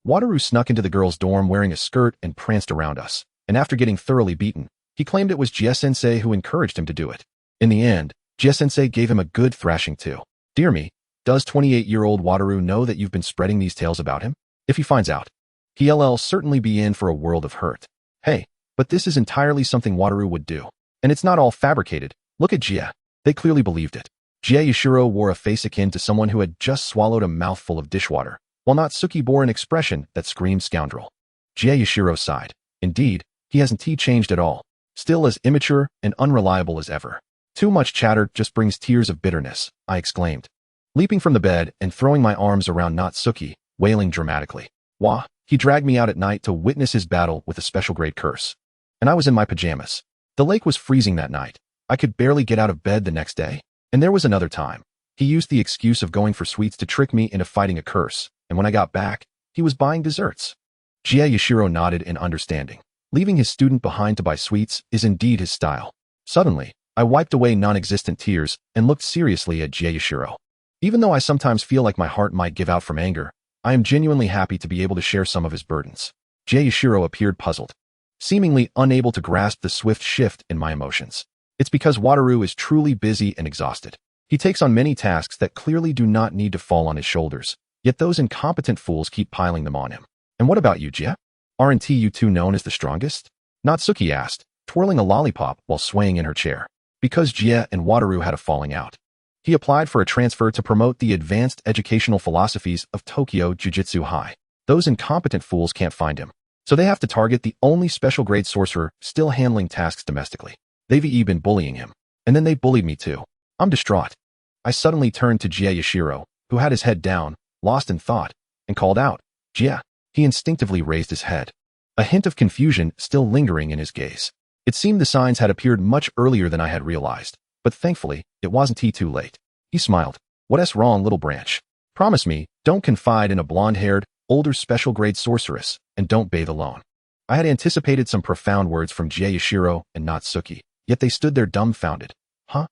Speaker 2: Wataru snuck into the girls' dorm wearing a skirt and pranced around us, and after getting thoroughly beaten, he claimed it was Jie-sensei who encouraged him to do it. In the end, Jie-sensei gave him a good thrashing too. Dear me, does 28-year-old Wataru know that you've been spreading these tales about him? If he finds out, He'll certainly be in for a world of hurt. Hey, but this is entirely something Wataru would do. And it's not all fabricated. Look at Jie. They clearly believed it. Jie Yashiro wore a face akin to someone who had just swallowed a mouthful of dishwater, while Natsuki bore an expression that screamed scoundrel. Jie Yashiro sighed. Indeed, he hasn't changed at all. Still as immature and unreliable as ever. Too much chatter just brings tears of bitterness, I exclaimed. Leaping from the bed and throwing my arms around Natsuki, wailing dramatically. Wah, he dragged me out at night to witness his battle with a special grade curse. And I was in my pajamas. The lake was freezing that night. I could barely get out of bed the next day. And there was another time. He used the excuse of going for sweets to trick me into fighting a curse, and when I got back, he was buying desserts. Jie Yashiro nodded in understanding. Leaving his student behind to buy sweets is indeed his style. Suddenly, I wiped away non-existent tears and looked seriously at Jie Yashiro. Even though I sometimes feel like my heart might give out from anger, I am genuinely happy to be able to share some of his burdens. Jie Yashiro appeared puzzled, seemingly unable to grasp the swift shift in my emotions. It's because Wataru is truly busy and exhausted. He takes on many tasks that clearly do not need to fall on his shoulders, yet those incompetent fools keep piling them on him. And what about you, Jie? Aren't you two known as the strongest? Natsuki asked, twirling a lollipop while swaying in her chair. Because Jie and Wataru had a falling out. He applied for a transfer to promote the advanced educational philosophies of Tokyo Jujutsu High. Those incompetent fools can't find him, so they have to target the only special grade sorcerer still handling tasks domestically. They've been bullying him, and then they bullied me too. I'm distraught. I suddenly turned to Jie Yashiro, who had his head down, lost in thought, and called out, Jie. He instinctively raised his head, a hint of confusion still lingering in his gaze. It seemed the signs had appeared much earlier than I had realized, but thankfully, it wasn't too late. He smiled. What's wrong, little branch? Promise me, don't confide in a blonde-haired, older special grade sorceress, and don't bathe alone. I had anticipated some profound words from Jie Yashiro and Natsuki, yet they stood there dumbfounded. Huh?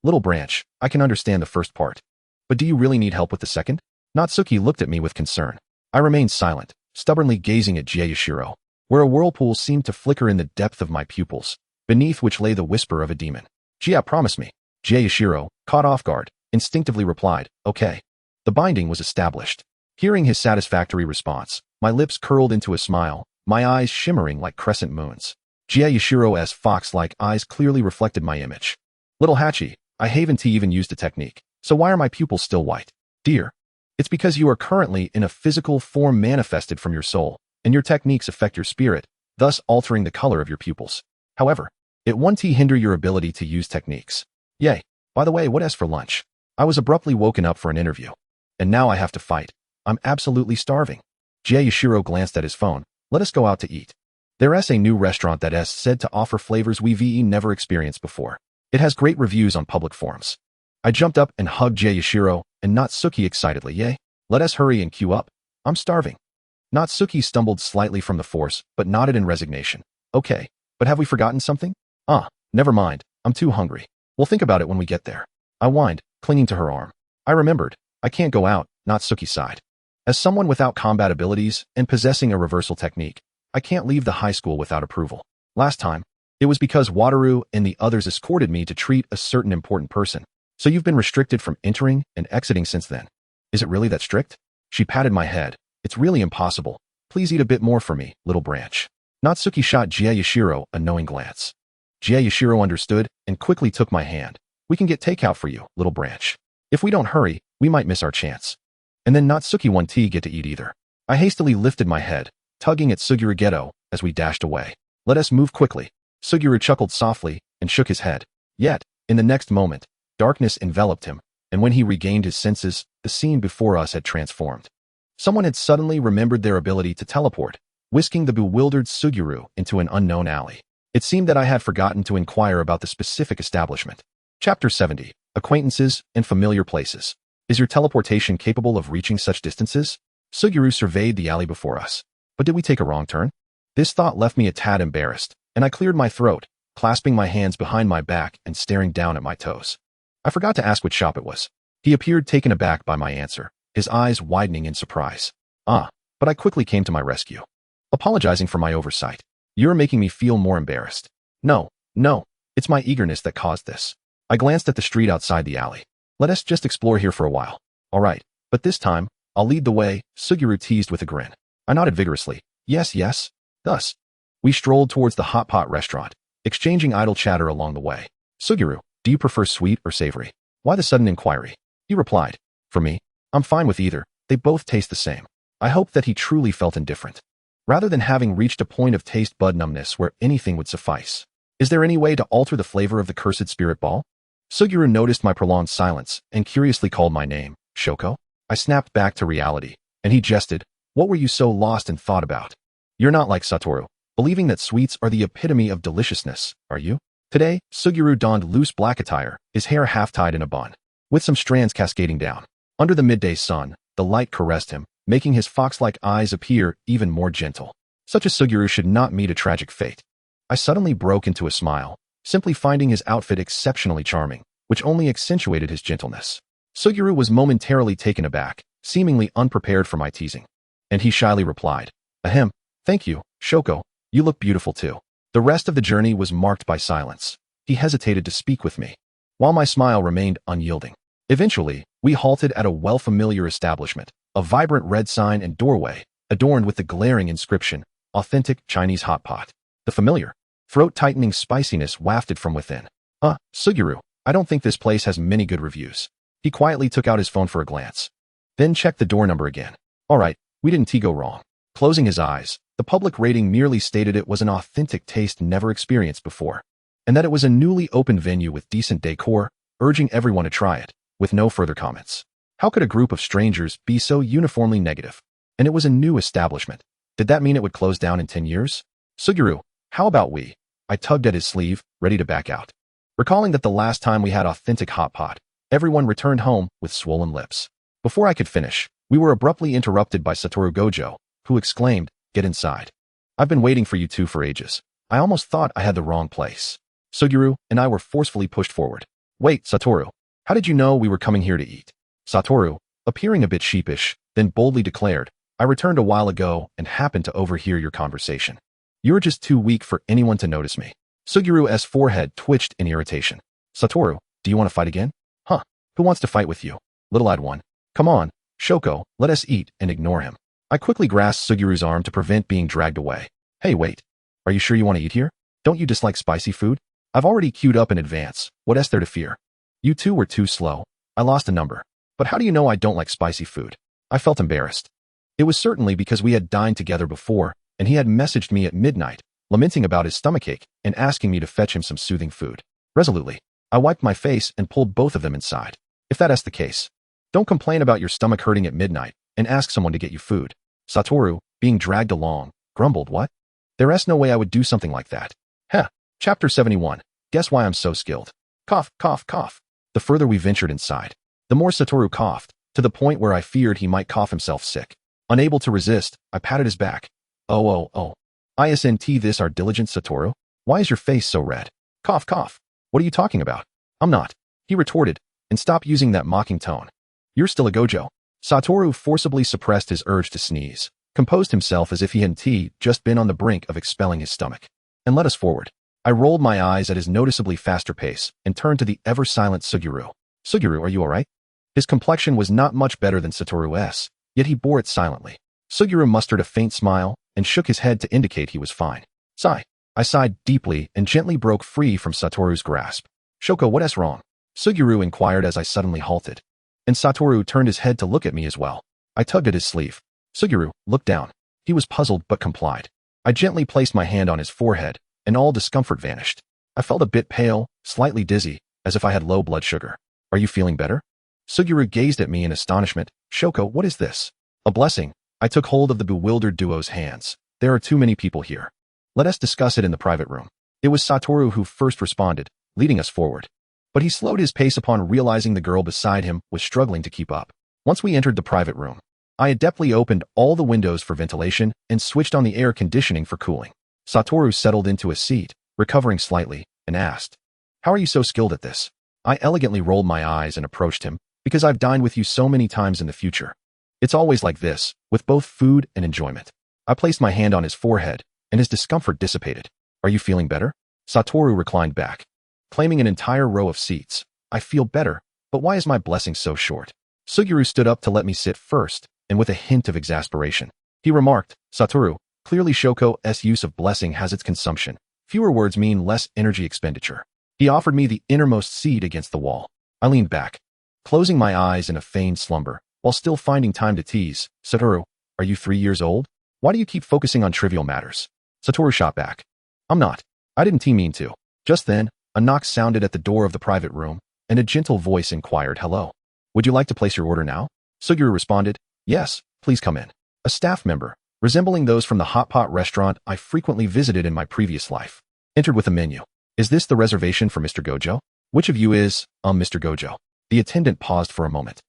Speaker 2: Little branch, I can understand the first part. But do you really need help with the second? Natsuki looked at me with concern. I remained silent, stubbornly gazing at Jie Yashiro, where a whirlpool seemed to flicker in the depth of my pupils, beneath which lay the whisper of a demon. Jie, promise me. Jie Yashiro, caught off guard, instinctively replied, okay. The binding was established. Hearing his satisfactory response, my lips curled into a smile, my eyes shimmering like crescent moons. Jie Yashiro's fox-like eyes clearly reflected my image. Little Hachi, I haven't even used a technique, so why are my pupils still white? Dear. It's because you are currently in a physical form manifested from your soul, and your techniques affect your spirit, thus altering the color of your pupils. However, it won't hinder your ability to use techniques. Yay. By the way, what's for lunch? I was abruptly woken up for an interview. And now I have to fight. I'm absolutely starving. Jie Yashiro glanced at his phone. Let us go out to eat. There's a new restaurant that's said to offer flavors we've never experienced before. It has great reviews on public forums. I jumped up and hugged Jie Yashiro and Natsuki excitedly. Yay. Let us hurry and queue up. I'm starving. Natsuki stumbled slightly from the force, but nodded in resignation. Okay, but have we forgotten something? Never mind. I'm too hungry. We'll think about it when we get there. I whined, clinging to her arm. I remembered. I can't go out, Natsuki sighed. As someone without combat abilities and possessing a reversal technique, I can't leave the high school without approval. Last time, it was because Wataru and the others escorted me to treat a certain important person. So you've been restricted from entering and exiting since then. Is it really that strict? She patted my head. It's really impossible. Please eat a bit more for me, little branch. Natsuki shot Jie Yashiro a knowing glance. Jie Yashiro understood and quickly took my hand. We can get takeout for you, little branch. If we don't hurry, we might miss our chance. And then Natsuki won't get to eat either. I hastily lifted my head, tugging at Suguru Geto as we dashed away. Let us move quickly. Suguru chuckled softly and shook his head. Yet, in the next moment, darkness enveloped him, and when he regained his senses, the scene before us had transformed. Someone had suddenly remembered their ability to teleport, whisking the bewildered Suguru into an unknown alley. It seemed that I had forgotten to inquire about the specific establishment. Chapter 70. Acquaintances and Familiar Places. Is your teleportation capable of reaching such distances? Suguru surveyed the alley before us. But did we take a wrong turn? This thought left me a tad embarrassed, and I cleared my throat, clasping my hands behind my back and staring down at my toes. I forgot to ask what shop it was. He appeared taken aback by my answer, his eyes widening in surprise. But I quickly came to my rescue. Apologizing for my oversight. You're making me feel more embarrassed. No, it's my eagerness that caused this. I glanced at the street outside the alley. Let us just explore here for a while. All right, but this time, I'll lead the way, Suguru teased with a grin. I nodded vigorously. Yes, yes. Thus, we strolled towards the hot pot restaurant, exchanging idle chatter along the way. Suguru, do you prefer sweet or savory? Why the sudden inquiry? He replied, for me, I'm fine with either. They both taste the same. I hoped that he truly felt indifferent, rather than having reached a point of taste bud numbness where anything would suffice. Is there any way to alter the flavor of the cursed spirit ball? Suguru noticed my prolonged silence and curiously called my name, Shoko. I snapped back to reality, and he jested, what were you so lost in thought about? You're not like Satoru, believing that sweets are the epitome of deliciousness, are you? Today, Suguru donned loose black attire, his hair half-tied in a bun, with some strands cascading down. Under the midday sun, the light caressed him, making his fox-like eyes appear even more gentle. Such a Suguru should not meet a tragic fate. I suddenly broke into a smile, simply finding his outfit exceptionally charming, which only accentuated his gentleness. Suguru was momentarily taken aback, seemingly unprepared for my teasing. And he shyly replied, ahem, thank you, Shoko, you look beautiful too. The rest of the journey was marked by silence. He hesitated to speak with me, while my smile remained unyielding. Eventually, we halted at a well-familiar establishment, a vibrant red sign and doorway, adorned with the glaring inscription, Authentic Chinese Hot Pot. The familiar, throat-tightening spiciness wafted from within. Suguru, I don't think this place has many good reviews. He quietly took out his phone for a glance, then checked the door number again. All right, we didn't go wrong. Closing his eyes, the public rating merely stated it was an authentic taste never experienced before, and that it was a newly opened venue with decent decor, urging everyone to try it, with no further comments. How could a group of strangers be so uniformly negative? And it was a new establishment. Did that mean it would close down in 10 years? Suguru, how about we? I tugged at his sleeve, ready to back out. Recalling that the last time we had authentic hot pot, everyone returned home with swollen lips. Before I could finish, we were abruptly interrupted by Satoru Gojo, who exclaimed, get inside. I've been waiting for you two for ages. I almost thought I had the wrong place. Suguru and I were forcefully pushed forward. Wait, Satoru, how did you know we were coming here to eat? Satoru, appearing a bit sheepish, then boldly declared, I returned a while ago and happened to overhear your conversation. You're just too weak for anyone to notice me. Suguru's forehead twitched in irritation. Satoru, do you want to fight again? Huh, who wants to fight with you? Little-eyed one. Come on, Shoko, let us eat and ignore him. I quickly grasped Suguru's arm to prevent being dragged away. Hey, wait. Are you sure you want to eat here? Don't you dislike spicy food? I've already queued up in advance. What is there to fear? You two were too slow. I lost a number. But how do you know I don't like spicy food? I felt embarrassed. It was certainly because we had dined together before, and he had messaged me at midnight, lamenting about his stomachache and asking me to fetch him some soothing food. Resolutely, I wiped my face and pulled both of them inside. If that is the case, don't complain about your stomach hurting at midnight and ask someone to get you food. Satoru, being dragged along, grumbled, what? There's no way I would do something like that. Heh. Chapter 71. Guess why I'm so skilled. Cough, cough, cough. The further we ventured inside, the more Satoru coughed, to the point where I feared he might cough himself sick. Unable to resist, I patted his back. Oh. Isn't this our diligent Satoru? Why is your face so red? Cough, cough. What are you talking about? I'm not. He retorted, and stop using that mocking tone. You're still a Gojo. Satoru forcibly suppressed his urge to sneeze, composed himself as if he had just been on the brink of expelling his stomach, and led us forward. I rolled my eyes at his noticeably faster pace and turned to the ever-silent Suguru. Suguru, are you all right? His complexion was not much better than Satoru's, yet he bore it silently. Suguru mustered a faint smile and shook his head to indicate he was fine. Sigh. I sighed deeply and gently broke free from Satoru's grasp. Shoko, what is wrong? Suguru inquired as I suddenly halted, and Satoru turned his head to look at me as well. I tugged at his sleeve. Suguru, look down. He was puzzled but complied. I gently placed my hand on his forehead, and all discomfort vanished. I felt a bit pale, slightly dizzy, as if I had low blood sugar. Are you feeling better? Suguru gazed at me in astonishment. Shoko, what is this? A blessing. I took hold of the bewildered duo's hands. There are too many people here. Let us discuss it in the private room. It was Satoru who first responded, leading us forward. But he slowed his pace upon realizing the girl beside him was struggling to keep up. Once we entered the private room, I adeptly opened all the windows for ventilation and switched on the air conditioning for cooling. Satoru settled into a seat, recovering slightly, and asked, how are you so skilled at this? I elegantly rolled my eyes and approached him, because I've dined with you so many times in the future. It's always like this, with both food and enjoyment. I placed my hand on his forehead, and his discomfort dissipated. Are you feeling better? Satoru reclined back, claiming an entire row of seats. I feel better, but why is my blessing so short? Suguru stood up to let me sit first, and with a hint of exasperation. He remarked, Satoru, clearly Shoko's use of blessing has its consumption. Fewer words mean less energy expenditure. He offered me the innermost seat against the wall. I leaned back, closing my eyes in a feigned slumber, while still finding time to tease. Satoru, are you 3 years old? Why do you keep focusing on trivial matters? Satoru shot back. I'm not. I didn't mean to. Just then, a knock sounded at the door of the private room, and a gentle voice inquired, hello. Would you like to place your order now? Suguru responded, yes, please come in. A staff member, resembling those from the hot pot restaurant I frequently visited in my previous life, entered with a menu. Is this the reservation for Mr. Gojo? Which of you is, Mr. Gojo? The attendant paused for a moment,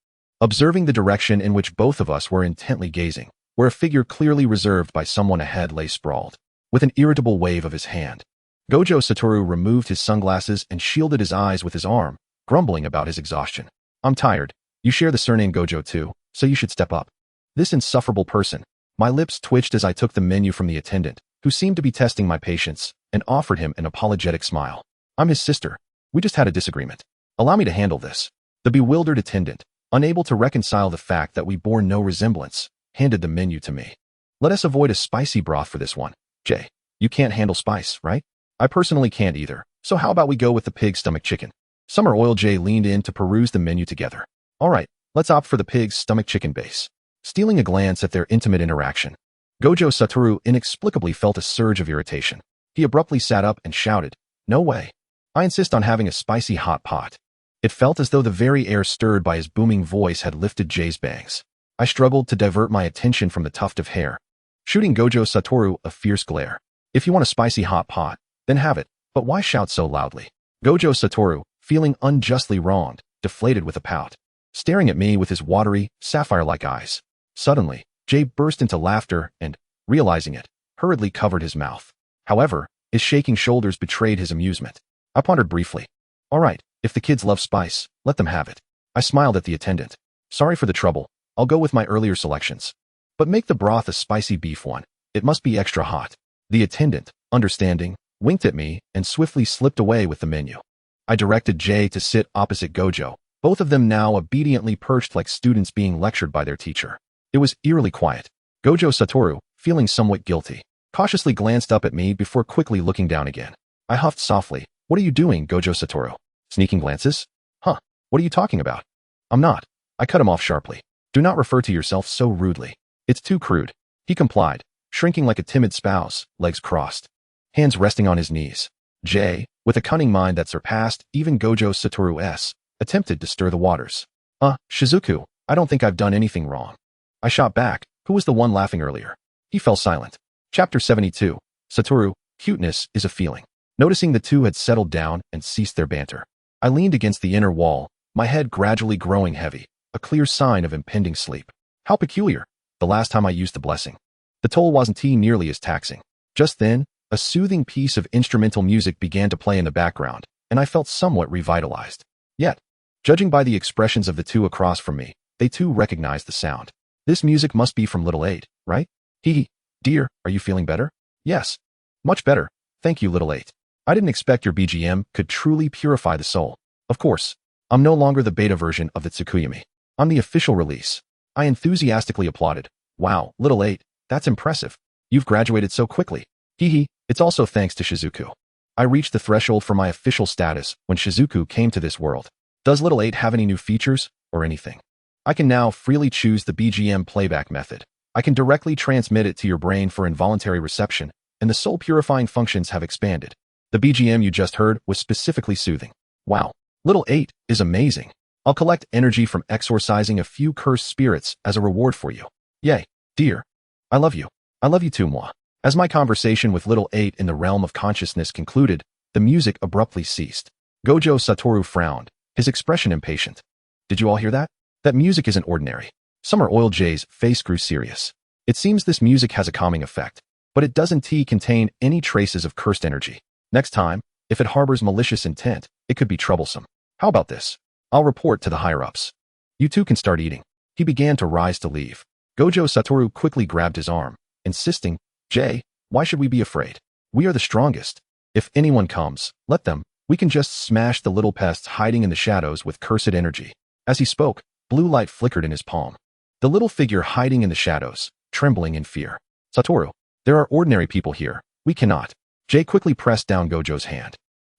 Speaker 2: observing the direction in which both of us were intently gazing, where a figure clearly reserved by someone ahead lay sprawled. With an irritable wave of his hand, Gojo Satoru removed his sunglasses and shielded his eyes with his arm, grumbling about his exhaustion. I'm tired. You share the surname Gojo too, so you should step up. This insufferable person. My lips twitched as I took the menu from the attendant, who seemed to be testing my patience, and offered him an apologetic smile. I'm his sister. We just had a disagreement. Allow me to handle this. The bewildered attendant, unable to reconcile the fact that we bore no resemblance, handed the menu to me. Let us avoid a spicy broth for this one. Jay, you can't handle spice, right? I personally can't either, so how about we go with the pig stomach chicken? Summer Oil Jay leaned in to peruse the menu together. All right, let's opt for the pig's stomach chicken base. Stealing a glance at their intimate interaction, Gojo Satoru inexplicably felt a surge of irritation. He abruptly sat up and shouted, no way. I insist on having a spicy hot pot. It felt as though the very air stirred by his booming voice had lifted Jay's bangs. I struggled to divert my attention from the tuft of hair, shooting Gojo Satoru a fierce glare. If you want a spicy hot pot, then have it, but why shout so loudly? Gojo Satoru, feeling unjustly wronged, deflated with a pout, staring at me with his watery, sapphire-like eyes. Suddenly, Jay burst into laughter and, realizing it, hurriedly covered his mouth. However, his shaking shoulders betrayed his amusement. I pondered briefly. All right, if the kids love spice, let them have it. I smiled at the attendant. Sorry for the trouble. I'll go with my earlier selections. But make the broth a spicy beef one. It must be extra hot. The attendant, understanding, winked at me and swiftly slipped away with the menu. I directed Jay to sit opposite Gojo, both of them now obediently perched like students being lectured by their teacher. It was eerily quiet. Gojo Satoru, feeling somewhat guilty, cautiously glanced up at me before quickly looking down again. I huffed softly. What are you doing, Gojo Satoru? Sneaking glances? Huh, what are you talking about? I'm not. I cut him off sharply. Do not refer to yourself so rudely. It's too crude. He complied, shrinking like a timid spouse, legs crossed, hands resting on his knees. Jay, with a cunning mind that surpassed even Gojo Satoru's, attempted to stir the waters. Shizuku, I don't think I've done anything wrong. I shot back. Who was the one laughing earlier? He fell silent. Chapter 72. Satoru, cuteness is a feeling. Noticing the two had settled down and ceased their banter, I leaned against the inner wall, my head gradually growing heavy, a clear sign of impending sleep. How peculiar. The last time I used the blessing, the toll wasn't nearly as taxing. Just then, a soothing piece of instrumental music began to play in the background, and I felt somewhat revitalized. Yet, judging by the expressions of the two across from me, they too recognized the sound. This music must be from Little 8, right? Hee. Dear, are you feeling better? Yes. Much better. Thank you, Little 8. I didn't expect your BGM could truly purify the soul. Of course, I'm no longer the beta version of the Tsukuyami. I'm the official release. I enthusiastically applauded. Wow, Little 8, that's impressive. You've graduated so quickly. Hee. It's also thanks to Shizuku. I reached the threshold for my official status when Shizuku came to this world. Does Little 8 have any new features, or anything? I can now freely choose the BGM playback method. I can directly transmit it to your brain for involuntary reception, and the soul-purifying functions have expanded. The BGM you just heard was specifically soothing. Wow, Little 8 is amazing. I'll collect energy from exorcising a few cursed spirits as a reward for you. Yay, dear. I love you. I love you too, moi. As my conversation with Little 8 in the realm of consciousness concluded, the music abruptly ceased. Gojo Satoru frowned, his expression impatient. Did you all hear that? That music isn't ordinary. Summer Oil Jay's face grew serious. It seems this music has a calming effect, but it doesn't contain any traces of cursed energy. Next time, if it harbors malicious intent, it could be troublesome. How about this? I'll report to the higher-ups. You two can start eating. He began to rise to leave. Gojo Satoru quickly grabbed his arm, insisting, Jay, why should we be afraid? We are the strongest. If anyone comes, let them. We can just smash the little pests hiding in the shadows with cursed energy. As he spoke, blue light flickered in his palm. The little figure hiding in the shadows, trembling in fear. Satoru, there are ordinary people here. We cannot. Jay quickly pressed down Gojo's hand.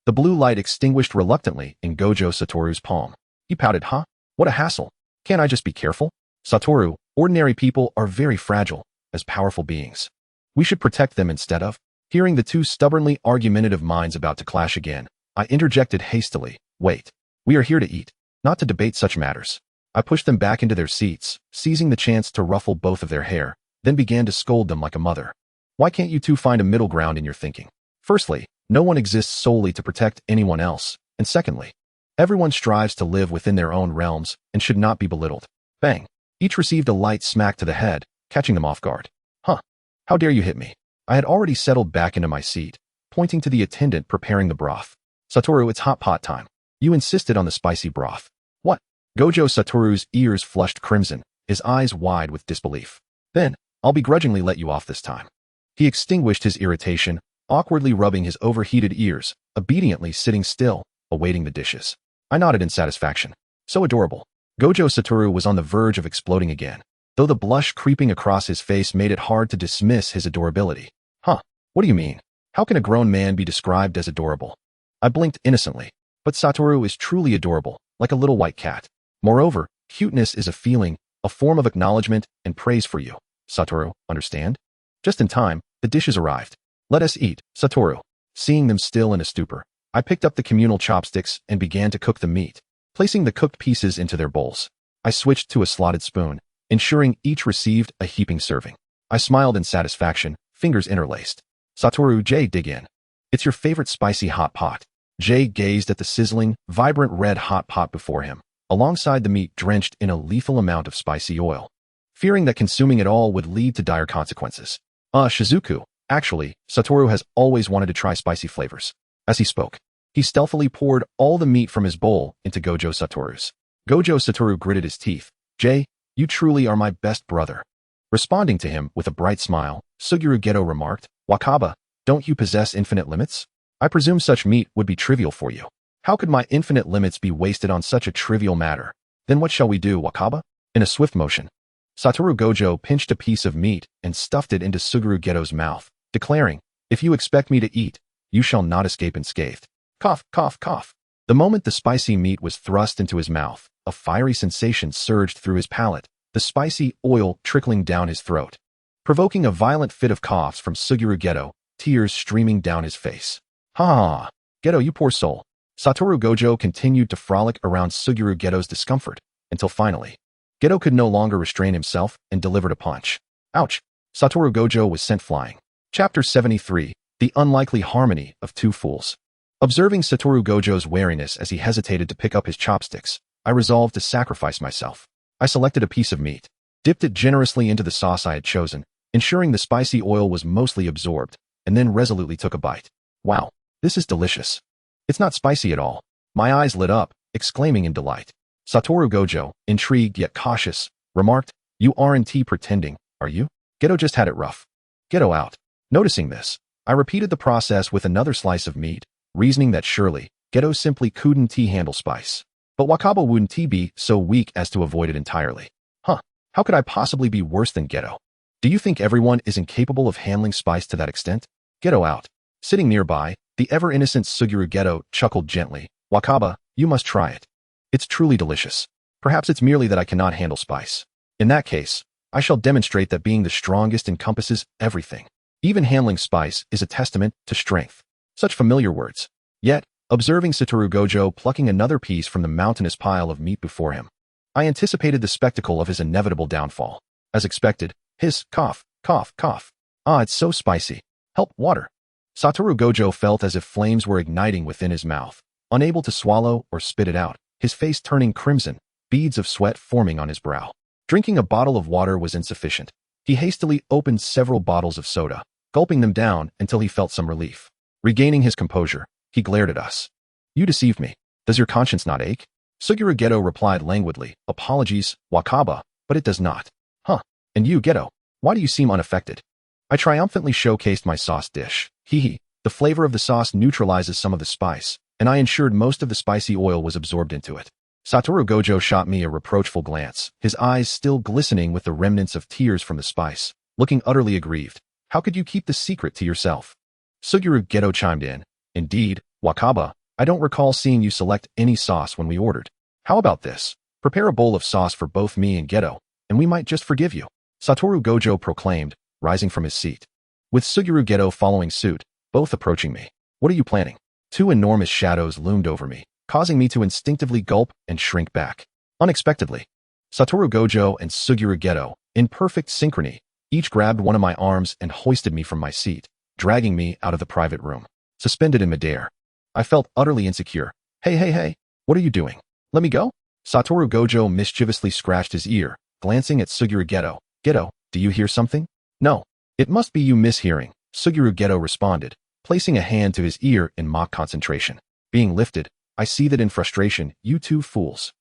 Speaker 2: The blue light extinguished reluctantly in Gojo Satoru's palm. He pouted, huh? What a hassle. Can't I just be careful? Satoru, ordinary people are very fragile, as powerful beings. We should protect them instead of. Hearing the two stubbornly argumentative minds about to clash again, I interjected hastily, wait. We are here to eat, not to debate such matters. I pushed them back into their seats, seizing the chance to ruffle both of their hair, then began to scold them like a mother. Why can't you two find a middle ground in your thinking? Firstly, no one exists solely to protect anyone else, and secondly, everyone strives to live within their own realms and should not be belittled. Bang! Each received a light smack to the head, catching them off guard. Huh? How dare you hit me? I had already settled back into my seat, pointing to the attendant preparing the broth. Satoru, it's hot pot time. You insisted on the spicy broth. What? Gojo Satoru's ears flushed crimson, his eyes wide with disbelief. Then, I'll begrudgingly let you off this time. He extinguished his irritation, awkwardly rubbing his overheated ears, obediently sitting still, awaiting the dishes. I nodded in satisfaction. So adorable. Gojo Satoru was on the verge of exploding again, though the blush creeping across his face made it hard to dismiss his adorability. Huh? What do you mean? How can a grown man be described as adorable? I blinked innocently, but Satoru is truly adorable, like a little white cat. Moreover, cuteness is a feeling, a form of acknowledgement and praise for you. Satoru, understand? Just in time, the dishes arrived. Let us eat, Satoru. Seeing them still in a stupor, I picked up the communal chopsticks and began to cook the meat, placing the cooked pieces into their bowls. I switched to a slotted spoon, ensuring each received a heaping serving. I smiled in satisfaction, fingers interlaced. Satoru, Jay, dig in. It's your favorite spicy hot pot. Jay gazed at the sizzling, vibrant red hot pot before him, alongside the meat drenched in a lethal amount of spicy oil. Fearing that consuming it all would lead to dire consequences. Shizuku, actually, Satoru has always wanted to try spicy flavors. As he spoke, he stealthily poured all the meat from his bowl into Gojo Satoru's. Gojo Satoru gritted his teeth. Jay, you truly are my best brother. Responding to him with a bright smile, Suguru Geto remarked, Wakaba, don't you possess infinite limits? I presume such meat would be trivial for you. How could my infinite limits be wasted on such a trivial matter? Then what shall we do, Wakaba? In a swift motion, Satoru Gojo pinched a piece of meat and stuffed it into Suguru Geto's mouth, declaring, if you expect me to eat, you shall not escape unscathed. Cough, cough, cough. The moment the spicy meat was thrust into his mouth, a fiery sensation surged through his palate, the spicy oil trickling down his throat, provoking a violent fit of coughs from Suguru Geto, tears streaming down his face. Ha ha! Geto, you poor soul. Satoru Gojo continued to frolic around Suguru Geto's discomfort, until finally, Geto could no longer restrain himself and delivered a punch. Ouch! Satoru Gojo was sent flying. Chapter 73, The Unlikely Harmony of Two Fools. Observing Satoru Gojo's wariness as he hesitated to pick up his chopsticks, I resolved to sacrifice myself. I selected a piece of meat, dipped it generously into the sauce I had chosen, ensuring the spicy oil was mostly absorbed, and then resolutely took a bite. Wow, this is delicious. It's not spicy at all. My eyes lit up, exclaiming in delight. Satoru Gojo, intrigued yet cautious, remarked, you aren't pretending, are you? Geto just had it rough. Geto out. Noticing this, I repeated the process with another slice of meat, reasoning that surely, Geto simply couldn't handle spice. But Wakaba wouldn't be so weak as to avoid it entirely. Huh, how could I possibly be worse than Geto? Do you think everyone is incapable of handling spice to that extent? Geto out. Sitting nearby, the ever-innocent Suguru Geto chuckled gently. Wakaba, you must try it. It's truly delicious. Perhaps it's merely that I cannot handle spice. In that case, I shall demonstrate that being the strongest encompasses everything. Even handling spice is a testament to strength. Such familiar words. Yet, observing Satoru Gojo plucking another piece from the mountainous pile of meat before him, I anticipated the spectacle of his inevitable downfall. As expected, his cough, cough, cough. Ah, it's so spicy. Help, water. Satoru Gojo felt as if flames were igniting within his mouth, unable to swallow or spit it out, his face turning crimson, beads of sweat forming on his brow. Drinking a bottle of water was insufficient. He hastily opened several bottles of soda, gulping them down until he felt some relief. Regaining his composure, he glared at us. You deceived me. Does your conscience not ache? Suguru Geto replied languidly, apologies, Wakaba, but it does not. Huh, and you, Geto, why do you seem unaffected? I triumphantly showcased my sauce dish. Hee. The flavor of the sauce neutralizes some of the spice, and I ensured most of the spicy oil was absorbed into it. Satoru Gojo shot me a reproachful glance, his eyes still glistening with the remnants of tears from the spice. looking utterly aggrieved. How could you keep the secret to yourself? Suguru Geto chimed in. Indeed, Wakaba, I don't recall seeing you select any sauce when we ordered. How about this? Prepare a bowl of sauce for both me and Geto, and we might just forgive you. Satoru Gojo proclaimed, rising from his seat. With Suguru Geto following suit, both approaching me. What are you planning? Two enormous shadows loomed over me, causing me to instinctively gulp and shrink back. Unexpectedly, Satoru Gojo and Suguru Geto, in perfect synchrony, each grabbed one of my arms and hoisted me from my seat, dragging me out of the private room. Suspended in midair, I felt utterly insecure. Hey, what are you doing? Let me go? Satoru Gojo mischievously scratched his ear, glancing at Suguru Geto. Geto, do you hear something? No. It must be you mishearing, Suguru Geto responded, placing a hand to his ear in mock concentration. Being lifted, I seethed in frustration. You two fools.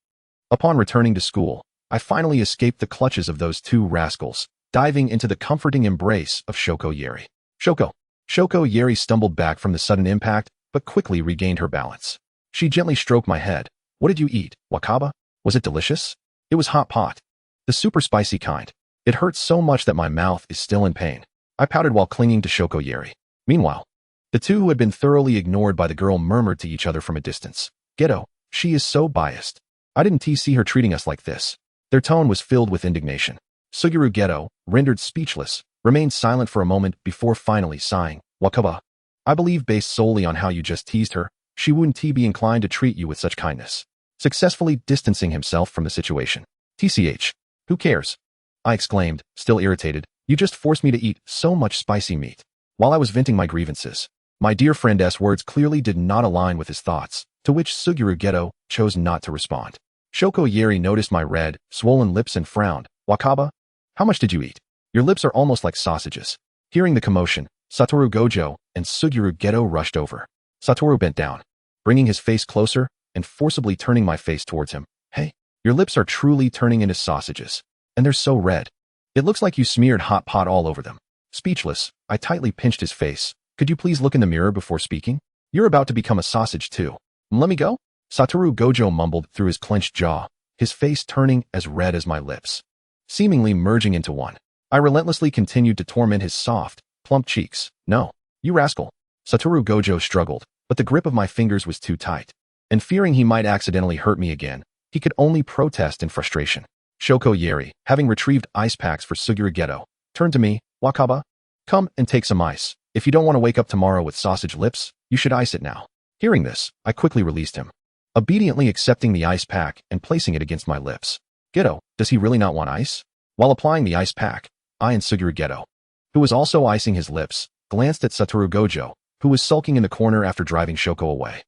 Speaker 2: Upon returning to school, I finally escaped the clutches of those two rascals, diving into the comforting embrace of Shoko Yeri. Shoko Yeri stumbled back from the sudden impact, but quickly regained her balance. She gently stroked my head. What did you eat, Wakaba? Was it delicious? It was hot pot. The super spicy kind. It hurts so much that my mouth is still in pain. I pouted while clinging to Shoko Yeri. Meanwhile, the two who had been thoroughly ignored by the girl murmured to each other from a distance. Geto, she is so biased. I didn't see her treating us like this. Their tone was filled with indignation. Suguru Geto, rendered speechless, remained silent for a moment before finally sighing. Wakaba, I believe based solely on how you just teased her, she wouldn't be inclined to treat you with such kindness. Successfully distancing himself from the situation. TCH. Who cares? I exclaimed, still irritated. You just forced me to eat so much spicy meat. While I was venting my grievances, my dear friend's words clearly did not align with his thoughts, to which Suguru Geto chose not to respond. Shoko Yeri noticed my red, swollen lips and frowned. Wakaba, how much did you eat? Your lips are almost like sausages. Hearing the commotion, Satoru Gojo and Suguru Geto rushed over. Satoru bent down, bringing his face closer and forcibly turning my face towards him. Hey, your lips are truly turning into sausages. And they're so red. It looks like you smeared hot pot all over them. Speechless, I tightly pinched his face. Could you please look in the mirror before speaking? You're about to become a sausage too. Let me go? Satoru Gojo mumbled through his clenched jaw, his face turning as red as my lips, seemingly merging into one. I relentlessly continued to torment his soft, plump cheeks. No, you rascal. Satoru Gojo struggled, but the grip of my fingers was too tight. And fearing he might accidentally hurt me again, he could only protest in frustration. Shoko Yeri, having retrieved ice packs for Suguru Geto, turned to me. Wakaba, come and take some ice. If you don't want to wake up tomorrow with sausage lips, you should ice it now. Hearing this, I quickly released him, obediently accepting the ice pack and placing it against my lips. Geto, does he really not want ice? While applying the ice pack, I and Suguru Geto, who was also icing his lips, glanced at Satoru Gojo, who was sulking in the corner after driving Shoko away.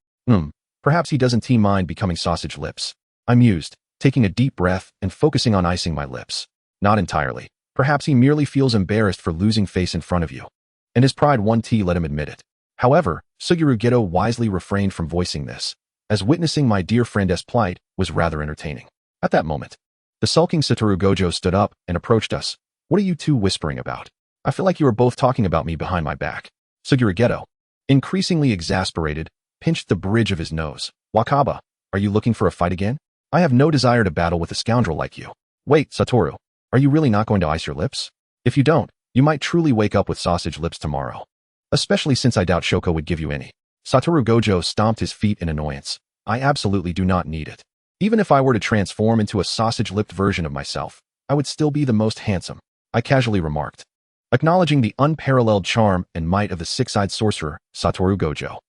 Speaker 2: Perhaps he doesn't mind becoming sausage lips. I mused, taking a deep breath and focusing on icing my lips. Not entirely. Perhaps he merely feels embarrassed for losing face in front of you. And his pride won't let him admit it. However, Suguru Geto wisely refrained from voicing this, as witnessing my dear friend's plight was rather entertaining. At that moment, the sulking Satoru Gojo stood up and approached us. What are you two whispering about? I feel like you are both talking about me behind my back. Suguru Geto, increasingly exasperated, pinched the bridge of his nose. Wakaba, are you looking for a fight again? I have no desire to battle with a scoundrel like you. Wait, Satoru, are you really not going to ice your lips? If you don't, you might truly wake up with sausage lips tomorrow. Especially since I doubt Shoko would give you any. Satoru Gojo stomped his feet in annoyance. I absolutely do not need it. Even if I were to transform into a sausage-lipped version of myself, I would still be the most handsome, I casually remarked, acknowledging the unparalleled charm and might of the six-eyed sorcerer, Satoru Gojo.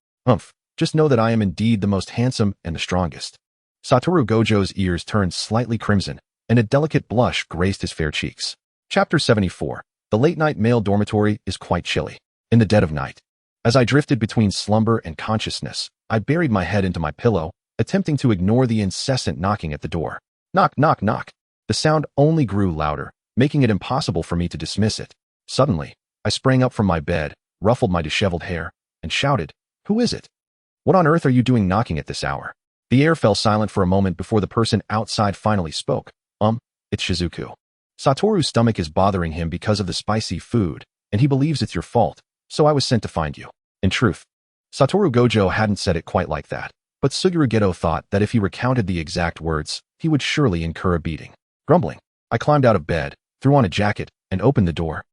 Speaker 2: Just know that I am indeed the most handsome and the strongest. Satoru Gojo's ears turned slightly crimson, and a delicate blush graced his fair cheeks. Chapter 74. The late-night male dormitory is quite chilly. In the dead of night, as I drifted between slumber and consciousness, I buried my head into my pillow, attempting to ignore the incessant knocking at the door. Knock, knock, knock. The sound only grew louder, making it impossible for me to dismiss it. Suddenly, I sprang up from my bed, ruffled my disheveled hair, and shouted, "Who is it? What on earth are you doing knocking at this hour?" The air fell silent for a moment before the person outside finally spoke. It's Shizuku. Satoru's stomach is bothering him because of the spicy food, and he believes it's your fault, so I was sent to find you. In truth, Satoru Gojo hadn't said it quite like that, but Suguru Geto thought that if he recounted the exact words, he would surely incur a beating. Grumbling, I climbed out of bed, threw on a jacket, and opened the door.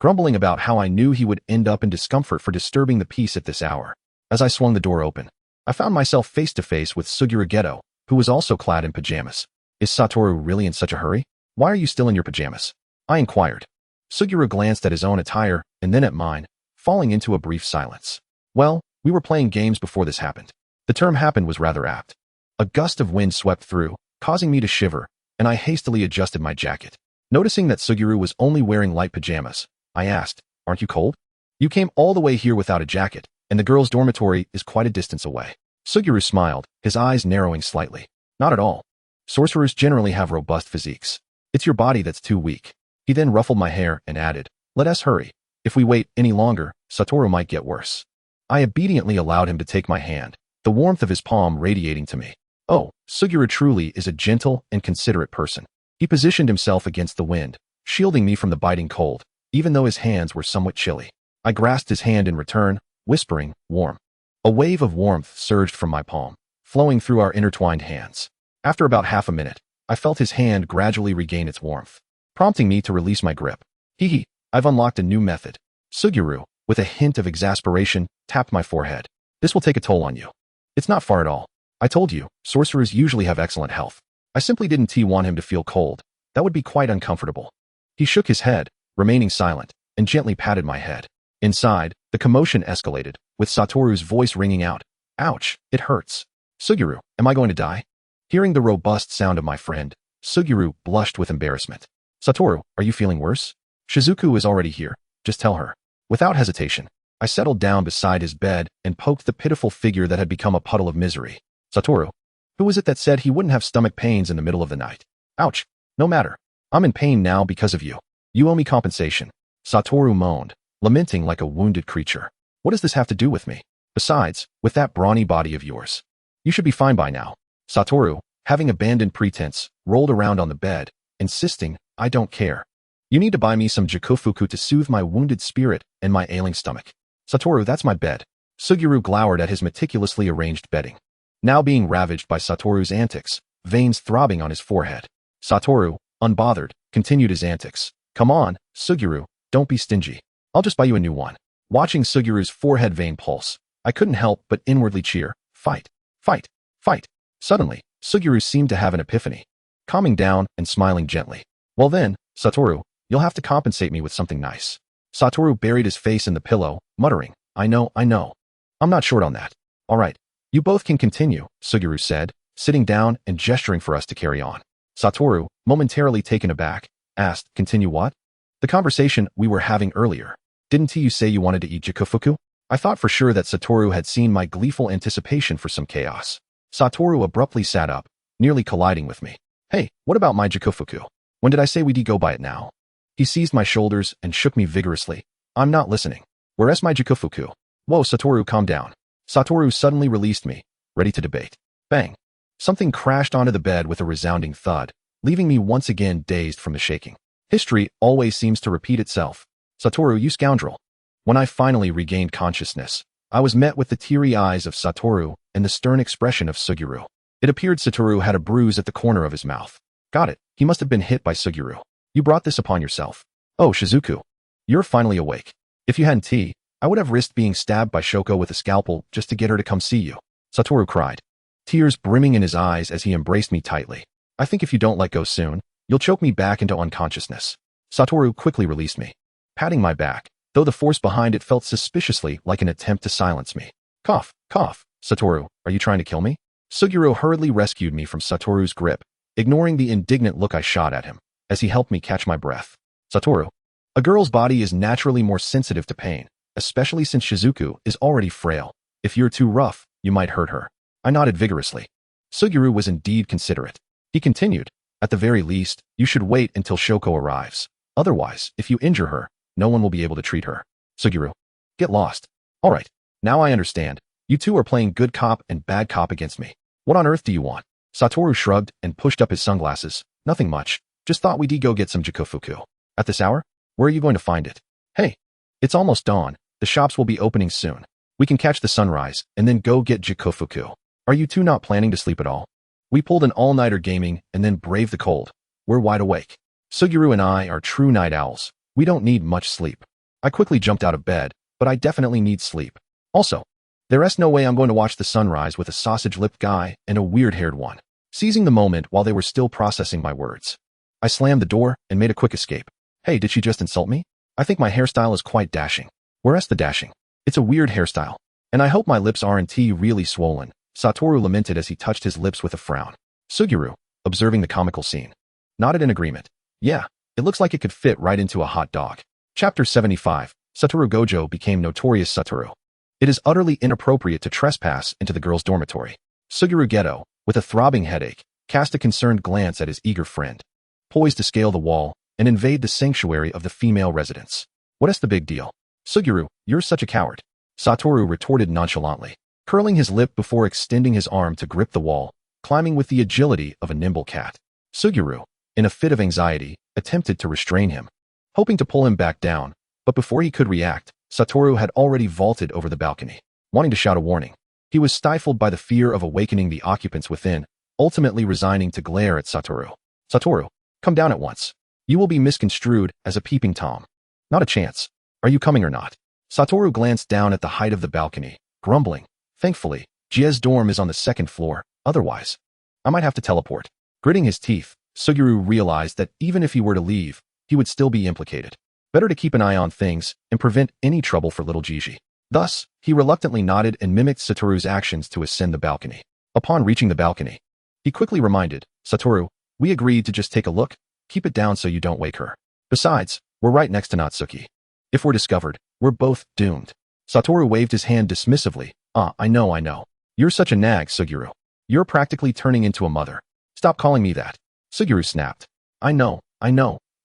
Speaker 2: grumbling about how I knew he would end up in discomfort for disturbing the peace at this hour. As I swung the door open, I found myself face to face with Suguru Geto, who was also clad in pajamas. Is Satoru really in such a hurry? Why are you still in your pajamas? I inquired. Suguru glanced at his own attire and then at mine, falling into a brief silence. Well, we were playing games before this happened. The term happened was rather apt. A gust of wind swept through, causing me to shiver, and I hastily adjusted my jacket. Noticing that Suguru was only wearing light pajamas, I asked, "Aren't you cold? You came all the way here without a jacket, and the girls' dormitory is quite a distance away." Suguru smiled, his eyes narrowing slightly. "Not at all. Sorcerers generally have robust physiques. It's your body that's too weak." He then ruffled my hair and added, "Let us hurry. If we wait any longer, Satoru might get worse." I obediently allowed him to take my hand, the warmth of his palm radiating to me. Oh, Suguru truly is a gentle and considerate person. He positioned himself against the wind, shielding me from the biting cold, even though his hands were somewhat chilly. I grasped his hand in return, whispering, "Warm." A wave of warmth surged from my palm, flowing through our intertwined hands. After about half a minute, I felt his hand gradually regain its warmth, prompting me to release my grip. Hee, I've unlocked a new method. Suguru, with a hint of exasperation, tapped my forehead. "This will take a toll on you." "It's not far at all. I told you, sorcerers usually have excellent health. I simply didn't want him to feel cold. That would be quite uncomfortable." He shook his head, remaining silent, and gently patted my head. Inside, the commotion escalated, with Satoru's voice ringing out, "Ouch, it hurts. Suguru, am I going to die?" Hearing the robust sound of my friend, Suguru blushed with embarrassment. "Satoru, are you feeling worse? Shizuku is already here. Just tell her." Without hesitation, I settled down beside his bed and poked the pitiful figure that had become a puddle of misery. "Satoru, who was it that said he wouldn't have stomach pains in the middle of the night? Ouch. No matter. I'm in pain now because of you. You owe me compensation." Satoru moaned, lamenting like a wounded creature. "What does this have to do with me? Besides, with that brawny body of yours, you should be fine by now." Satoru, having abandoned pretense, rolled around on the bed, insisting, "I don't care. You need to buy me some jikofuku to soothe my wounded spirit and my ailing stomach." "Satoru, that's my bed." Suguru glowered at his meticulously arranged bedding, now being ravaged by Satoru's antics, veins throbbing on his forehead. Satoru, unbothered, continued his antics. "Come on, Suguru, don't be stingy. I'll just buy you a new one." Watching Suguru's forehead vein pulse, I couldn't help but inwardly cheer. Fight, fight, fight. Suddenly, Suguru seemed to have an epiphany, calming down and smiling gently. "Well then, Satoru, you'll have to compensate me with something nice." Satoru buried his face in the pillow, muttering, I know. I'm not short on that." "All right, you both can continue," Suguru said, sitting down and gesturing for us to carry on. Satoru, momentarily taken aback, asked, "Continue what?" "The conversation we were having earlier. Didn't you say you wanted to eat jikofuku?" I thought for sure that Satoru had seen my gleeful anticipation for some chaos. Satoru abruptly sat up, nearly colliding with me. "Hey, what about my jikofuku? When did I say we'd go by it now?" He seized my shoulders and shook me vigorously. "I'm not listening. Where's my jikofuku?" "Whoa, Satoru, calm down." Satoru suddenly released me, ready to debate. Bang! Something crashed onto the bed with a resounding thud, leaving me once again dazed from the shaking. History always seems to repeat itself. "Satoru, you scoundrel." When I finally regained consciousness, I was met with the teary eyes of Satoru and the stern expression of Suguru. It appeared Satoru had a bruise at the corner of his mouth. Got it, he must have been hit by Suguru. "You brought this upon yourself." "Oh, Shizuku. You're finally awake. If you hadn't tea, I would have risked being stabbed by Shoko with a scalpel just to get her to come see you," Satoru cried, tears brimming in his eyes as he embraced me tightly. "I think if you don't let go soon, you'll choke me back into unconsciousness." Satoru quickly released me, patting my back, though the force behind it felt suspiciously like an attempt to silence me. Cough, cough. "Satoru, are you trying to kill me?" Suguru hurriedly rescued me from Satoru's grip, ignoring the indignant look I shot at him, as he helped me catch my breath. "Satoru, a girl's body is naturally more sensitive to pain, especially since Shizuku is already frail. If you're too rough, you might hurt her." I nodded vigorously. Suguru was indeed considerate. He continued, "At the very least, you should wait until Shoko arrives. Otherwise, if you injure her, no one will be able to treat her." "Suguru, get lost." "All right, now I understand. You two are playing good cop and bad cop against me. What on earth do you want?" Satoru shrugged and pushed up his sunglasses. "Nothing much. Just thought we'd go get some jikofuku." "At this hour? Where are you going to find it?" "Hey, it's almost dawn. The shops will be opening soon. We can catch the sunrise and then go get jikofuku. Are you two not planning to sleep at all?" We pulled an all-nighter gaming and then braved the cold. We're wide awake. Suguru and I are true night owls. We don't need much sleep. I quickly jumped out of bed, but I definitely need sleep. Also, there's no way I'm going to watch the sunrise with a sausage-lipped guy and a weird-haired one. Seizing the moment while they were still processing my words, I slammed the door and made a quick escape. Hey, did she just insult me? I think my hairstyle is quite dashing. Where's the dashing? It's a weird hairstyle. And I hope my lips aren't really swollen, Satoru lamented as he touched his lips with a frown. Suguru, observing the comical scene, nodded in agreement. Yeah, it looks like it could fit right into a hot dog. Chapter 75, Satoru Gojo became notorious Satoru. It is utterly inappropriate to trespass into the girls' dormitory. Suguru Geto, with a throbbing headache, cast a concerned glance at his eager friend, poised to scale the wall and invade the sanctuary of the female residents. What's the big deal? Suguru, you're such a coward. Satoru retorted nonchalantly, curling his lip before extending his arm to grip the wall, climbing with the agility of a nimble cat. Suguru, in a fit of anxiety, attempted to restrain him, hoping to pull him back down, but before he could react, Satoru had already vaulted over the balcony, wanting to shout a warning. He was stifled by the fear of awakening the occupants within, ultimately resigning to glare at Satoru. Satoru, come down at once. You will be misconstrued as a peeping Tom. Not a chance. Are you coming or not? Satoru glanced down at the height of the balcony, grumbling. Thankfully, Jie's dorm is on the second floor, otherwise, I might have to teleport. Gritting his teeth, Suguru realized that even if he were to leave, he would still be implicated. Better to keep an eye on things and prevent any trouble for little Gigi. Thus, he reluctantly nodded and mimicked Satoru's actions to ascend the balcony. Upon reaching the balcony, he quickly reminded, Satoru, we agreed to just take a look. Keep it down so you don't wake her. Besides, we're right next to Natsuki. If we're discovered, we're both doomed. Satoru waved his hand dismissively. I know. You're such a nag, Suguru. You're practically turning into a mother. Stop calling me that. Suguru snapped. I know.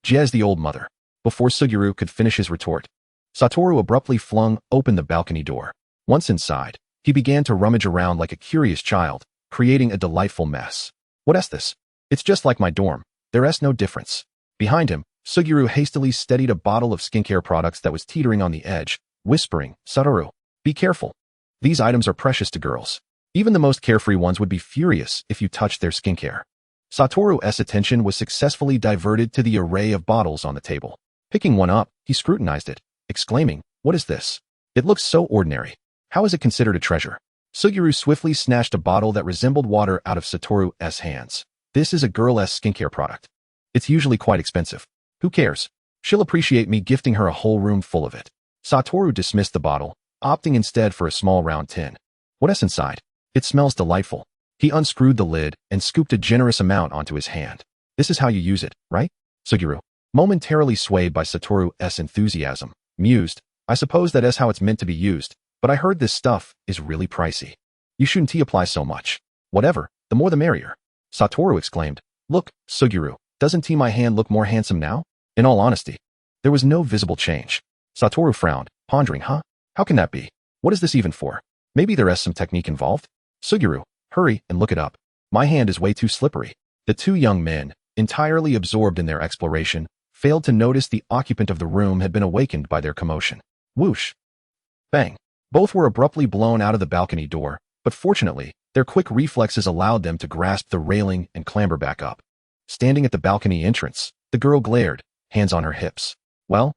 Speaker 2: Jie's the old mother. Before Suguru could finish his retort, Satoru abruptly flung open the balcony door. Once inside, he began to rummage around like a curious child, creating a delightful mess. What's this? It's just like my dorm. There's no difference. Behind him, Suguru hastily steadied a bottle of skincare products that was teetering on the edge, whispering, Satoru, be careful. These items are precious to girls. Even the most carefree ones would be furious if you touched their skincare. Satoru's attention was successfully diverted to the array of bottles on the table. Picking one up, he scrutinized it, exclaiming, what is this? It looks so ordinary. How is it considered a treasure? Suguru swiftly snatched a bottle that resembled water out of Satoru's hands. This is a girl's skincare product. It's usually quite expensive. Who cares? She'll appreciate me gifting her a whole room full of it. Satoru dismissed the bottle, opting instead for a small round tin. What's inside? It smells delightful. He unscrewed the lid and scooped a generous amount onto his hand. This is how you use it, right? Suguru, momentarily swayed by Satoru's enthusiasm, mused, I suppose that is how it's meant to be used, but I heard this stuff is really pricey. You shouldn't apply so much. Whatever, the more the merrier. Satoru exclaimed, look, Suguru, doesn't my hand look more handsome now? In all honesty, there was no visible change. Satoru frowned, pondering, How can that be? What is this even for? Maybe there's some technique involved? Suguru, hurry and look it up. My hand is way too slippery. The two young men, entirely absorbed in their exploration, failed to notice the occupant of the room had been awakened by their commotion. Whoosh! Bang! Both were abruptly blown out of the balcony door, but fortunately, their quick reflexes allowed them to grasp the railing and clamber back up. Standing at the balcony entrance, the girl glared, hands on her hips. Well,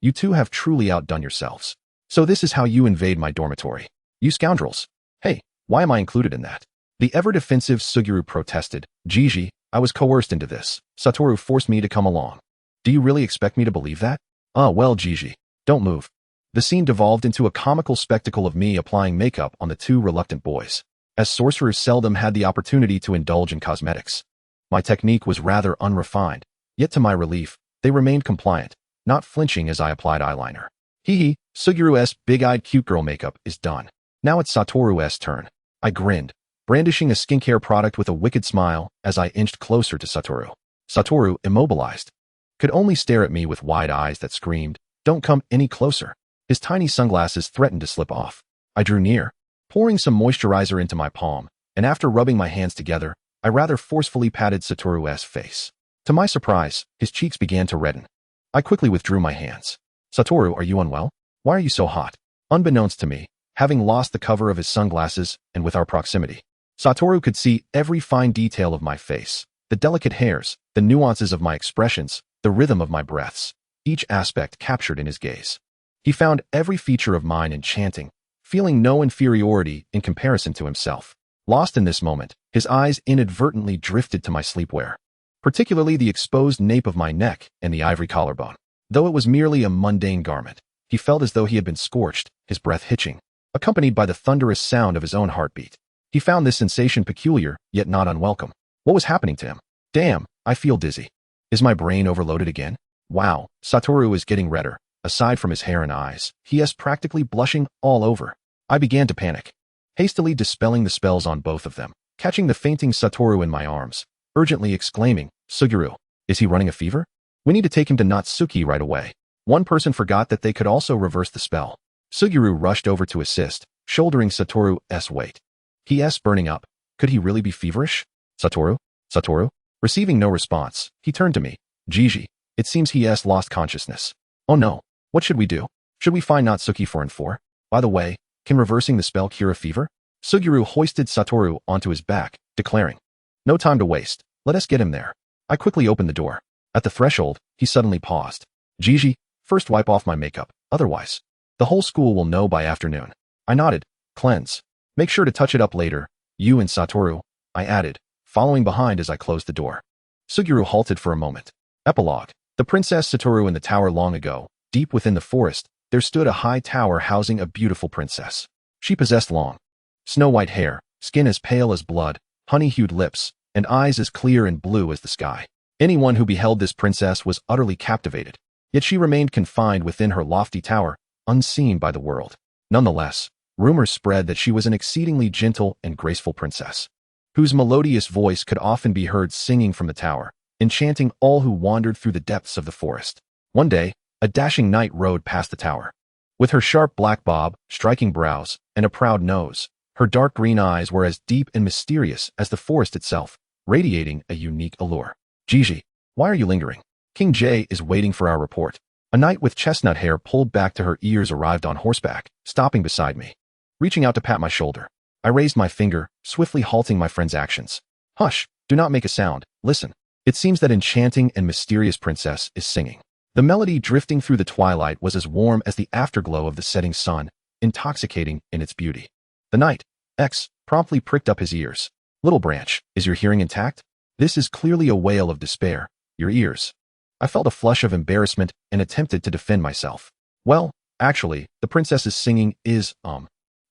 Speaker 2: you two have truly outdone yourselves. So this is how you invade my dormitory. You scoundrels. Hey, why am I included in that? The ever-defensive Suguru protested. Gigi, I was coerced into this. Satoru forced me to come along. Do you really expect me to believe that? Well, Gigi, don't move. The scene devolved into a comical spectacle of me applying makeup on the two reluctant boys, as sorcerers seldom had the opportunity to indulge in cosmetics. My technique was rather unrefined, yet to my relief, they remained compliant, not flinching as I applied eyeliner. Hee, Suguru's big-eyed cute girl makeup is done. Now it's Satoru's turn. I grinned, brandishing a skincare product with a wicked smile as I inched closer to Satoru. Satoru, immobilized, could only stare at me with wide eyes that screamed, don't come any closer. His tiny sunglasses threatened to slip off. I drew near, pouring some moisturizer into my palm, and after rubbing my hands together, I rather forcefully patted Satoru's face. To my surprise, his cheeks began to redden. I quickly withdrew my hands. Satoru, are you unwell? Why are you so hot? Unbeknownst to me, having lost the cover of his sunglasses and with our proximity, Satoru could see every fine detail of my face, the delicate hairs, the nuances of my expressions, the rhythm of my breaths. each aspect captured in his gaze. He found every feature of mine enchanting, feeling no inferiority in comparison to himself. Lost in this moment, his eyes inadvertently drifted to my sleepwear, particularly the exposed nape of my neck and the ivory collarbone. Though it was merely a mundane garment, he felt as though he had been scorched, his breath hitching, accompanied by the thunderous sound of his own heartbeat. He found this sensation peculiar, yet not unwelcome. What was happening to him? Damn, I feel dizzy. Is my brain overloaded again? Wow, Satoru is getting redder. Aside from his hair and eyes, he is practically blushing all over. I began to panic, hastily dispelling the spells on both of them, catching the fainting Satoru in my arms, urgently exclaiming, Suguru, is he running a fever? We need to take him to Natsuki right away. One person forgot that they could also reverse the spell. Suguru rushed over to assist, shouldering Satoru's weight. He burning up. Could he really be feverish? Satoru? Satoru? Receiving no response, he turned to me. Gigi, it seems he lost consciousness. Oh no, what should we do? Should we find Natsuki for? By the way, can reversing the spell cure a fever? Suguru hoisted Satoru onto his back, declaring, no time to waste, let us get him there. I quickly opened the door. At the threshold, he suddenly paused. Gigi, first wipe off my makeup, otherwise, the whole school will know by afternoon. I nodded. Cleanse. Make sure to touch it up later. You and Satoru, I added, following behind as I closed the door. Suguru halted for a moment. Epilogue. The Princess Satoru in the tower long ago, deep within the forest, there stood a high tower housing a beautiful princess. She possessed long, snow-white hair, skin as pale as blood, honey-hued lips, and eyes as clear and blue as the sky. Anyone who beheld this princess was utterly captivated, yet she remained confined within her lofty tower, unseen by the world. Nonetheless, rumors spread that she was an exceedingly gentle and graceful princess, whose melodious voice could often be heard singing from the tower, enchanting all who wandered through the depths of the forest. One day, a dashing knight rode past the tower. With her sharp black bob, striking brows, and a proud nose, her dark green eyes were as deep and mysterious as the forest itself, radiating a unique allure. Gigi, why are you lingering? King J is waiting for our report. A knight with chestnut hair pulled back to her ears arrived on horseback, stopping beside me. Reaching out to pat my shoulder, I raised my finger, swiftly halting my friend's actions. Hush, do not make a sound, listen. It seems that enchanting and mysterious princess is singing. The melody drifting through the twilight was as warm as the afterglow of the setting sun, intoxicating in its beauty. The knight, X, promptly pricked up his ears. Little branch, is your hearing intact? This is clearly a wail of despair. Your ears. I felt a flush of embarrassment and attempted to defend myself. Well, actually, the princess's singing is,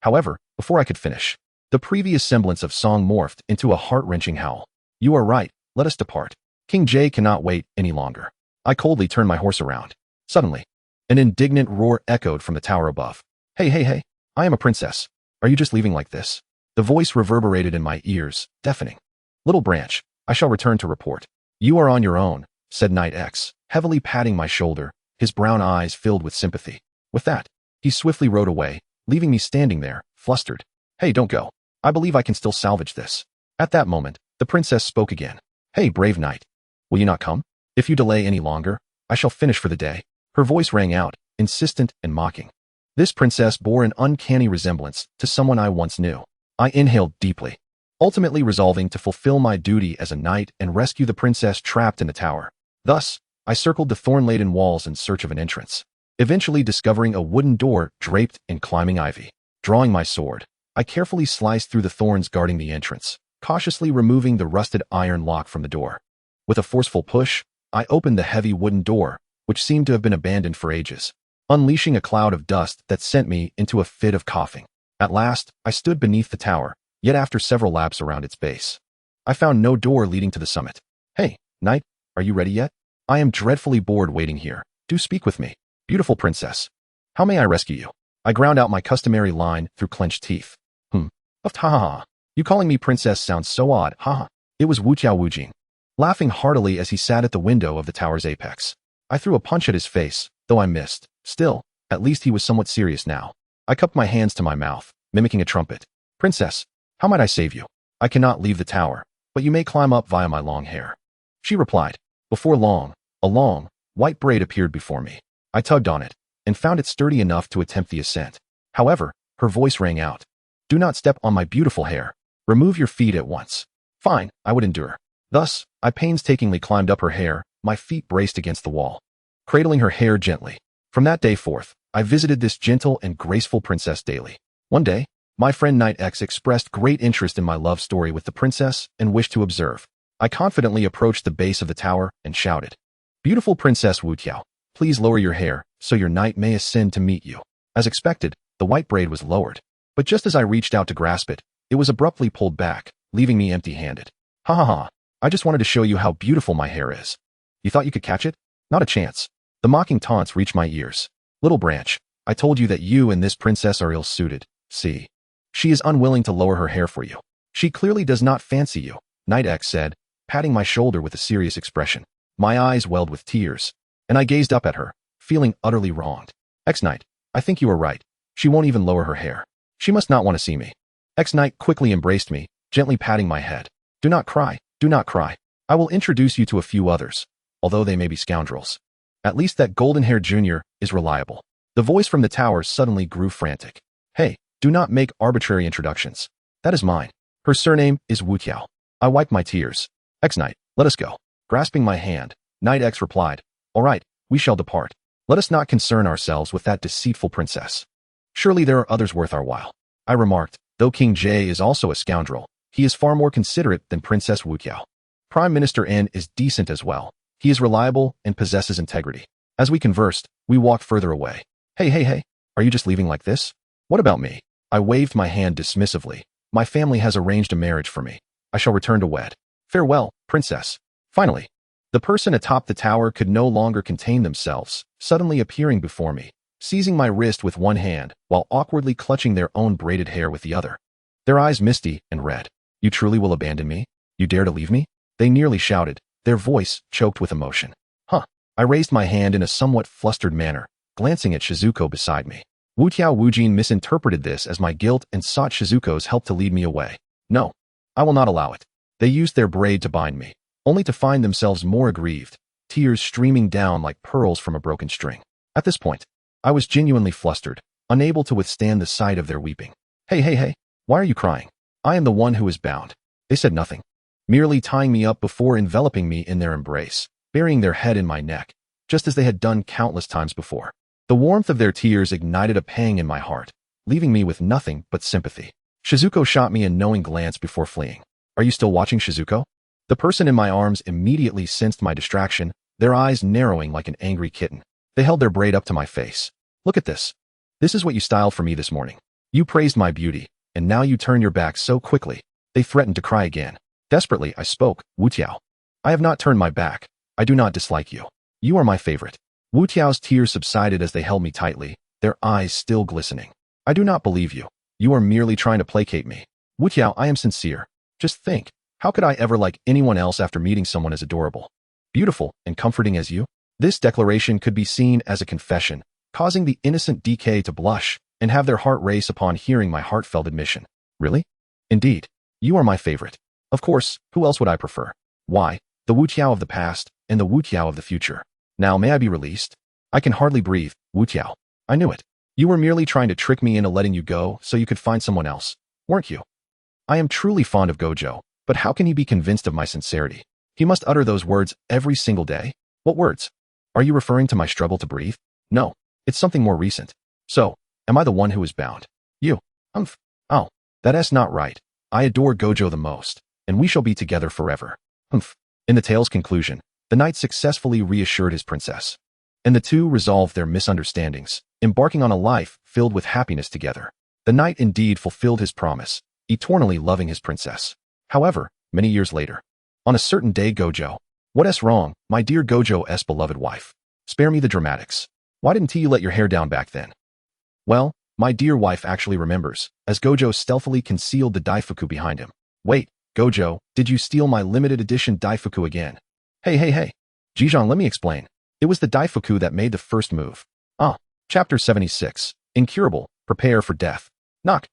Speaker 2: However, before I could finish, the previous semblance of song morphed into a heart-wrenching howl. You are right, let us depart. King J cannot wait any longer. I coldly turned my horse around. Suddenly, an indignant roar echoed from the tower above. Hey, I am a princess. Are you just leaving like this? The voice reverberated in my ears, deafening. Little branch, I shall return to report. You are on your own, said Knight X, heavily patting my shoulder, his brown eyes filled with sympathy. With that, he swiftly rode away, leaving me standing there, flustered. Hey, don't go. I believe I can still salvage this. At that moment, the princess spoke again. Hey, brave knight. Will you not come? If you delay any longer, I shall finish for the day. Her voice rang out, insistent and mocking. This princess bore an uncanny resemblance to someone I once knew. I inhaled deeply, ultimately resolving to fulfill my duty as a knight and rescue the princess trapped in the tower. Thus, I circled the thorn-laden walls in search of an entrance, eventually discovering a wooden door draped in climbing ivy. Drawing my sword, I carefully sliced through the thorns guarding the entrance, cautiously removing the rusted iron lock from the door. With a forceful push, I opened the heavy wooden door, which seemed to have been abandoned for ages, unleashing a cloud of dust that sent me into a fit of coughing. At last, I stood beneath the tower, yet after several laps around its base, I found no door leading to the summit. Hey, knight, are you ready yet? I am dreadfully bored waiting here. Do speak with me. Beautiful princess. How may I rescue you? I ground out my customary line through clenched teeth. Ha. You calling me princess sounds so odd, haha. It was Wu Qiao Wu Jing, laughing heartily as he sat at the window of the tower's apex. I threw a punch at his face, though I missed. Still, at least he was somewhat serious now. I cupped my hands to my mouth, mimicking a trumpet. Princess, how might I save you? I cannot leave the tower, but you may climb up via my long hair. She replied. Before long, a long, white braid appeared before me. I tugged on it, and found it sturdy enough to attempt the ascent. However, her voice rang out. Do not step on my beautiful hair. Remove your feet at once. Fine, I would endure. Thus, I painstakingly climbed up her hair, my feet braced against the wall. cradling her hair gently. From that day forth, I visited this gentle and graceful princess daily. One day, my friend Knight X expressed great interest in my love story with the princess and wished to observe. I confidently approached the base of the tower and shouted, "Beautiful Princess Wu Tiao, please lower your hair so your knight may ascend to meet you." As expected, the white braid was lowered, but just as I reached out to grasp it, it was abruptly pulled back, leaving me empty-handed. Ha ha ha, I just wanted to show you how beautiful my hair is. You thought you could catch it? Not a chance. The mocking taunts reached my ears. Little branch, I told you that you and this princess are ill-suited. See? She is unwilling to lower her hair for you. She clearly does not fancy you, Knight X said, patting my shoulder with a serious expression. My eyes welled with tears, and I gazed up at her, feeling utterly wronged. X-Knight, I think you are right. She won't even lower her hair. She must not want to see me. X-Knight quickly embraced me, gently patting my head. Do not cry, do not cry. I will introduce you to a few others, although they may be scoundrels. At least that golden-haired junior is reliable. The voice from the tower suddenly grew frantic. Hey, do not make arbitrary introductions. That is mine. Her surname is Wu Tiao. I wiped my tears. X-Knight, let us go. Grasping my hand, Knight X replied, All right, we shall depart. Let us not concern ourselves with that deceitful princess. Surely there are others worth our while. I remarked, though King J is also a scoundrel, he is far more considerate than Princess Wu Tiao. Prime Minister N is decent as well. He is reliable and possesses integrity. As we conversed, we walked further away. Hey, are you just leaving like this? What about me? I waved my hand dismissively. My family has arranged a marriage for me. I shall return to wed. Farewell, princess. Finally, the person atop the tower could no longer contain themselves, suddenly appearing before me, seizing my wrist with one hand while awkwardly clutching their own braided hair with the other. Their eyes misty and red. You truly will abandon me? You dare to leave me? They nearly shouted, their voice choked with emotion. Huh. I raised my hand in a somewhat flustered manner, glancing at Shizuko beside me. Wu Tiao Wujin misinterpreted this as my guilt and sought Shizuko's help to lead me away. No, I will not allow it. They used their braid to bind me, only to find themselves more aggrieved, tears streaming down like pearls from a broken string. At this point, I was genuinely flustered, unable to withstand the sight of their weeping. Hey, why are you crying? I am the one who is bound. They said nothing, merely tying me up before enveloping me in their embrace, burying their head in my neck, just as they had done countless times before. The warmth of their tears ignited a pang in my heart, leaving me with nothing but sympathy. Shizuko shot me a knowing glance before fleeing. Are you still watching, Shizuko? The person in my arms immediately sensed my distraction, their eyes narrowing like an angry kitten. They held their braid up to my face. Look at this. This is what you styled for me this morning. You praised my beauty, and now you turn your back so quickly. They threatened to cry again. Desperately, I spoke, Wu Tiao. I have not turned my back. I do not dislike you. You are my favorite. Wu Tiao's tears subsided as they held me tightly, their eyes still glistening. I do not believe you. You are merely trying to placate me. Wu Tiao, I am sincere. Just think, how could I ever like anyone else after meeting someone as adorable, beautiful, and comforting as you? This declaration could be seen as a confession, causing the innocent DK to blush and have their heart race upon hearing my heartfelt admission. Really? Indeed. You are my favorite. Of course, who else would I prefer? Why, the Wu Tiao of the past and the Wu Tiao of the future. Now may I be released? I can hardly breathe, Wu Tiao. I knew it. You were merely trying to trick me into letting you go so you could find someone else, weren't you? I am truly fond of Gojo, but how can he be convinced of my sincerity? He must utter those words every single day? What words? Are you referring to my struggle to breathe? No, it's something more recent. So, am I the one who is bound? You. Oh, that's not right. I adore Gojo the most, and we shall be together forever. In the tale's conclusion, the knight successfully reassured his princess, and the two resolved their misunderstandings, embarking on a life filled with happiness together. The knight indeed fulfilled his promise, eternally loving his princess. However, many years later, on a certain day, Gojo, what's wrong, my dear Gojo's beloved wife? Spare me the dramatics. Why didn't you let your hair down back then? Well, my dear wife actually remembers, as Gojo stealthily concealed the daifuku behind him. Wait, Gojo, did you steal my limited edition daifuku again? Hey. Jijang, let me explain. It was the daifuku that made the first move. Chapter 76. Incurable, prepare for death. Knock.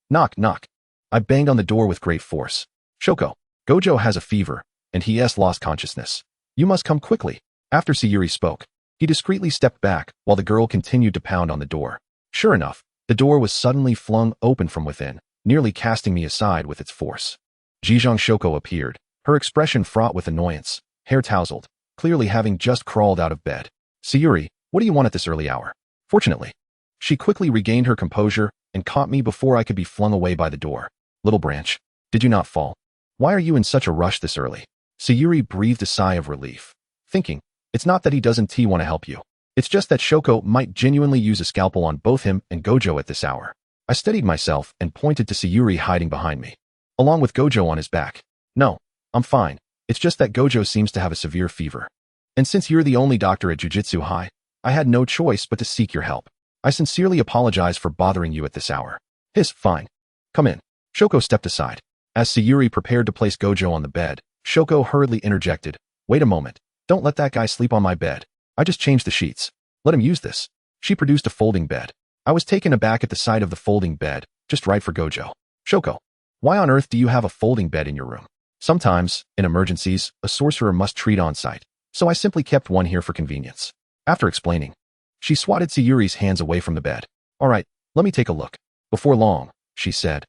Speaker 2: I banged on the door with great force. Shoko, Gojo has a fever, and he has lost consciousness. You must come quickly. After Sayuri spoke, he discreetly stepped back while the girl continued to pound on the door. Sure enough, the door was suddenly flung open from within, nearly casting me aside with its force. Jijang Shoko appeared, her expression fraught with annoyance, hair tousled, clearly having just crawled out of bed. Sayuri, What do you want at this early hour? Fortunately, she quickly regained her composure and caught me before I could be flung away by the door. Little branch, did you not fall? Why are you in such a rush this early? Sayuri breathed a sigh of relief, thinking, it's not that he doesn't want to help you. It's just that Shoko might genuinely use a scalpel on both him and Gojo at this hour. I steadied myself and pointed to Sayuri hiding behind me, along with Gojo on his back. No, I'm fine. It's just that Gojo seems to have a severe fever. And since you're the only doctor at Jujutsu High, I had no choice but to seek your help. I sincerely apologize for bothering you at this hour. Hiss, fine. Come in. Shoko stepped aside. As Sayuri prepared to place Gojo on the bed, Shoko hurriedly interjected, wait a moment. Don't let that guy sleep on my bed. I just changed the sheets. Let him use this. She produced a folding bed. I was taken aback at the sight of the folding bed, just right for Gojo. Shoko, why on earth do you have a folding bed in your room? Sometimes, in emergencies, a sorcerer must treat on site, so I simply kept one here for convenience. After explaining, she swatted Sayuri's hands away from the bed. All right, let me take a look. Before long, she said,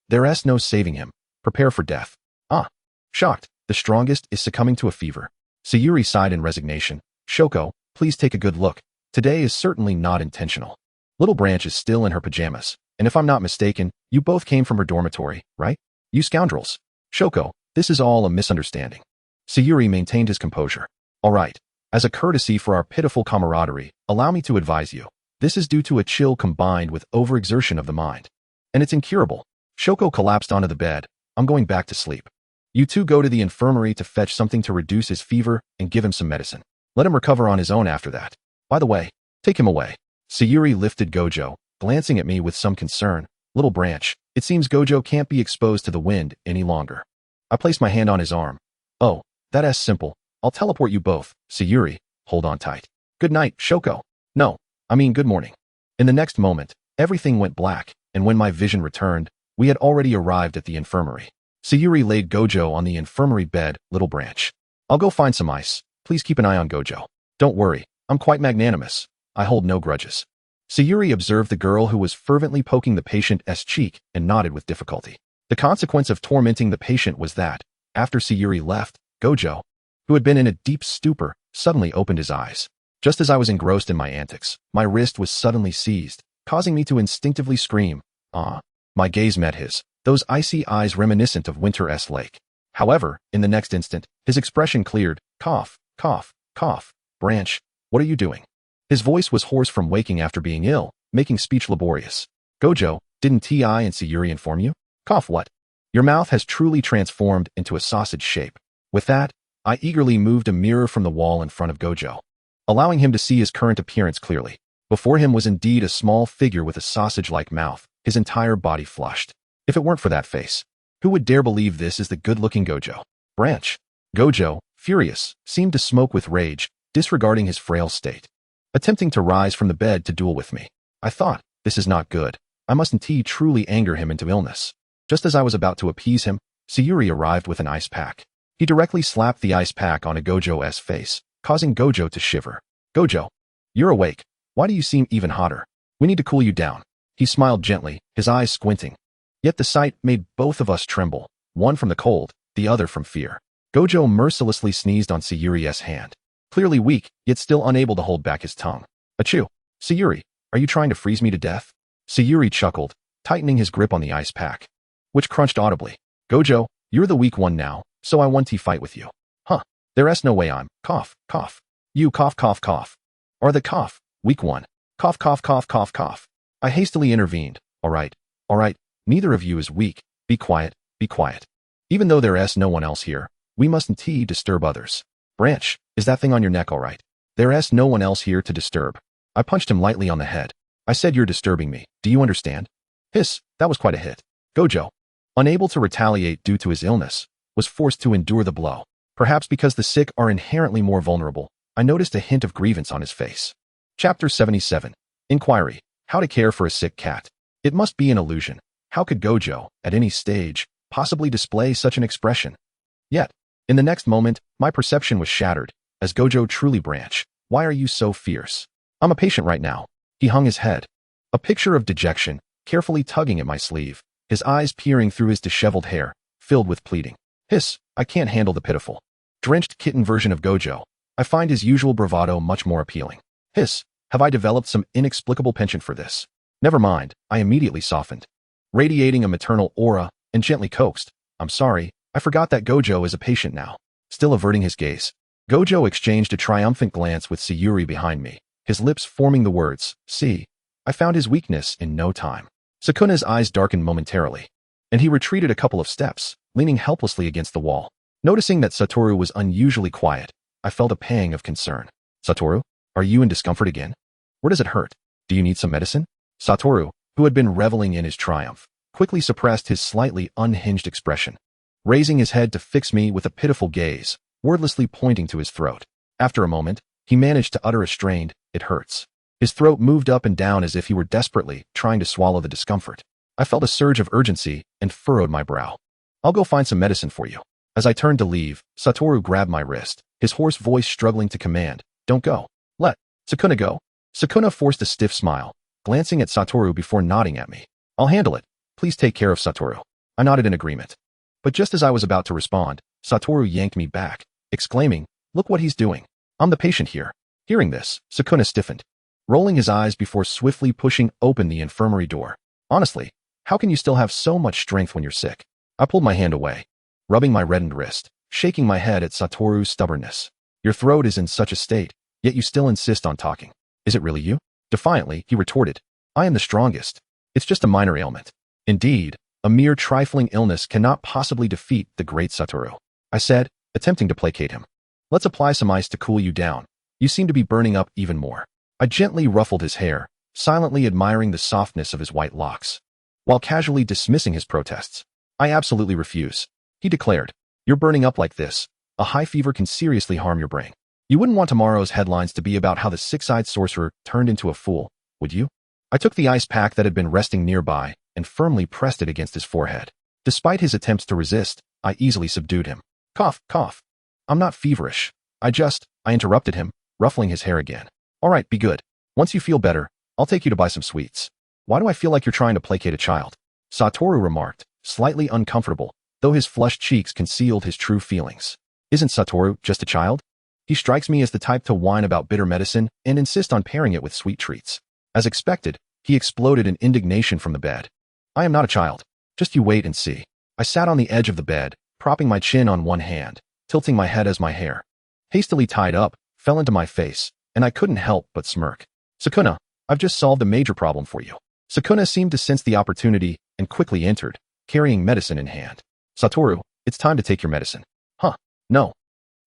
Speaker 2: there's no saving him. Prepare for death. Ah. Shocked, the strongest is succumbing to a fever. Sayuri sighed in resignation. Shoko, please take a good look. Today is certainly not intentional. Little Branch is still in her pajamas, and if I'm not mistaken, you both came from her dormitory, right? You scoundrels. Shoko, this is all a misunderstanding. Sayuri maintained his composure. All right. As a courtesy for our pitiful camaraderie, allow me to advise you. This is due to a chill combined with overexertion of the mind. And it's incurable. Shoko collapsed onto the bed. I'm going back to sleep. You two go to the infirmary to fetch something to reduce his fever and give him some medicine. Let him recover on his own after that. By the way, take him away. Sayuri lifted Gojo, glancing at me with some concern. Little Branch, it seems Gojo can't be exposed to the wind any longer. I placed my hand on his arm. Oh, that's simple. I'll teleport you both. Sayuri, hold on tight. Good night, Shoko. No, I mean good morning. In the next moment, everything went black, and when my vision returned, we had already arrived at the infirmary. Sayuri laid Gojo on the infirmary bed. Little Branch, I'll go find some ice. Please keep an eye on Gojo. Don't worry, I'm quite magnanimous. I hold no grudges. Sayuri observed the girl who was fervently poking the patient's cheek and nodded with difficulty. The consequence of tormenting the patient was that, after Sayuri left, Gojo, who had been in a deep stupor, suddenly opened his eyes. Just as I was engrossed in my antics, my wrist was suddenly seized, causing me to instinctively scream. Ah! My gaze met his, those icy eyes reminiscent of Winter's lake. However, in the next instant, his expression cleared. Cough, cough, cough. Branch, what are you doing? His voice was hoarse from waking after being ill, making speech laborious. Gojo, didn't T.I. and Sayuri inform you? Cough what? Your mouth has truly transformed into a sausage shape. With that, I eagerly moved a mirror from the wall in front of Gojo, allowing him to see his current appearance clearly. Before him was indeed a small figure with a sausage-like mouth, his entire body flushed. If it weren't for that face, who would dare believe this is the good-looking Gojo? Branch. Gojo, furious, seemed to smoke with rage, disregarding his frail state, attempting to rise from the bed to duel with me. I thought, this is not good. I mustn't truly anger him into illness. Just as I was about to appease him, Sayuri arrived with an ice pack. He directly slapped the ice pack on a Gojo's face, causing Gojo to shiver. Gojo, you're awake. Why do you seem even hotter? We need to cool you down. He smiled gently, his eyes squinting. Yet the sight made both of us tremble, one from the cold, the other from fear. Gojo mercilessly sneezed on Sayuri's hand. Clearly weak, yet still unable to hold back his tongue. Achoo! Sayuri, are you trying to freeze me to death? Sayuri chuckled, tightening his grip on the ice pack, which crunched audibly. Gojo, you're the weak one now, so I want to fight with you. Huh. There's no way I'm. Cough, cough. You cough, cough, cough. Or the cough, weak one. Cough, cough, cough, cough, cough. I hastily intervened. All right. Neither of you is weak. Be quiet, be quiet. Even though there's no one else here, we mustn't disturb others. Branch, is that thing on your neck all right? There's no one else here to disturb. I punched him lightly on the head. I said you're disturbing me. Do you understand? Hiss, that was quite a hit. Gojo, unable to retaliate due to his illness, was forced to endure the blow. Perhaps because the sick are inherently more vulnerable, I noticed a hint of grievance on his face. Chapter 77. Inquiry. How to care for a sick cat. It must be an illusion. How could Gojo, at any stage, possibly display such an expression? Yet, in the next moment, my perception was shattered. As Gojo truly Branch, why are you so fierce? I'm a patient right now. He hung his head. A picture of dejection, carefully tugging at my sleeve, his eyes peering through his disheveled hair, filled with pleading. Hiss, I can't handle the pitiful, drenched kitten version of Gojo. I find his usual bravado much more appealing. Hiss, have I developed some inexplicable penchant for this? Never mind, I immediately softened, radiating a maternal aura, and gently coaxed. I'm sorry, I forgot that Gojo is a patient now. Still averting his gaze, Gojo exchanged a triumphant glance with Sayuri behind me, his lips forming the words, see, I found his weakness in no time. Sukuna's eyes darkened momentarily, and he retreated a couple of steps, leaning helplessly against the wall. Noticing that Satoru was unusually quiet, I felt a pang of concern. Satoru, are you in discomfort again? Where does it hurt? Do you need some medicine? Satoru, who had been reveling in his triumph, quickly suppressed his slightly unhinged expression, raising his head to fix me with a pitiful gaze, wordlessly pointing to his throat. After a moment, he managed to utter a strained, "It hurts." His throat moved up and down as if he were desperately trying to swallow the discomfort. I felt a surge of urgency and furrowed my brow. I'll go find some medicine for you. As I turned to leave, Satoru grabbed my wrist, his hoarse voice struggling to command, "Don't go. Let Sukuna go." Sukuna forced a stiff smile, glancing at Satoru before nodding at me. "I'll handle it. Please take care of Satoru." I nodded in agreement. But just as I was about to respond, Satoru yanked me back, exclaiming, "Look what he's doing. I'm the patient here." Hearing this, Sukuna stiffened, rolling his eyes before swiftly pushing open the infirmary door. "Honestly, how can you still have so much strength when you're sick?" I pulled my hand away, rubbing my reddened wrist, shaking my head at Satoru's stubbornness. "Your throat is in such a state, yet you still insist on talking. Is it really you?" Defiantly, he retorted, "I am the strongest. It's just a minor ailment." "Indeed, a mere trifling illness cannot possibly defeat the great Satoru," I said, attempting to placate him. "Let's apply some ice to cool you down. You seem to be burning up even more." I gently ruffled his hair, silently admiring the softness of his white locks, while casually dismissing his protests. "I absolutely refuse," he declared. "You're burning up like this. A high fever can seriously harm your brain. You wouldn't want tomorrow's headlines to be about how the six-eyed sorcerer turned into a fool, would you?" I took the ice pack that had been resting nearby and firmly pressed it against his forehead. Despite his attempts to resist, I easily subdued him. "Cough, cough. I'm not feverish. I interrupted him, ruffling his hair again. "All right, be good. Once you feel better, I'll take you to buy some sweets." "Why do I feel like you're trying to placate a child?" Satoru remarked, slightly uncomfortable, though his flushed cheeks concealed his true feelings. "Isn't Satoru just a child? He strikes me as the type to whine about bitter medicine and insist on pairing it with sweet treats." As expected, he exploded in indignation from the bed. "I am not a child. Just you wait and see." I sat on the edge of the bed, propping my chin on one hand, tilting my head as my hair, hastily tied up, fell into my face, and I couldn't help but smirk. "Sukuna, I've just solved a major problem for you." Sukuna seemed to sense the opportunity and quickly entered, carrying medicine in hand. "Satoru, it's time to take your medicine." "Huh, no."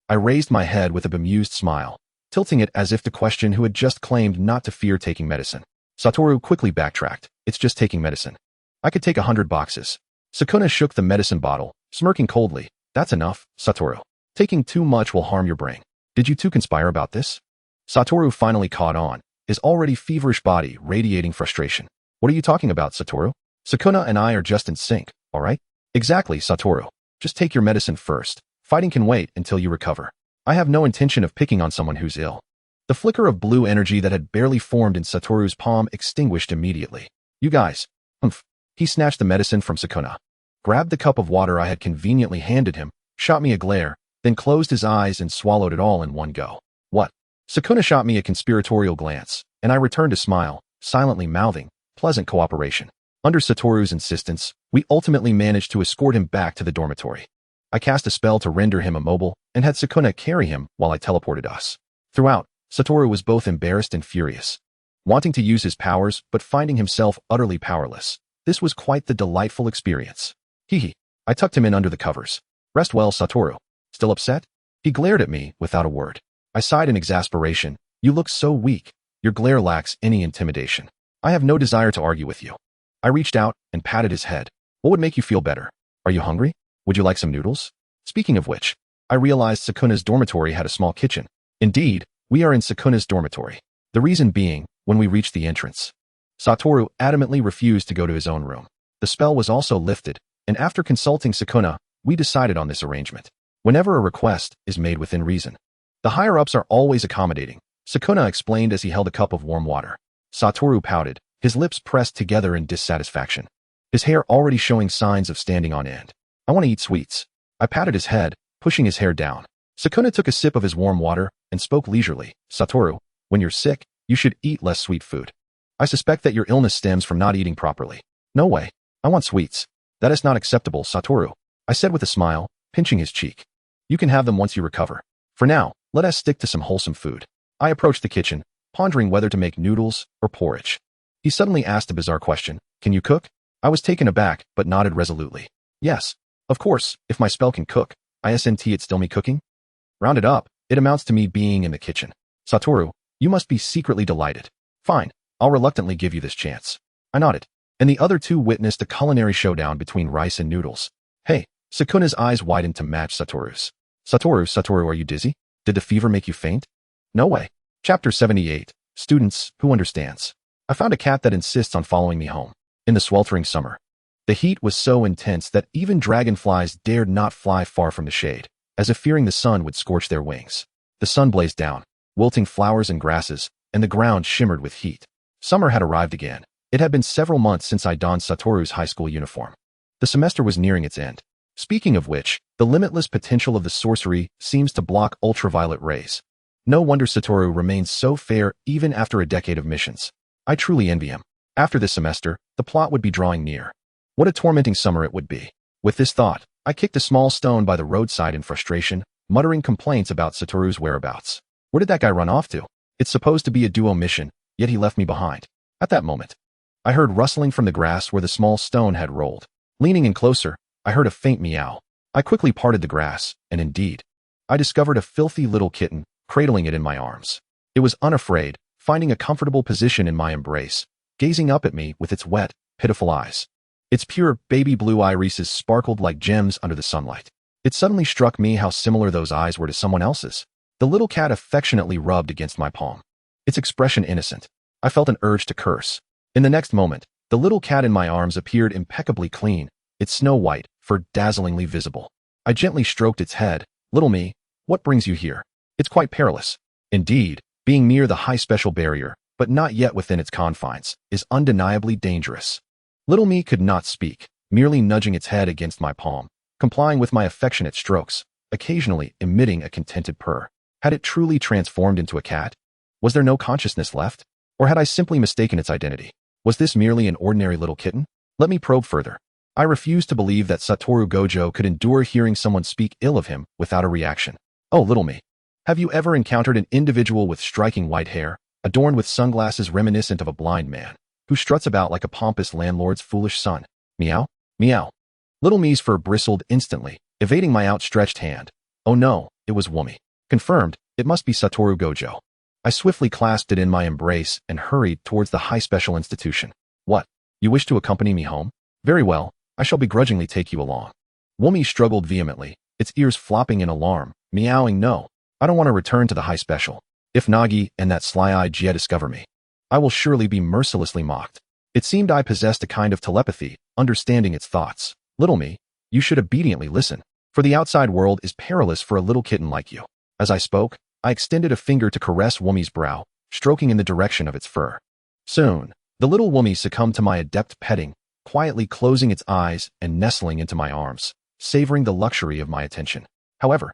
Speaker 2: I raised my head with a bemused smile, tilting it as if to question who had just claimed not to fear taking medicine. Satoru quickly backtracked. "It's just taking medicine. I could take 100 boxes. Sukuna shook the medicine bottle, smirking coldly. "That's enough, Satoru. Taking too much will harm your brain. Did you two conspire about this?" Satoru finally caught on, his already feverish body radiating frustration. "What are you talking about, Satoru? Sukuna and I are just in sync, all right?" "Exactly, Satoru. Just take your medicine first. Fighting can wait until you recover. I have no intention of picking on someone who's ill." The flicker of blue energy that had barely formed in Satoru's palm extinguished immediately. "You guys." "Humph." He snatched the medicine from Sukuna, grabbed the cup of water I had conveniently handed him, shot me a glare, then closed his eyes and swallowed it all in one go. "What?" Sukuna shot me a conspiratorial glance, and I returned a smile, silently mouthing, "Pleasant cooperation." Under Satoru's insistence, we ultimately managed to escort him back to the dormitory. I cast a spell to render him immobile and had Sukuna carry him while I teleported us. Throughout, Satoru was both embarrassed and furious, wanting to use his powers but finding himself utterly powerless. This was quite the delightful experience. Hee. I tucked him in under the covers. "Rest well, Satoru. Still upset?" He glared at me without a word. I sighed in exasperation. "You look so weak. Your glare lacks any intimidation. I have no desire to argue with you." I reached out and patted his head. "What would make you feel better? Are you hungry? Would you like some noodles?" Speaking of which, I realized Sukuna's dormitory had a small kitchen. Indeed, we are in Sukuna's dormitory. The reason being, when we reached the entrance, Satoru adamantly refused to go to his own room. The spell was also lifted, and after consulting Sukuna, we decided on this arrangement. Whenever a request is made within reason, the higher-ups are always accommodating, Sukuna explained as he held a cup of warm water. Satoru pouted, his lips pressed together in dissatisfaction, his hair already showing signs of standing on end. "I want to eat sweets." I patted his head, pushing his hair down. Sukuna took a sip of his warm water and spoke leisurely. "Satoru, when you're sick, You should eat less sweet food. I suspect that your illness stems from not eating properly. No way. I want sweets. That is not acceptable, Satoru, I said with a smile, pinching his cheek. You can have them once you recover. For now, let us stick to some wholesome food. I approached the kitchen, pondering whether to make noodles or porridge. He suddenly asked a bizarre question. Can you cook? I was taken aback, but nodded resolutely. Yes. Of course, if my spell can cook, isn't it still me cooking? Rounded up, it amounts to me being in the kitchen. Satoru, you must be secretly delighted. Fine, I'll reluctantly give you this chance. I nodded, and the other two witnessed a culinary showdown between rice and noodles. Hey, Sukuna's eyes widened to match Satoru's. Satoru, are you dizzy? Did the fever make you faint? No way. Chapter 78. Students, who understands? I found a cat that insists on following me home. In the sweltering summer. The heat was so intense that even dragonflies dared not fly far from the shade, as if fearing the sun would scorch their wings. The sun blazed down, wilting flowers and grasses, and the ground shimmered with heat. Summer had arrived again. It had been several months since I donned Satoru's high school uniform. The semester was nearing its end. Speaking of which, the limitless potential of the sorcery seems to block ultraviolet rays. No wonder Satoru remains so fair even after a decade of missions. I truly envy him. After this semester, the plot would be drawing near. What a tormenting summer it would be. With this thought, I kicked a small stone by the roadside in frustration, muttering complaints about Satoru's whereabouts. Where did that guy run off to? It's supposed to be a duo mission, yet he left me behind. At that moment, I heard rustling from the grass where the small stone had rolled. Leaning in closer, I heard a faint meow. I quickly parted the grass, and indeed, I discovered a filthy little kitten, cradling it in my arms. It was unafraid, finding a comfortable position in my embrace, gazing up at me with its wet, pitiful eyes. Its pure, baby blue irises sparkled like gems under the sunlight. It suddenly struck me how similar those eyes were to someone else's. The little cat affectionately rubbed against my palm. Its expression innocent. I felt an urge to curse. In the next moment, the little cat in my arms appeared impeccably clean, its snow white fur dazzlingly visible. I gently stroked its head. Little me, what brings you here? It's quite perilous. Indeed, being near the high special barrier, but not yet within its confines, is undeniably dangerous. Little me could not speak, merely nudging its head against my palm, complying with my affectionate strokes, occasionally emitting a contented purr. Had it truly transformed into a cat? Was there no consciousness left? Or had I simply mistaken its identity? Was this merely an ordinary little kitten? Let me probe further. I refused to believe that Satoru Gojo could endure hearing someone speak ill of him without a reaction. Oh, little me. Have you ever encountered an individual with striking white hair, adorned with sunglasses reminiscent of a blind man, who struts about like a pompous landlord's foolish son? Meow? Meow. Little me's fur bristled instantly, evading my outstretched hand. Oh no, it was Woomy. Confirmed, it must be Satoru Gojo. I swiftly clasped it in my embrace and hurried towards the high special institution. What? You wish to accompany me home? Very well, I shall begrudgingly take you along. Woomy struggled vehemently, its ears flopping in alarm, meowing no. I don't want to return to the high special. If Nagi and that sly-eyed Jie discover me, I will surely be mercilessly mocked. It seemed I possessed a kind of telepathy, understanding its thoughts. Little me, you should obediently listen, for the outside world is perilous for a little kitten like you. As I spoke, I extended a finger to caress Woomy's brow, stroking in the direction of its fur. Soon, the little Woomy succumbed to my adept petting, quietly closing its eyes and nestling into my arms, savoring the luxury of my attention. However,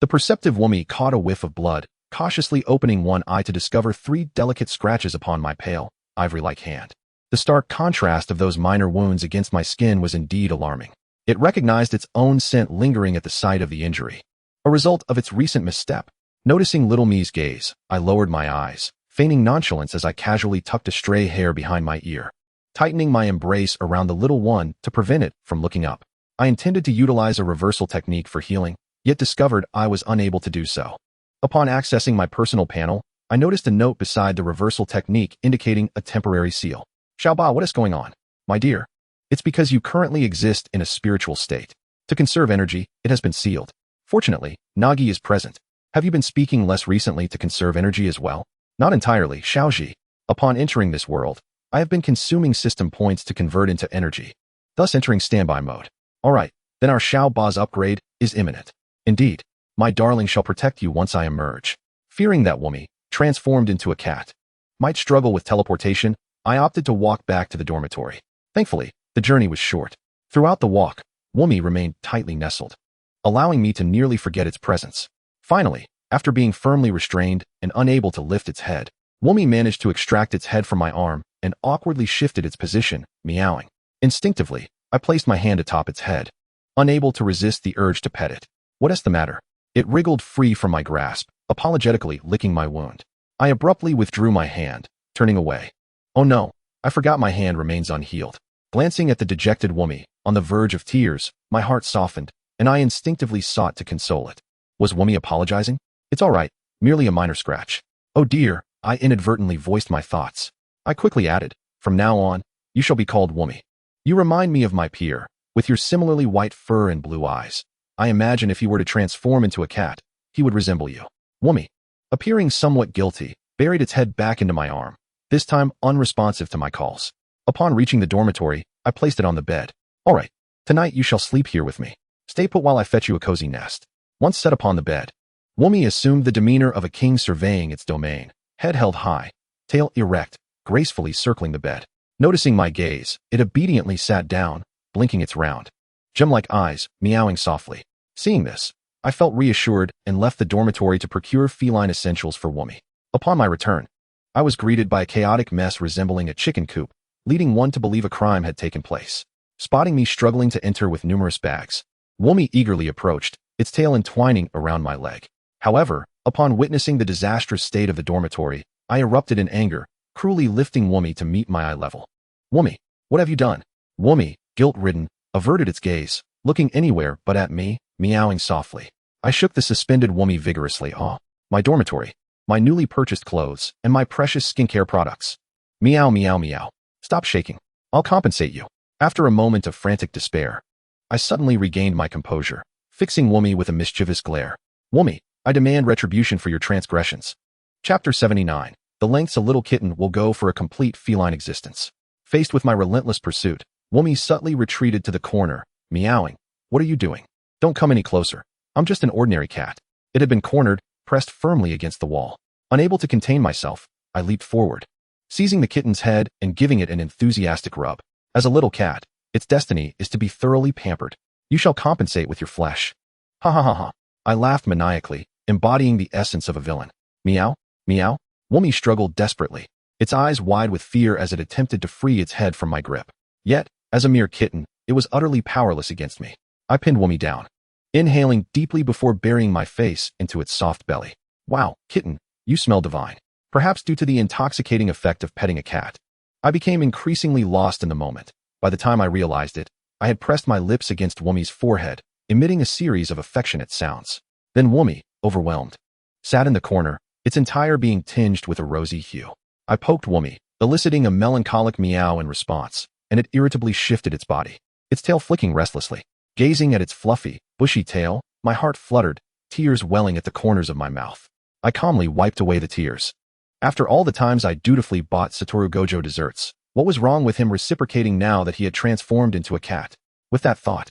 Speaker 2: the perceptive Woomy caught a whiff of blood, cautiously opening one eye to discover 3 delicate scratches upon my pale, ivory-like hand. The stark contrast of those minor wounds against my skin was indeed alarming. It recognized its own scent lingering at the site of the injury, a result of its recent misstep. Noticing little me's gaze, I lowered my eyes, feigning nonchalance as I casually tucked a stray hair behind my ear, tightening my embrace around the little one to prevent it from looking up. I intended to utilize a reversal technique for healing, yet discovered I was unable to do so. Upon accessing my personal panel, I noticed a note beside the reversal technique indicating a temporary seal. Xiaoba, what is going on? My dear, it's because you currently exist in a spiritual state. To conserve energy, it has been sealed. Fortunately, Nagi is present. Have you been speaking less recently to conserve energy as well? Not entirely, Xiaoji. Upon entering this world, I have been consuming system points to convert into energy, thus entering standby mode. Alright, then our Xiaoba's upgrade is imminent. Indeed, my darling shall protect you once I emerge. Fearing that Woomy, transformed into a cat, might struggle with teleportation, I opted to walk back to the dormitory. Thankfully, the journey was short. Throughout the walk, Woomy remained tightly nestled, allowing me to nearly forget its presence. Finally, after being firmly restrained and unable to lift its head, Wumi managed to extract its head from my arm and awkwardly shifted its position, meowing. Instinctively, I placed my hand atop its head, unable to resist the urge to pet it. What is the matter? It wriggled free from my grasp, apologetically licking my wound. I abruptly withdrew my hand, turning away. Oh no, I forgot my hand remains unhealed. Glancing at the dejected Wumi, on the verge of tears, my heart softened, and I instinctively sought to console it. Was Wumi apologizing? It's all right, merely a minor scratch. Oh dear, I inadvertently voiced my thoughts. I quickly added, from now on, you shall be called Wumi. You remind me of my peer, with your similarly white fur and blue eyes. I imagine if he were to transform into a cat, he would resemble you. Wumi, appearing somewhat guilty, buried its head back into my arm, this time unresponsive to my calls. Upon reaching the dormitory, I placed it on the bed. All right, tonight you shall sleep here with me. Stay put while I fetch you a cozy nest. Once set upon the bed, Wumi assumed the demeanor of a king surveying its domain, head held high, tail erect, gracefully circling the bed. Noticing my gaze, it obediently sat down, blinking its round, gem-like eyes, meowing softly. Seeing this, I felt reassured and left the dormitory to procure feline essentials for Wumi. Upon my return, I was greeted by a chaotic mess resembling a chicken coop, leading one to believe a crime had taken place. Spotting me struggling to enter with numerous bags, Wumi eagerly approached, its tail entwining around my leg. However, upon witnessing the disastrous state of the dormitory, I erupted in anger, cruelly lifting Wumi to meet my eye level. Wumi, what have you done? Wumi, guilt-ridden, averted its gaze, looking anywhere but at me, meowing softly. I shook the suspended Wumi vigorously. Oh, my dormitory, my newly purchased clothes, and my precious skincare products. Meow, meow, meow. Stop shaking. I'll compensate you. After a moment of frantic despair, I suddenly regained my composure, fixing Wumi with a mischievous glare. Wumi, I demand retribution for your transgressions. Chapter 79. The lengths a little kitten will go for a complete feline existence. Faced with my relentless pursuit, Wumi subtly retreated to the corner, meowing. What are you doing? Don't come any closer. I'm just an ordinary cat. It had been cornered, pressed firmly against the wall. Unable to contain myself, I leaped forward, seizing the kitten's head and giving it an enthusiastic rub. As a little cat, its destiny is to be thoroughly pampered. You shall compensate with your flesh. Ha ha ha ha. I laughed maniacally, embodying the essence of a villain. Meow, meow. Wumi struggled desperately, its eyes wide with fear as it attempted to free its head from my grip. Yet, as a mere kitten, it was utterly powerless against me. I pinned Wumi down, inhaling deeply before burying my face into its soft belly. Wow, kitten, you smell divine. Perhaps due to the intoxicating effect of petting a cat. I became increasingly lost in the moment. By the time I realized it, I had pressed my lips against Wumi's forehead, emitting a series of affectionate sounds. Then Wumi, overwhelmed, sat in the corner, its entire being tinged with a rosy hue. I poked Wumi, eliciting a melancholic meow in response, and it irritably shifted its body, its tail flicking restlessly. Gazing at its fluffy, bushy tail, my heart fluttered, tears welling at the corners of my mouth. I calmly wiped away the tears. After all the times I dutifully bought Satoru Gojo desserts, what was wrong with him reciprocating now that he had transformed into a cat? With that thought,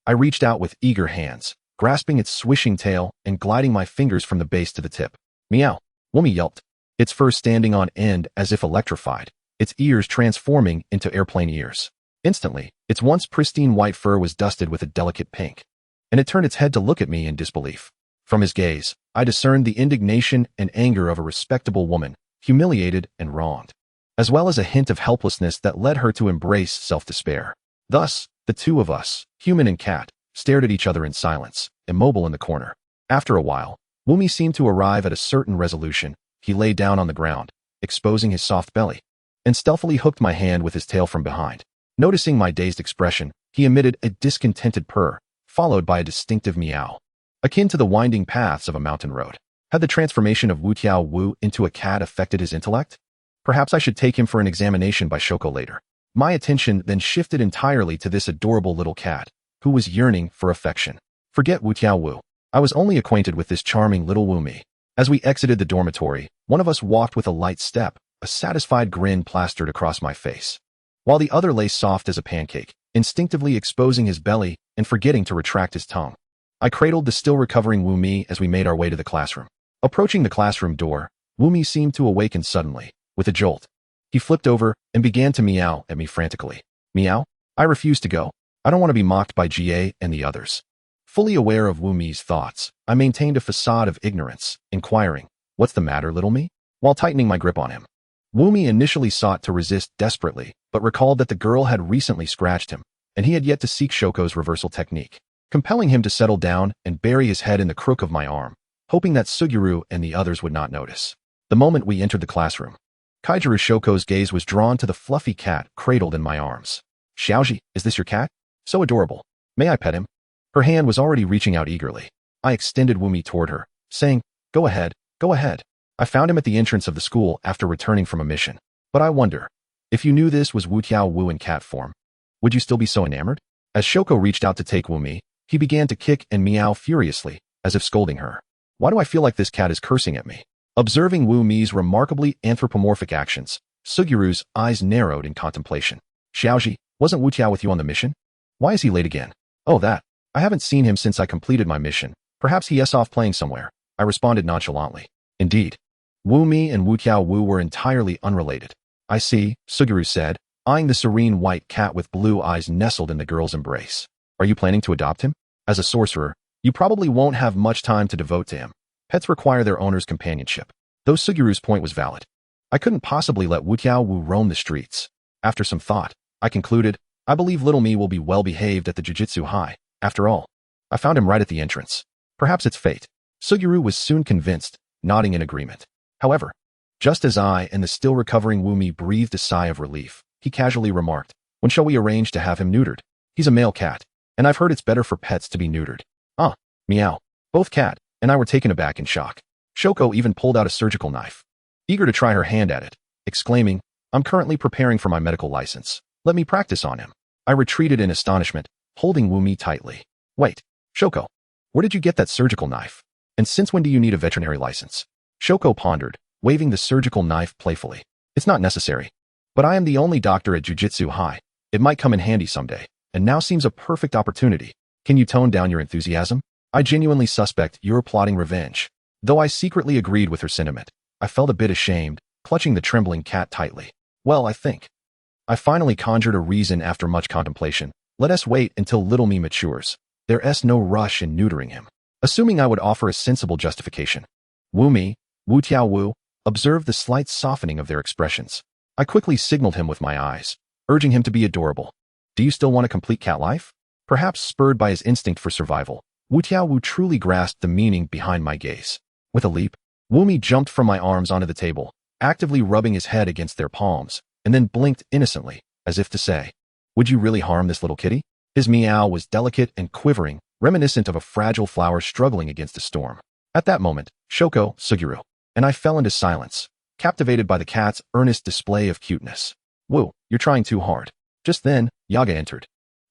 Speaker 2: I reached out with eager hands, grasping its swishing tail and gliding my fingers from the base to the tip. Meow. Wumi yelped, its fur standing on end as if electrified, its ears transforming into airplane ears. Instantly, its once pristine white fur was dusted with a delicate pink, and it turned its head to look at me in disbelief. From his gaze, I discerned the indignation and anger of a respectable woman, humiliated and wronged, as well as a hint of helplessness that led her to embrace self-despair. Thus, the two of us, human and cat, stared at each other in silence, immobile in the corner. After a while, Wumi seemed to arrive at a certain resolution. He lay down on the ground, exposing his soft belly, and stealthily hooked my hand with his tail from behind. Noticing my dazed expression, he emitted a discontented purr, followed by a distinctive meow, akin to the winding paths of a mountain road. Had the transformation of Wu Tiao Wu into a cat affected his intellect? Perhaps I should take him for an examination by Shoko later. My attention then shifted entirely to this adorable little cat, who was yearning for affection. Forget Wu Tiao Wu. I was only acquainted with this charming little Wumi. As we exited the dormitory, one of us walked with a light step, a satisfied grin plastered across my face, while the other lay soft as a pancake, instinctively exposing his belly and forgetting to retract his tongue. I cradled the still recovering Wumi as we made our way to the classroom. Approaching the classroom door, Wumi seemed to awaken suddenly. With a jolt, he flipped over and began to meow at me frantically. Meow? I refused to go. I don't want to be mocked by GA and the others. Fully aware of Wumi's thoughts, I maintained a facade of ignorance, inquiring, "What's the matter, little me?" while tightening my grip on him. Wumi initially sought to resist desperately, but recalled that the girl had recently scratched him, and he had yet to seek Shoko's reversal technique, compelling him to settle down and bury his head in the crook of my arm, hoping that Suguru and the others would not notice. The moment we entered the classroom, Kaijuru Shoko's gaze was drawn to the fluffy cat cradled in my arms. Xiaoji, is this your cat? So adorable. May I pet him? Her hand was already reaching out eagerly. I extended Wumi toward her, saying, Go ahead, go ahead. I found him at the entrance of the school after returning from a mission. But I wonder, if you knew this was Wu Tiao Wu in cat form, would you still be so enamored? As Shoko reached out to take Wumi, he began to kick and meow furiously, as if scolding her. Why do I feel like this cat is cursing at me? Observing Wumi's remarkably anthropomorphic actions, Suguru's eyes narrowed in contemplation. Xiaoji, wasn't Wu Tiao with you on the mission? Why is he late again? Oh, that. I haven't seen him since I completed my mission. Perhaps he is off playing somewhere. I responded nonchalantly. Indeed. Wumi and Wu Tiao Wu were entirely unrelated. I see, Suguru said, eyeing the serene white cat with blue eyes nestled in the girl's embrace. Are you planning to adopt him? As a sorcerer, you probably won't have much time to devote to him. Pets require their owner's companionship. Though Suguru's point was valid, I couldn't possibly let Wu Tiao Wu roam the streets. After some thought, I concluded, I believe little me will be well behaved at the Jujutsu High. After all, I found him right at the entrance. Perhaps it's fate. Suguru was soon convinced, nodding in agreement. However, just as I and the still recovering Wumi breathed a sigh of relief, he casually remarked, When shall we arrange to have him neutered? He's a male cat, and I've heard it's better for pets to be neutered. Ah, meow. Both cat and I were taken aback in shock. Shoko even pulled out a surgical knife, eager to try her hand at it, exclaiming, I'm currently preparing for my medical license. Let me practice on him. I retreated in astonishment, holding Wumi tightly. Wait, Shoko, where did you get that surgical knife? And since when do you need a veterinary license? Shoko pondered, waving the surgical knife playfully. It's not necessary. But I am the only doctor at Jujutsu High. It might come in handy someday, and now seems a perfect opportunity. Can you tone down your enthusiasm? I genuinely suspect you're plotting revenge. Though I secretly agreed with her sentiment, I felt a bit ashamed, clutching the trembling cat tightly. Well, I think I finally conjured a reason after much contemplation. Let us wait until little me matures. There's no rush in neutering him. Assuming I would offer a sensible justification. Wumi, Wu Tiao Wu, observed the slight softening of their expressions. I quickly signaled him with my eyes, urging him to be adorable. Do you still want a complete cat life? Perhaps spurred by his instinct for survival, Wu Tiao Wu truly grasped the meaning behind my gaze. With a leap, Wumi jumped from my arms onto the table, actively rubbing his head against their palms, and then blinked innocently, as if to say, Would you really harm this little kitty? His meow was delicate and quivering, reminiscent of a fragile flower struggling against a storm. At that moment, Shoko, Suguru, and I fell into silence, captivated by the cat's earnest display of cuteness. Woo, you're trying too hard. Just then, Yaga entered,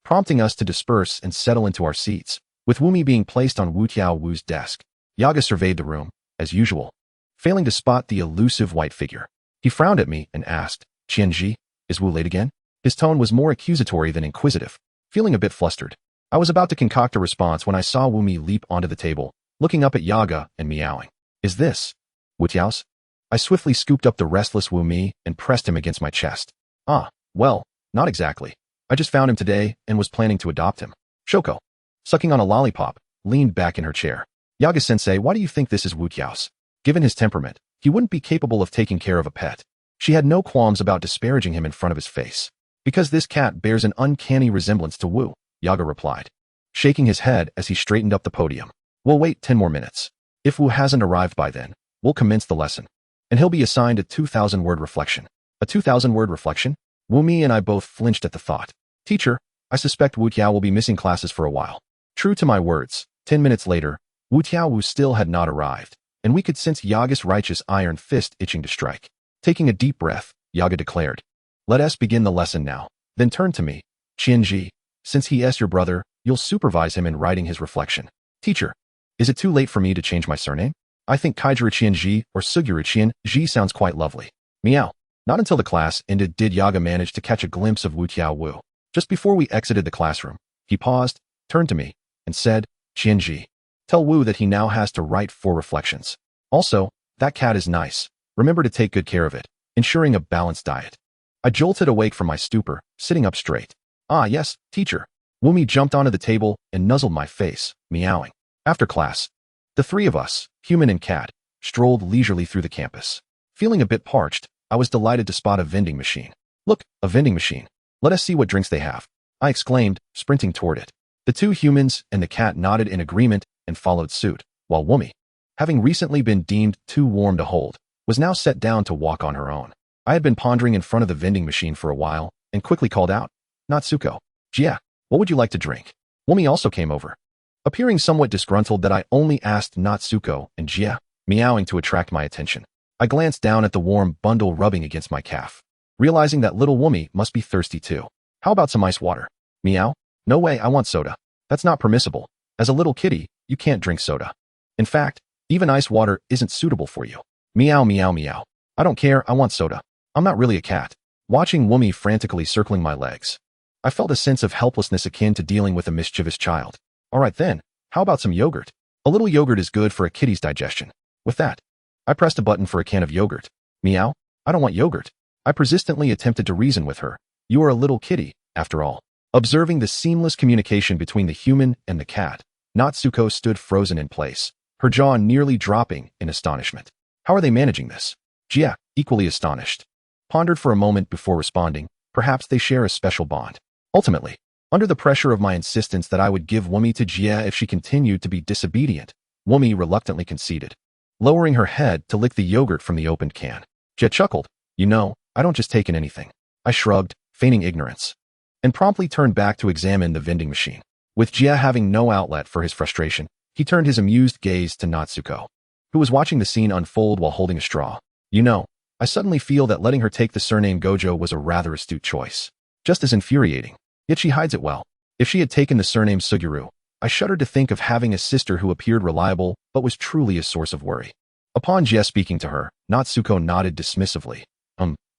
Speaker 2: prompting us to disperse and settle into our seats, with Wumi being placed on Wu Tiao Wu's desk. Yaga surveyed the room, as usual, failing to spot the elusive white figure. He frowned at me and asked, Qianji, is Wu late again? His tone was more accusatory than inquisitive. Feeling a bit flustered, I was about to concoct a response when I saw Wumi leap onto the table, looking up at Yaga and meowing. Is this Wu Tiao's? I swiftly scooped up the restless Wumi and pressed him against my chest. Ah, well, not exactly. I just found him today and was planning to adopt him. Shoko, sucking on a lollipop, leaned back in her chair. Yaga-sensei, why do you think this is Wu Tiao's? Given his temperament, he wouldn't be capable of taking care of a pet. She had no qualms about disparaging him in front of his face. Because this cat bears an uncanny resemblance to Wu, Yaga replied, shaking his head as he straightened up the podium. We'll wait 10 more minutes. If Wu hasn't arrived by then, we'll commence the lesson. And he'll be assigned a 2,000-word reflection. A 2,000-word reflection? Wumi and I both flinched at the thought. Teacher, I suspect Wu Tiao will be missing classes for a while. True to my words, 10 minutes later, Wu Tiao Wu still had not arrived, and we could sense Yaga's righteous iron fist itching to strike. Taking a deep breath, Yaga declared, Let us begin the lesson now. Then turned to me. Qianji, since he is your brother, you'll supervise him in writing his reflection. Teacher, is it too late for me to change my surname? I think Kaijuru Qianji or Suguru Qianji sounds quite lovely. Meow. Not until the class ended did Yaga manage to catch a glimpse of Wu Tiao Wu. Just before we exited the classroom, he paused, turned to me, and said, Qianji, tell Wu that he now has to write 4 reflections. Also, that cat is nice. Remember to take good care of it, ensuring a balanced diet. I jolted awake from my stupor, sitting up straight. Ah yes, teacher. Wumi jumped onto the table and nuzzled my face, meowing. After class, the 3 of us, human and cat, strolled leisurely through the campus. Feeling a bit parched, I was delighted to spot a vending machine. Look, a vending machine. Let us see what drinks they have, I exclaimed, sprinting toward it. The two humans and the cat nodded in agreement and followed suit, while Wumi, having recently been deemed too warm to hold, was now set down to walk on her own. I had been pondering in front of the vending machine for a while and quickly called out, Natsuko, Jia, what would you like to drink? Wumi also came over, appearing somewhat disgruntled that I only asked Natsuko and Jia, meowing to attract my attention. I glanced down at the warm bundle rubbing against my calf, realizing that little Wumi must be thirsty too. How about some ice water? Meow? No way, I want soda. That's not permissible. As a little kitty, you can't drink soda. In fact, even ice water isn't suitable for you. Meow meow meow. I don't care, I want soda. I'm not really a cat. Watching Wumi frantically circling my legs, I felt a sense of helplessness akin to dealing with a mischievous child. Alright then, how about some yogurt? A little yogurt is good for a kitty's digestion. With that, I pressed a button for a can of yogurt. Meow? I don't want yogurt. I persistently attempted to reason with her. You are a little kitty, after all. Observing the seamless communication between the human and the cat, Natsuko stood frozen in place, her jaw nearly dropping in astonishment. How are they managing this? Jia, equally astonished, pondered for a moment before responding. Perhaps they share a special bond. Ultimately, under the pressure of my insistence that I would give Wumi to Jia if she continued to be disobedient, Wumi reluctantly conceded, lowering her head to lick the yogurt from the opened can. Jia chuckled. You know, I don't just take in anything. I shrugged, feigning ignorance, and promptly turned back to examine the vending machine. With Jia having no outlet for his frustration, he turned his amused gaze to Natsuko, who was watching the scene unfold while holding a straw. You know, I suddenly feel that letting her take the surname Gojo was a rather astute choice. Just as infuriating. Yet she hides it well. If she had taken the surname Suguru, I shuddered to think of having a sister who appeared reliable but was truly a source of worry. Upon Jia speaking to her, Natsuko nodded dismissively.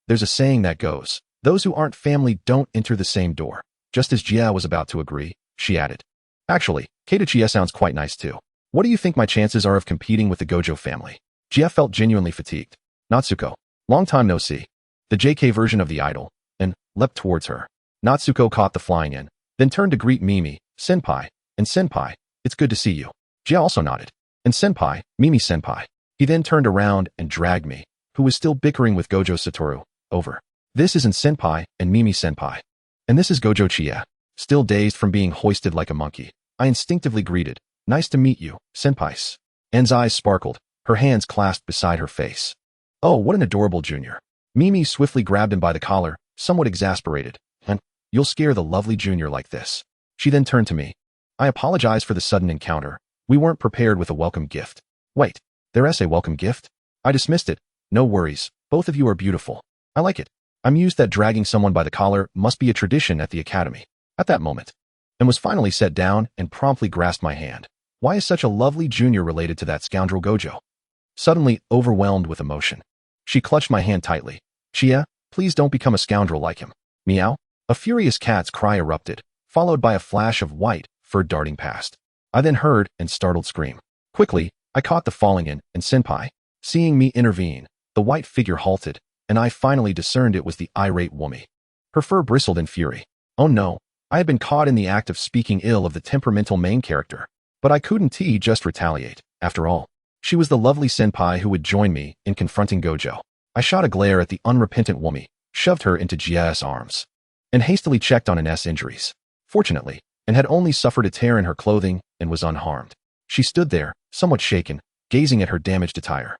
Speaker 2: There's a saying that goes, those who aren't family don't enter the same door. Just as Jia was about to agree, she added, actually, Keiichi sounds quite nice too. What do you think my chances are of competing with the Gojo family? Jia felt genuinely fatigued. Natsuko, long time no see. The JK version of the idol, and leapt towards her. Natsuko caught the flying in, then turned to greet Mimi, Senpai, and Senpai, it's good to see you. Jia also nodded. And Senpai, Mimi Senpai. He then turned around and dragged me, who was still bickering with Gojo Satoru, over. This isn't Senpai and Mimi Senpai. And this is Gojo Chie. Still dazed from being hoisted like a monkey, I instinctively greeted. Nice to meet you, Senpais. Anne's eyes sparkled, her hands clasped beside her face. Oh, what an adorable junior. Mimi swiftly grabbed him by the collar, somewhat exasperated. And you'll scare the lovely junior like this. She then turned to me. I apologize for the sudden encounter. We weren't prepared with a welcome gift. Wait, there's a welcome gift? I dismissed it. No worries, both of you are beautiful. I like it. I'm used that dragging someone by the collar must be a tradition at the academy. At that moment, and was finally set down and promptly grasped my hand. Why is such a lovely junior related to that scoundrel Gojo? Suddenly overwhelmed with emotion, she clutched my hand tightly. Chia, please don't become a scoundrel like him. Meow. A furious cat's cry erupted, followed by a flash of white fur darting past. I then heard an startled scream. Quickly, I caught the falling in, and Senpai, seeing me intervene, the white figure halted, and I finally discerned it was the irate Wumi. Her fur bristled in fury. Oh no, I had been caught in the act of speaking ill of the temperamental main character. But I couldn't just retaliate. After all, she was the lovely Senpai who would join me in confronting Gojo. I shot a glare at the unrepentant Wumi, shoved her into Jia's arms, and hastily checked on Anne's injuries. Fortunately, Anne had only suffered a tear in her clothing and was unharmed. She stood there, somewhat shaken, gazing at her damaged attire.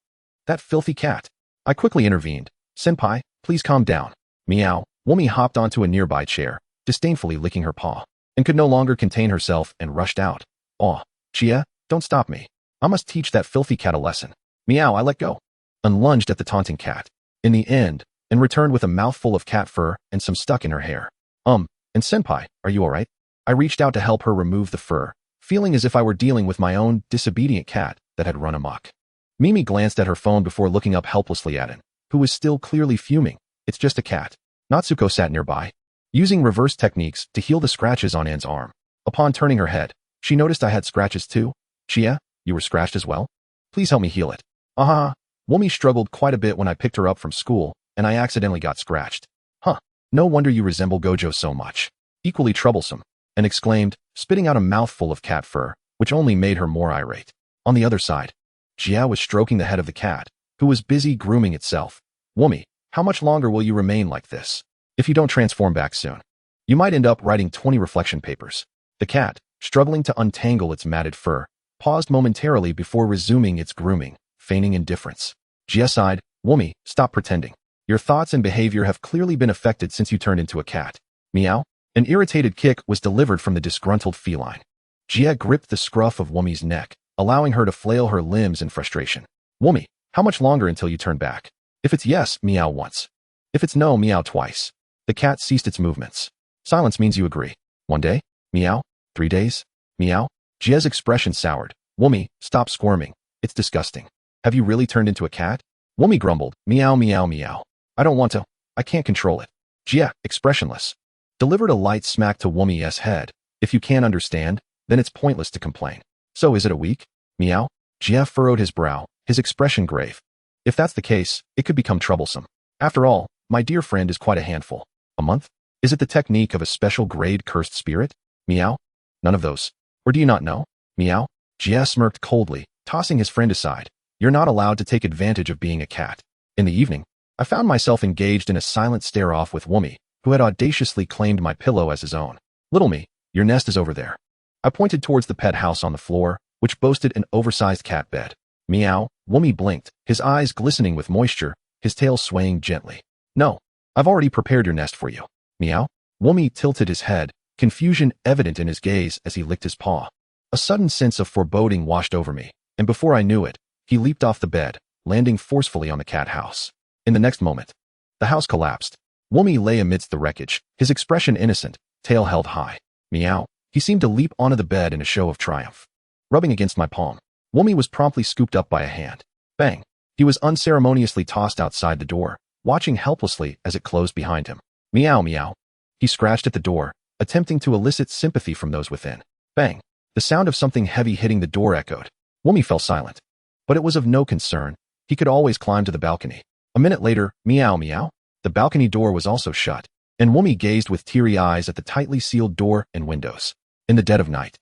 Speaker 2: That filthy cat. I quickly intervened. Senpai, please calm down. Meow. Wumi hopped onto a nearby chair, disdainfully licking her paw, and could no longer contain herself and rushed out. Aw, Chia, don't stop me. I must teach that filthy cat a lesson. Meow, I let go. And lunged at the taunting cat. In the end, and returned with a mouthful of cat fur and some stuck in her hair. And Senpai, are you alright? I reached out to help her remove the fur, feeling as if I were dealing with my own disobedient cat that had run amok. Mimi glanced at her phone before looking up helplessly at Anne, who was still clearly fuming. It's just a cat. Natsuko sat nearby, using reverse techniques to heal the scratches on Anne's arm. Upon turning her head, she noticed I had scratches too. Chia, you were scratched as well? Please help me heal it. Wumi struggled quite a bit when I picked her up from school, and I accidentally got scratched. Huh, no wonder you resemble Gojo so much. Equally troublesome, and exclaimed, spitting out a mouthful of cat fur, which only made her more irate. On the other side, Jia was stroking the head of the cat, who was busy grooming itself. Woomy, how much longer will you remain like this? If you don't transform back soon, you might end up writing 20 reflection papers. The cat, struggling to untangle its matted fur, paused momentarily before resuming its grooming, feigning indifference. Jia sighed, Woomy, stop pretending. Your thoughts and behavior have clearly been affected since you turned into a cat. Meow. An irritated kick was delivered from the disgruntled feline. Jia gripped the scruff of Woomy's neck, allowing her to flail her limbs in frustration. Woomy, how much longer until you turn back? If it's yes, meow once. If it's no, meow twice. The cat ceased its movements. Silence means you agree. 1 day? Meow. 3 days? Meow. Jia's expression soured. Woomy, stop squirming. It's disgusting. Have you really turned into a cat? Woomy grumbled. Meow, meow, meow. I don't want to. I can't control it. Jia, expressionless, delivered a light smack to Woomy's head. If you can't understand, then it's pointless to complain. So is it a week? Meow. Jia furrowed his brow, his expression grave. If that's the case, it could become troublesome. After all, my dear friend is quite a handful. A month? Is it the technique of a special grade cursed spirit? Meow. None of those. Or do you not know? Meow. Jia smirked coldly, tossing his friend aside. You're not allowed to take advantage of being a cat. In the evening, I found myself engaged in a silent stare-off with Woomy, who had audaciously claimed my pillow as his own. Little me, your nest is over there. I pointed towards the pet house on the floor, which boasted an oversized cat bed. Meow. Woomy blinked, his eyes glistening with moisture, his tail swaying gently. No, I've already prepared your nest for you. Meow. Woomy tilted his head, confusion evident in his gaze as he licked his paw. A sudden sense of foreboding washed over me, and before I knew it, he leaped off the bed, landing forcefully on the cat house. In the next moment, the house collapsed. Woomy lay amidst the wreckage, his expression innocent, tail held high. Meow. He seemed to leap onto the bed in a show of triumph. Rubbing against my palm, Woomy was promptly scooped up by a hand. Bang. He was unceremoniously tossed outside the door, watching helplessly as it closed behind him. Meow, meow. He scratched at the door, attempting to elicit sympathy from those within. Bang. The sound of something heavy hitting the door echoed. Woomy fell silent. But it was of no concern. He could always climb to the balcony. A minute later, meow, meow. The balcony door was also shut, and Woomy gazed with teary eyes at the tightly sealed door and windows. In the dead of night,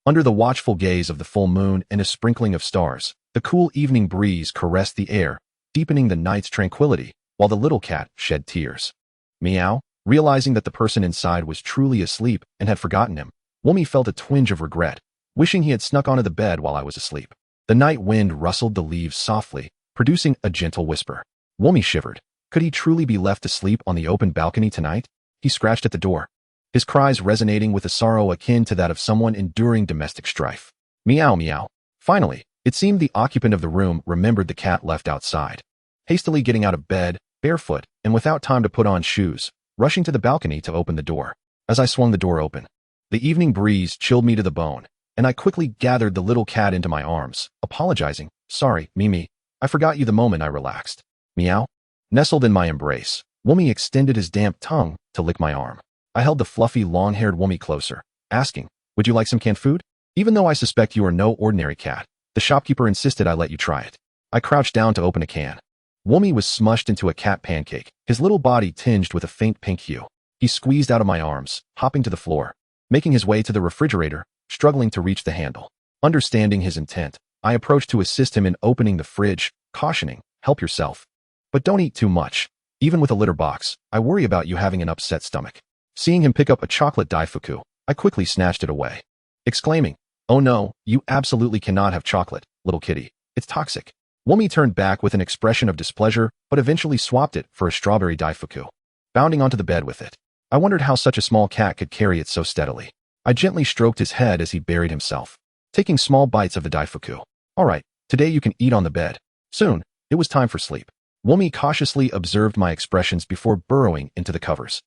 Speaker 2: under the watchful gaze of the full moon and a sprinkling of stars, the cool evening breeze caressed the air, deepening the night's tranquility, while the little cat shed tears. Meow. Realizing that the person inside was truly asleep and had forgotten him, Woomy felt a twinge of regret, wishing he had snuck onto the bed while I was asleep. The night wind rustled the leaves softly, producing a gentle whisper. Woomy shivered. Could he truly be left to sleep on the open balcony tonight? He scratched at the door, his cries resonating with a sorrow akin to that of someone enduring domestic strife. Meow, meow. Finally, it seemed the occupant of the room remembered the cat left outside. Hastily getting out of bed, barefoot, and without time to put on shoes, rushing to the balcony to open the door. As I swung the door open, the evening breeze chilled me to the bone, and I quickly gathered the little cat into my arms, apologizing. Sorry, Mimi. I forgot you the moment I relaxed. Meow. Nestled in my embrace, Woomy extended his damp tongue to lick my arm. I held the fluffy, long-haired Woomy closer, asking, would you like some canned food? Even though I suspect you are no ordinary cat, the shopkeeper insisted I let you try it. I crouched down to open a can. Woomy was smushed into a cat pancake, his little body tinged with a faint pink hue. He squeezed out of my arms, hopping to the floor, making his way to the refrigerator, struggling to reach the handle. Understanding his intent, I approached to assist him in opening the fridge, cautioning, help yourself. But don't eat too much. Even with a litter box, I worry about you having an upset stomach. Seeing him pick up a chocolate daifuku, I quickly snatched it away, exclaiming, oh no, you absolutely cannot have chocolate, little kitty. It's toxic. Woomy turned back with an expression of displeasure, but eventually swapped it for a strawberry daifuku, bounding onto the bed with it. I wondered how such a small cat could carry it so steadily. I gently stroked his head as he buried himself, taking small bites of the daifuku. All right, today you can eat on the bed. Soon, it was time for sleep. Woomy cautiously observed my expressions before burrowing into the covers,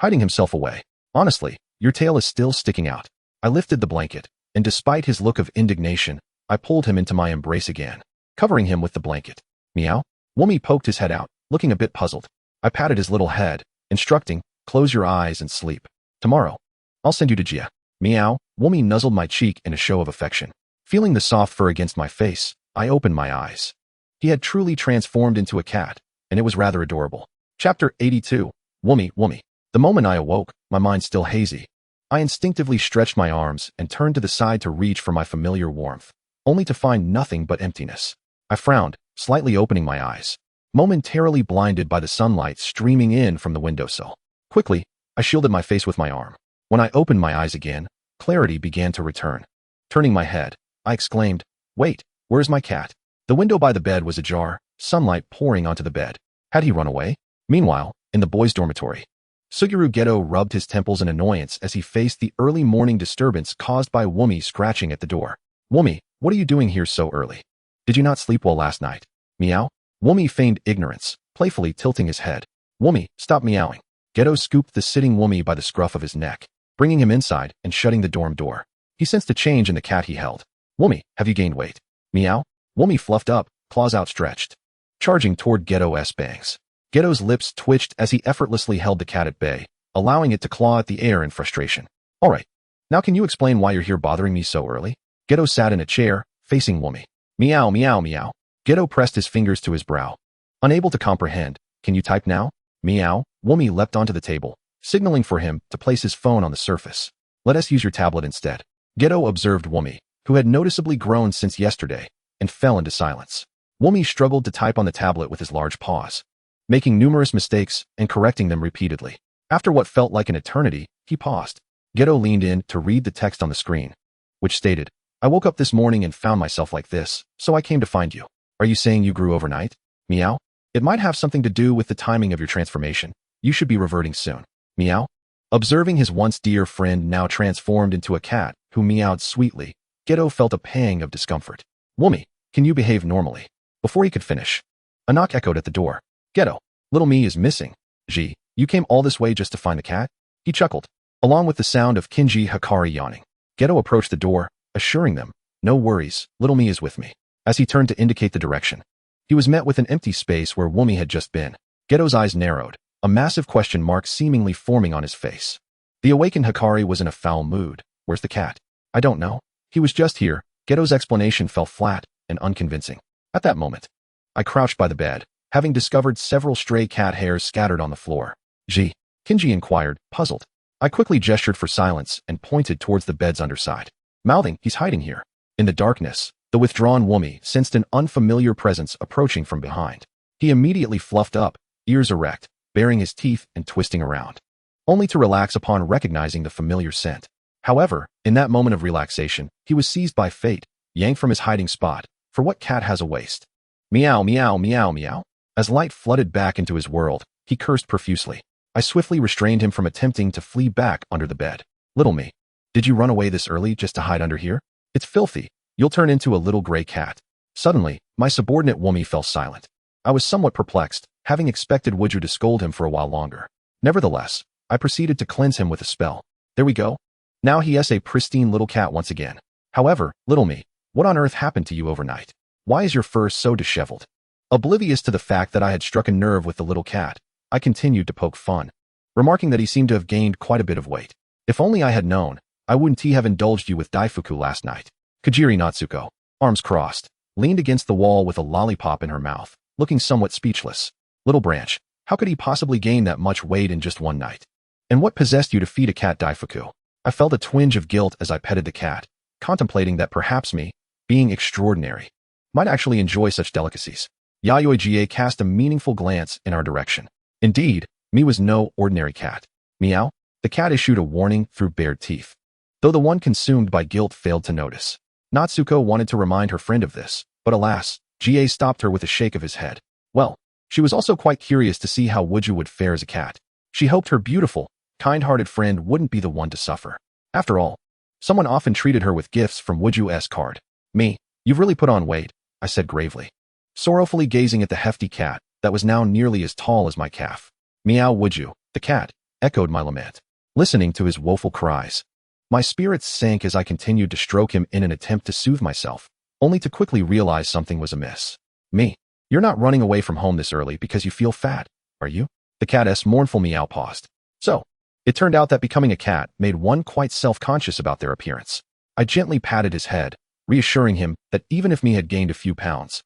Speaker 2: hiding himself away. Honestly, your tail is still sticking out. I lifted the blanket, and despite his look of indignation, I pulled him into my embrace again, covering him with the blanket. Meow. Woomy poked his head out, looking a bit puzzled. I patted his little head, instructing, close your eyes and sleep. Tomorrow, I'll send you to Jia. Meow. Woomy nuzzled my cheek in a show of affection. Feeling the soft fur against my face, I opened my eyes. He had truly transformed into a cat, and it was rather adorable. Chapter 82. Woomy, Woomy. The moment I awoke, my mind still hazy. I instinctively stretched my arms and turned to the side to reach for my familiar warmth, only to find nothing but emptiness. I frowned, slightly opening my eyes, momentarily blinded by the sunlight streaming in from the windowsill. Quickly, I shielded my face with my arm. When I opened my eyes again, clarity began to return. Turning my head, I exclaimed, "Wait, where's my cat?" The window by the bed was ajar, sunlight pouring onto the bed. Had he run away? Meanwhile, in the boys' dormitory, Suguru Geto rubbed his temples in annoyance as he faced the early morning disturbance caused by Wumi scratching at the door. "Wumi, what are you doing here so early? Did you not sleep well last night?" Meow. Wumi feigned ignorance, playfully tilting his head. "Wumi, stop meowing." Geto scooped the sitting Wumi by the scruff of his neck, bringing him inside and shutting the dorm door. He sensed a change in the cat he held. "Wumi, have you gained weight?" Meow. Wumi fluffed up, claws outstretched, charging toward Geto's bangs. Geto's lips twitched as he effortlessly held the cat at bay, allowing it to claw at the air in frustration. "All right. Now can you explain why you're here bothering me so early?" Geto sat in a chair, facing Wumi. Meow, meow, meow. Geto pressed his fingers to his brow. Unable to comprehend, "Can you type now?" Meow. Wumi leapt onto the table, signaling for him to place his phone on the surface. "Let us use your tablet instead." Geto observed Wumi, who had noticeably grown since yesterday, and fell into silence. Wumi struggled to type on the tablet with his large paws, making numerous mistakes and correcting them repeatedly. After what felt like an eternity, he paused. Geto leaned in to read the text on the screen, which stated, "I woke up this morning and found myself like this, so I came to find you." "Are you saying you grew overnight?" Meow. "It might have something to do with the timing of your transformation. You should be reverting soon." Meow. Observing his once dear friend now transformed into a cat who meowed sweetly, Geto felt a pang of discomfort. "Wumi, can you behave normally?" Before he could finish, a knock echoed at the door. "Geto, little me is missing." "Gee, you came all this way just to find the cat?" He chuckled, along with the sound of Kinji Hikari yawning. Geto approached the door, assuring them, "No worries, little me is with me." As he turned to indicate the direction, he was met with an empty space where Wumi had just been. Geto's eyes narrowed, a massive question mark seemingly forming on his face. The awakened Hikari was in a foul mood. "Where's the cat?" "I don't know. He was just here." Geto's explanation fell flat and unconvincing. At that moment, I crouched by the bed, having discovered several stray cat hairs scattered on the floor. "Gee?" Kinji inquired, puzzled. I quickly gestured for silence and pointed towards the bed's underside, mouthing, "He's hiding here." In the darkness, the withdrawn Wumi sensed an unfamiliar presence approaching from behind. He immediately fluffed up, ears erect, baring his teeth and twisting around, only to relax upon recognizing the familiar scent. However, in that moment of relaxation, he was seized by fate, yanked from his hiding spot. For what cat has a waist? Meow, meow, meow, meow. As light flooded back into his world, he cursed profusely. I swiftly restrained him from attempting to flee back under the bed. "Little me, did you run away this early just to hide under here? It's filthy. You'll turn into a little gray cat." Suddenly, my subordinate Wumi fell silent. I was somewhat perplexed, having expected Wuju to scold him for a while longer. Nevertheless, I proceeded to cleanse him with a spell. There we go. Now he is a pristine little cat once again. However, little me, what on earth happened to you overnight? Why is your fur so disheveled? Oblivious to the fact that I had struck a nerve with the little cat, I continued to poke fun, remarking that he seemed to have gained quite a bit of weight. "If only I had known, I wouldn't have indulged you with Daifuku last night." Kajiri Natsuko, arms crossed, leaned against the wall with a lollipop in her mouth, looking somewhat speechless. "Little Branch, how could he possibly gain that much weight in just one night? And what possessed you to feed a cat Daifuku?" I felt a twinge of guilt as I petted the cat, contemplating that perhaps me, being extraordinary, might actually enjoy such delicacies. Yayoi Jie cast a meaningful glance in our direction. Indeed, me was no ordinary cat. Meow. The cat issued a warning through bared teeth, though the one consumed by guilt failed to notice. Natsuko wanted to remind her friend of this, but alas, Jie stopped her with a shake of his head. Well, she was also quite curious to see how Wuju would fare as a cat. She hoped her beautiful, kind-hearted friend wouldn't be the one to suffer. After all, someone often treated her with gifts from Wuju's card. "Me, you've really put on weight," I said gravely, sorrowfully gazing at the hefty cat that was now nearly as tall as my calf. "Meow Wuju," the cat, echoed my lament. Listening to his woeful cries, my spirits sank as I continued to stroke him in an attempt to soothe myself, only to quickly realize something was amiss. "Me, you're not running away from home this early because you feel fat, are you?" The cat's mournful meow paused. So, it turned out that becoming a cat made one quite self-conscious about their appearance. I gently patted his head, reassuring him that even if me had gained a few pounds,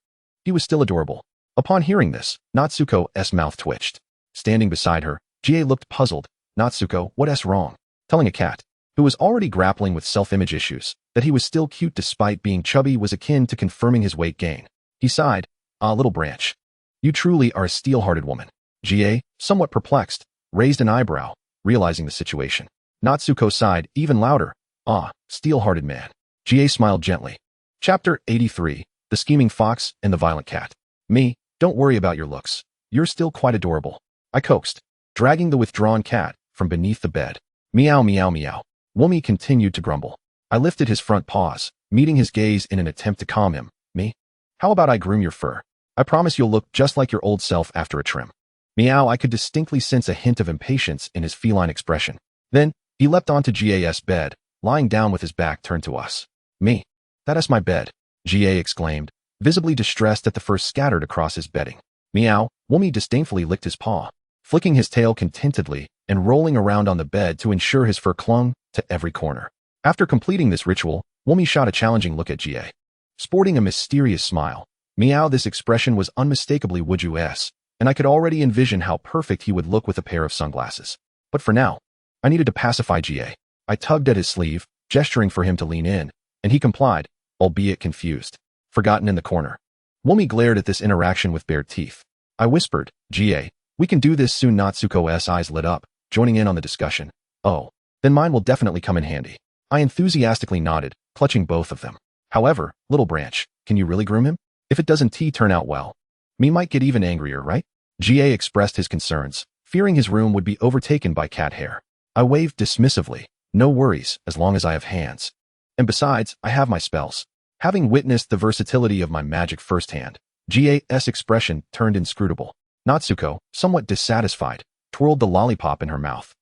Speaker 2: he was still adorable. Upon hearing this, Natsuko's mouth twitched. Standing beside her, Jie looked puzzled. "Natsuko, what's wrong?" Telling a cat, who was already grappling with self-image issues, that he was still cute despite being chubby was akin to confirming his weight gain. He sighed, Ah, little branch. You truly are a steel-hearted woman. GA, somewhat perplexed, raised an eyebrow, realizing the situation. Natsuko sighed even louder. Ah, steel-hearted man. GA smiled gently. Chapter 83, The Scheming Fox and the Violent Cat. Me, don't worry about your looks. You're still quite adorable. I coaxed, dragging the withdrawn cat from beneath the bed. Meow meow meow. Woomy continued to grumble. I lifted his front paws, meeting his gaze in an attempt to calm him. Me? How about I groom your fur? I promise you'll look just like your old self after a trim. Meow. I could distinctly sense a hint of impatience in his feline expression. Then, he leapt onto GA's bed, lying down with his back turned to us. Me? That is my bed, GA exclaimed, visibly distressed at the fur scattered across his bedding. Meow. Woomy disdainfully licked his paw, flicking his tail contentedly and rolling around on the bed to ensure his fur clung to every corner. After completing this ritual, Woomy shot a challenging look at GA. Sporting a mysterious smile, Meow, this expression was unmistakably Wujuu-esque, and I could already envision how perfect he would look with a pair of sunglasses. But for now, I needed to pacify GA. I tugged at his sleeve, gesturing for him to lean in, and he complied, albeit confused. Forgotten in the corner. Woomy glared at this interaction with bared teeth. I whispered, GA, we can do this soon. Natsuko's eyes lit up, joining in on the discussion. Oh, then mine will definitely come in handy. I enthusiastically nodded, clutching both of them. However, little branch, can you really groom him? If it doesn't turn out well, me might get even angrier, right? GA expressed his concerns, fearing his room would be overtaken by cat hair. I waved dismissively. No worries, as long as I have hands. And besides, I have my spells. Having witnessed the versatility of my magic firsthand, GA's expression turned inscrutable. Natsuko, somewhat dissatisfied, twirled the lollipop in her mouth,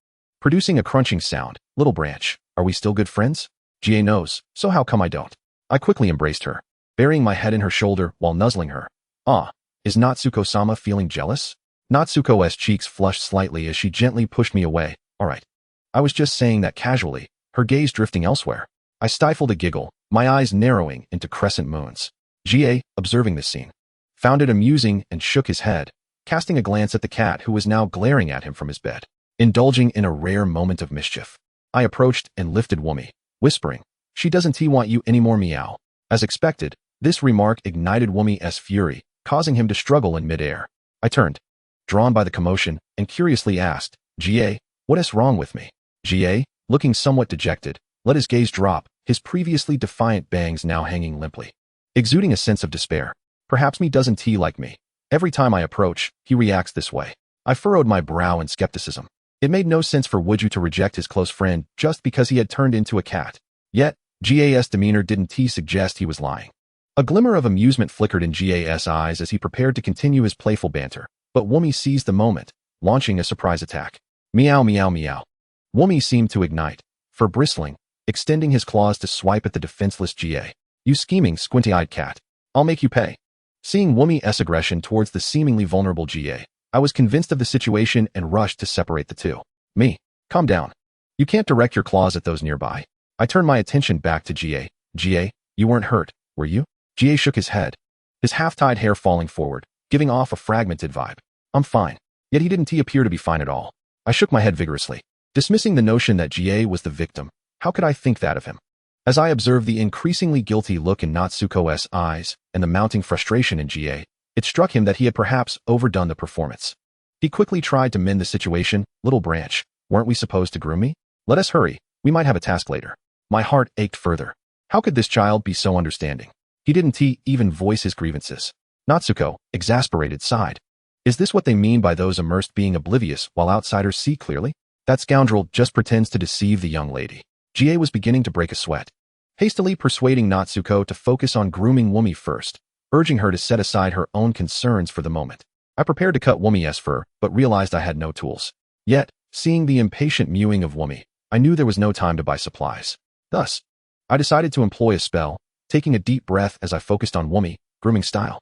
Speaker 2: producing a crunching sound. Little branch, are we still good friends? GA knows, so how come I don't? I quickly embraced her, burying my head in her shoulder while nuzzling her. Ah, is Natsuko-sama feeling jealous? Natsuko's cheeks flushed slightly as she gently pushed me away. All right. I was just saying that casually, her gaze drifting elsewhere. I stifled a giggle, my eyes narrowing into crescent moons. GA, observing this scene, found it amusing and shook his head, casting a glance at the cat who was now glaring at him from his bed, indulging in a rare moment of mischief. I approached and lifted Woomy, whispering, she doesn't want you anymore. Meow. As expected, this remark ignited Woomy's fury, causing him to struggle in midair. I turned, drawn by the commotion, and curiously asked, GA, what is wrong with me? GA, looking somewhat dejected, let his gaze drop, his previously defiant bangs now hanging limply, exuding a sense of despair. Perhaps me doesn't like me. Every time I approach, he reacts this way. I furrowed my brow in skepticism. It made no sense for Wujuu to reject his close friend just because he had turned into a cat. Yet, GA's demeanor didn't suggest he was lying. A glimmer of amusement flickered in GA's eyes as he prepared to continue his playful banter, but Woomy seized the moment, launching a surprise attack. Meow meow meow. Woomy seemed to ignite, fur bristling, extending his claws to swipe at the defenseless GA. You scheming, squinty-eyed cat. I'll make you pay. Seeing Woomy's aggression towards the seemingly vulnerable GA, I was convinced of the situation and rushed to separate the two. Me, calm down. You can't direct your claws at those nearby. I turned my attention back to GA. GA, you weren't hurt, were you? GA shook his head, his half-tied hair falling forward, giving off a fragmented vibe. I'm fine. Yet he didn't appear to be fine at all. I shook my head vigorously, dismissing the notion that GA was the victim. How could I think that of him? As I observed the increasingly guilty look in Natsuko's eyes and the mounting frustration in GA, it struck him that he had perhaps overdone the performance. He quickly tried to mend the situation. Little branch, weren't we supposed to groom me? Let us hurry, we might have a task later. My heart ached further. How could this child be so understanding? He didn't even voice his grievances. Natsuko, exasperated, sighed. Is this what they mean by those immersed being oblivious while outsiders see clearly? That scoundrel just pretends to deceive the young lady. GA was beginning to break a sweat, hastily persuading Natsuko to focus on grooming Woomy first, urging her to set aside her own concerns for the moment. I prepared to cut Woomy's fur, but realized I had no tools. Yet, seeing the impatient mewing of Woomy, I knew there was no time to buy supplies. Thus, I decided to employ a spell, taking a deep breath as I focused on Woomy, grooming style.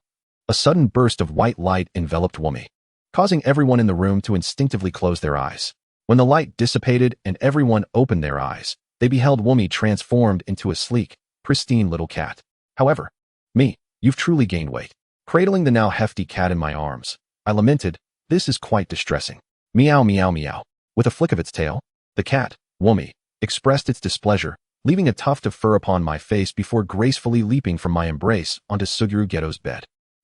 Speaker 2: A sudden burst of white light enveloped Woomy, causing everyone in the room to instinctively close their eyes. When the light dissipated and everyone opened their eyes, they beheld Woomy transformed into a sleek, pristine little cat. However, me, you've truly gained weight. Cradling the now hefty cat in my arms, I lamented, this is quite distressing. Meow meow meow. With a flick of its tail, the cat, Woomy, expressed its displeasure, leaving a tuft of fur upon my face before gracefully leaping from my embrace onto Suguru Geto's bed.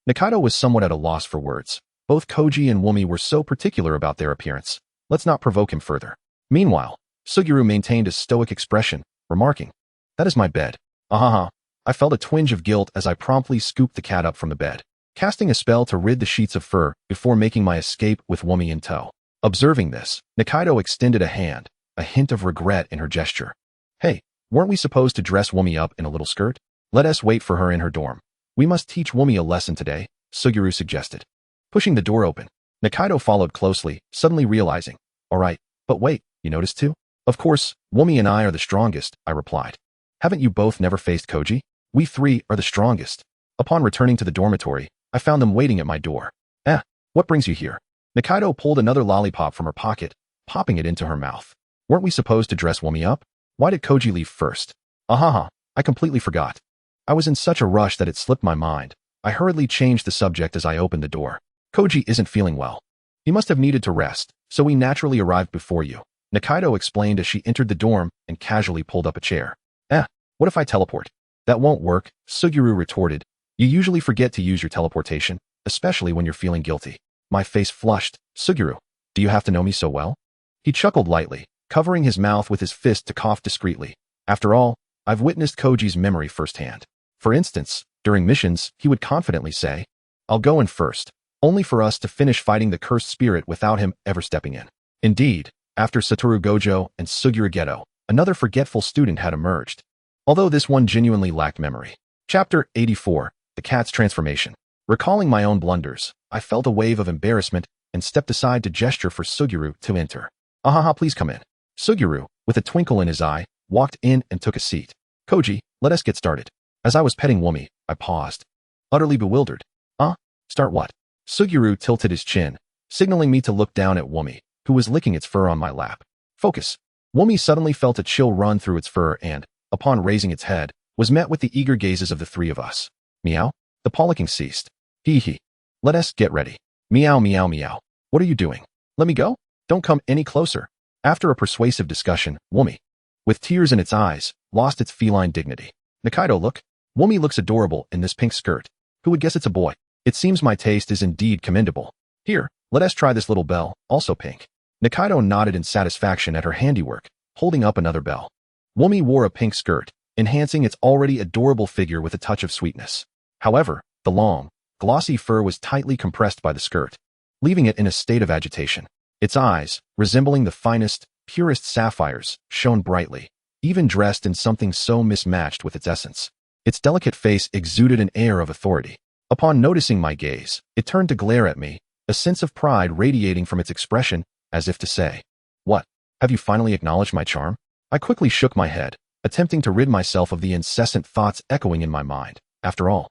Speaker 2: Nikaido was somewhat at a loss for words. Both Koji and Wumi were so particular about their appearance. Let's not provoke him further. Meanwhile, Suguru maintained a stoic expression, remarking, "That is my bed." Ahaha. I felt a twinge of guilt as I promptly scooped the cat up from the bed, casting a spell to rid the sheets of fur before making my escape with Wumi in tow. Observing this, Nikaido extended a hand, a hint of regret in her gesture. "Hey, weren't we supposed to dress Wumi up in a little skirt? Let us wait for her in her dorm. We must teach Wumi a lesson today," Suguru suggested. Pushing the door open, Nikaido followed closely, suddenly realizing, "All right, but wait, you noticed too?" "Of course, Wumi and I are the strongest," I replied. "Haven't you both never faced Koji? We three are the strongest." Upon returning to the dormitory, I found them waiting at my door. What brings you here?" Nikaido pulled another lollipop from her pocket, popping it into her mouth. "Weren't we supposed to dress Wumi up? Why did Koji leave first?" "Ahaha, I completely forgot. I was in such a rush that it slipped my mind. I hurriedly changed the subject as I opened the door. Koji isn't feeling well. He must have needed to rest, so we naturally arrived before you," Nikaido explained as she entered the dorm and casually pulled up a chair. What if I teleport?" "That won't work," Suguru retorted. "You usually forget to use your teleportation, especially when you're feeling guilty." My face flushed. "Suguru, do you have to know me so well?" He chuckled lightly, covering his mouth with his fist to cough discreetly. "After all, I've witnessed Koji's memory firsthand. For instance, during missions, he would confidently say, 'I'll go in first,' only for us to finish fighting the cursed spirit without him ever stepping in." Indeed, after Satoru Gojo and Suguru Geto, another forgetful student had emerged, although this one genuinely lacked memory. Chapter 84, The Cat's Transformation. Recalling my own blunders, I felt a wave of embarrassment and stepped aside to gesture for Suguru to enter. "Ahaha, please come in." Suguru, with a twinkle in his eye, walked in and took a seat. "Koji, let us get started." As I was petting Wumi, I paused, utterly bewildered. Start what?" Suguru tilted his chin, signaling me to look down at Wumi, who was licking its fur on my lap. "Focus." Wumi suddenly felt a chill run through its fur and, upon raising its head, was met with the eager gazes of the three of us. "Meow?" The pollicking ceased. "Hee. Let us get ready." "Meow, meow, meow. What are you doing?" "Let me go. Don't come any closer." After a persuasive discussion, Wumi, with tears in its eyes, lost its feline dignity. "Nikaido, look. Wumi looks adorable in this pink skirt. Who would guess it's a boy? It seems my taste is indeed commendable. Here, let us try this little bell, also pink." Nikaido nodded in satisfaction at her handiwork, holding up another bell. Wumi wore a pink skirt, enhancing its already adorable figure with a touch of sweetness. However, the long, glossy fur was tightly compressed by the skirt, leaving it in a state of agitation. Its eyes, resembling the finest, purest sapphires, shone brightly, even dressed in something so mismatched with its essence. Its delicate face exuded an air of authority. Upon noticing my gaze, it turned to glare at me, a sense of pride radiating from its expression, as if to say, "What? Have you finally acknowledged my charm?" I quickly shook my head, attempting to rid myself of the incessant thoughts echoing in my mind. After all,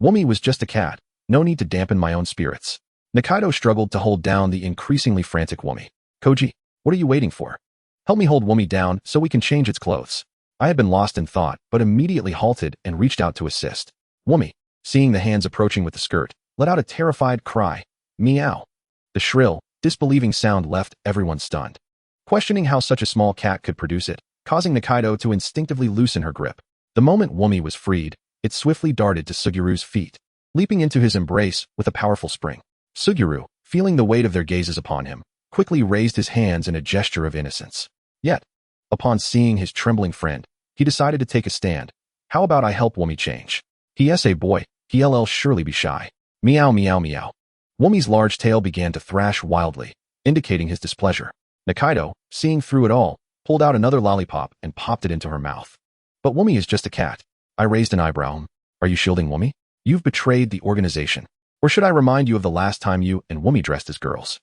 Speaker 2: Wumi was just a cat, no need to dampen my own spirits. Nikaido struggled to hold down the increasingly frantic Wumi. "Koji, what are you waiting for? Help me hold Wumi down so we can change its clothes." I had been lost in thought, but immediately halted and reached out to assist. Wumi, seeing the hands approaching with the skirt, let out a terrified cry. "Meow." The shrill, disbelieving sound left everyone stunned, questioning how such a small cat could produce it, causing Nikaido to instinctively loosen her grip. The moment Wumi was freed, it swiftly darted to Suguru's feet, leaping into his embrace with a powerful spring. Suguru, feeling the weight of their gazes upon him, quickly raised his hands in a gesture of innocence. Yet, upon seeing his trembling friend, he decided to take a stand. "How about I help Wumi change? He's a boy, he'll surely be shy." "Meow, meow, meow." Wumi's large tail began to thrash wildly, indicating his displeasure. Nikaido, seeing through it all, pulled out another lollipop and popped it into her mouth. "But Wumi is just a cat." I raised an eyebrow. "Are you shielding Wumi? You've betrayed the organization. Or should I remind you of the last time you and Wumi dressed as girls?"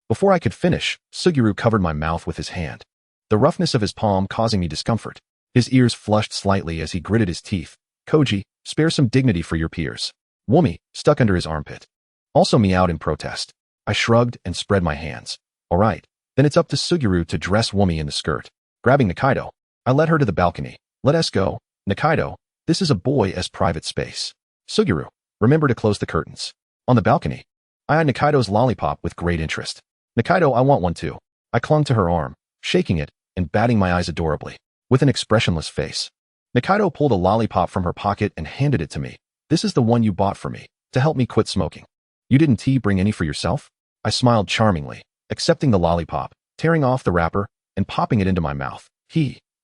Speaker 2: Before I could finish, Suguru covered my mouth with his hand, the roughness of his palm causing me discomfort. His ears flushed slightly as he gritted his teeth. "Koji, spare some dignity for your peers." Wumi, stuck under his armpit, also meowed in protest. I shrugged and spread my hands. "All right, then it's up to Suguru to dress Wumi in the skirt." Grabbing Nikaido, I led her to the balcony. "Let us go. Nikaido, this is a boy's private space." "Suguru, remember to close the curtains." On the balcony, I eyed Nikaido's lollipop with great interest. "Nikaido, I want one too." I clung to her arm, shaking it and batting my eyes adorably. With an expressionless face, Nikaido pulled a lollipop from her pocket and handed it to me. This is the one you bought for me, to help me quit smoking. You didn't bring any for yourself? I smiled charmingly, accepting the lollipop, tearing off the wrapper, and popping it into my mouth.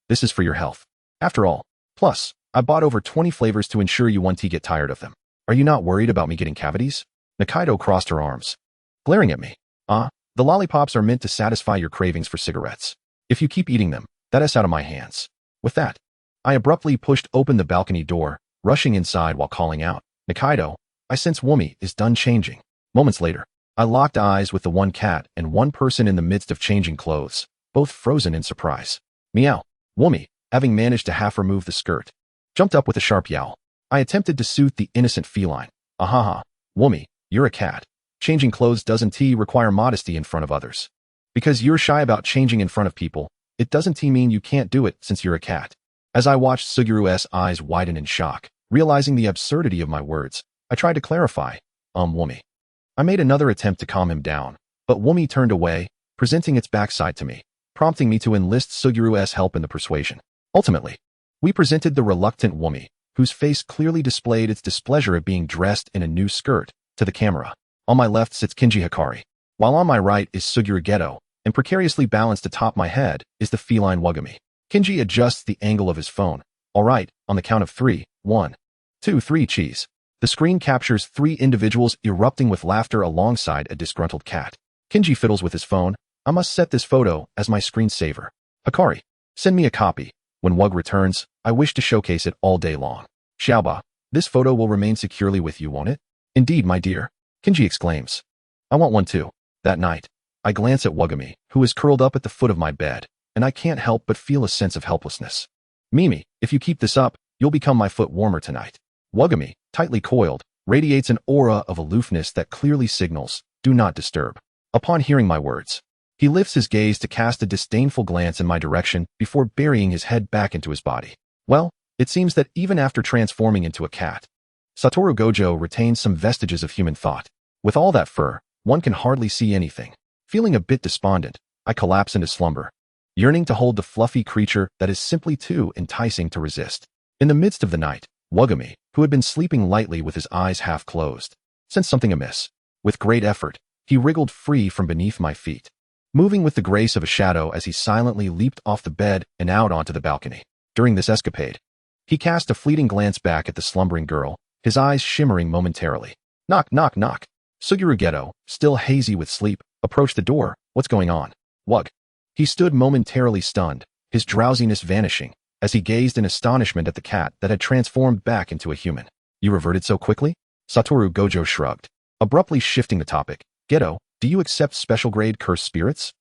Speaker 2: This is for your health. After all. Plus, I bought over 20 flavors to ensure you won't get tired of them. Are you not worried about me getting cavities? Nikaido crossed her arms, glaring at me. The lollipops are meant to satisfy your cravings for cigarettes. If you keep eating them, that is out of my hands. With that, I abruptly pushed open the balcony door, rushing inside while calling out, Nikaido, I sense Wumi is done changing. Moments later, I locked eyes with the one cat and one person in the midst of changing clothes, both frozen in surprise. Meow. Wumi, having managed to half remove the skirt, jumped up with a sharp yowl. I attempted to soothe the innocent feline. Ahaha. Wumi, you're a cat. Changing clothes doesn't require modesty in front of others. Because you're shy about changing in front of people, it doesn't mean you can't do it since you're a cat. As I watched Sugiru's eyes widen in shock, realizing the absurdity of my words, I tried to clarify. Wumi. I made another attempt to calm him down, but Wumi turned away, presenting its backside to me, prompting me to enlist Sugiru's help in the persuasion. Ultimately, we presented the reluctant Wumi, whose face clearly displayed its displeasure at being dressed in a new skirt, to the camera. On my left sits Kinji Hikari, while on my right is Suguru Geto, and precariously balanced atop my head is the feline Wagami. Kinji adjusts the angle of his phone. All right, on the count of 3, 1, 2, 3, cheese. The screen captures 3 individuals erupting with laughter alongside a disgruntled cat. Kinji fiddles with his phone. I must set this photo as my screensaver. Hikari, send me a copy. When Wug returns, I wish to showcase it all day long. Xiaoba, this photo will remain securely with you, won't it? Indeed, my dear. Kinji exclaims. I want one too. That night, I glance at Wagami, who is curled up at the foot of my bed, and I can't help but feel a sense of helplessness. Mimi, if you keep this up, you'll become my foot warmer tonight. Wagami, tightly coiled, radiates an aura of aloofness that clearly signals, do not disturb. Upon hearing my words, he lifts his gaze to cast a disdainful glance in my direction before burying his head back into his body. Well, it seems that even after transforming into a cat, Satoru Gojo retains some vestiges of human thought. With all that fur, one can hardly see anything. Feeling a bit despondent, I collapse into slumber, yearning to hold the fluffy creature that is simply too enticing to resist. In the midst of the night, Wagami, who had been sleeping lightly with his eyes half closed, sensed something amiss. With great effort, he wriggled free from beneath my feet, moving with the grace of a shadow as he silently leaped off the bed and out onto the balcony. During this escapade, he cast a fleeting glance back at the slumbering girl, his eyes shimmering momentarily. Knock, knock, knock. Suguru Geto, still hazy with sleep, approached the door. What's going on? Wug. He stood momentarily stunned, his drowsiness vanishing, as he gazed in astonishment at the cat that had transformed back into a human. You reverted so quickly? Satoru Gojo shrugged, abruptly shifting the topic. Geto, do you accept special grade cursed spirits?